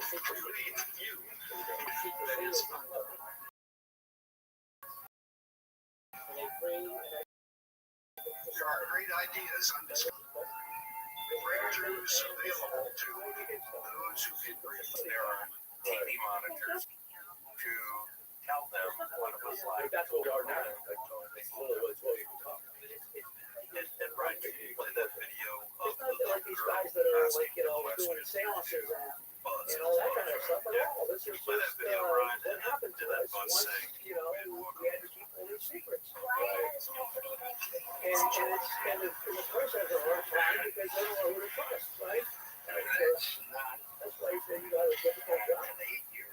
There are great ideas on this. Breakthroughs available to those who can breathe. there are TV monitors to tell them what it was like. That's what we are now. It's literally what you can talk. And right, you play that video of It's not like these guys that are like, doing seances and all that kind of stuff at all. This is just what happened to us once, we had to keep all these secrets. And the person has a hard time because they don't know who to trust, right? That's why you say you got a difficult job. You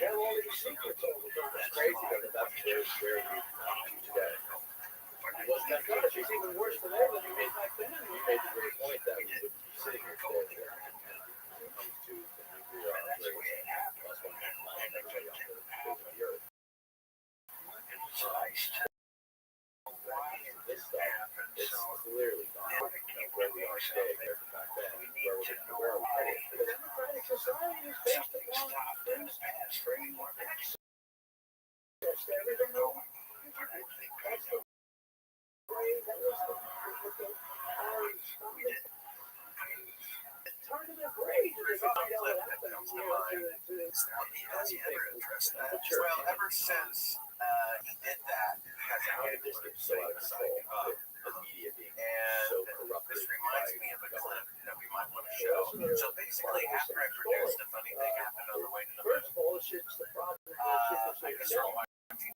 have all these secrets all the time. It's crazy because that's where we come to today. That gosh, it's even worse today than we made back then. You made the great point that we would be sitting here today when it comes to the nuclear operation. That's one of the lines everybody on the face of the earth. This stuff is clearly gone. Where we are today compared to back then, where are we headed? The democratic society is based upon things that's everything over. That's the way that was targeted grade. They find out what happens, Has he ever addressed that? Well, ever since he did that, has It just gets so out of control. The media being so corrupt. this reminds me of a clip that we might want to show. So basically, after I produced, a funny thing happened on the way to the First of all, it's the problem. I just started watching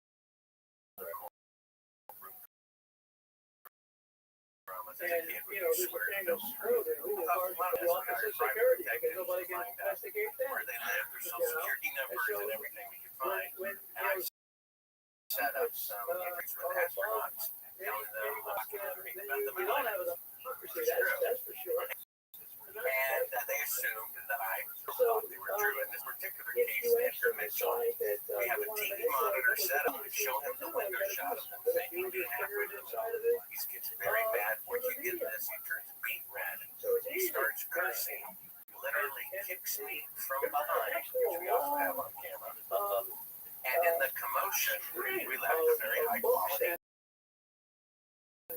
dramas as a And, kid when there's a famous quote that we were part of the office of security because nobody can investigate them. where they live, their social security numbers and everything we could find. When And I set up some interviews with astronauts, telling them what I could read about the you don't have enough democracy, that's for sure. And they assumed that I thought they were true. In this particular case, Edgar Mitchell, we have a TV monitor set up. We've shown him the window shot of him thinking he had windows open. He gets very mad. Once you get this, he turns beet red. He starts cursing. He literally kicks me from behind, which we also have on camera. And in the commotion, we left a very high quality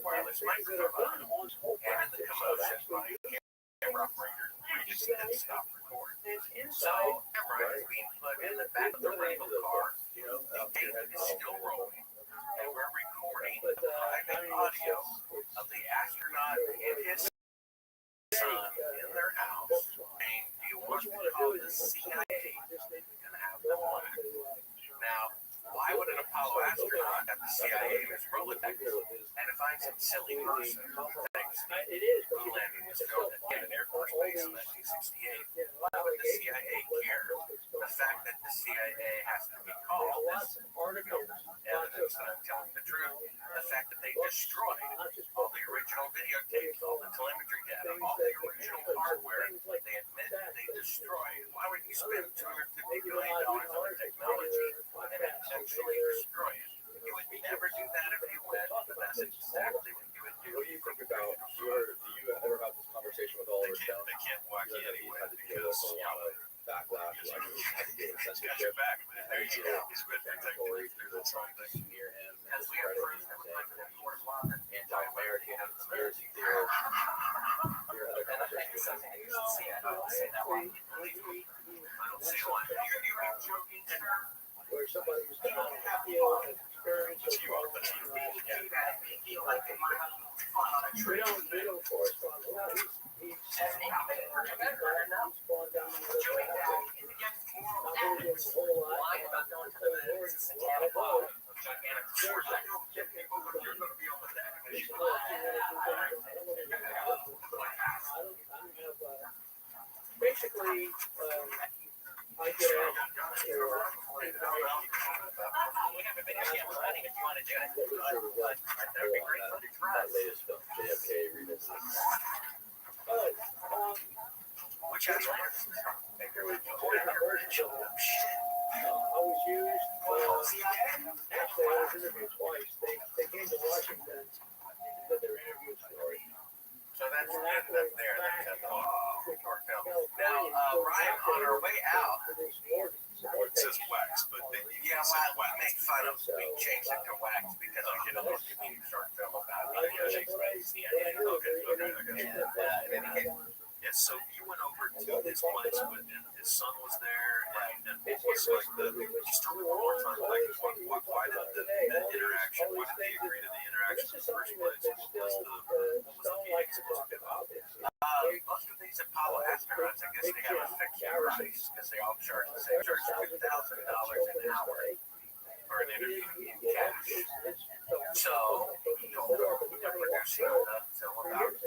wireless microphone on. And in the commotion, my camera operator just didn't stop recording. So, camera is being put in the back of the rental car. The tape is still rolling. And we're recording the private audio of the astronaut and his son in their house saying, do you want to call the CIA and have them black? Now, why would an Apollo astronaut have the CIA in his Rolodex and to find some silly person who thinks moon landing was filmed at an Air Force base in 1968? Why would the CIA care? The fact that the CIA has to be called is evidence that I'm telling the truth. The fact that they destroyed all the original videotapes, all the telemetry data, all the original hardware, they admit they destroyed. Why would you spend $250 million on the technology and intentionally destroy it? You would never do that if you went, but that's exactly what you would do. What do you think about, do you ever have this conversation with Oliver Stone? They can't watch it anyway because a lot of backlash, like had to deal with censorship. There you go. He's been Tories, people trying to smear him, as we have proof that we're anti-American conspiracy don't see why. You're joking, sir. where somebody was going to feel an experience of we don't correspond a lot. He's gone down the whole lot. Basically, I get asked that latest film, JFK Revisited. Which has I was used. Actually, I was interviewed twice. They came to Washington and did their interviews for it. So that's there. That's short film. Now, Ryan, on our way out, It says wax, but they yeah, well, we make fun of we changed it to wax because we did a little community short film about it. Okay. Yes, so you went over to his place, but his son was there, and what was like just tell me one more time, like, why did the interaction, why did they agree to the interaction in the first place? What was the meeting supposed to be about? Most of these Apollo astronauts, I guess they have a fixed price because they all charge the same. Charge $2,000 an hour for an interview in cash. So he told them they're producing a film about the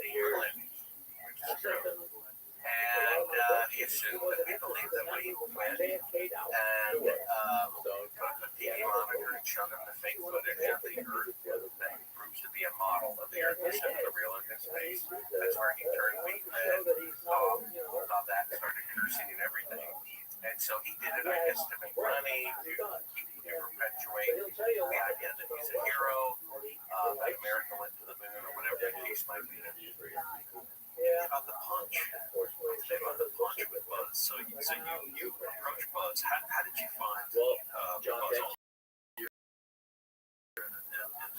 Berlin, which is true. And he assumed that we believed that we went and put a TV monitor and showed him the fake footage of the Earth that proves to be a model of the Earth instead of the real Earth in space. That's where he turned me red, saw that, started cursing and everything. And so he did it, I guess, to make money, to perpetuate the idea that he's a hero, that America went to the moon or whatever the case might be. About the punch, with Buzz. So you approached Buzz. How did you find Buzz? And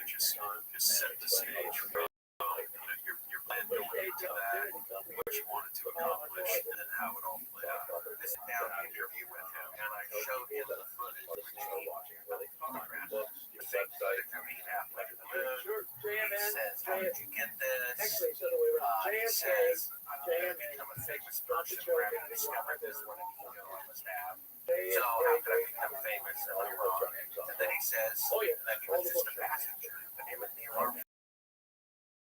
just set the stage for your plan going into that, what you wanted to accomplish, and then how it all played out. This is down interview with him, and I showed him the footage, which he photographed. The fake footage of me halfway to the moon. He says, "How did you get this?" Actually, it's the other way around. He says, "I'm going to become a famous person for having discovered this one ego I must have. So how could I become famous?" And I'm wrong. And then he says that he was just a passenger. The name of Neil Armstrong.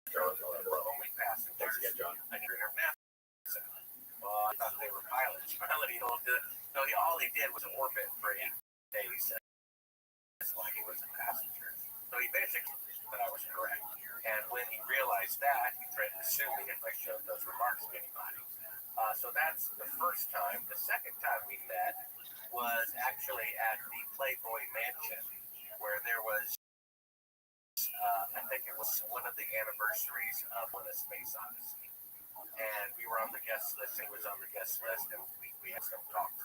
The only passengers. And you're NASA. Well, I thought they were pilots. Finally, all he did was orbit for 8 days. That's why he was a passenger. So he basically said that I was correct. And when he realized that, he threatened to sue me if I showed those remarks to anybody. So that's the first time. The second time we met was actually at the Playboy Mansion, where there was, I think it was one of the anniversaries of when a Space Odyssey. And we were on the guest list, he was on the guest list, and we had some talks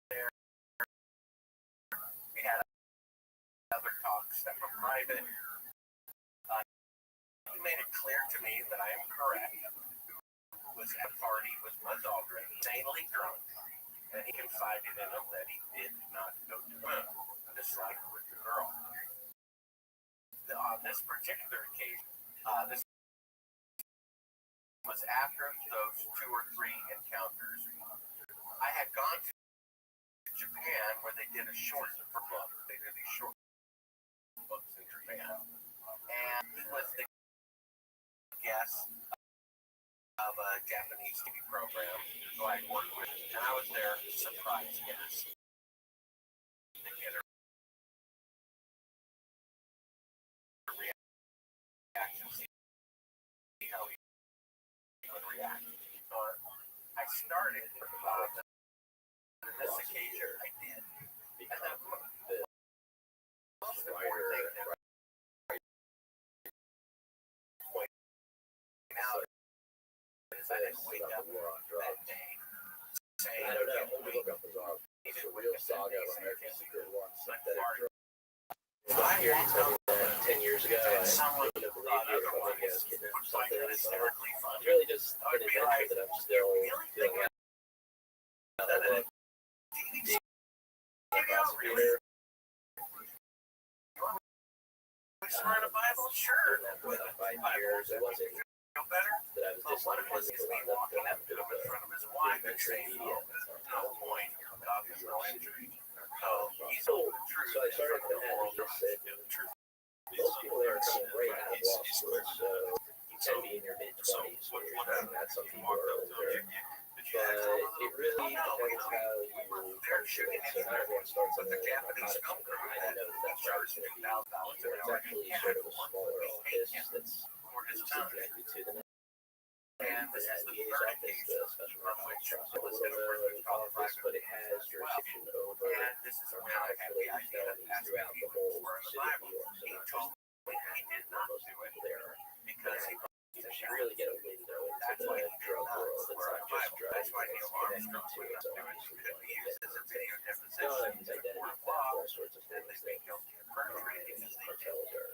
there. We had other talks that were private. He made it clear to me that I am correct. Who was at a party with Buzz Aldrin, insanely drunk, and he confided in him that he did not go to the moon, just like with the girl. On this particular occasion, this was after those 2 or 3 encounters. I had gone to Japan where they did a short book. They did these short books in Japan. And he was the guest of a Japanese TV program who I worked with. And I was their surprise guest. To get a reaction, see how he would react. So I started on this occasion I did. And then the most important thing that point out is I didn't wake up that day saying I don't know. Let me look up his arm. It's a real saga of American Secret One. I hear you tell me that 10 years ago, I someone couldn't thought believe you otherwise. kidnapped. something. find it hysterically It's funny. really just I an would be adventure like, that I'm still feeling out. that I love really? We start a Bible? Sure. for 5 years. It wasn't Feel better? that I was But what it was is disciplined me walking up to to him in front of his wife and saying, oh, no point, God has no injury. So he's told the truth. So I started to add, he just said, The truth. most people there are coming right out of law school, so you can be in your mid-20s when you're starting that. Some people are older. But it really depends how you approach it. So not everyone starts on the narcotic company. I know that that's where it's going to be. It's actually sort of a smaller office that's connected to the And this is the DA's third office, case the special from which prosecutor's was going to work with office, but it has jurisdiction over and this is when I had the idea of felonies asking throughout the people whole for the city of Bible. New York. So He not told just me he did not most do people it there. because he You really get a window into the drug world. It's not just drugs. That's why Neil It's Armstrong connected to would it. So do it. obviously Could be used as a video deposition. felons, identity theft, all sorts of And things they that think guilty of perjury because they cartels are.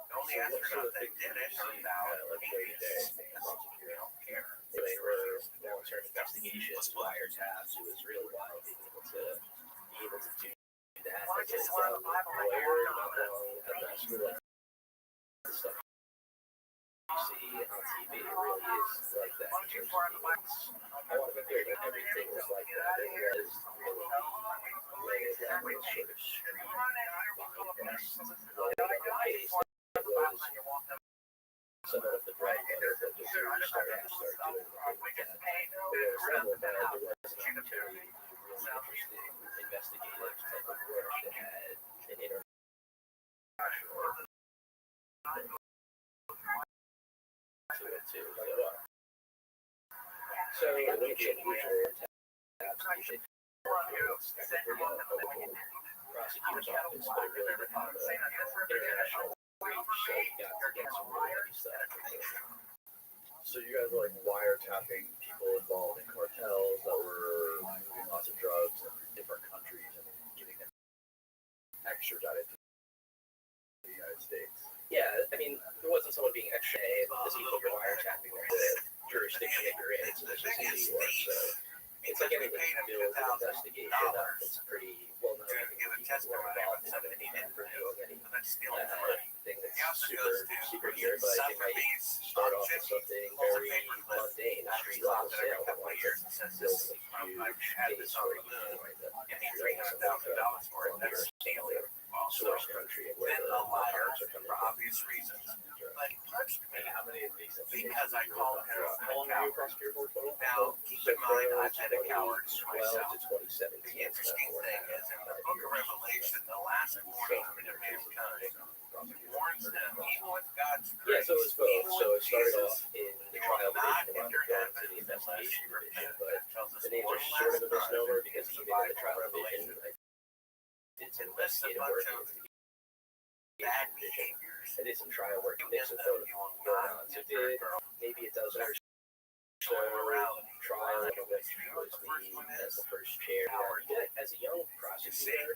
The only astronaut that did it turned out like atheist because they don't care. They were long-term investigations, wiretaps. It was really wild being able to do that. Why Like, just it's learn the Bible like lawyer, you're not not? long at the school, like the stuff you see on TV. It really is like that. Why don't you learn the Bible? I want to be clear that everything was like that. It was really that was sort of street violence. Some of the drug dealers that just really started to start doing things like that. There was some of that. There was an opportunity to do really interesting investigative type of work that had an international to it too. So it would be unusual taps. You should technically a local prosecutor's office, but it really didn't have an international reach, so you got to get some really stuff. So you guys were like wiretapping people involved in cartels that were moving lots of drugs in different countries and getting them extradited to the United States. Yeah, I mean, there wasn't someone being extra. The people you're wiretapping are the jurisdiction that you're in. So this was in New York, so it's like anything you build an investigation up. It's pretty well known. To give a testimony involved in of any $17 thing that's stealing the money. that's He also super goes to secret here, but it might start off with something very mundane, a street level sale that winds up building a huge case where you can wind up Give me $300,000 for it. That's stealing. source country and where Then the a liar cars are coming for from. obvious reasons. But he punched me How many of these? because I called him How long a were you a coward. prosecutor for total? Now, keep in mind, I've been a coward 12 myself. to 2017. The interesting thing is, in the book of Revelation, the last warning to mankind warns them, even with God's Yeah, grace, so it was both. even So with it started Jesus, off in the you trial will not division, enter wound up heaven going to the unless investigation you division, repent. but It tells us the names one are sort last of a misnomer time because in the even in the Bible trial Revelation, division, I did some it lists a investigative bunch work of in the bad division. behaviors. I did some trial work You mixed in with them, both you will going not on. So enter did girl. maybe a dozen or so Sexual immorality. trial, one of which You know what was the first me one as is? the first chair. You get, as a young prosecutor,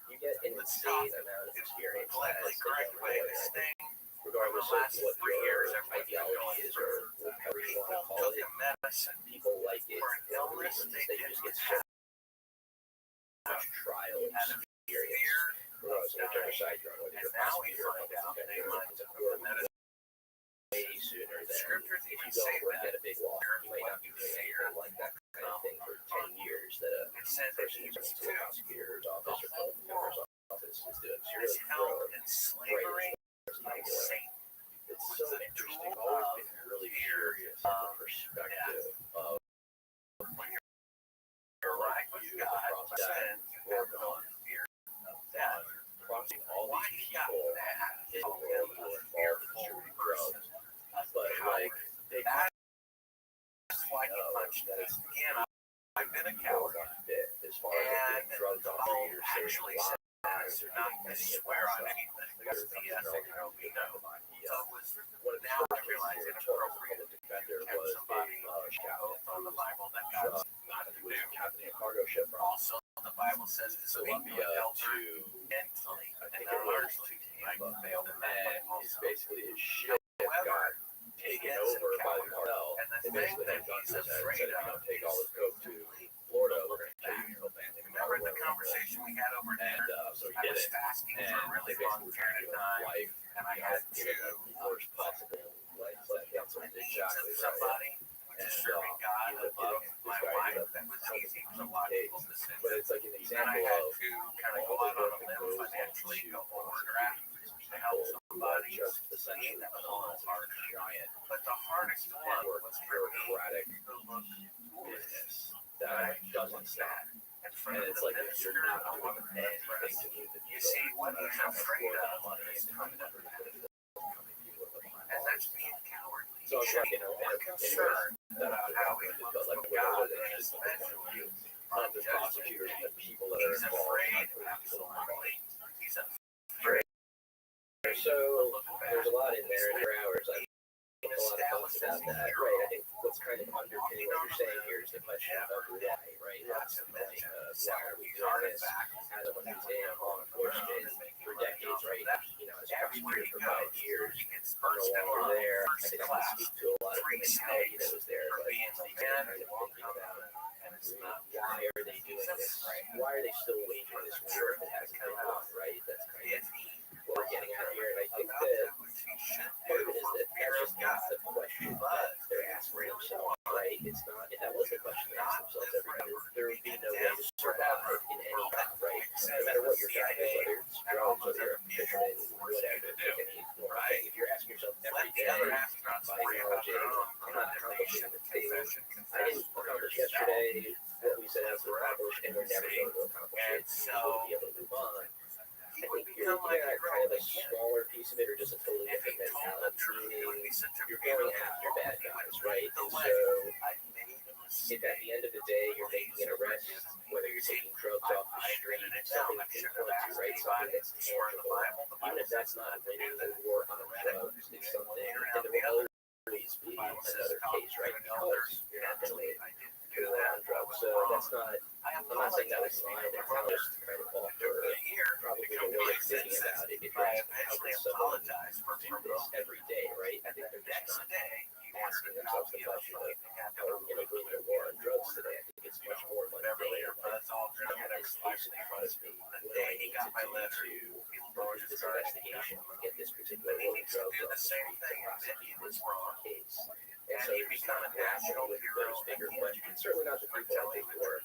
you get an insane amount of experience Politically as a correct young way lawyer. to I think sting. regardless For the of last what 3 years, your everyone's been ideology going is through. or whatever you People want to call took it, a medicine people like it for an for illness reasons they they didn't just get so have. much trial Had a experience. fear Regardless of whichever dying. side you're on, whether And you're a now we prosecutor or find out public they defender, might it's a took the medicine. way sooner than Scriptures if even you go say and work that. at a big law firm, you might not be doing anything like that kind of thing for 10 years that a It says in person who's Hebrews into a 2, prosecutor's office or public defender's office is doing. So you're is really held thrown in slavery by right into it. Satan. It's Who so is a interesting. tool I've always of been really fear, curious of the perspective of When you're right with God, then you have no fear of death. crossing all Why these you got people that? in the world who are involved in distributing drugs. But like, they That's why he punched that us. is Again, I've been a coward. one bit as far as And getting drugs the off Bible your actually says you're not going to swear on anything. It's the ethic of we know. So it was, now I realize inappropriate to have somebody oath on the Bible that God's not to do. captaining a cargo ship from Also, the Bible says it's weak to Colombia help to mentally I and think not it was largely. Like Rothschild said, take all this coke to Florida, we're going to kill you and your whole family. Remember the conversation we had over dinner? So he I did was it. fasting And for a really they long basically period of time, life, and I had to the worst possible life. That's exactly somebody, which is serving God above my wife. That was easy. It was a logical decision. But it's like an Then example I had of to kind of go out on a limb financially, go overdraft to help somebody. just essentially That was a little harder. giant But the hardest one was for me bureaucratic to look foolish. business that doesn't stop. In front And of it's the like if minister, you're not I doing wasn't anything impressed. to move the You needle, see, what no matter he's how much afraid work of and money is is coming up with and that's being cowardly. so it's like, you know, More concerned about how he looks but like with what God are than they his just measure. not the prosecutors, but people that are He's involved. afraid, absolutely. He's afraid. So there's a lot in there in 4 hours. I think a lot of thoughts about that. Right. I think what's kind of underpinning what you're saying here is the question of why, right? What's the point? Why are we doing this? As someone who's in law enforcement for decades, right? You know, as a prosecutor for 5 years, I'm no longer there. I think I can speak to a lot of the mentality that was there, but I'm kind of thinking about why are they doing this? Why are they still waging this war if it hasn't been won, right? That's kind of what we're getting at here. And I think that part of it is that that's just not the question that they're asking themselves, right? It's not, if that was the question they asked themselves every day, there would be no way to survive in any job, right? No matter what your job is, whether it's drugs, whether you're a fisherman, whatever, pick any one thing. If you're asking yourself every day, by acknowledging, I'm not accomplishing the thing I didn't accomplish yesterday, what we set out to accomplish, and we're never going to accomplish it, so we'll be able to move on. I think you're looking at kind of a smaller piece of it, or just a totally different mentality, meaning you're going after bad guys, right? And so, if at the end of the day you're making an arrest, whether you're taking drugs off the street, something you can point to, right? Something that's tangible, even if that's not winning the war on drugs, it's something, and there will always be another case, right? Because you're not going to win the war on drugs. So that's not, I'm not saying that was fine, that's how just kind of offer probably the way of thinking about it. If you're asking how can someone do this every day, right? I think they're just not asking themselves the question of how are we going to win the war on drugs today. I think it's much more mundane. I have this case in front of me. What do I need to do to launch this investigation and get this particular war on drugs off the street to prosecute this case? And so you're kind of grappling with those bigger questions. Certainly not the people I think who are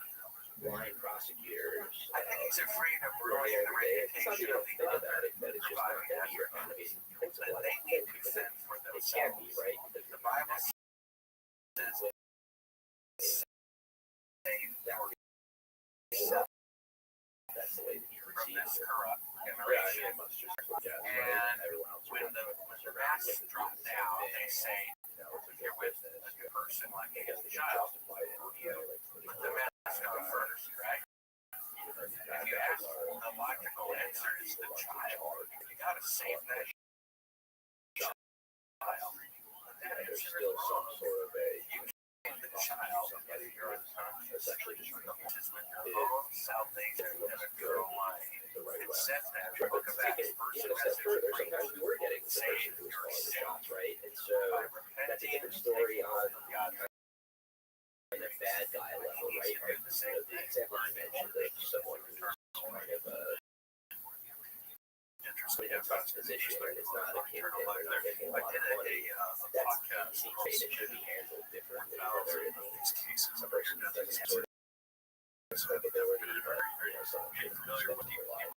blind prosecutors. I think he's afraid of ruining the It's not reputation that you of don't the think other about it, but it's just not going to be your motivating principle. that I they don't need think to fend for it can themselves. be, right? Because The Bible says that we're that's the way that he from receives this it. corrupt Yeah, generation. it must just right. And Everyone else when the masks drop down, they say, you're with a good person like a child. Put the mask on first, right? If you ask the logical answer is the child, you gotta save that child. There's still some sort of a The child, whether you're unconscious, essentially just is with your own salvation and a good life. the right It way. says that in the Sure, book but of take Acts, it verse even a step further. Sometimes we were getting the person who was calling the shots, right? And so that's a different story on kind of bad guy level, right? Like, the example you mentioned of someone who's kind of in a tough position and it's not a kingpin, they're not making a lot of money. That's easy, right? It should be handled differently, whether it means a person who doesn't have sort of ability, but someone should spend their life.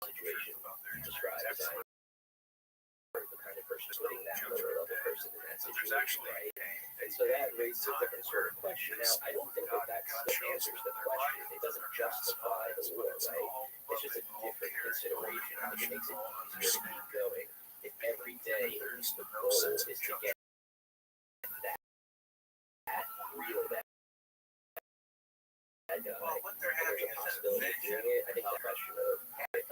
Situation you described as the kind of person putting that lower level person in that situation, right? And so that raises a different sort of question. Now, I don't think that that answers the question. It doesn't justify the war, right? It's just a different consideration. I think it makes it easier to keep going. If every day the goal is to get that real bad guy, what they're and having there's a is a possibility of vision. doing it, I think the question of,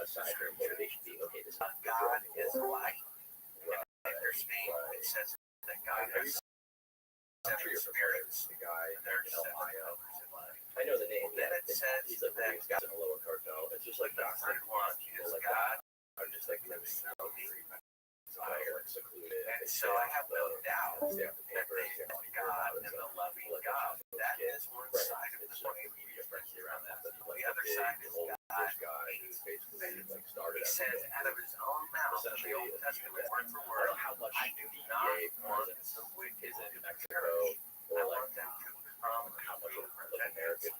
aside from motivation being, okay, this is not God is right. light. There's name. It says that God has seven spirits. The guy, And there's seven Ohio. colors in life. I know the name. Then it says he's like that he's got in a lower cartel. It's just like the third one is God, just like living out secluded. And so I have no doubt that they know God and the loving God. That is one side of the coin. Around that, but The other side is God. Guy who basically like started. He says out of his own mouth in the Old Testament, word for I word, don't know how much I do not want the wicked is in to Mexico perish. or I like want them to become how much of repentance. American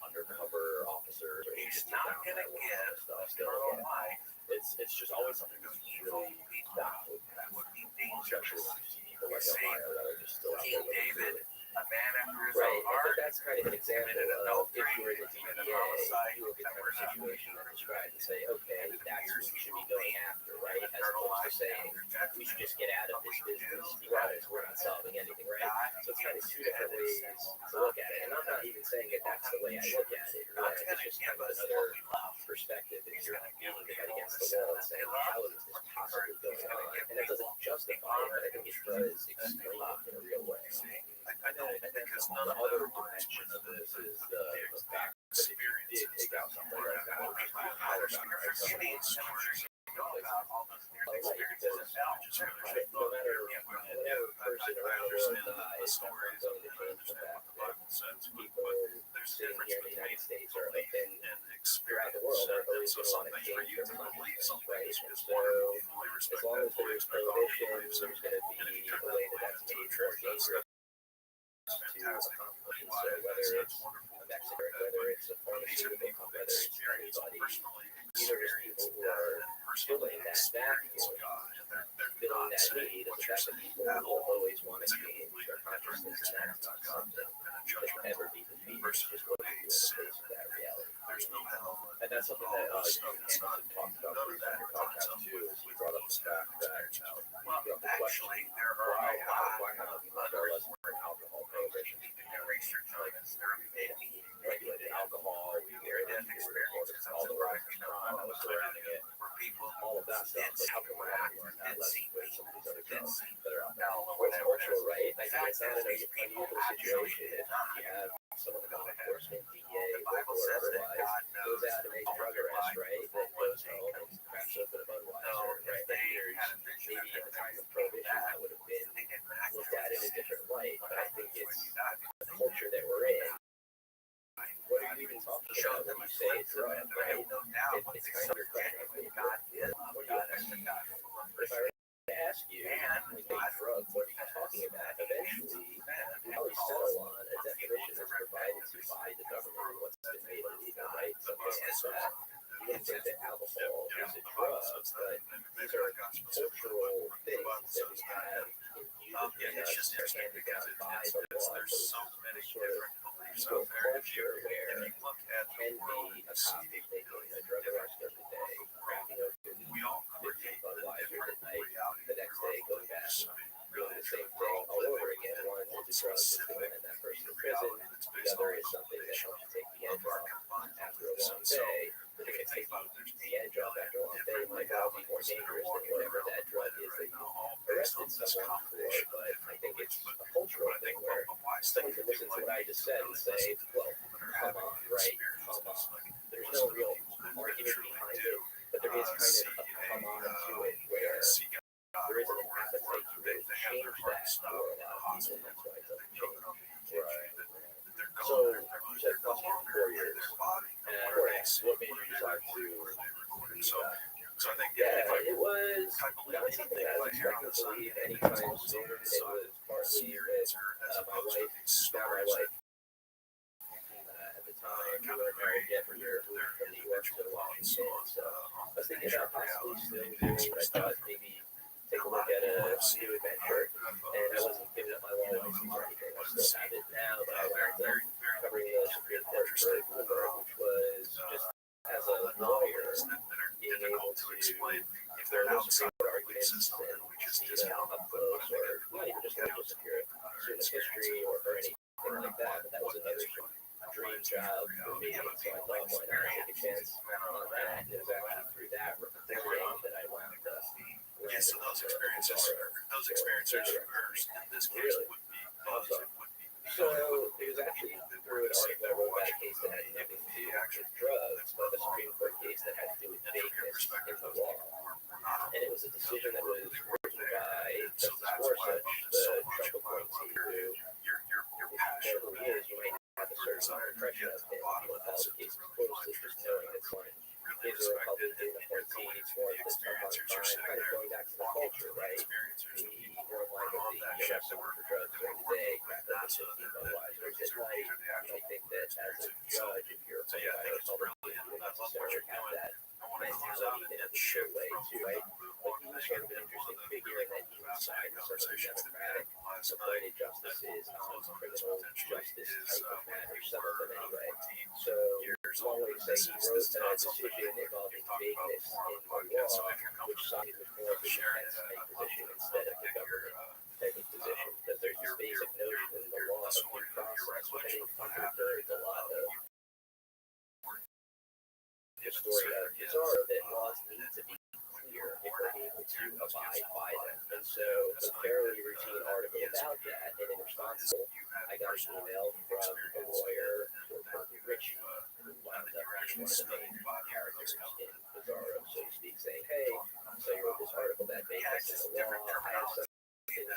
undercover officers or He's agents not down going to that way give stuff. eternal life It's just always something to that's evil really people. baffling. That would be Especially dangerous. when you see people like Ohio that are just still out King there. David, a man after his Right, own and heart, that's kind of an example committed of adultery, if you're in the committed DEA, homicide, you look at the kind of situation that's described and say, okay, that's who we should be going after, right? As opposed to saying, we should just get out of this business because we're not solving anything, right? So it's kind of two different ways to look at it. And I'm not even saying that that's the way I look at it, right? It's just kind of another perspective if you're looking at against the wall and saying, how is this possibly going on? And that doesn't justify it, but I think it does explain it in a real way. I know, because none The of other them dimension of this is the fact that if you did take out something like that, which is how about, right? Indians know about all those near Like, experiences as well. no matter whatever person around the world dies, stories going to change the fact that people There's sitting difference here in the between United States or in and throughout the experience. world are always So going to want to something for change you their to believe consciousness, something right? is And just so fully as respect long that, as fully there's respect all prohibition, beliefs, there's going to be and if you a turn way that that that's into a made more truth, that's dangerous to fantastic. accomplish. So whether it's a Mexican, whether it's a pharmaceutical company, whether it's anybody, these are just people who are filling that vacuum, filling that need of the fact that people will always want to change their consciousness, and that's not something that can ever be defeated. It's just what you do in the face of that reality. There's no hell. And that's something that you Hamilton talked about briefly in your podcast too, is he brought up the fact that Well, actually, there are why a lot have of we not others less more alcohol prohibition? research on this. There are many Regulated alcohol, near-death experiences all the crime that was surrounding it, where people all of that stuff. But how come we're having more did less see with some of these other drugs see that are out there? hell or Well, it's whatever. cultural, right? Like, it's not an These people unusual actually situation. did not. You have someone in law enforcement, DEA, The Bible or says that otherwise, God goes knows out and makes all drug their arrests, life right? before That one goes day home comes and cracks open a So Budweiser, if right? they There's had a vision maybe at the time of that prohibition that would have been they get back looked at in a different light, but I think it's God the culture that we're in. What are you even talking showed about them when a you say glimpse it's of drug, it. There right? ain't no doubt what It's they kind saw of your question. what God did. What do God you is the God full of If I mercy. were to ask you, when you say drug, what are you talking about? Eventually, you probably settle on a definition that's provided to you by the government and what's been made illegal, right? Something like that. You wouldn't say that alcohol is a drug, but these are cultural things that we have in us that are handed down by the law. There's so many sort of different beliefs evil out there. culture where If you look at can the world, be a cop taking a drug arrest every day, cracking open we all 15 create a Budweiser different at night, reality. the next day going back and doing the same thing all over again. One is a drug that's going to end that person in prison. The other is something that helps you take the edge off after a long day. If it takes the edge off after a long day, it might well be more dangerous than whatever that drug is that you arrested someone for. But I think it's a cultural thing where someone can listen to what I just said and say, well, come on, right? Come on. There's no real argument behind it, but there is kind of a come on to it where there isn't an appetite to really change that for a lot of people, and that's why it doesn't change. Right. So you said plus 4 years, and what made you decide to leave that? So I think It was not something I was expecting to leave anytime soon. It was partly with my wife, now my wife. At the time, we weren't married yet. We were moving from New York to Washington, so I was thinking about possibly still doing it. I thought maybe take a look at a new adventure, and I wasn't giving up my law license or anything. I still have it now, but I wound up covering the Supreme Court for Bloomberg, which was just as a lawyer being able to explain if they're outside arguments and see them up close, or not even just legal student history or anything like that. But that was another dream job for me, so I thought, why not take a chance on that? It was actually through that reporting that I wound up. Yeah, so those experiences first, in this case, Really? would be positive, would be. So it was actually through an article I wrote about a case that had nothing to do with drugs, but a Supreme Court case that that had to do with vagueness in the law. And it was a decision that was written by Justice Gorsuch, the Trump appointee, who, if you know who he is, you might have a certain impression of him. You don't follow the cases closely, just knowing that someone is a Republican appointee for this time, kind of going back to the culture, right? The more line of the you have someone for drugs during the day, rather than 15 otherwise. Whereas at night, I think that as a judge, if you're appointed by a Republican, you wouldn't necessarily have that mentality in a legal way too, right? But he's sort of an interesting figure in that he was side of sort of the Democratic appointed justices on criminal justice type of matters, some of them anyway. So one way to say he wrote a decision involving vagueness in the law, which sided with more of the defense type position instead of the government type of position, because there's this basic notion in the law of due process, which I think undergirds a lot of the story of Pizarro, that laws need to be clear if we're able to abide by them. And so a fairly routine article about that, and in response to I got an email from a lawyer for Berkeley Ritchie, who wound up being one of the main characters in Pizarro, so to speak, saying, hey, so you wrote this article that vagueness in the law, I have something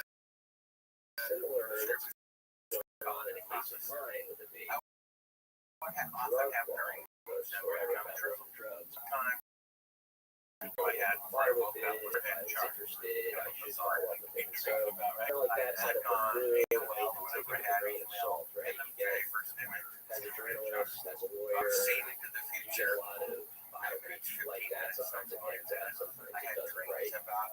similar that's going on in a case of mine with a big drug law. Story about drugs. I had far with it, I was interested, I should follow up with it. So, kind of like that out of the blue, I take it with a grain of salt, right? You get, as a journalist, as a lawyer, you get a lot of outreach like that. Sometimes it pans out, sometimes it doesn't, right?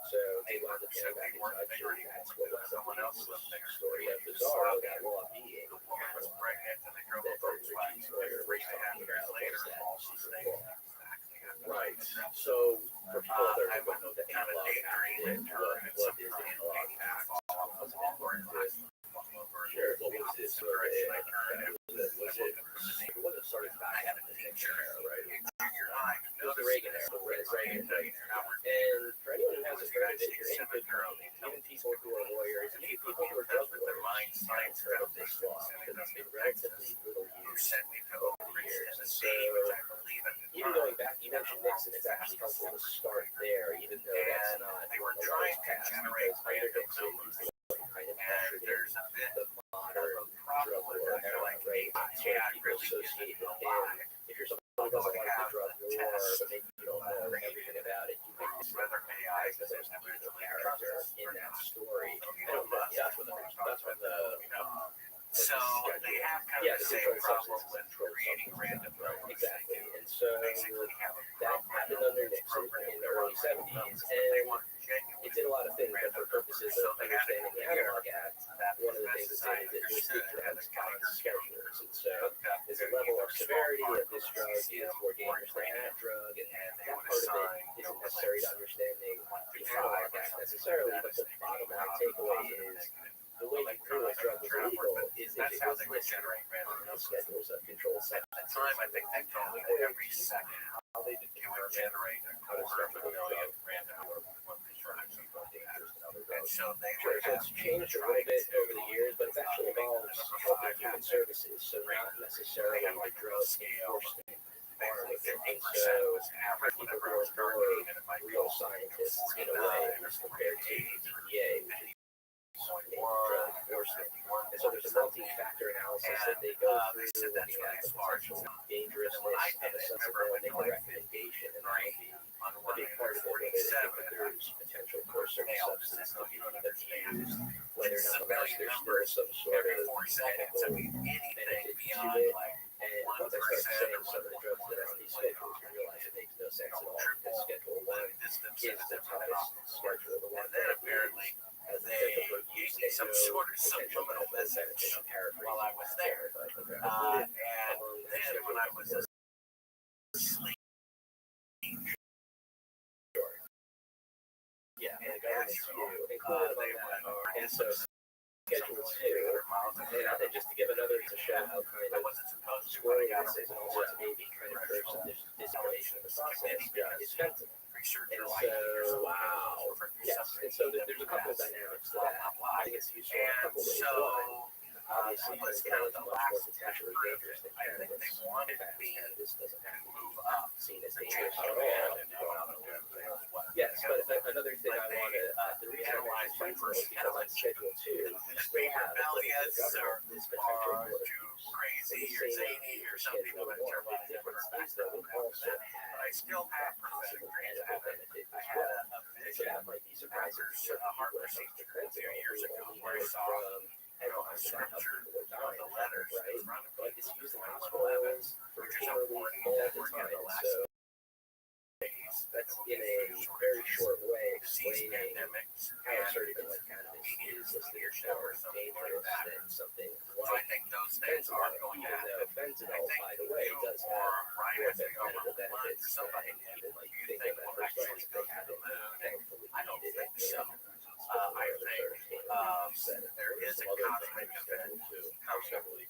So, they wound up getting back in touch, and that's what wound up being the story of Pizarro, that law being that Berkeley Ritchie's lawyer was talking about was that secret law. Right. So, for people out there who don't know the analog act, what is the analog act? What's it important to? Sure. What was this? Was it wasn't started back in the Nixon era, right? It was the Reagan era. And for anyone who hasn't heard of it, you're in good company. Even people who are lawyers, even people who are drug lawyers, haven't heard of this law because it's been relatively little used over the years. And so, even going back, you mentioned Nixon, it's actually helpful to start there, even though that's not they were trying to generate under Nixon, kind of ushered in the modern drug war era, right? So people associate with him. If you're someone who doesn't like the drug war, but maybe you don't know everything about it, you might just recognize that there's a character in that story. I don't know. Yeah, that's when the so they have kind of the same problem with creating random numbers. Exactly. And so that happened under Nixon in the early 70s, and it did a lot of things, but for purposes of understanding the Analog Act, one of the things it did is it listed drugs as schedulers. And so there's a level of severity of this drug is more dangerous than that drug, and that part of it isn't necessary to understanding the Analog Act necessarily, but the bottom line takeaway is the way you prove a drug was illegal is if it was listed on the schedules of controlled substances. At the time, I think they told me that every second how they generate a quarter of a million random or one prescriptions of dangerous and other drugs. So it's changed a little bit over the years, but it's actually involves health human services, so not necessarily the drug enforcement part of it. And so people who are more real scientists in a way as compared to the DEA, which is drug enforcement. And so there's a multi-factor analysis that they go through, looking at the potential dangerousness of a substance, and make a recommendation, and that would be a big part of it, whether they think that there's potential for a certain substance to be used, whether nonetheless there's still some sort of medical benefit to it. And once I start saying some of the drugs that are on these schedules, you realize it makes no sense at all, because Schedule 1 is the toughest schedule, the one that apparently has the potential for use some sort of subliminal message while I was there. And then when I was asleep, yeah, and the government's view included among that. And so Schedule 2, and just to give another to show how kind of squirrely this is, and also to maybe kind of curve some disinformation in the process, is fentanyl. And so, yes, and so there's a couple of dynamics to that. I think it's useful in a couple ways. One, obviously was it's kind of much the more last potentially dangerous than I think cannabis. they wanted Fast me cannabis doesn't have to to move be up seen as the dangerous chain at of command all. and go out and do what. Yes, but another thing I want to, the reason I analyze my mentioned first fentanyl is because on Schedule 2, they have rebellious or this potential for too crazy or zany or something of a Schedule 1 different states that would also but I still have possible percent medical benefit I as had well. a So vision that might be surprising to certain a heart people procedure from a few years ago where I saw from a headlines about how scripture people are dying, the letters right? in front of But me. it's used in 11, hospitals for which is pain relief important all that the we're getting the time. last So that's in a very short way disease explaining pandemics how and certain like cannabis media is listed leadership or more something like dangerous that. than something So I like think those things are fentanyl, going to even though happen. I fentanyl, think by the way, you does or have Ryan more has to go medical over lunch benefits or somebody than did. even like You think think of at we'll first glance actually if go they to had the it. moon? Thankfully, I don't needed think it. so. I think there is a cosmic event coming.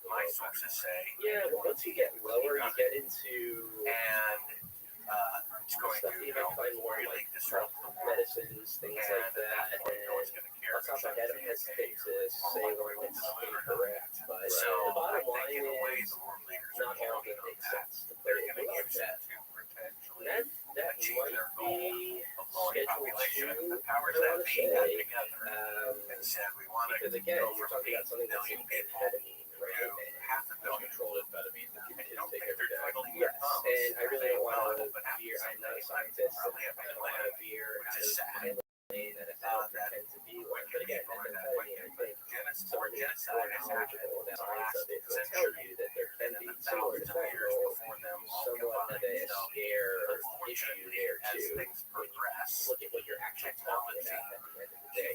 My sources say, Yeah, well, once you get lower, you get into and it's going stuff to you might find more really like disrupt the world. medicines, things like that. No one's And going to care. on top of that, I hesitate to say one that's incorrect, but So the bottom I line think in a way is the world leaders not all of it makes sense to put they're it going to like use that. it to potentially That achieve might their goal be of lowering population. Schedule 2, The powers I that want to be got say. together and said we want to Because again, go you're from talking about something that's million people amphetamine, right? to And half a billion. Controlled amphetamine that And people you don't take think every they're day. twiddling Yes, their thumbs. and I really don't want to But veer. I'm not a they scientist, and probably have I a don't want plan, to veer which out is of sad. my lane that I don't pretend to be one. But again, amphetamine, I think someone who's more knowledgeable about the science of it will tell you that there can be similar to fentanyl, somewhat of a scare issue there too. When you look at what you're actually talking about at the end of the day,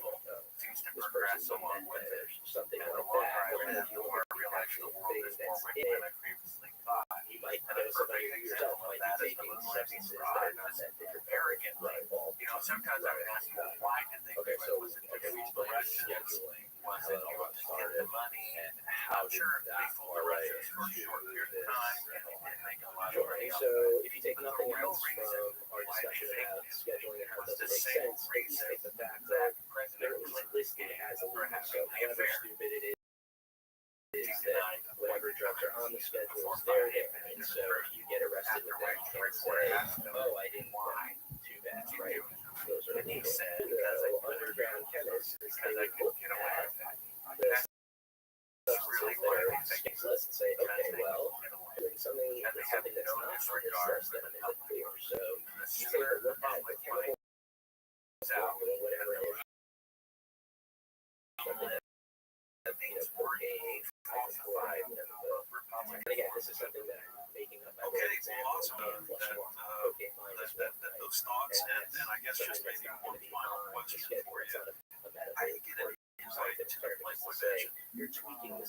Seems to this progress person along with or it. something And the like longer that. I Whereas live, if the you more look I at the realize the actual world thing is more that's wicked in than it, I previously thought. you might know somebody yourself might be taking substances that are not that different. Arrogant. Right. You know, sometimes I would ask, well, why did they Okay, do so it? Was it okay, we just explained Russians? scheduling, Was how it it you all want to get started, the money? and how I'm sure did they that fooled the parlay Russians for a into short period of this. time, and they did make a lot of Sure. money And off so it. if you take But the nothing real else reason from our why discussion they about faked it scheduling and how it was the doesn't make same sense, at least take the fact that that President they're at least Clinton listed as for illegal. having So the however affair. stupid it is that whatever drugs are on the schedule is there. And so if you get arrested with that, you can't say, oh, I didn't why. Too bad, right? Those are And he illegal. said, So underground chemists, they because I would could look get away at with it. the That's really substances that why are they on the think schedule list and say, okay, well, doing something and they have something that's no not on this disregard list, then I'm in the clear. So the you take sooner a look at the public chemical finds out or whatever it is. that means Cocaine, falsified whatever. Republic. And again, this is something that I'm making up by way of Okay, well, example. also And plus that, one, cocaine minus one, right? those thoughts, and I guess just Something that's maybe not one going to be final on the question schedule. for It's you. not a medical How do you get or it scientific to term. It's to say you're tweaking the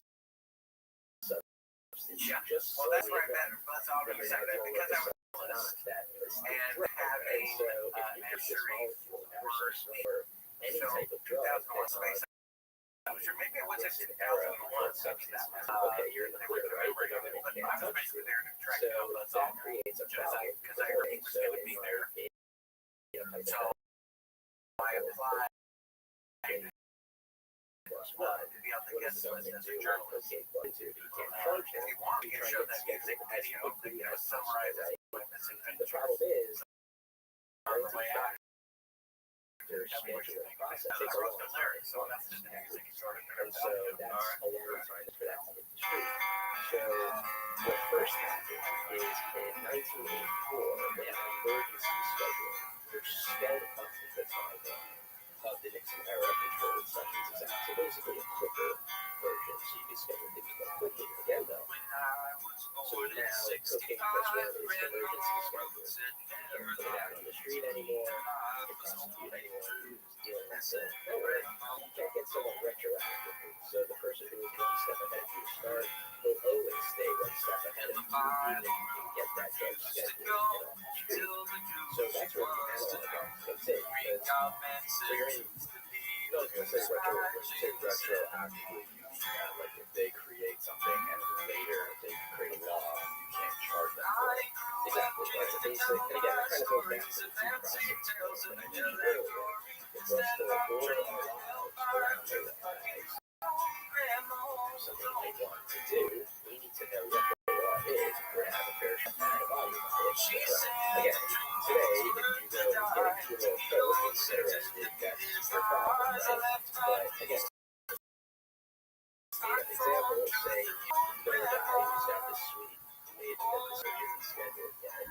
substance Yeah, just well, that's where I met. That's all Remember we now said it's that because I was not that listed and drug, having right? So if you an use this injury molecule or any So, type of drug 2001 that's Space Odyssey. Maybe it was in this era 2001. of substance, okay, you're in the clear, right? The government But I can't was touch basically you. there to track So down that's that all. creates a Because problem. I heard he was going to be there. So I applied to be on the guest list as a journalist. If you want, you can show that music video that summarizes my missing The problem is, on the way out. their scheduling process That's takes a long Rothschild time. lyrics, so that's just the music he started And so that's a long time for that to get to street. So what first happened is in 1984, they had an emergency schedule which sped up the timeline of the Nixon era Controlled Substances Act. So basically a quicker version so you can schedule things more quickly. Again though, so now cocaine plus one is emergency schedule. You can't put it out on the street anymore. You can prosecute anyone who's dealing with it. You can't get someone retroactively. So the person who is one step ahead of your start will always stay one step ahead of you, even if you can get that drug schedule and off the street. So that's where the analog comes in. Because, so you're in, I was going to say retroactively, you mean that like if they create something and later they create a law, you can't charge them for it. exactly, that's a basic, and again, that kind of goes back to the due process that I mentioned earlier. The drugs that are allowed around the something they want to do, we need to know what the law is for to have a fair shot at evaluating it. So, again, today, if you go and get a kilo of coke and get arrested, that's your problem, right? But again, example, say you know a guy who's got this sweet made that this isn't scheduled yet.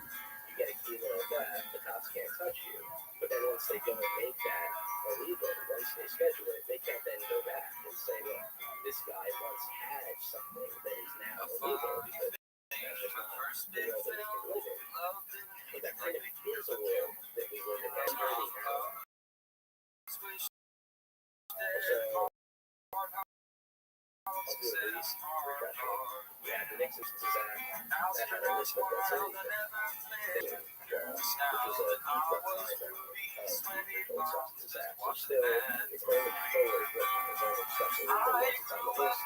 You get a kilo of that, the cops can't touch you. But then once they go and make that illegal, once they schedule it, they can't then go back and say, well, this guy once had something that is now illegal because that's just not the world that we can live in. But that kind of is a world that we live in. That's where we have. So, I'll do a brief refresher. Yeah, the next instance is that had a list of what's illegal, which is a deep line of the Controlled Substances Act. So still, it's only forward looking, it's only stuff illegal once it's on the list.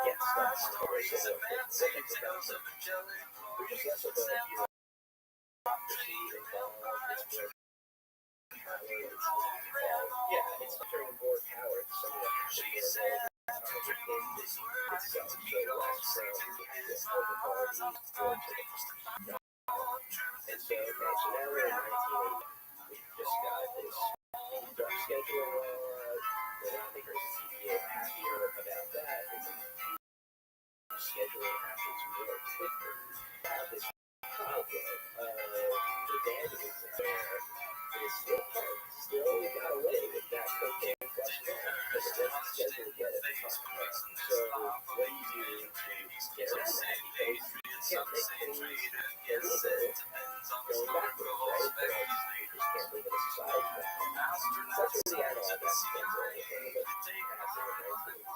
Yes, that's on the list of what things about it. There's just less of a bureaucracy involved, it's more power, yeah, it's turning more power to someone that has to be within this itself, so less from the actual authority or to the and so, okay, so now we're in 1980. We just got this dark schedule law. The lawmakers at CPA are happier about that. It's scheduling happens more quickly. Have this problem of the damages there is still hard. Still got away with that cocaine plus one because it wasn't scheduled yet at the time. So what do you do to get around that? Because you can't make things illegal going backwards, right? But you just can't live in a society that that's where the analog act comes in. Okay, but passing in 1986, 2 years after the emergency. And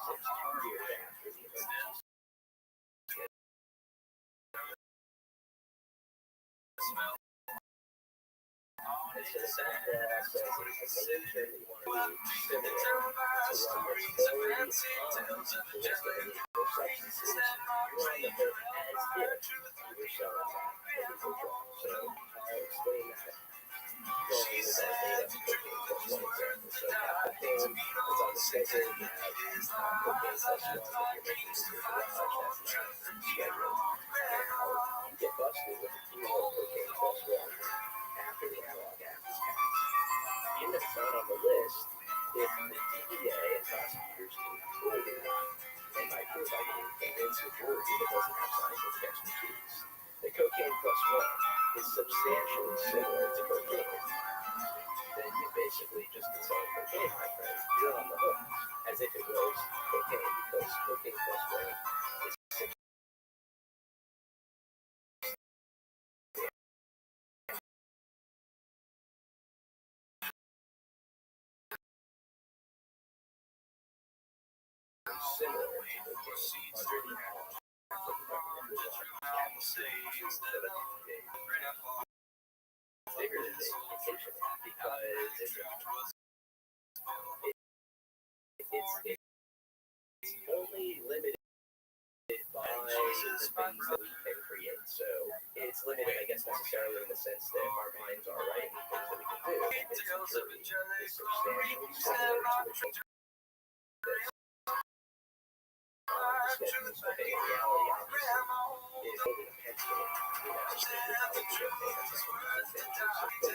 so the law says it's a nature that you want to be similar to one that's already on the list of illegal substances. You're on the hook as if you were selling that illegal drug. So I'll explain that going with our data cocaine plus one example. So you have cocaine that's on the schedule, you have cocaine plus one that you're making in your garage, that's not scheduled. Now you get busted with a kilo of cocaine plus one after the analog act is passed. Even if it's not on the list, if the DEA and prosecutors can prove it, and by prove I mean convince a jury that doesn't have scientific expertise, that cocaine plus one is substantially similar to cocaine, then you basically just been selling cocaine, my friend. You're on the hook, as if it was cocaine, because cocaine plus one is similar to cocaine under the act. Bigger than the Vacation Act because it's only limited by the things that we can create. So it's limited, I guess, necessarily in the sense that our minds are right and things that we can do. It's jury is substantially similar to a schedule. Schedules, but in reality, obviously, is holding a pencil, but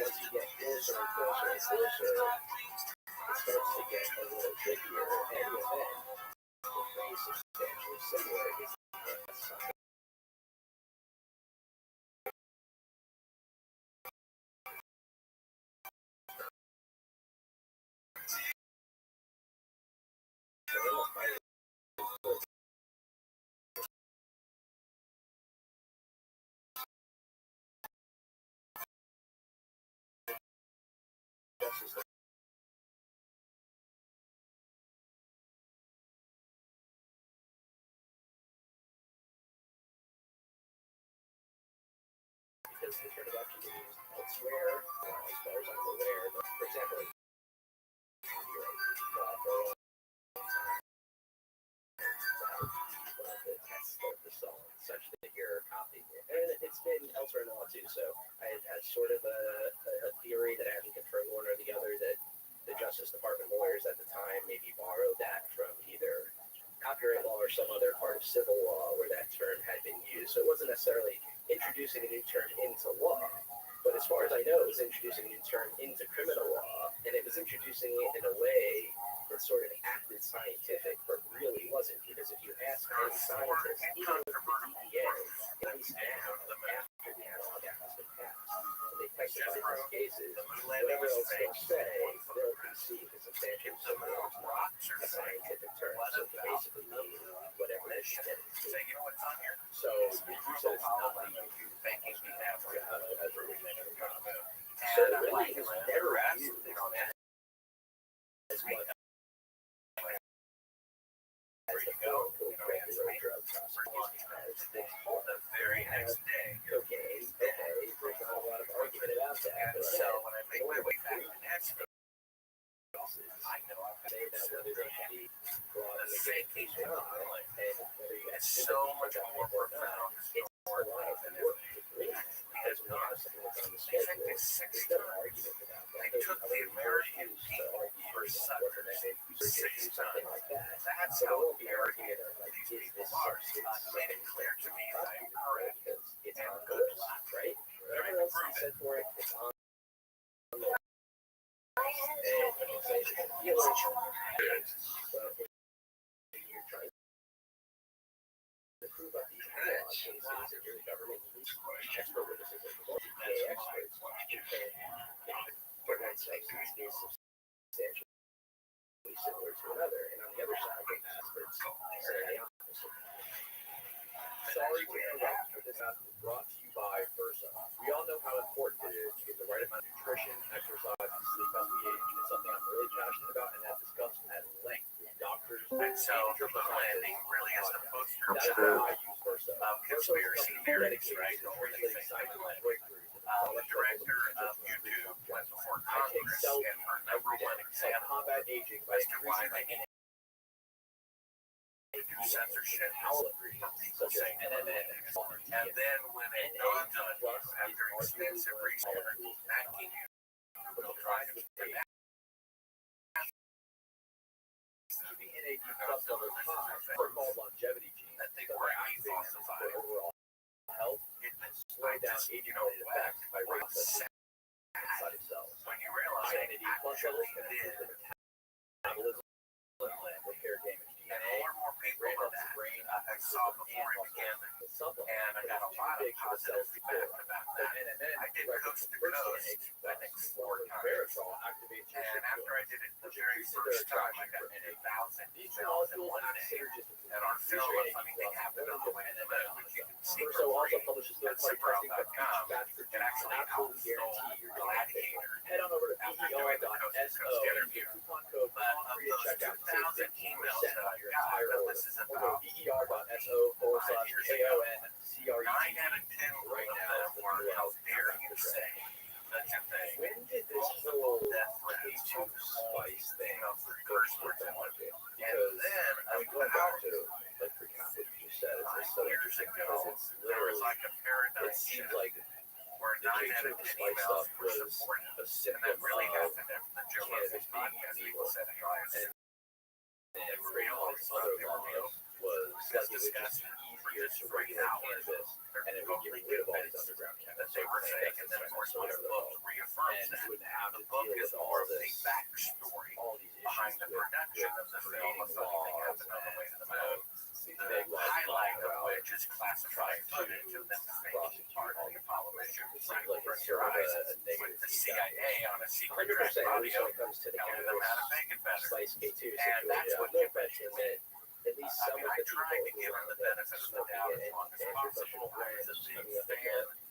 once you get closer and closer and closer, it starts to get a little trickier, and with it, the phrase substantially similar is something. Because the turnabout can be used elsewhere, as far as I'm aware. But for example, copyright law for a long time, one of the tests of the song, such that you're copying it. And it's been elsewhere in law too. So I had sort of a theory that I had to confirm one or the other that the Justice Department lawyers at the time maybe borrowed that from either copyright law or or some other part of civil law where that term had been used. So it wasn't necessarily introducing a new term into law. But as far as I know, it was introducing a new term into criminal law, and it was introducing it in a way that sort of acted scientific, but really wasn't. Because if you ask any scientist, even with the DEA, at least now, after the analog act has been passed, and they testify in these cases, whatever else they'll say, they'll concede the substantial a scientific term. So it basically mean whatever it is. So you know what's on here? So you said it's not the Banking we have for as a religion. so So really, it was never used as much as the regular drug the very next day. cocaine. Okay, there's not a lot of argument about that. And so when I make my way back to Nashville, I know I've say that whether they should be brought in the the vacation case or not, and whether you it's so much more profound. it's a lot of work to bring because when you have something that's on the schedule, there's no argument about that. They took the American people for suckers 6 something times. like that. That's So there how won't be argument arrogant or like these this people are. Made it clear to me that I'm correct. because it's and on good those, right? Whatever else you said for it, it's on those. And when you say it's a deal, but when you're trying to prove up these analog cases that your government needs expert witnesses and multi-day experts, you can put one substance is substantially similar to another, and on the other side, the experts are the opposite. Sorry to interrupt, but this has been brought to you by Versa. We all know how important it is to get the right amount of nutrition, exercise, and sleep as we age. It's something I'm really passionate about and have discussed at length with doctors. And so the moon landing really is the poster That's why I use Versa. of conspiracy theories, right? The only thing Scientific breakthroughs. the director of YouTube went before Congress, and her number one example combat aging by as to why they increasing need to do censorship Howell of people saying and then when it dawns on you after extensive research backing you, they'll try to NAD plus level high for called longevity genes that they were activated falsified. for overall health. It Slow down age-related effects by processing inside of cells. when you realize NAD they plus actually levels can did, improve the metabolism and repair damaged and DNA. more and more people Ramp of up the that brain I saw before it began, the supplement. and I got a lot of positive feedback about that. I did coast to coast, I think 4 times. Veritol activates your And after I did it the very first time, I got 2,000 emails in one day. And our film, a funny thing happened on the way to the moon, which you can see Verso for also free publishes at third-party testing for each superhealth.com. batch for It actually absolutely outsold guarantee your Gladiator. Head on over to After doing the PER.SO coast and interview. use coupon code But of free at those checkout. 2,000 emails that I your got, entire that order. this is Or go about PER.SO/KONCRET 9 out of 10 right of now. them were, how dare you say such a thing. When did this whole Death threats, K2 spice thing curse words come and up? And Because then, I mean, going back to like recap what you just said, it's so years interesting ago, because it's there was literally like a paradigm it seems shift like where the 9 out K2 of 10 spice emails stuff were was supported. a And symptom that really of happened after the Joe cannabis Rogan being podcast. illegal. People said, hey, guys, And for all these other laws was that it would just be easier to regulate cannabis and it would get rid of all these underground that chemicals. they were saying, and then of course my book reaffirms And that. you wouldn't have The to book deal is with all more of the this, backstory all these behind issues the with production of the film. creating A funny thing laws happened on the way to the moon. these The big laws highlight of about which is classified footage of them faking part of the Apollo mission. it seems like Right it's sort of eyes a negative with the feedback. CIA on a secret 100% track at least audio when it comes to the telling them how to cannabis make it better. spice K2 And situation. that's what No question that at least I some mean, of I the tried to people give who them are the benefit of the smoking doubt it as long as and possible. I brands was a big coming up in fan the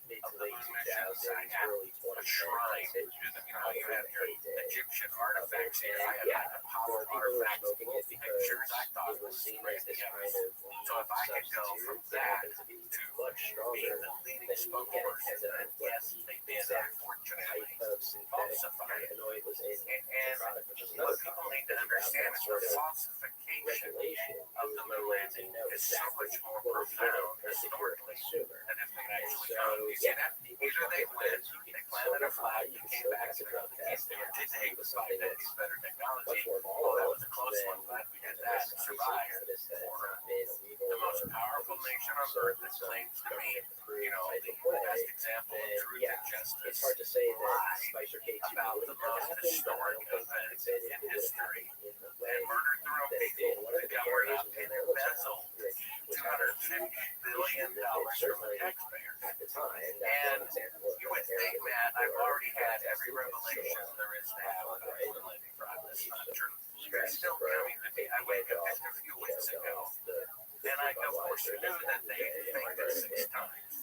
mid of to the late moon mission. 2000s, I had early a 2010s. shrine to the, you have your Egyptian artifacts here. I had Yeah, Apollo people were artifacts, smoking it because pictures I thought it was was seen as crazy. this kind of So if I could go from substitute that that happened to be to much stronger being the leading than spokesperson, and yes, they did, unfortunately, type of synthetic falsify it. cannabinoid was in the And product, which is what another people problem. need to understand is Sort the of falsification regulation of the moon landing is so much more profound historically consumer. than if they And actually so, come. You see yeah, that? Either they win, they Planet of Flight, you came back to the test. You did take the 5 days better technology. Oh, that was a close one. Glad we did that. Survived. The most powerful nation on earth that claims to be, the best example of truth and justice. It's hard to say that Lie Spicer K2 about the most historic event in history. And murdered their own people to cover it up and embezzled $250 billion from the taxpayers. at the time. And you would think, Matt, I've already had every revelation there is to have about lending fraud. That's not true. They're still coming to me. I wake up just a few weeks ago, and I of course knew that they faked it 6 times.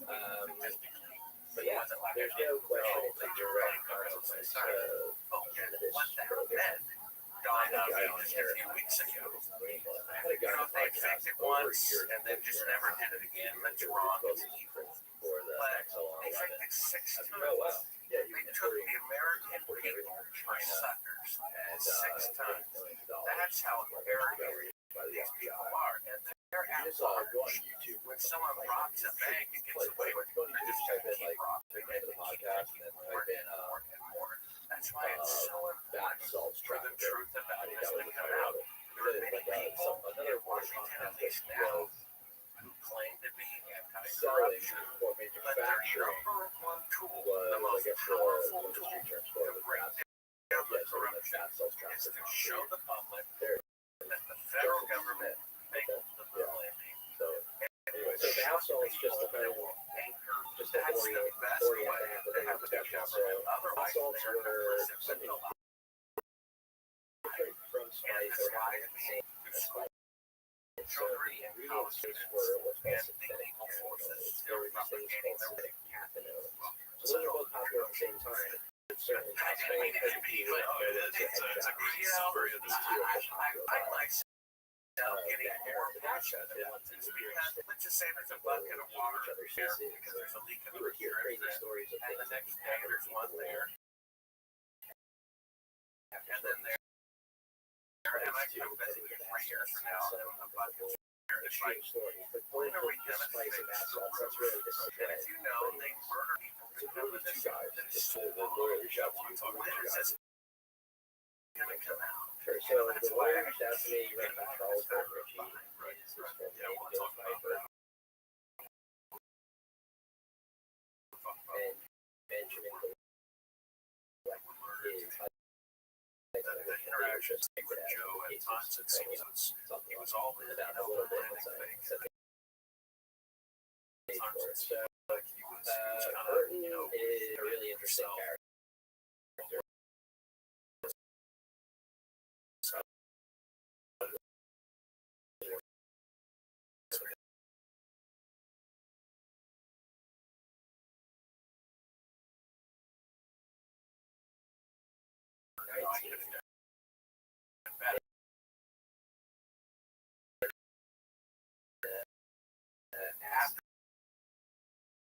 But yeah, there's no question it's a direct consequence of cannabis. What that meant dawned on me just a few weeks ago. If they fixed it once and then just never did it again, that's wrong, it's evil. But they faked it 6 times. They took the American people by suckers 6 times. That's how arrogant these people are. And they're at large. When someone robs a bank and gets away with it, they're just going to keep robbing it and keep more and more. That's why it's so important for the truth about this to come out. There are many people in Washington, at least now, who claim to be anti-corruption, but their number one tool, the most powerful tool to bring down the corruption, is to show the public that the federal government faked the moon landing. So the house is just a kind of That's the best way to have the government. Otherwise, they're complicit with the lie. from Spice or Children and college students and the legal forces still propagating their way. So those are both popular at the same time. It's certainly not Spain. I myself getting more passionate about this because let's just say there's a bucket of water there because there's a leak in the refrigerator, and the next day there's one there, and then there. And I can visit you 3 years from now, and the bucket's there. It's like, when are we going to fix the roof? And as you know, they murder people to come to this guy that is so when is this going to come out? Sure. So the lawyer reached out to me, you read about Charles Richie. Yeah, we'll talk about that. And Benjamin The interactions with Joe at times it was all in that little bit of thing. So He was kind of, Burton is a really interesting character.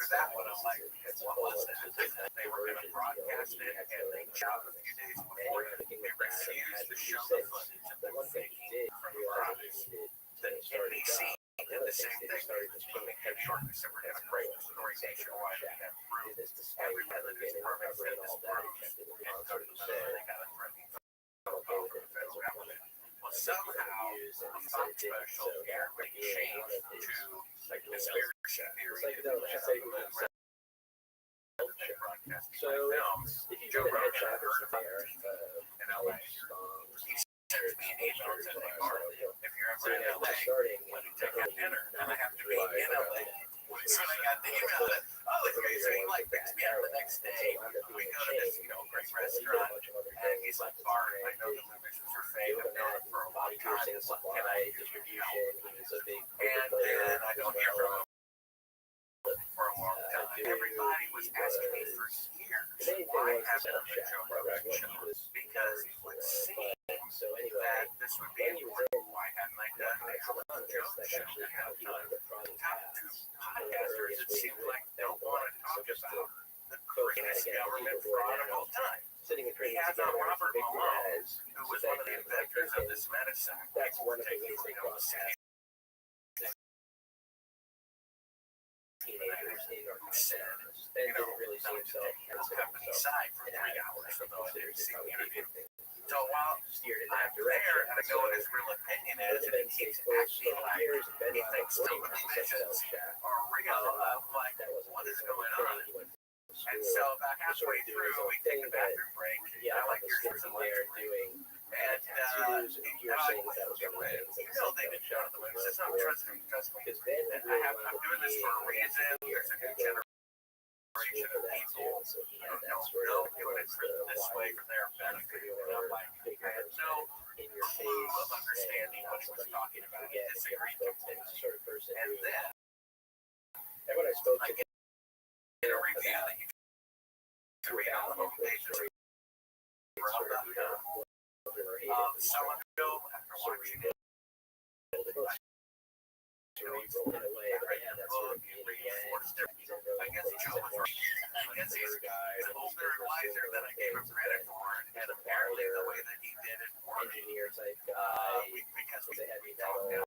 That one, I'm like, what was that? They were going to broadcast it, and they shot a few days before. They refused to show the footage of them faking from Rothschild. Then NBC did the same thing. They was putting headshortness that we're going to break the story nationwide and have proof. Every television department said this proof. And go to the center, they got a threatening phone call from the federal government. Well, somehow, the Fox special got changed to conspiracy theory. So if you Joe go to Rogan headshot heard about there, in LA. He sends me an email saying, "Hey, Mark, if you're ever in LA, starting let me take out dinner." And I have to be in LA. So I got the email that, oh, it's amazing. So he like picks me up the next day. We go to this, great restaurant. And he's like, Bart, I know the movies are fake. I've known it for a long time. Can I distribution is a big And then I don't hear from him for a long time. Everybody was asking me for years, why haven't I been Joe Rogan show? Because it would seem that this would be important. Why haven't I done the Joe show? Top 2 podcasters, it seems like don't want to talk about the greatest government fraud of all time. He has on Robert Malone, who was one of the inventors of this medicine. That's one of the Taking things they from cross teenagers in our said, they didn't really see himself as a company side for 3 hours, although I didn't see the interview. So while I'm there and I know what his real opinion is, and he's acting like he thinks televisions are real, I'm like, what is going on? And so about halfway through, we take a bathroom break. I like your some there doing. And I was like, you know they didn't show the movies. It's not trust me. I'm doing this for a reason. There's a new generation of people who don't know doing it this way for their benefit. And I'm like, I had no clue of understanding what he was talking about. I disagreed completely. And then I get a review that you can read on the homepage. Someone ago, after watching it, I guess Joe was right. I guess he's an older advisor that I gave him credit for, and apparently the way that he did it worked. Engineer type guy, because they had me talk now.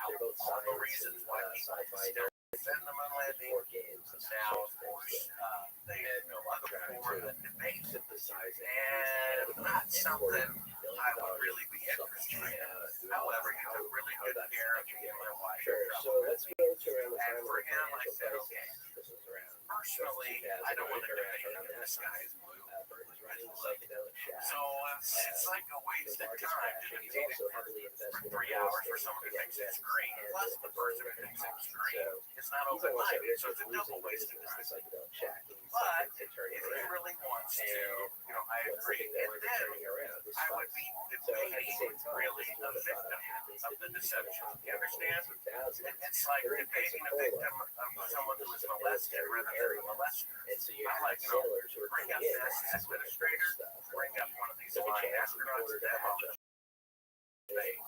They're both all the reasons why people still send them on landing games. Now, of course, they had no other for the debate synthesizing, and not something I would really be interested in. However, he took really good care of me and my wife. Sure, so let's go to around the time for him. I said, okay. Personally, I don't want to debate him. This guy is blue. So it's like a waste of time to debate him for 3 hours for someone who thinks it's green, plus the person who thinks it's green. It's not open-minded, so it's a double waste of time. But if he really wants to, I agree. And then I would be debating really a victim of the deception. You understand? It's like debating a victim of someone who was molested rather than a molester. I like, bring up this administrator, bring up one of these flying astronauts, them on the debate.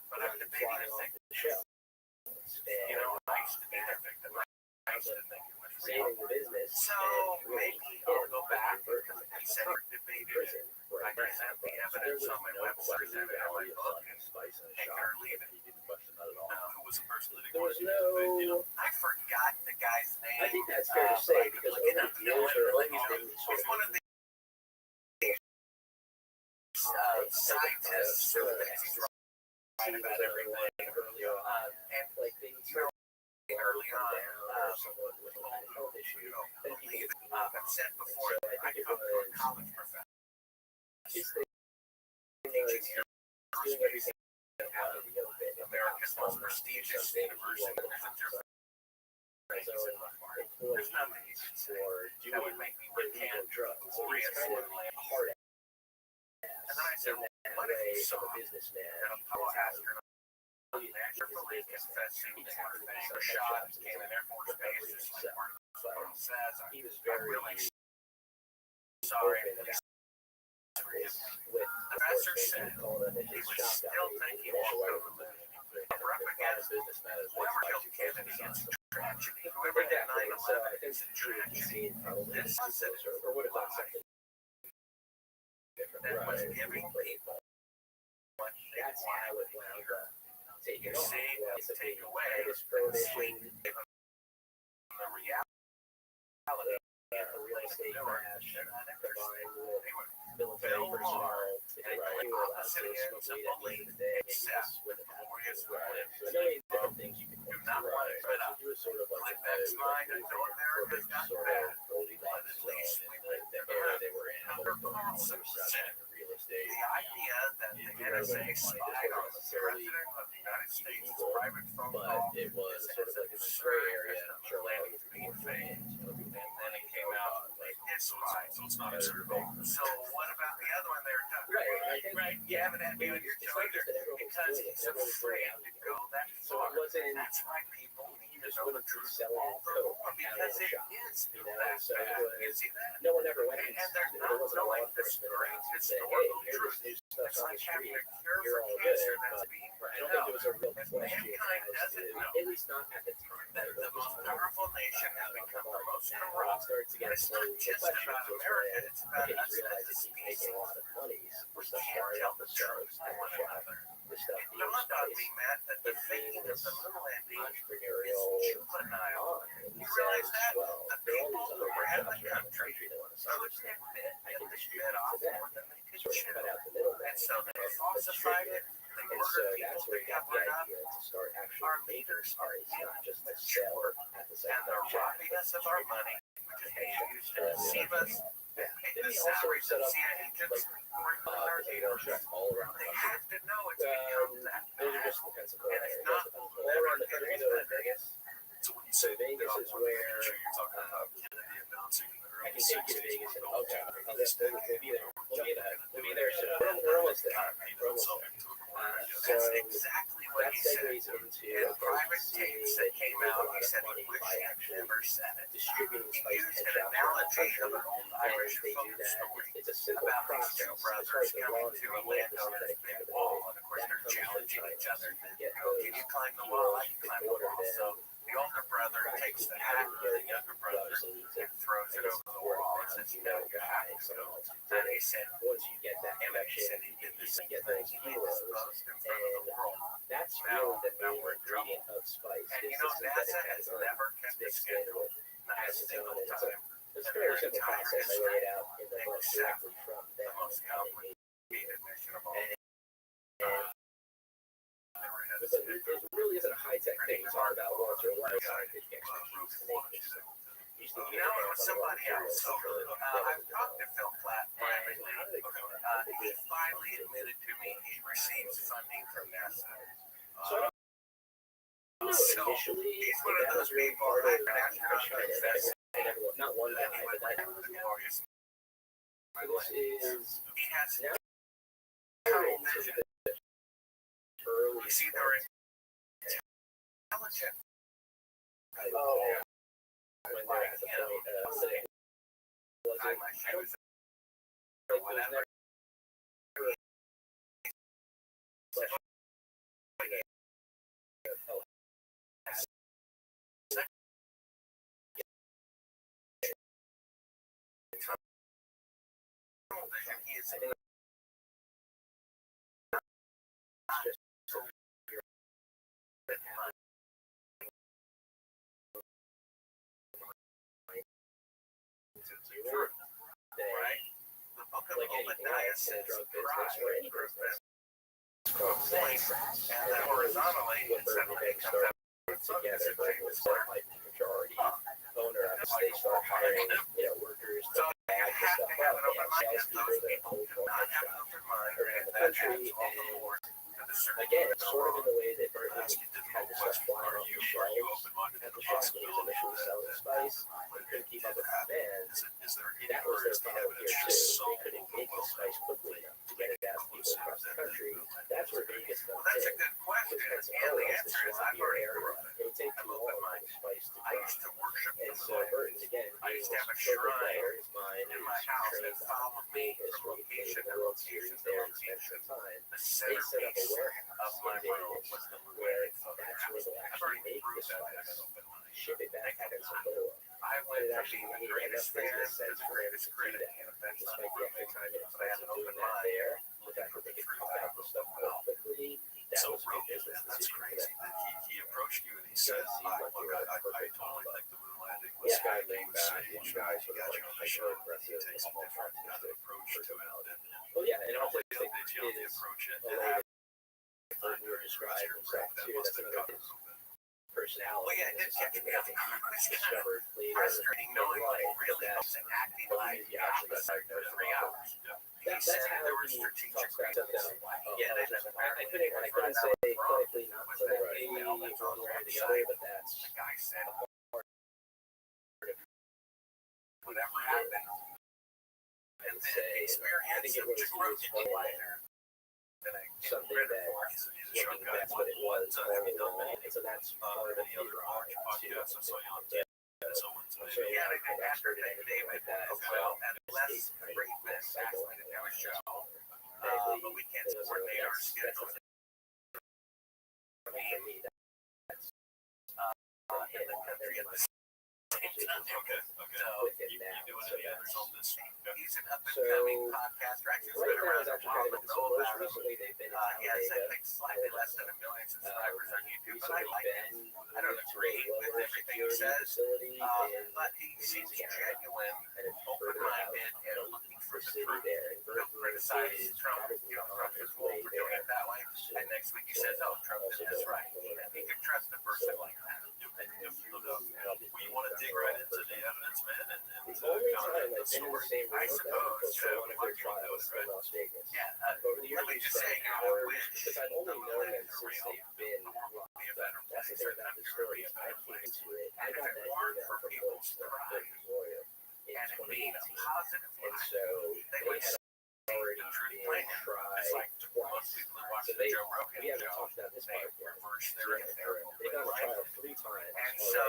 But I'm debating a victim. I used to be their victim. I used to think it was real. So maybe I'll go back because I said we're debating it. I present the evidence on my website, present it on my book, and take it or leave it. Who was the person that I forgot the guy's name. I think that's fair to say because looking up he's one of the scientists who thinks he's right about everything early on, and like things early on, someone with a health issue. I've said before that I come from a college professor. Teaching aerospace at America's most prestigious university. There's nothing you can say that would make me recant gloriously hard. And then I said, what if you saw a businessman and a fellow astronaut naturally confessing to a shot came in Air Force Base, just like Mark says, he was very sorry. The professor said he was still thinking whoever killed Kennedy is a tragedy. Whoever did 9/11 is a tragedy. This is or would have done something different. That was giving people what they wanted to hear. You see, take away the reality of the real estate crash, military personnel, and opposite ends of belief, except with glorious words. Do not want to put up. Like that's mine, I know America's not bad, but at least we live there. They were in Carlson said the idea that the NSA spied on the President of the United States private phone call it was sort of like a gray area for landing was being faked, and then it came out like it's spied, so it's not a survey. So what about the other one there? Right. You haven't had me on your show either because he's afraid to go that far. That's why people need to know the truth all the more because it is that bad. You see that? No one ever went and they're not knowing this great historical truth. It's like having a cure for cancer that's being right now. If mankind doesn't know, at least not at the time, that the most powerful nation has become the most corrupt. It's not just about America, it's about us as a species. We can't tell the truth to one another. the stuff It dawned on me, Matt, that the faking of the moon landing entrepreneurial is juvenile. on. You realize that? Well, The there are people all who these other ran jobs the around the country country that want to couldn't service them. admit I that can they distribute bit to off them, more than they could sort of chew. cut out the middleman, And so they and falsified distribute. it, they And so murdered that's people where to you got the cover it up. idea to start actually Our making leaders are spice, not just to immature. sell at the same And the time. robbiness of our money, which is being used to deceive us, and pay Didn't the he also salaries set of up CIA agents who are our potato agents. all around the They country? have to know it's become that Those are bad. just the principal And it's areas. not All around the country, though, in Vegas. So when you So say Vegas is where you're talking about Kennedy announcing in the I early can take you to 60s. Vegas and okay, we'll be there. We'll be there soon. We're almost there. We're almost there. That's exactly what That he said. segues into In private seeing tapes that came make a out, lot he of said he money wished by he actually never said it. distributing He spice used head an shops around the analogy of country. an old And Irish they do folk that. story It's a simple about these process two as far brothers as the coming law to a and landowner's big wall, and of course that they're comes from challenging China. each other. You get Can you climb the wall? I can climb the wall. So the older brother takes the hat of the younger brother and throws it over the wall and says, "You know, you have to go." And he said, once you get that "Him," he connection, said, "he did the you same get thing. those He heroes. exposed in front of the world." That's Now- really the now main we're in trouble. ingredient of spice. And is you know, the synthetic NASA has enzyme never kept a mixed in schedule, with not a acetone. single And time. it's a very simple process. I lay it out in the book Except directly from The them. most complicated mission of all. But it really isn't a high-tech thing. It's all about Walter White's scientific expertise to make this stuff. You know, it was somebody else. I've talked to Phil Platt privately. He finally admitted to me he receives funding from NASA. So Initially, he's one of that those was really people part that of astronaut China. confessed And everyone, not one that guy, he but would that like the glorious. this is He has now tunnel into vision. the early. You see, they're intelligent. Oh, yeah. When they're at the point of sitting. Time I shows Like, whatever. He is right. The book of Obadiah says dry and then horizontally it suddenly comes out together, but it was like the majority owner of the state start hiring, workers to bag the stuff up. They have salespeople that hold not have an shops open mind around the that country, adds all the and more to the circle again, of sort of in the way that Berkeley Ask you had the stuff flying off the shelves at the shop when he was initially selling spice, they couldn't keep up with the demand. Is there any That was their words, the problem here evidence too. just so They couldn't make the spice quickly enough to get it out to people across the country. That's where Vegas Well, comes that's a in. good question. Because And the Pensacola is the answer is I've swampier already area. grew up. It would take too long for the spice to I dry. used to worship And the so moon. Burton's, again, I being used to have a a silver shrine player, is mine, in my house that followed me from location to World Series there and spent some time. The They set up a centerpiece warehouse of my in world Vegas was the moon where landing that's where photographs. they'll I've actually already make the proved that I spice, have open mind. ship it back They to can Pensacola. I But went it from actually being the made greatest enough fan business to sense the for them greatest to do critic. that. And if that's not Despite the extra proving, time and but I have expense an of open doing that mind. there, the fact that they could pump out the stuff more quickly, that So was a good Rogan, business that's decision for crazy them. that he approached you and he You said, gotta see "Look, what you're I perfect totally combo. think the moon landing was Yeah, guy laying was back, so you guys he sort of got you like on the hyper show. He aggressive, takes a almost different kind of artistic approach to it. personality. Well, yeah, and also They think tell the it is approach it. a way that Burton would describe himself too. That's another his personality. Well, yeah, it This did is catch something me that off I think guard. he It's kind of discovered later. frustrating knowing what he really that was and acting like he actually got opposite for diagnosed 3 with hours. He That's said how there were he strategic talks about reasons that. why he did it. I couldn't say clinically not Was clinically that email that's on one the way or the other, website? but that's The guy said, whatever happened, and then say, I experience think it of was Jagroki later. That I get something credit that for. He's a sharp looking guy. that's what it was. Have you done all along. And so that's part of any the other drive large to podcasts? I saw you on TV. Someone So, today. Yeah, they I've asked her heard that anything David like that. as well, and Les Friedman asked me to do a show, but we can't coordinate our schedules. In the country at the same time. Okay. So You doing any others on this? he's an up and So up-and-coming podcaster. Actually, it's right been now around it's a actually while, kind but of know most about him. recently they've been in He has, I Talladega. think, slightly less than 1 million subscribers on YouTube, but I like him. I don't to agree a with lower everything he security says, facility in but he seems Louisiana, genuine, and it's further out open-minded, and looking for the the city truth. there. And He'll Berkeley criticize is Trump, probably Trump on is his cool way for doing there. it that way, and next week he says, oh, Trump did this right. He can trust a person like that. We want to dig right into the evidence, man, and The only kind time of I've been in the story. same room I with them suppose, was for one of their trials in Las Vegas. Yeah, Over the years, let me we just spent say, hours, which because I've only the known them moon is since real. they've been. The world will be a better That's the place. thing about the story. I came into it. I And if got it that weren't email for from people's Bill pride Zoyer in and it being a 2018. positive And lie, so they they would had already truly been blame him. tried It's like most twice. people who watch So the they, Joe Rogan we haven't show, talked about this they part yet. reverse their therapy. They got a trial 3 times. And so,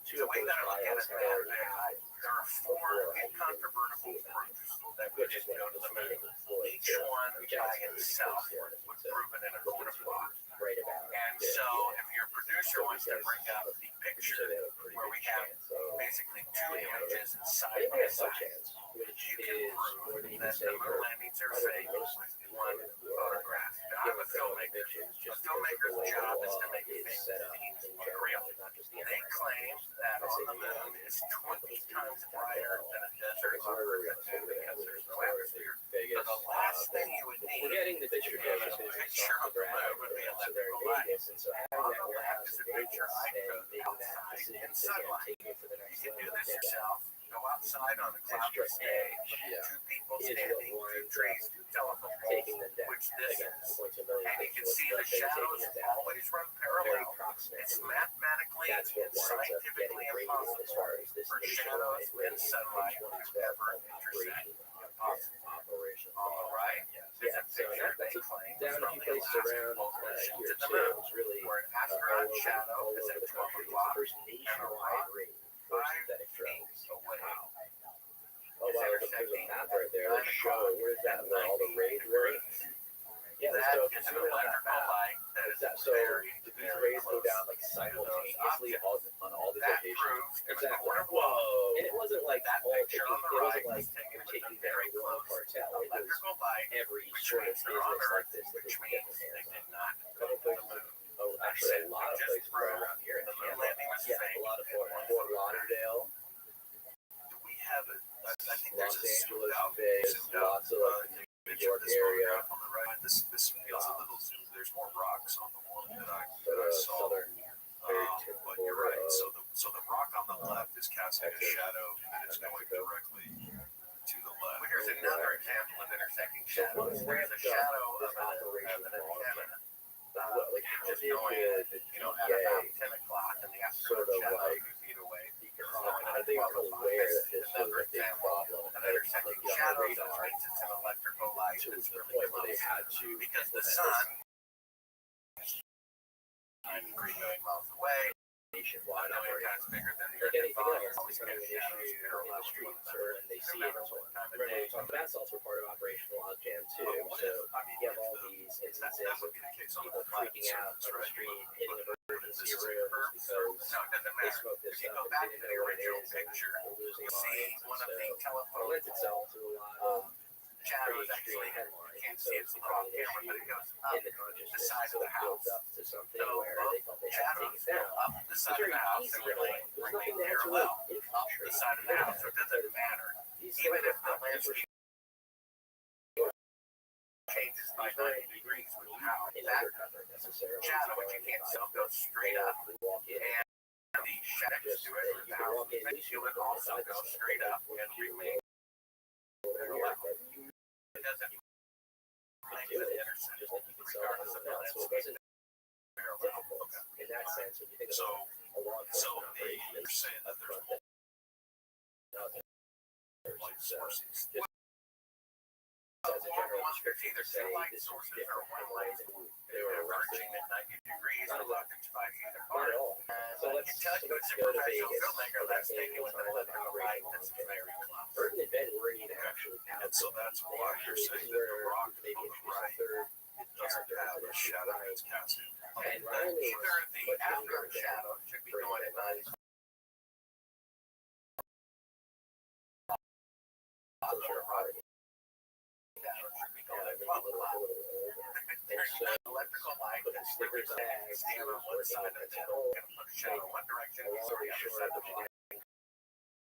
Two the of way those that I look at trials it, have man, already happened. there are 4 incontrovertible proofs that we Which is didn't what go to was the meeting moon. with Floyd. Each one Reach out by to me, itself Floyd, was to proven in a look court of into law. right about And this. so, if your producer wants to bring up the picture So they have a pretty where we good have chance of basically 2 images I side think by we have some side, chance, which you can is prove more than you can that say the for moon landings are probably fake most with one photograph. Now, I'm a filmmaker. A filmmaker's job is to make fake set up scenes in look general, real. not just the They claim that on the moon is 20 times brighter than a desert on Earth because there's no atmosphere. So the last thing you would need forgetting that the tradition is a is picture of the moon would be so they're electrical in light. Vegas, and so having On that the left warehouse is in a picture Vegas I and took making that outside decision in to sunlight. take it to the You next can do level. this yourself. Go outside on a Extra cloudless day, edge 2 people is standing, what 2 winds trees, 2 telephone taking poles, them down. which this Again, is. 2.2 million And you can pixels, see but the they're shadows taking it down always run very parallel. proximate. It's mathematically That's what and winds up getting scientifically rated as impossible far as this for nationwide shadows and sunlight to ever intersect. Operational. On the right is a So picture that's they claim down from a few the places Alaskan around polar mission here to the too. moon, It's really where an all astronaut over, shadow all is over at the 12 country. It's the o'clock first and a nationwide rock raid for 5 synthetic feet drones. away. Oh wow, there's a map right there. Let's show where's that where all the raids were. Yeah, That so is an electrical light that is so very, these very rays go close down like simultaneously on all the That locations. proves in a Exactly. court of Whoa! law And it wasn't like that all picture on the it right wasn't like was taken we're with a taking very down one close cartel. It was electrical light, every which sort of means they're on business like Earth, this that which they means get their they hands did on. not A go couple to the places. moon. Oh, actually, a lot of Just places right proved around here. the moon landing was Yeah, fake. a lot of Florida. and Fort Lauderdale, Do we have a? I think there's Los a Angeles, zoomed out, Vegas, lots of like the New York area, on the right. This feels a little zoomed. There's more rocks on the one that I saw. southern, very But you're right. So the rock on the left is casting a shadow, and it's going directly to the left. Well, here's another example of intersecting shadows. There's a shadow of an antenna. like how Just did going, the at about 10 o'clock in the sort afternoon, of shadow like 2 feet away. how did they become aware that this was a big problem An and intersecting like on the shadows, radar which means it's an electrical light to that's the really point where they close. had to Because the implement sun, 93 million miles away, nationwide a million operation. times bigger than the Like Earth anything body, else, always it's becoming gets an shadows issue in parallel the to one streets or another, when they no see it. matter what time of Remember, day. we talked about that's also part of Operation Logjam too. What So if, I mean, you have all if the- these that instances would of be the case on people the flat freaking out surface, on the right? street, But hitting this emergency is a rooms curved because No, it doesn't they matter. smoke this If you stuff go and back didn't to know the what it original is and picture, they're losing you'll see minds. one of the So it telephone lends itself to a lot of shadows pretty actually, extreme headlines. you can't So see it it's from off becoming an camera, but it issue goes up in the consciousness. the side of the So it builds house. up to something So where both they felt they had to take shadows it go down. up the It's side of very the house easy and to remain there's nothing parallel to up infiltrate. the side of the house. So it doesn't matter. These Even things if the are landscape changes by 90 degrees when you have in that undercover necessarily. shadow, which you can't see, goes straight up. Walk in. And the shadow next to it, where the house is next to it, also goes straight up and remain parallel. It doesn't claim to intersect, Just like you can sell regardless of the else. So it landscape. wasn't Parallel. difficult in that sense. When you think So, about a law enforcement operation, you're saying that there's light sources. as a general There's either say two light this is sources or different one from the way light that source. they were arrested. Converging at 90 degrees, Not or left 5 feet Not apart. at all. So let's Kentucky was a go to professional Vegas. filmmaker. Let's take it with an electrical light that's very close. Burton and Ben weren't even actually out. And so that's They why actually, you're this saying is that the where rock they on the introduced a right third doesn't have a shadow that's casting. And But Ryan is either the much after younger than shadow should be going at 90 Culture Party. there's electrical light that's stickers that stand on one side of the tunnel, and push shit in one direction, and the other side of the line.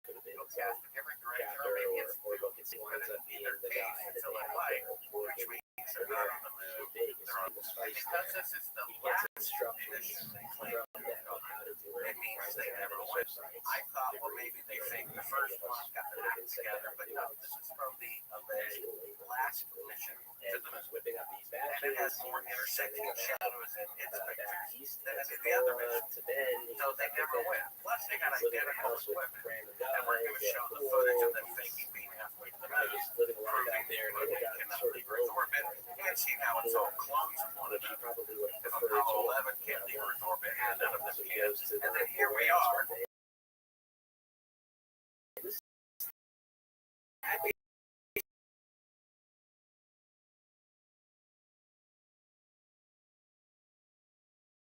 It'll cast a different direction, or maybe it's either takes until that light, which means they're not on the move, they're on the space. Because this is the last mission they claim it means they never went. I thought, well, maybe they think the first one got the act together, but no, this is from the alleged last mission to the moon. And it has more intersecting shadows in its pictures than any of the other missions. So they never went. Plus, they got identical equipment. And we're going to show the footage of them faking being halfway to the moon, proving they cannot leave Earth's orbit, and see how it's all clones of one another. If Apollo 11 can't leave Earth's orbit, and none of them can. And then here we are.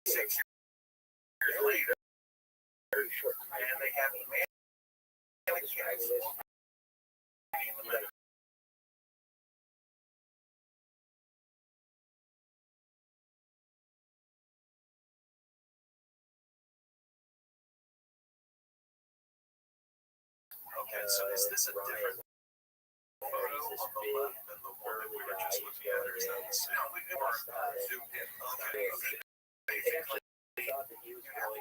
Six years later, and they have mannequins in the middle. Okay, so is this a different photo on the left than the one that we were just looking at? Or is that the same? No, we were zoomed in. Okay. Basically, you have a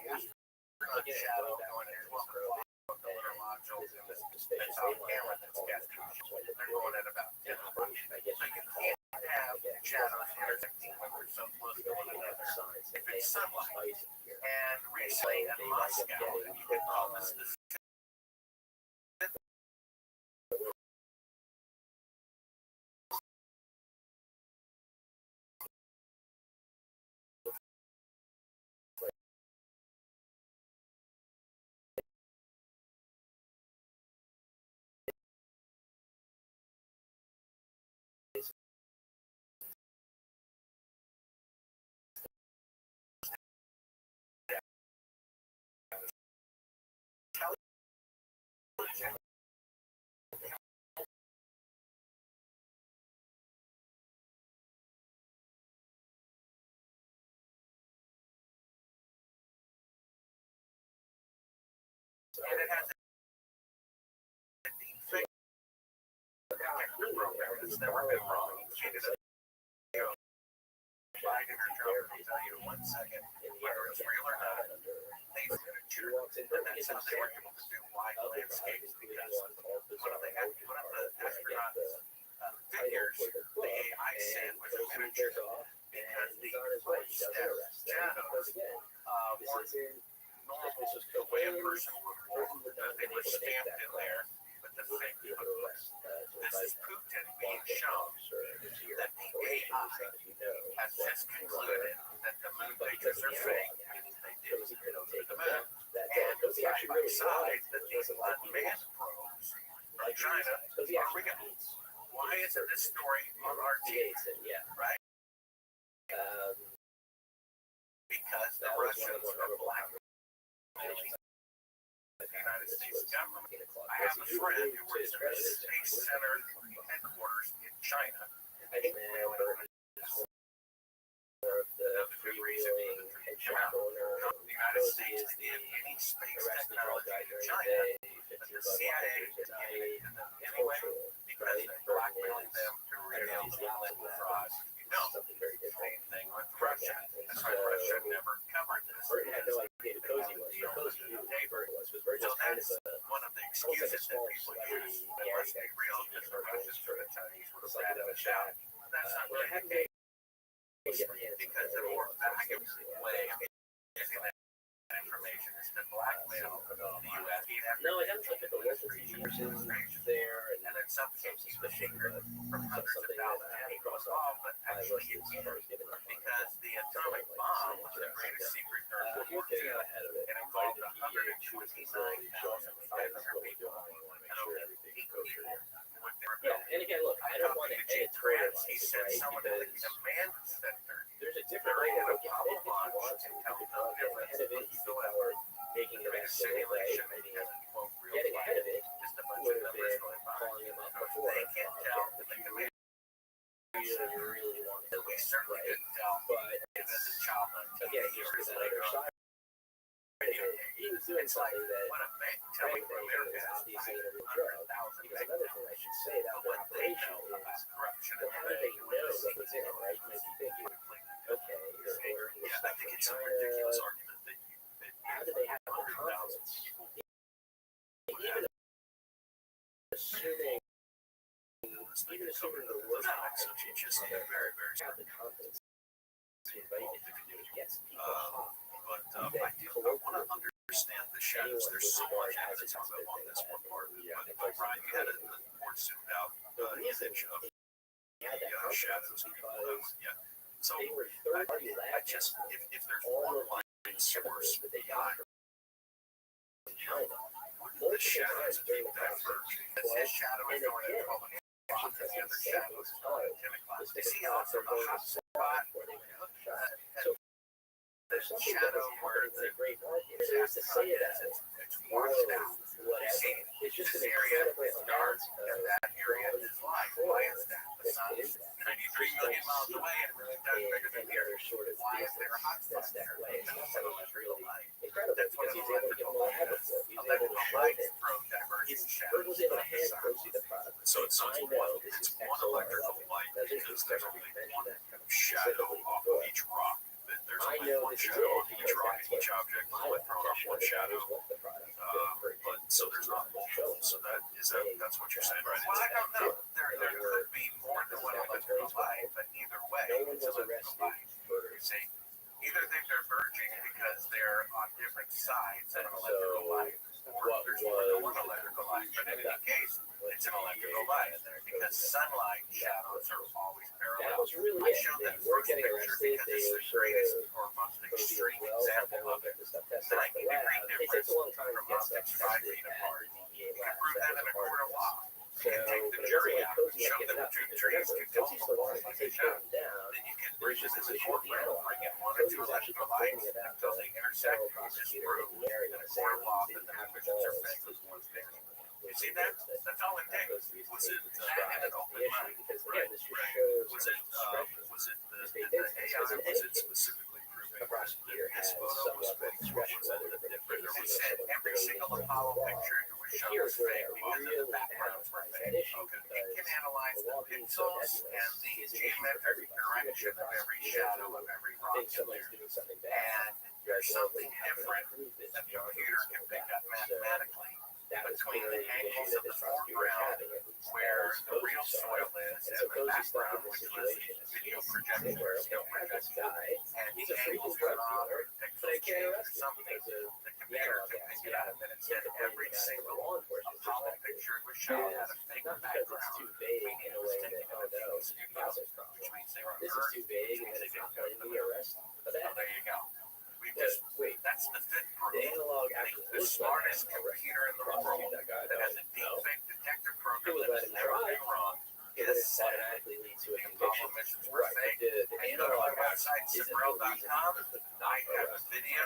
shadow going in the lunar module, and that's on camera that's casting. They're going at about 10 feet. So you can't have shadows intersecting when they're so close to one another if it's sunlight. And recently in Moscow, you could call this the and it has a deep fake detector program that's never been wrong. She did it. Flying in her drone will tell you in 1 second whether it's real or not. They and that's how they were able to do wide landscapes, because one of the astronauts' figures, the AI said, was a miniature, because the footsteps, shadows, weren't normal the way a person would walk. They were stamped in there with the fake footprints. This is Putin being shown that the AI has just concluded that the moon pictures are fake, meaning they didn't go to the moon. And side by side, that these unmanned probes from China are real. Why isn't this story on our TV? Right? Because the Russians are blackmailing the United States government. I have a friend who works in the Space Center headquarters in China. I think the freewheeling headshot owner of the United States is the any space technology in China, but the CIA is giving it to them anyway because they're blackmailing them to reveal the political fraud. No, same thing with Russia. That's why Russia never covered this. So that's one of the excuses that people use. It must be real because the Russians or the Chinese would have ratted us out. But that's not really the case. Because the more vacuum way of getting that information is to blackmail the U.S. there, and then some cases the secret from hundreds of thousands of people involved, but actually it's because the atomic bomb was the greatest secret during World War II. It involved 129,500 people and over 8 people with their ability. And again, look, I don't want to edit threads. He said someone in the command center, there's a different way to Apollo launch and tell the difference. You still have making a simulation, maybe getting ahead of it, just a bunch of numbers going by. They can't tell that the command really wanted to We win, certainly right? couldn't tell But him as a child on again, TV here's or the other side. He was doing It's like, something that what a man telling frankly America is has obviously a real drug. 500,000 Because another thing I should say about the what they operation know is, about corruption well, and how did they know what was in it, right? You might be thinking, okay, they're ordering this I stuff think from it's a China. ridiculous argument that How did they have the 100,000 confidence? people Even assuming, the worst you just need very, very have the confidence to invite it gets people hot. But I want to understand the shadows. There's so much evidence on this one part. But Brian, you had a more zoomed out image of the shadows. So They were third-party I just, if there's one light source behind China. the shadows of being diverged, his shadow is going at 12 o'clock, and the other shadow is going at 10 o'clock. They see how from the hot spot, There's the shadow where the great market. it's To say that it's washed out. whatever. It's just This an area incredible is dark, amount and that area is light. Why is that? The sun is 93 million miles away and really does bigger than here. Sort of Why is there a hot spot that's that there? way. It's not so much really light. incredible That's what because an he's able to give electrical them a light laboratory. is. He's able to Electrical show lights that throw diverging Bird shadows. was able to from the hand sun. Cozy the product. So it's I know one this is electrical XOR light That's because there's only one kind of shadow off of each rock. There's I only know one this is shadow it off each rock, and each object is only thrown off one shadow. the product. But so there's not multiple. So that's what you're saying, right? Well, I don't know. There could be more than one electrical light, but either way, No one it's was electrical arrested light. for You see, either they're diverging because they're on different sides of an electrical light, or there's more than one electrical light. But in any case, it's an electrical light because sunlight shadows are always that parallel. was really I it. showed They that weren't first getting picture arrested. because They it's were the sort greatest of or most cozy extreme well, example they'll of get it. the stuff tested The at the 90-degree lab. It takes difference a long time to from get optics stuff 5 tested feet at apart. the DEA You can lab. prove that in a court of law. So, You can take the but jury it's out, like Cozy show had them given the up. two Because trees, remember, two Cozy still wanted to totals, take down. them down. Then you can There's use just this this as issue of the courtroom, analog. bring in one or Cozy two was actually electrical lights complaining about until they intersect. federal You just prosecutor prove in the area in a saying court of law they that the didn't have divisions are balls fake. to One's fake. You see that? That's all it takes. Was it described that and an the open issue mind? because Right, again, this just right. shows Was it discretion. the AI? Was it specifically proving A prosecutor that this has photo some was level of fake? discretion Was it whether to different? case, They said every single Apollo picture it was But shown here's as where fake it because really the backgrounds were that fake. issue Okay. It because can analyze the the law being so pixels nebulous and the is an issue for geometric everybody. direction You're of every prosecutor shadow of every rock think in someone's there. doing something bad. And there's something different that that the computer can pick up mathematically that was between the clearly the angles issue of that the this prosecutor was foreground having, at least where as the real Cozy saw soil it. is And and so the Cozy's stuck background, in this which was situation. video He's projection where, or okay, still I have this projection. guy, And he's the a freaking angles drug went off, dealer, or but I pixels can't changed or arrest him something. because of The computer can pick it up, and it said every single law enforcement Apollo perspective. picture it was shown had a fake Not because it's background, too vague meaning in it a was way taken that, in oh a no, TV it's a studio, process problem. which means they were This is hurt, too vague which and means then it's they not didn't go to going to the be moon. arrested for So that. there you go. We But just, wait, that's the fifth the proof. analog The actually the looks smartest like computer in the prosecute world that guy. that has a No, deepfake detector it program would that let has him never try. been wrong. It It would said automatically lead to a the conviction. Apollo missions were Right. fake. The And go to my analog website, isn't the reason Cibrel.com. for I have a video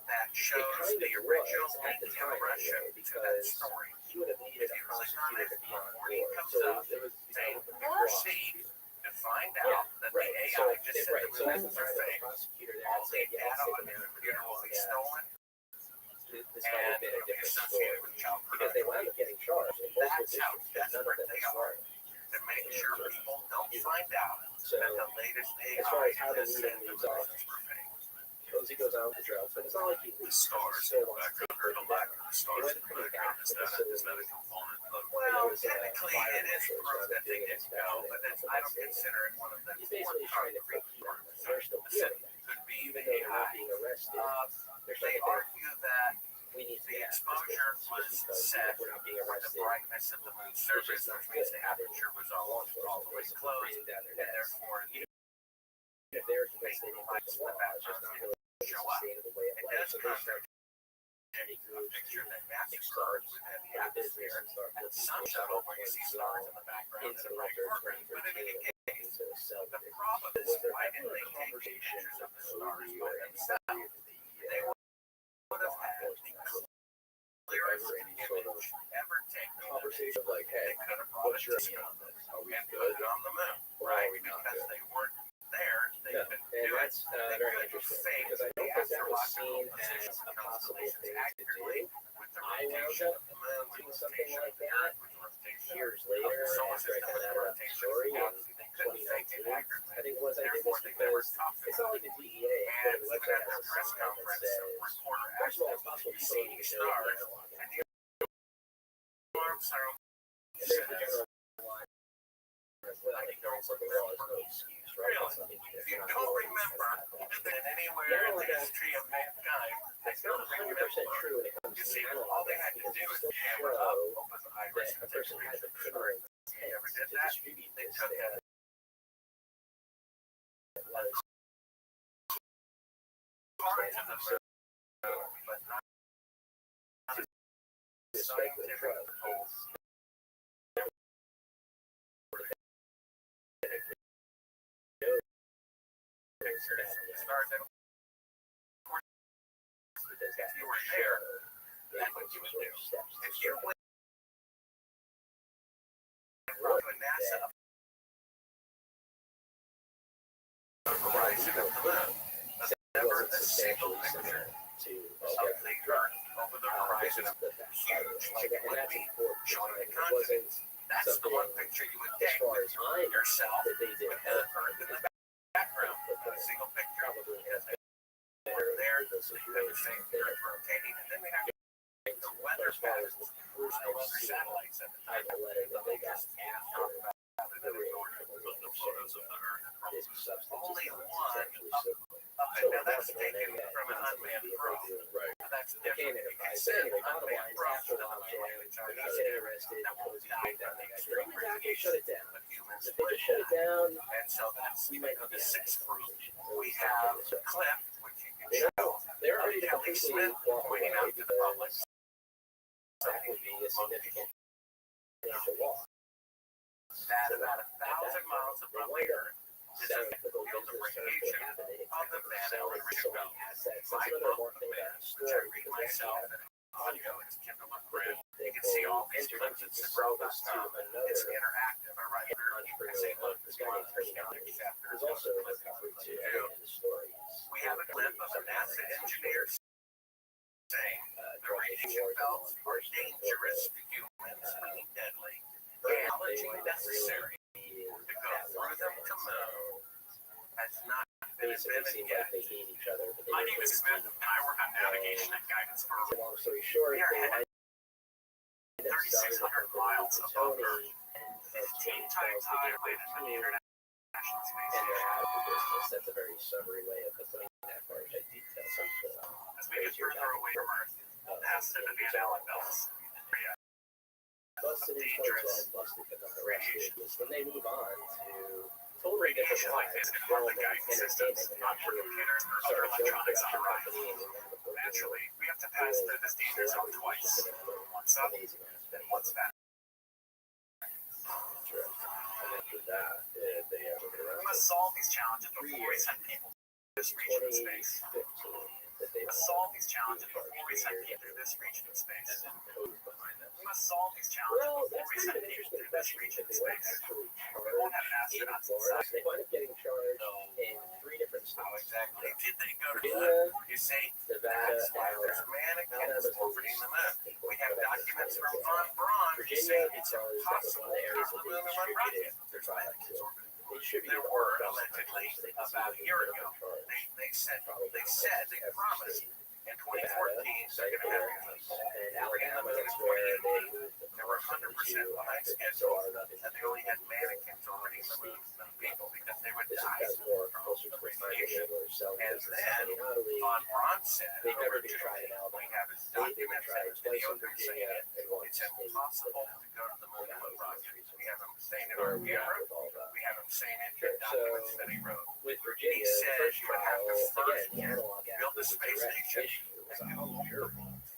that shows kind the of original was at the link in time, Russian anyway, to that because story. he would have needed If a you click on prosecutor it, to be on warning board. comes So up it was saying, raw. proceed to find out that the Right. AI So just said right. the So at the movies time are that the fake. prosecutor there All had the said, yeah, data let's on take the him out computer and all will be that. stolen, This might have and been a it'll be different associated story. with child Because they wound pornography. up getting charged in both That's how positions, but none of desperate them they was are smart. to make sure people don't find out So that the latest as far AI as how the has meeting said the leads off, movies were fake. Cozy goes on with the drugs, but it's not like he The leaves. stars He still in the wants to background, take or the it lack down. of the He stars went in the coming background, back is to that the a facility. component of There well, was, technically fire it is marshals proof rather that they doing didn't inspection go, at but the I don't stadium. consider it one of the He's four basically trying to concrete keep them. proofs. They're still The feeling that. could be Even though they're not AI. being arrested, they're They saying argue that we need to the get exposure was set we're not being with the arrested. brightness of the moon's surface, which means the aperture was all the way closed, breathing down their and necks. therefore Even if they're convinced they didn't break the law, it's just not really a show up. sustainable way of It life. does So they start contradict a picture that matches stars stars within the in the business atmosphere. and start And looking some for shuttle stuff where you like see stars in the background into in the the right winter foreground. But in any case, into a cell. the problem is why didn't they take pictures of the stars by themselves? They would have had the clearest image ever taken. Conversation of like, hey, They could have brought what's it your to opinion you on this? Are we and put good? it on the moon. Right, we not because good. they weren't there. They've No, been and doing that's very interesting because I don't think that was seen as a possible thing to do. with the I wound rotation up of the moon, doing something like that years later the solar after I system, found out about the story in 2019. I think it was I did this because it's not like the DEA. And The even website at their has a press sign that conference, says, reporter first asked of all, them, it's possible "Did you people see don't any even know what the stars?" analog And is. the arms are And there's the general line as well. Like, no one's looking well, there's no excuse, right? It's something if you don't remember that anywhere Yeah, in like the that. history of mankind, It's not 100% true when it comes you to see, the all analog they act had to because do it is still camera show up, open the iris, that a person has the criminal intent ever did to that? distribute They this took thing. a part to the moon, but not a scientific tool. Stars that if you were there, that's what you would do. If you went to NASA horizon of the moon, never a single picture of the Earth over the horizon of the huge, like it would be showing the continents. That's the one picture you would As take far with as I know, yourself that they did with the Earth in the background. A single picture of probably there, everything Earth rotating, and then we have the weather patterns. There was no other satellites at the time. the letter that they got Just after the photos of the Earth. this substance Only is one actually up, so now that's taken from an unmanned probe. right. That's I can't different. You can enterprise. send Anyway, bottom line, unmanned probes after to the Rothschild, moon, which are he's getting arrested, that will goes die behind from that the guy. extreme They shut it down. but humans If they would just shut it die. down, And so that's we might not the be sixth having group. this We have the clip, which you can show. they're already Kelly completely Smith walk away pointing out to the public. because that would be a significant financial loss. That about 1,000 miles above the Earth is a Typical field of business terms radiation that happen in of the Van selling assets. That's My another book, more thing about which I story read because they myself have in audio, it's Kindle Unread. they You can see all these entered clips. into It's the the Rothschild service to style. another It's interactive. I write it. I entrepreneur say, look, this guy named Tony Allen, who's also a recovery too. And the story is we have a clip of a NASA engineer saying the radiation belts are dangerous to humans, meaning deadly. Technology necessary to go through them to moon has not been basically invented seem yet. like they hate each other. But they My don't name is really Smith, do. and I work on navigation and guidance for So long story short, We are they headed wind up selling the 3,600 company miles to above Tony, Earth. and 15 fails times to get higher the than the team, International Space and they're Station. out of the business. That's a very summary way of putting that part of detail. As we get further away from Earth, past the Van Allen belts, Busted in dangerous busted because of radiation. Then they move on to totally different radiation like lives. this can Film harm the and guidance systems, entertainment, and not for actually computers or start other a film electronics on production the rise. company and they end up working Naturally, we have to pass through this danger zone twice. Once up, amazing aspect. and once back. True. And after that, they have to get We around must solve these challenges before we send people to this region of space. 2015 that they We must solve these challenges before we send people to this region of space. and then code behind them. We must solve these challenges Well, before that's we kind send of an people interesting to this question region because of they won't space. actually We won't have charge in astronauts Florida. inside. They wind up getting charged in 3 different How states. exactly did they go to the Virginia, moon? You see, Nevada, that's why and there's Alabama. mannequins orbiting the moon. We have documents from Von Braun Virginia, saying because it's that was one impossible of the to areas go to that the they moon in one rocket. distributed their product to. They distributed There all were across the allegedly country, so they could about a see year who ago. was in charge. They said they promised in 2014 they're going to have people. And Alabama is where they moved the They were 100% behind schedule, and they only had mannequins orbiting the moon than people because they would This die has more from closer to the the radiation. or selling And business then in Italy. Von Braun said, They've never been tried in we Alabama. have his They've been documents tried and twice video in of him saying Virginia it. and once It's in impossible Nevada. to go to the moon in one rocket. We have him saying it Where on we are camera. with all that. We have him saying it in Sure, documents so- that he wrote. With Virginia, He the said first you would have trial, to first again, the analog act build the was a space direct station issue. It was a and hung jury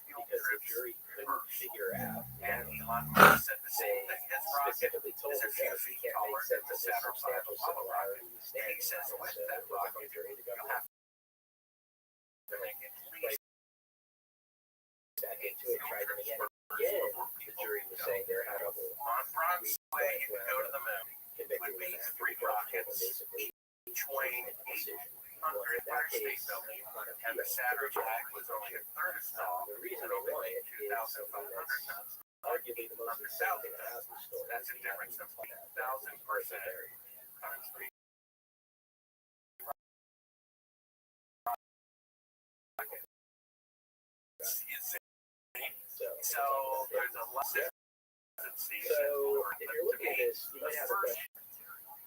fuel because the trips jury couldn't figure out the And analog. Elon Musk said the They same thing. His rocket specifically told is a the few judge feet he can't taller make than sense the of the Saturn V substantial Apollo rocket. similarity with And he says standards. with So that it was a hung rocket, jury. The you'll government have to make at least back into it, tried them again. Again, the jury was saying they're having trouble on Braun's way you could go to the moon. convicting Would be them after 3 the court Saturn V was only a third as tall, The reason and I only want it is 2,500 tons. arguably the most Under exciting 1,000 tons. housing story. That's a difference of 1,000% times 3. So there's a lot of consistency. So if you're looking at this, you might have a question.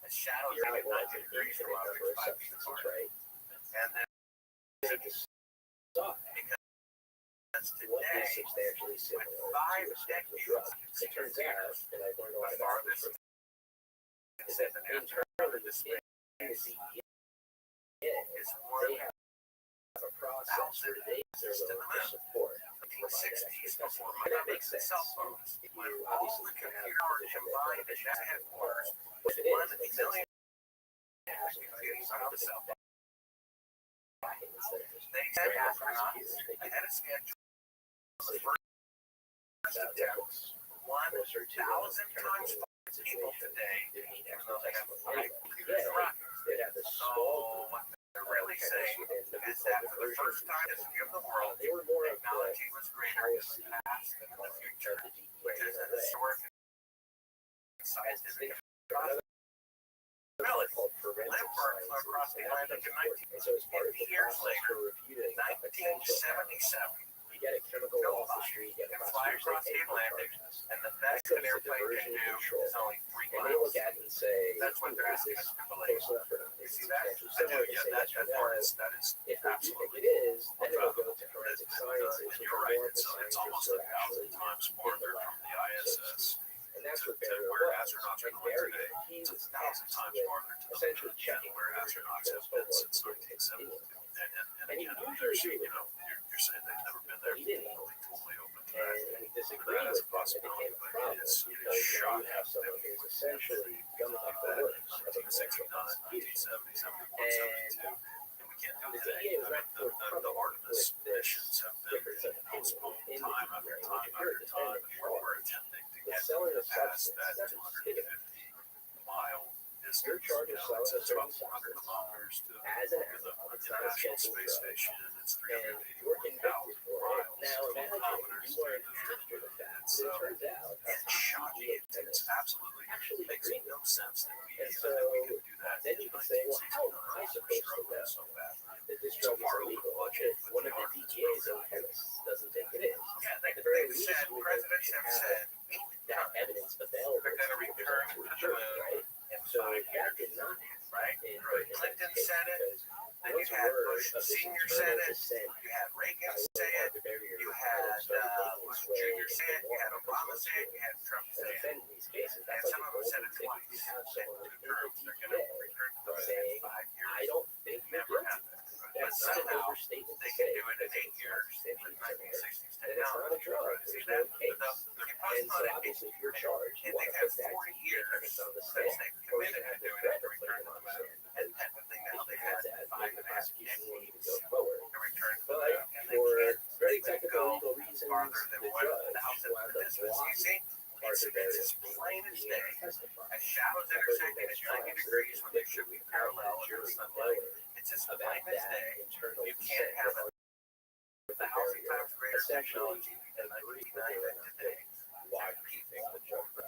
The shadows Here at it was 90 an degrees from infinite our number of 5 substances, right? And then Take a stock. because What today, is substantially similar with to 5 a spectral decades, drug? It turns out, and I've learned a lot the about this, farthest is that internally this in the DEA, is they 1 have a process where they their local support to provide that 1960s extra before testing. And that makes modern sense. cell phones. If When you all obviously the can have computer a position combined that at that headquarters, if it 1 is, it makes sense million to have some computers on the cell phone. backing instead of just They had random astronauts prosecutors. They can ahead of schedule. The say first that attempt, looks 1,000 closer to times a people today, didn't need even extra though they have testing. 5 computers and rockets. They'd have this small So what they're really saying is that for the first time in the history of the world, they were more of the technology was greater in the past than in the future, which is a historic and scientific process. Really, called forensic Lindbergh flew science. across the Atlantic in And so as part of the 19 years process later, for reviewing a potential 1977, you get a chemical off the street, you get a and fly prosecutor across say, the hey, Atlantic, charges. and the best an airplane can do is only 3 And they miles. look at it and say, That's what they're is asking this us to believe. close enough or not? You Is it see that? substantially I do, similar? They yeah, say that yes or part no. is, that is If you think absolutely. it is, then it'll go to forensic sciences, And which you're are right, more of the it's scientists almost who are actually 1,000 times in the farther lab, from the so to ISS speak. And that's to what Barry where was. astronauts are And going Barry, today. he It's was 1,000 tasked times with farther to the essentially moon checking than where astronauts have been since 1972. And And he again, usually there's, agreed you know, you're saying they've never been there, He didn't. totally open to that. and he disagreed That is with a them, it possibility, became a but problem it is because now you shocking have someone that we who's would essentially gumming up the that in works of a potential 1969, prosecution. 1970, 71, 72. And we can't do The it today. DEA was not The Artemis with this missions have been difference of opinion postponed in the time after DEA, time which if you're after time. defending We're attempting to the get selling of past substance, that that's what's taken 250-mile distance. You're charged with selling a It's about certain 400 substance kilometers to as an the animal. It's not a International scheduled Space drug. Station. It's And you're 381,000 convicted for it. miles, Now 12 imagine kilometers you learn to after the fact. So It turns out it's shocking. It's absolutely actually makes agreed. no sense that we, And so that we could do that. then you can say, well, how am I supposed to know so bad? that this drug is illegal if one of the DEA's own chemists doesn't think it is? Yeah, At the very they've least, said, we presidents have said, that evidence available they're going to to return present to to a the jury, moon right? in So 5 that years, did not happen right? in Clinton this case, said it. because Then you once had word Bush of this Senior internal said it. dissent You had Reagan by say it. the barrier You kind had of started making Bush its way Jr. into say it. You had law, Obama because say it. You had Trump to say it. defend these cases, And that's like some a of them said it golden ticket. twice. You have In someone 2 in the terms, they're going to DEA return to the moon saying, in 5 years. I don't think you're Never guilty. happened. But That's not an somehow overstatement to they say. can do it in 8 years It's with not 1960s and it's not a technology. drug. See There's that? no case. They're And so postponing it. obviously, if you're charged, you And want they've to had put that 40 years evidence on the since stand. they Or you committed have to the doing threat it to of return putting to them the on the moon. stand. And technically now If you they've have had that, 5.5 then the prosecution won't even go decades forward. to return to the But moon. And they for can't very even technical go legal reasons, farther than the judge 1,000 wound up distance. You blocking see? parts of It's as Barry's plain as day. testify. As shadows intersecting at 90 degrees when they should be parallel in the sunlight. It's as About plain as that day. internal You can't have a 1,000 times greater technology in 1999 than today. Why do you think the drug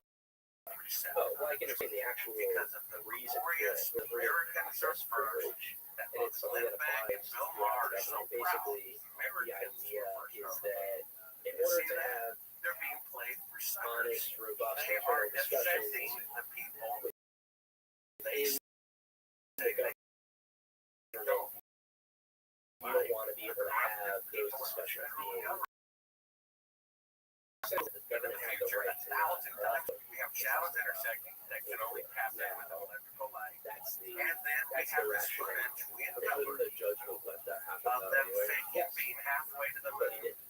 Percent. Oh, well, I can explain the actual Because of the reason for glorious it. American Access privilege that and both it's something that Lindbergh and applies Bill to Maher are government. so proud. Basically, the Americans idea were is first. that in You order see to that? have They're being played for suckers. honest, robust, They are internal discussions defending the people. They in the government, don't. you don't want to be able to have those discussions being the In the government has the future, right to 1,000 know. times. We have shadows intersecting that can only pass out with electrical light. That's the And then we that's have the this rationale. footage we But uncovered the judge will let that happen. of them anyway. faking Yes, being halfway to the but he moon. didn't.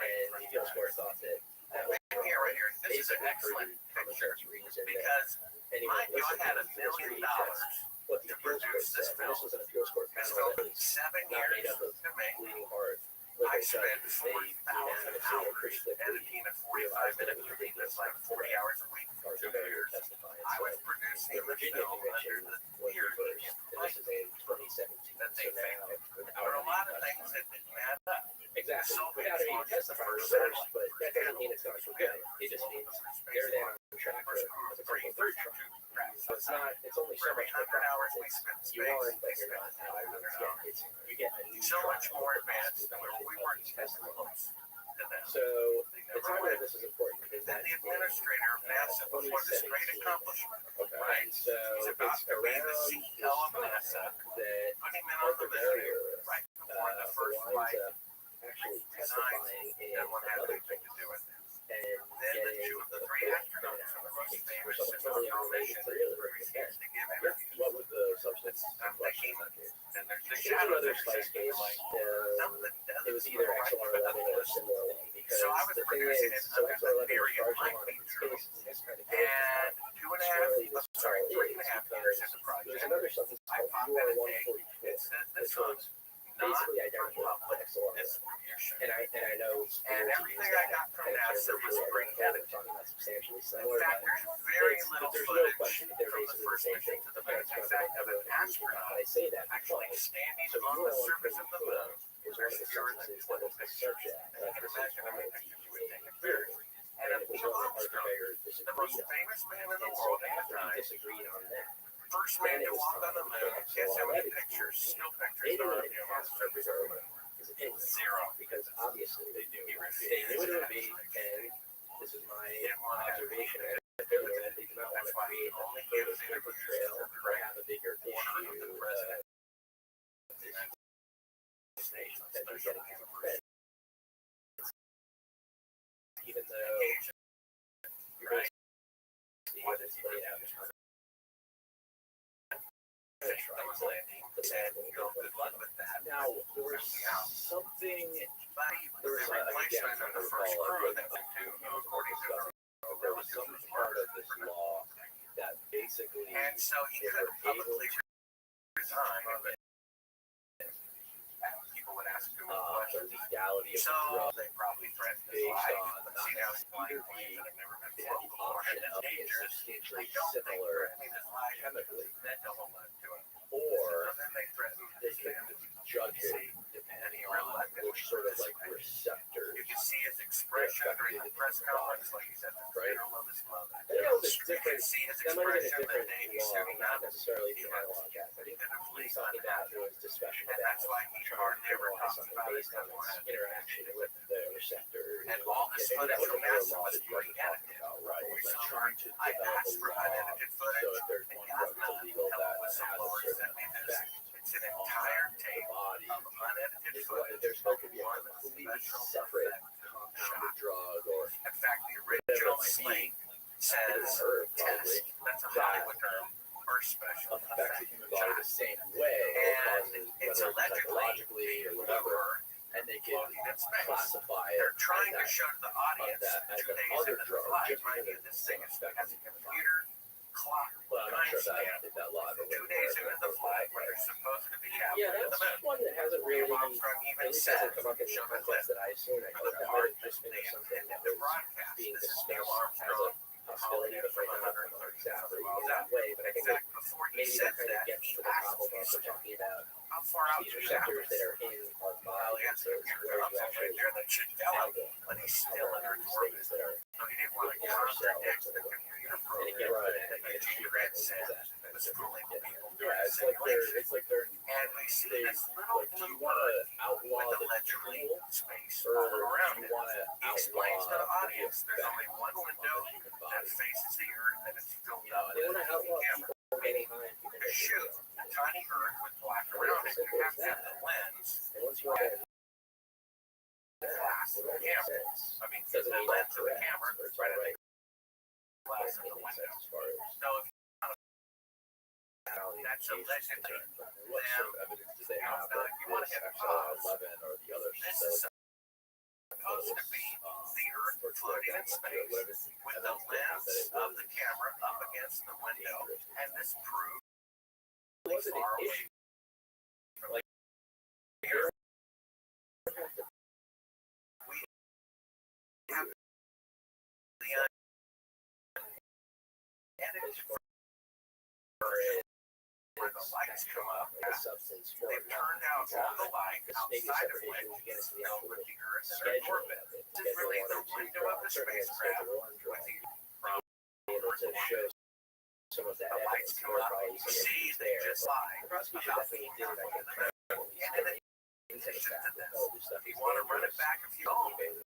And the appeals court thought that that was Here, right here. This is an basically excellent for the picture. reason that Because, anyone mind you, I listening had $1 to this million read, that's what the to appeals court produce this said. And this film. was an appeals court This panel film that took was 7 not years made up of to make. bleeding heart. I Liberal spent judges. 4,000 They unanimously and hours pretty quickly editing a 45-minute movie that's like 40 hours a week for 2 years. testifying. I So was producing the the Virginia film under conviction the was fear reversed, and this is in 2017. that they So now, faked it. without There are a lot of any things that didn't add up. Exactly. So We gotta even testify first, but that doesn't mean it's going to good. It just means they're there on track First to crew of a three, couple third first truck. two cracks. So it's not, it's only For so every much 100 hours we spent in you space, are, but we you're spent not. $500. Yeah, it's, you get a new So much trial. more advanced than where we weren't even close to them. So They the never time went. that this is important is Then that the administrator of NASA before this great accomplishment, okay. right? So He's about it's to be around the this CEO of time NASA, that putting men on the moon right before the first winds flight up actually resigns testifying in and won't have another anything to do with it. and Then the getting two of the three astronauts from the most famous totally mission unrelated refused to give Yeah, interviews. what was the substance I'm in question thinking, in that case? and there's the There's shadow another there spice saying, case. like, something It was doesn't either feel right XLR about 11 or a this. similar one because So I was the thing producing is, it so under XLR the 11 theory was it charging might on be its true. case in this kind of case. And 3.5 years into the project, There's another substance I called popped in a date. UR144, It says this which was was not basically for identical to public XLR 11. distribution. And I know And everything I got from NASA was spring edited. substantially In similar. fact, but there's very it's- little there's no footage question that they're from the basically first the same mission thing. to the moon. In fact, of an astronaut I say that actually because standing so on the surface of the moon. was one of the substances that was the subject And you can imagine how many pictures you would take of theory. it. And And it was Neil one that Armstrong, Arthur the disagreed most on. famous man in the And so world at after the he time, disagreed on that, first man to walk on the moon. Guess how many pictures, still they pictures, there are of didn't him even on ask the for surface of the moon? his opinion. Zero. Because obviously They knew he they refused. knew what it would be, and this is my Didn't want to have observation. anything They to do with it. did not want That's to why he create only a gives paper interviews trail to the or direct have a bigger order of the issue. president. Nation that they're getting him credit. Even though you're Right. basically what is laid out as kind of That was landing, and you know, good luck with that. now there was something But the replacement of the first crew that went to, according to the there was some part of this law that basically and so he they were couldn't publicly able resign. But people would ask him the questions. legality of So the drug they probably threatened his based life. on not See, now he's flying either planes that have never been the flown before, option and it's of being dangerous. substantially I don't think similar threatening his life chemically, meant to hold on to him. or So then they threatened they his could hand. judge it depending on which sort of like receptors. You can see his expression during the press conference, like he's at the funeral of his mother. That was a You can different, see his that might have been a expression the different day he's law, suiting not up. necessarily He the was analog act. I think definitively he's talking about was discussion and about that's why he trying hardly to ever analyze talks something about it based on beforehand. its interaction with the receptor. And all this Yeah, maybe that footage was from another NASA law was that you were talking pre-edited. about, right? We Like saw trying to I develop asked a for law, unedited so footage, if there's and one got drug that's none. illegal Tell that the has a whistleblowers certain sent me this. effect It's an entire on the tape body, of unedited is what footage there's supposed to be a one completely special separate effect. compounded drug or In fact, the whatever it original might be, slate says herb test. probably, That's a Hollywood term or special affects effect. the human body the same way, or And causes it's whether allegedly psychologically or whatever, and they can floating in space. classify it They're trying to as show the audience that as 2 an days other into the drug, flight, just mind because you, this it's thing an has effect a on the human body. computer clock Well, I'm not sure timestamp. that if that law ever 2 went days anywhere, into the flight where they're supposed to be halfway yeah, to the that's moon. one that hasn't Neil really, Armstrong at even least said, hasn't come up in the show the clip context that I've seen. I for think the that part might have just been they something intended that to was broadcast. being This is discussed Neil as Armstrong a possibility, but it might not come out exactly in that way. But I In think that fact, before he maybe says that kind of that, gets he to the asks problem of we're you, talking about how far out these do you receptors have that this? are in our Well, body, he and has so a it's computer where you console right actually there that should tell him, have them but he's still under these orbit. things that are So he didn't want to in our contradict cells. the computer And it program gets that and it's Eugene Red said was fooling yeah, people during yeah, the simulation. it's like they're And we see they this little like, do blue you want bird to outlaw with the allegedly tool, space or all do around you it. want to He explains to the outlaw audience there's only one on window the human that body? faces the earth and it's filled You know, up they with want a to outlaw camera. people getting high and people To shoot a tiny earth with black around it, you have to have the lens and once you have glass of the camera. I mean, the doesn't mean lens of the correct, camera or it's right right. at the glass Doesn't of the make window. sense as far as So if that's allegedly what sort of evidence do they have now, that if you want to this hit XLR pause, 11 or the other this cells is supposed to be the earth floating in space with the lens of the camera up against the window, and this proves was it far an away issue? from Like, the earth. We have the unedited where the lights come up. the substance for They've turned out all the light outside of which is filled with the Earth and our orbit. This is really the window of the spacecraft with the able to show some of that. The lights come up and you see they just lie about being careful in the middle. And in addition to this, if you want to run it back a few moments,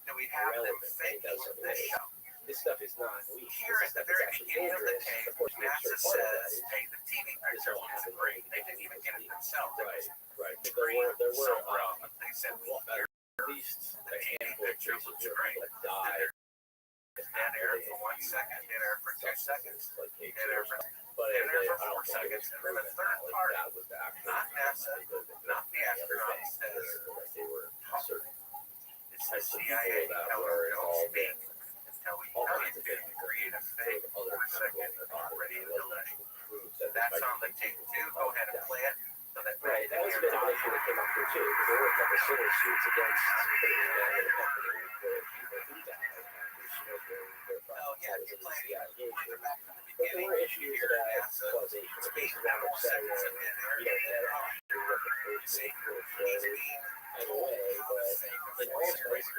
do we have them faking this show? This stuff is not. Here at the very beginning of the tape, NASA says, hey, the TV picture looks great. They didn't even get it themselves. Right. There were some they said, well, at least the TV picture looks great. died. Dead air for 1 second, dead air for 2 seconds, dead air for 4 seconds, and then a third party, not NASA, not the astronauts, says, it's the CIA, tell her don't speak until we tell you to create a fake 4-second radio delay. That's on the tape too. Go ahead and play it so that Right, that was a bit of an issue that came up here too, because there were a couple of civil suits against Oh yeah, you play it back from the but there beginning. were issues about causation. It's being about 4 seconds of dead air, in a way, but in all cases,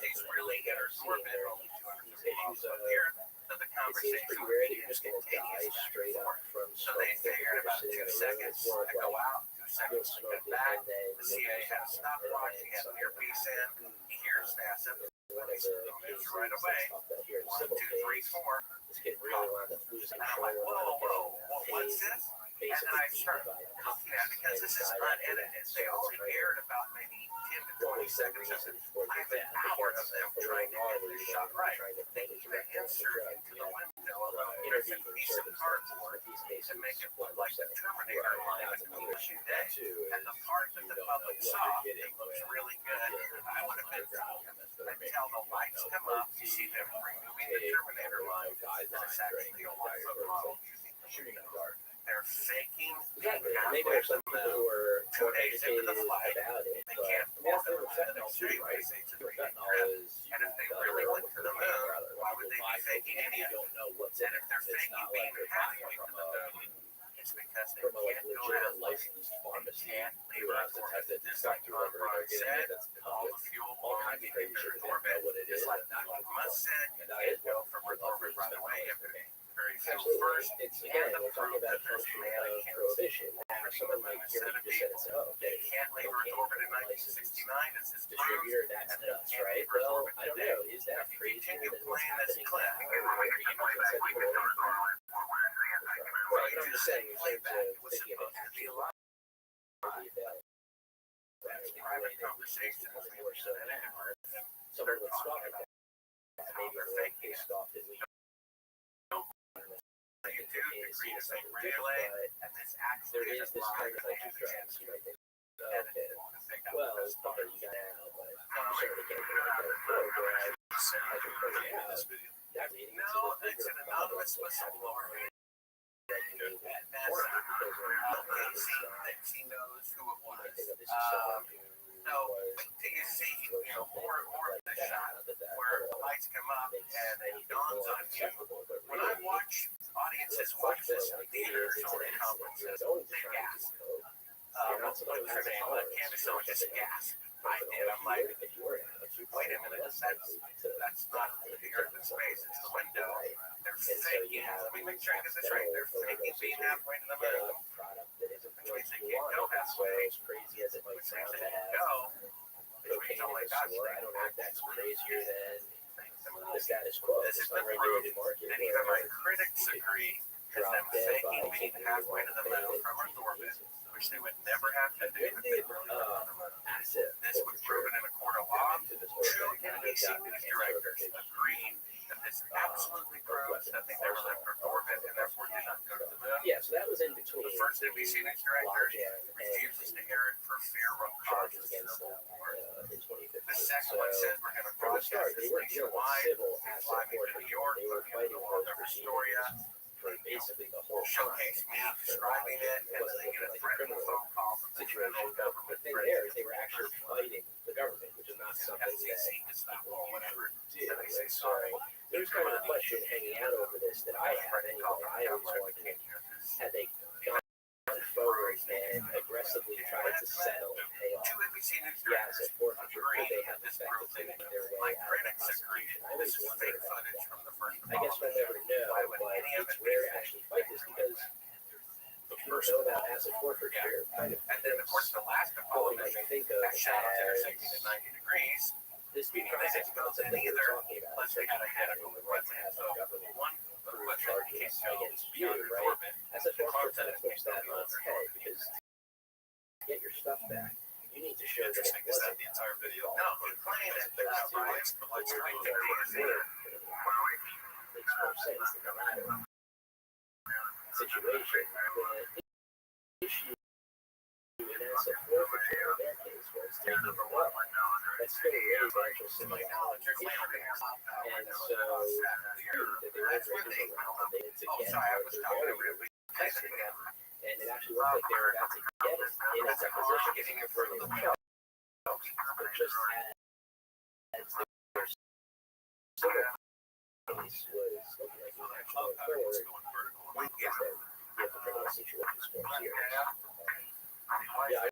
he's really in Earth's orbit, only 200 miles up here. here. So the it seems conversation pretty rare that you're just going to die straight up from So they figured about 2 seconds to go out, 2 seconds to come back. The CIA had a stopwatch, he had an earpiece in, he hears NASA, one of he moves right away. 1, 2, 3, 4. This kid really wound up losing And I'm like, whoa, what's this? And then I start looking at it because this is unedited. They only aired about maybe 10 to 20 seconds of it. I have an hour of them trying to get this shot right. They even insert into the window a little piece of cardboard to make it look like the Terminator line between the 2 days. And the part that the public saw, it looks really good. I would have been until the lights come up, you see them removing the Terminator line. That's actually a 1-foot model using the shooting dark. They're faking maybe there's some people who are 2 days into the flight. about it, They but can't walk around and they'll say it's a 3-day trip. And if they really went to the moon, why would they be faking any of it? And if they're faking being halfway to the moon, it's because they from a can't go out. licensed pharmacist Can't leave who has Earth to orbit. test it. Just like Ron said, all the fuel all will kinds of be crazy in shit Earth that orbit. know what it is. It's like Dr. Musk said, you can't go from Earth orbit right away if they're very fuel first. It's again, And the we're talking proof about that there's functional mannequins prohibition. Someone like Set here of just said people. it's oh, They can't leave Earth orbit in 1969 as this proves. distributor, that's nuts, right? Well, I don't know. Is that If you crazy? continue playing this clip, Well, I'm just saying, in terms playback, of it was thinking of supposed to be actual live. private conversations more so now. Someone would scoff at that. Maybe they're pissed off that we YouTube to create a fake relay, and this actually there is this kind of like strategy, right? Well, it's probably you got now, but I'm certainly can't do that. No, it's an anonymous whistleblower. He knows who it was. So, till you see, more and more of the shot where the lights come up and it dawns on you. When I watch audiences watch this in theaters or in conferences, they gasp. What's her name? Candace Owens just gasped. I did. I'm like, wait a minute, that's not the Earth in space, it's the window. They're faking. Let me make sure I get this right. They're faking being halfway to the moon. Which means they can't go halfway. Crazy as it might Which means sound, they can go. Which means, oh my gosh, I don't know if that's crazier than the status quo. This is the proof that even my critics agree is them faking being halfway to the moon from Earth orbit, which they would never have to do if they really went on the moon. This was proven in a court of law. Two NBC news directors agreed that this absolutely proves that they never left Earth orbit and therefore did not go to the moon. Yeah, so that was in between. The first NBC news director refuses to air it for fear of charges against the war. The second one says we're going to broadcast this nationwide, fly me to New York, look at the world of Astoria, basically the whole showcase me describing it, and then they get a threatening phone call from the federal government. The thing there is they were actually fighting the government, which is not something FCC that is not well, whatever. did. So they say So sorry. there's kind of a question hanging out over this that I have anyway. I always wondered, had they of it's it rare to actually fight this because the if you first know about acid forfeiture, kind of and then of course the last what Apollo we might mission think of got shot up there as 60 to 90 degrees. this Meaning they process didn't build concept in that we're either, talking about. plus they had a medical equipment. So one equipment can't go against you, beyond its right? orbit. Acid The forfeiture content kind of flips that on its head because to get your stuff back, you need to show that it Interesting. Is that wasn't the entire video? No, you're playing it lights, the lights are makes being more sense than the latter situation. The issue in acid forfeiture in their case was taking the well. That's still a really financial symbiotic issue. And so that they were breaking around, they did Oh, again, sorry, I was talking to very Rabbbi. testing it. And it actually looked like they were about to get it in a deposition Getting it for from the the truck. But just as their civil case was looking like it was going forward, we get that we have the criminal situations for us here. Yeah, I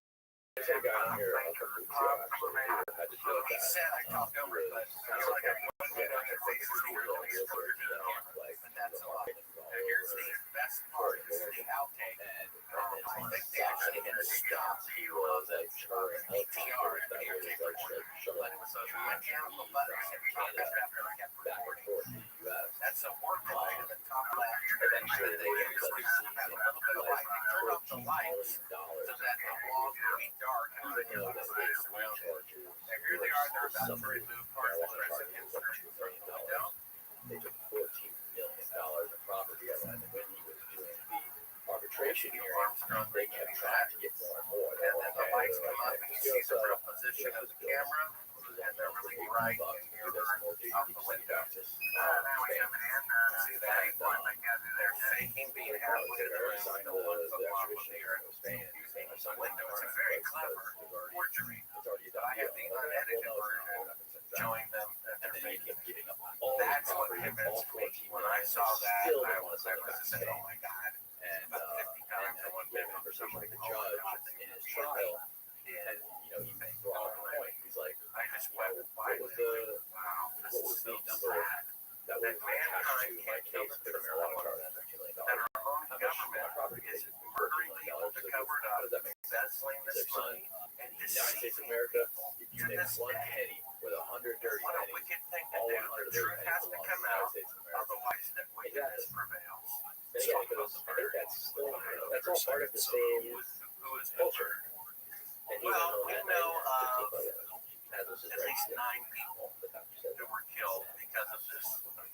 had a guy on here a couple weeks ago actually who had to deal with He that. said I talked over it, but I feel like I put it on your face as you're going to put it in Like, but that's a lot. Now here's the best part, this is the outtake. I think they actually did a stop. He was a PTR and video tape recorder. But it was those mechanical buttons that popped up after I got back and forth in the US. that's a work in the top left. Eventually they They ended up usually have a little bit of light. They turn off the lights $14 million. so that the walls will be dark and I know the that space they around it. charges And here they are, they're about to some remove part of the marijuana resin charges insert of $2 million. window. They took $14 million in property of that, and when he was doing the arbitration hearings, they kept trying to get more and more. And then the lights come up and you see the real position of the camera, and they're really bright and mirrored out the window. See that? They're faking being halfway to the room with the one foot long with the air using the window. It's a very clever forgery. I have the unedited version showing them that they're making. That's what convinced me. When I saw that, I was saying, oh my God. And About 50 times I want he had a conversation with the judge in his trial, and he brought up a point. He's like, I just went, why what was the number that was attached to my case for the marijuana charge? $13 million. that our own How much government my property is is murdering people to cover it How up, does that make sense? embezzling this Their son, money, and in the United States of deceiving America, people. if you make one penny with 100 dirty What a pennies, wicked thing to all do. 100 The dirty truth pennies has to belong to come the United out, States of America. otherwise that wickedness prevails. But again, it goes, I think that's still, that's all part of the same Who is culture. And he Well, we went on know that of 15 million. That was his at least right 9 people the doctor said. who were killed because of this.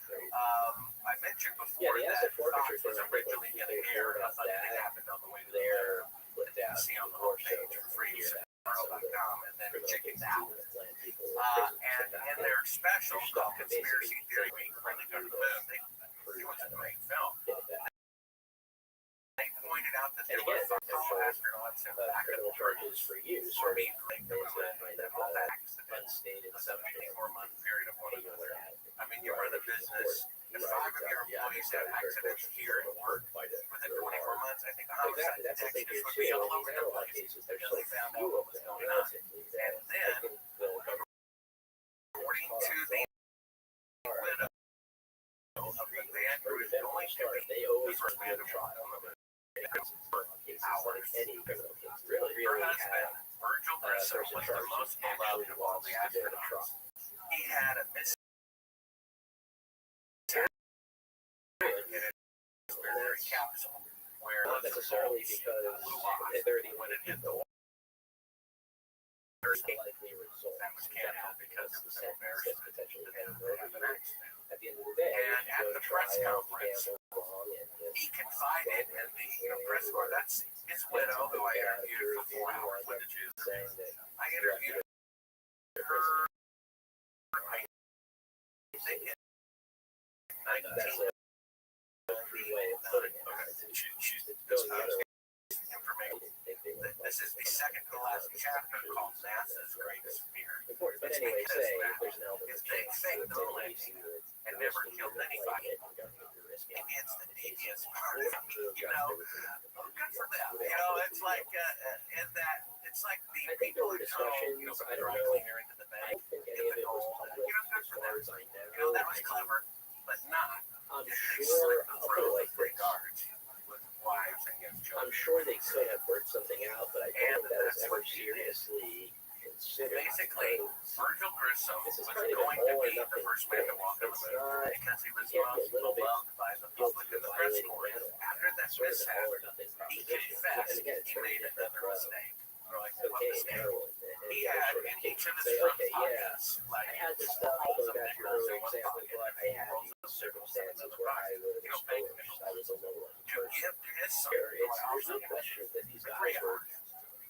Crazy. I mentioned Yeah, before the that acid Fox forfeiture was thing, originally going to air, and something that happened on the way to the they're flipped out. see on the homepage for free, and then chickens out. And in their special called Conspiracy Theory, when they go to the moon, it was a great film. They pointed out that there were astronauts in the back of the charges for use for or being claimed to have all that accident, unstated a assumption 74-month period of one another. I mean, you run a business, if 5 of your employees have accidents here at work within 24 months, I think the homicide detectives would be all over the place until they found out what was going on. And then, according to the widow of the man who is going to be the man of trial, her husband, Virgil Grissom, was the most beloved of all the astronauts. He had a military capsule where not necessarily because they're the when it hit the water, likely result. that was canceled because it was so embarrassing Potentially to have an accident. at the end of the day, And at the press conference, wrong, and he confided in the press corps. That's his widow, who I interviewed for 4 hours with the Jews. saying that I interviewed her, I think in 19. that's a free way of putting it. She's Going the other way. information. If they went This is the second to last chapter called NASA's Greatest Fear. important. But anyway, say if there's an element It's of big chance fake that no they landing see that and never killed anybody. risking Maybe it's the devious part of it, you know. Well, good for them. You know, it's like in that it's like the I think people there were who discussions, go from I the don't dry know. cleaner into the I bank. don't think In any of the it was gold. public You know, good as for far them. as I know. You know, that was clever, but not. I'm It's sure, slick I'll put it like says he was most beloved by the public and the press corps. After that mishap, he confessed he made another mistake. Or like, what mistake? He had in each of his front pockets, like, I had this stuff, rolls going of back to your nickels in earlier one example, pocket, but I had rolls of these circumstances another where I pocket, was fake exposed. nickels. I was a low level To person. give to his son, There's no question that these guys were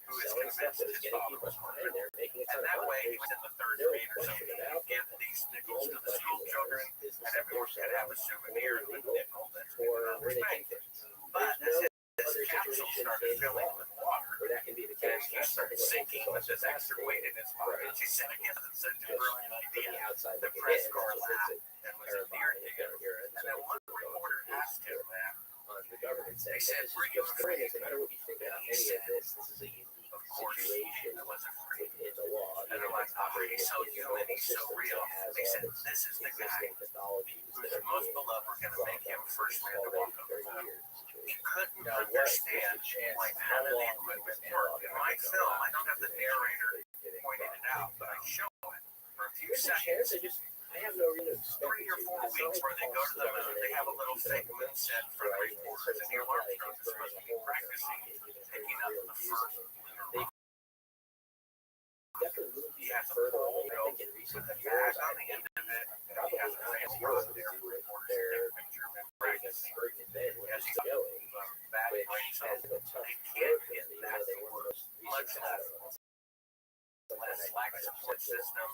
who is selling stuff convinced that was his getting father people was behind there, making a ton and of that money. way he was in the third No grade or question something. about He'd give these The nickels only to the question school children, is the and everyone could have a souvenir of the nickel that's or been where they spanked. take things. But There's no as other his capsule situation started in filling law with water, where that can be the and case. he started sinking with this extra weight in his pocket, he said, I guess it's such a brilliant idea. The outside The looking press in, corps that's laughed what's and was terrifying endeared to him. here. And then one reporter asked him that. On the government They side, said, this were is you just the thing afraid? is, no matter what you think about He any said, of this is a unique of course, situation I wasn't afraid. within the law. And they're like, oh, he's so human, he's so real. They said, this is the guy who's the most beloved. We're going to make him first man to walk on the moon. He couldn't understand like how the equipment worked. In my film, I don't have the narrator pointing it out, but I show it for a few seconds. I have no reason to expect 3 or 4 weeks where they go to the moon, they have a little fake moon set for the reporters, and Neil Armstrong is supposed to be practicing picking up the first lunar rock. He has a pole built with a bag on the end of it, and he has a fancy rod there for reporters to take a picture of him practicing. As he's going, the bag breaks off. They can't get that to work, much less lack support system,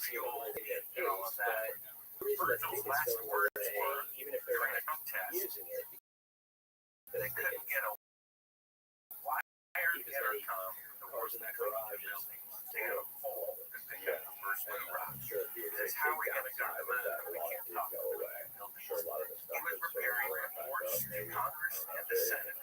fuel, and all of that. Virgil's last words were, during a protest, they couldn't get a wired intercom from the worst that garage building. They had a pole because they had the first moon rock. He says, how are we going to go to the moon if we can't talk to the moon? He was preparing reports to Congress and the Senate,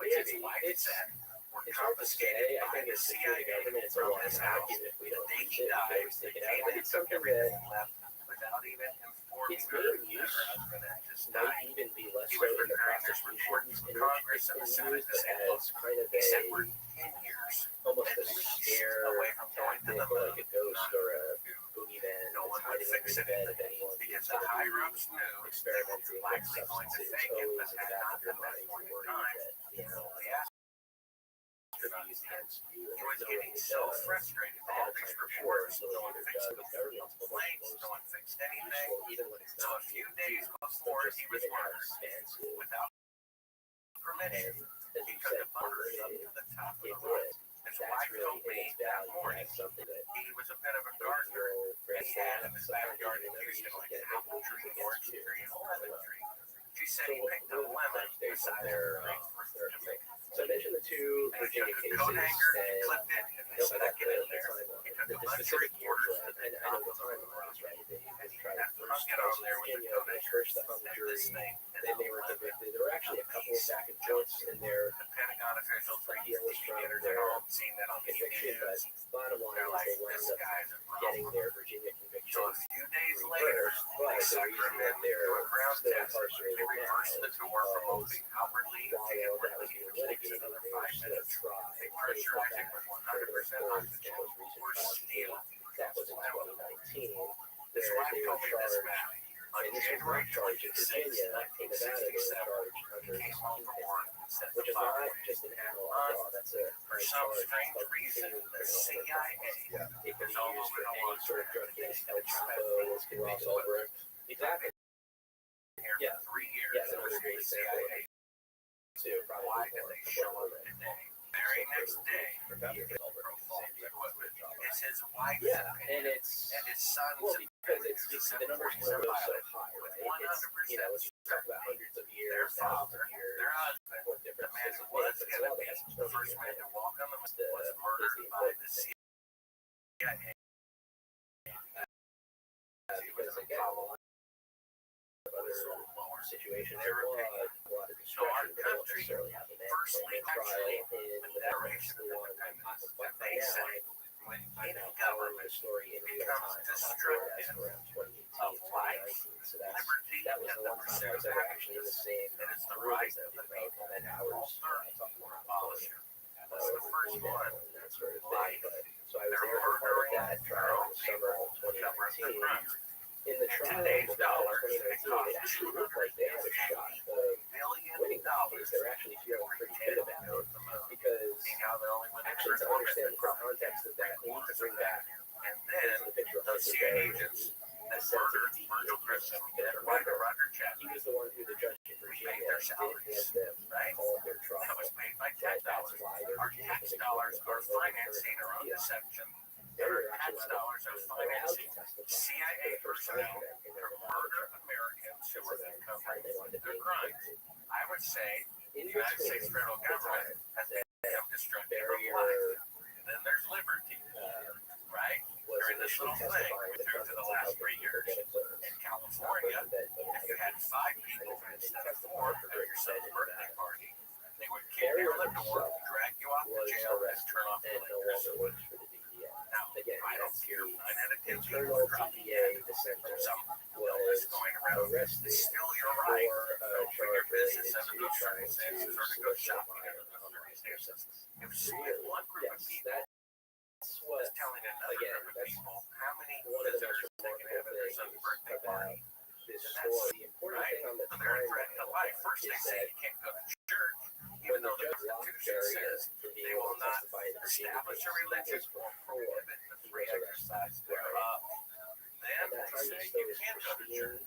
which his wife said were confiscated by the CIA from his house. The day he died, they came in and took everything and left without even informing her that her husband had just died. He was preparing this report for Congress and the Senate to say, look, he said we're 10 years away from going to the moon. No one would fix it because the higher-ups knew they were likely going to fake it, but had not at that point in time. They asked he was getting so frustrated with all these reports. No one fixed the complaints, no one fixed anything. So a few days before he was murdered, without permission, he took a bumpers up to the top of the list. His wife told me that morning he was a bit of a gardener, and he had in his backyard in Houston like an apple tree, orange tree, and a lemon tree. She said he picked a lemon beside their So I mentioned the two Virginia cases, coat hanger, he and clipped it, and they stuck it in there. He took a bunch of reporters to the I know top the of the timeline is right. They tried and to hung it on there with the Virginia, coat they hanger. first the hung Said jury, this thing is then a they were lemon. convicted. There were actually a couple of back and forths in there. The Pentagon officials were Deals from theaters their at home, seeing that on the conviction, but news. bottom line They're is like, they wound this up guy's a getting problem. their Virginia conviction. So a few days later, But they the sucker reason him that in, they're do a ground still test. They incarcerated reverse the now door from moving outwardly to while all that was inwardly, being which takes litigated, another they were 5 still minutes. tried. They pressurize it with 100% oxygen or steel. That was in 2019. His Where wife they told were me this charged, back. On and this was January not charged in 26, Virginia, in Nevada, they were 1967, charged he under came home from work and set which the is not fire. just an analog law, that's a For some strange reason, the CIA it can be is all used over for the any world. sort of drug case. El They Chapo was convicted Ross over it. Exactly. here Yeah. for 3 years. Yeah, another great The example of CIA. it, too. Probably Why did more they show up important. today? Very next day, For that, he it's all very performed safe. equipment. It's his wife's Yeah, and opinion it's and his son's well opinion. because it's the numbers are so high, With right? It's, you know, let's talk about hundreds of Their years, thousands father, of years. their husband, What the difference man does who it was make? But going to be it's the first man to walk on the moon was murdered by the CIA. Because again, other situations Their of law, opinion. a lot of So our discretion, they don't country necessarily have the first mandatory legal trial actually in with the declaration the of one independence. but They now say when I'm any now following the government story in real becomes time. destructive Around 2018, of life, 2019. So that's liberty, that was and the the one time I pursuit was of ever actually in the happiness, same and it's the room right as them, of the you know, people. and All hours 30 talking were about abolished. That's the first one. and that sort of Life. thing. But so I was They're there for part of murdering that their trial own in the summer people of to cover up their 2019. crimes. in the In trial today's dollars, it 2019, costs it actually looked like they had a shot of winning that case. They're actually feeling pretty good about it because actually to understand the full context of that, we need to bring back And then the picture of those CIA agents that murdered Virgil Grissom and Roger Chapman, he was the one who the judge in Virginia paid their did salaries, have them right? call their trial. That was paid by That's tax dollars. why they're Our tax dollars are financing our own deception. Our tax dollars are financing CIA personnel to murder Americans who are then covering their crimes. I would say the United States federal government has become destructive of life. Then there's liberty, right? During this little thing we through for the last 3 years in California, if you had 5 people instead of 4 at your son's birthday party, they would kick you in the door, drag you off to jail, and turn off the lights. Now, I don't care. 9 out of 10 people are dropping dead from some illness going around. It's still your right to open your business under those circumstances or to go shopping under those circumstances. If one group of people is telling another group of people how many visitors they can have at their son's birthday party, then that's right. So they're a threat to life. First they say you can't go to church, even though the Constitution says they will not establish a religion or prohibit the free exercise thereof. Then they say you can't go to church.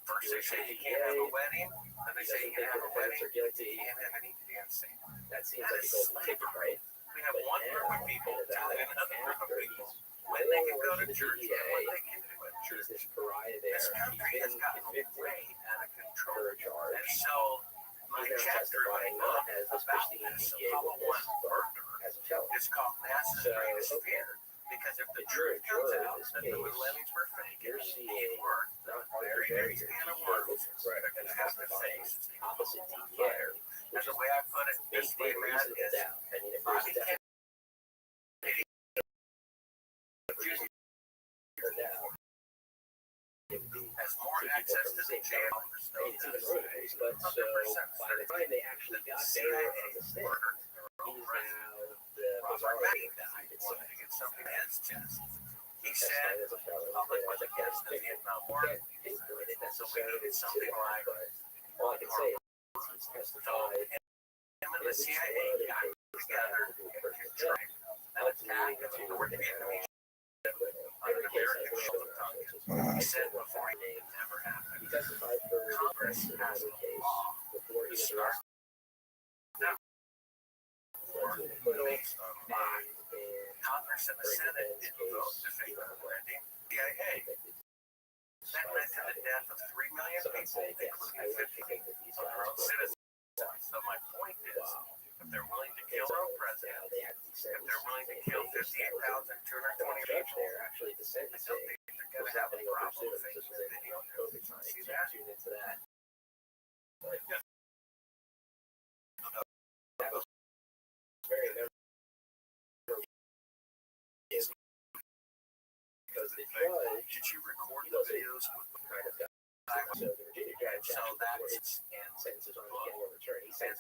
First they say you can't have a wedding, then they say you can have a wedding, but you can't have any dancing. That is slavery. We have one group of people telling another group of people when they can go to church and what they can do at church. This country has gotten way out of control. And so my chapter in my book about this Apollo 1 murder is called Mass's Greatest Fear. Because if the truth comes out that the Wilhelms were fake and they were, very next can of worms they're going to have to face is the opposite fire. And the way I put it this way, Matt, is Bobby Kennedy has more access to the jail on the snow but so by the time they actually got there on the stand, Robert Rabbit died. He wanted to get something in his chest. He said the public was against the Vietnam War, so we needed something like all I can say is he's testified. Him and the CIA got together and tried an attack of the North Vietnamese under American Shogun. He said before it never happened. He testified for Congress passed a law before he started. Based on lies. Congress and the Senate didn't vote to favor ending CIA. That led to the death of 3 million people, including 50 of their own citizens. So my point is, if they're willing to kill their own president, if they're willing to kill 58,220 people, I still think they're going to have a problem with things with video. See that? That was very memorable. Because the judge, did you record the videos with the kind of guy? So the Virginia judge, so that's and sentences on the annual return. He says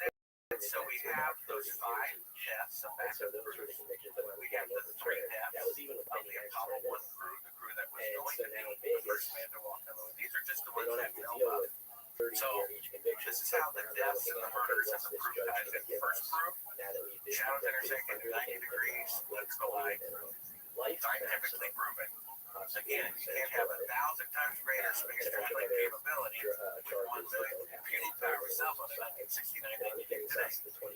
so we have those 5 deaths of back so those were the convictions that we got the 3 deaths. That was even with the Apollo 1 crew, the crew that was going to be the first man to walk on the moon. These are just the ones that we know of. So this is how the deaths and the murders and the crew died in the first crew. Shadows intersect at 90 degrees. Let's collide. Scientifically proven. Again, you can't have 1,000 times greater space traveling capability with 1 million computing power cell phone in 1969 than you can today.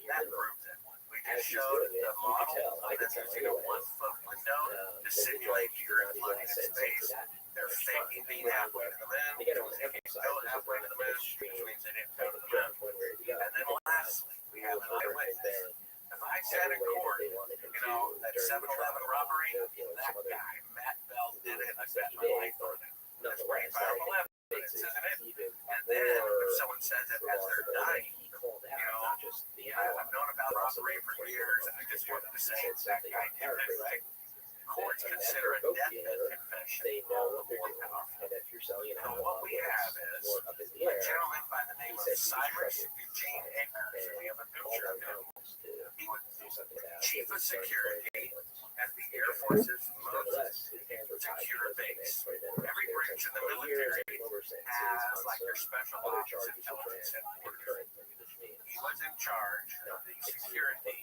That proves it. We just showed the model of them using a 1-foot window to simulate you're floating in space. They're faking being halfway to the moon. They can go halfway to the moon, which means they didn't go to the moon. And then lastly, we have an eyewitness. If I sat in court, that 7-Eleven robbery, that guy, Matt Bell, did it, I bet my life on it. That's pretty powerful evidence, isn't it? And then, if someone says it as they're dying, I've known about robbery for years, and I just wanted to say that guy did it, right? Courts consider a deathbed confession all the more powerful. And what we have is a gentleman by the name of Cyrus Eugene Akers, and we have a picture of him. He was chief of security at the Air Force's most secure base. special other ops charges intelligence ran headquarters. concurrently, which means He was in charge of the security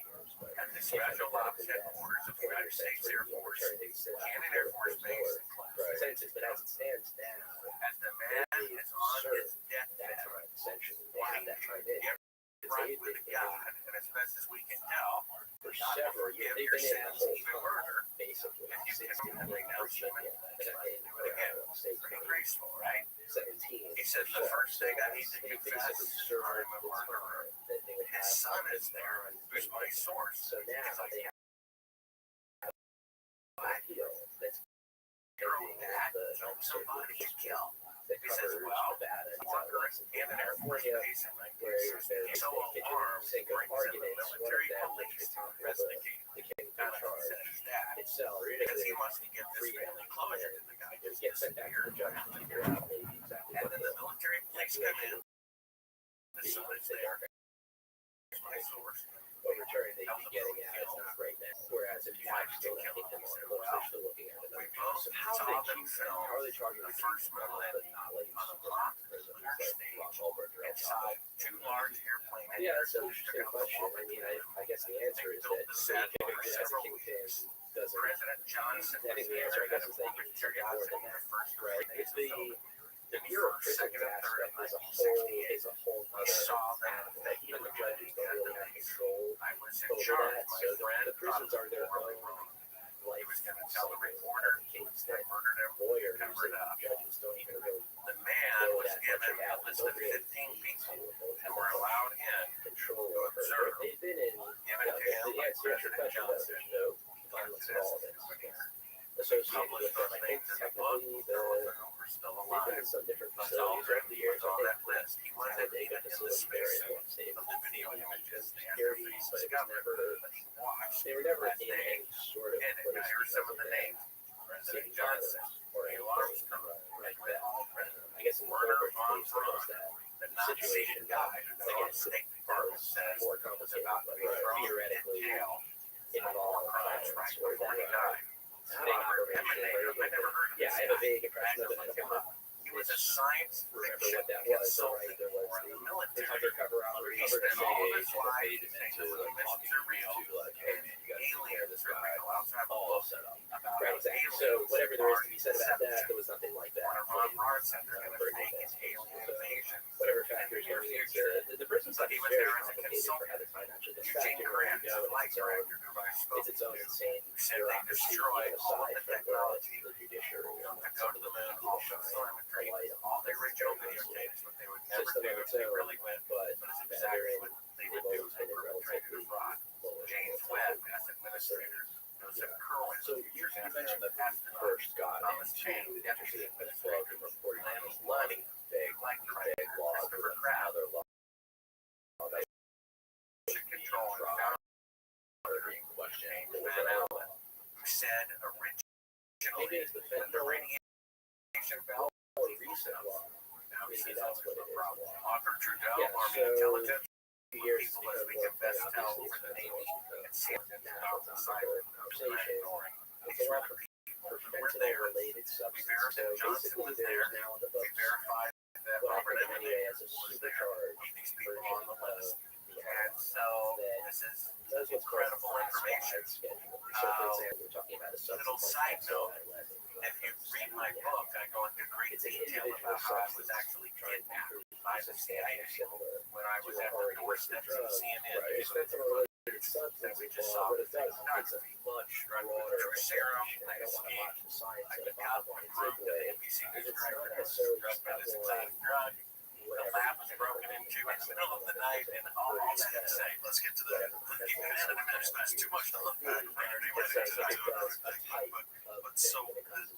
at the special ops headquarters of the United States Air Force, Cannon Air Force Base, census, but as it stands now, as the man is on his deathbed, that time essentially they have wanting that to time in. get right with God, and as best as we can tell, For God will several years, forgive they've your been in the sins, whole even time, murder, basically, if you since can the renouncement. announcement that I Do it again. Pretty graceful, right? 17. He says the first thing I need to They confess basically is served I'm a the murderer. time that they would His have son is there, who's my source. So now He's like, they have I a deal that's hero being that the killed somebody to kill. that He says, covers well, Nevada and worker South in an Air Force California, base in where there's so alarmed, sake of brings in the arguments, one of military them police to the investigate. King's Now, he charge says that itself, because he wants to get this family closure to the guy to just get sent back to the disappeared. judge to figure out maybe exactly And what then the military police come in. The son is there. Here's my source. return they'd be getting at is not right now. Whereas if you have still not take them on the books, they're still looking at another case. So how are they charging the first but not letting them go to prison? Like Rothschild or Inside two large airplane Yeah, that's an hangars interesting question. I mean, I guess the answer is that as a kingpin doesn't. President Johnson I think the answer, I guess, is that you can more than that, right? It's the Bureau of Prisons aspect is a whole other aspect. Even the judges don't really have control over that. So the prisons are their own He was going to tell the reporter case that that murdered him. lawyers Covered and up. judges don't even really The man was given a list of 15 people who were allowed in control to over. observe. They've been in. Given to him by Answer your President question, though, Johnson. there's no violence at all that's associated with them. I think technically They're still they've been alive. in some different But facilities over the years. on I that list. He think wanted to they get got in the facilities very space unsafe. of the video images and Security, the but it was discovered never. that he watched. They were never That in day. any sort of And place here's some of the because names. President city Johnson, or Neil anything Armstrong, like Red that. Hall President, I guess in the Werner corporate von case, there was Braun, that the Nazi situation guy who again, the State Department says more was complicated, about to but be thrown in theoretically jail for involved crimes violence right or before he that died. sting operation where I never heard of yeah, I this have a guy. vague I impression had of to it. look him up. He was a science Remember fiction what that was, consultant right? There was for the the military. undercover He operator spent all of his that life faded into saying the like missions talking are real, to like, hey man, you gotta take care of this aliens are guy. real. I also have a All book set up. about Right, exactly. aliens. So whatever there is to be said about that, there was nothing like that. Werner von Braun said they're going to Very fake good. his alien invasion. Whatever factors are into the prison stuff is He was very there as a complicated for consultant. how the time actually gets Eugene factored Grant, when you the go, flight it's its own director who I spoke it's its own to, insane who said they bureaucracy destroyed all of aside the from technology the judiciary to go to the moon, all the telemetry, all the original videotapes, but they would never system do of if its they own, really went. but But it's better exactly in what they they've would do always if they been in perpetrated a relatively fraud. lower James levels. Webb, as administrator, Joseph Kerwin, So you future mentioned that NASA when you first got Thomas into Chan, the deputy drug administrator, and reporting on Lenny these money, big like laws, Christopher and Kraft, other laws that control and monitoring question. James Van Allen, who said originally Maybe it's the when the federal radiation belt or recent law. now he Maybe says that's what no it is. problem. Author Trudeau, Yeah, Army so Intelligence, Years people as we ago, can best tell obviously, over the it's Navy because and SEALs and now about it's the on cyber the conversation. ignoring. It's These a were lot the for people who were there. fentanyl-related substances. verified So Johnson basically, was there's there. now in the We books verified that what I Robert think of anyway Eminem as a was there. supercharged These people version on the of list. the And so that this is does what's called incredible information. schedule. So, for example, we're talking about a Little substance side like note, XO11. if you read my book, I go into great It's an detail individual about how I was substance actually trying to kidnapped improve by the CIA similar when I was at the doorsteps of CNN. right. It's fentanyl-related substance That we just law, saw. but it does. It's a much broader True serum, and I don't want to mock the science I of could the not bottom line prove that takeaway. NBC It's News not director was necessarily dressed by this just exotic drug. The whatever. lab was broken into in the middle of the night, and all that to say, let's get to that. That's too much to look back. But so was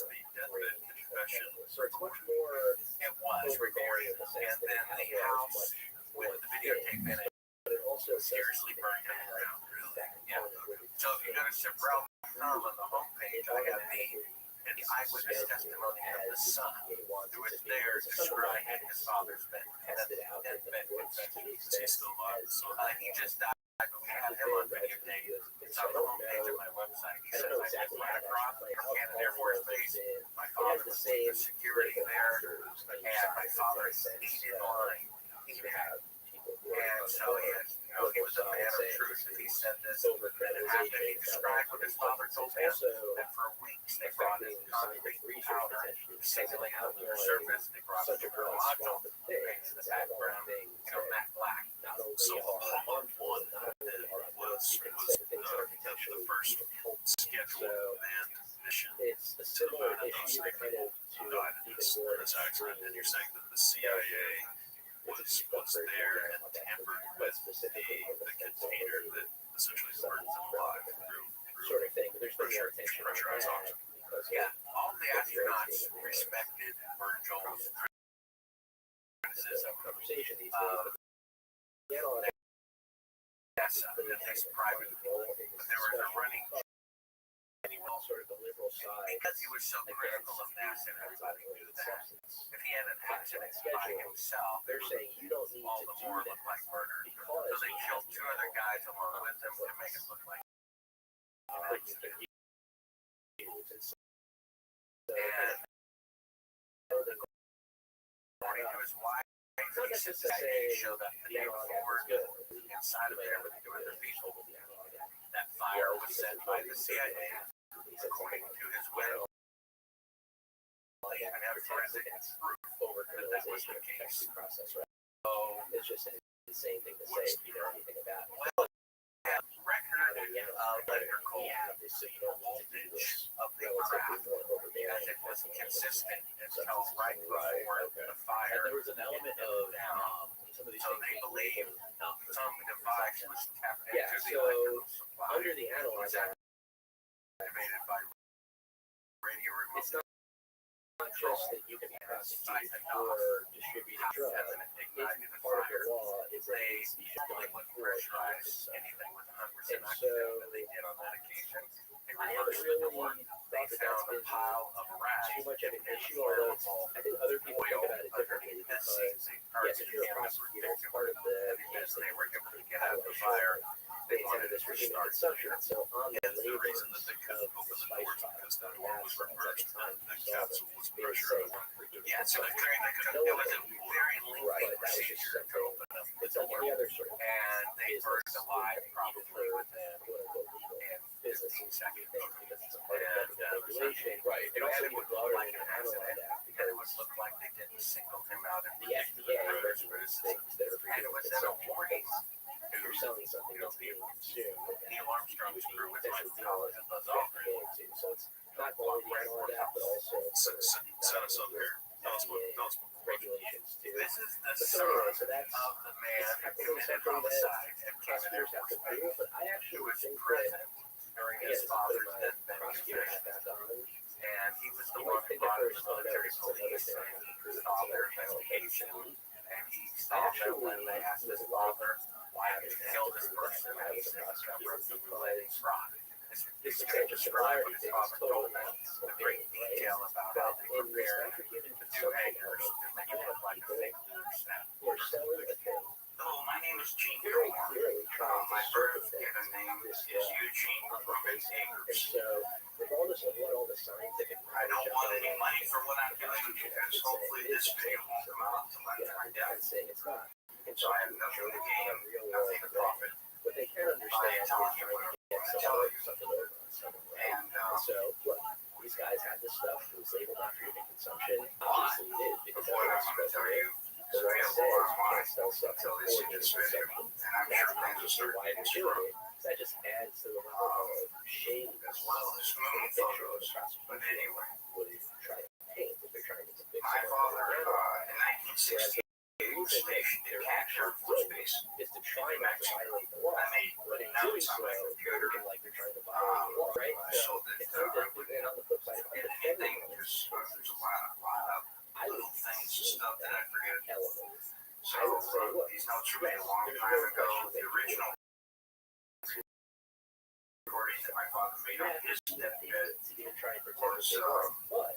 the deathbed confession. So it's much more It was recorded, and then the house with the videotape in it but it also seriously burned to the ground. Really, yeah. So if you go to Sabrell.com on the homepage, I have the eyewitness testimony of the son who was there describing his father's deathbed confession. He just died but we have him on videotape. It's on the homepage of my website. He says I just went across Canada Air Force Base. My father was the security there, and my father stayed in line. And so he was a man of truth. He said this, and after he described what his father told him, that for weeks they brought in concrete powder, signaling out the surface. They brought module paint to the background, matte black. So Apollo 1 was the first scheduled manned mission It's a to the similar moon. Those issue people kind of to died in this accident, and you're saying that the CIA was there and tampered with the container that essentially burns them alive through sort of thing. But there's been more attention on pressurized that oxygen. because All the astronauts respected Virgil's criticism conversation these of days. Yeah, all that NASA and his private role, but they're running all sort of the liberal side. because he was so critical of NASA and everybody knew that. If he had an accident by himself, They're saying you don't need all to the do more that look like murder. because So they killed two other guys along with him to make it look like. And according to his wife, he said the CIA showed up the day before inside of there with two other people. That fire was set by the CIA, according to his will. They even have forensic proof that was the case. Process, right? So it's just an insane thing to say if you know anything about it. Well, have record of electrical So you don't need to do this of the craft because it was consistent until right before the fire. And there was an element of some of these So things they being believe labeled some device was tapped into Yeah, the so electrical supply. under the Was analyzer. activated by radio remote. It's not just that you can be prosecuted for distributing drugs. It's part of the law is that They it's usually wouldn't pressurize anything with 100% And oxygen, so- but they did on that occasion. They I haven't reversed the really work. They thought that that's found a been pile of rags too much of an and issue, although it's, flammable I think other people think oil about it differently underneath the because, seats. They yes, if targeted you're a him for prosecutor, it's part of the because case they that were able to get out of the fire. they intended this for human consumption. So on the Hence the labels reason that they of couldn't the open the spice doors products, because the door was reversed and the capsule was they would say pressurized. for human Yeah, so consumption. they couldn't, it was a very lengthy Right, that was just procedure to something. open up the It's like door. any other sort of And they burned business, alive even probably for within quote-unquote legal in business 15 seconds. things because it's a part of And government regulation. Right. It also even broader than an analog act And it would because look like they didn't single him out in the FDA regulates things that are for And it human was in a consumption. warning If you're selling something that's being consumed, Neil Armstrong's crew with my potentially college and Buzz dealing Aldrin. with FDA too. So it's not only the analog act, but also Set us up here. Tell us what regulations too. This is the But so son anyway, so that's of the man who technically committed something that homicide and came in prosecutors have to prove, but I who actually was think that present during again, his it's putting father's my death prosecutor benefit. hat back on. And he was the You one might who think at brought in first, the oh no, military this is another police thing I and have to prove. saw their It's another investigation. case. And he saw them when they asked his father why he killed this person. And he said, "Remember the related fraud." This is going to describe what his father told them with great detail about how they prepared to do hangers to make it look like a fake snap. We're selling a thing. Hello, my name is Gene Very Gilmore. clearly trying My to birth circumvent given name this is law Eugene on the Clemens face of it. And Acres. so, regardless of what all the scientific I don't knowledge want out any there, money for what I'm doing because hopefully this video won't come out until after my death. I'm saying it's not. And So I have nothing to gain, real nothing to profit. What they can understand is trying to get something over on someone, right? And And so, look, these guys had this stuff. It was labeled not for human consumption. Obviously, it is because what I'm that's going to what tell it you is. is The law says available you online can't sell stuff until for they see human this video. consumption. And I'm That's sure things will obviously start why getting they're strong. doing it. That just adds to the level of shame As well as the moon picture of the photos. But prosecution anyway, would try to paint if they're trying to convict my someone. father in 1968 was stationed in Canada Air Force Base. Is to try not to violate the law. I made But in doing notes so, on my they're computer looking like they're trying to violate the law, right? so that It's hard I to, would and on the flip side, if I'm get defending anything. them, There's a lot of I would little things and see stuff that I forget. element. So I would say, look, these notes were made a long there's time no ago. question The that original recording that my father made on his deathbed to even try and pretend that was, they weren't, but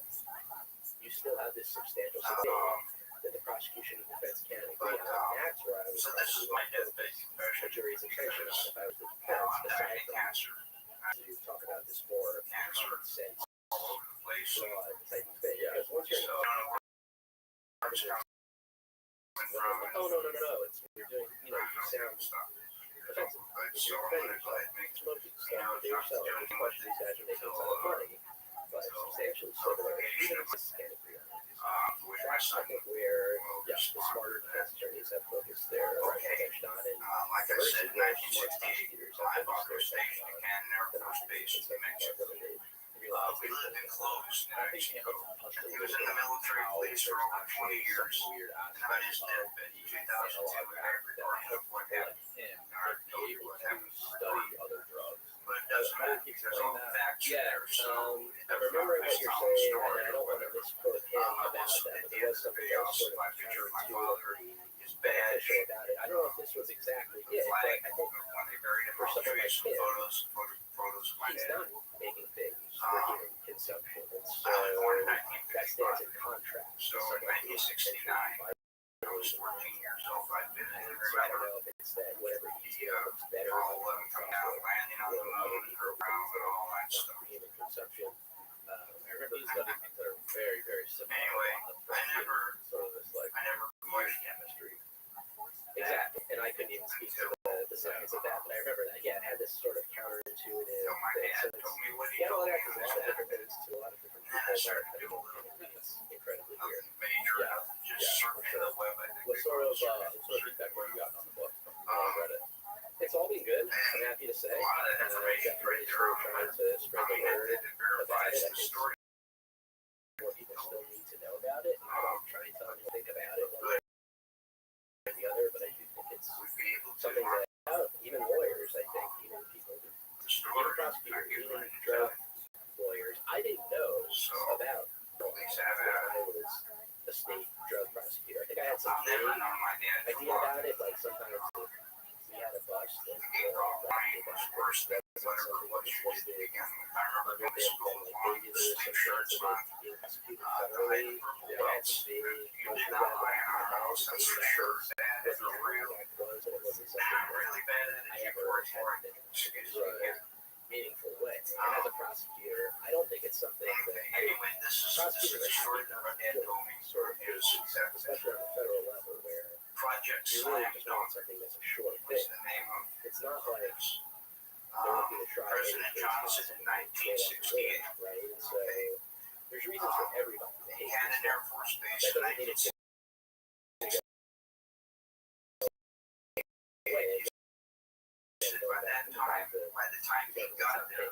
you still have this substantial sustain that the prosecution and defense can't agree on. That's where I was. so this is my deathbed confession. a jury's intention on if I was the Now, defense, I'm aside dying from cancer. to talk about this more common sense, All over the place. broad type of thing. Because once you're So, I don't know where it's coming from. oh no, it's you're doing, you know, you sound Stuff. offensive. But so You're I'm defending gonna go ahead and make smoking you stuff know, to yourself. doing As much as these guys are making a ton of money, but substantially similar, even if it's scandal. with my That's son. something where the smarter defense attorneys have focused their attention on, and Like I said, in versus where smart 1968, prosecutors have I bought focused their their station attention in Canton Air Force Base in New Mexico. We lived enclosed in Mexico. He was in the military police for over 20 years. And on his deathbed in 2002, I recorded what happened. And I told you what happened. Study other drugs. But it doesn't matter because all the facts are there. So I'm remembering what you're saying, and I don't want to misquote him about that, but there was something else sort of my picture of my father is bad. about it. I don't know if this was exactly The it, but flag, I think when they buried him, for I'll show someone you like some him, photos of my he's dad. not making things for human consumption, and so I was born in that stands 1955. in contrast. So in 1969, I was 14 years old. I'd been in So I don't remember know if it's that whatever he's the doing looks better Apollo 11 coming out, landing on the moon, around and all that stuff. human consumption. I remember these other things that are very, very similar. Anyway, I never Quite chemistry. Exactly, and I couldn't even speak to the science of that, but I remember that. Yeah, it had this sort of counterintuitive until my thing. dad So told me what he yeah, told well, me. that has a lot of different moves to a lot of different And then people. I started to do a little bit It's incredibly of weird. major, Yeah. just surfing the web. I think What we sort both of feedback have you gotten on the book? I Um, read it. It's all been good. I'm happy to say. a lot of information right there. Trying to spread I the mean, word. it verifies the story. More people still need to know about it. And I don't try and tell them to think about it one way or the other, but I do think it's We'd be able to something that even lawyers, I think, even people, the even story. prosecutors, even drug lawyers, I didn't know about Police have when I was a state drug prosecutor. I think I had some I've never known my dad to idea walk. about it, like sometimes if we had a bust and The raw line was worse than whatever it was you did to begin with. I remember going to school with long sleeve shirts on, the height of purple belts. You did not buy in our house. That's for sure. Dad is a real, really bad energy towards more. Excuse me. meaningful way. And as a prosecutor, I don't think it's something that Anyway, this is a story that my dad told me. sort of Is especially on the federal level where Project you really Slam just Dunk want something that's a short was thing. the name of It's not like this. they're looking to try President Johnson in 1968. right? And so there's reasons for everybody to hate Cannon this Air Force Base That in doesn't mean it's 1968. By the time he got there,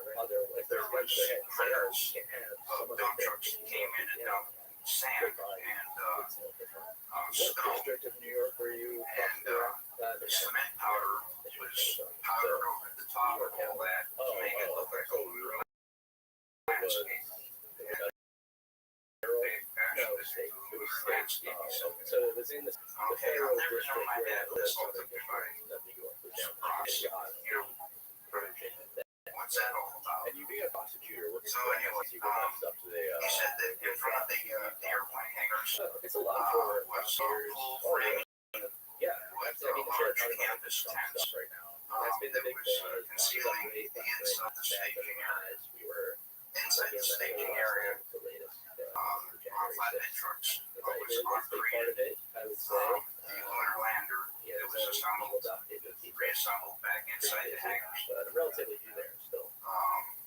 there was hundreds of dump trucks that came in and dumped sand and snow, district of New York where you and the cement powder was powdered over the top of all that to make it look like a real landscape. So it was in the Okay, I'll never know my dad was something defining. What's that all about? And you being a prosecutor, So anyway, you got stuff to the he said that in front of the airplane hangars it's a lot for was some prosecutors. full frame Yeah, with that's, I mean, large talking about canvas stuff tents right now. That's been the that big was thing. is concealing upgrade, the inside of the staging area. We were Inside the staging area the latest on flatbed trucks Right, was it's a big part operated. of it, I would say. The lunar lander Yeah, that was assembled, reassembled back inside the hangars. But I'm relatively new there still.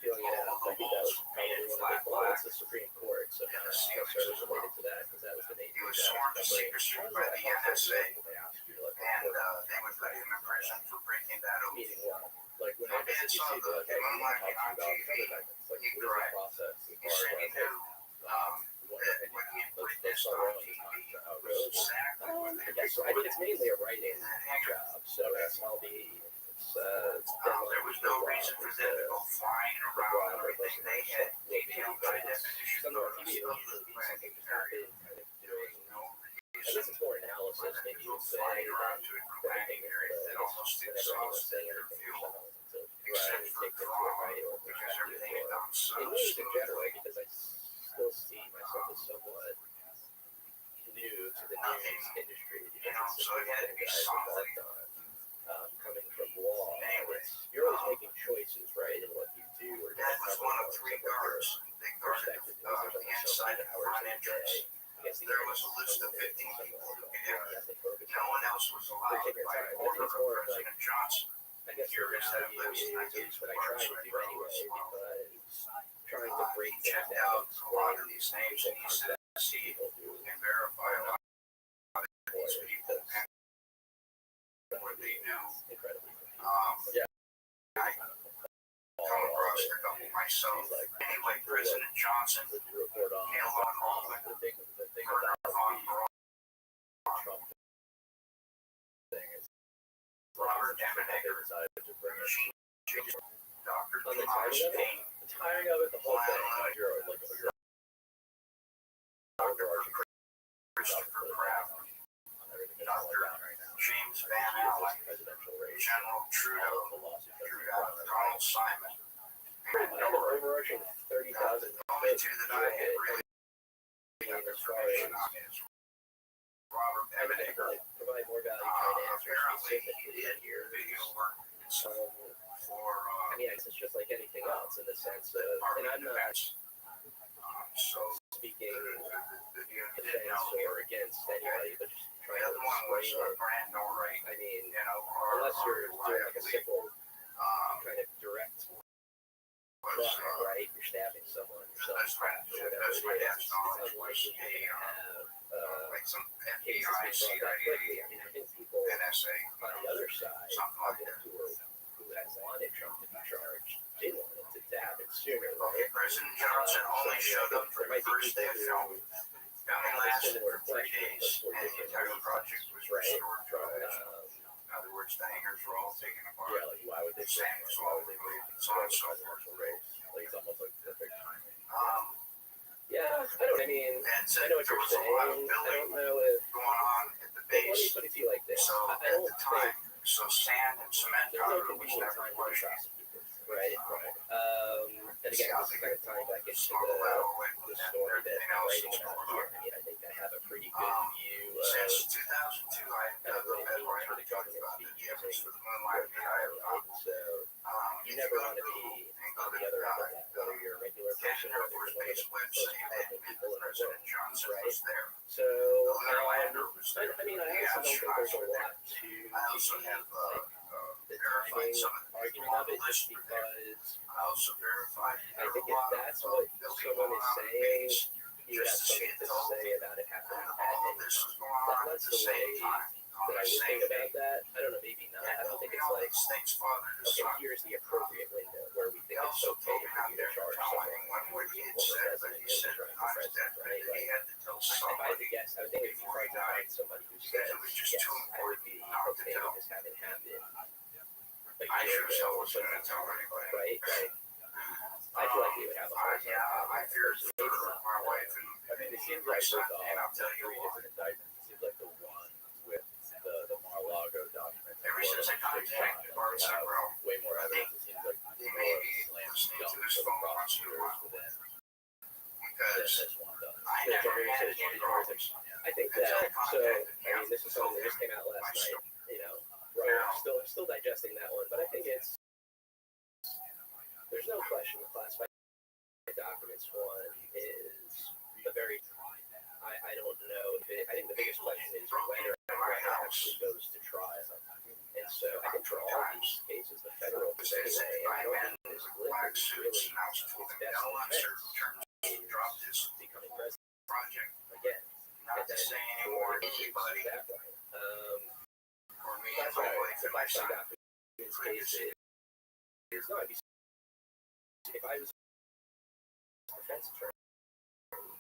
Feeling it out. All I of the think that walls was were probably painted one flat of the black. it's the Supreme Court, so And now the it's ceilings sort of as well. related to that because that was the He was sworn to secrecy by the NSA, and they would put him in prison for breaking that oath. meeting well. Like when My I dad visited saw you, the like, hey, we moonlighting talked on about TV. other things. Like, He what is the cried. process? He said he knew that when he put this on TV, it was exactly what they I guess so. I mean, it's mainly a writing in that hangar. job, so it's all the There was no reason for them to go flying around and everything. They had detailed high definition some of our photos TV of will the be something landing that's not area. been kind of There was doing. no I reason guess it's more for analysis, them maybe to go you would say. flying around to a landing area that almost Whenever exhausts anyone's saying their anything, fuel, so except right, for take them to a drama, right or because everything had gone so in news in general, smoothly. because I still see myself as somewhat new to the news industry. You know, so it had to be something. Coming from choices, right, and what you do or That was one of three guards. They guarded the inside of the front entrance. There was a list of 15 people who could enter. No one else was allowed by order of President Johnson. I guess the value is what I try to do anyway, because trying to break things Checked down, out a lot of these names, and he said, see, and verify a lot of these people and what they do. incredibly. I come across a couple myself. Anyway, President Johnson, Report on Neil Von Hoffman, the thing Murder about Von the Braun, Trump thing is Robert Demenager, decided to bring it. Dr. On the Thomas timing of it, Paine, the timing of it, the whole thing, you're Dr. Christopher Kraft, Dr. James Van Allen, presidential race, General Trudeau, the lawsuit Donald Simon. overarching 30,000. The only two that I had really got information on is Robert Demenager. Provide more value trying to answer Apparently he specifically did here. video work for I mean, it's just like anything else in the sense of, and I'm not so speaking you didn't defense know or against anybody, but just the trying to other one was explain it. Brandon Wright, I mean, you know, unless you're doing like a simple kind of direct was crime, right? You're stabbing someone, you're that's selling my crack, or whatever that's my it is. dad's It's knowledge was unlikely you're going to have like some cases FBI, being brought back quickly. CIA, I mean, I think people NSA, on the other side, something like that. who has wanted Trump to be charged, didn't want it to happen sooner, Okay, right? President Johnson only showed up for the first day of filming. Filming lasted for 3 days, and the entire project was restored to in other words, the hangars were all taken apart. Yeah, like why would they Same as all the so on and so forth. Like it's almost like perfect timing. Yeah, I mean, And so I know what there you're was a lot of saying. I building don't know if. going on at the Let me base. put it to you like this. So I at don't the time, think so sand and cement there's no powder was convenient never time to questioned. prosecute this, right? And again, this is kind of tying back into Smuggle that away the with story that everything I'm else writing that's about going here. on. I mean, I think I have a pretty good view Since of 2002, I kind have of what it been means writing for the government about to the be difference using for the moonlight and the eye of God. right? So you If never go want to Google be and go on to the other end of that, whether you're a regular person Canada or Air whether Force you're one of Base the most website, they powerful admit people in the President world, Johnson right? was there. So The little lander was there. I mean, I The also don't think astronauts there's a were there. lot to I also have the verified timing some of the argument people on of the it, just list were there. because I also verified I there think were a if lot that's of what building someone going is on at saying, base. you have Just to see something it to the whole say thing. about it happening And at all of any this time. was going on at That's the the way same time. On that I the would same think day. about that. I don't know, maybe not. I don't think it's like, These things father to okay, son. here's the appropriate window where we They think it's also okay told me for not you to to charge tell someone anyone what he had former said, but president he said running that I for was dead, president, but right? he Like, had to tell if I had to somebody guess, I would think it'd be hard to find somebody who says, it was just yes, too I would be important not to okay tell. with this having happened a I year sure as hell ago, wasn't going to tell anybody. right? Like, I feel like we would have a hard time. Yeah, I feared for my wife and I mean, it seems my like son, with and I'll tell you three what. different indictments, it seems like the one with the Mar-a-Lago documents. Ever since I contacted Bart Several, way more evidence. It seems like he may be slam listening dunk to his for the phone once in a prosecutors while within because this one does. I never had any problems. I think that, so, I mean, this is something that just came out last night, you know, right, still digesting that one, but I think it's, there's no question the classified documents one is a very, I don't know, I think the biggest question is whether it actually goes to trial. And so I think for all of these cases, the federal anyway, I don't think this Black list suits really and I was told its in best no uncertain defense terms he dropped his becoming president project. again. Not And to then say anymore to for anybody that way. or me and That's my why wife the and my son. classified documents case is no, if I was a defense attorney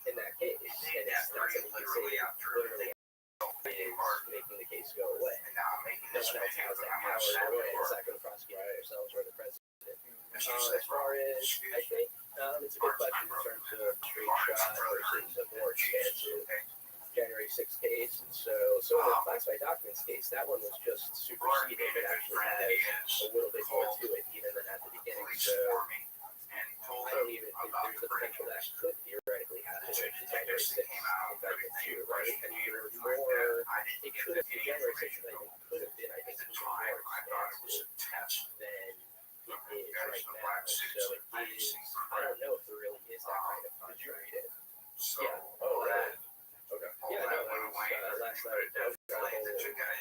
in that case, and it's not something you can say literally is making the case go away. And now I'm making No this one else video has that that I'm power going to in send a way. It's for. not going to prosecute ourselves or the president. Mr. As far as, I think, it's a good question in terms of straight shot versus a more expansive January 6th case. And so in the classified documents case, that one was just superseded. It actually has a little bit more to it even than at the beginning. So I don't even think there's the potential that could theoretically happen with the January 6th indictment too, right? And you're more, it could have, the January 6th indictment could have been, I think, more expansive than it is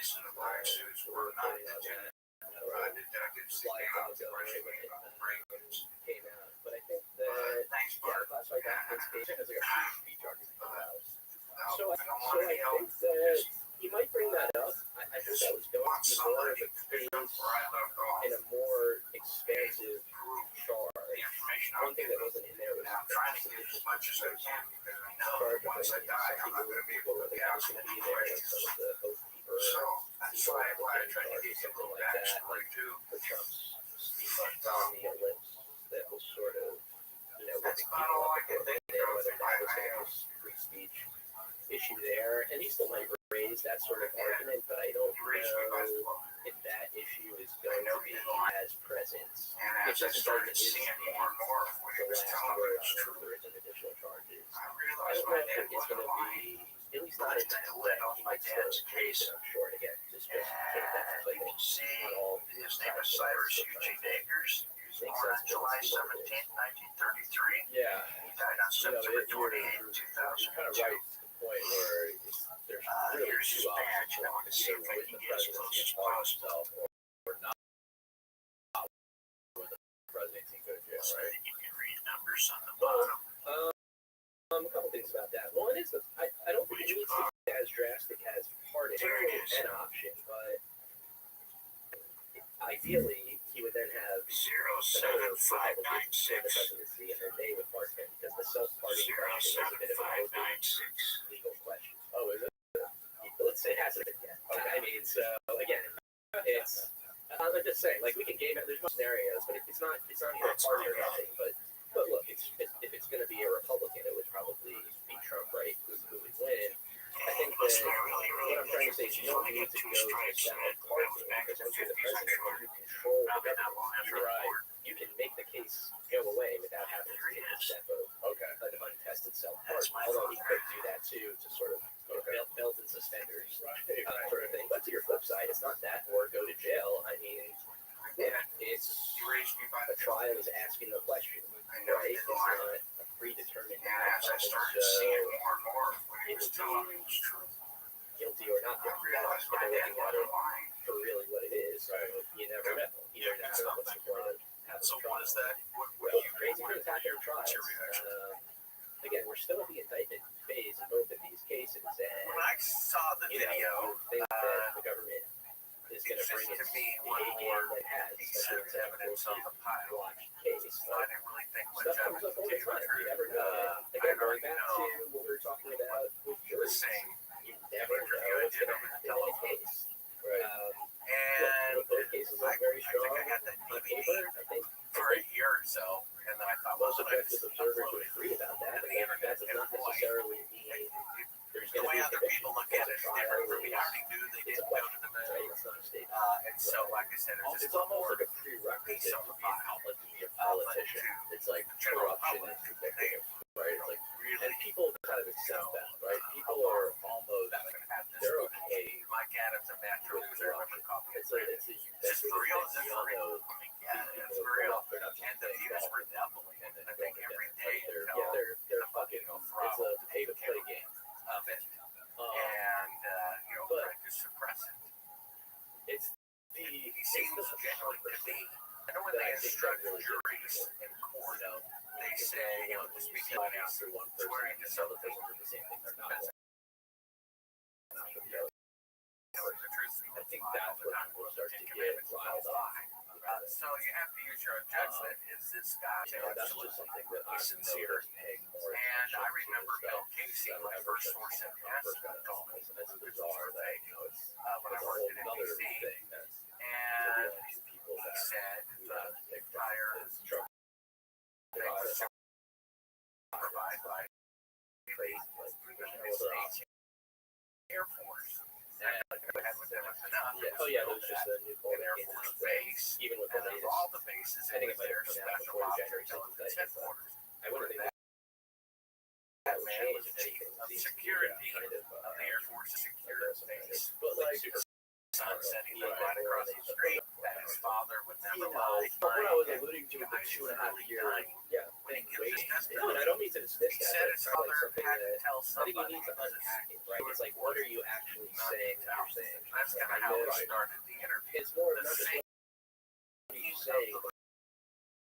guys in the black suits were not detectives. They came out to came out. But I think that thanks, Bart. classified documents came in as like a free speech argument for the House. So I don't want think that he might bring that up. I think that was going to be more of a case in a more expansive charge. One thing that wasn't in there was trying to get as much as I can because I know once I die, I'm not going to be able to be out some of the questions. So that's why I tried to get some little backstory too. For Trump's speech on the lips that was sort of, that's about all I can think of. whether that was a free speech issue there, and he still might raise that sort of argument, but I don't know if that issue is going to be as present. And as I started seeing more and more of what he was telling me was true, there isn't additional charges. I I realized don't my know dad if it's wasn't going to lying. be, at least not in that way. Off my dad's case. I'm sure, again, just take that And you can see his name is Cyrus Eugene Akers. He was born on July 17th, 1933. Yeah. He died on September 28th, 2002. Kind of right to the point where there's really Here's his two badge. options. I want to see if I With can the get as presidency close as and possible. himself, or not with the presidency go to jail, So right? that you can read numbers on the bottom. A couple things about that. One is that I don't think it needs to be as drastic as pardon an option, but ideally he would then have another 5 obligations for the 07596. presidency, and then they would pardon him because the self-pardoning question is a bit of an open 07596. legal question. Oh, is it? Let's say it hasn't been yet. Okay. I mean, so again, it's. I'm just saying, like we can game it. There's more scenarios, but it's not here to party or nothing. But look, if it's going to be a Republican, it would probably be Trump, right? Who would win? I think that what I'm trying to say is you don't need to go to that party because once you're the president, you control the government. You can make the case go away without having to take a step of an untested self-pardon. Although he could do that too to sort of belt and suspenders sort of thing. But to your flip side, it's not that or go to jail. I mean, it's a trial is asking the question, right? It's not a predetermined As I started seeing more and more of what he was telling me was true, guilty or not I guilty. realized my dad wasn't lying. For really what it is, you never know. You never know what's the point of having So a trial. what is that? What Well, do you crazy want things to happen in hear? trials. What's your reaction? Again, we're still at the indictment phase in both of these cases, and When I saw the you know, video, you would think that the government is going to bring to its me A one game more that has piece of evidence on the pile. watch case. I didn't really think much Stuff of comes it. up all the time. You never know. I Again, going already back know. to what we were talking about with He was juries, saying, you never know what's going to happen in a case. and Look, both cases are I very think strong I got that on DVD paper. I think for a year or so, and then I thought, most well, objective observers would agree about that. But that does not necessarily mean there's the going to way be a other conviction. people look at it is different from me. I already knew they It's a didn't go question, to the right? middle. It's not a statement. And so, like I said, it's It's just almost more like a prerequisite to be a politician. It's like corruption and conviction, right? It's like, and people kind of accept that, right? People are almost, they're okay. Mike Adams and Matt True was there with a coffee. It's a Is this for real? Is this for real? Yeah, it's for real. They're not And the views were doubling. And I think every day they're fucking, it's a pay-to-play game. of it. And, trying to suppress it. It's He seems genuine to me. I know when they instruct juries in court, they say, just speaking out against after one person swearing and to the other something. person do the same thing. They're not. The truth. I think that's where people start to get riled up. So you have to use your own judgment. Is this guy That's just something that I sincere? paying more And I attention remember to Bill stuff Casey, that my I first first source at got Mass, and it's bizarre that, it's when I a worked whole in other DC. thing that's And these people he that said we have to pick entire this Trump thing was supervised by the States Air Force. And I had with them enough. Oh yeah, there's just a new An Air came Force out base. even with the And of latest. all the bases, I think it it was might their have come out special before ops January 6th, intelligence headquarters. I wouldn't think That that would man was change chief anything of with these security kind of of the Air Force's security base. but like Son said he lived right across the street, that his father would never lie. what I was alluding to with the 2.5 year When he thing gives waiting. his testimony, No, and I don't mean to dismiss he that. said It's his kind of like father something had to that tell I think you somebody. need to unpack it, right? It's like, what are you actually saying? You're saying. I that's kind of how we started the interview. It's more The not just thing what you say,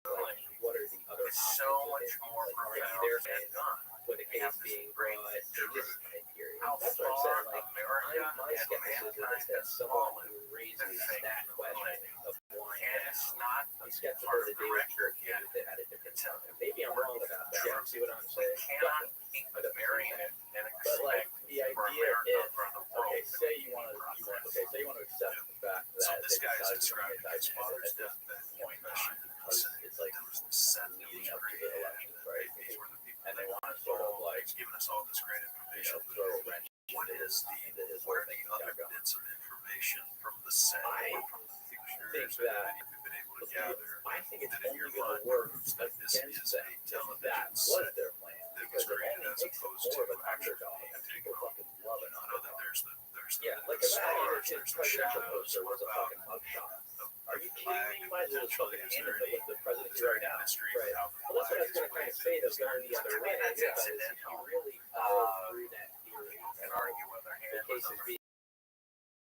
like what are the other is so much more profound than done. with the case being brought to this time period. That's what I'm Far saying. Like, America my and skepticism mankind is that has someone fallen who raises than fake that question of why and it's not I'm skeptical part that of the they record were yet. that had a different sound. Maybe I'm wrong about that. Sure. See what I'm We saying? cannot keep burying it and But like expect the for idea America is, for the world okay, to say be you want to, progress. say you want to accept the fact that So this they guy's decided to describing make his father's at this deathbed point in confession. time because it's like There was the set that was leading up to the created, elections, right? these were the people And they that want to sort of like, it's giving us all this great you information. know, throw a wrench What into is into his what whole are the thing. other bits of information from the set I or from the pictures think that that you've been able to gather? I think it's that in only your going mind to work that this against is them. a That television was set their plan. that was Because it created only as makes it opposed more of to an actually underdog, being and taken people on. fucking love an I know that underdog. there's the Yeah, like the imagine if his there's the presidential shadows. poster What was a about fucking mugshot. the Are you kidding flag me? You might as well just potentially? fucking Is hand there it any with the presidency is there right any now. mystery Right. how the Well, that's what I was flag going to kind of say, though, going the other way. that's Because if incidental. you really follow through that theory, And argue whether the hand case was is on the being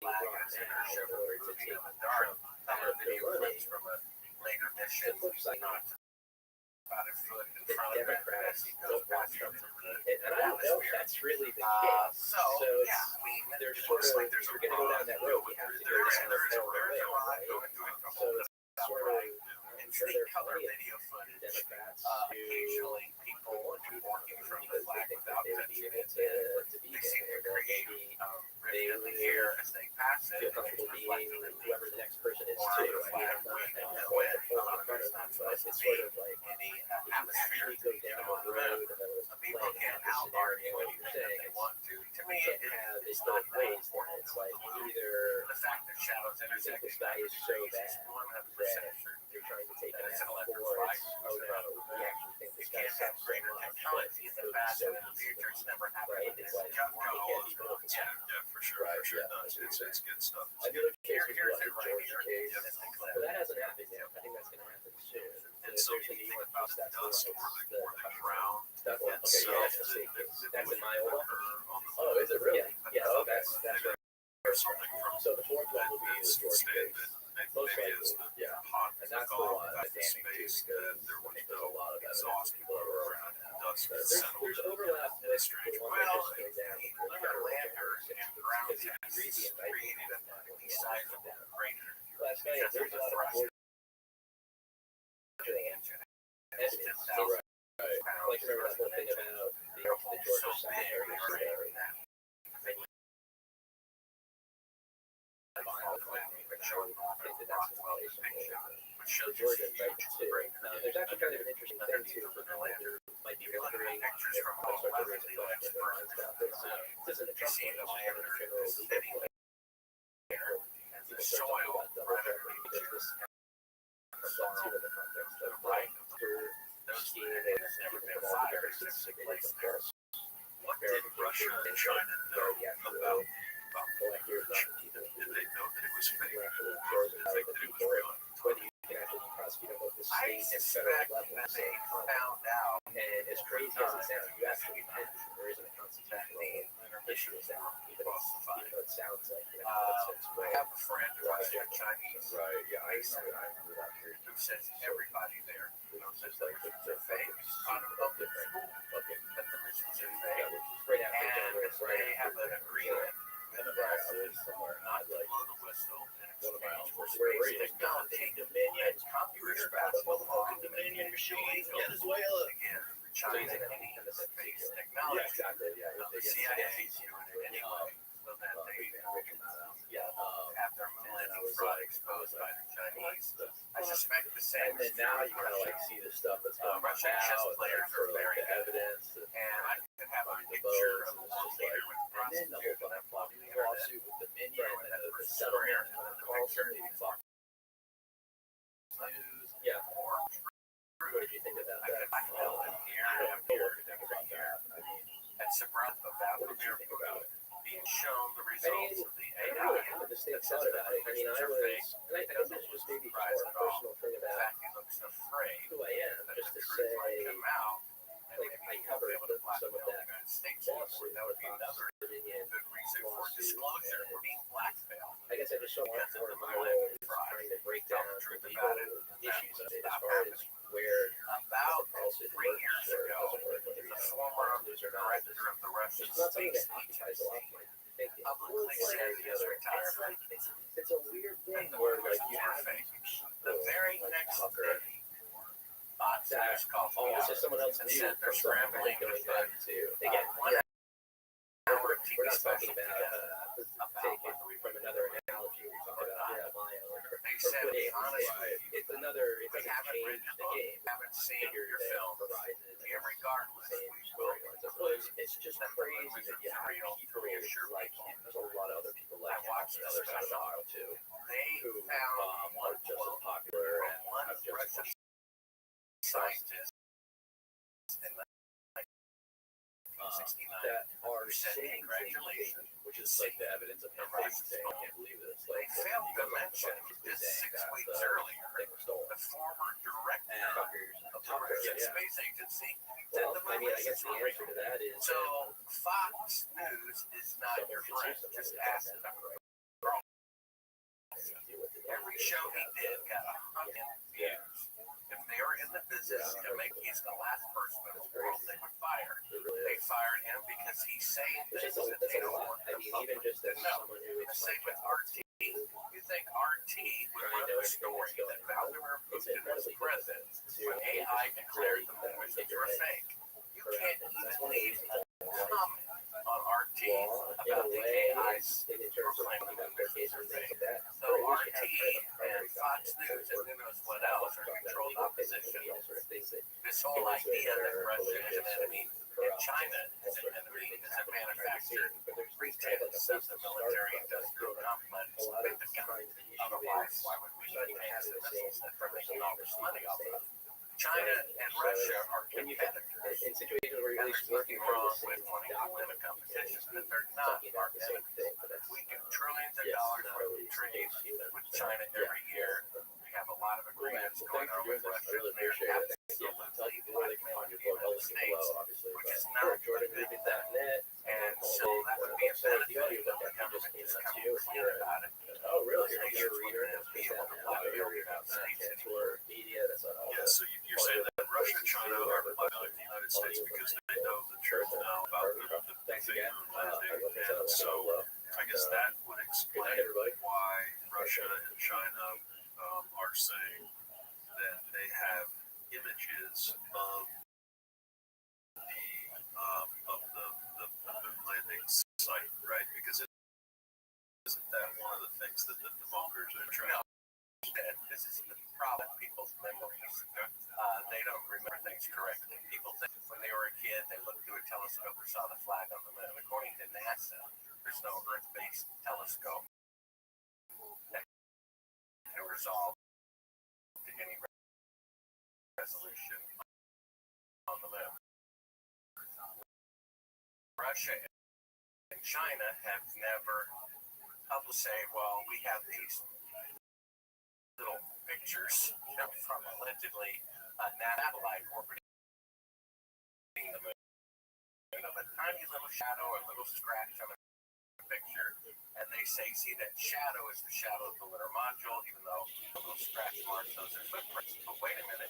flag brought as now leadership in of order the to movie take in the dark. Trump out of the Video running. clips from a later The mission, flip side, not about a foot in the front of it Democrats as he goes don't back want Trump into to the be, and I don't know if that's really the case. So it's, yeah, I mean, they're it sort looks of, like there's if a you're going to go down that road, you have to go down the whole way, right? So it's sort of, I'm it's sure the there are color plenty of video footage. Democrats Occasionally, people walking from the flag without touching it. They seem to create rift in the air as they pass it. feel comfortable being whoever the next person is Or too. the I mean, flag I'm not being going to wet. hold in front of them, but it's sort of like Any if you atmosphere actually go down the road of people playing can out the out scenario, argue what anything you're that saying, they want to. To me, you can't have it both ways. Then it's like either the fact that shadows you think intersect this guy is so bad 100% true. you're trying to take That him is an out, electric or flag. it's, oh no, we actually think You this guy can't have sucks so greater much. technology in the past and in the future. It's never happened. Right? It's like, Just you can't be both. yeah, for sure. Right, For sure. yeah. No, it's good stuff. Another case would be Here's like it right Georgia here. case. It's the clip. But that hasn't happened yet. I think that's going to happen soon. And so There's you the New think York about case, the that's the one dust or that's the ground. that one. And Okay, so yeah, that's the state case. That's in Iowa. on the Oh, is it really? Yeah. Yeah, oh, that's right. or something from So the fourth one will be the Georgia state case. that Most maybe likely, is the yeah. hot And that's the thought one without that's the damning too, space because that there I was think there's no a lot of evidence that exhaust people are around and dust that There's settled. overlap with the Strange. one that Well, just came down with the lunar federal landers and ground because if you read the indictment, created a sizable crater. last night Because of there's a the lot of thrust reports to the engine. evidence in like remember that whole thing about the Georgia cemetery story. The Georgia indictment too. There's actually kind of an interesting thing too for people who might be wondering Pictures from or start to all raise a question in their minds about this. This isn't a Trump see the question, it's a general legal sitting question. there. And people start talking about double jeopardy because this comes out too in the context of Right. those DNA has never been fired since they did the false What did Russia and China know about molecular people. Did they know that it was fake? Who actually Or cares did about they the think that it was people, real? whether you can actually prosecute on both the I state and federal suspect level. that they found out And as crazy as it sounds, you actually can. There isn't a constitutional issue with that, even though it sounds like it. I have a friend who is Chinese. Right, yeah, I remember that period. Who says everybody there says like they're fake. On a public school. Okay. That the missions are fake. Right after And they have an agreement. I was somewhere Not to blow the whistle and exchange for Where were space you? technology. Dominion. And computers Dominion machine. Venezuela. Again, China So he's needs in the space Yeah, technology. exactly. Yeah, The CIA is doing it anyway, so that they have their millennium fraud exposed by the Chinese. I suspect the same. and then now you kind of like see the stuff that's coming Russian out, chess and players sort of are like very the good. evidence, And I could have a the picture votes, of a and world it's just leader like, with the and then the whole prosecutor fucking flopping the lawsuit with Dominion and the settlement and the Carlson and Fox News. Yeah. What did you think about that? I felt it here I don't and know here what to think about that. I mean, That's the breadth of that. what did you think about it? Being shown the I results mean, of the I don't know AI. how the state thought about it. I mean, I was, and I think that's just maybe more a personal thing In about fact, he looks afraid who I am, that just the to truth might say, come out. And like, maybe I he won't covered be able to some of blackmail the that United States lawsuit anymore. That would be about another Dominion good reason for lawsuit, disclosure. and We're being blackmailed. just so because of more the people millennium is fraud. trying to break Tell down the truth the about it. legal issues of it as Stop far as happening. where About policy 3 years works or ago, doesn't work, whether the you former news or not. director of the Russian It's not something space that occupies a lot of agency my thinking. publicly said his retirement It's a weird thing and the where rumors like you were have fake. The very like next Tucker day, Fox that News called oh, me this out is someone else and new said they're from something scrambling to going put back to again. 1 hour TV We're not special talking about together take about it from another analogy. We're talking about Maya or They said, to be honest with you, it's another. It we doesn't haven't read change your the book, game. haven't seen Figure your that film. Horizon is Irregardless, the same we will storylines. It's just that the crazy rumors that are you have real. people Reassure like people. him. There's a lot of other people like I him on watched the the other side of the special. aisle too, They who found are just as popular and one have just Russian much scientist in 1969 that are who said saying congratulations, which is like the evidence of him saying, I can't believe this. They Like, failed to mention just 6 weeks earlier, the former director of the Russian space agency said well, the I mean, I guess releases the were answer to that is so Fox News is not your friend. Just ask Tucker. Every show he did got 100 views. If they were in the business to make he's the last person in the world they would fire. They fired him because he's saying things that they don't want I the mean, public even just to as know. someone who The is same like with RT. You think RT would run the story that Vladimir Putin was president when AI declared the movements were fake? You can't even leave a comment on RT about the AI's proclaiming the movements are fake. So RT and Fox News and who knows what else are controlled opposition. This whole idea that Russia is an enemy and China is an enemy is a manufactured pretense of the military-industrial complex with the gun. Otherwise, why would we maintain the missiles that we're making all this money off of? China and Russia are competitors. in situations where And you're there's nothing wrong with wanting to win a competition, but they're not our enemies. We get trillions of dollars worth of trade with China every year. We have a lot of agreements going on with Russia. They're absolutely blackmailing the United States, which is not a good thing. And so that would be a benefit if the government is coming clean about it. Oh, really? Nations would be able to block the United States anymore. Media, that's all. Yeah, so you're saying that Russia and China are blackmailing the United States because they know the truth now about the Thanks thing again. landing. And so I guess that would explain why Russia and China are saying that they have images of the moon landing site, right? Because isn't that one of the things that the debunkers are trying to This is the problem with people's memories. They don't remember things correctly. People think when they were a kid, they looked through a telescope and saw the flag on the moon. According to NASA, there's no Earth-based telescope that can resolve to any resolution on the moon. Russia and China have never published say, well, we have these little pictures from allegedly a satellite orbiting the moon of a tiny little shadow, a little scratch on a picture, and they say, see, that shadow is the shadow of the lunar module, even though a little scratch marks those are footprints. But wait a minute,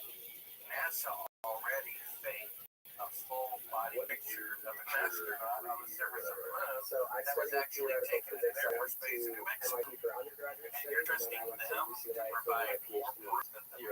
NASA already faked a full body picture of an astronaut on the surface of the moon So I that was studied actually taken in theoretical Air Force physics. Base in New Mexico. MIT for undergraduate And studies, you're and trusting then I went to them to UCLA for provide my more PhD. proof that the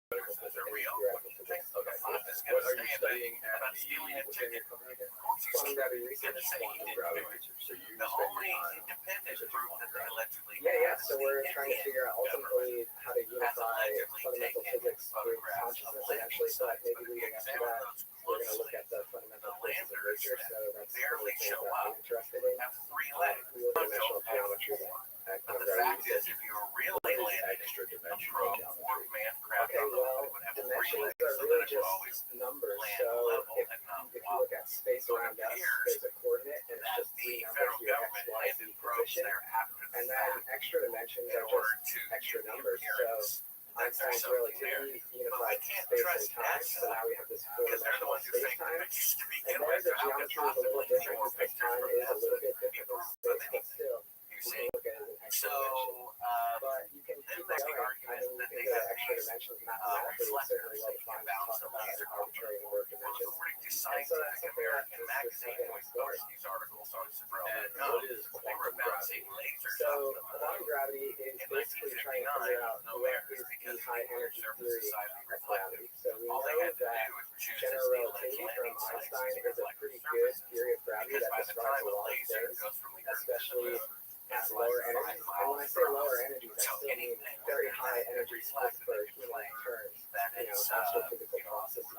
pictures are real. Theoretical You think physics. the Fox is What going to are you say studying at about stealing a within ticket? your company again? Of course he's Quantum gravity going research. to say he Quantum didn't gravity do it. research. So you The spend only your time independent proof that they allegedly Yeah, have so is we're the trying to Indian figure out ultimately how to unify allegedly fundamental taken physics with photographs of consciousness landing eventually, but sites. maybe But if you leading up to examine that, those we're going to look closely, at the fundamental the forces of landers nature, so that's barely one of the things show that up. I'm interested in. have 3 legs. We look at Module dimensional has geometry 4. at But quantum the fact gravity is, research. if you were really landing extra a dimensional probe or geometry. manned craft Okay, on the moon, well, it would have 3 dimensions legs, are so really that it would always just numbers. land So level if and not you wobble. look at space So it around us, appears there's a coordinate, and it's that just the 3 numbers, federal your X, government Y, Z landed probes position. there after the And then fact extra dimensions in are order just to extra give the numbers. So appearance that there's Einstein's something there. relativity But we unified can't space trust and time, so NASA now we have this because they're the four-dimensional ones who faked the space-time. pictures to And begin there with. the So how could geometry is a little possibly any different more because pictures time from is a NASA little bit be different than proof of space, but anything? still, You you see? can look at it as an extra So, dimension. But you can then keep there's the going. I argument mean, you that can they go to have extra these dimensions mathematically. It's certainly reflectors well that you can defined to bounce talk the about an laser off of. arbitrary number of Well, dimensions. according to And so that's Scientific something that American physicists magazine, have been which exploring. published these articles on And Cerebral.com, what is they were quantum bouncing gravity? lasers So off the quantum moon. gravity is In basically trying to 1959, figure out no what errors is the because high the lunar energy surface theory is highly of reflective. gravity. So we All they know had to that do was choose general the relativity from landing sites Einstein as is a reflective pretty good surfaces. theory of gravity Because that by the describes time a a lot of laser things, goes from the Earth to the especially moon, at it's lower less than 5 energies. And when I miles say from lower us. energies, I So still mean anything very within high that energies reflected for they could human claim terms, that you know, it's astrophysical a processes.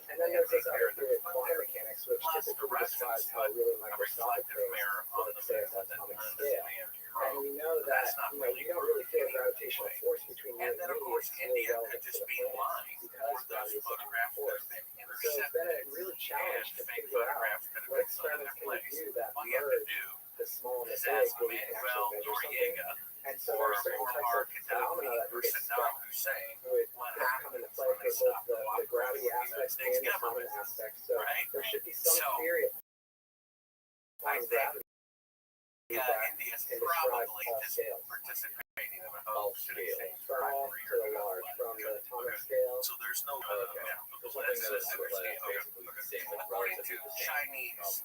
And then there's this other theory of quantum mechanics, which Plus, typically the describes reference how really a microscopic reflective things mirror on work, the say, moon at that atomic none scale. man And we know But that, that's not you know, really we don't really feel a true gravitational anyway. force between you And and then, of me. course, It's really India relevant could to just the be planet lying, because or those gravity is such a big photographs could force. have been So it's been intercepted, a really and challenge to fake figure out photographs could have what been put in experiments their can we place. do that All you have to merge do the small is mosaic ask where we can actually Manuel measure something. Noriega And so or there are certain types Muammar of phenomena Gaddafi that or we Saddam expect Hussein would what come into happens play when for they both stop the gravity cooperating with the United aspect States and the common government, aspect. So right? there should be some So, theory of I quantum think gravity that India's can describe probably all just scales, participating in a All hoax to the scales. same from small bribery to or the large, whatever. from the atomic scale. So there's no Okay. So something that is basically the same, but According relatively to the same. Chinese,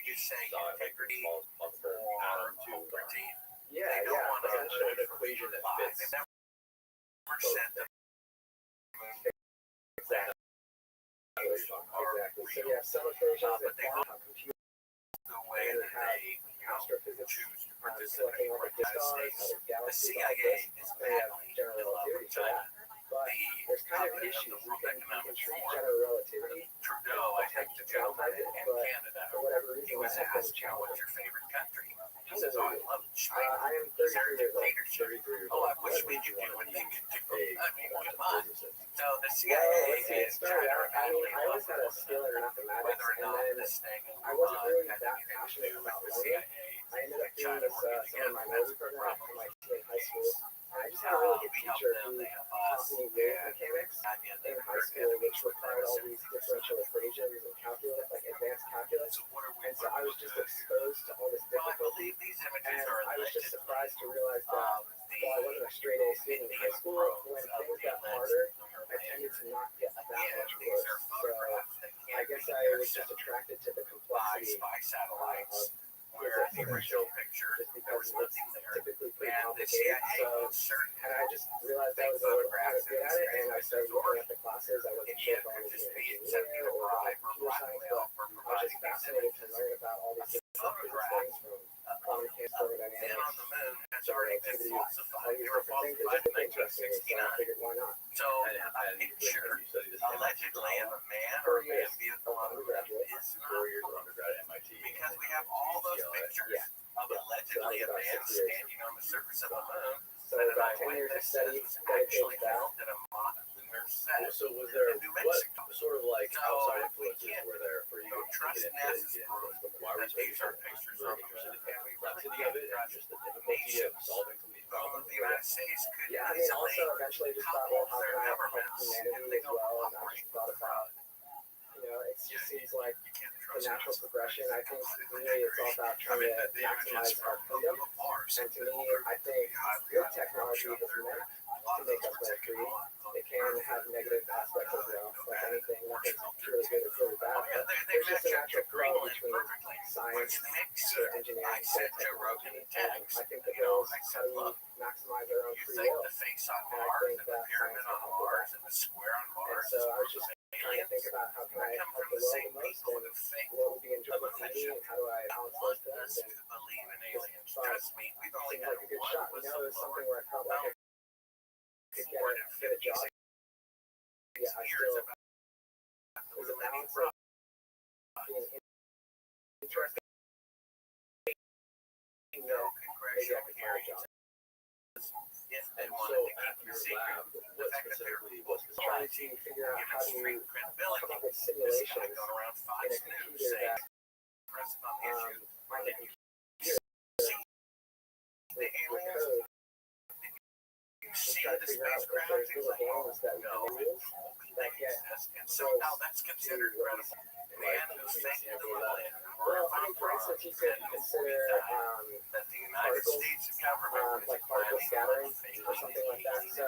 you say Like integrity multiple or atom to routine. Yeah, They don't yeah, want to essentially. an equation that lie. fits. They've never said that Exactly. Exactly. So you have some equations but that they quantum compute the way that they astrophysics, choose to collecting participate all or the stars, how States. the The galaxies all CIA exist. is Then you have badly general in love relativity with for that. China. But there's kind of puppet issues. the You World can Economic treat Forum, general relativity Trudeau, I think the gentleman in Canada, for whatever reason he was that has been asked, what's challenged. your favorite country? He says, oh, I love China. I am It's their 33 years old. dictatorship. Oh, I wish we could do what they could do. I mean, come on. So the Well, CIA let's see, it is started trying to out, I mean, I always had a love skill in mathematics, whether or and not then this thing in I wasn't really had that anything to passionate do about with the learning. CIA. I ended up doing China this working summer together. minority program at MIT in high school, and I just had a really good We helped teacher them, who they help taught us. me wave mechanics Anya, in high they're school, which enemies with required all us. these differential equations and calculus, like advanced calculus. So what are we? And so I was just exposed to all this Well, I difficulty, believe these images and are I was just allegedly surprised to realize that of while I wasn't a straight A student in high school, when things got harder, I tended to not get that much these worse. are So photographs that I can't guess be I was just intercepted attracted to the by complexity spy satellites, of where the physics, original picture just there was because it's nothing there, typically pretty and the complicated. CIA So, was certain and I just realized I fake was a little kind photographs of good at it, and I started looking at the classes. I wasn't sure India if I could was just an be accepting engineer a or bribe or computer science, blackmail but for I was providing just these fascinated to images. learn about all these different physics things, from quantum mechanics, Man thermodynamics, on the moon has already been relativity, all falsified. these They were different things. It falsified just in looked interesting, so I 1969. figured, why not? So a picture allegedly of a man or a man vehicle on the moon is not 4 years of undergrad at MIT. because we have all those pictures of allegedly a man standing on the surface of the moon. So That an about 10 years of eyewitness study says was actually dedicated to that. filmed at a mock lunar set So was there, in New what Mexico. sort of like So, outside we influences can't were there for you Don't to trust get NASA's into proof it? Why were that you these are pictures really of the interested moon, in and we the really complexity of can't it and trust just the difficulty of solving some of these problems? the United States could Yeah, I mean, easily also eventually just thought, well, how can I help humanity as well? And I just thought about, you know, it just seems like the natural progression. I think really it's all about trying to maximize our freedom. And to me, I think good technology is meant to make us more free. It can have negative aspects as well, like anything. Nothing's really good or really bad. But there's just a natural flow between science or engineering and technology. And I think that goes how do we maximize our own free will. The face on And I Mars think and the that pyramid science on can help with Mars that. and the square on And Mars so is I was just trying to think about how can I come help from the the world same the most, people and who think what would be enjoyable to me, and how do I balance those want things. us And to believe in just aliens. thought Trust me, we've only seemed had like a good one shot. You know, it was something whistleblower where I felt like I could get a job. Yeah, I years still about was a balance of being interested. no congressional Maybe I could find a hearings job. if they And wanted so to keep at it your secret. lab, The what fact that they're specifically was the Trying to figure out how to demonstrate come credibility. up with This guy simulations going around in Fox a News computer saying that press on the issue on the see the computer aliens code see try to the figure out if spacecraft, there's things little like, oh, games that we no, can use that exist, and somehow that's considered credible. Man who faked the moon, well, I mean, for instance, you could consider that the United States government like particle scattering or something like that. So,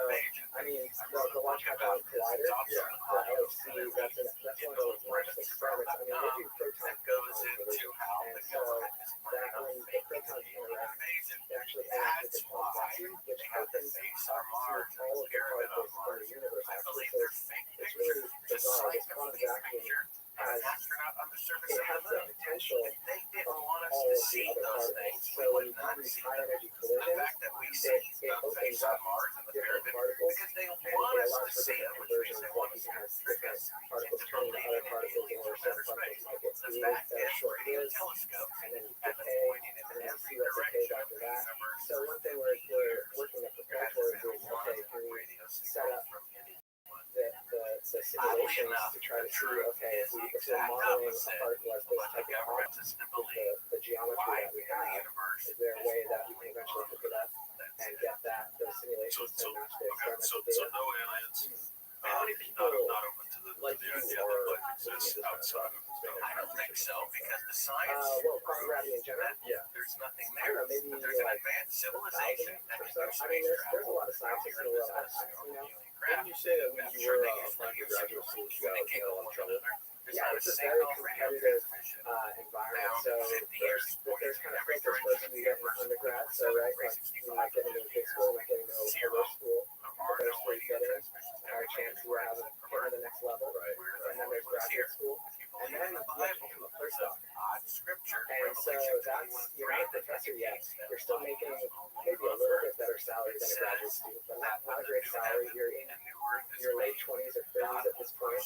I mean, the Large Hadron Collider, the LHC, that's one of those largest experiments. I mean, they do proton goes into how and the so government is that planning on when the faking protons the interact, invasion. they actually interact with the That's quantum why vacuum, which they have to opens face up our Mars to all of the experiment on particles in Mars. the universe. I Actually, believe so they're fake it's really pictures, just bizarre. like This a quantum fake vacuum picture of has an astronaut on the surface it of has the the moon. potential If they didn't of want us all to of the see other those particles. things, So we when would you not do these see high them. energy The collisions, fact that we see it the opens face up on Mars and the different pyramid particles because they and want it us allows to for see it, different which means conversions. they Like want you us can to have trick different us particles into turning to believing other in particles, aliens or from outer certain particles space. might get The created fact that are is, short radio lived telescopes and then have been decay, pointing in and then you every see what decays direction of after the that. universe. So one thing we're working to prepare for is okay, can we set up the simulations to try to see, okay, if we're modeling a particle as this type of object with the geometry that we have, is there a way that we can eventually hook it up and get those simulations to match the experimental data? no aliens. How many people Not open to the like idea you that or life exists outside of I don't think so, because the science Well, quantum gravity in general? Yeah. there's nothing I don't know, there. maybe But there's an like advanced 1,000 civilization that or can so. do I mean, space there's a travel. lot of scientists in the world. Didn't you say that when you were applying for graduate school, you got in a lot of trouble? Yeah, it's a very competitive environment. So there's kind of filters first when you get into undergrad. So right, like you might get into a big school, you might get into a public school. The first way you get in, our chance you have to get to the next level. Right. And then there's graduate school, and then you have to become a postdoc. Scripture, And so that's, you're not a professor yet. You're still making maybe a little bit better salary than a graduate student, but not a great salary. You're in your late 20s or 30s at this point.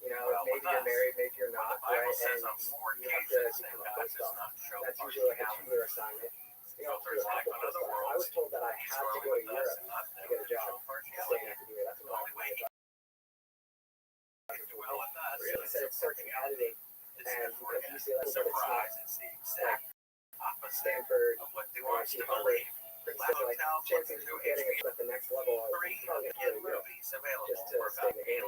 You know, maybe you're married, maybe you're not, right? And you have to become a postdoc. That's usually like a 2-year assignment. You know, through a couple postdocs. I was told that I had to go to Europe to get a job to stay in academia. That's what I wanted to do. Really said it's so competitive, and because UCLA is like Stanford or Harvard, like chances of you getting it at the next level are probably going to be really good just to stay in the game.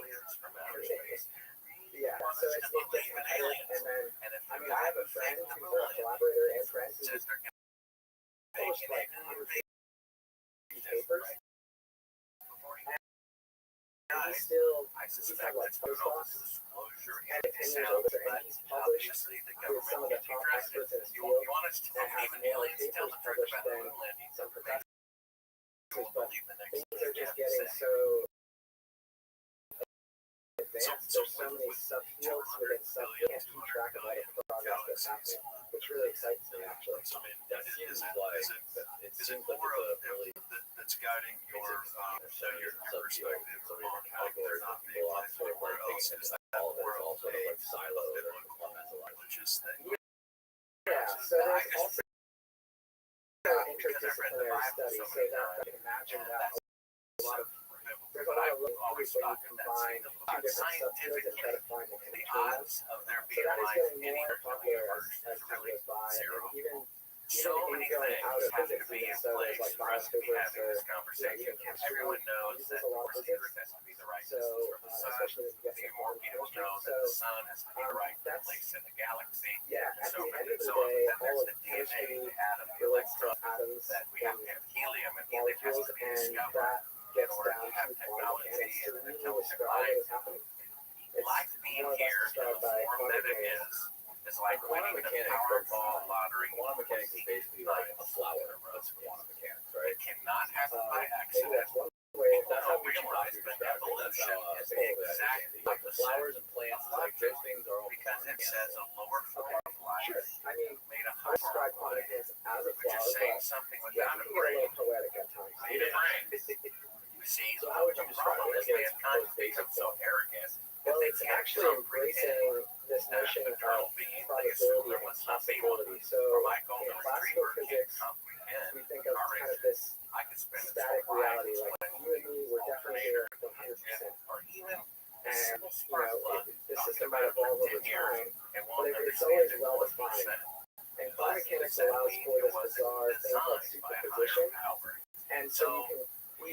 Yeah, so it's just competitive, and then I mean I have a friend who's a collaborator and friend who's published like 100 papers. And he's had like postdocs, and 10 years older, and he's published with some of the top experts in his field, and has more papers published than some professors. But things are just getting so advanced. There's so many subfields within subfields. You can't keep track of all the progress that's happening, which really excites me actually. That seems like it seems like it's a really that's guiding your perspective on category, not people off sort of like else is that all of it's all sort of like siloed or compartmentalized. Yeah, so there's also interdisciplinary studies, so that I can imagine that there's a lot of ways where you combine two different subfields and try to find the between them. So that is getting more popular as time goes by, and even in going out of physics, so there's like biophysics or even chemistry uses a lot of physics. So especially as you get to quantum chemistry. So that's yeah. At the end of the day, all of chemistry relates to atoms and molecules, and that gets down to quantum mechanics to really describe what is happening. It's more or less described by quantum mechanics. It's like quantum mechanics. Powerball lottery. Quantum mechanics is basically like a flower. That's quantum mechanics, right? It cannot happen by Maybe accident. that's one way. That's how we realize should that describe it. That's evolution how is the exact like the flowers and plants, like those things are all because quantum it says mechanics. a lower form of life Sure. I mean, made a I describe quantum mechanics as a which is flower, saying but something yeah, without you a can get a brain. little poetic at times. Made a brain. You see, So how would you the describe problem it? is mankind becomes so arrogant. Well, it's actually embracing this notion of probability and possibility. So in classical physics, we think of kind of this static reality, like you and me, we're definitely here 100%. And, the system might evolve over time, but it's always well defined. And quantum mechanics allows for this bizarre thing called superposition. And so you can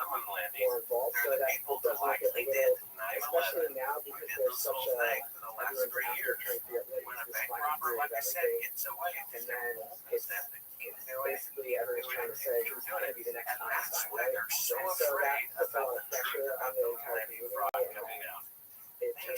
I'm on Landy. more involved. So They're the that people does that make it likely a did little, 9/11. especially now We because did there's this such whole a thing for the last everyone's 3 after years. trying to get When a this bank final robber, theory like of I said, everything. gets away, And they're then bold it's as that they can't do it. basically everyone's trying to say it's going to be the next And that's Einstein, why right? they're so And so afraid that puts a about lot the of pressure truth on about the the entire Landy community, fraud and coming out. it They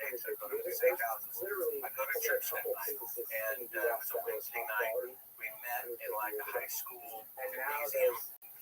days I go to the steakhouses. I go to church that night, and it was a Wednesday night. We met in like a high school gymnasium,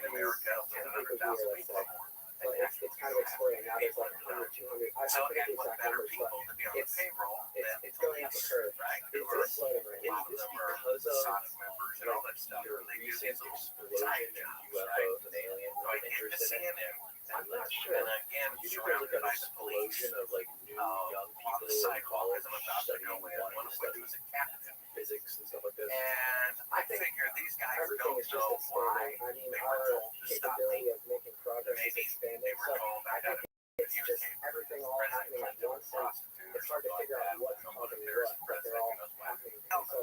in America with 100,000 people or more. But it's kind of exploding now. There's like 100, 200. I So forget again, the what exact better numbers, but people to be on the payroll than it's going up the curve. right? It's Who are exploding right a now. lot of them are because of Sonic members and all that stuff. your And they do recent these little explosion side in jobs, UFOs right? and aliens So I and get to interest in it. CNN. I'm not sure. And again, You think there's surrounded like by an the police explosion of like new young on people the in sidewalk college as I'm about to studying, go in, wanting one to of which study was a captain. physics and stuff like this. And I figure these guys Everything don't is just know why expanding. I mean, they were our told to stop me. capability of making progress is Maybe expanding. they were So told I I got think to it's just everything all happening at once. And it's hard to figure out what's causing what, but they're all happening. And so,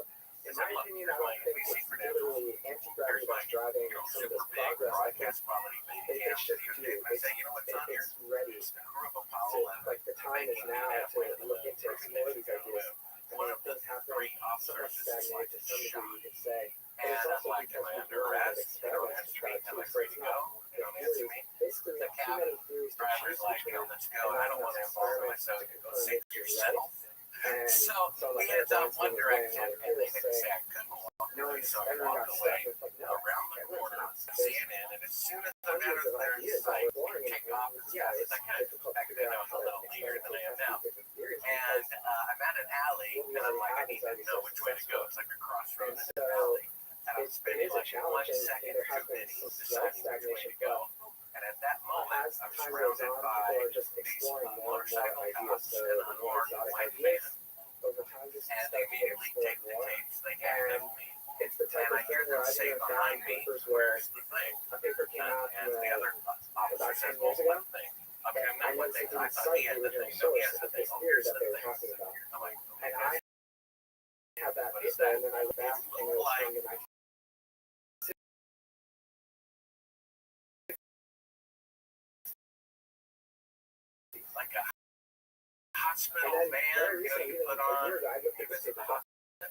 in my opinion, I don't think it's literally anti-gravity that's driving some of this progress. I think it's just due. It's ready to, like, the time is now to look into explore these ideas. I mean, things happen somewhat stagnated to some degree, you could say. But it's also because we've run out of experiments to try to do so. It's not theories. Basically, we have too many theories to choose between, and I don't want to experiments to confirm it yourself. And So like, we had done one direction, and and they didn't say I couldn't walk away, so I everyone walked got away stuck. It's like, no, around the everyone's corner not. to CNN, and as soon as I got Hundreds of there in ideas that sight, were boring, kicked off as yeah, fast it's as I could. difficult to Back figure then I out was how a little leaner than I am now. different theories. And I'm at an alley, and I'm like, I need to know which way to go. It's like a crossroad in an alley. And I'm spending like 1 second too many deciding which way to go. And at that moment, As I'm time goes surrounded on, by people are just these exploring more and motorcycle more ideas. cops So and the more unarmed exotic white ideas, men. over time, just And start they to get immediately explored take the more. tapes they handed me. It's the type And I of hear thing where them I say even behind found me, papers where where's the thing? a paper came out And the other officer says, 10 well, years ago, what thing? I mean, and I not what noticed thing. it I didn't thought cite he had the the thing. original No, he source has of the thing. this Oh, theory here's that the they were thing. talking about. I'm like, And I had that What is paper, that? and then I looked back, and it was from the 1960s. like a hospital And then van, very you know, recently, you put a on. year ago, I looked at this paper. The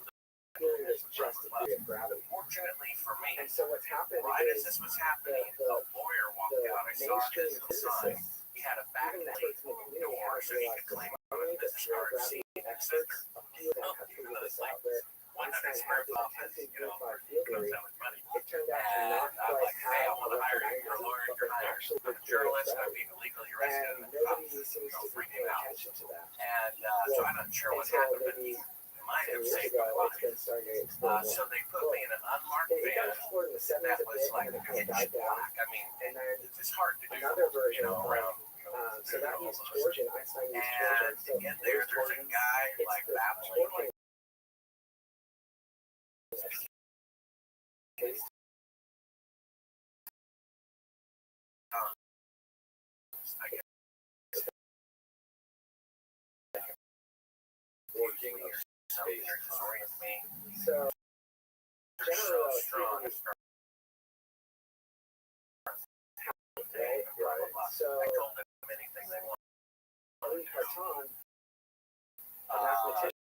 theory is just the theory of gravity. Fortunately for me, And so what's happened right as is this was happening, a lawyer walked the out. I saw mainstream his son. physicists, He had a back even the plate, experts in the community, door, haven't so he realized could this. claim Only the this pure start gravity seeing experts, a few of them have even figured though this it's like out, where 100 Einstein square had the miles, attempted you know, unified field comes theory. out with money. It turned out to And not I'm quite like, hey, I have want to hire you. You're a electromagnetism, lawyer, but you're was hired. actually I'm the a theory of journalist, I'm gravity. being illegally arrested. And And the nobody cops, seems to be freaking paying out. attention to that. And so I'm not sure what Until happened, but maybe he might 10 have years saved ago, my it's life. been starting to explore more. So they put me in an unmarked It got van explored in the 70s that a was bit, like and then it kind of pitch died down. black. I mean, And then it's just hard to do. another version You know, of around. so that used torsion. Einstein used torsion. And So in there, there's a guy it's like the babbling. torsion case. I guess. Working of Something space. disorients me. So They're so generally, strong. right, Blah, blah, blah. so I told them anything they want. Louis Carton, a Uh, mathematician,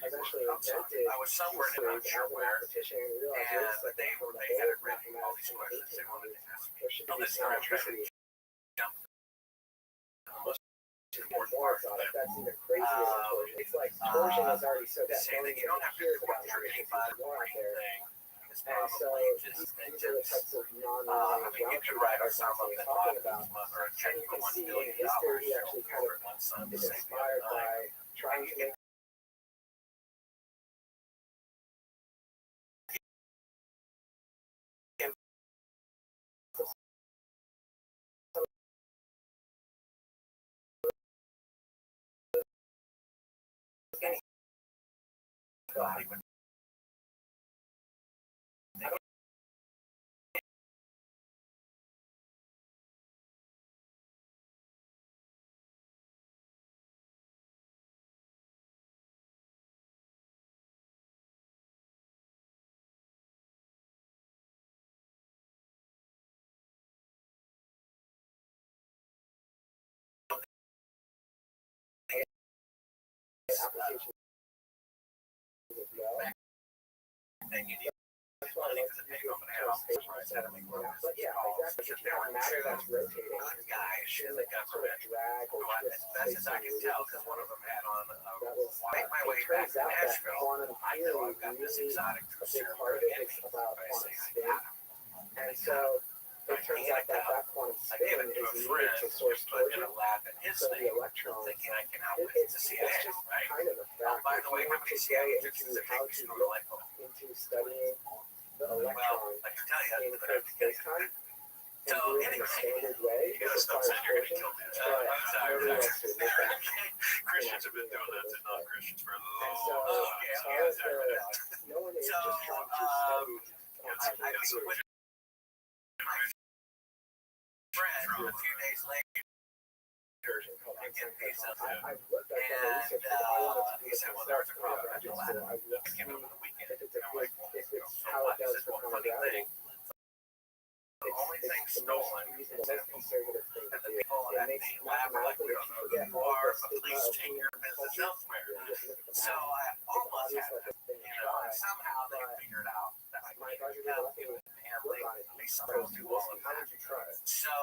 eventually invented I was somewhere this and I'm theory sure as a where. mathematician and realized And this, like, they from the had old written all these mathematics questions in the they wanted 1800s, to ask me. there should Oh, be this some time I'm trying to electricity jump to the most and important more part. exotic. That's even crazier than torsion. It's like torsion is already so that Say no that one you don't have to hears about torture magnitudes anybody more out there. thing. It's And so probably these just are the types of I non-linear mean, you could geometry write a that sum I'm up that talking bought about. or a check And you for can $1 see in billion. his theory, he actually kind of one son to is save the inspired other nine. by trying to make Body would applications as well. then you need That's why I money like for to the use pay over the it house. space Right? Had to make more But yeah, exactly. If you have matter that's rotating, good guys in the sort of government. drag or Who I, twist as best as I space can tell, because one of them had on that was fight my way it back turns to out that Nashville. quantum I theory know I've got this really exotic a big syrup part of in it me. is about I quantum say, spin. And so it turns out that that quantum I gave spin it to is a needed friend to who source put in torsion. a lab in his So the thing, electrons, thinking I can outwit it's the just CIA, right? kind of a Oh, fact. by If the you way, how want many to CIA go agents into does it how take to to look light bulb? into studying the Well, electron I can tell you in that I have Higgs to kill you. space-time So and do it in a anyway, standard way, you it gotta stop requires saying you're gonna torsion. kill me. But nobody wants to admit that. Christians have been doing that to non-Christians for a long And so, no one is So, just trying to study. I went to my friend a few days later and get pizza. I've looked at And the research. he said, well, there was a crop at the lab. I came over the weekend. If it's And I'm like, well, if you know, it's so how what? it He does says, for well, funny gravity, thing, the only thing stolen, the most conservative thing and to the do. people It at makes the lab were like, we don't know who you are, but please take your business elsewhere. So I almost had it, and somehow they figured out that I couldn't help it, and they supposed to all of that. So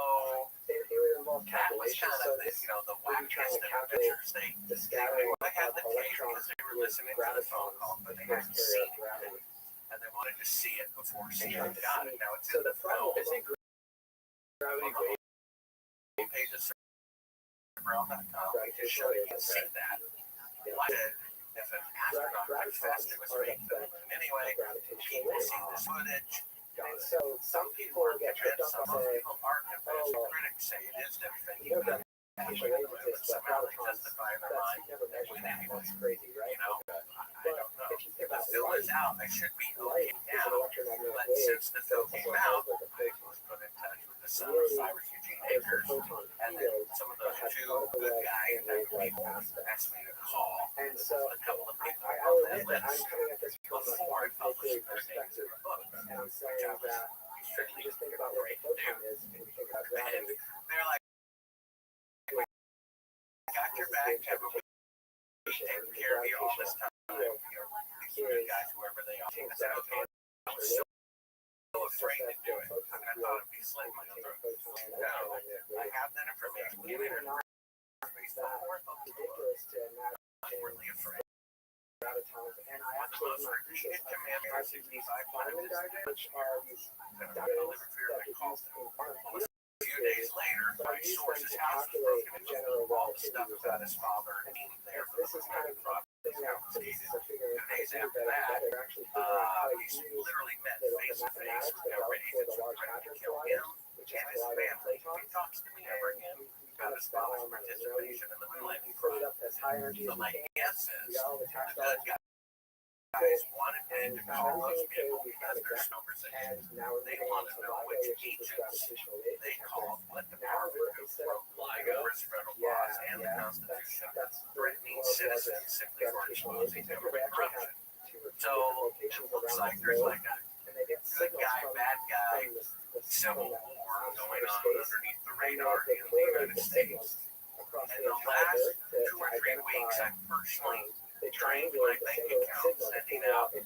that was kind of the, the wackiest of adventures. They had the tape because they were listening to the phone call, but they hadn't seen it, and they wanted to see it before CNN got it. Now it's in the film. Pages brown.com to show you can see that. Why did if an astronaut could fast it was fake? Anyway, people see this footage. And so some people get tripped up and Some say, people are convinced. Critics say it is their fake. you know, gravitational waves exist, but Somehow they protons, justify in their that's mind. never measured that. That's crazy, right? I don't know. If you think The about film light, is out. I should be light okay is an now. electromagnetic But wave. since the film came out, I was put in touch with the son of Cyrus Eugene There's the Akers. photon And then field some of that those has two particle good like guys and that wave-like people aspects. asked me to call. And so A couple of people I'll on that admit that I'm list coming at this from before I a published nuclear their names in perspective, the book. and I'm saying that if Strictly you just think about what a photon is, and you think about and gravity, they're like, got your back, Kevin. We've taken care of you all this time. These good guys, whoever they are. I said, okay. I was so afraid to do it. I thought it'd be slit my throat. No, I have that information. believe it or not, that ridiculous to imagine I'm really afraid. gravitons. And I One of the actually, most in my repeated thesis, I commanders have in these these Feynman diagrams, which are these I'll diagrams never fear that my get call. used in quantum A few days later, but my I use them source's to house was calculate broken into general all the stuff relativity about results. his father being there for This the is kind of fraud. the thing that physicists are figuring 2 out how days to do after better and that, better. They're actually figuring out how to we use literally met the face to face. mathematics We that got are ready for to the Large try to Hadron kill Collider, him which and is his colliding family. He photons. talks to me ever again about his father's participation in the moon landing Put it fraud. up as high energy So as we my can. guess We is got all the tax the dollars, good guys wanted me and to we found call those everything people we because found there's exact. conversation. And now we're They moving want on to to know LIGO, which which is this agents gravitational wave they detector. called what Now department we're who instead of broke numerous federal laws and the Constitution, threatening citizens simply for exposing government corruption. So it looks like there's like a and they get good guy, bad guy, civil war going on underneath the radar in the United States. across In the the entire last Earth to 2 or 3 weeks, identify. I've personally They drained triangulate my the bank single account, signal to sending figure out out if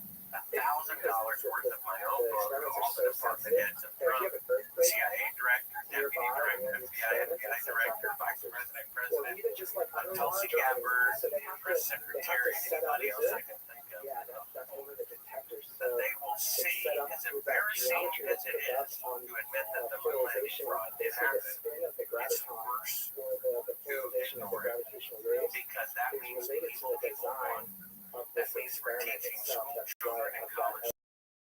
$1,000 worth of my own book to all the department heads up if you front. have an earthquake CIA director, deputy nearby, director, and FBI director, vice president, or president, even just like Tulsi underwater Gabbard, so they have press to secretary, set up anybody else I can think of. yeah, that's over the detectors. That So they will it's see, set up as with that embarrassing geometry as that's it picked up is on to admit that the moon landing polarization. fraud They did see the happen, spin of the it's graviton worse or the polarization of the ignore it. gravitational waves. Because that It's means related to people the design want. of That this means we're experiment teaching itself. school That's why children I and have college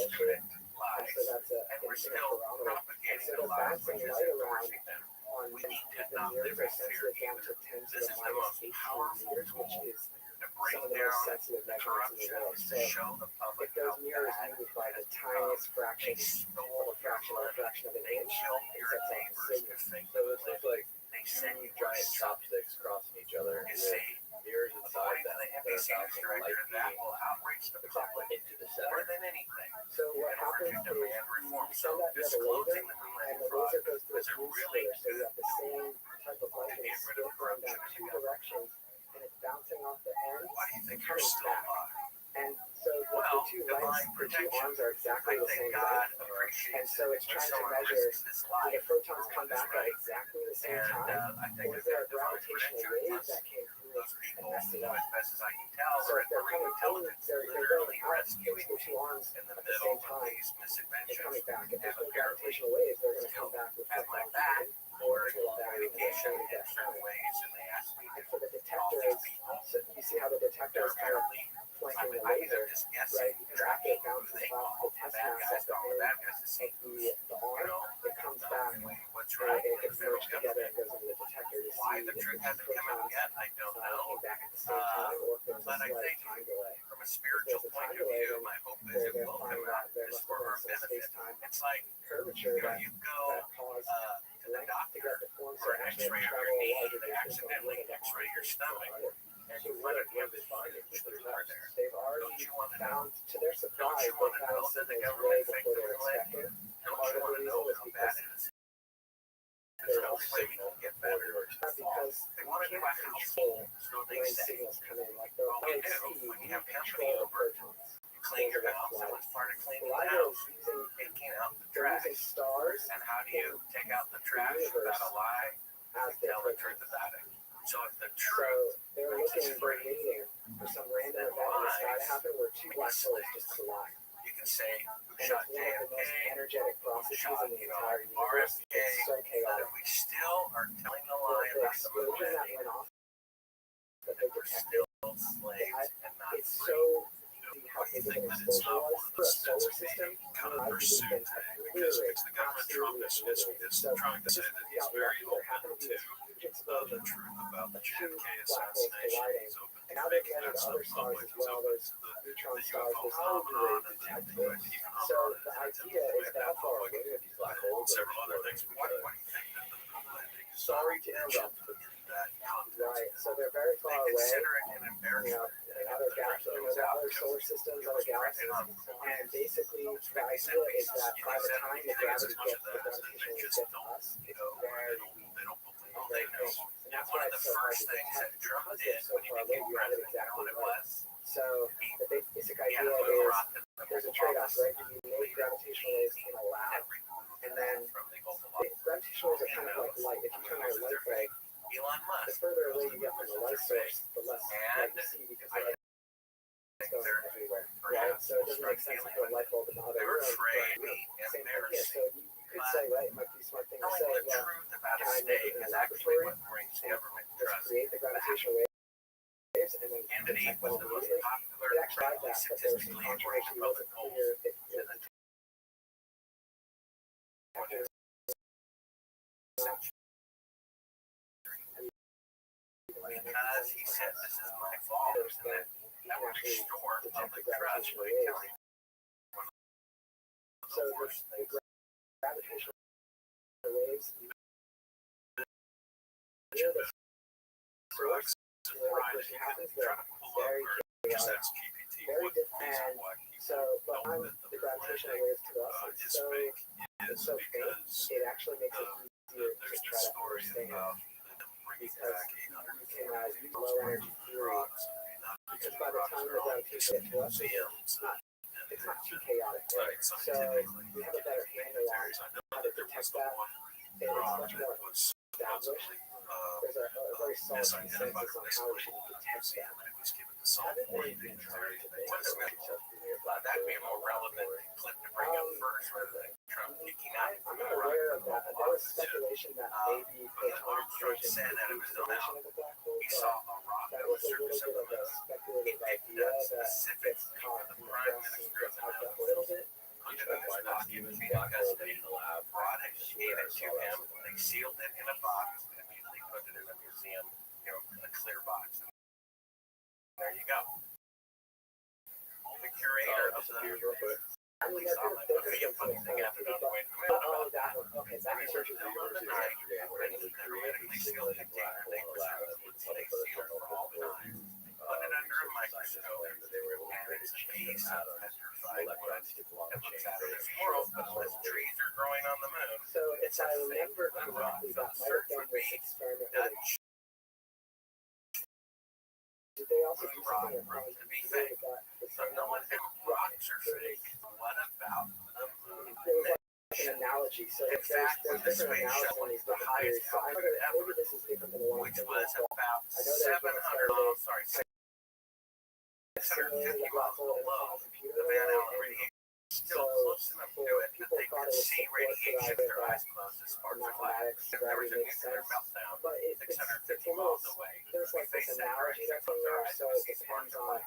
that students and lies. so that's And we're still barometer. propagating Instead the of lies, bouncing which is light around endorsing them. on We need to the not mirrors live are in fear sensitive down either. to 10 to This the is the minus most 18 powerful meters, tool which is to break some of the down most sensitive the measurements in the corruption, world. is So to show the public if those how mirrors bad move it by has the tiniest become. fraction They of stole a fraction of a your fraction of an They inch, killed it your sets off a neighbors signal. to think So this looks like they send you giant chopsticks crossing each other You with see, mirrors inside according to that the that are NBC News bouncing director, light that beam will outrage the public into the more center. than anything So what in order happens to is demand reform. you So send that to the laser, disclosing the moon and landing the fraud laser goes through was a a beam really splitter, so you good have the same type of light to that get is rid of split going down corruption. two directions, and it's bouncing off the ends Why do you think and you're coming still back. alive? And so Well, the two divine lights, the two protection. arms are I exactly the think same God length, and appreciates so it's when trying to someone measure, risks this do life the photons for come what is back at right. exactly the same And time, I think or is I've there got a divine gravitational protection. wave Plus, that came through those and people, messed it up? as best as I can tell, So are if they're marine coming intelligence, they're literally going out rescuing the two arms in the at the middle same of time these and misadventures. coming back. If there's And no apparently, gravitational waves, they're going to come back with at my football back, or or to the back communication of in certain ways, and they asked me And to for the call detectors, these people. so you see how the detector They're is kind of apparently, flanking the I'm laser, just guessing, right? Because after tracking it who bounces they off call. the test Bad mass guys at the call end bad guys to see of who's, the arm, it comes back what's and right. it gets merged together and goes into the detector to Why see the if truth the hasn't come out photons yet, I don't know. came back at the same time, or if there's a But I slight think time delay. from a spiritual point of view, my hope is it will come out just for our benefit. It's like, Curvature that you go cause to the doctor for an x-ray of your knee, they accidentally x-ray your stomach, and you let it give this finding with the tumor there. they've Don't already you want to know? found, to their Don't surprise, you they want to found know that the signals government way thinks before they they're were expected. Don't you want to know how bad it is? There's no way we can get better. Not because They want to you quack can't control, so they brain say. signals come in, like they'll Well, we only do. see When you have company control the over, protons. you clean your house, and what's part of cleaning the LIGO house? is using, Taking out the they're trash. using stars And how do you take out the trash without a lie? as their Tell the protons. truth about it. So if the So truth they're looking, they're waiting for some random event in the sky to happen where two black holes just collide. you can say, who And shot it's one of the most JFK, energetic who processes shot, in the entire universe. RFK, It's so that chaotic. we still are telling the The lie about the moon explosion that landing, went off, that that they we're detected, still slaves and not it's free. so see how What do you big of think an that it's exposure not was one of for the a solar steps system. kind of I believe pursuit been because it's the government Trump is so trying to say that he's very open to huge the explosion, truth about the two JFK black holes assassination. colliding. He's open And to now they've making measured that other stuff stars public. as He's well. open There's to the neutron stars. UFO How do phenomenon they and the detect UAP this? phenomenon. So the idea is that how far away are these black holes? Several other things. What do you think that the moon landing is? Sorry to interrupt. In that context. Right. So they're very They far away. consider it an You embarrassment. know, in other galaxies, other solar systems, other galaxies, and basically the idea is that by the time the gravity gets the gravitational wave gets to us, it's very weak. Oh, they know. And that's One why of the it's so hard first to things that detect Trump because did it's so when he far away. became You have it president, you know exactly what it right. was? So the basic He had idea a little is rocket in the there's a Oval trade-off, Office. right? You make gravitational waves in a lab, and then From the Oval the Office. gravitational waves are kind of like light. If you turn on a light bulb, Elon the Musk. further away you get from the light source, the less light you see because the light is going everywhere, right? So it doesn't make sense to put a light bulb in the other They're room. afraid But same idea. embarrassing. So you could say, right, it might be a smart thing to Knowing say, the well, truth about a can I make state it in a is actually laboratory? what brings And government let's trust. create the gravitational waves and then Kennedy detect was them the most immediately. popular, It actually tried that, but there was some statistically controversy. It important wasn't public clear polls. if it was Because he said this is my fault, and that would restore public trust by telling one of so the the worst things. gravitational waves. Yeah, the source where the collision happens, they're very chaotic, very different. And so, but on the gravitational waves to us, it's so faint, it actually makes it easier to try to understand. Because you can use low energy theory. Because by the time the gravitation gets to us, it's not too chaotic. Right? So we have a better handle on how to detect that. And it's much more established. There's a very solid consensus on how we should detect that. Haven't really been trying to make That'd be a more relevant clip to bring up first rather than Trump kicking out. I'm not aware of that. There was speculation that maybe proton Armstrong fusion said that it was is the formation of a black hole, He but saw a rock that on was the a little surface of bit the of a moon. speculative idea that gets caught in the press and gets hyped up a little bit. Under the pocket, black hole in the lab. Brought it, gave it to him. They sealed it in a box and immediately put it in a museum, a clear box. There you go. The curator of the I mean, there's a funny thing happened on the way to the moon. Oh, that one. Okay, that research is middle of the night, hermetically sealed container. They would stay sealed for all time. Put it under a microscope, and it's a piece of petrified wood. It looks out of this world, but unless trees are growing on the moon, So if I remember correctly, that might have been this experiment where they did they also do something that probably to be considered fake. that the So no one thinks rocks are fake. What about the moon? there was like an analogy. So if there's different analogies on these different theories. So I figured maybe this is different than the one Which was about I know there's one 700 miles, sorry, 650 miles below the Van Allen radiation. Still close enough to it that they could see radiation with their eyes closed as sparks of light. If there was a nuclear meltdown but it's 650 miles away, there's like this analogy that's in there, so it depends on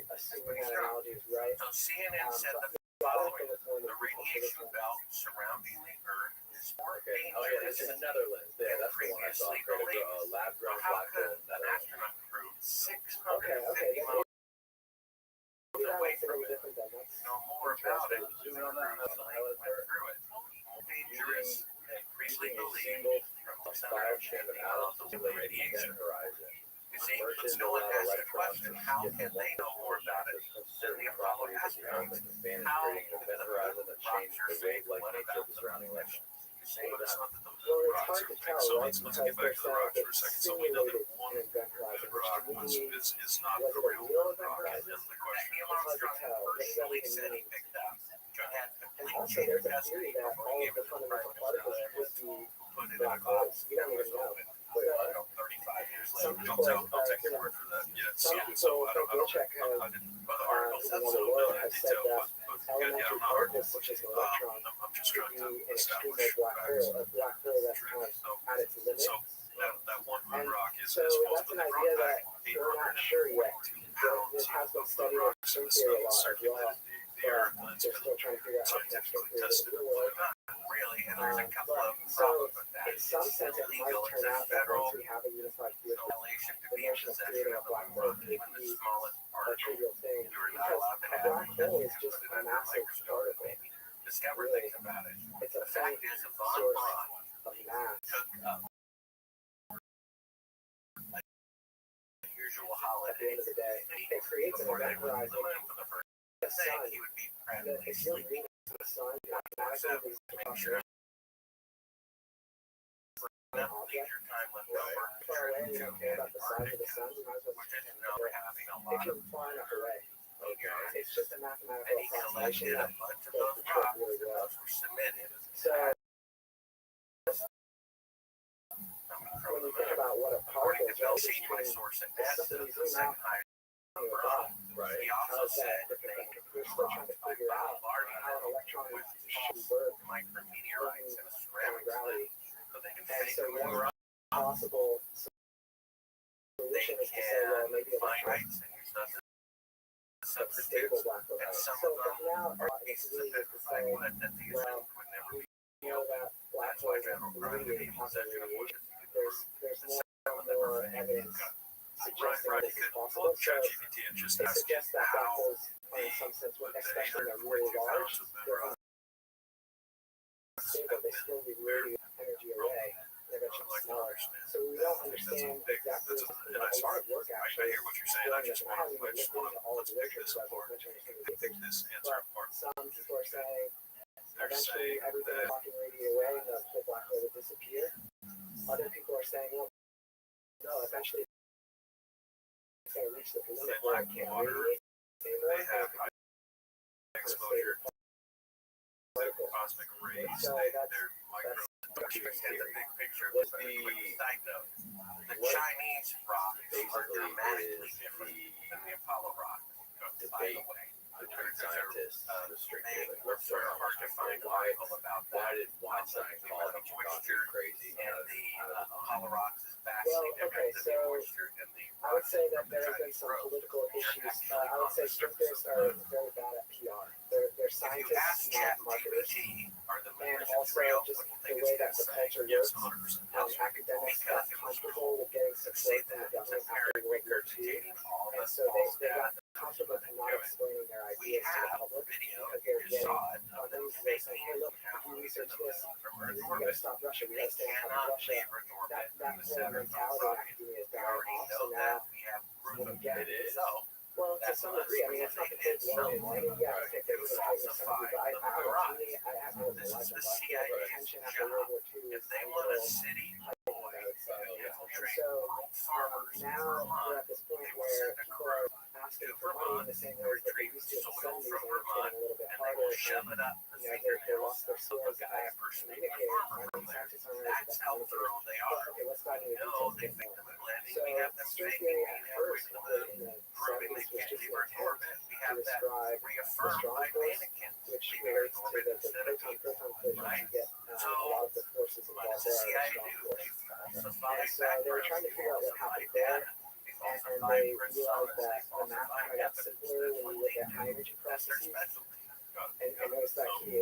assuming that analogy is right. So CNN said the I don't following: think it's one of the radiation belt surrounding the Earth is more Oh yeah, this dangerous is another lens. Yeah, that's the one I saw. previously believed. Lab grown How black could hole. an astronaut prove 650 miles away from it. Know more about it. Went through it. Dangerous and increasingly believed from the center of miles of radiation. You see, but no one asked the question, how can they know more about it than the Apollo astronauts? How can the rocks are safe? What about the surrounding mission? You see, But it's not that those Well, it's rocks hard to are tell, so right? let's Because get back to the rocks for a second. So we know that one bedrock is not was the it a real real bedrock. event Is the That question. Neil It's hard to Armstrong tell. What does that personally even said he mean? picked up. Had And complete also, chain there's a custody theory that before all he of gave the it to the fundamental private particles military. could be Put it in a black box holes. We don't that was even know. open. Wait, I don't know, 35 years Some later. people, I'll take your word for that. Yeah. some So people I think don't Wilczek has, I didn't but the article people said on so the world in have said detail, that but yeah, elementary I'm not particle, which is an electron, I'm just could trying be to an extreme establish black facts. hole, a black hole that's kind of So at its limit. so that one And rock is so that's an supposedly idea brought that back we're not sure yet. 842 pounds This has been of studied in rocks string and theory a stuff lot as well. circulated the earth, and it's They're been still trying to figure out how to connect string scientifically theory to tested the and real world. Really, and there's a couple But of so problems with that. in some sense, it might illegal. turn It's a out that federal once we have a unified field, violation to the be in notion of possession creating a of a black hole rock, could even the be smallest a particle. trivial thing, You're not because allowed to a have black it. hole You is have to just put it a under a massive microscope. particle. Discover Really, things about it. it's a The fact faint is, a von source Braun of mass. took a usual At the holiday. end of the day, it creates an Before they event went to horizon. the moon for the first The thing, sun, he would be that practically if you're sleeping. moving to the sun, mathematically, these Make across sure an that object leisure time left over. far away, you don't care about the size of the sun, you might as well Which just is now having a if lot you're of far enough away. figures. It's just a And mathematical he approximation collected a that bunch of does those the trick rocks, really and well. those were submitted So from when the you think moon. about what a According particle to is, Bill right, C. my between source at the NASA, stuff that the you zoom second out highest and your Braun. bottom, Right. He how also is that said different they than we're still trying to by figure out bombarding how an them electron with should false work micrometeorites and in ceramics gravity. so they can And fake so them one over. possible They solution is to say, well, can maybe find electrons rights and use those as are substitutes. stable black holes. And some So of them but now are it's cases of really to petrified say, wood that the well, event would never be. we know that black That's why holes General Crime radiate in positive possession of wood radiation. is There's more and more evidence suggesting Right, that you this is could possible. pull So ChatGPT and just it ask it suggests that black how holes are in some sense, especially when they're really 842 large, pounds of them they're are unstable. They still need radio energy away. They're eventually like smaller. So we don't understand exactly. and A lot of work I actually. hear what you're saying. I just want to let's pick this apart. Let's pick this answer apart. Some people are saying They're eventually saying everything that is walking radio away and the whole black hole will disappear. Other people are saying, well, no, eventually it's going to reach the limit they where lack it can't water, radiate anymore. they have high exposure to cosmic rays. They're micro. And the big picture With was a the- quick side note. The what Chinese rocks are basically dramatically is different the than the Apollo rocks. By the debate way, between scientists, the straight they like were what's sort going of on hard to find an why article about why that. did Weinstein call it moisture crazy? And the Apollo rocks is vastly Well, okay, different than the so moisture and the I would say that from the there have been Chinese some growth. political issues. I would say string theorists are very bad at PR. They're If you scientists, ask not marketers. ChatGPT, are the And movements also real? just What do you the think way it's that going the to say? culture Yes, works. 100%. Academics got comfortable with getting Say support from that the it's a government after parent World War II. regurgitating all And the so false they got data. comfortable with not explaining their We ideas to the have a public video, because they're you getting saw it, on of them news. They're saying, faking hey, look, if halfway you to research the moon this, from we Earth gotta orbit. stop Russia. We They gotta stay on top of cannot Russia. leave Earth orbit That in the whole center of the mentality in rocket. academia is We dying already off. So know now, that. We have proof of yeah, that. It is. So, well, to that's some less degree, I mean, it's not the full blown thing. Yeah, I think to there's a some degree, but I personally, I have no This is life the about CIA's attention after World War II. If they want a city boy And infiltrate so farmers in now Vermont, we're at this point they will where send a people crew are asking for money in the same way that they used to in the 70s, and it's getting a little bit and they harder. will shove And, it up the you know, they fingernails lost their of skills the guy at impersonating a communicating. farmer I from mean, there. scientists aren't really That's how thorough they are. Okay, let's dive into No, they details. think the moon landing, So, we have them string faking theory being at halfway first to the in moon, the proving 70s they was can't just leave an Earth attempt orbit. We to have that describe reaffirmed strong by force, mannequins which leaving Earth relates to orbit the instead of people. proton collision. right? You get a lot of the forces What involved does the there are CIA strong do? force. They falsify And so they were trying to figure out what happened there, and falsify they Chris realized Summers, that they the math falsify kind of got evidence. simpler when you look at high energy That's their processes. specialty. And notice that key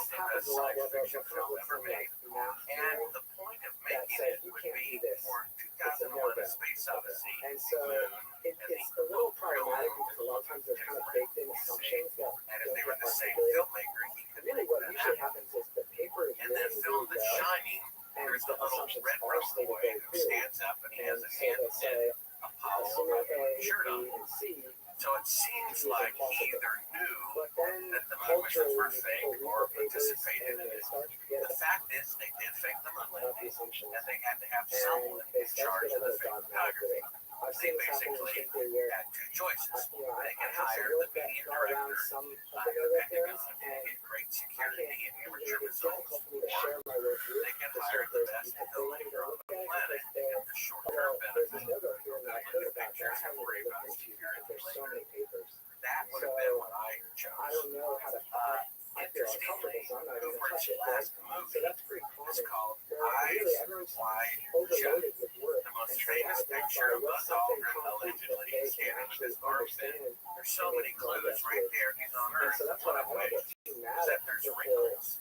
this the happens best a lot science with fiction film ever made. math And the point of that making says it you would can't be do this. for It's a 2001: A no-go. Space space odyssey, And so moon, it's a little problematic because a lot of times there's kind of baked in assumptions that and if don't they were get the same articulated. filmmaker, he could Really, what usually happens is the paper is and then written film really The well, Shining. and There's the the little assumptions red are robe stated boy very who clearly. stands up and he And has a so hand they'll say, Apollo assuming A, shirt B, on. and C, So it seems like he either knew but then that the moon missions culturally were fake people read or the papers participated and in they it. start to forget The fact is, they did fake the moon about the landing, assumptions. and they had to have And someone they in start to charge get a of the little fake dogmatic with photography. it. I've They seen this happen in basically Shakespeare where had two choices. I They could have hire to the work that media got around director some of by the the other Pentagon affairs, to and get great I security can't, and amateur it's results, difficult for me to or share my work with they can the hire the surfers best because they filmmaker on look the at it planet because they're, and the short-term well, there's this benefit. logo here that I heard about that I haven't Worry even about looked into security because there's so later. many papers. That would So have been what I chose. I don't know how to I feel uncomfortable, so I'm not even going to touch it. Right? last So movie that's pretty is common. called Where really Eyes everyone's Wide Shut. overloaded with work The most and trying to famous identify picture of what's Buzz something Aldrin concrete that allegedly they can standing with actually his arms bent. understand. There's so many clues right there. He's on And Earth. so that's One why I of don't which get too is mad that at there's the wrinkles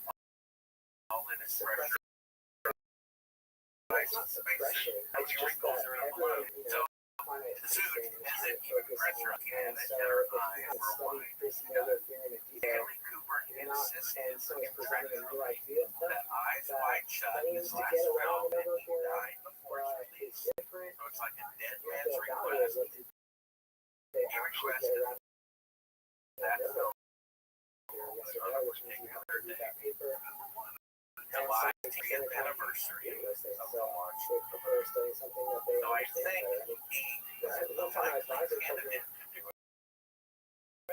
all in his pressure. it's not suppression. How It's many just wrinkles that are in a everyone, balloon? you So know, find it as soon as interesting as and it even focus pressure on. on And it, so their if you eyes haven't were studied wide. this yoga theory in detail, Stanley Cooper you're not, insisted and someone's presenting a new that idea Eyes that Wide Shut claims his to last get around film, the and yoga he theory, died before its but release. it's different. So it's like a dead You have man's to evaluate request. what they actually get around That yoga film theory, yes or no, which means you have to read that paper. July And 10th some anniversary those things. of So the launch. they prefer studying something that they So I understand think better. he was Right? the One time I likely advised her, told me, candidate to do it.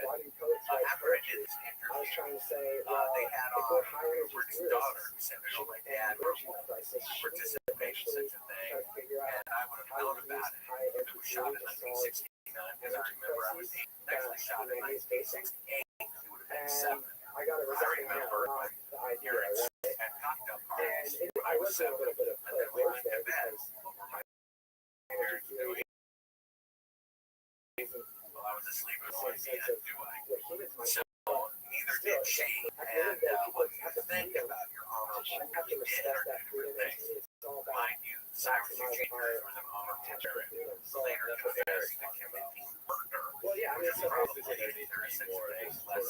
why do poets write After I did poetry? this I was interview, trying to say, well, they had if on we're high energy Rupert's theorists, daughter who said, "Oh, my and dad energy would crisis, shouldn't we participate in actually such a thing." try to figure out And I would have how known to about use it high if it energy was shot in theory to solve 1969, because I energy remember I was crises actually shot in humanity is facing? 1968. It would have been And 7. I got a I resounding no remember on the idea, parents right? at cocktail And parties. I was doing a little bit of And then we work went to there bed. because What were my energy parents theory doing? isn't Well, I was asleep with the no same sense idea, of do I? what humans might So neither did she. at the end of And the day, people what you have to think freedom about your to honorable choose, have to you did respect or that freedom. different And to things. me, it's all about Mind you, Cyrus maximizing Eugene our was an honorable potential parent. freedom. So, Later confessed to committing murder. well, yeah, I mean, so Probably basically, innocent thing, less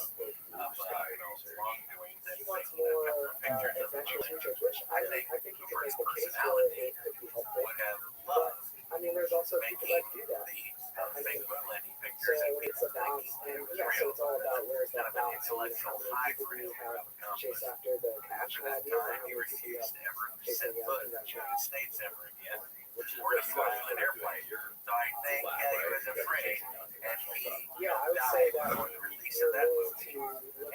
wrongdoing than he wants taking a more couple of pictures of the adventurous moon. features, which I think you can make the case for it could be helpful. Would have But loved I mean, there's also people making that do that. the fake moon landing So pictures and it's a people balance, thinking and it was yeah, so real. it's all about where's Kind that of an balance. You know, intellectual how many high people for do you him to have have chase accomplished. after the After conventional that ideas, and time, how he many people you refused have to ever chasing set the foot in the unconventional? United States ever again, or to fly in an airplane. So I think he was afraid, and he Yeah, I helped would out say that for the release of you're that willing movie. to